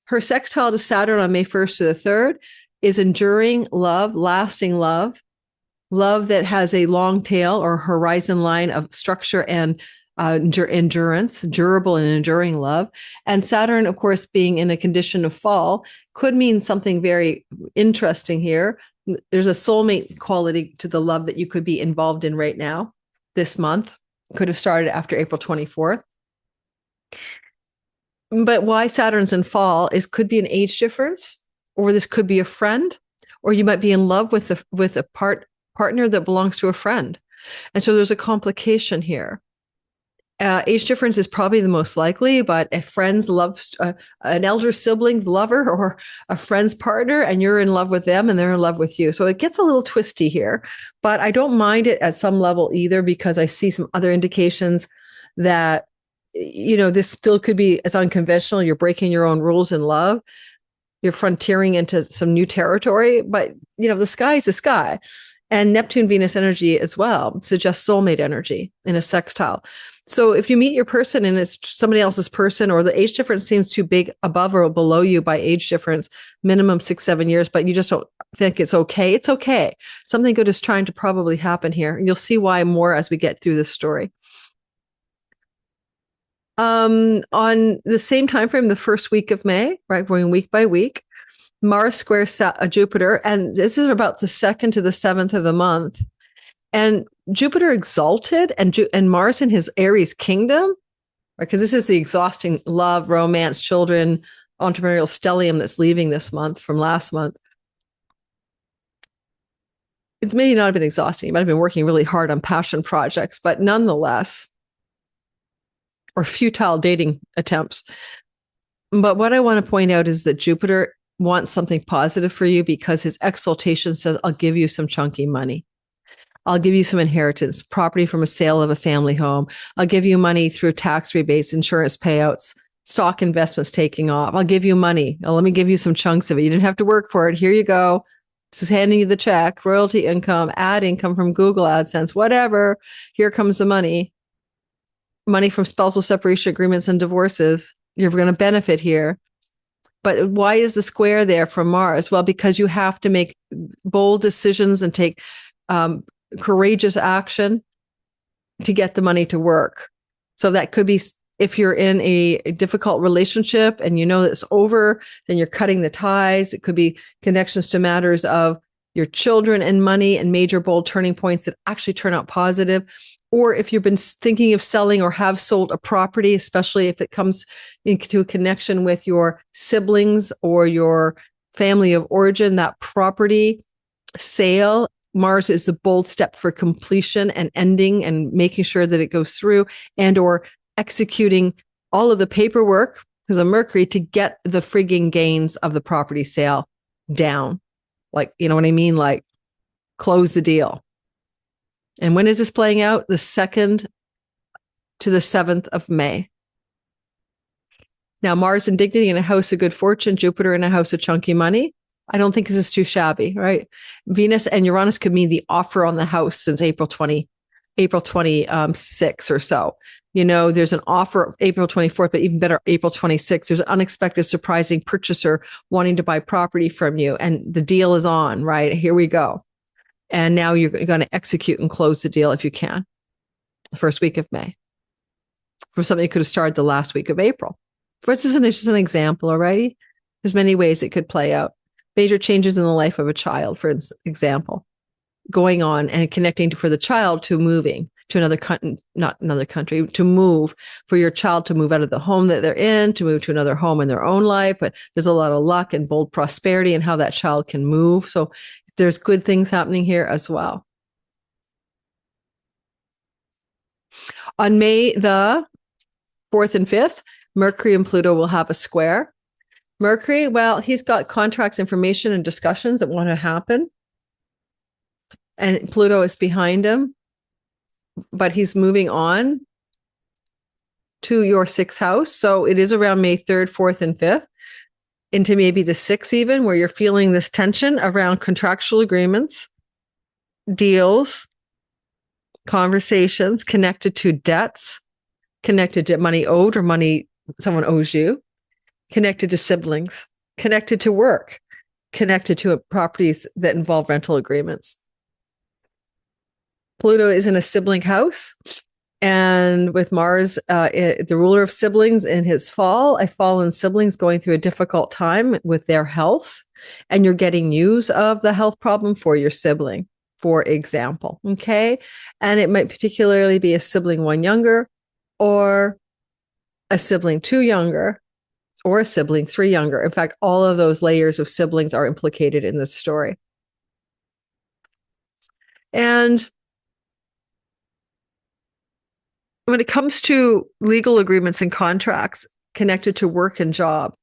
Her sextile to Saturn on May 1st to the 3rd is enduring love, lasting love that has a long tail or horizon line of structure and endurance, durable and enduring love. And Saturn, of course, being in a condition of fall, could mean something very interesting here. There's a soulmate quality to the love that you could be involved in right now, this month. Could have started after April 24th. But why Saturn's in fall could be an age difference, or this could be a friend, or you might be in love with a partner that belongs to a friend. And so there's a complication here. Age difference is probably the most likely, but a friend's love, an elder sibling's lover or a friend's partner, and you're in love with them and they're in love with you. So it gets a little twisty here, but I don't mind it at some level either, because I see some other indications that, this still could be as unconventional. You're breaking your own rules in love. You're frontiering into some new territory, but the sky is the sky. And Neptune Venus energy as well suggests soulmate energy in a sextile. So if you meet your person and it's somebody else's person, or the age difference seems too big above or below you by age difference, minimum 6-7 years, but you just don't think it's okay, it's okay. Something good is trying to probably happen here. You'll see why more as we get through this story. On the same time frame, the first week of May, right, going week by week, Mars squares Jupiter, and this is about the 2nd to the 7th of the month. And Jupiter exalted and Mars in his Aries kingdom, because this is the exhausting love, romance, children, entrepreneurial stellium that's leaving this month from last month. It's maybe not been exhausting. You might have been working really hard on passion projects, but nonetheless, or futile dating attempts. But what I want to point out is that Jupiter wants something positive for you, because his exaltation says, I'll give you some chunky money. I'll give you some inheritance, property from a sale of a family home. I'll give you money through tax rebates, insurance payouts, stock investments taking off. I'll give you money. Let me give you some chunks of it. You didn't have to work for it. Here you go. Just handing you the check, royalty income, ad income from Google AdSense, whatever. Here comes the money. Money from spousal separation agreements and divorces. You're going to benefit here. But why is the square there from Mars? Well, because you have to make bold decisions and take courageous action to get the money to work. So that could be if you're in a difficult relationship and it's over, then you're cutting the ties. It could be connections to matters of your children and money and major bold turning points that actually turn out positive. Or if you've been thinking of selling or have sold a property, especially if it comes into a connection with your siblings or your family of origin, that property sale, Mars is the bold step for completion and ending and making sure that it goes through, and or executing all of the paperwork because of Mercury to get the frigging gains of the property sale down. Like, you know what I mean? Like, close the deal. And when is this playing out? The 2nd to the 7th of May. Now, Mars in dignity in a house of good fortune, Jupiter in a house of chunky money. I don't think this is too shabby, right? Venus and Uranus could mean the offer on the house since April 26 or so. There's an offer April 24th, but even better, April 26th. There's an unexpected, surprising purchaser wanting to buy property from you, and the deal is on, right? Here we go. And now you're going to execute and close the deal if you can, the first week of May, from something that could have started the last week of April. For instance, it's just an example, alrighty? There's many ways it could play out. Major changes in the life of a child, for example, going on and connecting for the child to moving to another country, not another country, to move, for your child to move out of the home that they're in, to move to another home in their own life. But there's a lot of luck and bold prosperity and how that child can move. So there's good things happening here as well. On May the 4th and 5th, Mercury and Pluto will have a square. Mercury, well, he's got contracts, information, and discussions that want to happen. And Pluto is behind him, but he's moving on to your 6th house. So it is around May 3rd, 4th, and 5th, into maybe the 6th even, where you're feeling this tension around contractual agreements, deals, conversations connected to debts, connected to money owed or money someone owes you, connected to siblings, connected to work, connected to properties that involve rental agreements. Pluto is in a sibling house, and with Mars, the ruler of siblings in his fall, a fallen siblings going through a difficult time with their health, and you're getting news of the health problem for your sibling, for example, okay? And it might particularly be a sibling 1 younger, or a sibling 2 younger, or a sibling 3 younger. In fact, all of those layers of siblings are implicated in this story. And when it comes to legal agreements and contracts connected to work and job,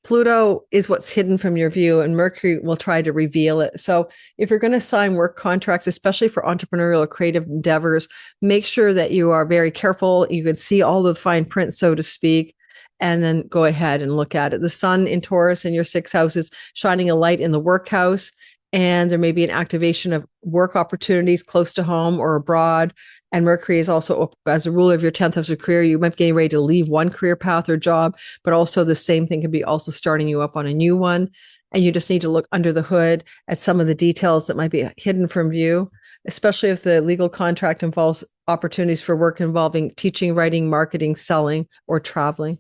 Pluto is what's hidden from your view, and Mercury will try to reveal it. So if you're going to sign work contracts, especially for entrepreneurial or creative endeavors, make sure that you are very careful. You can see all the fine print, so to speak, and then go ahead and look at it. The sun in Taurus in your sixth house is shining a light in the workhouse, and there may be an activation of work opportunities close to home or abroad. And Mercury is also, as a ruler of your 10th house of career, you might be getting ready to leave one career path or job, but also the same thing can be also starting you up on a new one. And you just need to look under the hood at some of the details that might be hidden from view, especially if the legal contract involves opportunities for work involving teaching, writing, marketing, selling, or traveling.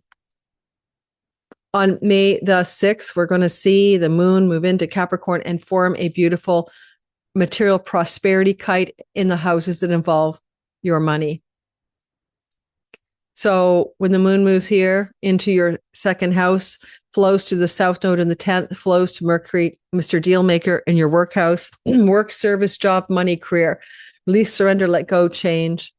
On May the 6th, we're going to see the moon move into Capricorn and form a beautiful material prosperity kite in the houses that involve your money. So when the moon moves here into your second house, flows to the south node in the 10th, flows to Mercury, Mr. Dealmaker in your work house, work, service, job, money, career, release, surrender, let go, change.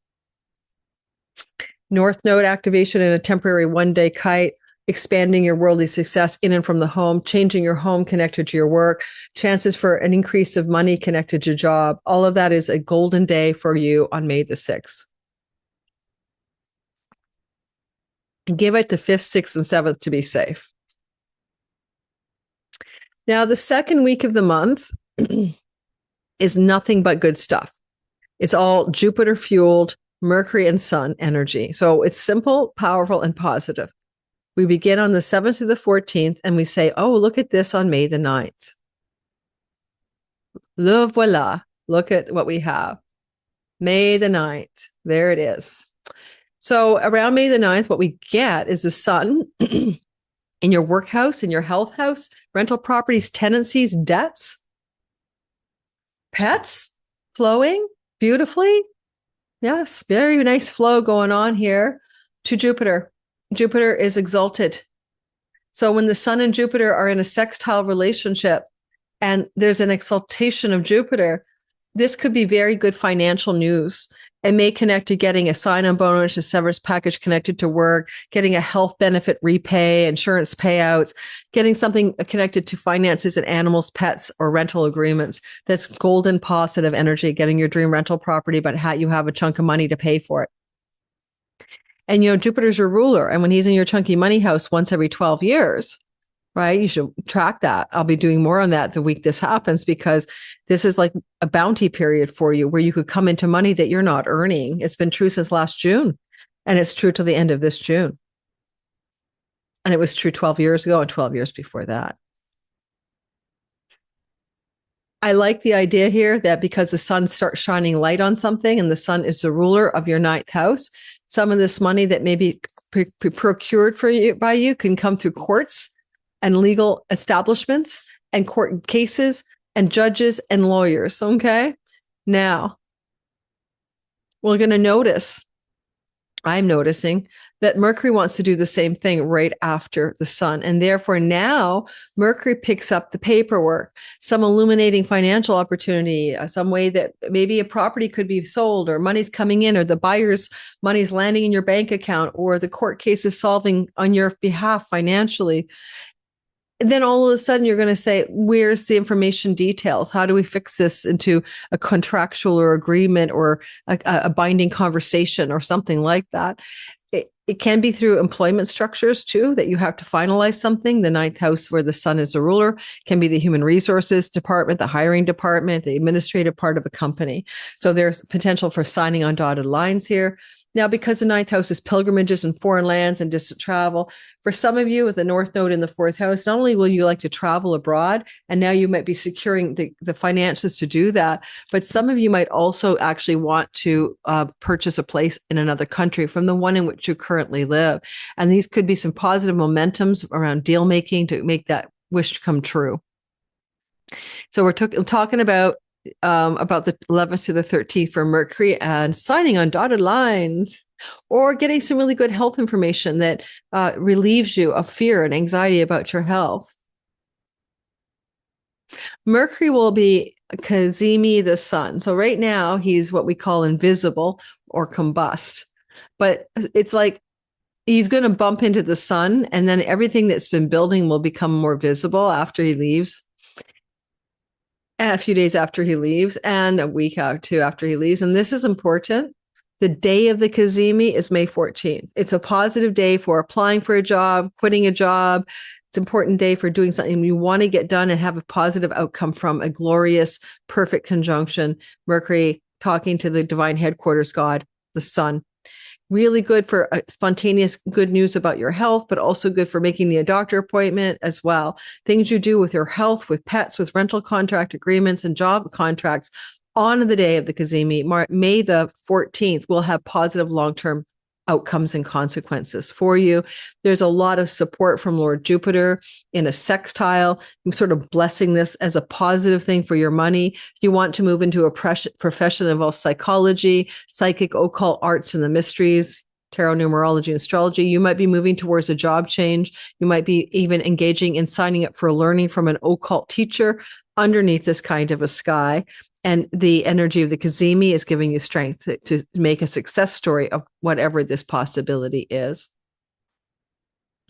North node activation in a temporary one-day kite, expanding your worldly success in and from the home, changing your home connected to your work, chances for an increase of money connected to job. All of that is a golden day for you on May the 6th. Give it the 5th, 6th, and 7th to be safe. Now, the second week of the month is nothing but good stuff. It's all Jupiter fueled Mercury and Sun energy. So it's simple, powerful, and positive. We begin on the 7th to the 14th, and we say, oh, look at this on May the 9th. Le voilà. Look at what we have. May the 9th. There it is. So around May the 9th, what we get is the sun in your work house, in your health house, rental properties, tenancies, debts, pets flowing beautifully. Yes, very nice flow going on here to Jupiter. Jupiter is exalted. So when the sun and Jupiter are in a sextile relationship and there's an exaltation of Jupiter, this could be very good financial news. It may connect to getting a sign-on bonus, a severance package connected to work, getting a health benefit repay, insurance payouts, getting something connected to finances and animals, pets, or rental agreements. That's golden positive energy, getting your dream rental property, but you have a chunk of money to pay for it. And, Jupiter's your ruler. And when he's in your chunky money house once every 12 years, right? You should track that. I'll be doing more on that the week this happens, because this is like a bounty period for you where you could come into money that you're not earning. It's been true since last June, and it's true till the end of this June. And it was true 12 years ago and 12 years before that. I like the idea here that because the sun starts shining light on something, and the sun is the ruler of your 9th house, some of this money that may be procured for you by you can come through courts and legal establishments and court cases and judges and lawyers. Okay. Now we're going to notice, I'm noticing that Mercury wants to do the same thing right after the sun. And therefore now Mercury picks up the paperwork, some illuminating financial opportunity, some way that maybe a property could be sold, or money's coming in, or the buyer's money's landing in your bank account, or the court case is solving on your behalf financially. And then all of a sudden you're going to say, where's the information details? How do we fix this into a contractual or agreement or a binding conversation or something like that? It can be through employment structures too, that you have to finalize something. The 9th house, where the sun is a ruler, can be the human resources department, the hiring department, the administrative part of a company. So there's potential for signing on dotted lines here. Now, because the 9th house is pilgrimages and foreign lands and distant travel, for some of you with the North Node in the 4th house, not only will you like to travel abroad, and now you might be securing the finances to do that, but some of you might also actually want to purchase a place in another country from the one in which you currently live. And these could be some positive momentums around deal making to make that wish come true. So we're talking about the 11th to the 13th for Mercury, and signing on dotted lines, or getting some really good health information that relieves you of fear and anxiety about your health. Mercury will be Cazimi the sun. So right now he's what we call invisible or combust. but it's like he's going to bump into the sun, and then everything that's been building will become more visible after he leaves. A few days after he leaves, and a week out too after he leaves. And this is important. The day of the Cazimi is May 14th. It's a positive day for applying for a job, quitting a job. It's an important day for doing something you want to get done and have a positive outcome from a glorious, perfect conjunction. Mercury talking to the divine headquarters god, the sun. Really good for spontaneous good news about your health, but also good for making the doctor appointment as well. Things you do with your health, with pets, with rental contract agreements and job contracts on the day of the Cazimi, May the 14th, will have positive long-term outcomes and consequences for you. There's a lot of support from Lord Jupiter in a sextile. I'm sort of blessing this as a positive thing for your money. If you want to move into a profession involving psychology, psychic, occult arts, and the mysteries, tarot, numerology, and astrology, you might be moving towards a job change. You might be even engaging in signing up for learning from an occult teacher underneath this kind of a sky. And the energy of the Cazimi is giving you strength to make a success story of whatever this possibility is.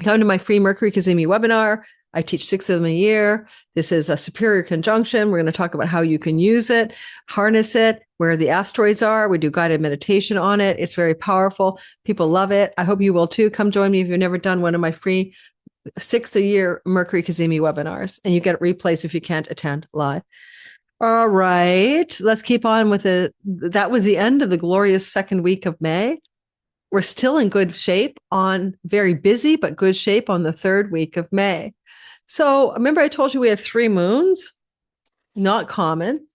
Come to my free Mercury Cazimi webinar. I teach 6 of them a year. This is a superior conjunction. We're going to talk about how you can use it, harness it, where the asteroids are. We do guided meditation on it. It's very powerful. People love it. I hope you will too. Come join me if you've never done one of my free 6 a year Mercury Cazimi webinars, and you get replays if you can't attend live. All right, let's keep on with it. That was the end of the glorious second week of May. We're still in good shape very busy, but good shape on the third week of May. So remember I told you we have 3 moons, not common.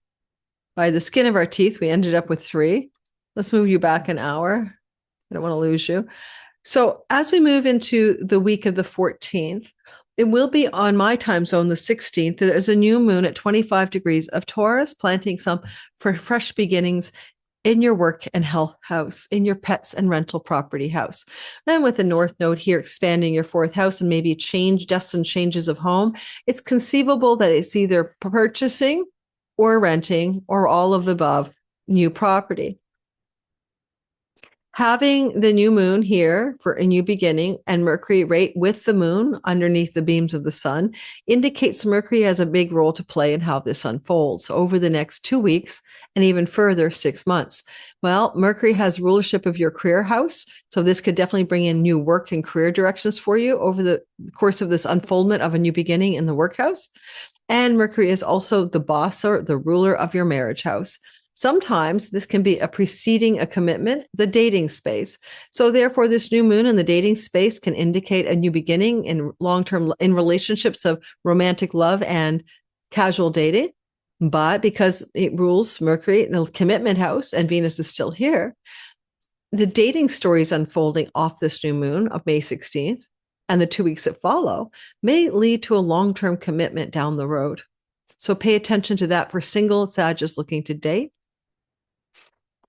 By the skin of our teeth, we ended up with 3. Let's move you back an hour. I don't want to lose you. So as we move into the week of the 14th, it will be on my time zone, the 16th. There's a new moon at 25 degrees of Taurus, planting some for fresh beginnings in your work and health house, in your pets and rental property house. Then with the North Node here, expanding your 4th house and maybe destined changes of home, it's conceivable that it's either purchasing or renting or all of the above new property. Having the new moon here for a new beginning and Mercury right with the moon underneath the beams of the sun indicates Mercury has a big role to play in how this unfolds over the next 2 weeks and even further 6 months. Well, Mercury has rulership of your career house, so this could definitely bring in new work and career directions for you over the course of this unfoldment of a new beginning in the workhouse. And Mercury is also the boss or the ruler of your marriage house. Sometimes this can be preceding a commitment, the dating space. So therefore, this new moon in the dating space can indicate a new beginning in long-term in relationships of romantic love and casual dating. But because it rules Mercury, the commitment house, and Venus is still here, the dating stories unfolding off this new moon of May 16th and the 2 weeks that follow may lead to a long-term commitment down the road. So pay attention to that for single Sagittarius looking to date.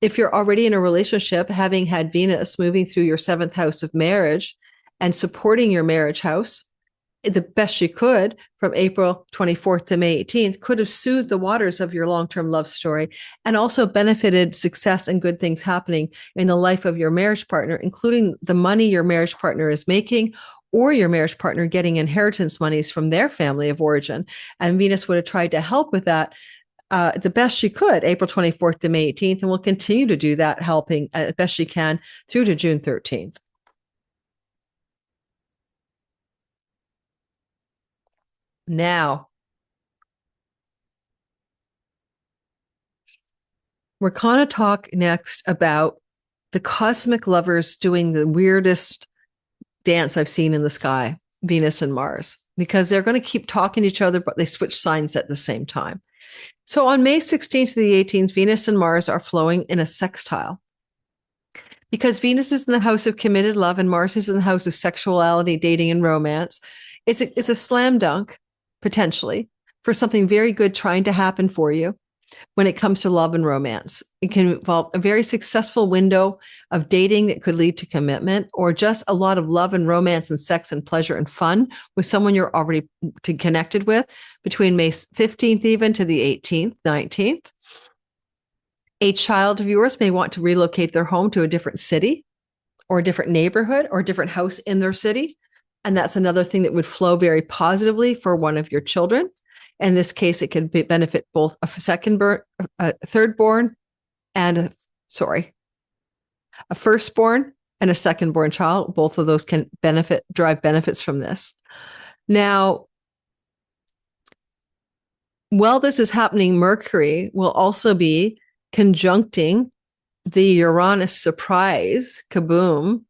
If you're already in a relationship, having had Venus moving through your 7th house of marriage and supporting your marriage house the best she could from April 24th to May 18th could have soothed the waters of your long-term love story and also benefited success and good things happening in the life of your marriage partner, including the money your marriage partner is making or your marriage partner getting inheritance monies from their family of origin. And Venus would have tried to help with that the best she could, April 24th to May 18th, and will continue to do that, helping as best she can through to June 13th. Now, we're going to talk next about the cosmic lovers doing the weirdest dance I've seen in the sky, Venus and Mars, because they're going to keep talking to each other, but they switch signs at the same time. So on May 16th to the 18th, Venus and Mars are flowing in a sextile. Because Venus is in the house of committed love and Mars is in the house of sexuality, dating, and romance, it's a slam dunk, potentially, for something very good trying to happen for you when it comes to love and romance. It can involve a very successful window of dating that could lead to commitment, or just a lot of love and romance and sex and pleasure and fun with someone you're already connected with between May 15th even to the 18th, 19th. A child of yours may want to relocate their home to a different city or a different neighborhood or a different house in their city. And that's another thing that would flow very positively for one of your children. In this case, it could benefit both a thirdborn and a firstborn and a secondborn child. Both of those can derive benefits from this. Now, while this is happening, Mercury will also be conjuncting the Uranus surprise, kaboom.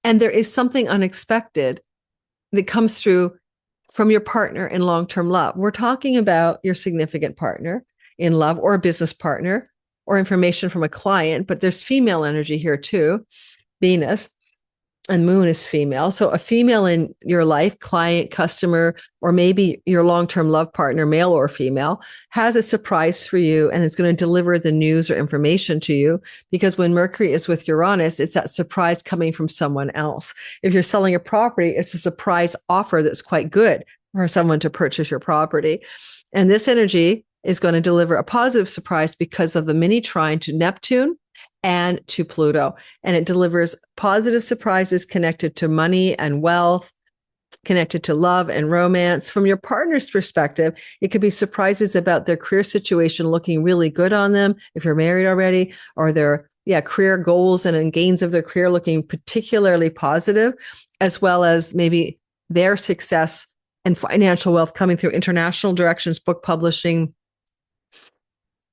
And there is something unexpected that comes through from your partner in long-term love. We're talking about your significant partner in love, or a business partner, or information from a client, but there's female energy here too. Venus and Moon is female. So a female in your life, client, customer, or maybe your long-term love partner, male or female, has a surprise for you and is going to deliver the news or information to you. Because when Mercury is with Uranus, it's that surprise coming from someone else. If you're selling a property, it's a surprise offer that's quite good for someone to purchase your property. And this energy is going to deliver a positive surprise because of the mini trine to Neptune and to Pluto. And it delivers positive surprises connected to money and wealth, connected to love and romance. From your partner's perspective, it could be surprises about their career situation looking really good on them, if you're married already, or their career goals and gains of their career looking particularly positive, as well as maybe their success and financial wealth coming through international directions, book publishing,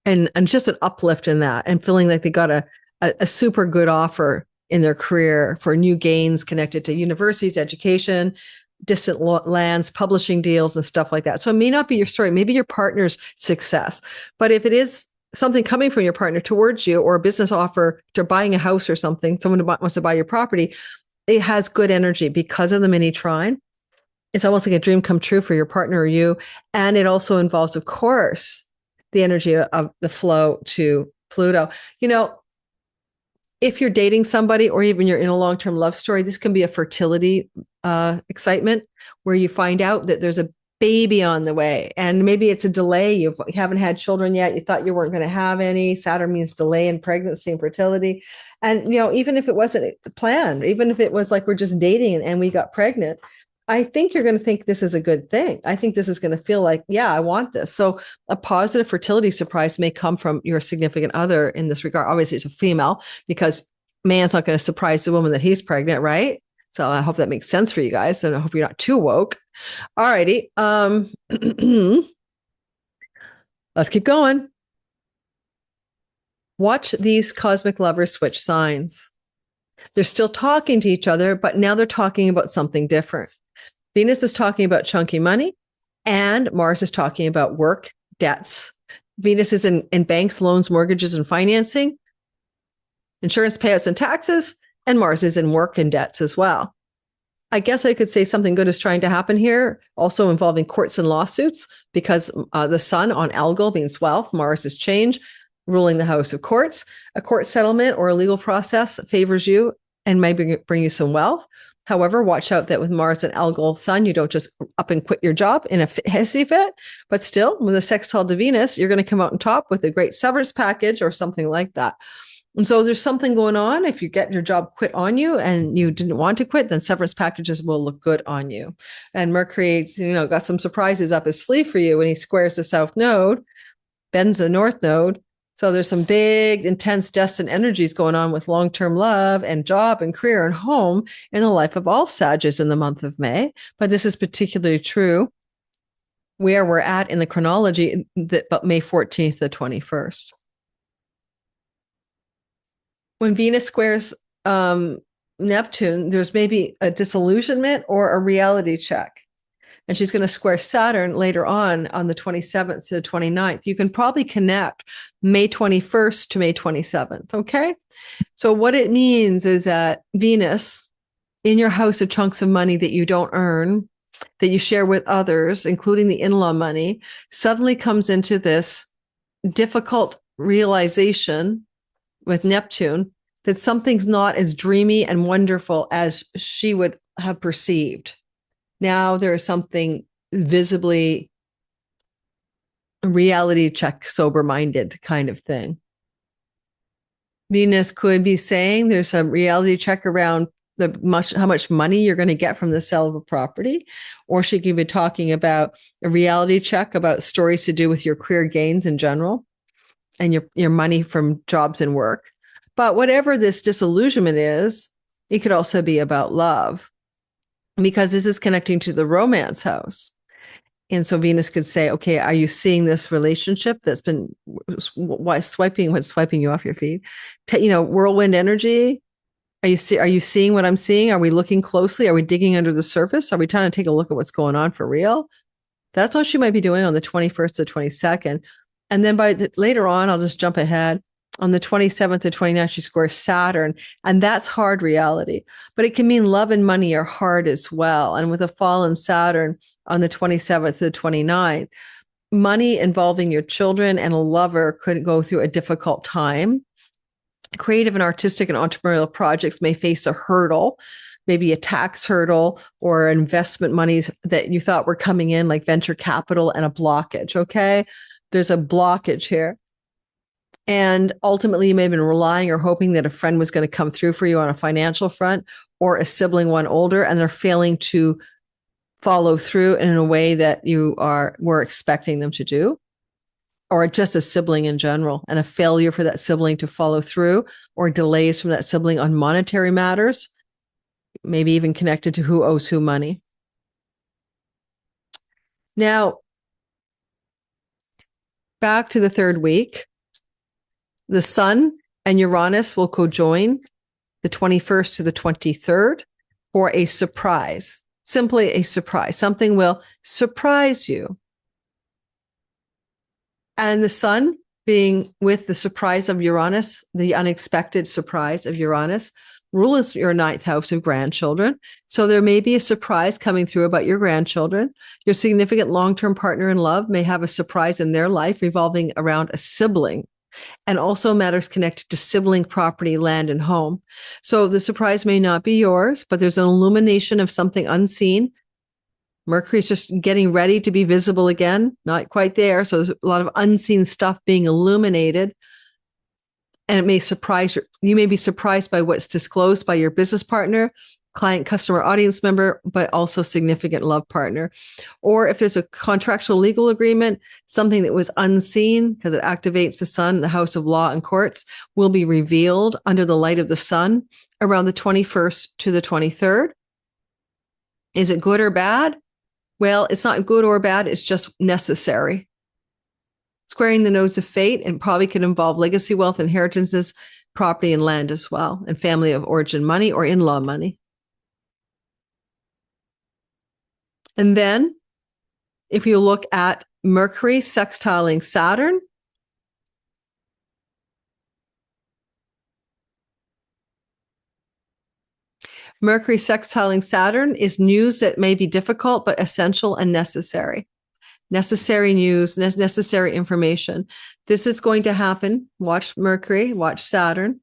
and just an uplift in that, and feeling like they got a super good offer in their career for new gains connected to universities, education, distant lands, publishing deals, and stuff like that. So it may not be your story, maybe your partner's success. But if it is something coming from your partner towards you, or a business offer to buying a house or something, someone who wants to buy your property, it has good energy because of the mini trine. It's almost like a dream come true for your partner or you. And it also involves, of course, the energy of the flow to Pluto. You know, if you're dating somebody, or even you're in a long-term love story, this can be a fertility excitement where you find out that there's a baby on the way, and maybe it's a delay. You haven't had children yet. You thought you weren't going to have any. Saturn means delay in pregnancy and fertility. And, you know, even if it wasn't planned, even if it was like we're just dating and we got pregnant, I think you're going to think this is a good thing. I think this is going to feel like, yeah, I want this. So a positive fertility surprise may come from your significant other in this regard. Obviously, it's a female, because man's not going to surprise the woman that he's pregnant, right? So I hope that makes sense for you guys. And I hope you're not too woke. All righty. Let's keep going. Watch these cosmic lovers switch signs. They're still talking to each other, but now they're talking about something different. Venus is talking about chunky money, and Mars is talking about work, debts. Venus is in banks, loans, mortgages, and financing, insurance payouts and taxes, and Mars is in work and debts as well. I guess I could say something good is trying to happen here, also involving courts and lawsuits, because the sun on Algol means wealth, Mars is change, ruling the house of courts. A court settlement or a legal process favors you and may bring you some wealth. However, watch out that with Mars and Algol Sun, you don't just up and quit your job in a hissy fit, but still with a sextile to Venus, you're going to come out on top with a great severance package or something like that. And so there's something going on. If you get your job quit on you and you didn't want to quit, then severance packages will look good on you. And Mercury, got some surprises up his sleeve for you when he squares the South Node, bends the North Node. So there's some big, intense, destined energies going on with long-term love and job and career and home in the life of all Sagittarius in the month of May. But this is particularly true where we're at in the chronology, but May 14th to 21st. When Venus squares Neptune, there's maybe a disillusionment or a reality check. And she's going to square Saturn later on the 27th to the 29th. You can probably connect May 21st to May 27th, okay? So what it means is that Venus, in your house of chunks of money that you don't earn, that you share with others, including the in-law money, suddenly comes into this difficult realization with Neptune that something's not as dreamy and wonderful as she would have perceived. Now there is something visibly reality check, sober-minded kind of thing. Venus could be saying there's a reality check around how much money you're going to get from the sale of a property, or she could be talking about a reality check about stories to do with your career gains in general and your money from jobs and work. But whatever this disillusionment is, it could also be about love, because this is connecting to the romance house. And so Venus could say, okay, are you seeing this relationship that's been swiping you off your feet? Whirlwind energy. Are you seeing what I'm seeing? Are we looking closely? Are we digging under the surface? Are we trying to take a look at what's going on for real? That's what she might be doing on the 21st to 22nd. And then later on, I'll just jump ahead. On the 27th to 29th, she squares Saturn, and that's hard reality. But it can mean love and money are hard as well. And with a fallen Saturn on the 27th to 29th, money involving your children and a lover could go through a difficult time. Creative and artistic and entrepreneurial projects may face a hurdle, maybe a tax hurdle or investment monies that you thought were coming in, like venture capital, and a blockage. Okay. There's a blockage here. And ultimately, you may have been relying or hoping that a friend was going to come through for you on a financial front, or a sibling one older, and they're failing to follow through in a way that were expecting them to do, or just a sibling in general, and a failure for that sibling to follow through, or delays from that sibling on monetary matters, maybe even connected to who owes who money. Now, back to the third week. The Sun and Uranus will cojoin the 21st to the 23rd for a surprise, simply a surprise. Something will surprise you. And the Sun being with the surprise of Uranus, the unexpected surprise of Uranus, rules your ninth house of grandchildren. So there may be a surprise coming through about your grandchildren. Your significant long-term partner in love may have a surprise in their life revolving around a sibling, and also matters connected to sibling property, land, and home. So the surprise may not be yours, but there's an illumination of something unseen. Mercury's just getting ready to be visible again, not quite there. So there's a lot of unseen stuff being illuminated. And it may surprise you may be surprised by what's disclosed by your business partner, client, customer, audience member, but also significant love partner. Or if there's a contractual legal agreement, something that was unseen because it activates the sun, the house of law and courts, will be revealed under the light of the sun around the 21st to the 23rd. Is it good or bad? Well, it's not good or bad. It's just necessary. Squaring the nodes of fate, and probably could involve legacy wealth, inheritances, property and land as well, and family of origin money or in-law money. And then if you look at Mercury sextiling Saturn, Mercury sextiling Saturn is news that may be difficult, but essential and necessary. Necessary news, necessary information. This is going to happen. Watch Mercury, watch Saturn,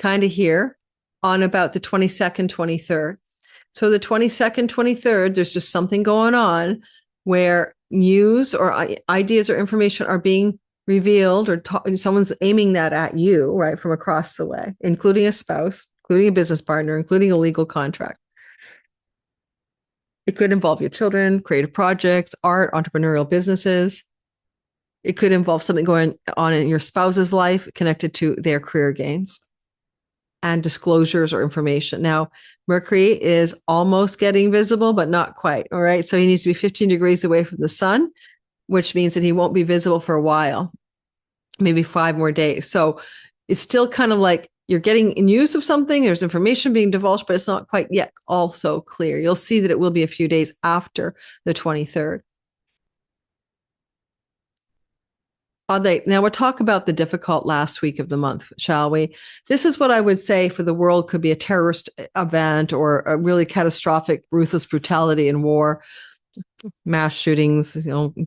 kind of here on about the 22nd, 23rd. So the 22nd, 23rd, there's just something going on where news or ideas or information are being revealed, or someone's aiming that at you, right, from across the way, including a spouse, including a business partner, including a legal contract. It could involve your children, creative projects, art, entrepreneurial businesses. It could involve something going on in your spouse's life connected to their career gains and disclosures or information. Now, Mercury is almost getting visible, but not quite. All right. So he needs to be 15 degrees away from the sun, which means that he won't be visible for a while, maybe 5 more days. So it's still kind of like you're getting news of something, there's information being divulged, but it's not quite yet also clear. You'll see that it will be a few days after the 23rd. Now we'll talk about the difficult last week of the month, shall we? This is what I would say for the world could be a terrorist event or a really catastrophic, ruthless brutality in war, mass shootings,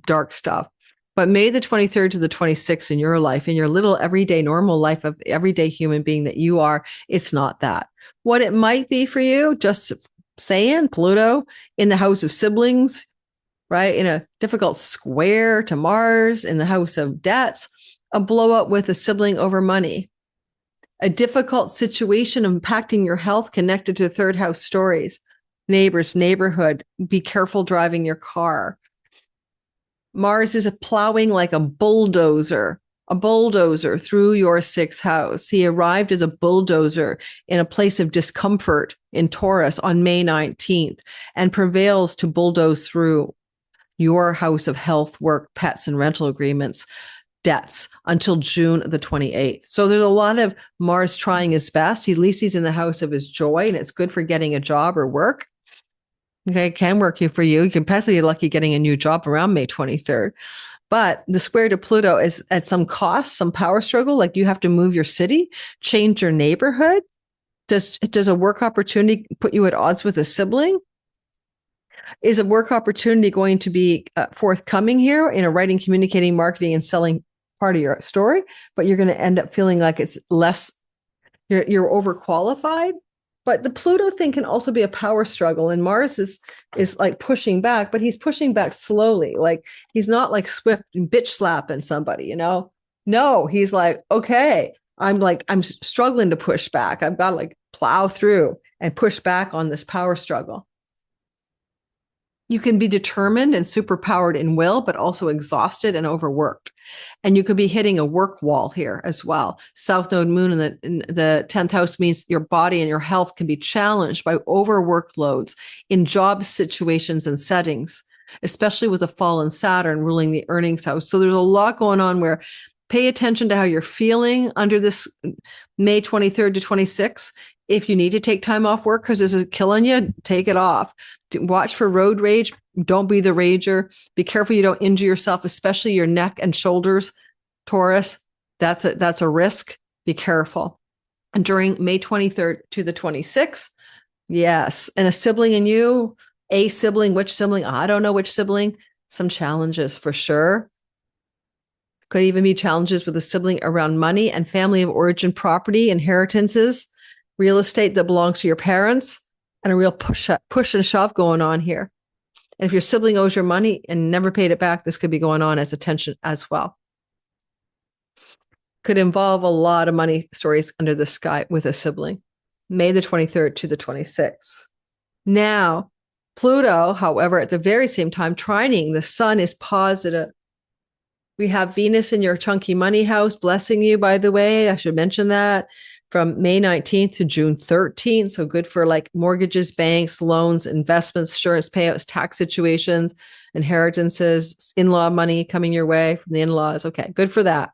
dark stuff. But May the 23rd to the 26th in your life, in your little everyday normal life of everyday human being that you are, it's not that. What it might be for you, just saying, Pluto in the house of siblings, right? In a difficult square to Mars, in the house of debts, a blowout with a sibling over money, a difficult situation impacting your health connected to third house stories, neighbors, neighborhood, be careful driving your car. Mars is plowing like a bulldozer through your sixth house. He arrived as a bulldozer in a place of discomfort in Taurus on May 19th and prevails to bulldoze through your house of health, work, pets, and rental agreements, debts until June the 28th. So there's a lot of Mars trying his best. At least he's in the house of his joy, and it's good for getting a job or work. Okay, it can work for you. You can possibly be lucky getting a new job around May 23rd. But the square to Pluto is at some cost, some power struggle. Like you have to move your city, change your neighborhood. Does a work opportunity put you at odds with a sibling? Is a work opportunity going to be forthcoming here in a writing, communicating, marketing, and selling part of your story? But you're going to end up feeling like it's less, you're overqualified. But the Pluto thing can also be a power struggle, and Mars is like pushing back, but he's pushing back slowly. Like he's not like swift and bitch slapping somebody, you know? No, he's like, okay, I'm struggling to push back. I've got to like plow through and push back on this power struggle. You can be determined and superpowered in will, but also exhausted and overworked. And you could be hitting a work wall here as well. South Node Moon in the 10th house means your body and your health can be challenged by overwork loads in job situations and settings, especially with a fallen Saturn ruling the earnings house. So there's a lot going on where pay attention to how you're feeling under this May 23rd to 26th. If you need to take time off work because this is killing you, take it off. Watch for road rage. Don't be the rager. Be careful you don't injure yourself, especially your neck and shoulders. Taurus, that's a risk. Be careful. And during May 23rd to the 26th, yes. And a sibling in you, a sibling, which sibling? I don't know which sibling. Some challenges for sure. Could even be challenges with a sibling around money and family of origin property, inheritances, real estate that belongs to your parents, and a real push and shove going on here. And if your sibling owes your money and never paid it back, this could be going on as a tension as well. Could involve a lot of money stories under the sky with a sibling. May the 23rd to the 26th. Now, Pluto, however, at the very same time, trining the sun is positive. We have Venus in your chunky money house blessing you, by the way. I should mention that. From May 19th to June 13th. So good for like mortgages, banks, loans, investments, insurance payouts, tax situations, inheritances, in-law money coming your way from the in-laws. Okay, good for that.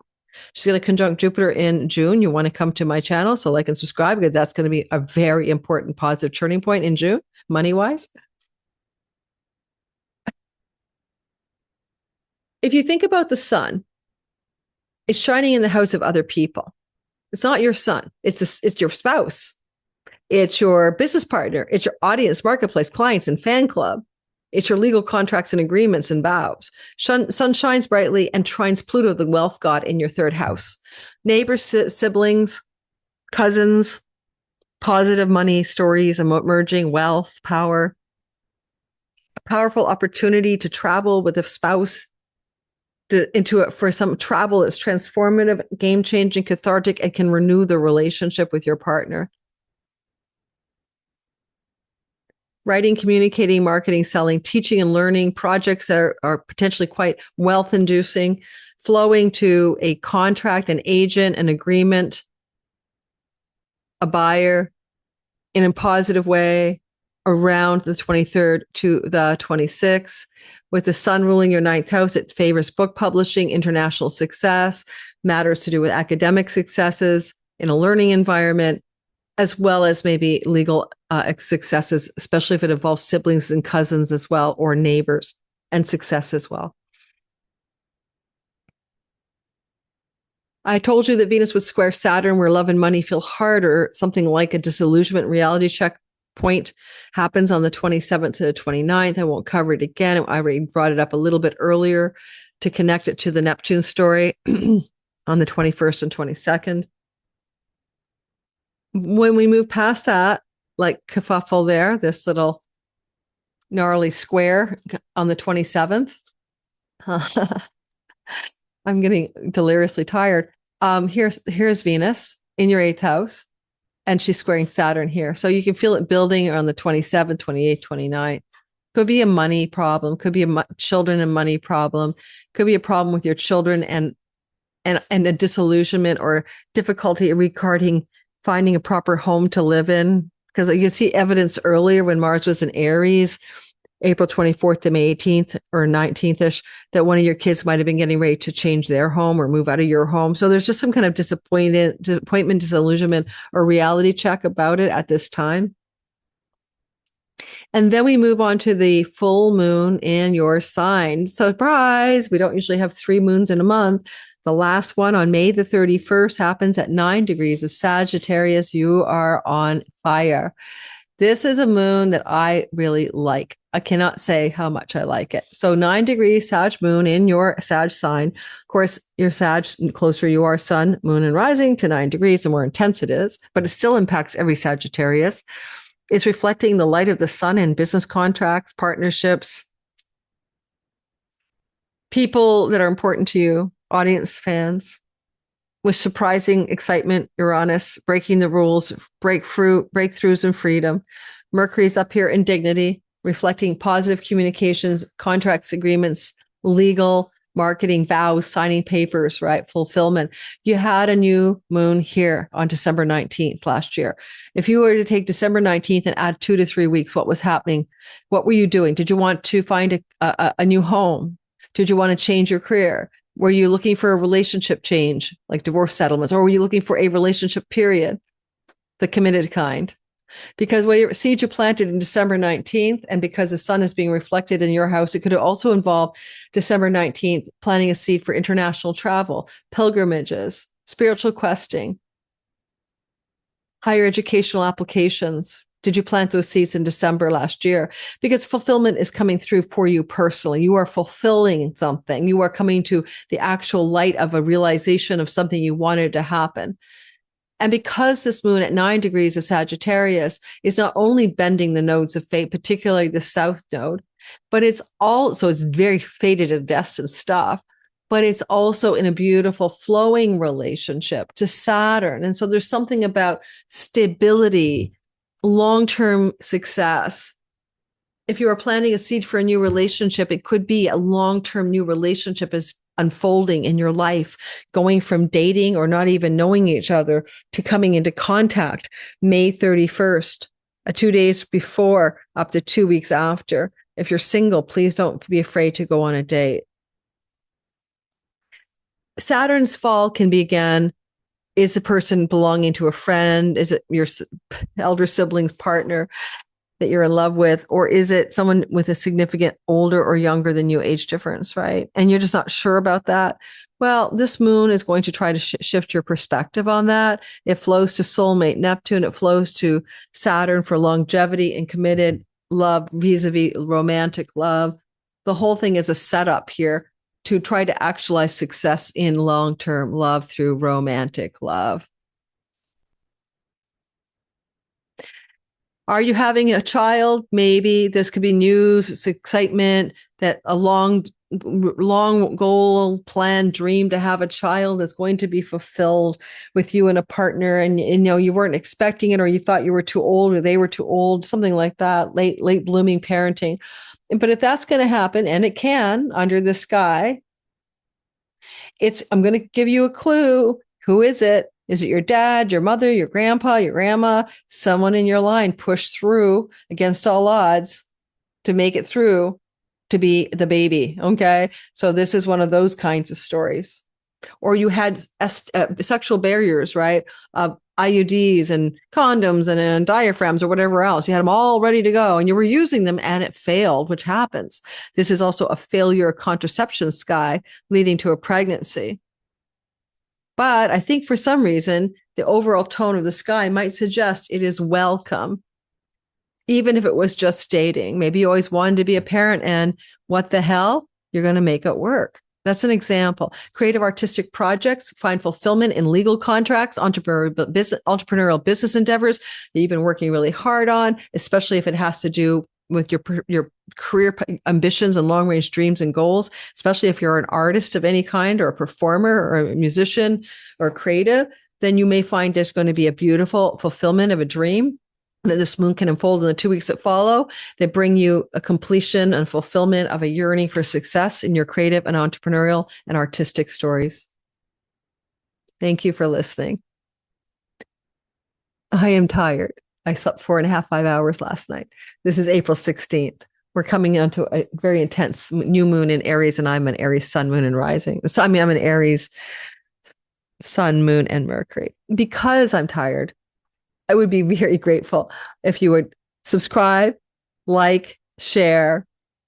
She's going to conjunct Jupiter in June. You want to come to my channel, so like and subscribe, because that's going to be a very important positive turning point in June, money-wise. If you think about the sun, it's shining in the house of other people. It's not your sun. It's your spouse. It's your business partner. It's your audience, marketplace, clients, and fan club. It's your legal contracts and agreements and vows. Sun shines brightly and trines Pluto, the wealth god, in your third house. Neighbors, siblings, cousins, positive money stories, emerging wealth, power. A powerful opportunity to travel with a spouse, into it for some travel is transformative, game-changing, cathartic, and can renew the relationship with your partner. Writing, communicating, marketing, selling, teaching, and learning projects that are potentially quite wealth-inducing, flowing to a contract, an agent, an agreement, a buyer in a positive way around the 23rd to the 26th. With the sun ruling your ninth house, it favors book publishing, international success, matters to do with academic successes in a learning environment, as well as maybe legal successes, especially if it involves siblings and cousins as well, or neighbors, and success as well. I told you that Venus would square Saturn, where love and money feel harder. Something like a disillusionment reality check point happens on the 27th to the 29th. I won't cover it again. I already brought it up a little bit earlier to connect it to the Neptune story on the 21st and 22nd. When we move past that, like kerfuffle there, this little gnarly square on the 27th, I'm getting deliriously tired. Here's Venus in your 8th house, and she's squaring Saturn here. So you can feel it building on the 27th, 28th, 29th. Could be a money problem, could be a children and money problem, could be a problem with your children and a disillusionment or difficulty regarding finding a proper home to live in. Because you see evidence earlier when Mars was in Aries, April 24th to May 18th or 19th-ish, that one of your kids might have been getting ready to change their home or move out of your home. So there's just some kind of disappointment, disillusionment, or reality check about it at this time. And then we move on to the full moon in your sign. Surprise! We don't usually have 3 moons in a month. The last one on May the 31st happens at 9 degrees of Sagittarius. You are on fire. This is a moon that I really like. I cannot say how much I like it. So 9 degrees Sag moon in your Sag sign. Of course, your Sag, closer you are sun, moon, and rising to 9 degrees, the more intense it is, but it still impacts every Sagittarius. It's reflecting the light of the sun in business contracts, partnerships, people that are important to you, audience, fans. With surprising excitement, Uranus, breaking the rules, breakthroughs and freedom. Mercury's up here in dignity, reflecting positive communications, contracts, agreements, legal, marketing, vows, signing papers, right? Fulfillment. You had a new moon here on December 19th last year. If you were to take December 19th and add 2 to 3 weeks, what was happening? What were you doing? Did you want to find a new home? Did you want to change your career? Were you looking for a relationship change, like divorce settlements, or were you looking for a relationship period, the committed kind? Because where your seeds you planted in December 19th, and because the sun is being reflected in your house, it could also involve December 19th, planting a seed for international travel, pilgrimages, spiritual questing, higher educational applications. Did you plant those seeds in December last year? Because fulfillment is coming through for you personally. You are fulfilling something. You are coming to the actual light of a realization of something you wanted to happen. And because this moon at 9 degrees of Sagittarius is not only bending the nodes of fate, particularly the south node, but it's very fated and destined stuff, but it's also in a beautiful flowing relationship to Saturn. And so there's something about stability, long-term success. If you are planting a seed for a new relationship, it could be a long-term new relationship is unfolding in your life, going from dating or not even knowing each other to coming into contact May 31st, 2 days before, up to 2 weeks after. If you're single, please don't be afraid to go on a date. Saturn's fall can be, again, is the person belonging to a friend? Is it your elder sibling's partner that you're in love with? Or is it someone with a significant older or younger than you age difference, right? And you're just not sure about that. Well, this moon is going to try to shift your perspective on that. It flows to soulmate Neptune. It flows to Saturn for longevity and committed love, vis-a-vis romantic love. The whole thing is a setup here to try to actualize success in long-term love through romantic love. Are you having a child? Maybe this could be news, excitement, that a long goal, plan, dream to have a child is going to be fulfilled with you and a partner. And you weren't expecting it, or you thought you were too old, or they were too old, something like that, late blooming parenting. But if that's going to happen, and it can under the sky, I'm going to give you a clue. Who is it? Is it your dad, your mother, your grandpa, your grandma? Someone in your line pushed through against all odds to make it through to be the baby. Okay. So this is one of those kinds of stories. Or you had sexual barriers, right? IUDs and condoms and diaphragms or whatever else. You had them all ready to go and you were using them and it failed, which happens. This is also a failure contraception sky leading to a pregnancy. But I think for some reason, the overall tone of the sky might suggest it is welcome, even if it was just dating. Maybe you always wanted to be a parent and what the hell? You're going to make it work. That's an example. Creative artistic projects, find fulfillment in legal contracts, entrepreneurial business endeavors that you've been working really hard on, especially if it has to do with your career ambitions and long range dreams and goals, especially if you're an artist of any kind or a performer or a musician or creative, then you may find there's going to be a beautiful fulfillment of a dream that this moon can unfold in the 2 weeks that follow, that bring you a completion and fulfillment of a yearning for success in your creative and entrepreneurial and artistic stories. Thank you for listening. I am tired. I slept 4.5, 5 hours last night. This is April 16th. We're coming onto a very intense new moon in Aries, and I'm an Aries sun, moon, and rising. So, I'm an Aries sun, moon, and Mercury. Because I'm tired, I would be very grateful if you would subscribe, like, share,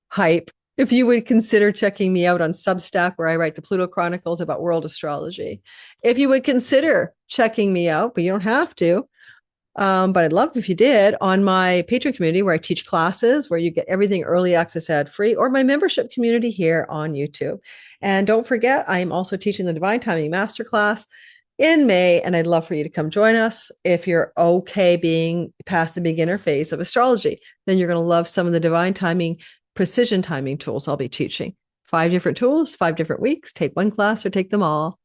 hype. If you would consider checking me out on Substack, where I write the Pluto Chronicles about world astrology. If you would consider checking me out, but you don't have to, but I'd love if you did, on my Patreon community where I teach classes, where you get everything early access ad free, or my membership community here on YouTube. And don't forget, I am also teaching the Divine Timing Masterclass in May, and I'd love for you to come join us. If you're okay being past the beginner phase of astrology, then you're going to love some of the Divine Timing, precision timing tools I'll be teaching. 5 different tools, 5 different weeks. Take one class or take them all.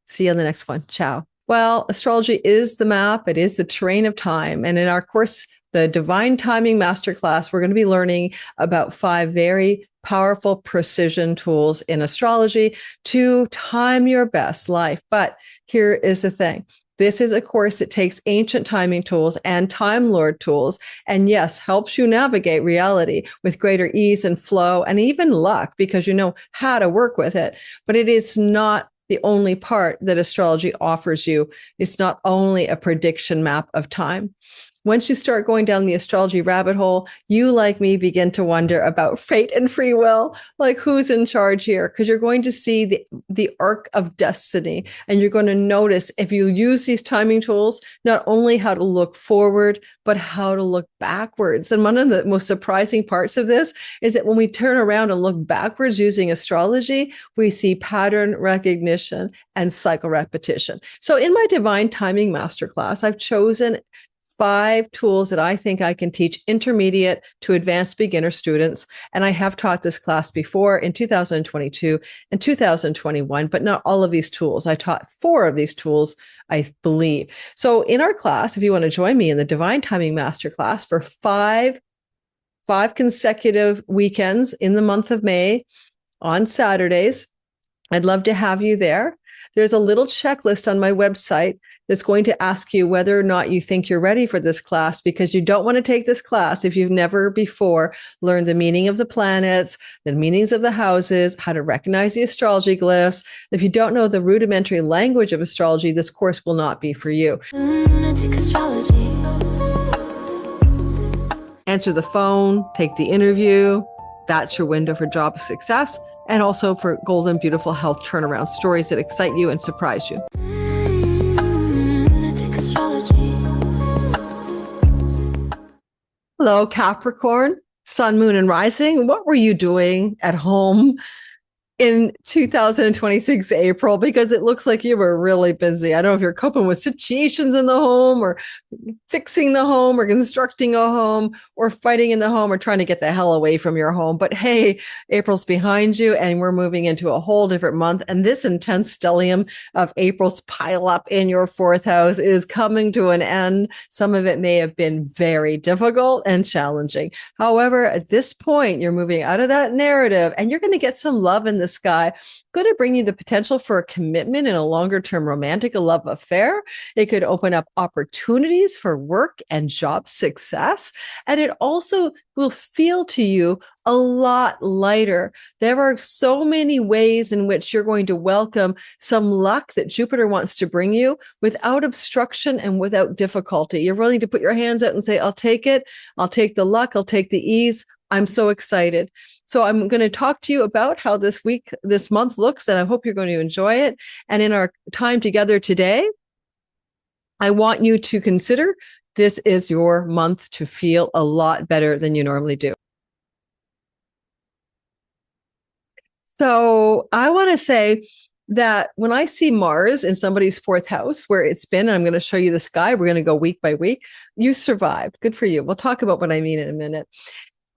See you on the next one. Ciao. Well, astrology is the map. It is the terrain of time. And in our course, the Divine Timing Masterclass, we're going to be learning about 5 very powerful precision tools in astrology to time your best life. But here is the thing. This is a course that takes ancient timing tools and Time Lord tools, and yes, helps you navigate reality with greater ease and flow and even luck, because you know how to work with it. But it is not the only part that astrology offers you. It's not only a prediction map of time. Once you start going down the astrology rabbit hole, you, like me, begin to wonder about fate and free will, like who's in charge here? Because you're going to see the arc of destiny, and you're going to notice, if you use these timing tools, not only how to look forward, but how to look backwards. And one of the most surprising parts of this is that when we turn around and look backwards using astrology, we see pattern recognition and cycle repetition. So in my Divine Timing Masterclass, I've chosen 5 tools that I think I can teach intermediate to advanced beginner students. And I have taught this class before in 2022 and 2021, but not all of these tools. I taught 4 of these tools, I believe. So in our class, if you want to join me in the Divine Timing Masterclass for 5 consecutive weekends in the month of May on Saturdays, I'd love to have you there. There's a little checklist on my website that's going to ask you whether or not you think you're ready for this class, because you don't want to take this class if you've never before learned the meaning of the planets, the meanings of the houses, how to recognize the astrology glyphs. If you don't know the rudimentary language of astrology, this course will not be for you. Lunatic astrology. Answer the phone, take the interview. That's your window for job success, and also for golden, beautiful health turnaround stories that excite you and surprise you. Hello, Capricorn, Sun, Moon, and Rising. What were you doing at home in 2026 April? Because it looks like you were really busy. I don't know if you're coping with situations in the home, or fixing the home, or constructing a home, or fighting in the home, or trying to get the hell away from your home. But hey, April's behind you, and we're moving into a whole different month. And this intense stellium of April's pile up in your 4th house is coming to an end. Some of it may have been very difficult and challenging. However, at this point, you're moving out of that narrative, and you're going to get some love in the sky. Going to bring you the potential for a commitment in a longer-term romantic love affair. It could open up opportunities for work and job success. And it also will feel to you a lot lighter. There are so many ways in which you're going to welcome some luck that Jupiter wants to bring you without obstruction and without difficulty. You're willing to put your hands out and say, I'll take it. I'll take the luck. I'll take the ease. I'm so excited. So I'm going to talk to you about how this month looks, and I hope you're going to enjoy it. And in our time together today, I want you to consider this is your month to feel a lot better than you normally do. So I want to say, that when I see Mars in somebody's fourth house where it's been, and I'm going to show you the sky, we're going to go week by week. You survived. Good for you. We'll talk about what I mean in a minute.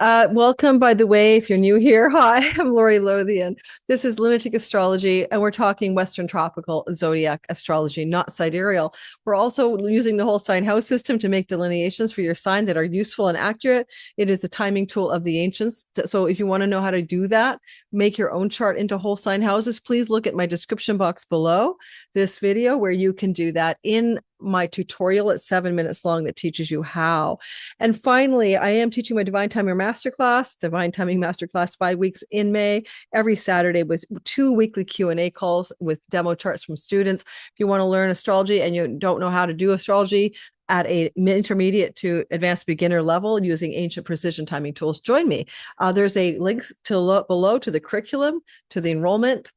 Welcome, by the way, if you're new here. Hi, I'm Lori Lothian. This is Lunatic Astrology, and we're talking Western Tropical Zodiac Astrology, not sidereal. We're also using the whole sign house system to make delineations for your sign that are useful and accurate. It is a timing tool of the ancients. So if you want to know how to do that, make your own chart into whole sign houses, please look at my description box below this video where you can do that in my tutorial. It's 7 minutes long that teaches you how. And finally, I am teaching my Divine Timing Masterclass 5 weeks in May, every Saturday with 2 weekly Q&A calls with demo charts from students. If you want to learn astrology and you don't know how to do astrology at a intermediate to advanced beginner level using ancient precision timing tools, join me. There's a link below to the curriculum, to the enrollment,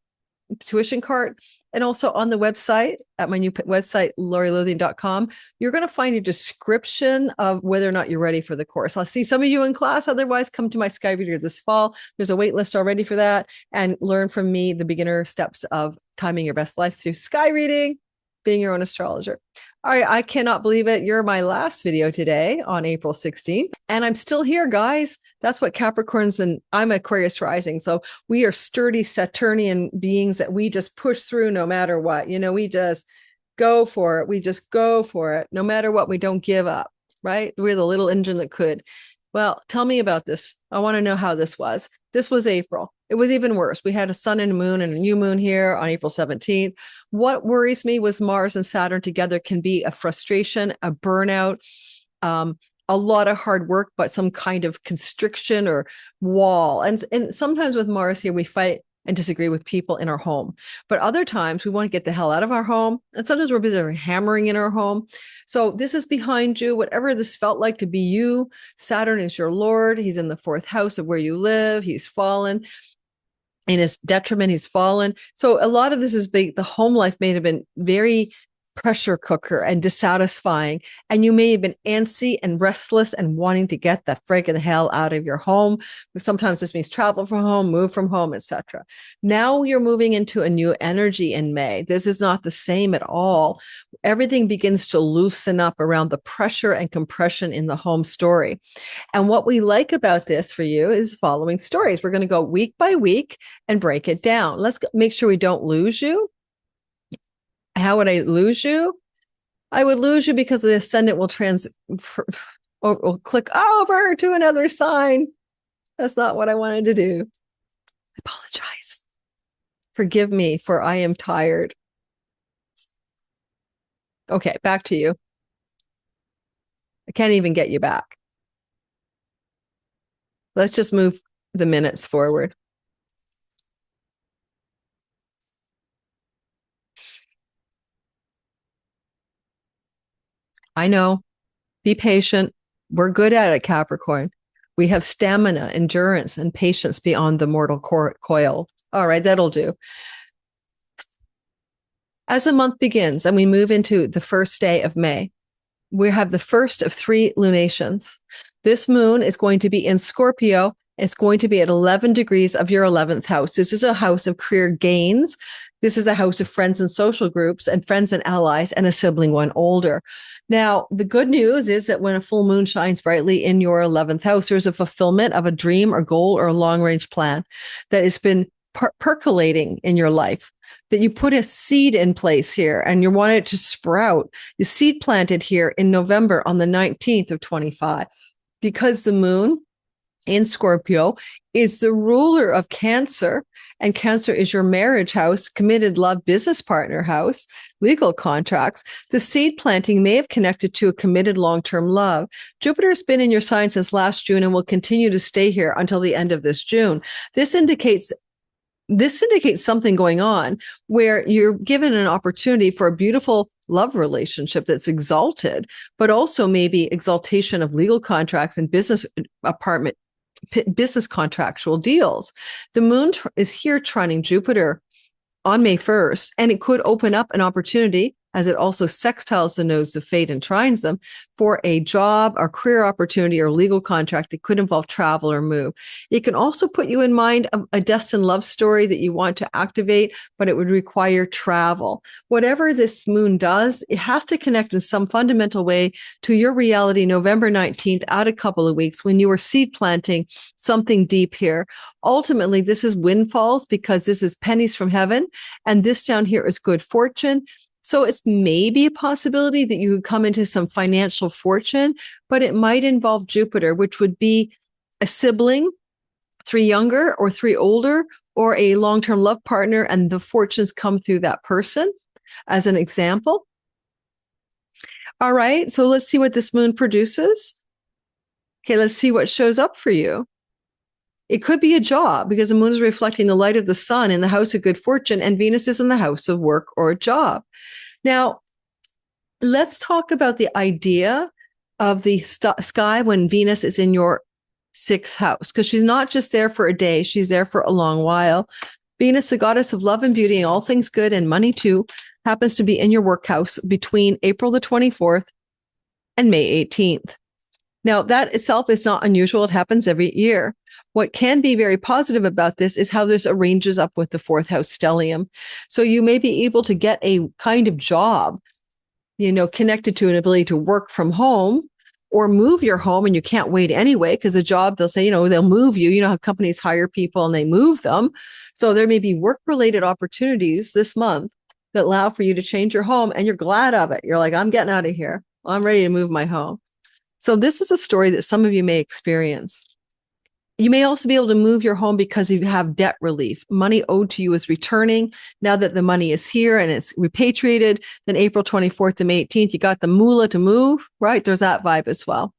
tuition cart, and also on the website at my new website, lorilothian.com, you're going to find a description of whether or not you're ready for the course. I'll see some of you in class. Otherwise, come to my Sky Reader this fall. There's a wait list already for that, and learn from me the beginner steps of timing your best life through sky reading, being your own astrologer. All right, I cannot believe it. You're my last video today on April 16th, and I'm still here, guys. That's what Capricorns, and I'm Aquarius rising. So we are sturdy Saturnian beings that we just push through no matter what. You know, we just go for it. We just go for it. No matter what, we don't give up, right? We're the little engine that could. Well, tell me about this. I want to know how this was. This was April. It was even worse. We had a sun and a moon and a new moon here on April 17th. What worries me was Mars and Saturn together can be a frustration, a burnout, a lot of hard work, but some kind of constriction or wall. And sometimes with Mars here, we fight and disagree with people in our home. But other times we want to get the hell out of our home. And sometimes we're busy hammering in our home. So this is behind you. Whatever this felt like to be you, Saturn is your Lord. He's in the fourth house of where you live. He's fallen. In his detriment, he's fallen. So a lot of this is big. The home life may have been very pressure cooker and dissatisfying. And you may have been antsy and restless and wanting to get the friggin' hell out of your home. Sometimes this means travel from home, move from home, etc. Now you're moving into a new energy in May. This is not the same at all. Everything begins to loosen up around the pressure and compression in the home story. And what we like about this for you is following stories. We're going to go week by week and break it down. Let's make sure we don't lose you. How would I lose you? I would lose you because the ascendant will will click over to another sign. That's not what I wanted to do. I apologize. Forgive me, for I am tired. Okay, back to you. I can't even get you back. Let's just move the minutes forward. I know. Be patient. We're good at it, Capricorn. We have stamina, endurance, and patience beyond the mortal coil. All right, that'll do. As the month begins and we move into the first day of May, we have the first of 3 lunations. This moon is going to be in Scorpio. It's going to be at 11 degrees of your 11th house. This is a house of career gains. This is a house of friends and social groups and friends and allies and a sibling one older. Now, the good news is that when a full moon shines brightly in your 11th house, there's a fulfillment of a dream or goal or a long-range plan that has been percolating in your life, that you put a seed in place here and you want it to sprout. The seed planted here in November on the 19th of 25, because the moon in Scorpio is the ruler of Cancer, and Cancer is your marriage house, committed love, business partner house, legal contracts. The seed planting may have connected to a committed long-term love. Jupiter has been in your sign since last June and will continue to stay here until the end of this June. This indicates something going on where you're given an opportunity for a beautiful love relationship that's exalted, but also maybe exaltation of legal contracts and business contractual deals. The moon is here trining Jupiter on May 1st, and it could open up an opportunity as it also sextiles the nodes of fate and trines them for a job or career opportunity or legal contract that could involve travel or move. It can also put you in mind of a destined love story that you want to activate, but it would require travel. Whatever this moon does, it has to connect in some fundamental way to your reality November 19th, out a couple of weeks when you are seed planting something deep here. Ultimately, this is windfalls because this is pennies from heaven, and this down here is good fortune. So it's maybe a possibility that you could come into some financial fortune, but it might involve Jupiter, which would be a sibling, 3 younger or 3 older, or a long-term love partner, and the fortunes come through that person, as an example. All right, so let's see what this moon produces. Okay, let's see what shows up for you. It could be a job because the moon is reflecting the light of the sun in the house of good fortune, and Venus is in the house of work or job. Now, let's talk about the idea of the sky when Venus is in your 6th house, because she's not just there for a day, she's there for a long while. Venus, the goddess of love and beauty and all things good and money too, happens to be in your work house between April the 24th and May 18th. Now, that itself is not unusual. It happens every year. What can be very positive about this is how this arranges up with the 4th house stellium. So you may be able to get a kind of job, connected to an ability to work from home or move your home, and you can't wait anyway, because a job, they'll say, they'll move you. You know how companies hire people and they move them. So there may be work-related opportunities this month that allow for you to change your home, and you're glad of it. You're like, I'm getting out of here. I'm ready to move my home. So this is a story that some of you may experience. You may also be able to move your home because you have debt relief. Money owed to you is returning. Now that the money is here and it's repatriated, then April 24th to May 18th, you got the moolah to move, right? There's that vibe as well.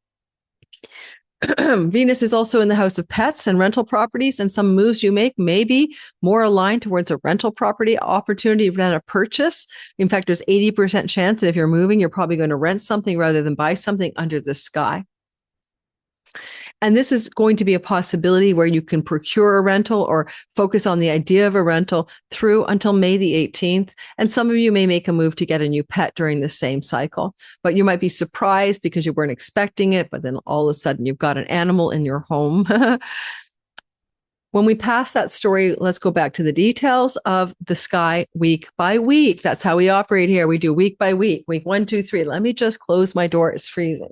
Venus is also in the house of pets and rental properties, and some moves you make may be more aligned towards a rental property opportunity than a purchase. In fact, there's 80% chance that if you're moving, you're probably going to rent something rather than buy something under the sky. And this is going to be a possibility where you can procure a rental or focus on the idea of a rental through until May the 18th. And some of you may make a move to get a new pet during the same cycle, but you might be surprised because you weren't expecting it, but then all of a sudden you've got an animal in your home. When we pass that story, let's go back to the details of the sky week by week. That's how we operate here. We do week by week, week 1, 2, 3. Let me just close my door. It's freezing.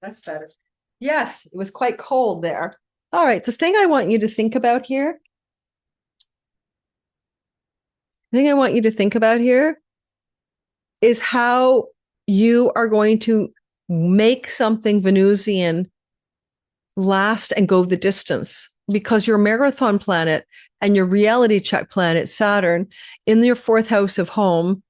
That's better. Yes, it was quite cold there. All right, the thing I want you to think about here, is how you are going to make something Venusian last and go the distance, because your marathon planet and your reality check planet, Saturn, in your 4th house of home,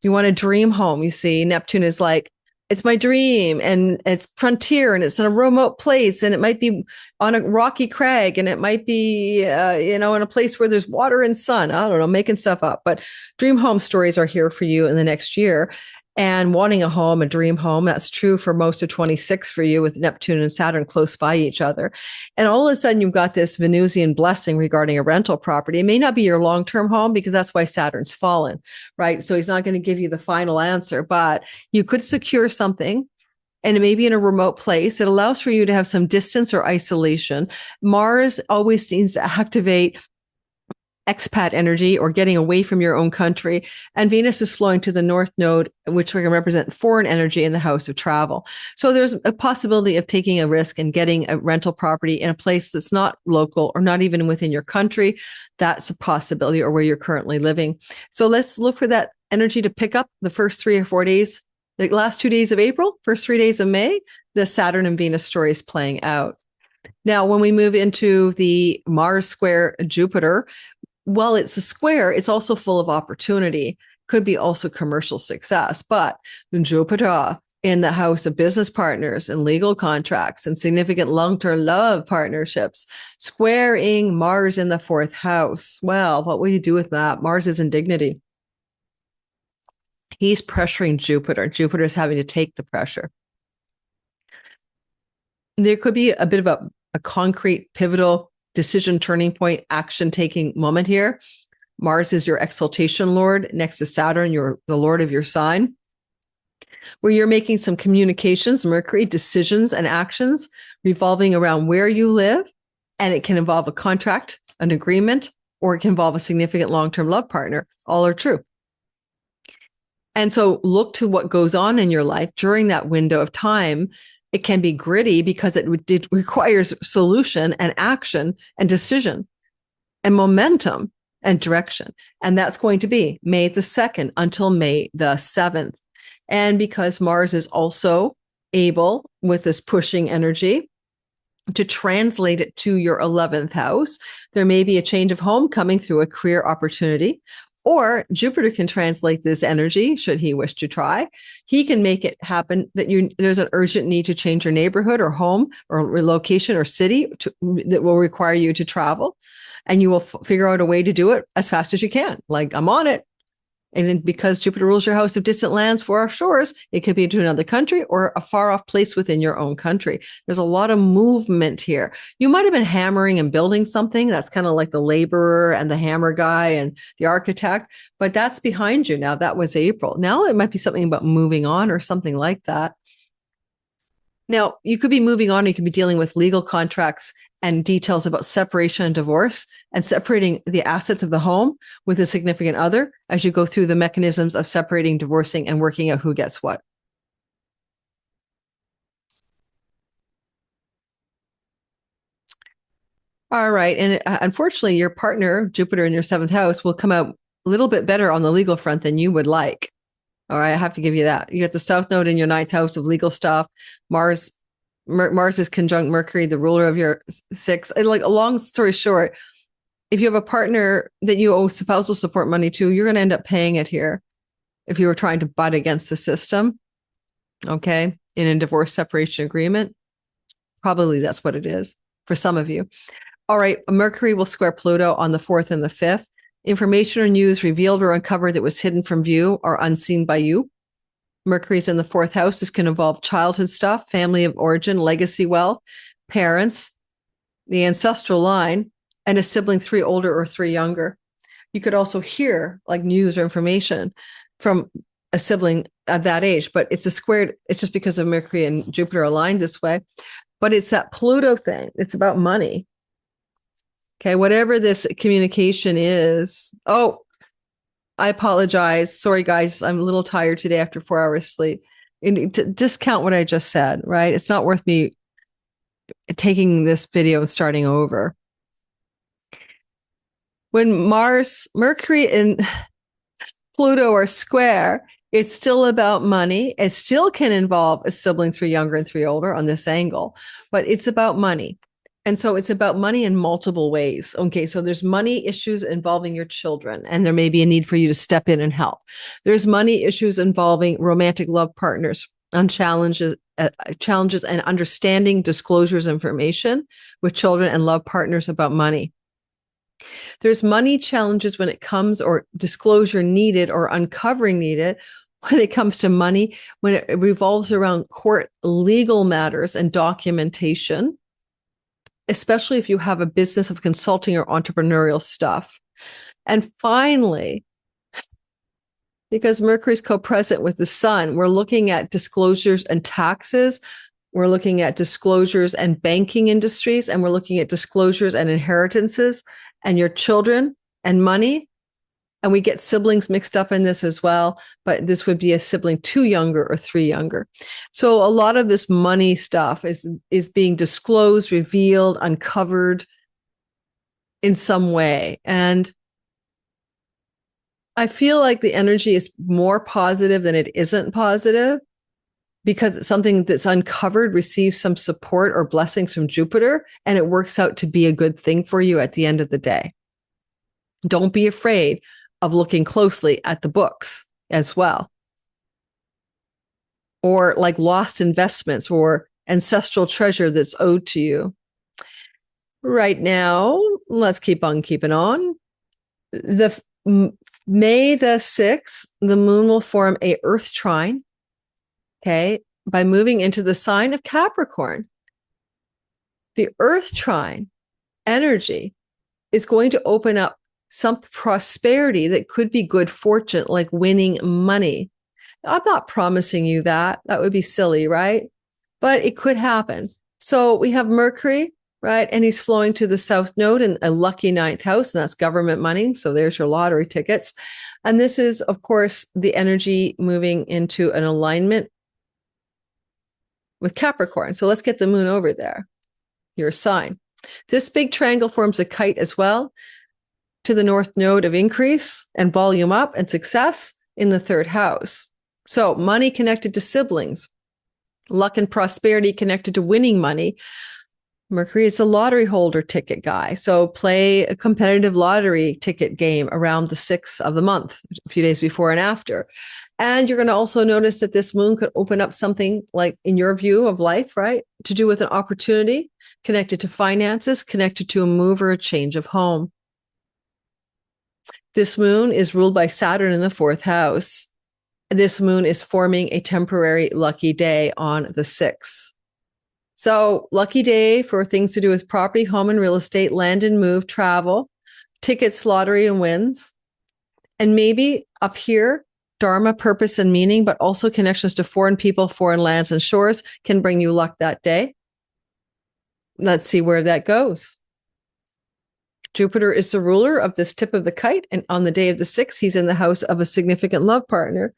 you want a dream home. You see, Neptune is like, it's my dream, and it's frontier, and it's in a remote place, and it might be on a rocky crag, and it might be, in a place where there's water and sun. I don't know, making stuff up. But dream home stories are here for you in the next year. And wanting a home, a dream home, that's true for most of 26 for you, with Neptune and Saturn close by each other. And all of a sudden, you've got this Venusian blessing regarding a rental property. It may not be your long-term home, because that's why Saturn's fallen, right? So he's not going to give you the final answer, but you could secure something, and it may be in a remote place. It allows for you to have some distance or isolation. Mars always needs to activate expat energy or getting away from your own country. And Venus is flowing to the north node, which can represent foreign energy in the house of travel. So there's a possibility of taking a risk and getting a rental property in a place that's not local or not even within your country. That's a possibility, or where you're currently living. So let's look for that energy to pick up the first 3 or 4 days, the last 2 days of April, first 3 days of May. The Saturn and Venus story is playing out. Now, when we move into the Mars square Jupiter, while it's a square, it's also full of opportunity, could be also commercial success. But Jupiter in the house of business partners and legal contracts and significant long-term love partnerships, squaring Mars in the 4th house. Well, what will you do with that? Mars is in dignity. He's pressuring Jupiter. Jupiter is having to take the pressure. There could be a bit of a concrete, pivotal decision turning point, action taking moment here. Mars is your exaltation lord. Next to Saturn, you're the lord of your sign, where you're making some communications, Mercury, decisions and actions revolving around where you live. And it can involve a contract, an agreement, or it can involve a significant long-term love partner. All are true. And so look to what goes on in your life during that window of time. It can be gritty because it requires solution and action and decision and momentum and direction. And that's going to be May the 2nd until May the 7th. And because Mars is also able, with this pushing energy, to translate it to your 11th house, there may be a change of home coming through a career opportunity, or Jupiter can translate this energy, should he wish to try. He can make it happen that there's an urgent need to change your neighborhood or home or relocation or city that will require you to travel. And you will figure out a way to do it as fast as you can. Like, I'm on it. And then because Jupiter rules your house of distant lands, far off shores, it could be to another country or a far off place within your own country. There's a lot of movement here. You might have been hammering and building something. That's kind of like the laborer and the hammer guy and the architect, but that's behind you now. That was April. Now it might be something about moving on or something like that. Now, you could be moving on. You could be dealing with legal contracts and details about separation and divorce and separating the assets of the home with a significant other as you go through the mechanisms of separating, divorcing, and working out who gets what. All right. And unfortunately, your partner, Jupiter in your 7th house, will come out a little bit better on the legal front than you would like. All right. I have to give you that. You got the South Node in your 9th house of legal stuff. Mars is conjunct Mercury, the ruler of your 6th. And like, a long story short, if you have a partner that you owe spousal support money to, you're going to end up paying it here if you were trying to butt against the system. Okay. In a divorce separation agreement. Probably that's what it is for some of you. All right. Mercury will square Pluto on the 4th and the 5th. Information or news revealed or uncovered that was hidden from view or unseen by you. Mercury's in the 4th house. This can involve childhood stuff, family of origin, legacy wealth, parents, the ancestral line, and a sibling 3 older or 3 younger. You could also hear like news or information from a sibling at that age, but it's just because of Mercury and Jupiter aligned this way. But it's that Pluto thing. It's about money. Okay, whatever this communication is. Oh, I apologize. Sorry, guys. I'm a little tired today after 4 hours sleep. Discount what I just said, right? It's not worth me taking this video and starting over. When Mercury, and Pluto are square, it's still about money. It still can involve a sibling 3 younger and 3 older on this angle, but it's about money. And so it's about money in multiple ways. Okay, so there's money issues involving your children, and there may be a need for you to step in and help. There's money issues involving romantic love partners on challenges and understanding disclosures information with children and love partners about money. There's money challenges when it comes, or disclosure needed or uncovering needed when it comes to money, when it revolves around court legal matters and documentation, especially if you have a business of consulting or entrepreneurial stuff. And finally, because Mercury is co-present with the sun, we're looking at disclosures and taxes. We're looking at disclosures and banking industries, and we're looking at disclosures and inheritances and your children and money. And we get siblings mixed up in this as well, but this would be a sibling 2 younger or 3 younger. So a lot of this money stuff is being disclosed, revealed, uncovered in some way. And I feel like the energy is more positive than it isn't positive, because something that's uncovered receives some support or blessings from Jupiter, and it works out to be a good thing for you at the end of the day. Don't be afraid of looking closely at the books as well. Or like lost investments or ancestral treasure that's owed to you. Right now, let's keep on keeping on. May the 6th, the moon will form a Earth trine, okay, by moving into the sign of Capricorn. The Earth trine energy is going to open up some prosperity that could be good fortune, like winning money. I'm not promising you that. That would be silly, right? But it could happen. So we have Mercury, right? And he's flowing to the south node in a lucky ninth house, and that's government money. So there's your lottery tickets. And this is, of course, the energy moving into an alignment with Capricorn. So let's get the moon over there, your sign. This big triangle forms a kite as well to the north node of increase and volume up and success in the third house. So money connected to siblings, luck and prosperity connected to winning money. Mercury is a lottery holder ticket guy. So play a competitive lottery ticket game around the 6th of the month, a few days before and after. And you're going to also notice that this moon could open up something like, in your view of life, right, to do with an opportunity connected to finances, connected to a move or a change of home. This moon is ruled by Saturn in the 4th house. This moon is forming a temporary lucky day on the 6th. So lucky day for things to do with property, home and real estate, land and move, travel, tickets, lottery and wins. And maybe up here, dharma, purpose and meaning, but also connections to foreign people, foreign lands and shores can bring you luck that day. Let's see where that goes. Jupiter is the ruler of this tip of the kite. And on the day of the 6th, he's in the house of a significant love partner.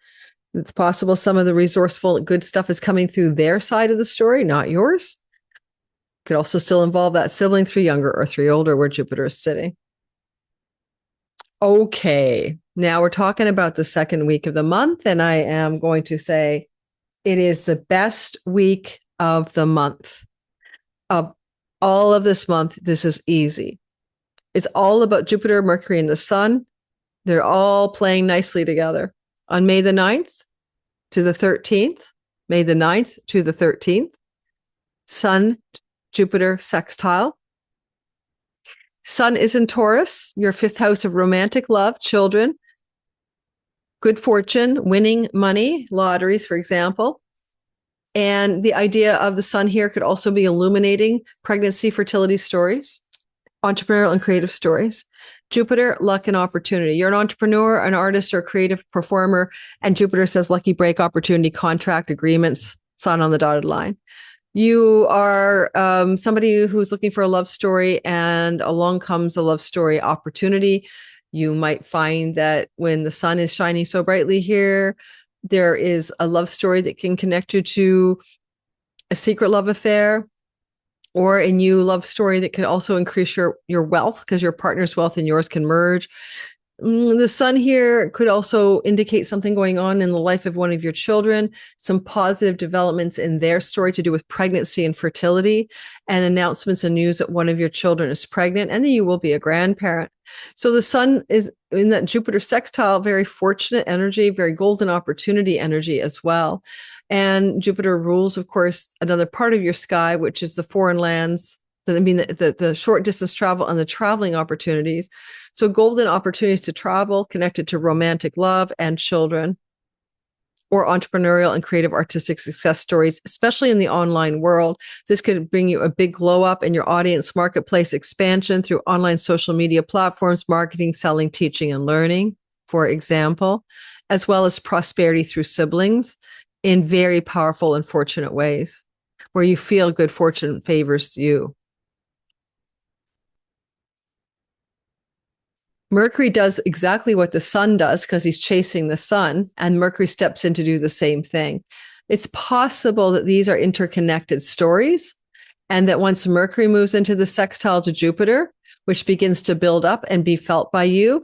It's possible some of the resourceful good stuff is coming through their side of the story, not yours. Could also still involve that sibling 3 younger or 3 older where Jupiter is sitting. Okay, now we're talking about the second week of the month, and I am going to say it is the best week of the month. Of all of this month, this is easy. It's all about Jupiter, Mercury, and the Sun. They're all playing nicely together. On May the 9th to the 13th, May the 9th to the 13th, Sun, Jupiter, sextile. Sun is in Taurus, your 5th house of romantic love, children, good fortune, winning money, lotteries, for example. And the idea of the Sun here could also be illuminating pregnancy, fertility stories, entrepreneurial and creative stories. Jupiter, luck and opportunity. You're an entrepreneur, an artist, or a creative performer, and Jupiter says lucky break, opportunity, contract, agreements, Sun on the dotted line. You are somebody who's looking for a love story, and along comes a love story opportunity. You might find that when the sun is shining so brightly here, there is a love story that can connect you to a secret love affair, or a new love story that can also increase your wealth, because your partner's wealth and yours can merge. The sun here could also indicate something going on in the life of one of your children, some positive developments in their story to do with pregnancy and fertility, and announcements and news that one of your children is pregnant and that you will be a grandparent. So the sun is in that Jupiter sextile, very fortunate energy, very golden opportunity energy as well. And Jupiter rules, of course, another part of your sky, which is the foreign lands, the short distance travel and the traveling opportunities. So golden opportunities to travel connected to romantic love and children, or entrepreneurial and creative artistic success stories, especially in the online world. This could bring you a big glow up in your audience marketplace expansion through online social media platforms, marketing, selling, teaching, and learning, for example, as well as prosperity through siblings in very powerful and fortunate ways, where you feel good fortune favors you. Mercury does exactly what the sun does because he's chasing the sun, and Mercury steps in to do the same thing. It's possible that these are interconnected stories, and that once Mercury moves into the sextile to Jupiter, which begins to build up and be felt by you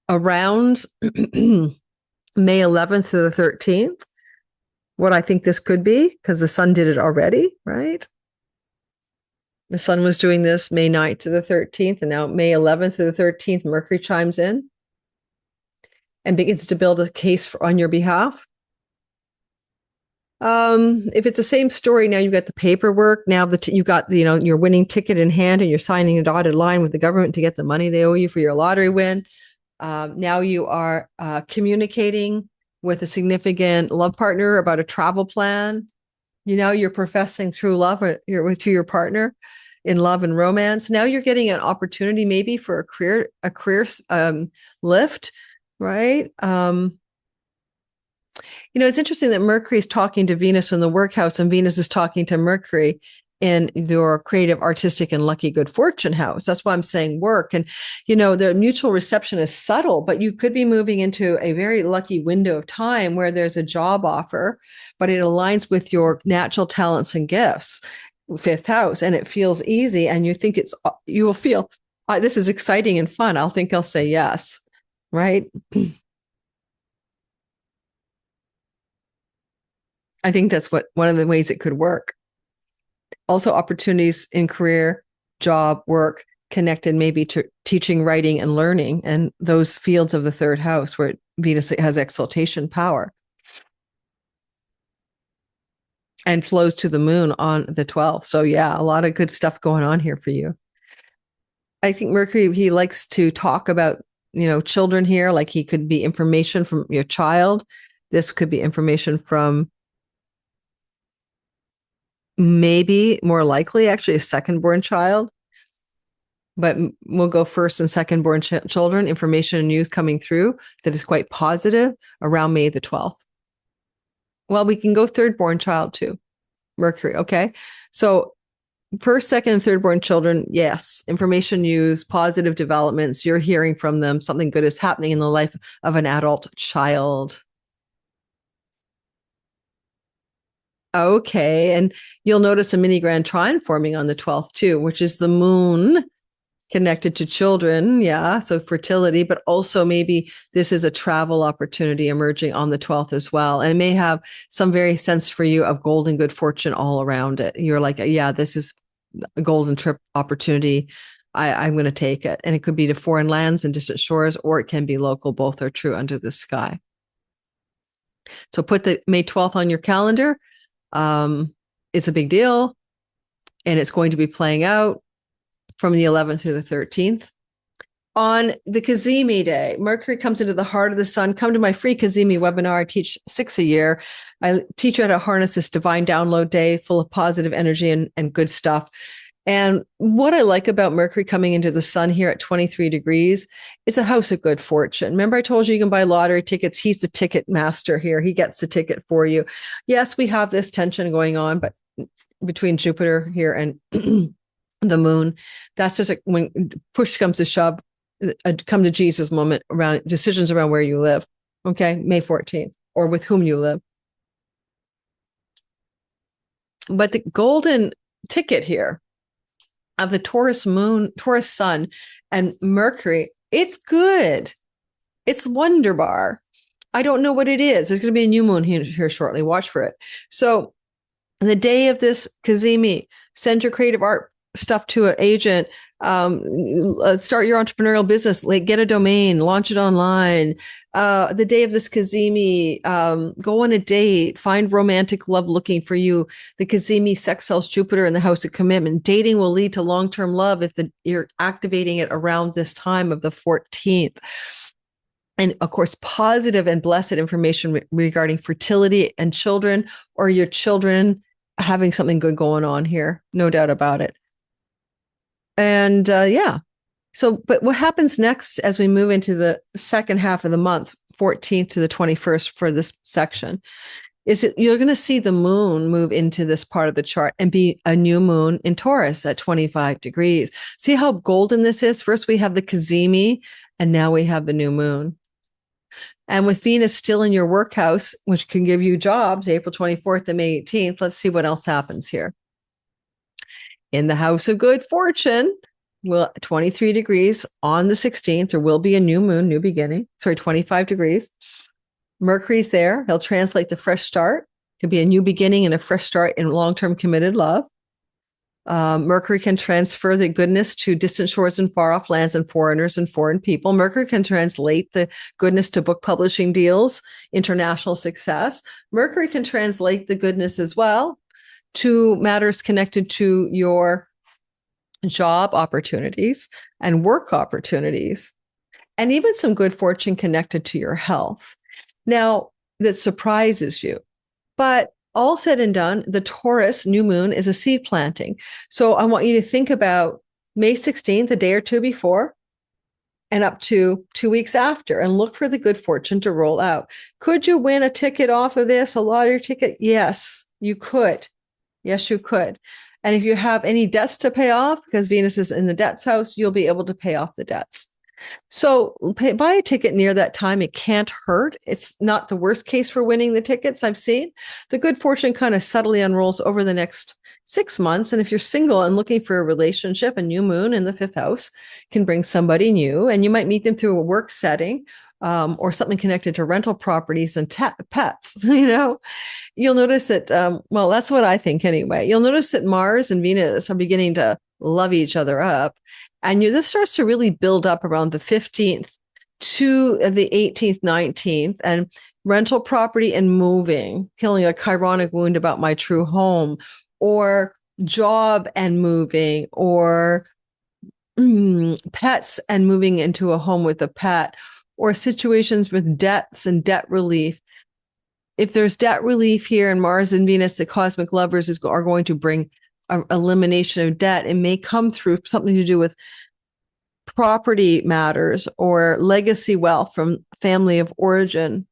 around May 11th to the 13th, what I think this could be, because the sun did it already, right? The sun was doing this May 9th to the 13th, and now May 11th to the 13th, Mercury chimes in and begins to build a case on your behalf. If it's the same story, now you've got the paperwork. Now that you've got your winning ticket in hand, and you're signing a dotted line with the government to get the money they owe you for your lottery win. Now you are communicating with a significant love partner about a travel plan. You're professing true love to your partner. in love and romance. Now you're getting an opportunity maybe for a career lift, right? It's interesting that Mercury is talking to Venus in the workhouse and Venus is talking to Mercury in your creative, artistic, and lucky good fortune house. That's why I'm saying work. And, the mutual reception is subtle, but you could be moving into a very lucky window of time where there's a job offer, but it aligns with your natural talents and gifts, fifth house, and it feels easy. And you will feel, this is exciting and fun. I'll say yes, right? I think that's one of the ways it could work. Also, opportunities in career, job, work, connected maybe to teaching, writing, and learning, and those fields of the third house where Venus has exaltation power and flows to the moon on the 12th. So yeah, a lot of good stuff going on here for you. I think Mercury, he likes to talk about, children here, like he could be information from your child. This could be information from maybe more likely actually a second born child, but we'll go first and second born children, information and news coming through that is quite positive around May the 12th. Well, we can go third born child too, Mercury. Okay. So first, second, and third born children, yes, information, news, positive developments. You're hearing from them. Something good is happening in the life of an adult child. Okay. And you'll notice a mini grand trine forming on the 12th too, which is the moon connected to children. Yeah. So fertility, but also maybe this is a travel opportunity emerging on the 12th as well. And it may have some very sense for you of golden good fortune all around it. You're like, yeah, this is a golden trip opportunity. I'm going to take it. And it could be to foreign lands and distant shores, or it can be local. Both are true under the sky. So put the May 12th on your calendar. It's a big deal, and it's going to be playing out from the 11th to the 13th. On the Cazimi day, Mercury comes into the heart of the sun. Come to my free Cazimi webinar. I teach 6 a year. I teach you how to harness this divine download day full of positive energy and good stuff. And what I like about Mercury coming into the sun here at 23 degrees, it's a house of good fortune. Remember, I told you can buy lottery tickets. He's the ticket master here. He gets the ticket for you. Yes, we have this tension going on, but between Jupiter here and the moon, that's just when push comes to shove, a come to Jesus moment around decisions around where you live. Okay, May 14th, or with whom you live. But the golden ticket here of the Taurus moon, Taurus sun, and Mercury, it's good. It's wonderbar. I don't know what it is. There's going to be a new moon here shortly. Watch for it. So the day of this Cazimi, send your creative art stuff to an agent, start your entrepreneurial business, like get a domain, launch it online. The day of this Cazimi, go on a date, find romantic love looking for you. The Cazimi sextiles Jupiter in the house of commitment. Dating will lead to long-term love if you're activating it around this time of the 14th. And of course, positive and blessed information regarding fertility and children, or your children having something good going on here. No doubt about it. And yeah. So, but what happens next as we move into the second half of the month, 14th to the 21st for this section, is that you're going to see the moon move into this part of the chart and be a new moon in Taurus at 25 degrees. See how golden this is? First, we have the Cazimi, and now we have the new moon. And with Venus still in your work house, which can give you jobs, April 24th and May 18th, let's see what else happens here. In the house of good fortune, 23 degrees on the 16th, there will be a new moon, new beginning. 25 degrees. Mercury's there. He'll translate the fresh start. Could be a new beginning and a fresh start in long-term committed love. Mercury can transfer the goodness to distant shores and far-off lands and foreigners and foreign people. Mercury can translate the goodness to book publishing deals, international success. Mercury can translate the goodness as well to matters connected to your job opportunities and work opportunities, and even some good fortune connected to your health. Now, that surprises you, but all said and done, the Taurus new moon is a seed planting. So I want you to think about May 16th, a day or two before, and up to 2 weeks after, and look for the good fortune to roll out. Could you win a ticket off of this, a lottery ticket? Yes, you could. Yes, you could. And if you have any debts to pay off, because Venus is in the debts house, you'll be able to pay off the debts. So buy a ticket near that time. It can't hurt. It's not the worst case for winning the tickets I've seen. The good fortune kind of subtly unrolls over the next 6 months. And if you're single and looking for a relationship, a new moon in the fifth house can bring somebody new, and you might meet them through a work setting, or something connected to rental properties and pets. You'll notice that, well, that's what I think anyway. You'll notice that Mars and Venus are beginning to love each other up. And this starts to really build up around the 15th to the 18th, 19th, and rental property and moving, healing a chironic wound about my true home, or job and moving, or pets and moving into a home with a pet, or situations with debts and debt relief. If there's debt relief here, and Mars and Venus, the cosmic lovers, are going to bring elimination of debt. It may come through something to do with property matters or legacy wealth from family of origin.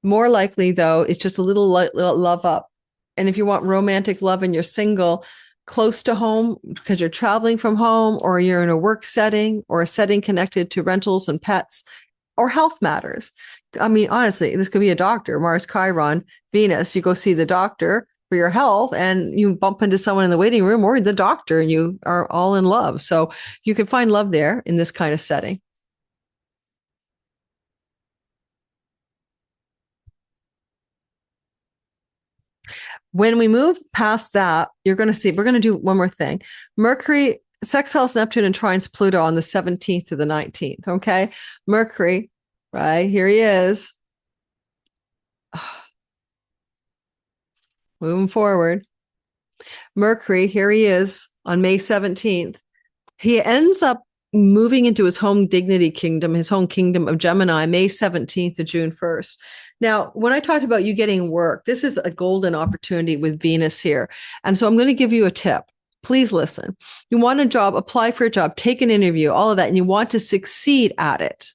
More likely, though, it's just a little love up. And if you want romantic love and you're single, close to home because you're traveling from home, or you're in a work setting or a setting connected to rentals and pets or health matters. I mean, honestly, this could be a doctor, Mars, Chiron, Venus. You go see the doctor for your health, and you bump into someone in the waiting room or the doctor, and you are all in love. So you can find love there in this kind of setting. When we move past that, you're going to see, we're going to do one more thing. Mercury sextiles Neptune and trines Pluto on the 17th to the 19th. Okay. Mercury, right here he is. Moving forward. Mercury, here he is on May 17th. He ends up moving into his home dignity kingdom, his home kingdom of Gemini, May 17th to June 1st. Now, when I talked about you getting work, this is a golden opportunity with Venus here. And so I'm going to give you a tip. Please listen. You want a job, apply for a job, take an interview, all of that, and you want to succeed at it.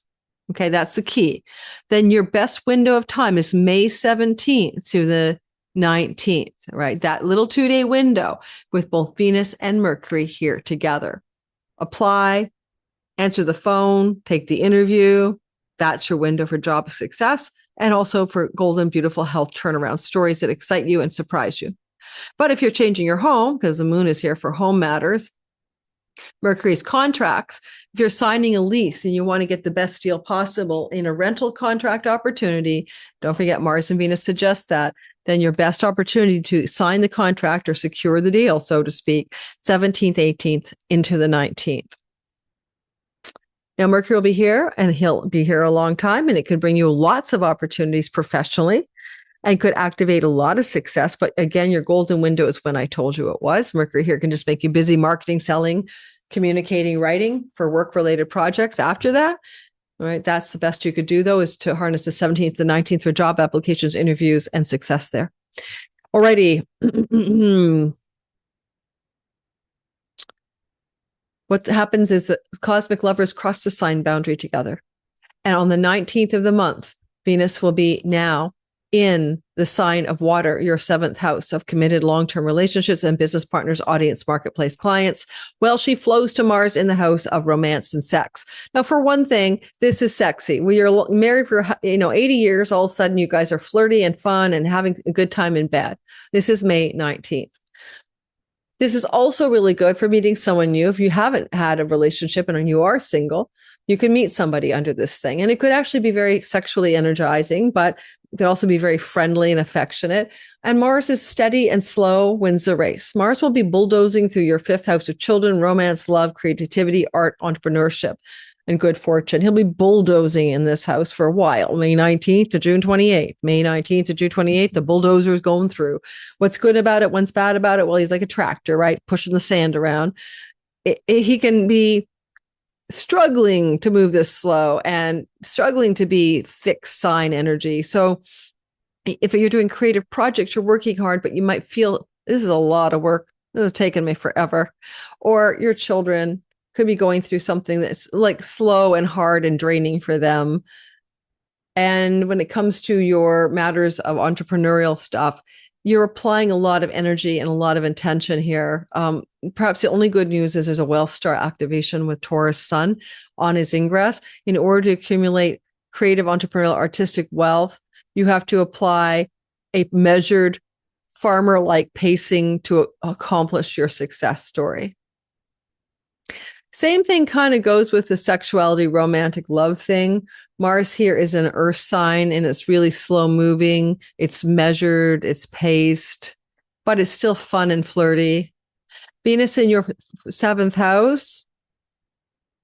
Okay, that's the key. Then your best window of time is May 17th to the 19th, right? That little 2-day window with both Venus and Mercury here together. Apply, answer the phone, take the interview. That's your window for job success, and also for golden, beautiful health turnaround stories that excite you and surprise you. But if you're changing your home, because the moon is here for home matters, Mercury's contracts, if you're signing a lease and you want to get the best deal possible in a rental contract opportunity, don't forget Mars and Venus suggest that, then your best opportunity to sign the contract or secure the deal, so to speak, 17th, 18th into the 19th. Now, Mercury will be here, and he'll be here a long time, and it could bring you lots of opportunities professionally and could activate a lot of success. But again, your golden window is when I told you it was. Mercury here can just make you busy marketing, selling, communicating, writing for work-related projects after that. All right, that's the best you could do, though, is to harness the 17th to 19th for job applications, interviews, and success there. Alrighty. What happens is that cosmic lovers cross the sign boundary together. And on the 19th of the month, Venus will be now in the sign of water, your 7th house of committed long-term relationships and business partners, audience, marketplace clients. Well, she flows to Mars in the house of romance and sex. Now, for one thing, this is sexy. We are married for 80 years. All of a sudden, you guys are flirty and fun and having a good time in bed. This is May 19th. This is also really good for meeting someone new. If you haven't had a relationship and you are single, you can meet somebody under this thing. And it could actually be very sexually energizing, but it could also be very friendly and affectionate. And Mars is steady and slow, wins the race. Mars will be bulldozing through your 5th house of children, romance, love, creativity, art, entrepreneurship, and good fortune. He'll be bulldozing in this house for a while, May 19th to June 28th. May 19th to June 28th, the bulldozer is going through. What's good about it? What's bad about it? Well, he's like a tractor, right? Pushing the sand around. He can be struggling to move this slow and struggling to be fixed sign energy. So If you're doing creative projects, you're working hard, but you might feel this is a lot of work. This has taken me forever. Or your children could be going through something that's like slow and hard and draining for them. And when it comes to your matters of entrepreneurial stuff, you're applying a lot of energy and a lot of intention here. Perhaps the only good news is there's a well star activation with Taurus Sun on his ingress. In order to accumulate creative, entrepreneurial, artistic wealth, you have to apply a measured, farmer-like pacing to accomplish your success story. Same thing kind of goes with the sexuality, romantic love thing. Mars here is an earth sign and it's really slow moving. It's measured, it's paced, but it's still fun and flirty. Venus in your 7th house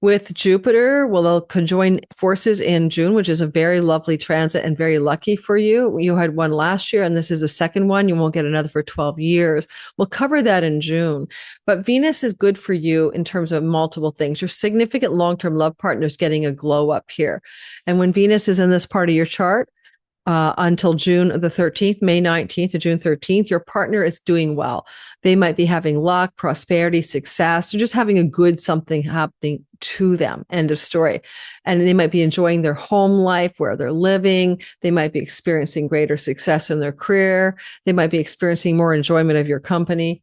with Jupiter, well, they'll conjoin forces in June, which is a very lovely transit and very lucky for you. You had one last year, and this is the second one. You won't get another for 12 years. We'll cover that in June. But Venus is good for you in terms of multiple things. Your significant long-term love partner is getting a glow up here. And when Venus is in this part of your chart, until June the 13th, May 19th to June 13th, your partner is doing well. They might be having luck, prosperity, success. They're just having a good something happening to them. End of story. And they might be enjoying their home life where they're living. They might be experiencing greater success in their career. They might be experiencing more enjoyment of your company.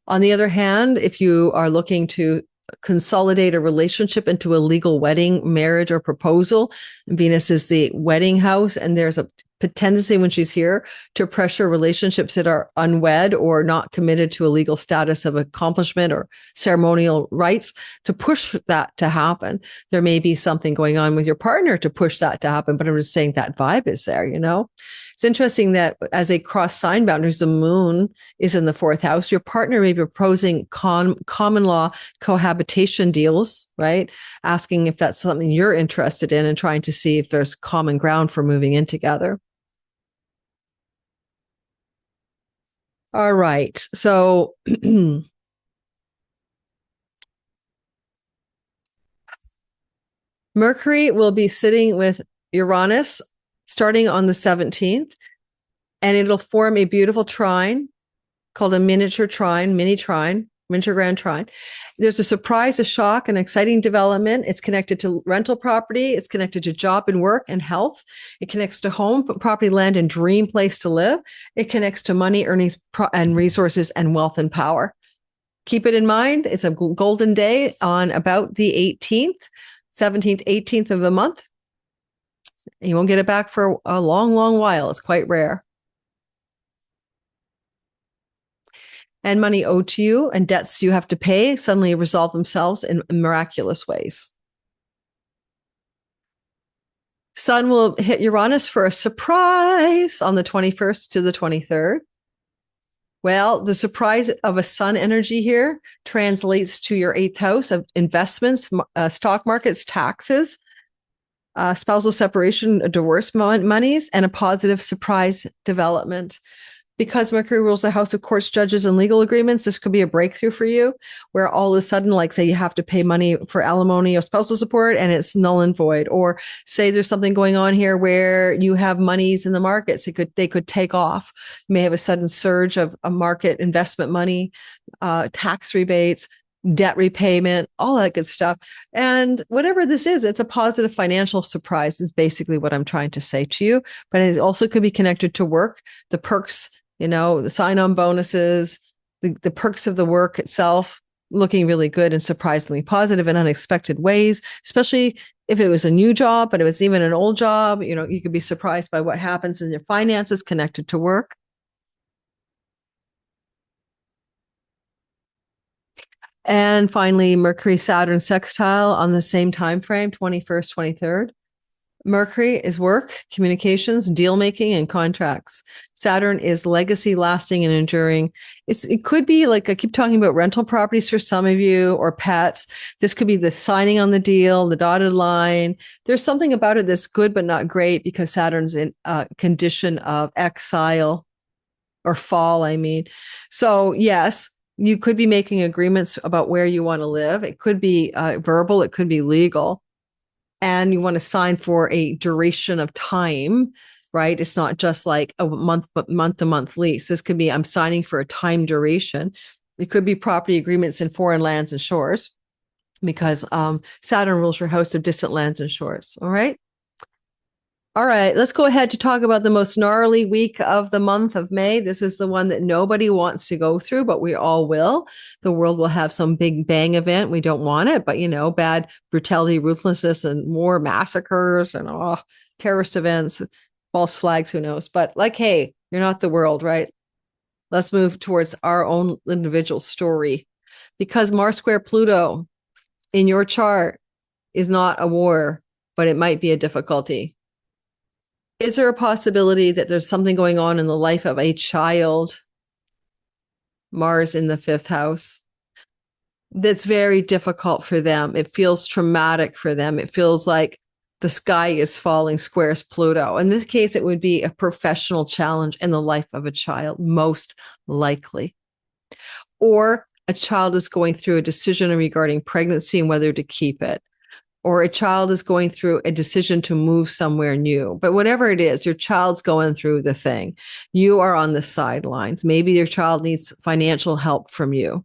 On the other hand, if you are looking to consolidate a relationship into a legal wedding, marriage, or proposal, Venus is the wedding house, and there's a tendency when she's here to pressure relationships that are unwed or not committed to a legal status of accomplishment or ceremonial rights to push that to happen. There may be something going on with your partner to push that to happen, but I'm just saying that vibe is there, you know? It's interesting that as they cross sign boundaries, the moon is in the 4th house. Your partner may be proposing common law cohabitation deals, right? Asking if that's something you're interested in and trying to see if there's common ground for moving in together. All right. So Mercury will be sitting with Uranus starting on the 17th, and it'll form a beautiful trine called a miniature grand trine. There's a surprise, a shock, an exciting development. It's connected to rental property. It's connected to job and work and health. It connects to home, property, land, and dream place to live. It connects to money, earnings, and resources, and wealth and power. Keep it in mind. It's a golden day on about the 18th, 17th, 18th of the month. You won't get it back for a long, long while. It's quite rare. And money owed to you and debts you have to pay suddenly resolve themselves in miraculous ways. Sun will hit Uranus for a surprise on the 21st to the 23rd. Well, the surprise of a sun energy here translates to your 8th house of investments, stock markets, taxes, spousal separation, divorce monies, and a positive surprise development. Because Mercury rules the house of courts, judges, and legal agreements, this could be a breakthrough for you where all of a sudden, like say you have to pay money for alimony or spousal support and it's null and void. Or say there's something going on here where you have monies in the markets. They could take off. You may have a sudden surge of a market investment money, tax rebates, debt repayment, all that good stuff. And whatever this is, it's a positive financial surprise is basically what I'm trying to say to you. But it also could be connected to work, the perks, you know, the sign-on bonuses, the perks of the work itself, looking really good and surprisingly positive in unexpected ways, especially if it was a new job, but it was even an old job. You know, you could be surprised by what happens in your finances connected to work. And finally, Mercury Saturn sextile on the same time frame, 21st, 23rd. Mercury is work, communications, deal making, and contracts. Saturn is legacy, lasting, and enduring. It could be like I keep talking about rental properties for some of you or pets. This could be the signing on the deal, the dotted line. There's something about it that's good but not great because Saturn's in a condition of exile or fall, I mean. So yes, you could be making agreements about where you want to live. It could be verbal, it could be legal. And you want to sign for a duration of time. right? It's not just like a month to month lease. This could be, I'm signing for a time duration. It could be property agreements in foreign lands and shores, because Saturn rules your house of distant lands and shores. All right. All right, let's go ahead to talk about the most gnarly week of the month of May. This is the one that nobody wants to go through, but we all will. The world will have some big bang event. We don't want it, but bad brutality, ruthlessness, and more massacres and terrorist events, false flags, who knows? But hey, you're not the world, right? Let's move towards our own individual story, because Mars square Pluto in your chart is not a war, but it might be a difficulty. Is there a possibility that there's something going on in the life of a child, Mars in the 5th house, that's very difficult for them? It feels traumatic for them. It feels like the sky is falling, squares Pluto. In this case, it would be a professional challenge in the life of a child, most likely. Or a child is going through a decision regarding pregnancy and whether to keep it. Or a child is going through a decision to move somewhere new. But whatever it is, your child's going through the thing. You are on the sidelines. Maybe your child needs financial help from you.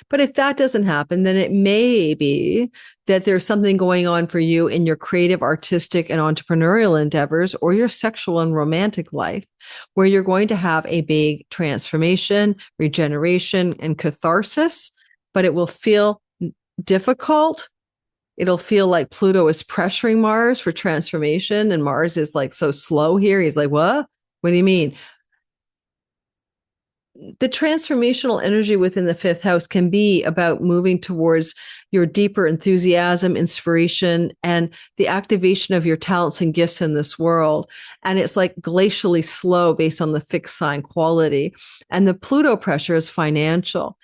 But if that doesn't happen, then it may be that there's something going on for you in your creative, artistic, and entrepreneurial endeavors, or your sexual and romantic life, where you're going to have a big transformation, regeneration, and catharsis, but it will feel difficult. It'll feel like Pluto is pressuring Mars for transformation, and Mars is so slow here. He's like, what? What do you mean? The transformational energy within the 5th house can be about moving towards your deeper enthusiasm, inspiration, and the activation of your talents and gifts in this world. And it's glacially slow based on the fixed sign quality. And the Pluto pressure is financial.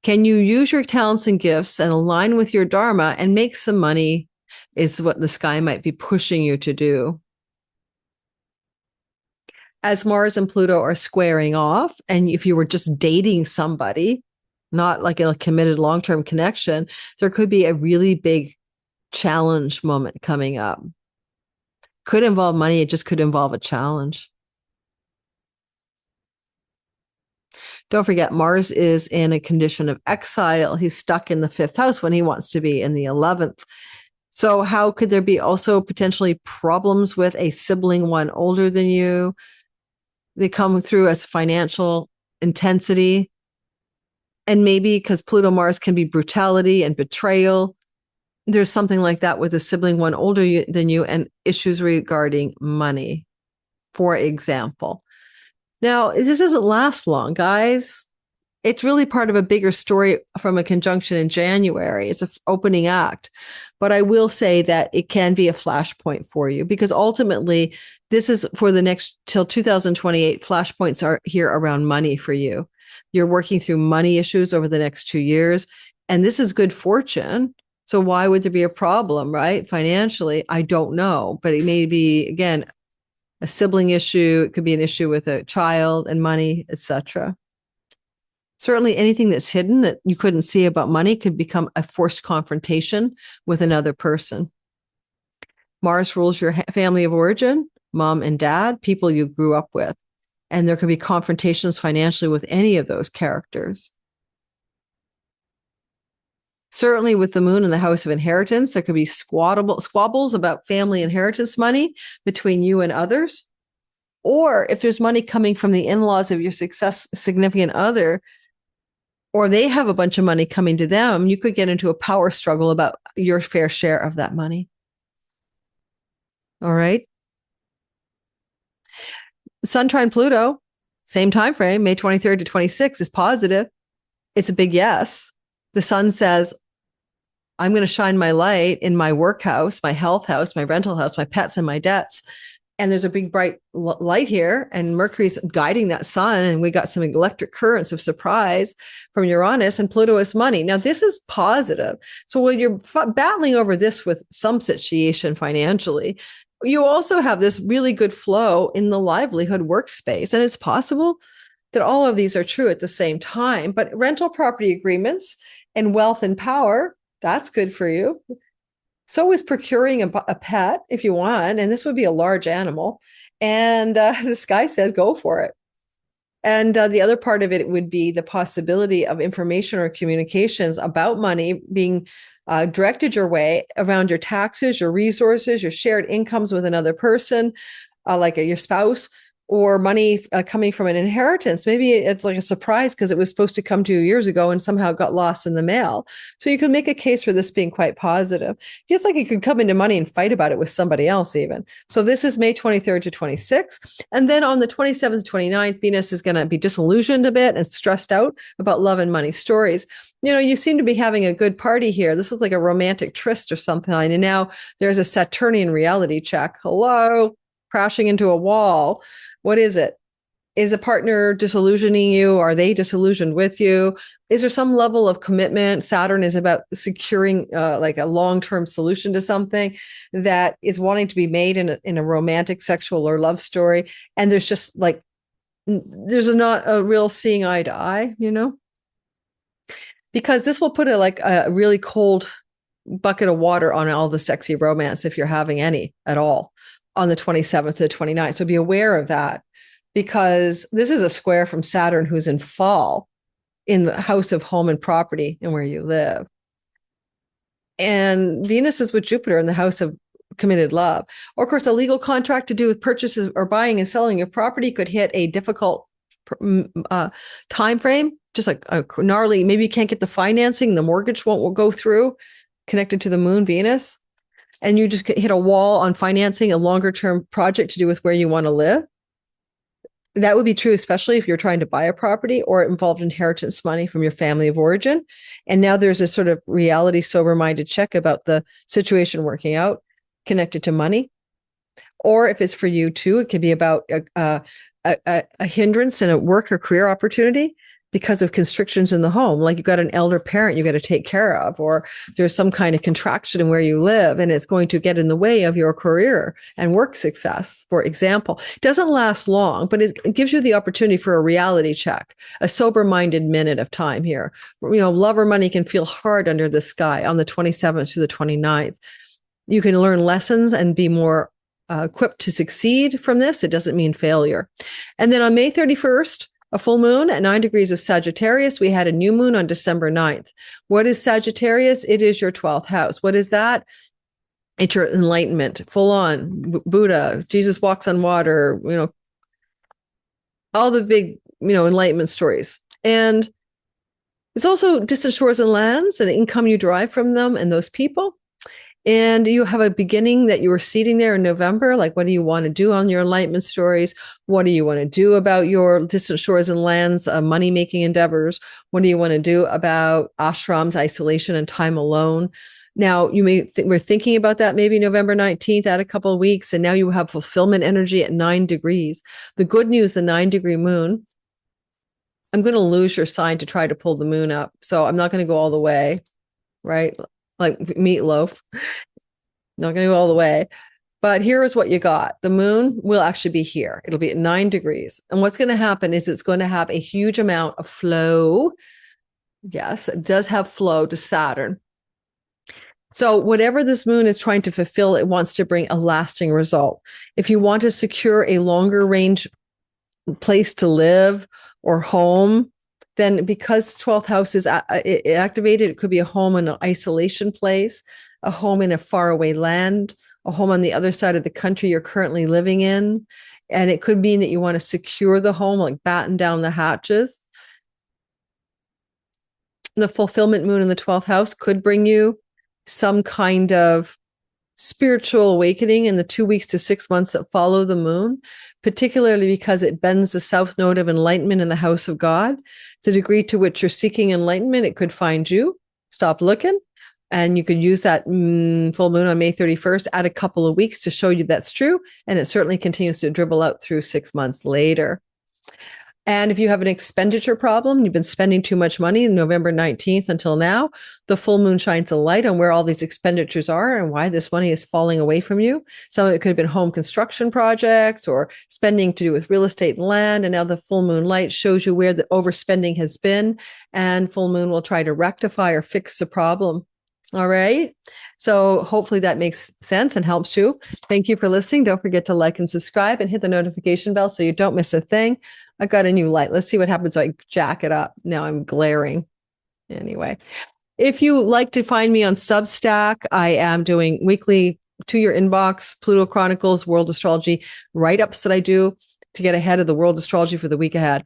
Can you use your talents and gifts and align with your dharma and make some money, is what the sky might be pushing you to do. As Mars and Pluto are squaring off, and if you were just dating somebody, not in a committed long-term connection, there could be a really big challenge moment coming up. Could involve money. It just could involve a challenge. Don't forget, Mars is in a condition of exile. He's stuck in the 5th house when he wants to be in the 11th. So how could there be also potentially problems with a sibling, one older than you? They come through as financial intensity. And maybe because Pluto Mars can be brutality and betrayal, there's something like that with a sibling, one older than you, and issues regarding money, for example. Now, this doesn't last long, guys. It's really part of a bigger story from a conjunction in January. It's an opening act. But I will say that it can be a flashpoint for you, because ultimately, this is for the next till 2028. Flashpoints are here around money for you. You're working through money issues over the next 2 years. And this is good fortune. So why would there be a problem, right? Financially, I don't know. But it may be, again, a sibling issue. It could be an issue with a child and money, etc. Certainly anything that's hidden that you couldn't see about money could become a forced confrontation with another person. Mars rules your family of origin, mom and dad, people you grew up with. And there could be confrontations financially with any of those characters. Certainly with the moon in the house of inheritance, there could be squabbles about family inheritance money between you and others. Or if there's money coming from the in-laws of your significant other, or they have a bunch of money coming to them, you could get into a power struggle about your fair share of that money. All right. Sun trine Pluto, same time frame, May 23rd to 26th, is positive. It's a big yes. The sun says, I'm going to shine my light in my work house, my health house, my rental house, my pets, and my debts. And there's a big bright light here, and Mercury's guiding that sun, and we got some electric currents of surprise from Uranus, and Pluto is money. Now, this is positive. So when you're battling over this with some situation financially, you also have this really good flow in the livelihood workspace. And it's possible that all of these are true at the same time. But rental property agreements and wealth and power, that's good for you. So is procuring a pet if you want, and this would be a large animal. And the sky says, go for it. And the other part of it would be the possibility of information or communications about money being directed your way around your taxes, your resources, your shared incomes with another person, like your spouse, or money coming from an inheritance. Maybe it's like a surprise because it was supposed to come to you years ago and somehow got lost in the mail. So you can make a case for this being quite positive. It's like you could come into money and fight about it with somebody else even. So this is May 23rd to 26th. And then on the 27th to 29th, Venus is going to be disillusioned a bit and stressed out about love and money stories. You know, you seem to be having a good party here. This is like a romantic tryst or something. And now there's a Saturnian reality check. Hello, crashing into a wall. What is it? Is a partner disillusioning you? Are they disillusioned with you? Is there some level of commitment? Saturn is about securing like a long-term solution to something that is wanting to be made in a romantic, sexual, or love story. And there's just like, there's not a real seeing eye to eye, you know? Because this will put a really cold bucket of water on all the sexy romance, if you're having any at all, on the 27th to the 29th. So be aware of that, because this is a square from Saturn, who's in fall in the house of home and property and where you live. And Venus is with Jupiter in the house of committed love. Or of course, a legal contract to do with purchases or buying and selling of property could hit a difficult time frame, just like a gnarly, maybe you can't get the financing, the mortgage won't go through, connected to the moon, Venus. And you just hit a wall on financing a longer term project to do with where you want to live. That would be true, especially if you're trying to buy a property or it involved inheritance money from your family of origin. And now there's a sort of reality, sober-minded check about the situation working out connected to money. Or if it's for you too, it could be about a hindrance in a work or career opportunity because of constrictions in the home. Like you've got an elder parent you got to take care of, or there's some kind of contraction in where you live and it's going to get in the way of your career and work success, for example. It doesn't last long, but it gives you the opportunity for a reality check, a sober-minded minute of time here. You know, love or money can feel hard under the sky on the 27th to the 29th. You can learn lessons and be more equipped to succeed from this. It doesn't mean failure. And then on May 31st, a full moon at 9 degrees of Sagittarius. We had a new moon on December 9th. What is Sagittarius? It is your 12th house. What is that? It's your enlightenment, full on Buddha, Jesus walks on water, you know, all the big, you know, enlightenment stories. And it's also distant shores and lands and the income you derive from them and those people. And you have a beginning that you were seeding there in November. Like, what do you want to do on your enlightenment stories? What do you want to do about your distant shores and lands, money-making endeavors? What do you want to do about ashrams, isolation, and time alone? Now, you may we're thinking about that maybe November 19th, add a couple of weeks, and now you have fulfillment energy at 9 degrees. The good news, the 9-degree moon, I'm going to lose your sign to try to pull the moon up. So I'm not going to go all the way, right? Like meatloaf. Not going to go all the way. But here is what you got. The moon will actually be here. It'll be at 9 degrees. And what's going to happen is it's going to have a huge amount of flow. Yes, it does have flow to Saturn. So whatever this moon is trying to fulfill, it wants to bring a lasting result. If you want to secure a longer range place to live or home, then because 12th house is activated, it could be a home in an isolation place, a home in a faraway land, a home on the other side of the country you're currently living in. And it could mean that you want to secure the home, like batten down the hatches. The fulfillment moon in the 12th house could bring you some kind of spiritual awakening in the 2 weeks to 6 months that follow the moon, particularly because it bends the south node of enlightenment in the house of God. To the degree to which you're seeking enlightenment, it could find you. Stop looking. And you could use that full moon on May 31st, add a couple of weeks to show you that's true. And it certainly continues to dribble out through 6 months later. And if you have an expenditure problem, you've been spending too much money November 19th until now, the full moon shines a light on where all these expenditures are and why this money is falling away from you. Some of it could have been home construction projects or spending to do with real estate and land. And now the full moon light shows you where the overspending has been, and full moon will try to rectify or fix the problem. All right. So hopefully that makes sense and helps you. Thank you for listening. Don't forget to like and subscribe and hit the notification bell so you don't miss a thing. I got a new light. Let's see what happens if I jack it up. Now I'm glaring. Anyway, if you like to find me on Substack, I am doing weekly to your inbox, Pluto Chronicles, World Astrology write-ups that I do to get ahead of the World Astrology for the week ahead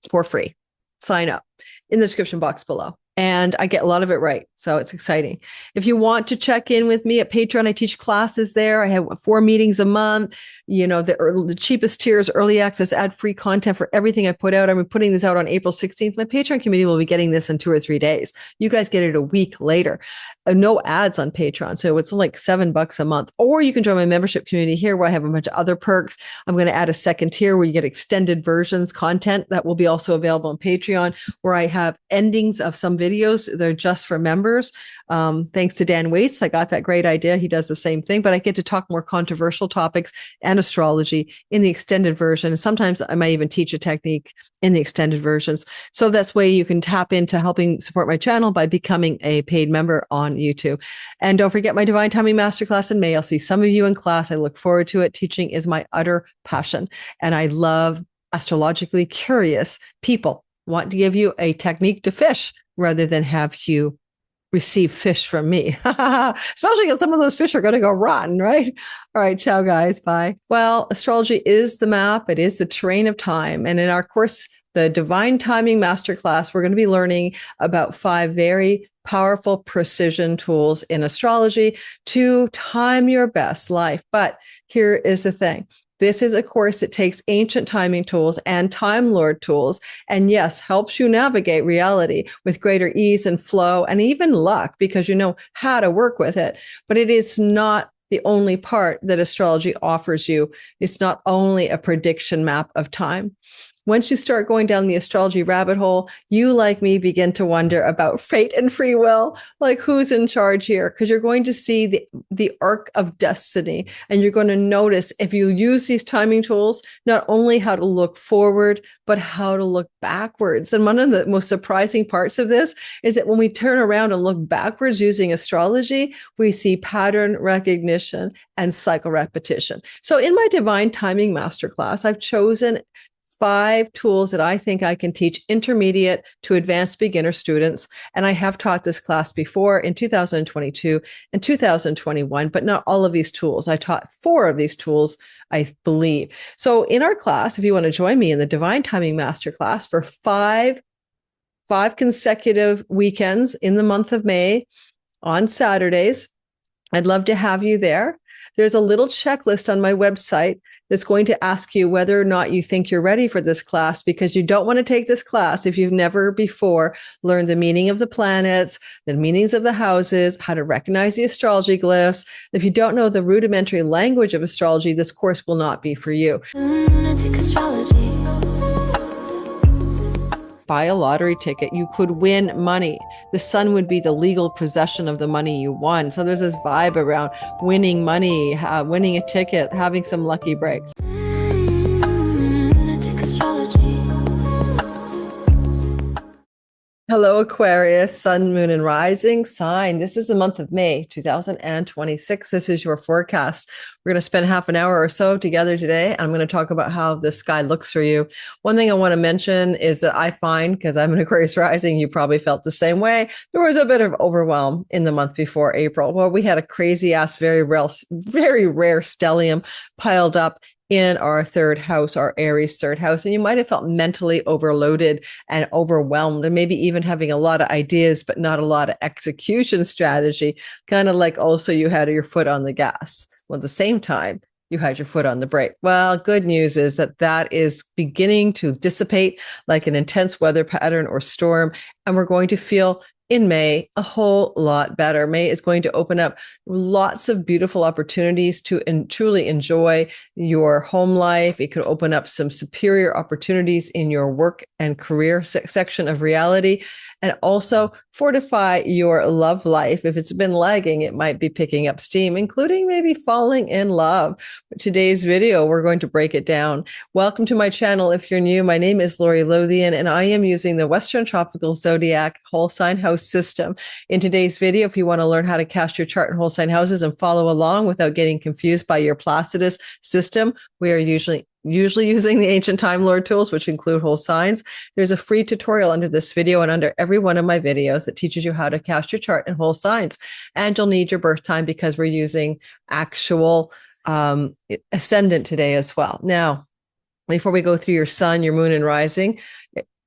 for free. Sign up in the description box below. And I get a lot of it right. So it's exciting. If you want to check in with me at Patreon, I teach classes there. I have 4 meetings a month. You know, the cheapest tier is early access, ad-free content for everything I put out. I'm putting this out on April 16th. My Patreon community will be getting this in 2 or 3 days. You guys get it a week later. No ads on Patreon. So it's like $7 a month. Or you can join my membership community here where I have a bunch of other perks. I'm going to add a second tier where you get extended versions content that will be also available on Patreon, where I have endings of some videos. They're just for members. Thanks to Dan Waits, I got that great idea. He does the same thing, but I get to talk more controversial topics and astrology in the extended version. And sometimes I might even teach a technique in the extended versions. So that's way you can tap into helping support my channel by becoming a paid member on YouTube. And don't forget my Divine Timing Masterclass in May. I'll see some of you in class. I look forward to it. Teaching is my utter passion. And I love astrologically curious people. Want to give you a technique to fish rather than have you receive fish from me. Especially because some of those fish are going to go rotten, right? All right. Ciao, guys. Bye. Well, astrology is the map. It is the terrain of time. And in our course, the Divine Timing Masterclass, we're going to be learning about 5 very powerful precision tools in astrology to time your best life. But here is the thing. This is a course that takes ancient timing tools and Time Lord tools, and yes, helps you navigate reality with greater ease and flow and even luck because you know how to work with it. But it is not the only part that astrology offers you. It's not only a prediction map of time. Once you start going down the astrology rabbit hole, you, like me, begin to wonder about fate and free will, like who's in charge here? Because you're going to see the arc of destiny, and you're going to notice if you use these timing tools, not only how to look forward, but how to look backwards. And one of the most surprising parts of this is that when we turn around and look backwards using astrology, we see pattern recognition and cycle repetition. So in my Divine Timing Masterclass, I've chosen 5 tools that I think I can teach intermediate to advanced beginner students. And I have taught this class before in 2022 and 2021, but not all of these tools. I taught 4 of these tools, I believe. So in our class, if you want to join me in the Divine Timing Masterclass for 5 consecutive weekends in the month of May on Saturdays, I'd love to have you there. There's a little checklist on my website that's going to ask you whether or not you think you're ready for this class, because you don't want to take this class if you've never before learned the meaning of the planets, the meanings of the houses, how to recognize the astrology glyphs. If you don't know the rudimentary language of astrology, this course will not be for you. Lunatic astrology. Buy a lottery ticket, you could win money. The sun would be the legal possession of the money you won. So there's this vibe around winning money, winning a ticket, having some lucky breaks. Hello, Aquarius, Sun, Moon, and Rising sign. This is the month of May, 2026. This is your forecast. We're going to spend half an hour or so together today. And I'm going to talk about how the sky looks for you. One thing I want to mention is that I find, because I'm an Aquarius rising, you probably felt the same way, there was a bit of overwhelm in the month before April. Well, we had a crazy ass, very rare stellium piled up in our 3rd house, our Aries 3rd house. And you might have felt mentally overloaded and overwhelmed, and maybe even having a lot of ideas, but not a lot of execution strategy. Kind of like also you had your foot on the gas. Well, at the same time, you had your foot on the brake. Well, good news is that is beginning to dissipate like an intense weather pattern or storm. And we're going to feel in May a whole lot better. May is going to open up lots of beautiful opportunities to truly enjoy your home life. It could open up some superior opportunities in your work and career section of reality. and also fortify your love life. If it's been lagging, it might be picking up steam, including maybe falling in love. Today's video, we're going to break it down. Welcome to my channel. If you're new, my name is Lori Lothian, and I am using the Western Tropical Zodiac Whole Sign House System. In today's video, if you want to learn how to cast your chart in whole sign houses and follow along without getting confused by your Placidus system, we are usually using the ancient Time Lord tools, which include whole signs. There's a free tutorial under this video and under every one of my videos that teaches you how to cast your chart in whole signs. And you'll need your birth time because we're using actual ascendant today as well. Now, before we go through your sun, your moon, and rising,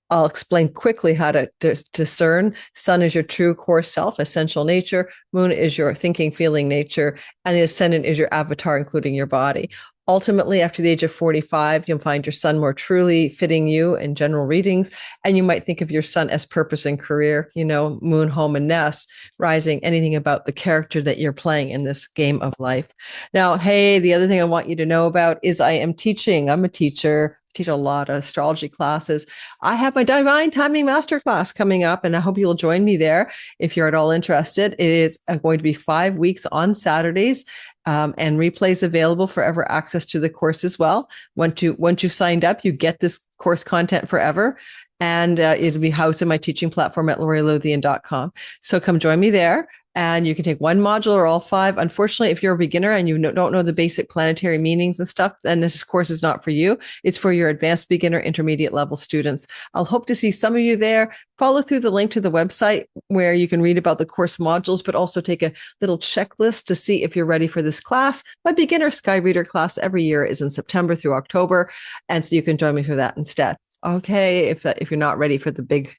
I'll explain quickly how to discern. Sun is your true core self, essential nature. Moon is your thinking, feeling nature. And the ascendant is your avatar, including your body. Ultimately, after the age of 45, you'll find your sun more truly fitting you in general readings. And you might think of your sun as purpose and career, moon, home, and nest, rising, anything about the character that you're playing in this game of life. Now, hey, the other thing I want you to know about is I am teaching. I'm a teacher. Teach a lot of astrology classes. I have my Divine Timing Masterclass coming up, and I hope you'll join me there if you're at all interested. It is going to be 5 weeks on Saturdays, and replays available forever access to the course as well. Once you've signed up, you get this course content forever, and it'll be housed in my teaching platform at lorilothian.com. So come join me there. And you can take one module or all 5. Unfortunately, if you're a beginner and you don't know the basic planetary meanings and stuff, then this course is not for you. It's for your advanced beginner, intermediate level students. I'll hope to see some of you there. Follow through the link to the website where you can read about the course modules, but also take a little checklist to see if you're ready for this class. My beginner Sky Reader class every year is in September through October. And so you can join me for that instead. Okay, if you're not ready for the big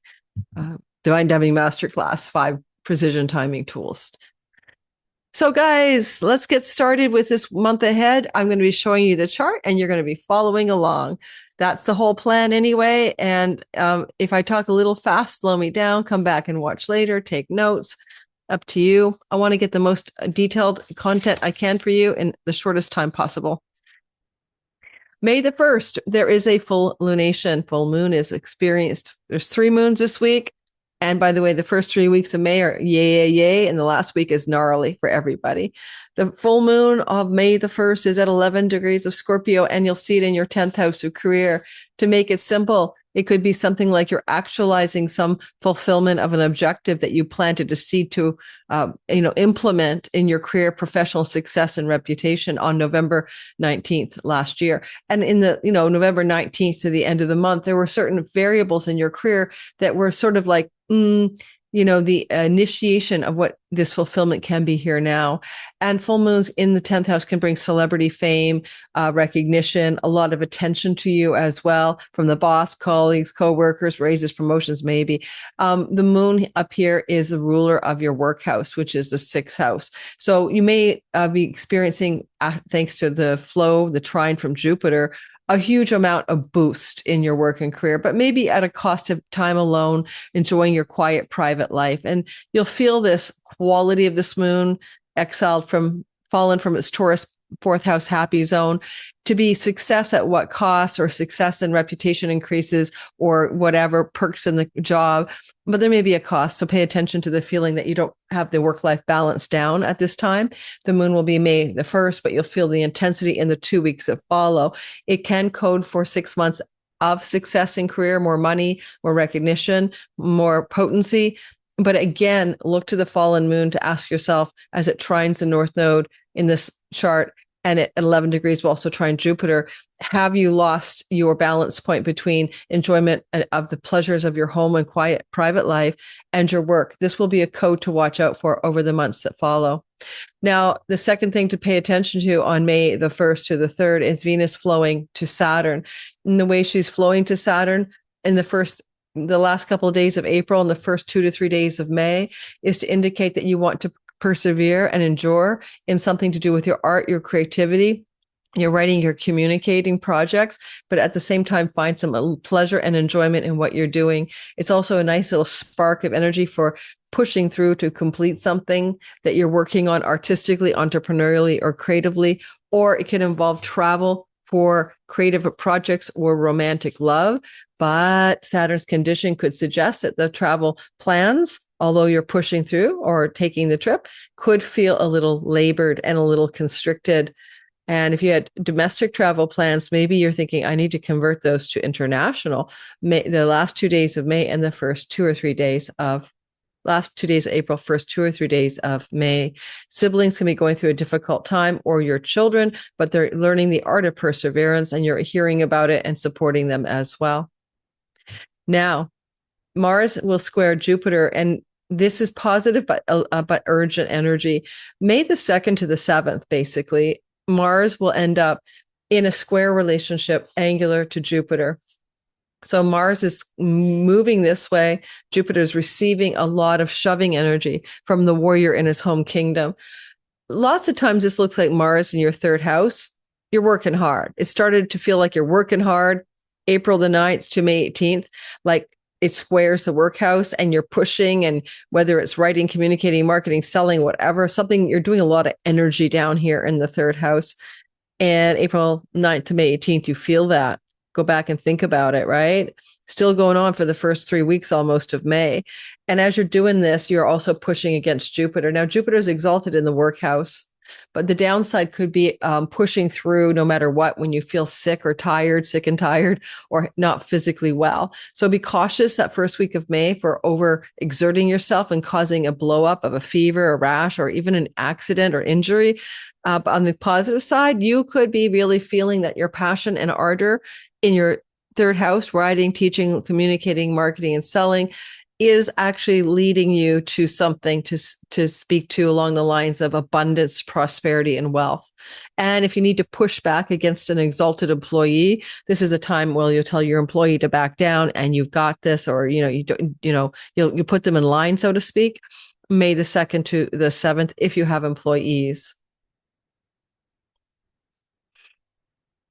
Divine Timing Masterclass, 5 precision timing tools. So guys, let's get started with this month ahead. I'm going to be showing you the chart and you're going to be following along. That's the whole plan anyway. And if I talk a little fast, slow me down, come back and watch later, take notes, up to you. I want to get the most detailed content I can for you in the shortest time possible. May the 1st, there is a full lunation. Full moon is experienced. There's 3 moons this week. And by the way, the first 3 weeks of May are yay, and the last week is gnarly for everybody. The full moon of May the 1st is at 11 degrees of Scorpio, and you'll see it in your 10th house of career. To make it simple, it could be something like you're actualizing some fulfillment of an objective that you planted a seed to, implement in your career, professional success, and reputation on November 19th last year. And in the, November 19th to the end of the month, there were certain variables in your career that were sort of like, the initiation of what this fulfillment can be here now. And full moons in the 10th house can bring celebrity fame, recognition, a lot of attention to you as well from the boss, colleagues, co-workers, raises, promotions, maybe. The moon up here is the ruler of your work house, which is the 6th house. So you may be experiencing, thanks to the flow, the trine from Jupiter, a huge amount of boost in your work and career, but maybe at a cost of time alone, enjoying your quiet private life. And you'll feel this quality of this moon fallen from its Taurus 4th house happy zone to be success at what cost, or success and reputation increases, or whatever perks in the job. But there may be a cost. So pay attention to the feeling that you don't have the work-life balance down at this time. The moon will be May the 1st, but you'll feel the intensity in the 2 weeks that follow. It can code for 6 months of success in career, more money, more recognition, more potency. But again, look to the fallen moon to ask yourself, as it trines the North Node in this chart, and at 11 degrees will also trine Jupiter, have you lost your balance point between enjoyment of the pleasures of your home and quiet private life and your work? This will be a code to watch out for over the months that follow. Now, the second thing to pay attention to on May the 1st to the 3rd is Venus flowing to Saturn. And the way she's flowing to Saturn in the last couple of days of April and the first 2 to 3 days of May is to indicate that you want to persevere and endure in something to do with your art, your creativity, your writing, your communicating projects, but at the same time, find some pleasure and enjoyment in what you're doing. It's also a nice little spark of energy for pushing through to complete something that you're working on artistically, entrepreneurially, or creatively, or it can involve travel for creative projects or romantic love. But Saturn's condition could suggest that the travel plans, although you're pushing through or taking the trip, could feel a little labored and a little constricted. And if you had domestic travel plans, maybe you're thinking, I need to convert those to international. The last 2 days of May and the first 2 or 3 days of last 2 days of April, first 2 or 3 days of May. Siblings can be going through a difficult time, or your children, but they're learning the art of perseverance, and you're hearing about it and supporting them as well. Now, Mars will square Jupiter, and this is positive but urgent energy. May the 2nd to the 7th, basically, Mars will end up in a square relationship angular to Jupiter. So Mars is moving this way. Jupiter is receiving a lot of shoving energy from the warrior in his home kingdom. Lots of times this looks like Mars in your 3rd house. You're working hard. It started to feel like you're working hard April the 9th to May 18th, like it squares the work house and you're pushing, and whether it's writing, communicating, marketing, selling, whatever, something, you're doing a lot of energy down here in the 3rd house. And April 9th to May 18th, you feel that. Go back and think about it, right? Still going on for the first 3 weeks almost of May. And as you're doing this, you're also pushing against Jupiter. Now, Jupiter is exalted in the workhouse, but the downside could be pushing through no matter what when you feel sick or tired, sick and tired, or not physically well. So be cautious that first week of May for overexerting yourself and causing a blow up of a fever, a rash, or even an accident or injury. But on the positive side, you could be really feeling that your passion and ardor in your 3rd house, writing, teaching, communicating, marketing, and selling, is actually leading you to something to speak to along the lines of abundance, prosperity, and wealth. And if you need to push back against an exalted employee, this is a time where you'll tell your employee to back down and you've got this, or, you put them in line, so to speak, May the 2nd to the 7th, if you have employees.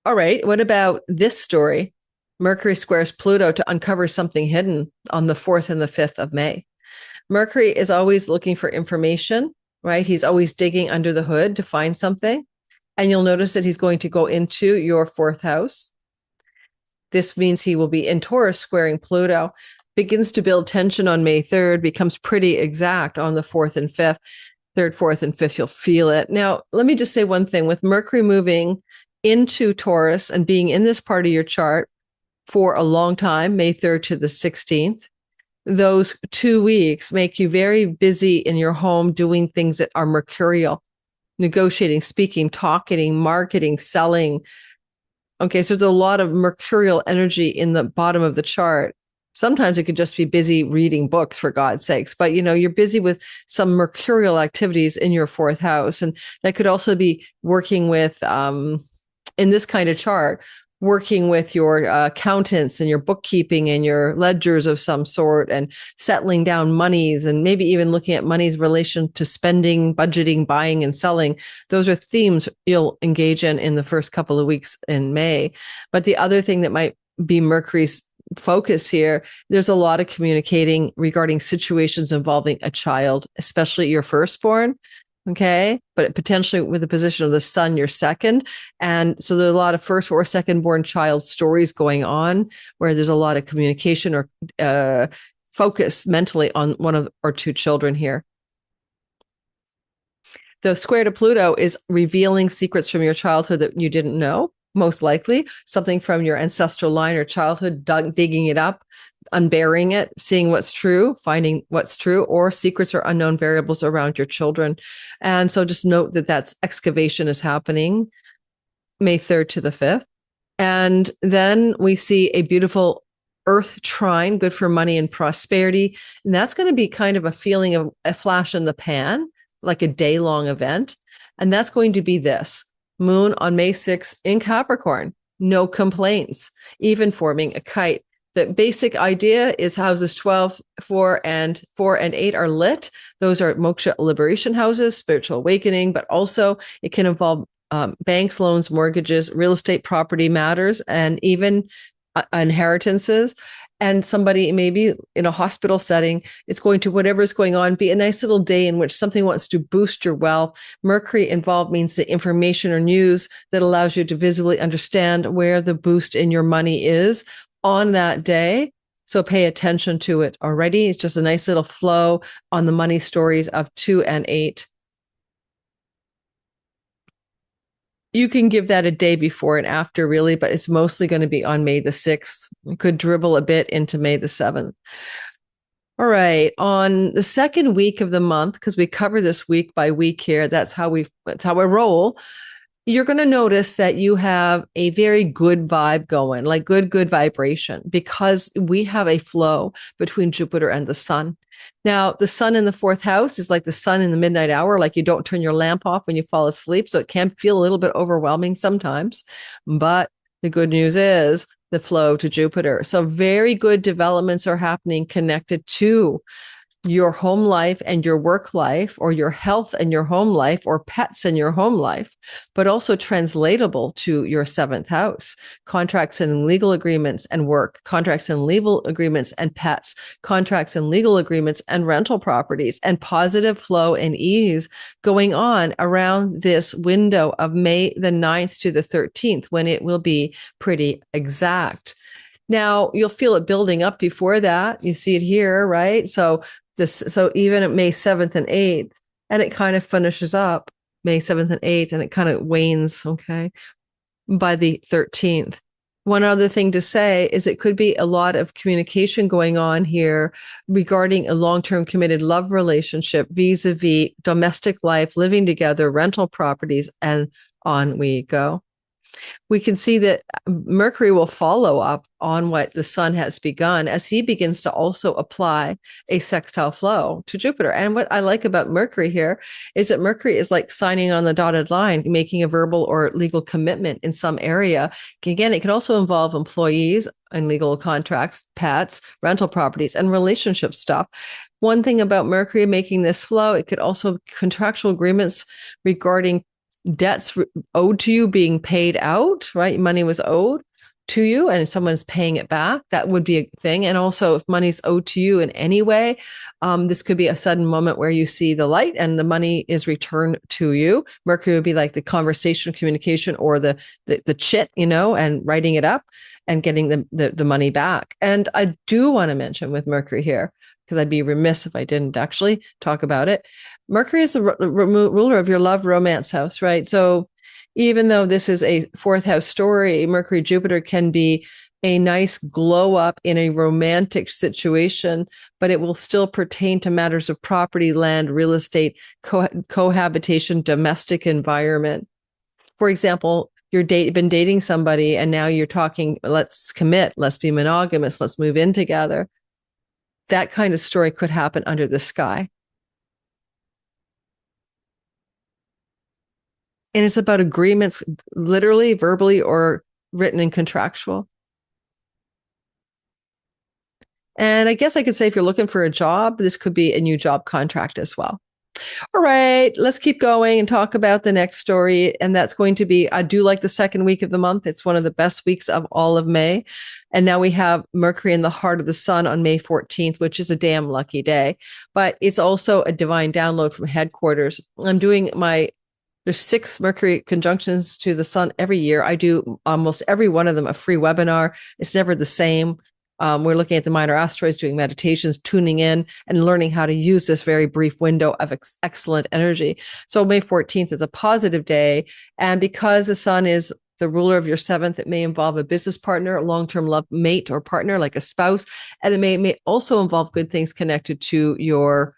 All right. What about this story? Mercury squares Pluto to uncover something hidden on the 4th and the 5th of May. Mercury is always looking for information, right? He's always digging under the hood to find something. And you'll notice that he's going to go into your 4th house. This means he will be in Taurus squaring Pluto, begins to build tension on May 3rd, becomes pretty exact on the 4th and 5th. 3rd, 4th, and 5th, you'll feel it. Now, let me just say one thing. With Mercury moving into Taurus and being in this part of your chart for a long time, May 3rd to the 16th, those 2 weeks make you very busy in your home doing things that are mercurial, negotiating, speaking, talking, marketing, selling. Okay, so there's a lot of mercurial energy in the bottom of the chart. Sometimes it could just be busy reading books, for God's sakes, but you're busy with some mercurial activities in your 4th house. And that could also be working with, in this kind of chart, working with your accountants and your bookkeeping and your ledgers of some sort, and settling down monies, and maybe even looking at money's relation to spending, budgeting, buying, and selling. Those are themes you'll engage in the first couple of weeks in May. But the other thing that might be Mercury's focus here, there's a lot of communicating regarding situations involving a child, especially your firstborn. Okay. But potentially with the position of the sun, your 2nd. And so there's a lot of first or second born child stories going on where there's a lot of communication or focus mentally on one or 2 children here. The square to Pluto is revealing secrets from your childhood that you didn't know, most likely something from your ancestral line or childhood, digging it up, unburying it, seeing what's true, finding what's true, or secrets or unknown variables around your children. And so just note that excavation is happening May 3rd to the 5th. And then we see a beautiful Earth trine, good for money and prosperity. And that's going to be kind of a feeling of a flash in the pan, like a day-long event. And that's going to be this. Moon on May 6th in Capricorn, no complaints, even forming a kite. The basic idea is houses 12, 4, and 8 are lit. Those are moksha liberation houses, spiritual awakening, but also it can involve banks, loans, mortgages, real estate property matters, and even inheritances. and somebody maybe in a hospital setting is going to, whatever is going on, be a nice little day in which something wants to boost your wealth. Mercury involved means the information or news that allows you to visibly understand where the boost in your money is on that day. So pay attention to it already. It's just a nice little flow on the money stories of 2 and 8. You can give that a day before and after, really, but it's mostly going to be on May the 6th. You could dribble a bit into May the 7th. All right. On the second week of the month, because we cover this week by week here, that's how we roll. You're going to notice that you have a very good vibe going, like good vibration, because we have a flow between Jupiter and the sun. Now, the sun in the 4th house is like the sun in the midnight hour, like you don't turn your lamp off when you fall asleep. So it can feel a little bit overwhelming sometimes. But the good news is the flow to Jupiter. So very good developments are happening connected to your home life and your work life, or your health and your home life, or pets and your home life, but also translatable to your 7th house, contracts and legal agreements and work, contracts and legal agreements and pets, contracts and legal agreements and rental properties, and positive flow and ease going on around this window of May the 9th to the 13th, when it will be pretty exact. Now, you'll feel it building up before that. You see it here, right? So even at May 7th and 8th, and it kind of finishes up May 7th and 8th, and it kind of wanes, okay, by the 13th. One other thing to say is it could be a lot of communication going on here regarding a long-term committed love relationship, vis-a-vis domestic life, living together, rental properties, and on we go. We can see that Mercury will follow up on what the sun has begun as he begins to also apply a sextile flow to Jupiter. And what I like about Mercury here is that Mercury is like signing on the dotted line, making a verbal or legal commitment in some area. Again, it can also involve employees and legal contracts, pets, rental properties, and relationship stuff. One thing about Mercury making this flow, it could also contractual agreements regarding debts owed to you being paid out, right? Money was owed to you and someone's paying it back. That would be a thing. And also if money's owed to you in any way, this could be a sudden moment where you see the light and the money is returned to you. Mercury would be like the conversation, communication, or the chit, and writing it up and getting the money back. And I do want to mention with Mercury here, because I'd be remiss if I didn't actually talk about it. Mercury is the ruler of your love romance house, right? So even though this is a 4th house story, Mercury Jupiter can be a nice glow up in a romantic situation, but it will still pertain to matters of property, land, real estate, cohabitation, domestic environment. For example, been dating somebody and now you're talking, let's commit, let's be monogamous, let's move in together. That kind of story could happen under the sky. And it's about agreements, literally, verbally, or written and contractual. And I guess I could say if you're looking for a job, this could be a new job contract as well. All right, let's keep going and talk about the next story. And that's going to be, I do like the second week of the month. It's one of the best weeks of all of May. And now we have Mercury in the heart of the sun on May 14th, which is a damn lucky day. But it's also a divine download from headquarters. I'm doing there's 6 Mercury conjunctions to the sun every year. I do almost every one of them a free webinar. It's never the same. We're looking at the minor asteroids, doing meditations, tuning in, and learning how to use this very brief window of excellent energy. So May 14th is a positive day. And because the sun is the ruler of your 7th, it may involve a business partner, a long-term love mate or partner, like a spouse. And it may also involve good things connected to your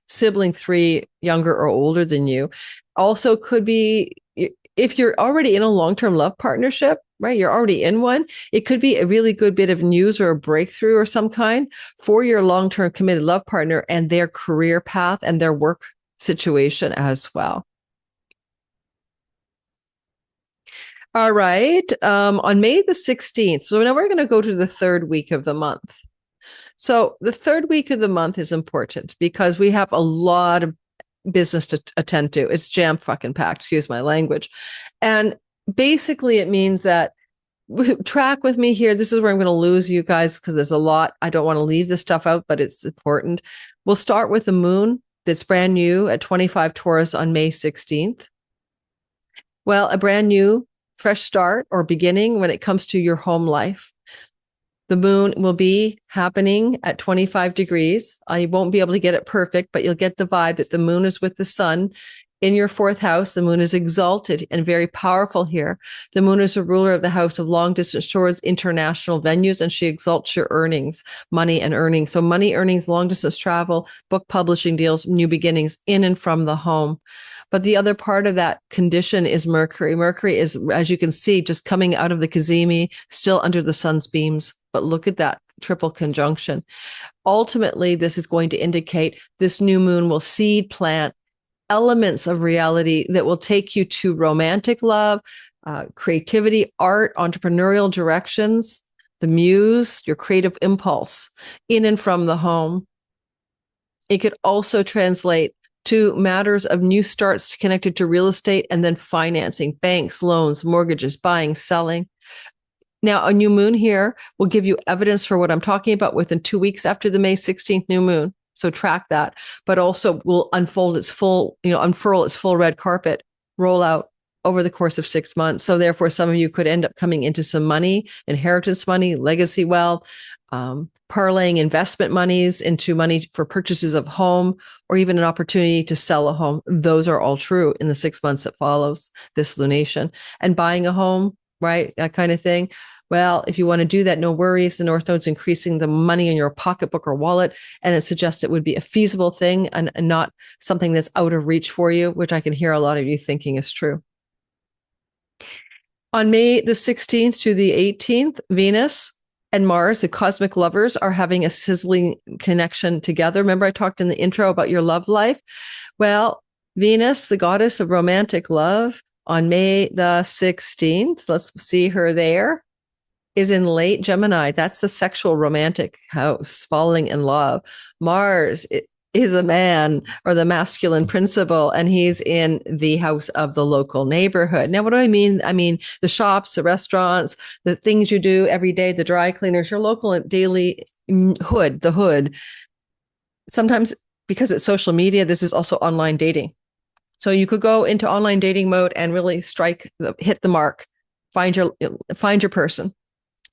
sibling 3 younger or older than you. Also could be, if you're already in a long-term love partnership, right? You're already in one. It could be a really good bit of news or a breakthrough or some kind for your long-term committed love partner and their career path and their work situation as well. All right. On May the 16th. So now we're going to go to the 3rd week of the month. So the 3rd week of the month is important because we have a lot of business to attend to. It's jam fucking packed, excuse my language. And basically it means that track with me here. This is where I'm going to lose you guys because there's a lot. I don't want to leave this stuff out, but it's important. We'll start with the moon that's brand new at 25 Taurus on May 16th. Well, a brand new, fresh start or beginning when it comes to your home life. The moon will be happening at 25 degrees. I won't be able to get it perfect, but you'll get the vibe that the moon is with the sun in your fourth house. The moon is exalted and very powerful here. The moon is a ruler of the house of long distance tours, international venues, and she exalts your earnings, money and earnings. So money, earnings, long distance travel, book publishing deals, new beginnings in and from the home. But the other part of that condition is Mercury. Mercury is, as you can see, just coming out of the cazimi, still under the sun's beams. But look at that triple conjunction. Ultimately, this is going to indicate this new moon will seed plant elements of reality that will take you to romantic love, creativity, art, entrepreneurial directions, the muse, your creative impulse in and from the home. It could also translate to matters of new starts connected to real estate and then financing, banks, loans, mortgages, buying, selling. Now, a new moon here will give you evidence for what I'm talking about within 2 weeks after the May 16th new moon. So track that, but also will unfold its full, unfurl its full red carpet, roll out over the course of 6 months. So therefore, some of you could end up coming into some money, inheritance money, legacy wealth, parlaying investment monies into money for purchases of home, or even an opportunity to sell a home. Those are all true in the 6 months that follows this lunation. And buying a home, right? That kind of thing. Well, if you want to do that, no worries. The North Node's increasing the money in your pocketbook or wallet, and it suggests it would be a feasible thing and not something that's out of reach for you, which I can hear a lot of you thinking is true. On May the 16th to the 18th, Venus and Mars, the cosmic lovers, are having a sizzling connection together. Remember, I talked in the intro about your love life? Well, Venus, the goddess of romantic love, on May the 16th, let's see her there, is in late Gemini. That's the sexual romantic house, falling in love. Mars is a man, or the masculine principle, and he's in the house of the local neighborhood. Now, what do I mean? I mean the shops, the restaurants, the things you do every day, the dry cleaners, your local and daily hood, the hood. Sometimes because it's social media, this is also online dating. So you could go into online dating mode and really hit the mark, find your person.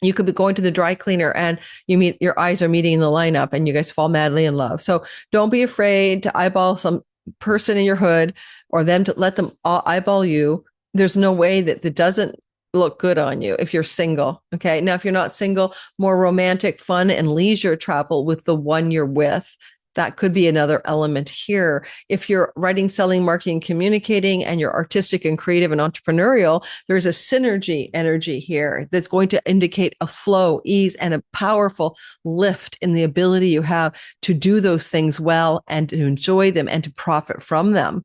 You could be going to the dry cleaner and your eyes are meeting in the lineup and you guys fall madly in love. So don't be afraid to eyeball some person in your hood or them to let them eyeball you. There's no way that it doesn't look good on you if you're single. Okay. Now, if you're not single, more romantic fun and leisure travel with the one you're with. That could be another element here. If you're writing, selling, marketing, communicating, and you're artistic and creative and entrepreneurial, there's a synergy energy here that's going to indicate a flow, ease, and a powerful lift in the ability you have to do those things well and to enjoy them and to profit from them.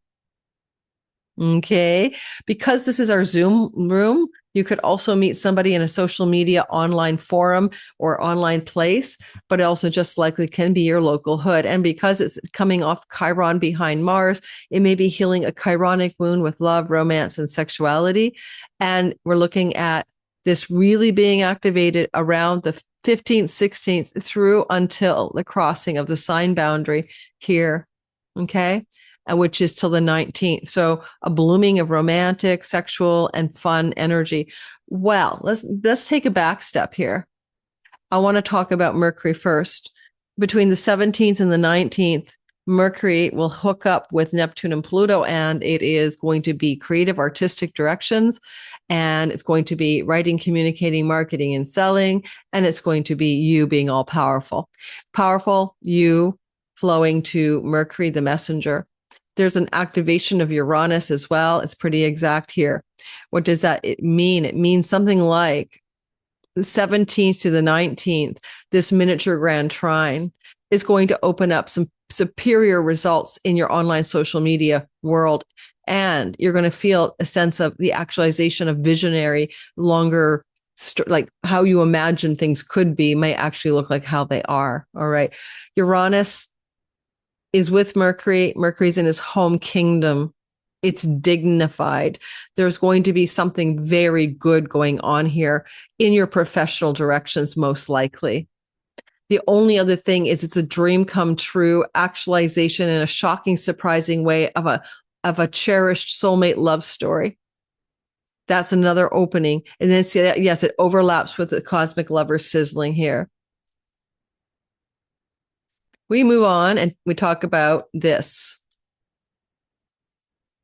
Okay. Because this is our Zoom room, you could also meet somebody in a social media online forum or online place, but it also just likely can be your local hood. And because it's coming off Chiron behind Mars, it may be healing a chironic wound with love, romance, and sexuality. And we're looking at this really being activated around the 15th, 16th through until the crossing of the sign boundary here. Okay. Which is till the 19th. So a blooming of romantic, sexual, and fun energy. Well, let's take a back step here. I want to talk about Mercury first. Between the 17th and the 19th, Mercury will hook up with Neptune and Pluto, and it is going to be creative, artistic directions, and it's going to be writing, communicating, marketing, and selling, and it's going to be you being all powerful. Powerful, you flowing to Mercury, the messenger. There's an activation of Uranus as well. It's pretty exact here. What does that mean? It means something like the 17th to the 19th, this miniature grand trine is going to open up some superior results in your online social media world. And you're going to feel a sense of the actualization of visionary, longer, like how you imagine things could be may actually look like how they are. All right. Uranus is with Mercury. Mercury's in his home kingdom. It's dignified. There's going to be something very good going on here in your professional directions, most likely. The only other thing is it's a dream come true, actualization in a shocking, surprising way of a cherished soulmate love story. That's another opening. And then see, yes, it overlaps with the cosmic lover sizzling here. We move on and we talk about this.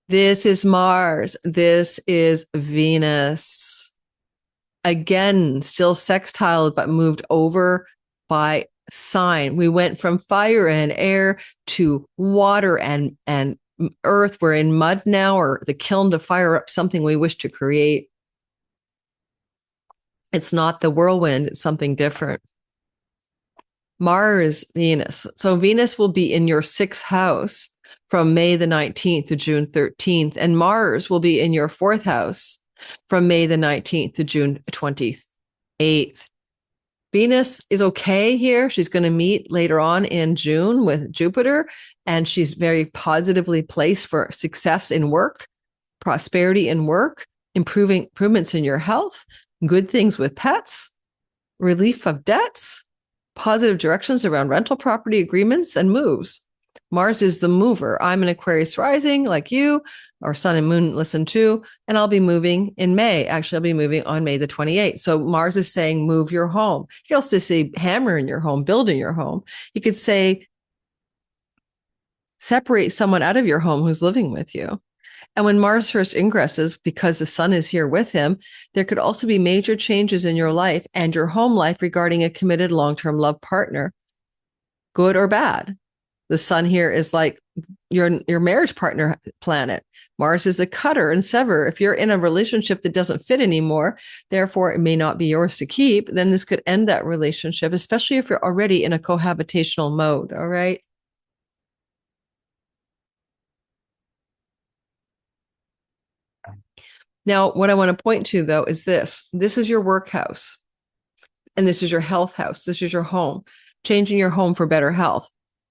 This is Mars. This is Venus. Again, still sextile, but moved over by sign. We went from fire and air to water and earth. We're in mud now, or the kiln to fire up something we wish to create. It's not the whirlwind, it's something different. Mars, Venus. So Venus will be in your 6th house from May the 19th to June 13th. And Mars will be in your 4th house from May the 19th to June 28th. Venus is okay here. She's going to meet later on in June with Jupiter, and she's very positively placed for success in work, prosperity in work, improvements in your health, good things with pets, relief of debts, positive directions around rental property agreements and moves. Mars is the mover. I'm an Aquarius rising like you, or Sun and Moon listen to, and I'll be moving in May. Actually, I'll be moving on May the 28th. So Mars is saying move your home. You can also say hammer in your home, build in your home. You could say separate someone out of your home who's living with you. And when Mars first ingresses, because the sun is here with him, there could also be major changes in your life and your home life regarding a committed long-term love partner, good or bad. The sun here is like your marriage partner planet. Mars is a cutter and sever. If you're in a relationship that doesn't fit anymore, therefore it may not be yours to keep, then this could end that relationship, especially if you're already in a cohabitational mode. All right. Now, what I want to point to, though, is this. This is your work house, and this is your health house. This is your home. Changing your home for better health.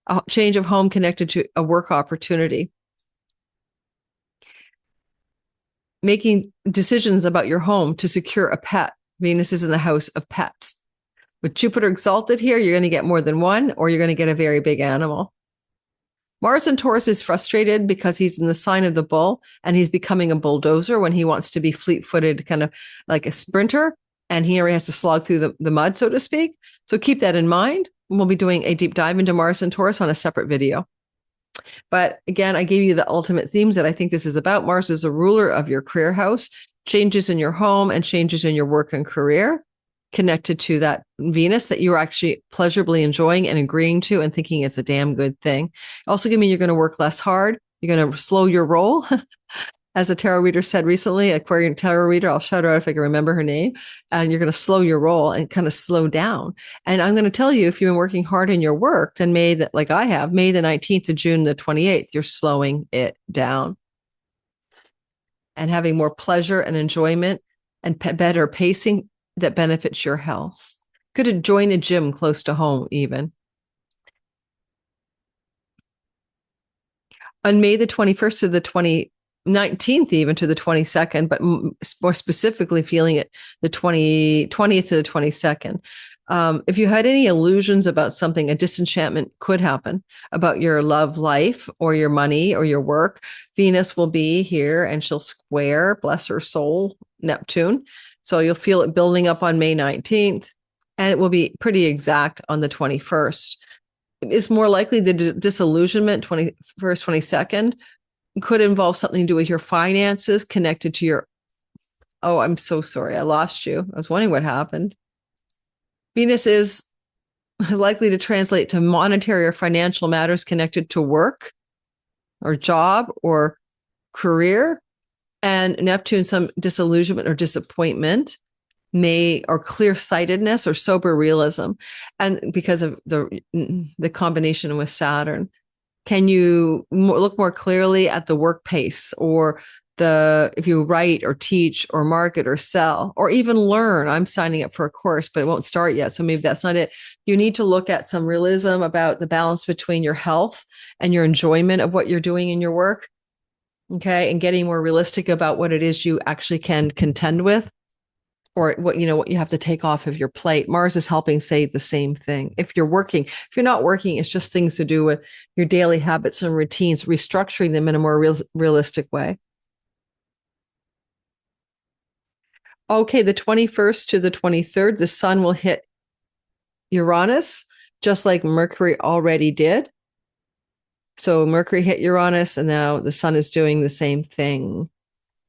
A change of home connected to a work opportunity. Making decisions about your home to secure a pet. Venus is in the house of pets. With Jupiter exalted here, you're going to get more than one, or you're going to get a very big animal. Mars in Taurus is frustrated because he's in the sign of the bull, and he's becoming a bulldozer when he wants to be fleet-footed, kind of like a sprinter, and he already has to slog through the mud, so to speak. So keep that in mind. We'll be doing a deep dive into Mars and Taurus on a separate video. But again, I gave you the ultimate themes that I think this is about. Mars is a ruler of your career house, changes in your home and changes in your work and career connected to that Venus that you're actually pleasurably enjoying and agreeing to and thinking it's a damn good thing. Also, give me you're going to work less hard. You're going to slow your roll. As a tarot reader said recently, Aquarian tarot reader, I'll shout her out if I can remember her name, and you're going to slow your roll and kind of slow down. And I'm going to tell you, if you've been working hard in your work, then like I have, May the 19th to June the 28th, you're slowing it down and having more pleasure and enjoyment and better pacing that benefits your health. Could join a gym close to home even. On May the 21st to the 19th, even to the 22nd, but more specifically feeling it the 20th to the 22nd. If you had any illusions about something, a disenchantment could happen about your love life or your money or your work. Venus will be here and she'll square, bless her soul, Neptune. So you'll feel it building up on May 19th, and it will be pretty exact on the 21st. It's more likely the disillusionment, 21st, 22nd, could involve something to do with your finances connected to your, oh, I'm so sorry, I lost you. I was wondering what happened. Venus is likely to translate to monetary or financial matters connected to work or job or career. And Neptune, some disillusionment or disappointment or clear-sightedness or sober realism. And because of the combination with Saturn, can you look more clearly at the work pace, or if you write or teach or market or sell or even learn? I'm signing up for a course, but it won't start yet. So maybe that's not it. You need to look at some realism about the balance between your health and your enjoyment of what you're doing in your work. Okay. And getting more realistic about what it is you actually can contend with, or what you have to take off of your plate. Mars is helping say the same thing. If you're working, if you're not working, it's just things to do with your daily habits and routines, restructuring them in a more realistic way. Okay, the 21st to the 23rd, the sun will hit Uranus, just like Mercury already did. So Mercury hit Uranus, and now the sun is doing the same thing.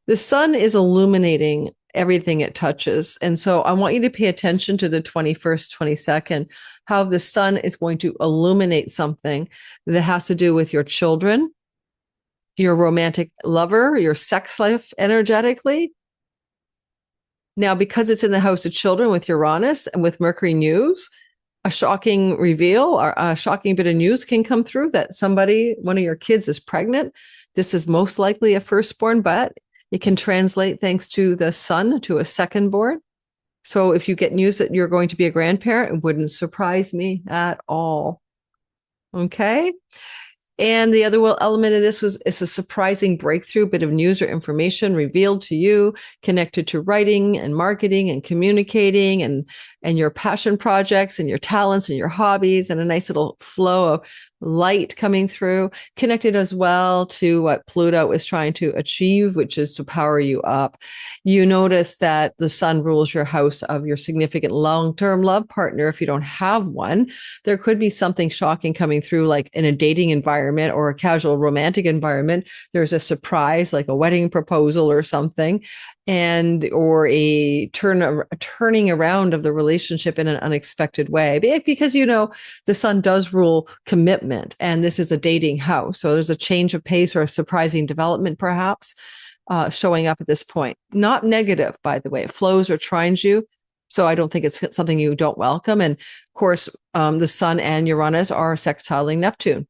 The sun is illuminating everything it touches. And so I want you to pay attention to the 21st, 22nd, how the sun is going to illuminate something that has to do with your children, your romantic lover, your sex life energetically. Now, because it's in the house of children with Uranus and with Mercury news, a shocking reveal or a shocking bit of news can come through that somebody, one of your kids, is pregnant. This is most likely a firstborn, but it can translate, thanks to the sun, to a secondborn. So if you get news that you're going to be a grandparent, it wouldn't surprise me at all. Okay. And the other element of this is a surprising breakthrough, bit of news or information revealed to you, connected to writing and marketing and communicating and your passion projects and your talents and your hobbies, and a nice little flow of light coming through, connected as well to what Pluto is trying to achieve, which is to power you up. You notice that the sun rules your house of your significant long-term love partner. If you don't have one, there could be something shocking coming through, like in a dating environment or a casual romantic environment. There's a surprise, like a wedding proposal or something, or a turning around of the relationship in an unexpected way, because the sun does rule commitment, and this is a dating house, so there's a change of pace or a surprising development perhaps showing up at this point. Not negative, by the way. It flows or trines you, so I don't think it's something you don't welcome. And of course, the sun and Uranus are sextiling Neptune,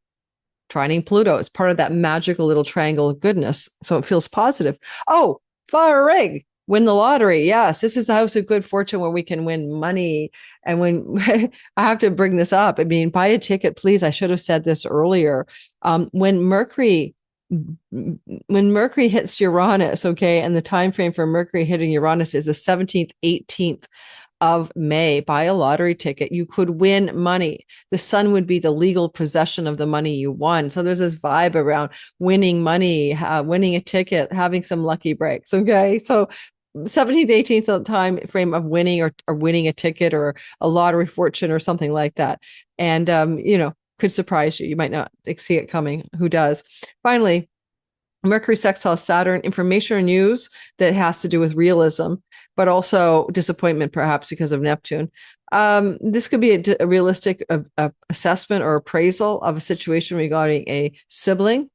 trining Pluto. It's part of that magical little triangle of goodness, so it feels positive. Oh, Farig, win the lottery. Yes, this is the house of good fortune where we can win money. And when I have to bring this up, I mean, buy a ticket, please. I should have said this earlier. When Mercury hits Uranus, okay, and the time frame for Mercury hitting Uranus is the 17th, 18th of May. Buy a lottery ticket. You could win money. The sun would be the legal possession of the money you won. So there's this vibe around winning money, winning a ticket, having some lucky breaks. Okay. So 17th, 18th time frame of winning or winning a ticket or a lottery fortune or something like that. And, could surprise you. You might not see it coming. Who does? Finally, Mercury sextile Saturn, information or news that has to do with realism, but also disappointment, perhaps because of Neptune. This could be a realistic assessment or appraisal of a situation regarding a sibling,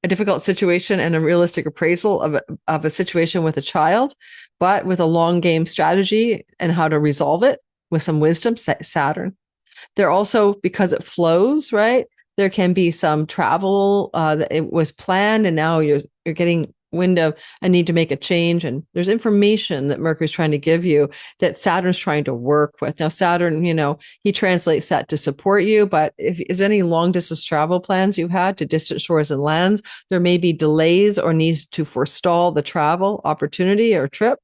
a difficult situation, and a realistic appraisal of a situation with a child, but with a long game strategy and how to resolve it with some wisdom, Saturn. There also, because it flows, right? There can be some travel that it was planned, and now you're getting wind of a need to make a change. And there's information that Mercury's trying to give you that Saturn's trying to work with. Now, Saturn, he translates that to support you. But if is any long distance travel plans you had to distant shores and lands, there may be delays or needs to forestall the travel opportunity or trip.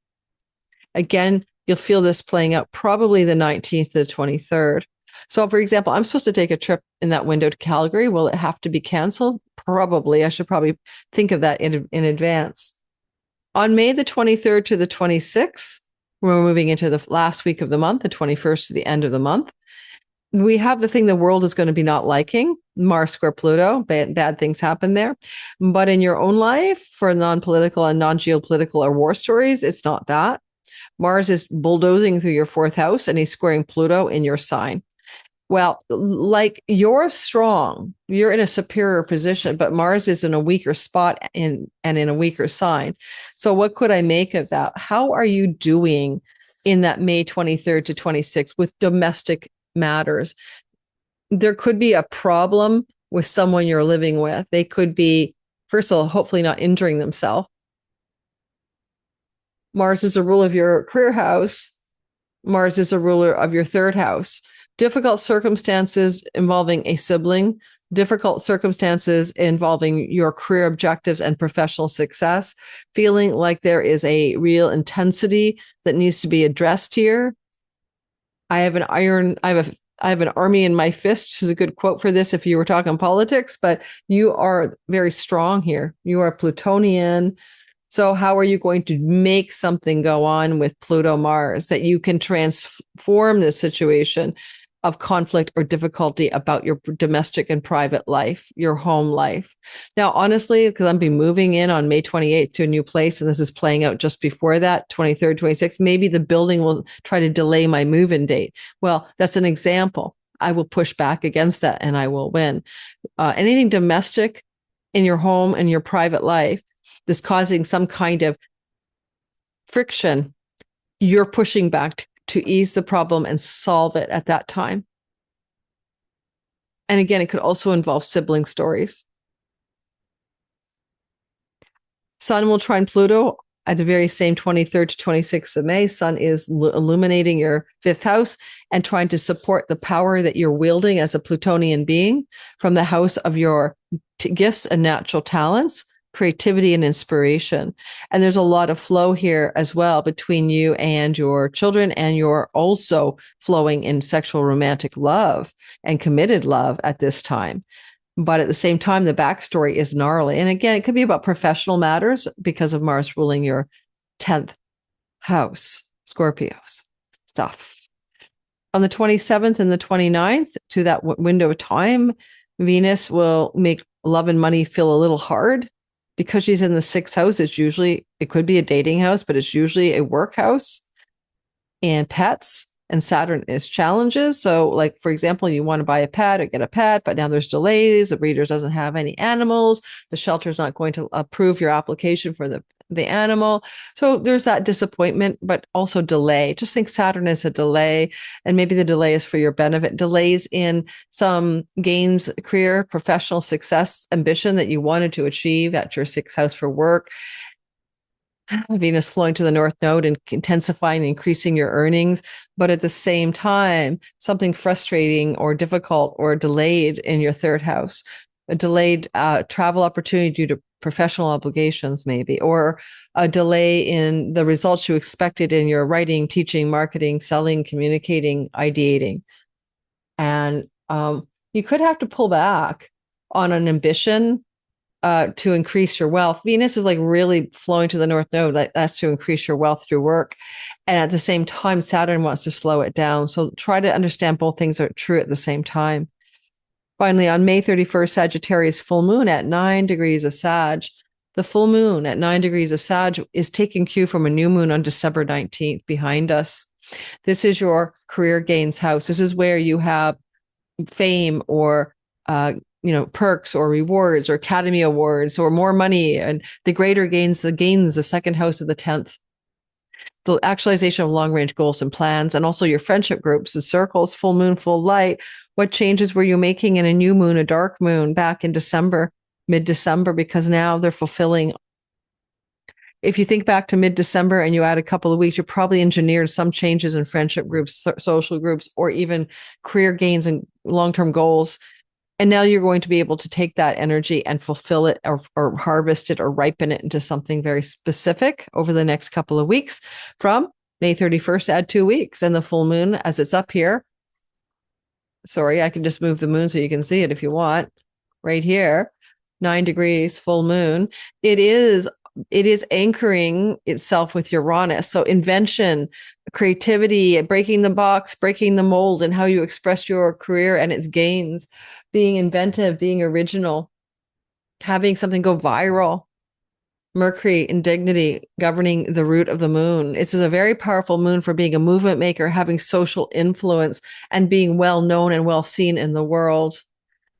Again, you'll feel this playing out probably the 19th to the 23rd. So, for example, I'm supposed to take a trip in that window to Calgary. Will it have to be canceled? Probably. I should probably think of that in advance. On May the 23rd to the 26th, we're moving into the last week of the month, the 21st to the end of the month. We have the thing the world is going to be not liking, Mars square Pluto. Bad things happen there. But in your own life, for non-political and non-geopolitical or war stories, it's not that. Mars is bulldozing through your fourth house, and he's squaring Pluto in your sign. Well, like, you're strong, you're in a superior position, but Mars is in a weaker spot and in a weaker sign. So what could I make of that? How are you doing in that May 23rd to 26th with domestic matters? There could be a problem with someone you're living with. They could be, first of all, hopefully not injuring themselves. Mars is a ruler of your career house. Mars is a ruler of your third house. difficult circumstances involving a sibling, difficult circumstances involving your career objectives and professional success, feeling like there is a real intensity that needs to be addressed here. I have an army in my fist is a good quote for this if you were talking politics, but you are very strong here. You are Plutonian. So how are you going to make something go on with Pluto Mars that you can transform this situation of conflict or difficulty about your domestic and private life, your home life? Now, honestly, because I'm be moving in on May 28th to a new place, and this is playing out just before that, 23rd, 26th, maybe the building will try to delay my move-in date. Well, that's an example. I will push back against that and I will win. Anything domestic in your home and your private life that's causing some kind of friction, you're pushing back to ease the problem and solve it at that time. And again, it could also involve sibling stories. Sun will trine Pluto at the very same 23rd to 26th of May. Sun is illuminating your fifth house and trying to support the power that you're wielding as a Plutonian being from the house of your gifts and natural talents, creativity and inspiration. And there's a lot of flow here as well between you and your children, and you're also flowing in sexual romantic love and committed love at this time. But at the same time, the backstory is gnarly. And again, it could be about professional matters because of Mars ruling your 10th house, Scorpios stuff. On the 27th and the 29th, to that window of time, Venus will make love and money feel a little hard. Because she's in the sixth house, it could be a dating house, but it's usually a work house and pets, and Saturn is challenges. So like, for example, you want to buy a pet or get a pet, but now there's delays. The breeder doesn't have any animals. The shelter is not going to approve your application for the animal. So there's that disappointment, but also delay. Just think Saturn is a delay, and maybe the delay is for your benefit. Delays in some gains, career, professional success, ambition that you wanted to achieve at your sixth house for work. Venus flowing to the North Node and intensifying, increasing your earnings. But at the same time, something frustrating or difficult or delayed in your third house, a delayed travel opportunity due to professional obligations, maybe, or a delay in the results you expected in your writing, teaching, marketing, selling, communicating, ideating. And you could have to pull back on an ambition to increase your wealth. Venus is like really flowing to the North Node. That's to increase your wealth through work. And at the same time, Saturn wants to slow it down. So try to understand both things are true at the same time. Finally, on May 31st, Sagittarius full moon at 9 degrees of Sag. The full moon at 9 degrees of Sag is taking cue from a new moon on December 19th behind us. This is your career gains house. This is where you have fame or perks or rewards or Academy Awards or more money, and the greater gains, the second house of the 10th. The actualization of long-range goals and plans, and also your friendship groups, the circles, full moon, full light. What changes were you making in a new moon, a dark moon back in December, mid-December? Because now they're fulfilling. If you think back to mid-December and you add a couple of weeks, you probably engineered some changes in friendship groups, social groups, or even career gains and long-term goals. And now you're going to be able to take that energy and fulfill it or harvest it or ripen it into something very specific over the next couple of weeks. From May 31st, add 2 weeks. And the full moon, as it's up here. Sorry, I can just move the moon so you can see it if you want. Right here, 9 degrees, full moon. It is anchoring itself with Uranus. So invention, creativity, breaking the box, breaking the mold, and how you express your career and its gains, being inventive, being original, having something go viral. Mercury in dignity, governing the root of the moon. This is a very powerful moon for being a movement maker, having social influence, and being well known and well seen in the world.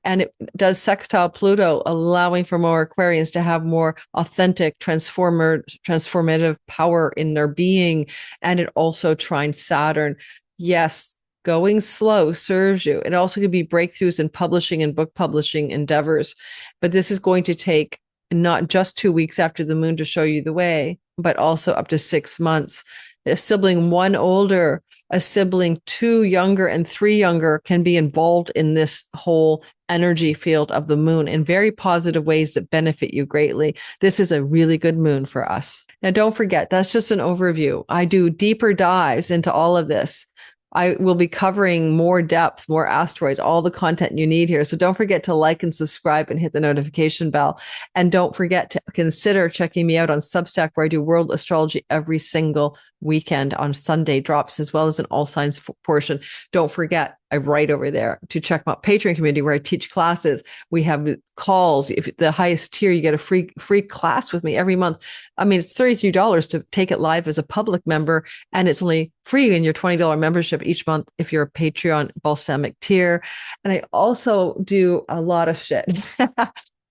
And it does sextile Pluto, allowing for more Aquarians to have more authentic, transformative power in their being. And it also trines Saturn. Yes, going slow serves you. It also could be breakthroughs in publishing and book publishing endeavors. But this is going to take not just 2 weeks after the moon to show you the way, but also up to 6 months. a sibling 1 older, a sibling 2 younger, and 3 younger can be involved in this whole energy field of the moon in very positive ways that benefit you greatly. This is a really good moon for us. Now, don't forget, that's just an overview. I do deeper dives into all of this. I will be covering more depth, more asteroids, all the content you need here. So don't forget to like and subscribe and hit the notification bell. And don't forget to consider checking me out on Substack, where I do world astrology every single weekend on Sunday drops, as well as an all signs portion. Don't forget, I write over there to check my Patreon community where I teach classes. We have calls. If the highest tier, you get a free class with me every month. I mean, it's $33 to take it live as a public member, and it's only free in your $20 membership each month if you're a Patreon balsamic tier. And I also do a lot of shit.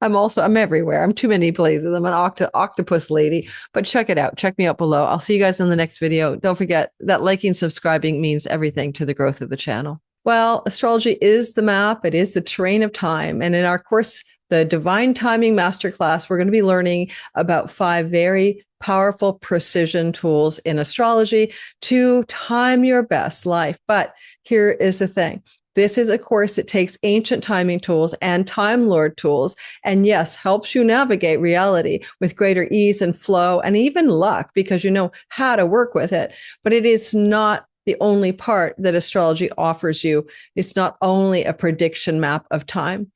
I'm everywhere. I'm too many places. I'm an octopus lady, but check it out. Check me out below. I'll see you guys in the next video. Don't forget that liking, subscribing means everything to the growth of the channel. Well, astrology is the map. It is the terrain of time. And in our course, the Divine Timing Masterclass, we're going to be learning about 5 very powerful precision tools in astrology to time your best life. But here is the thing. This is a course that takes ancient timing tools and Time Lord tools, and yes, helps you navigate reality with greater ease and flow and even luck, because you know how to work with it. But it is not the only part that astrology offers you. It's not only a prediction map of time.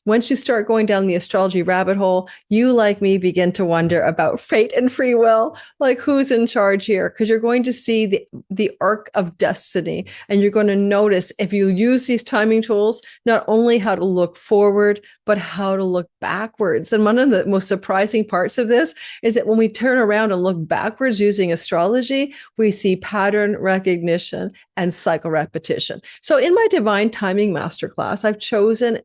Once you start going down the astrology rabbit hole, you, like me, begin to wonder about fate and free will, like who's in charge here? Because you're going to see the arc of destiny, and you're going to notice, if you use these timing tools, not only how to look forward, but how to look backwards. And one of the most surprising parts of this is that when we turn around and look backwards using astrology, we see pattern recognition and cycle repetition. So in my Divine Timing Masterclass, I've chosen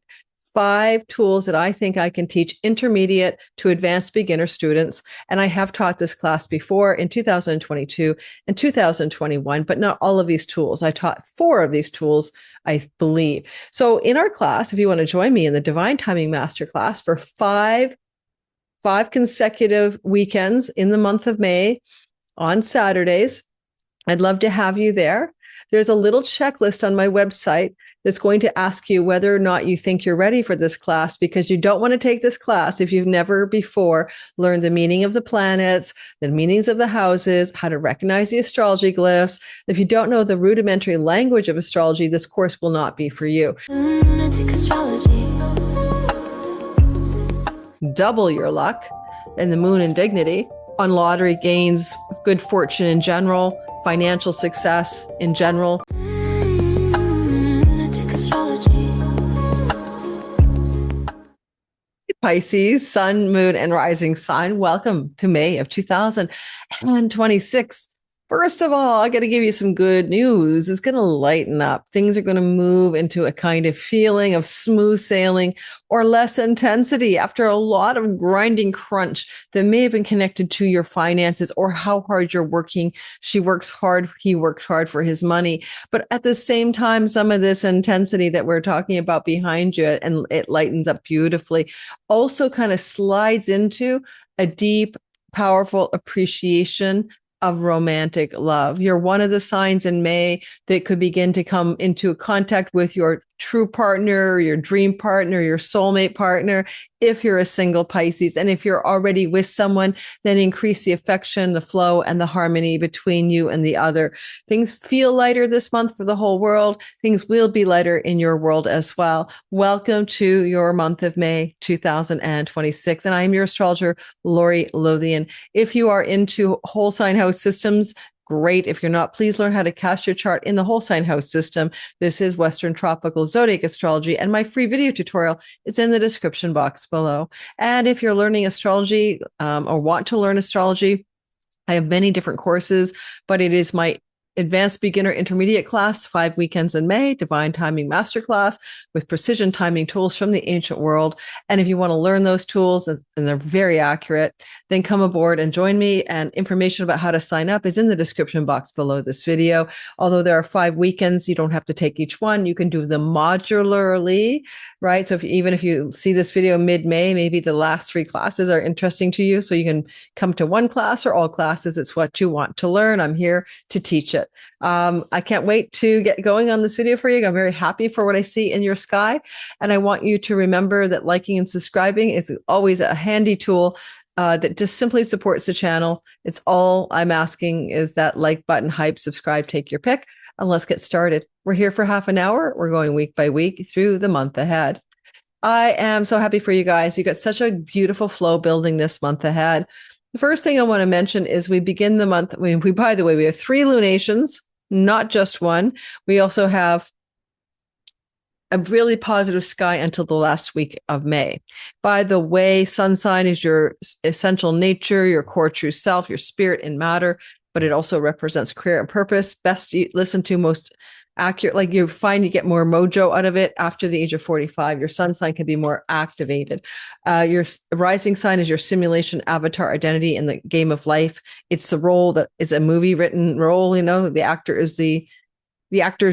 5 tools that I think I can teach intermediate to advanced beginner students. And I have taught this class before in 2022 and 2021, but not all of these tools. I taught 4 of these tools, I believe. So in our class, if you want to join me in the Divine Timing Masterclass for 5 consecutive weekends in the month of May on Saturdays, I'd love to have you there. There's a little checklist on my website that's going to ask you whether or not you think you're ready for this class, because you don't want to take this class if you've never before learned the meaning of the planets, the meanings of the houses, how to recognize the astrology glyphs. If you don't know the rudimentary language of astrology, this course will not be for you. Lunatic astrology. Double your luck and the moon in dignity on lottery gains, good fortune in general, financial success in general. Pisces, sun, moon, and rising sign. Welcome to May of 2026. First of all, I got to give you some good news. It's going to lighten up. Things are going to move into a kind of feeling of smooth sailing or less intensity after a lot of grinding crunch that may have been connected to your finances or how hard you're working. She works hard. He works hard for his money. But at the same time, some of this intensity that we're talking about behind you, and it lightens up beautifully, also kind of slides into a deep, powerful appreciation of romantic love. You're one of the signs in May that could begin to come into contact with your true partner, your dream partner, your soulmate partner, if you're a single Pisces. And if you're already with someone, then increase the affection, the flow, and the harmony between you and the other. Things feel lighter this month for the whole world. Things will be lighter in your world as well. Welcome to your month of May 2026. And I'm your astrologer, Lori Lothian. If you are into whole sign house systems, great. If you're not, please learn how to cast your chart in the whole sign house system. This is Western Tropical Zodiac Astrology, and my free video tutorial is in the description box below. And if you're learning astrology or want to learn astrology, I have many different courses, but it is my advanced beginner intermediate class, 5 weekends in May, divine timing masterclass with precision timing tools from the ancient world. And if you want to learn those tools, and they're very accurate, then come aboard and join me. And information about how to sign up is in the description box below this video. Although there are 5 weekends, you don't have to take each one. You can do them modularly, right? So even if you see this video mid-May, maybe the last 3 classes are interesting to you. So you can come to one class or all classes. It's what you want to learn. I'm here to teach it. I can't wait to get going on this video for you. I'm very happy for what I see in your sky. And I want you to remember that liking and subscribing is always a handy tool that just simply supports the channel. It's all I'm asking is that like button, hype, subscribe, take your pick, and let's get started. We're here for half an hour. We're going week by week through the month ahead. I am so happy for you guys. You got such a beautiful flow building this month ahead. The first thing I want to mention is we begin the month. By the way, we have 3 lunations, not just one. We also have a really positive sky until the last week of May. By the way, sun sign is your essential nature, your core true self, your spirit and matter, but it also represents career and purpose. Best you listen to, most accurate, like you find you get more mojo out of it after the age of 45. Your sun sign can be more activated. Your rising sign is your simulation avatar identity in the game of life. It's the role that is a movie written role. You know, the actor is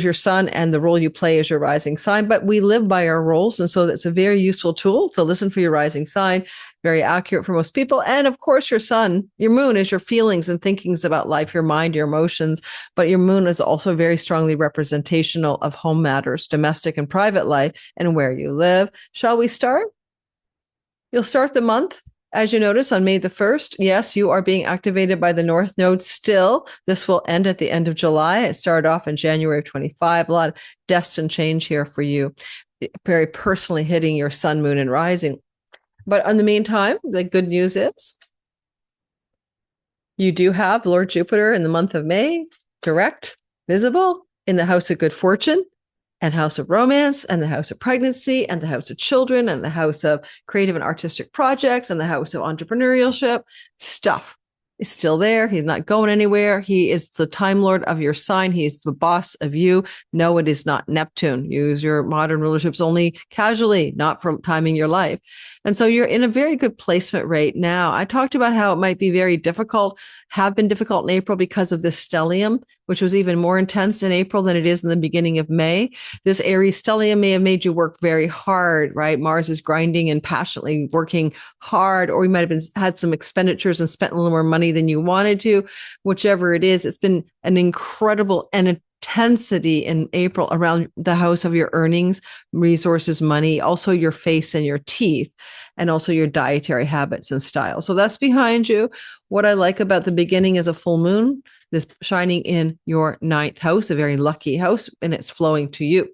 your sun, and the role you play is your rising sign. But we live by our roles, and so that's a very useful tool. So listen for your rising sign, very accurate for most people. And of course, your sun, your moon is your feelings and thinkings about life, your mind, your emotions. But your moon is also very strongly representational of home matters, domestic and private life, and where you live. Shall we start? You'll start the month, as you notice, on May the 1st. Yes, you are being activated by the North Node still. This will end at the end of July. It started off in January of 25. A lot of destined change here for you, very personally hitting your sun, moon, and rising. But in the meantime, the good news is you do have Lord Jupiter in the month of May, direct, visible, in the house of good fortune, and house of romance, and the house of pregnancy, and the house of children, and the house of creative and artistic projects, and the house of entrepreneurship stuff. Is still there. He's not going anywhere. He is the time lord of your sign. He is the boss of you. No, it is not Neptune. Use your modern rulerships only casually, not from timing your life. And so you're in a very good placement right now. I talked about how it might be very difficult, have been difficult in April because of this stellium, which was even more intense in April than it is in the beginning of May. This Aries stellium may have made you work very hard, right? Mars is grinding and passionately working hard, or you might have had some expenditures and spent a little more money than you wanted to. Whichever it is, it's been an incredible intensity in April around the house of your earnings, resources, money, also your face and your teeth, and also your dietary habits and style. So that's behind you. What I like about the beginning is a full moon, this shining in your 9th house, a very lucky house, and it's flowing to you.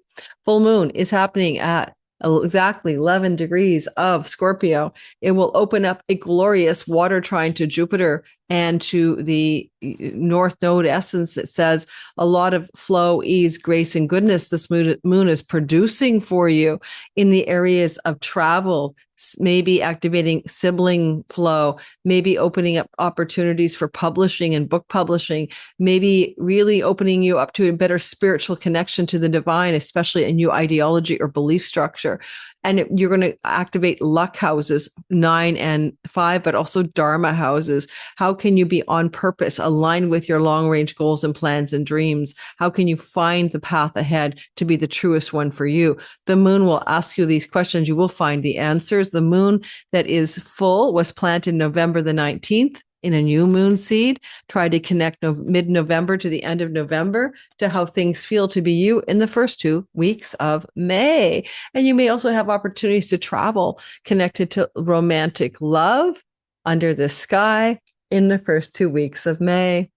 Full moon is happening at exactly 11 degrees of Scorpio. It will open up a glorious water trine to Jupiter and to the North Node essence. It says a lot of flow, ease, grace, and goodness this moon is producing for you in the areas of travel, maybe activating sibling flow, maybe opening up opportunities for publishing and book publishing, maybe really opening you up to a better spiritual connection to the divine, especially a new ideology or belief structure. And you're going to activate luck houses 9 and 5, but also Dharma houses. How can you be on purpose, aligned with your long range goals and plans and dreams? How can you find the path ahead to be the truest one for you? The moon will ask you these questions. You will find the answers. The moon that is full was planted November the 19th. In a new moon seed. Try to connect mid-November to the end of November to how things feel to be you in the first 2 weeks of May. And you may also have opportunities to travel connected to romantic love under the sky in the first 2 weeks of May,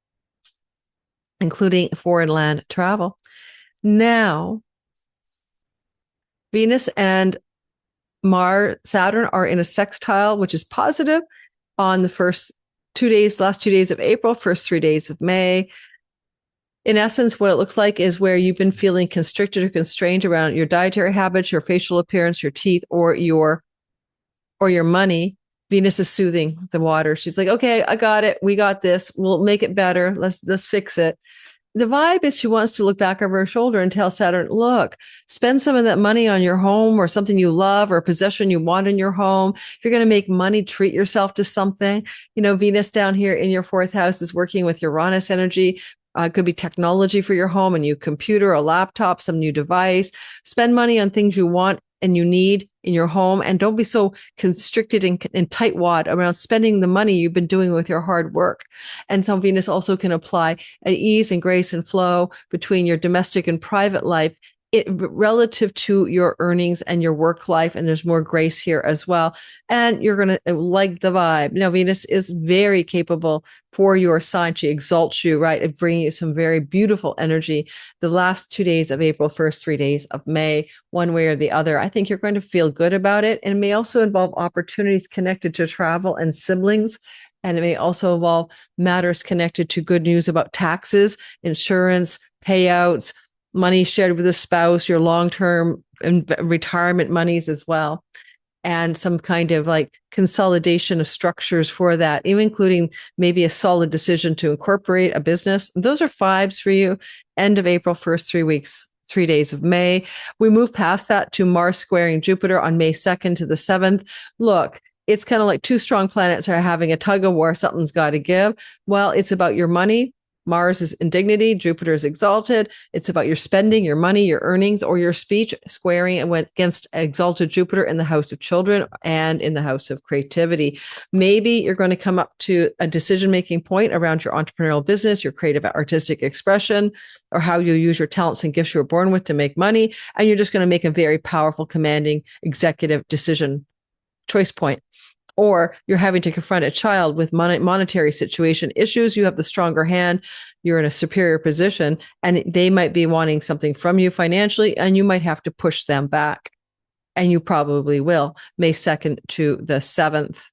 including foreign land travel. Now, Venus and Saturn are in a sextile, which is positive on the last 2 days of April, first 3 days of May. In essence, what it looks like is where you've been feeling constricted or constrained around your dietary habits, your facial appearance, your teeth, or your money. Venus is soothing the water. She's like, okay, I got it. We got this. We'll make it better. Let's fix it. The vibe is she wants to look back over her shoulder and tell Saturn, look, spend some of that money on your home or something you love or a possession you want in your home. If you're going to make money, treat yourself to something. Venus down here in your fourth house is working with Uranus energy. It could be technology for your home, a new computer, a laptop, some new device. Spend money on things you want and you need in your home. And don't be so constricted and tightwad around spending the money you've been doing with your hard work. And so Venus also can apply an ease and grace and flow between your domestic and private life relative to your earnings and your work life. And there's more grace here as well. And you're going to like the vibe. Now, Venus is very capable for your sign. She exalts you, right? Of bringing you some very beautiful energy. The last 2 days of April, first 3 days of May, one way or the other. I think you're going to feel good about it. And it may also involve opportunities connected to travel and siblings. And it may also involve matters connected to good news about taxes, insurance, payouts, money shared with a spouse, your long-term retirement monies as well, and some kind of like consolidation of structures for that, even including maybe a solid decision to incorporate a business. Those are vibes for you. End of April, first 3 weeks, 3 days of May. We move past that to Mars squaring Jupiter on May 2nd to the 7th. Look, it's kind of like two strong planets are having a tug of war. Something's got to give. Well, it's about your money. Mars is in dignity, Jupiter is exalted. It's about your spending, your money, your earnings, or your speech, squaring and went against exalted Jupiter in the house of children and in the house of creativity. Maybe you're going to come up to a decision-making point around your entrepreneurial business, your creative artistic expression, or how you use your talents and gifts you were born with to make money. And you're just going to make a very powerful, commanding executive decision choice point. Or you're having to confront a child with monetary situation issues. You have the stronger hand. You're in a superior position, and they might be wanting something from you financially, and you might have to push them back. And you probably will, May 2nd to the 7th.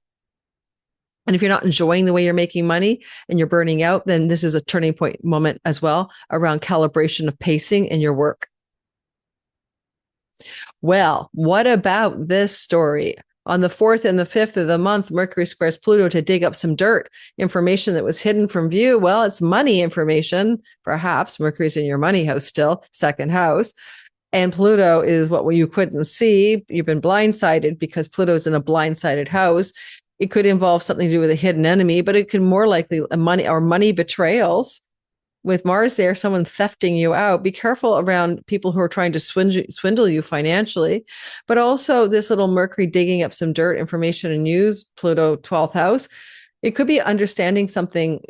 And if you're not enjoying the way you're making money and you're burning out, then this is a turning point moment as well around calibration of pacing in your work. Well, what about this story? On the 4th and the 5th of the month, Mercury squares Pluto to dig up some dirt, information that was hidden from view. Well, it's money information, perhaps. Mercury's in your money house still, second house. And Pluto is what you couldn't see. You've been blindsided because Pluto's in a blindsided house. It could involve something to do with a hidden enemy, but it could more likely money betrayals. With Mars there, someone thefting you out. Be careful around people who are trying to swindle you financially. But also this little Mercury digging up some dirt, information and news, Pluto 12th house. It could be understanding something,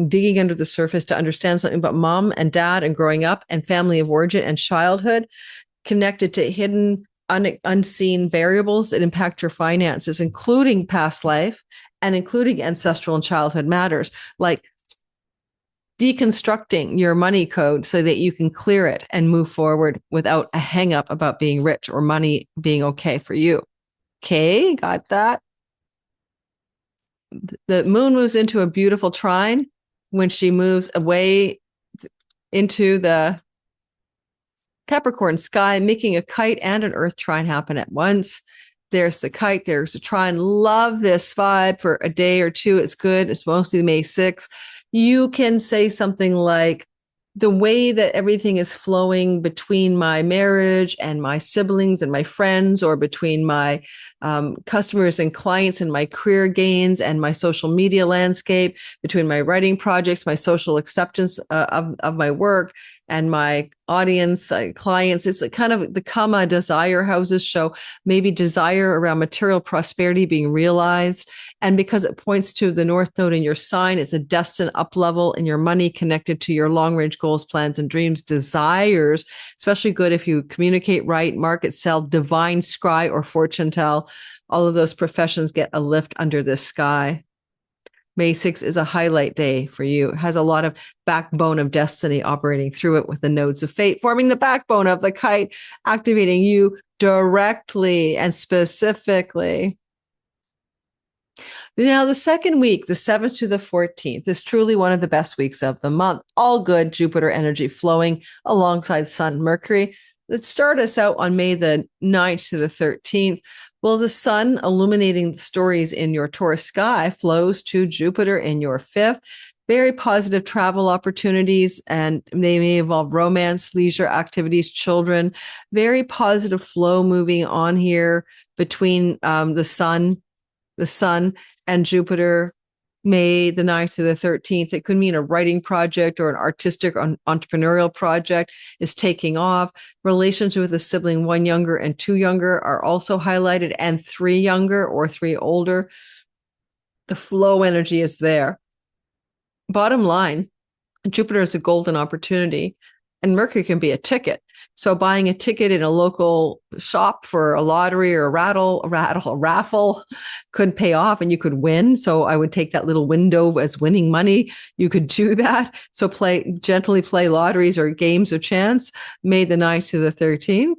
digging under the surface to understand something about mom and dad and growing up and family of origin and childhood, connected to hidden, unseen variables that impact your finances, including past life and including ancestral and childhood matters, like deconstructing your money code so that you can clear it and move forward without a hang up about being rich or money being okay for you. Okay, got that? The moon moves into a beautiful trine when she moves away into the Capricorn sky, making a kite and an earth trine happen at once. There's the kite, there's the trine. Love this vibe for a day or two. It's good. It's mostly May 6th. You can say something like, the way that everything is flowing between my marriage and my siblings and my friends, or between my customers and clients and my career gains and my social media landscape, between my writing projects, my social acceptance of my work and my audience, clients. It's kind of the karma desire houses show maybe desire around material prosperity being realized. And because it points to the North Node in your sign, it's a destined up level in your money connected to your long range goals, plans, and dreams, desires, especially good if you communicate right, market, sell, divine, scry, or fortune tell. All of those professions get a lift under this sky. May 6th is a highlight day for you. It has a lot of backbone of destiny operating through it with the nodes of fate, forming the backbone of the kite, activating you directly and specifically. Now, the second week, the 7th to the 14th, is truly one of the best weeks of the month. All good Jupiter energy flowing alongside Sun, Mercury. Let's start us out on May the 9th to the 13th. Well, the sun illuminating the stories in your Taurus sky flows to Jupiter in your 5th. Very positive travel opportunities, and they may involve romance, leisure activities, children. Very positive flow moving on here between the sun and Jupiter, May the 9th to the 13th. It could mean a writing project or an artistic or entrepreneurial project is taking off. Relations with a sibling, 1 younger and 2 younger, are also highlighted, and 3 younger or 3 older. The flow energy is there. Bottom line, Jupiter is a golden opportunity, and Mercury can be a ticket. So buying a ticket in a local shop for a lottery or a raffle could pay off and you could win. So I would take that little window as winning money. You could do that. So gently play lotteries or games of chance, May the 9th to the 13th.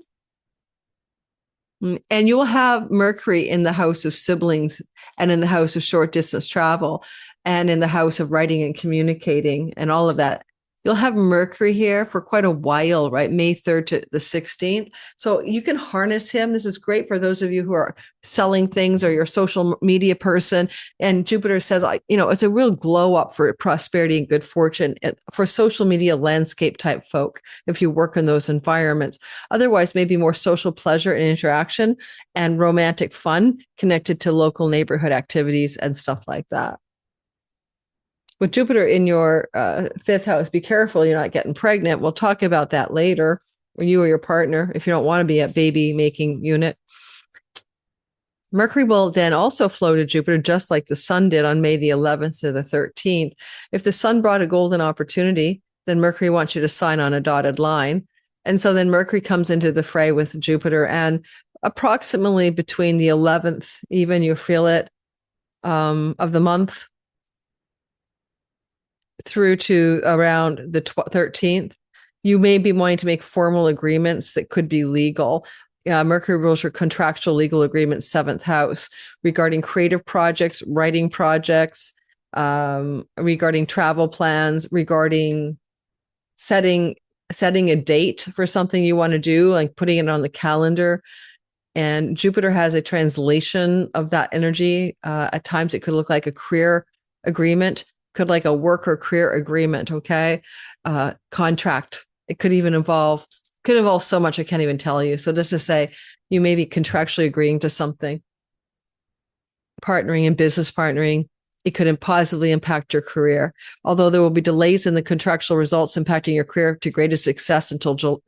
And you'll have Mercury in the house of siblings and in the house of short distance travel and in the house of writing and communicating and all of that. You'll have Mercury here for quite a while, right? May 3rd to the 16th. So you can harness him. This is great for those of you who are selling things or you're a social media person. And Jupiter says, it's a real glow up for prosperity and good fortune for social media landscape type folk, if you work in those environments. Otherwise, maybe more social pleasure and interaction and romantic fun connected to local neighborhood activities and stuff like that. With Jupiter in your 5th house, be careful you're not getting pregnant. We'll talk about that later, or you or your partner, if you don't want to be a baby making unit. Mercury will then also flow to Jupiter, just like the sun did on May the 11th to the 13th. If the sun brought a golden opportunity, then Mercury wants you to sign on a dotted line. And so then Mercury comes into the fray with Jupiter, and approximately between the 11th, even you feel it, of the month, through to around the 13th, you may be wanting to make formal agreements that could be legal. Mercury rules your contractual legal agreements, 7th house, regarding creative projects, writing projects, regarding travel plans, regarding setting a date for something you want to do, like putting it on the calendar. And Jupiter has a translation of that energy. At times it could look like a career agreement, could like a work or career agreement, okay? Contract. It could even involve so much I can't even tell you. So just to say, you may be contractually agreeing to something. Partnering and business partnering, it could positively impact your career. Although there will be delays in the contractual results impacting your career to greatest success until June,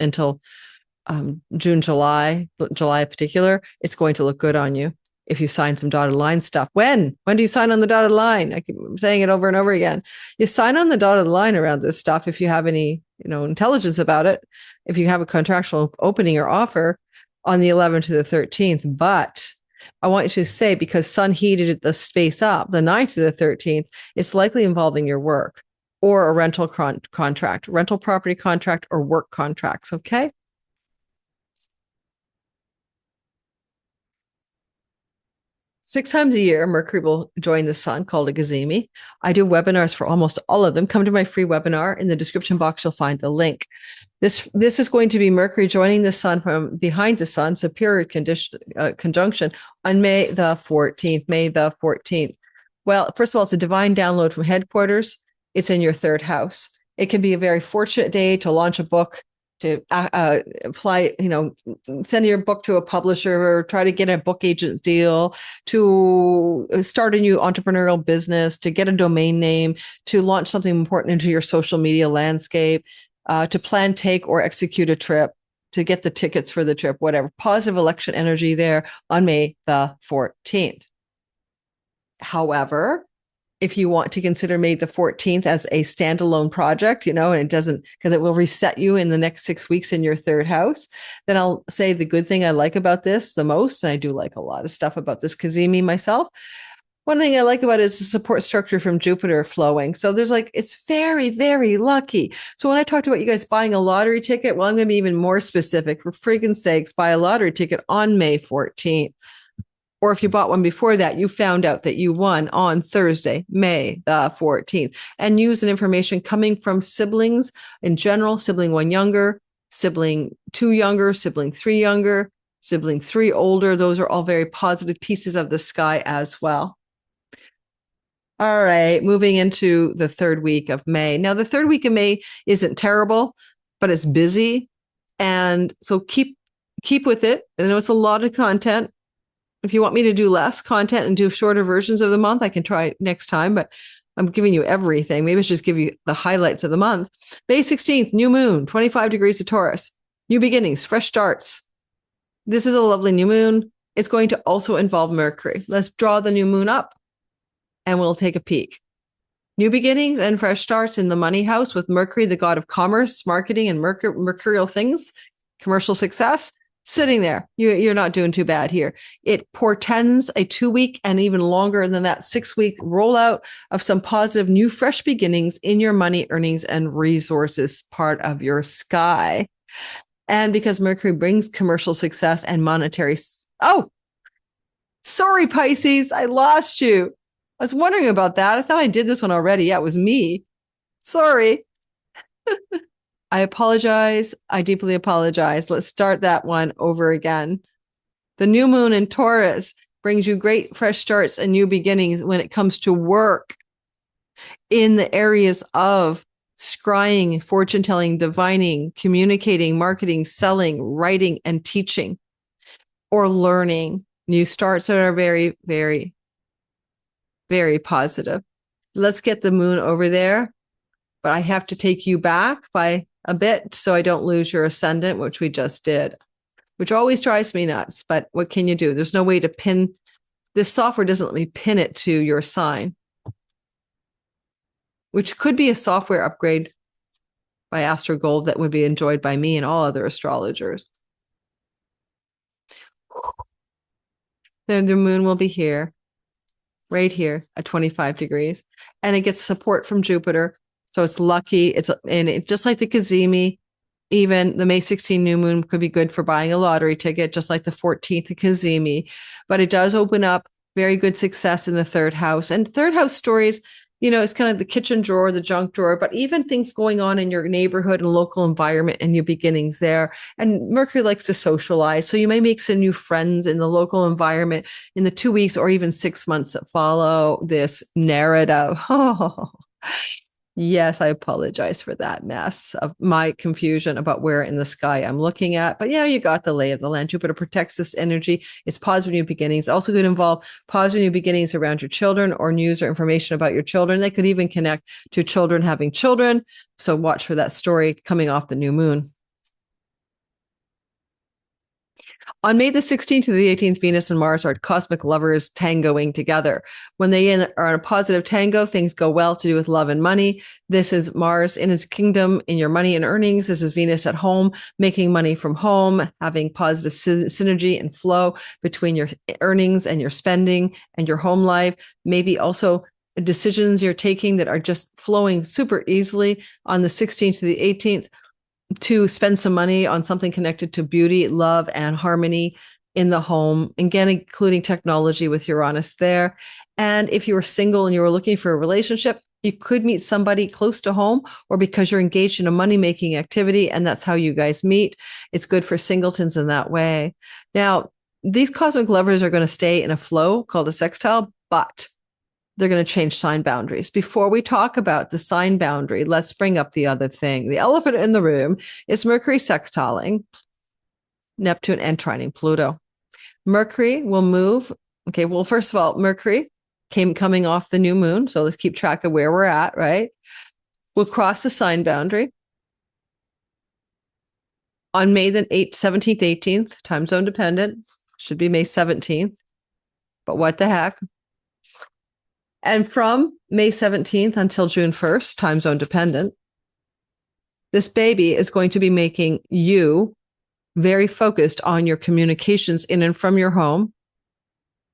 July in particular, it's going to look good on you if you sign some dotted line stuff. When do you sign on the dotted line? I keep saying it over and over again. You sign on the dotted line around this stuff if you have any, intelligence about it, if you have a contractual opening or offer on the 11th to the 13th. But I want you to say, because sun heated the space up, the 9th to the 13th, it's likely involving your work or a rental contract, rental property contract, or work contracts, okay? 6 times a year, Mercury will join the sun, called a gazemi. I do webinars for almost all of them. Come to my free webinar. In the description box, you'll find the link. This is going to be Mercury joining the sun from behind the sun, superior conjunction, on May the 14th. May the 14th. Well, first of all, it's a divine download from headquarters. It's in your 3rd house. It can be a very fortunate day to launch a book, to apply, send your book to a publisher, or try to get a book agent deal, to start a new entrepreneurial business, to get a domain name, to launch something important into your social media landscape, to plan, take, or execute a trip, to get the tickets for the trip, whatever. Positive election energy there on May the 14th. However, if you want to consider May the 14th as a standalone project, and it doesn't, because it will reset you in the next 6 weeks in your 3rd house, then I'll say the good thing I like about this the most, and I do like a lot of stuff about this Kazemi myself. One thing I like about it is the support structure from Jupiter flowing. So it's very, very lucky. So when I talked about you guys buying a lottery ticket, well, I'm going to be even more specific. For friggin' sakes, buy a lottery ticket on May 14th. Or if you bought one before that, you found out that you won on Thursday, May the 14th, and use an information coming from siblings in general, sibling 1 younger, sibling 2 younger, sibling 3 younger, sibling 3 older. Those are all very positive pieces of the sky as well. All right, moving into the third week of May. Now, the third week of May isn't terrible, but it's busy. And so keep with it. I know it's a lot of content. If you want me to do less content and do shorter versions of the month, I can try next time, but I'm giving you everything. Maybe it's just give you the highlights of the month. May 16th, new moon, 25 degrees of Taurus, new beginnings, fresh starts. This is a lovely new moon. It's going to also involve Mercury. Let's draw the new moon up and we'll take a peek. New beginnings and fresh starts in the money house with Mercury, the god of commerce, marketing, and mercurial things, commercial success, sitting there. You're not doing too bad here. It portends a 2-week and even longer than that 6-week rollout of some positive new fresh beginnings in your money, earnings, and resources part of your sky. And because Mercury brings commercial success and monetary. Oh, sorry, Pisces, I lost you. I was wondering about that. I thought I did this one already. Yeah, it was me. Sorry. I apologize. I deeply apologize. Let's start that one over again. The new moon in Taurus brings you great fresh starts and new beginnings when it comes to work in the areas of scrying, fortune telling, divining, communicating, marketing, selling, writing, and teaching, or learning. New starts that are very, very, very positive. Let's get the moon over there, but I have to take you back by a bit so I don't lose your ascendant, which we just did, which always drives me nuts. But what can you do? There's no way to pin. This software doesn't let me pin it to your sign, which could be a software upgrade by Astrology that would be enjoyed by me and all other astrologers. Then the moon will be here, right here at 25 degrees. And it gets support from Jupiter. So it's lucky. It's just like the Cazimi, even the May 16 new moon could be good for buying a lottery ticket, just like the 14th Cazimi. But it does open up very good success in the third house. And third house stories, it's kind of the kitchen drawer, the junk drawer, but even things going on in your neighborhood and local environment and your beginnings there. And Mercury likes to socialize. So you may make some new friends in the local environment in the 2 weeks or even 6 months that follow this narrative. Oh, yes, I apologize for that mess of my confusion about where in the sky I'm looking at. But you got the lay of the land. Jupiter protects this energy. It's positive new beginnings. Also could involve positive new beginnings around your children or news or information about your children. They could even connect to children having children. So watch for that story coming off the new moon. On May the 16th to the 18th, Venus and Mars are cosmic lovers tangoing together. When they are in a positive tango, things go well to do with love and money. This is Mars in his kingdom in your money and earnings. This is Venus at home, making money from home, having positive synergy and flow between your earnings and your spending and your home life. Maybe also decisions you're taking that are just flowing super easily on the 16th to the 18th. To spend some money on something connected to beauty, love, and harmony in the home, again, including technology with Uranus there. And if you were single and you were looking for a relationship, you could meet somebody close to home, or because you're engaged in a money-making activity, and that's how you guys meet. It's good for singletons in that way. Now, these cosmic lovers are going to stay in a flow called a sextile, but they're going to change sign boundaries. Before we talk about the sign boundary, let's bring up the other thing. The elephant in the room is Mercury sextiling Neptune and trining Pluto. Mercury will move. Okay, well, first of all, Mercury coming off the new moon. So let's keep track of where we're at, right? We'll cross the sign boundary on May the 8th, 17th, 18th, time zone dependent. Should be May 17th. But what the heck? And from May 17th until June 1st, time zone dependent, this baby is going to be making you very focused on your communications in and from your home,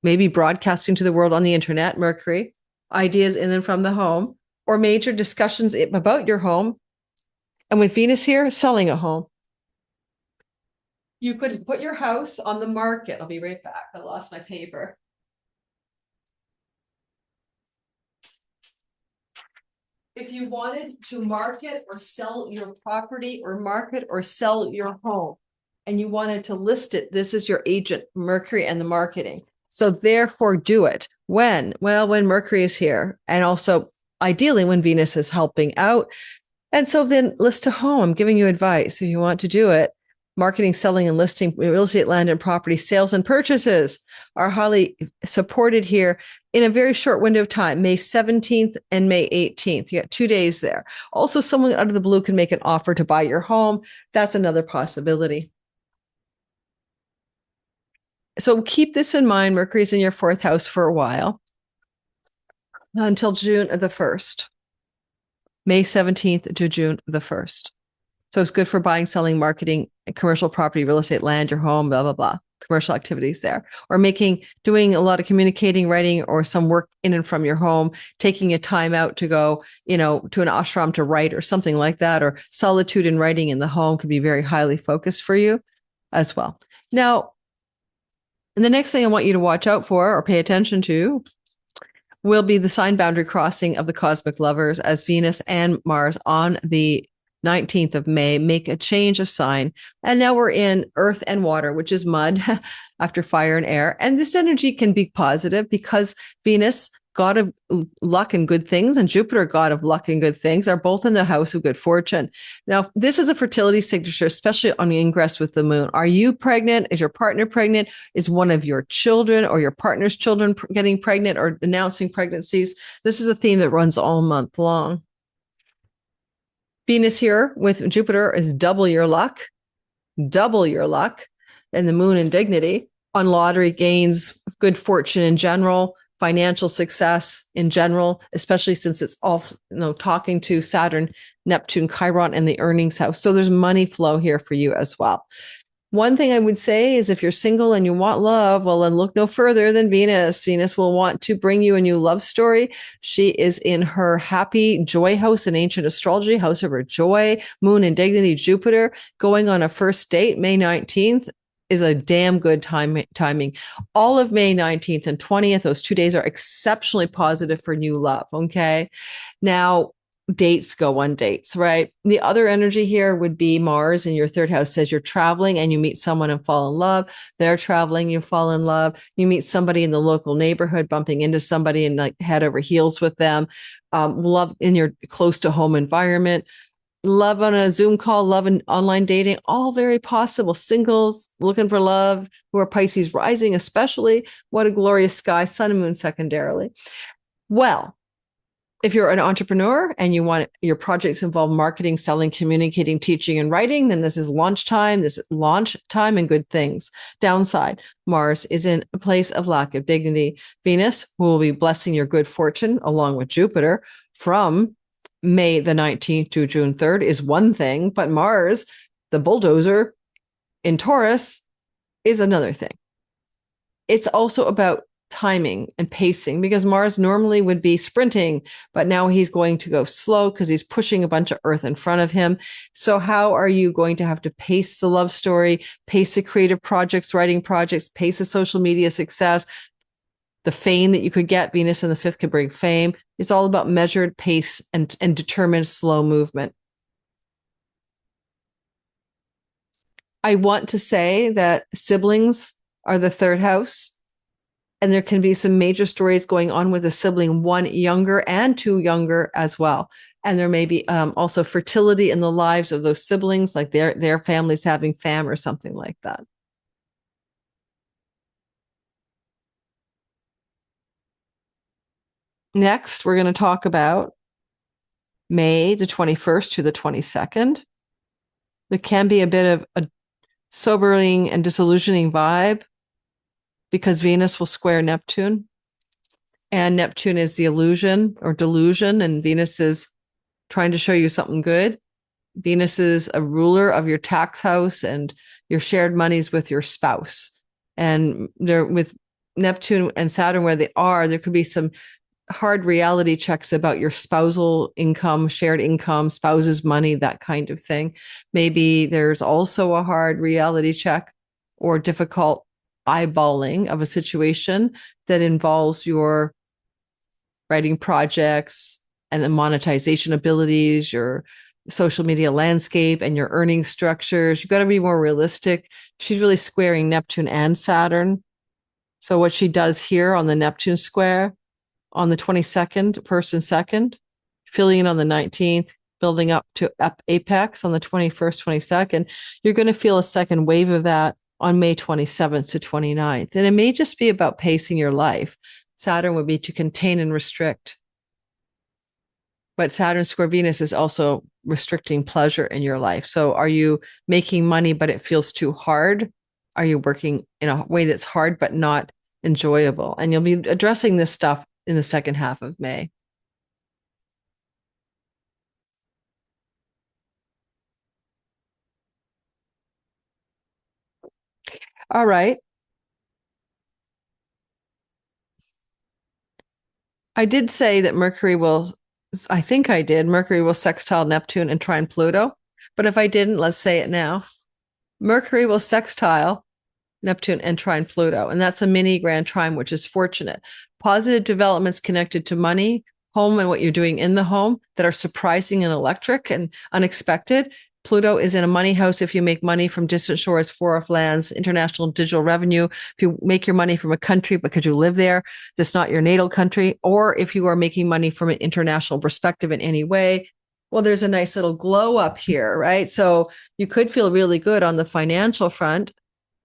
maybe broadcasting to the world on the internet, Mercury, ideas in and from the home, or major discussions about your home. And with Venus here, selling a home. You could put your house on the market. I'll be right back. I lost my paper. If you wanted to market or sell your property or market or sell your home and you wanted to list it, this is your agent, Mercury, and the marketing. So therefore do it. When? Well, when Mercury is here, and also ideally when Venus is helping out. And so then list to home. I'm giving you advice if you want to do it. Marketing, selling, and listing real estate, land, and property sales and purchases are highly supported here in a very short window of time, May 17th and May 18th. You got 2 days there. Also, someone out of the blue can make an offer to buy your home. That's another possibility. So keep this in mind. Mercury's in your fourth house for a while until June the 1st, May 17th to June the 1st. So it's good for buying, selling, marketing, commercial property, real estate, land, your home, blah, blah, blah, commercial activities there, or doing a lot of communicating, writing, or some work in and from your home, taking a time out to go, to an ashram to write or something like that, or solitude and writing in the home could be very highly focused for you as well. Now, the next thing I want you to watch out for or pay attention to will be the sign boundary crossing of the cosmic lovers as Venus and Mars on the 19th of May make a change of sign. And now we're in earth and water, which is mud after fire and air. And this energy can be positive because Venus, god of luck and good things, and Jupiter, god of luck and good things, are both in the house of good fortune. Now, this is a fertility signature, especially on the ingress with the moon. Are you pregnant? Is your partner pregnant? Is one of your children or your partner's children getting pregnant or announcing pregnancies? This is a theme that runs all month long. Venus here with Jupiter is double your luck, and the moon in dignity on lottery gains, good fortune in general, financial success in general, especially since it's all, talking to Saturn, Neptune, Chiron, and the earnings house. So there's money flow here for you as well. One thing I would say is if you're single and you want love, well, then look no further than Venus. Venus will want to bring you a new love story. She is in her happy joy house in ancient astrology, house of her joy, moon in dignity, Jupiter, going on a first date, May 19th. Is a damn good timing. All of May 19th and 20th, those 2 days are exceptionally positive for new love. Okay. Now, dates go on dates, right? The other energy here would be Mars in your third house says you're traveling and you meet someone and fall in love. They're traveling, you fall in love. You meet somebody in the local neighborhood, bumping into somebody and like head over heels with them. Love in your close to home environment. Love on a Zoom call, love in online dating, all very possible. Singles looking for love who are Pisces rising, especially. What a glorious sky, sun and moon secondarily. Well, if you're an entrepreneur and you want your projects involve marketing, selling, communicating, teaching, and writing, then this is launch time. This is launch time and good things. Downside, Mars is in a place of lack of dignity. Venus will be blessing your good fortune along with Jupiter from May the 19th to June 3rd is one thing, but Mars, the bulldozer in Taurus, is another thing. It's also about timing and pacing because Mars normally would be sprinting, but now he's going to go slow because he's pushing a bunch of earth in front of him. So how are you going to have to pace the love story, pace the creative projects, writing projects, pace the social media success, the fame that you could get? Venus in the fifth could bring fame. It's all about measured pace and determined slow movement. I want to say that siblings are the third house, and there can be some major stories going on with a sibling, one younger and two younger as well. And there may be also fertility in the lives of those siblings, like their families having fam or something like that. Next, we're going to talk about May the 21st to the 22nd. There can be a bit of a sobering and disillusioning vibe because Venus will square Neptune. And Neptune is the illusion or delusion, and Venus is trying to show you something good. Venus is a ruler of your tax house and your shared monies with your spouse. And there, with Neptune and Saturn where they are, there could be some hard reality checks about your spousal income, shared income, spouse's money, that kind of thing. Maybe there's also a hard reality check or difficult eyeballing of a situation that involves your writing projects and the monetization abilities, your social media landscape and your earning structures. You've got to be more realistic. She's really squaring Neptune and Saturn. So what she does here on the Neptune square on the 22nd, 1st and 2nd, filling in on the 19th, building up to apex on the 21st, 22nd, you're going to feel a second wave of that on May 27th to 29th. And it may just be about pacing your life. Saturn would be to contain and restrict. But Saturn square Venus is also restricting pleasure in your life. So are you making money, but it feels too hard? Are you working in a way that's hard, but not enjoyable? And you'll be addressing this stuff in the second half of May. All right. I did say that I think I did. Mercury will sextile Neptune and trine Pluto. But if I didn't, let's say it now. Mercury will sextile Neptune and trine Pluto. And that's a mini grand trine, which is fortunate. Positive developments connected to money, home, and what you're doing in the home that are surprising and electric and unexpected. Pluto is in a money house if you make money from distant shores, far-off lands, international digital revenue. If you make your money from a country because you live there, that's not your natal country, or if you are making money from an international perspective in any way, well, there's a nice little glow up here, right? So you could feel really good on the financial front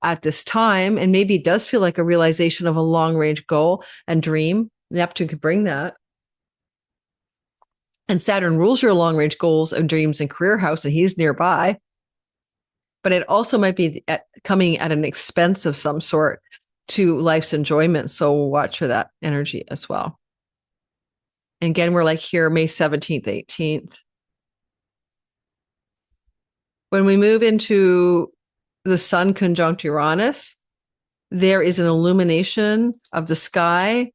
at this time. And maybe it does feel like a realization of a long range goal and dream. Neptune could bring that. And Saturn rules your long range goals and dreams and career house, and he's nearby. But it also might be coming at an expense of some sort to life's enjoyment. So watch for that energy as well. And again, we're like here, May 17th, 18th. When we move into the Sun conjunct Uranus, there is an illumination of the sky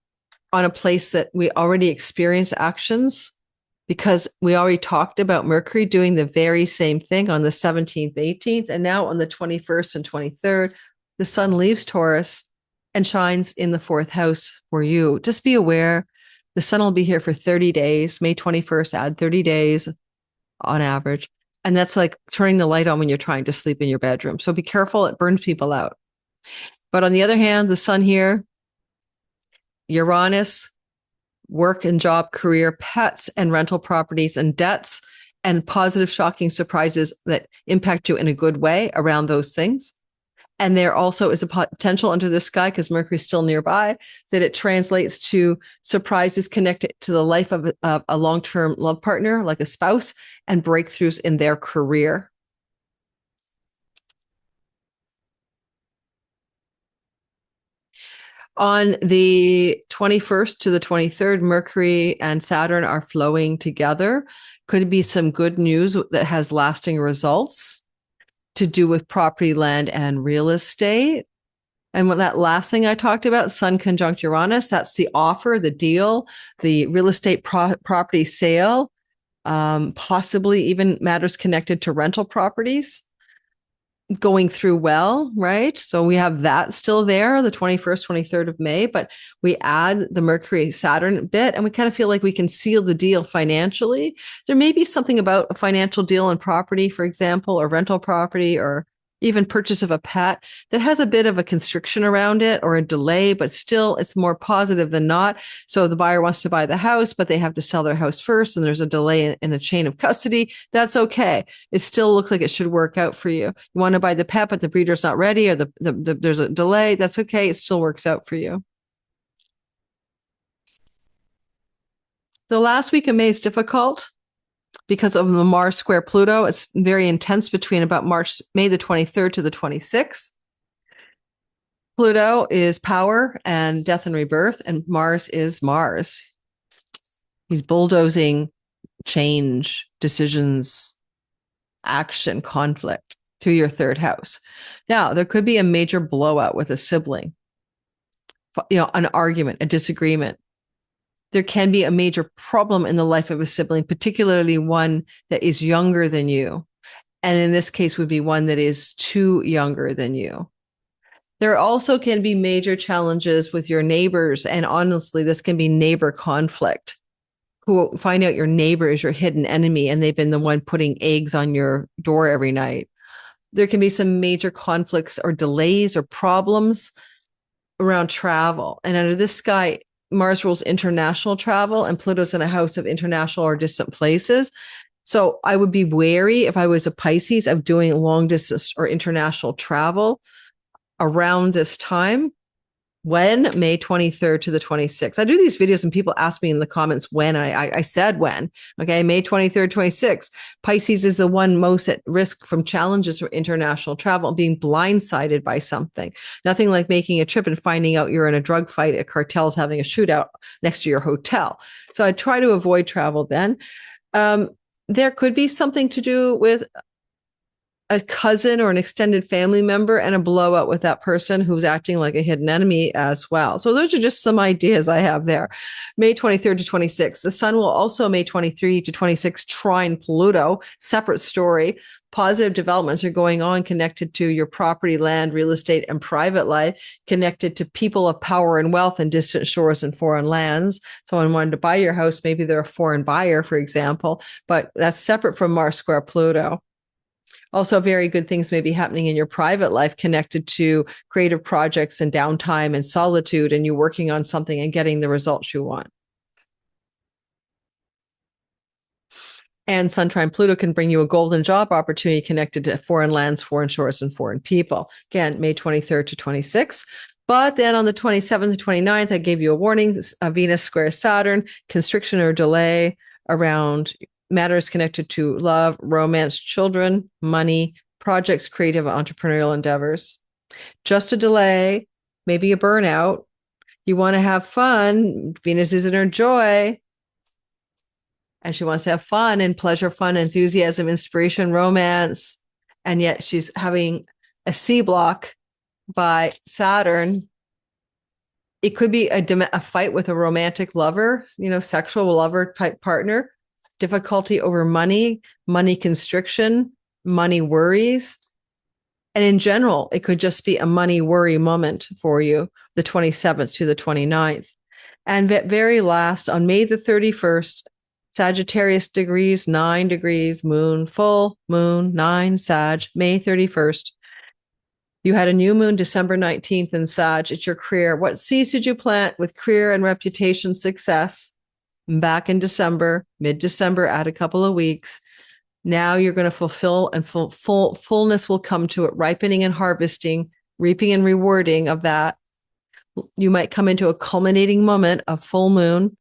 on a place that we already experience actions, because we already talked about Mercury doing the very same thing on the 17th, 18th, and now on the 21st and 23rd, the Sun leaves Taurus and shines in the fourth house for you. Just be aware, the Sun will be here for 30 days. May 21st, add 30 days on average. And that's like turning the light on when you're trying to sleep in your bedroom. So be careful, it burns people out. But on the other hand, the Sun here, Uranus, work and job, career, pets and rental properties and debts, and positive, shocking surprises that impact you in a good way around those things. And there also is a potential under the sky, because Mercury's still nearby, that it translates to surprises connected to the life of a long-term love partner, like a spouse, and breakthroughs in their career. On the 21st to the 23rd, Mercury and Saturn are flowing together. Could be some good news that has lasting results to do with property, land, and real estate. And when that last thing I talked about, Sun conjunct Uranus, that's the offer, the deal, the real estate property sale, possibly even matters connected to rental properties going through well, right? So we have that still there, the 21st, 23rd of May, but we add the Mercury Saturn bit, and we kind of feel like we can seal the deal financially. There may be something about a financial deal on property, for example, or rental property, or even purchase of a pet that has a bit of a constriction around it or a delay, but still it's more positive than not. So the buyer wants to buy the house, but they have to sell their house first, and there's a delay in a chain of custody. That's okay. It still looks like it should work out for you. You want to buy the pet, but the breeder's not ready, or there's a delay. That's okay. It still works out for you. The last week of May is difficult because of the Mars square Pluto. It's very intense between about May the 23rd to the 26th. Pluto is power and death and rebirth, and Mars is Mars. He's bulldozing change, decisions, action, conflict through your third house. Now, there could be a major blowout with a sibling, an argument, a disagreement. There can be a major problem in the life of a sibling, particularly one that is younger than you. And in this case would be one that is too younger than you. There also can be major challenges with your neighbors. And honestly, this can be neighbor conflict, who find out your neighbor is your hidden enemy and they've been the one putting eggs on your door every night. There can be some major conflicts or delays or problems around travel. And under this sky, Mars rules international travel, and Pluto's in a house of international or distant places. So I would be wary if I was a Pisces of doing long distance or international travel around this time. When? May 23rd to the 26th. I do these videos and people ask me in the comments when. I said when. Okay, May 23rd, 26th. Pisces is the one most at risk from challenges for international travel, being blindsided by something. Nothing like making a trip and finding out you're in a drug fight at cartels having a shootout next to your hotel. So I try to avoid travel then. There could be something to do with a cousin or an extended family member and a blowout with that person who's acting like a hidden enemy as well. So those are just some ideas I have there. May 23rd to 26th. The sun will also May 23 to 26 trine Pluto, separate story. Positive developments are going on connected to your property, land, real estate, and private life, connected to people of power and wealth in distant shores and foreign lands. Someone wanted to buy your house. Maybe they're a foreign buyer, for example, but that's separate from Mars square Pluto. Also, very good things may be happening in your private life connected to creative projects and downtime and solitude, and you working on something and getting the results you want. And Sun trine Pluto can bring you a golden job opportunity connected to foreign lands, foreign shores, and foreign people. Again, May 23rd to 26th. But then on the 27th to 29th, I gave you a warning, Venus square Saturn, constriction or delay around matters connected to love, romance, children, money, projects, creative, entrepreneurial endeavors. Just a delay, maybe a burnout. You want to have fun. Venus is in her joy. And she wants to have fun and pleasure, fun, enthusiasm, inspiration, romance. And yet she's having a C block by Saturn. It could be a fight with a romantic lover, sexual lover type partner. Difficulty over money, money constriction, money worries. And in general, it could just be a money worry moment for you, the 27th to the 29th. And at very last, on May the 31st, Sagittarius degrees, 9 degrees, moon, full moon, 9, Sag, May 31st. You had a new moon December 19th in Sag. It's your career. What seeds did you plant with career and reputation success? Back in December, mid-December, add a couple of weeks. Now you're going to fulfill, and fullness will come to it, ripening and harvesting, reaping and rewarding of that. You might come into a culminating moment of full moon,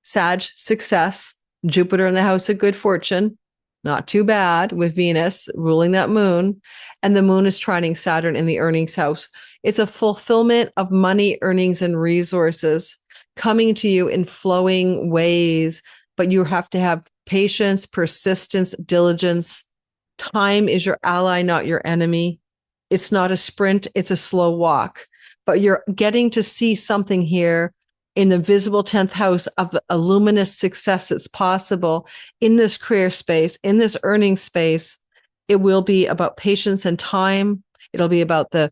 Sag success, Jupiter in the house of good fortune, not too bad with Venus ruling that moon. And the moon is trining Saturn in the earnings house. It's a fulfillment of money, earnings, and resources coming to you in flowing ways, but you have to have patience, persistence, diligence. Time is your ally, not your enemy. It's not a sprint, it's a slow walk, but you're getting to see something here in the visible 10th house of a luminous success that's possible in this career space, in this earning space. It will be about patience and time. It'll be about the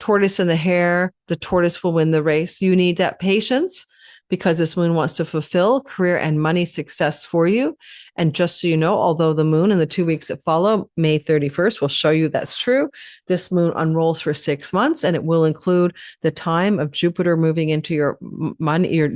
tortoise and the hare. The tortoise will win the race. You need that patience because this moon wants to fulfill career and money success for you. And just so you know, although the moon in the 2 weeks that follow, May 31st, will show you that's true, this moon unrolls for 6 months, and it will include the time of Jupiter moving into your money, your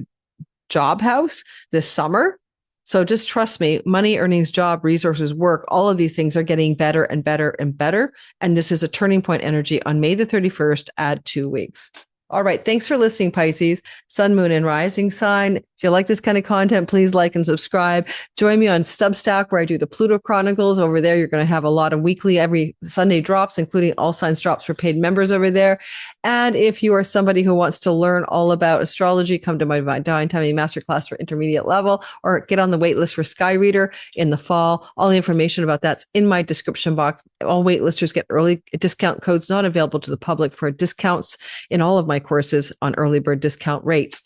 job house this summer. So just trust me, money, earnings, job, resources, work, all of these things are getting better and better and better. And this is a turning point energy on May the 31st, add 2 weeks. All right. Thanks for listening, Pisces. Sun, moon, and rising sign. If you like this kind of content, please like and subscribe. Join me on Substack where I do the Pluto Chronicles. Over there, you're going to have a lot of weekly, every Sunday drops, including all signs drops for paid members over there. And if you are somebody who wants to learn all about astrology, come to my Divine Timing Masterclass for intermediate level, or get on the wait list for Sky Reader in the fall. All the information about that's in my description box. All waitlisters get early discount codes not available to the public for discounts in all of my courses on early bird discount rates.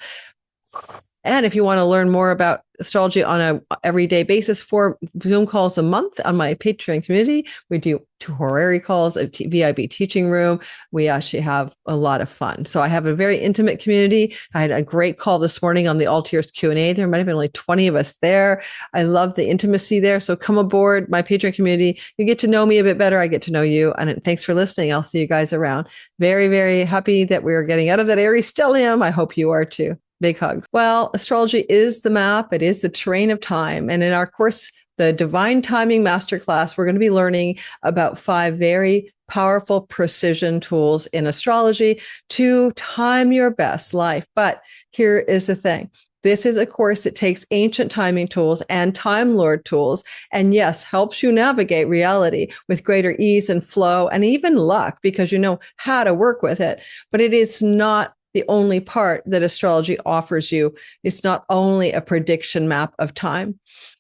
And if you want to learn more about astrology on a everyday basis, 4 Zoom calls a month on my Patreon community. We do 2 horary calls, a VIB teaching room. We actually have a lot of fun. So I have a very intimate community. I had a great call this morning on the Altiers Q&A. There might have been only 20 of us there. I love the intimacy there. So come aboard my Patreon community. You get to know me a bit better. I get to know you. And thanks for listening. I'll see you guys around. Very, very happy that we're getting out of that Aries stellium. I hope you are too. Big hugs. Well, astrology is the map. It is the terrain of time. And in our course, the Divine Timing Masterclass, we're going to be learning about 5 very powerful precision tools in astrology to time your best life. But here is the thing. This is a course that takes ancient timing tools and Time Lord tools, and yes, helps you navigate reality with greater ease and flow and even luck because you know how to work with it. But it is not the only part that astrology offers you. It's not only a prediction map of time.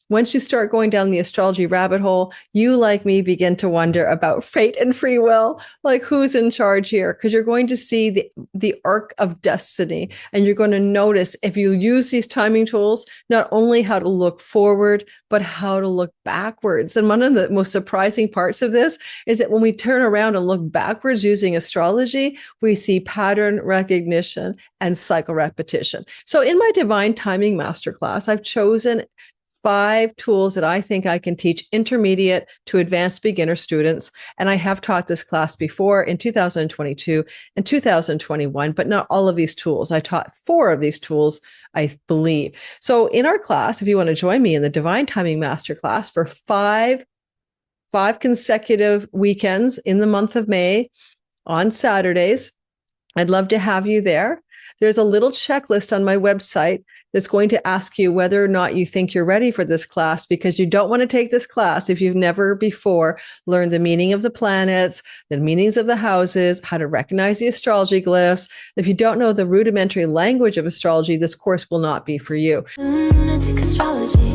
Once you start going down the astrology rabbit hole, you, like me, begin to wonder about fate and free will, like who's in charge here? Because you're going to see the arc of destiny, and you're going to notice if you use these timing tools, not only how to look forward, but how to look backwards. And one of the most surprising parts of this is that when we turn around and look backwards using astrology, we see pattern recognition and cycle repetition. So in my Divine Timing Masterclass, I've chosen 5 tools that I think I can teach intermediate to advanced beginner students. And I have taught this class before in 2022 and 2021, but not all of these tools. I taught 4 of these tools, I believe. So in our class, if you want to join me in the Divine Timing Masterclass for 5 consecutive weekends in the month of May on Saturdays, I'd love to have you there. There's a little checklist on my website that's going to ask you whether or not you think you're ready for this class, because you don't want to take this class if you've never before learned the meaning of the planets, the meanings of the houses, how to recognize the astrology glyphs. If you don't know the rudimentary language of astrology, this course will not be for you. Lunatic astrology.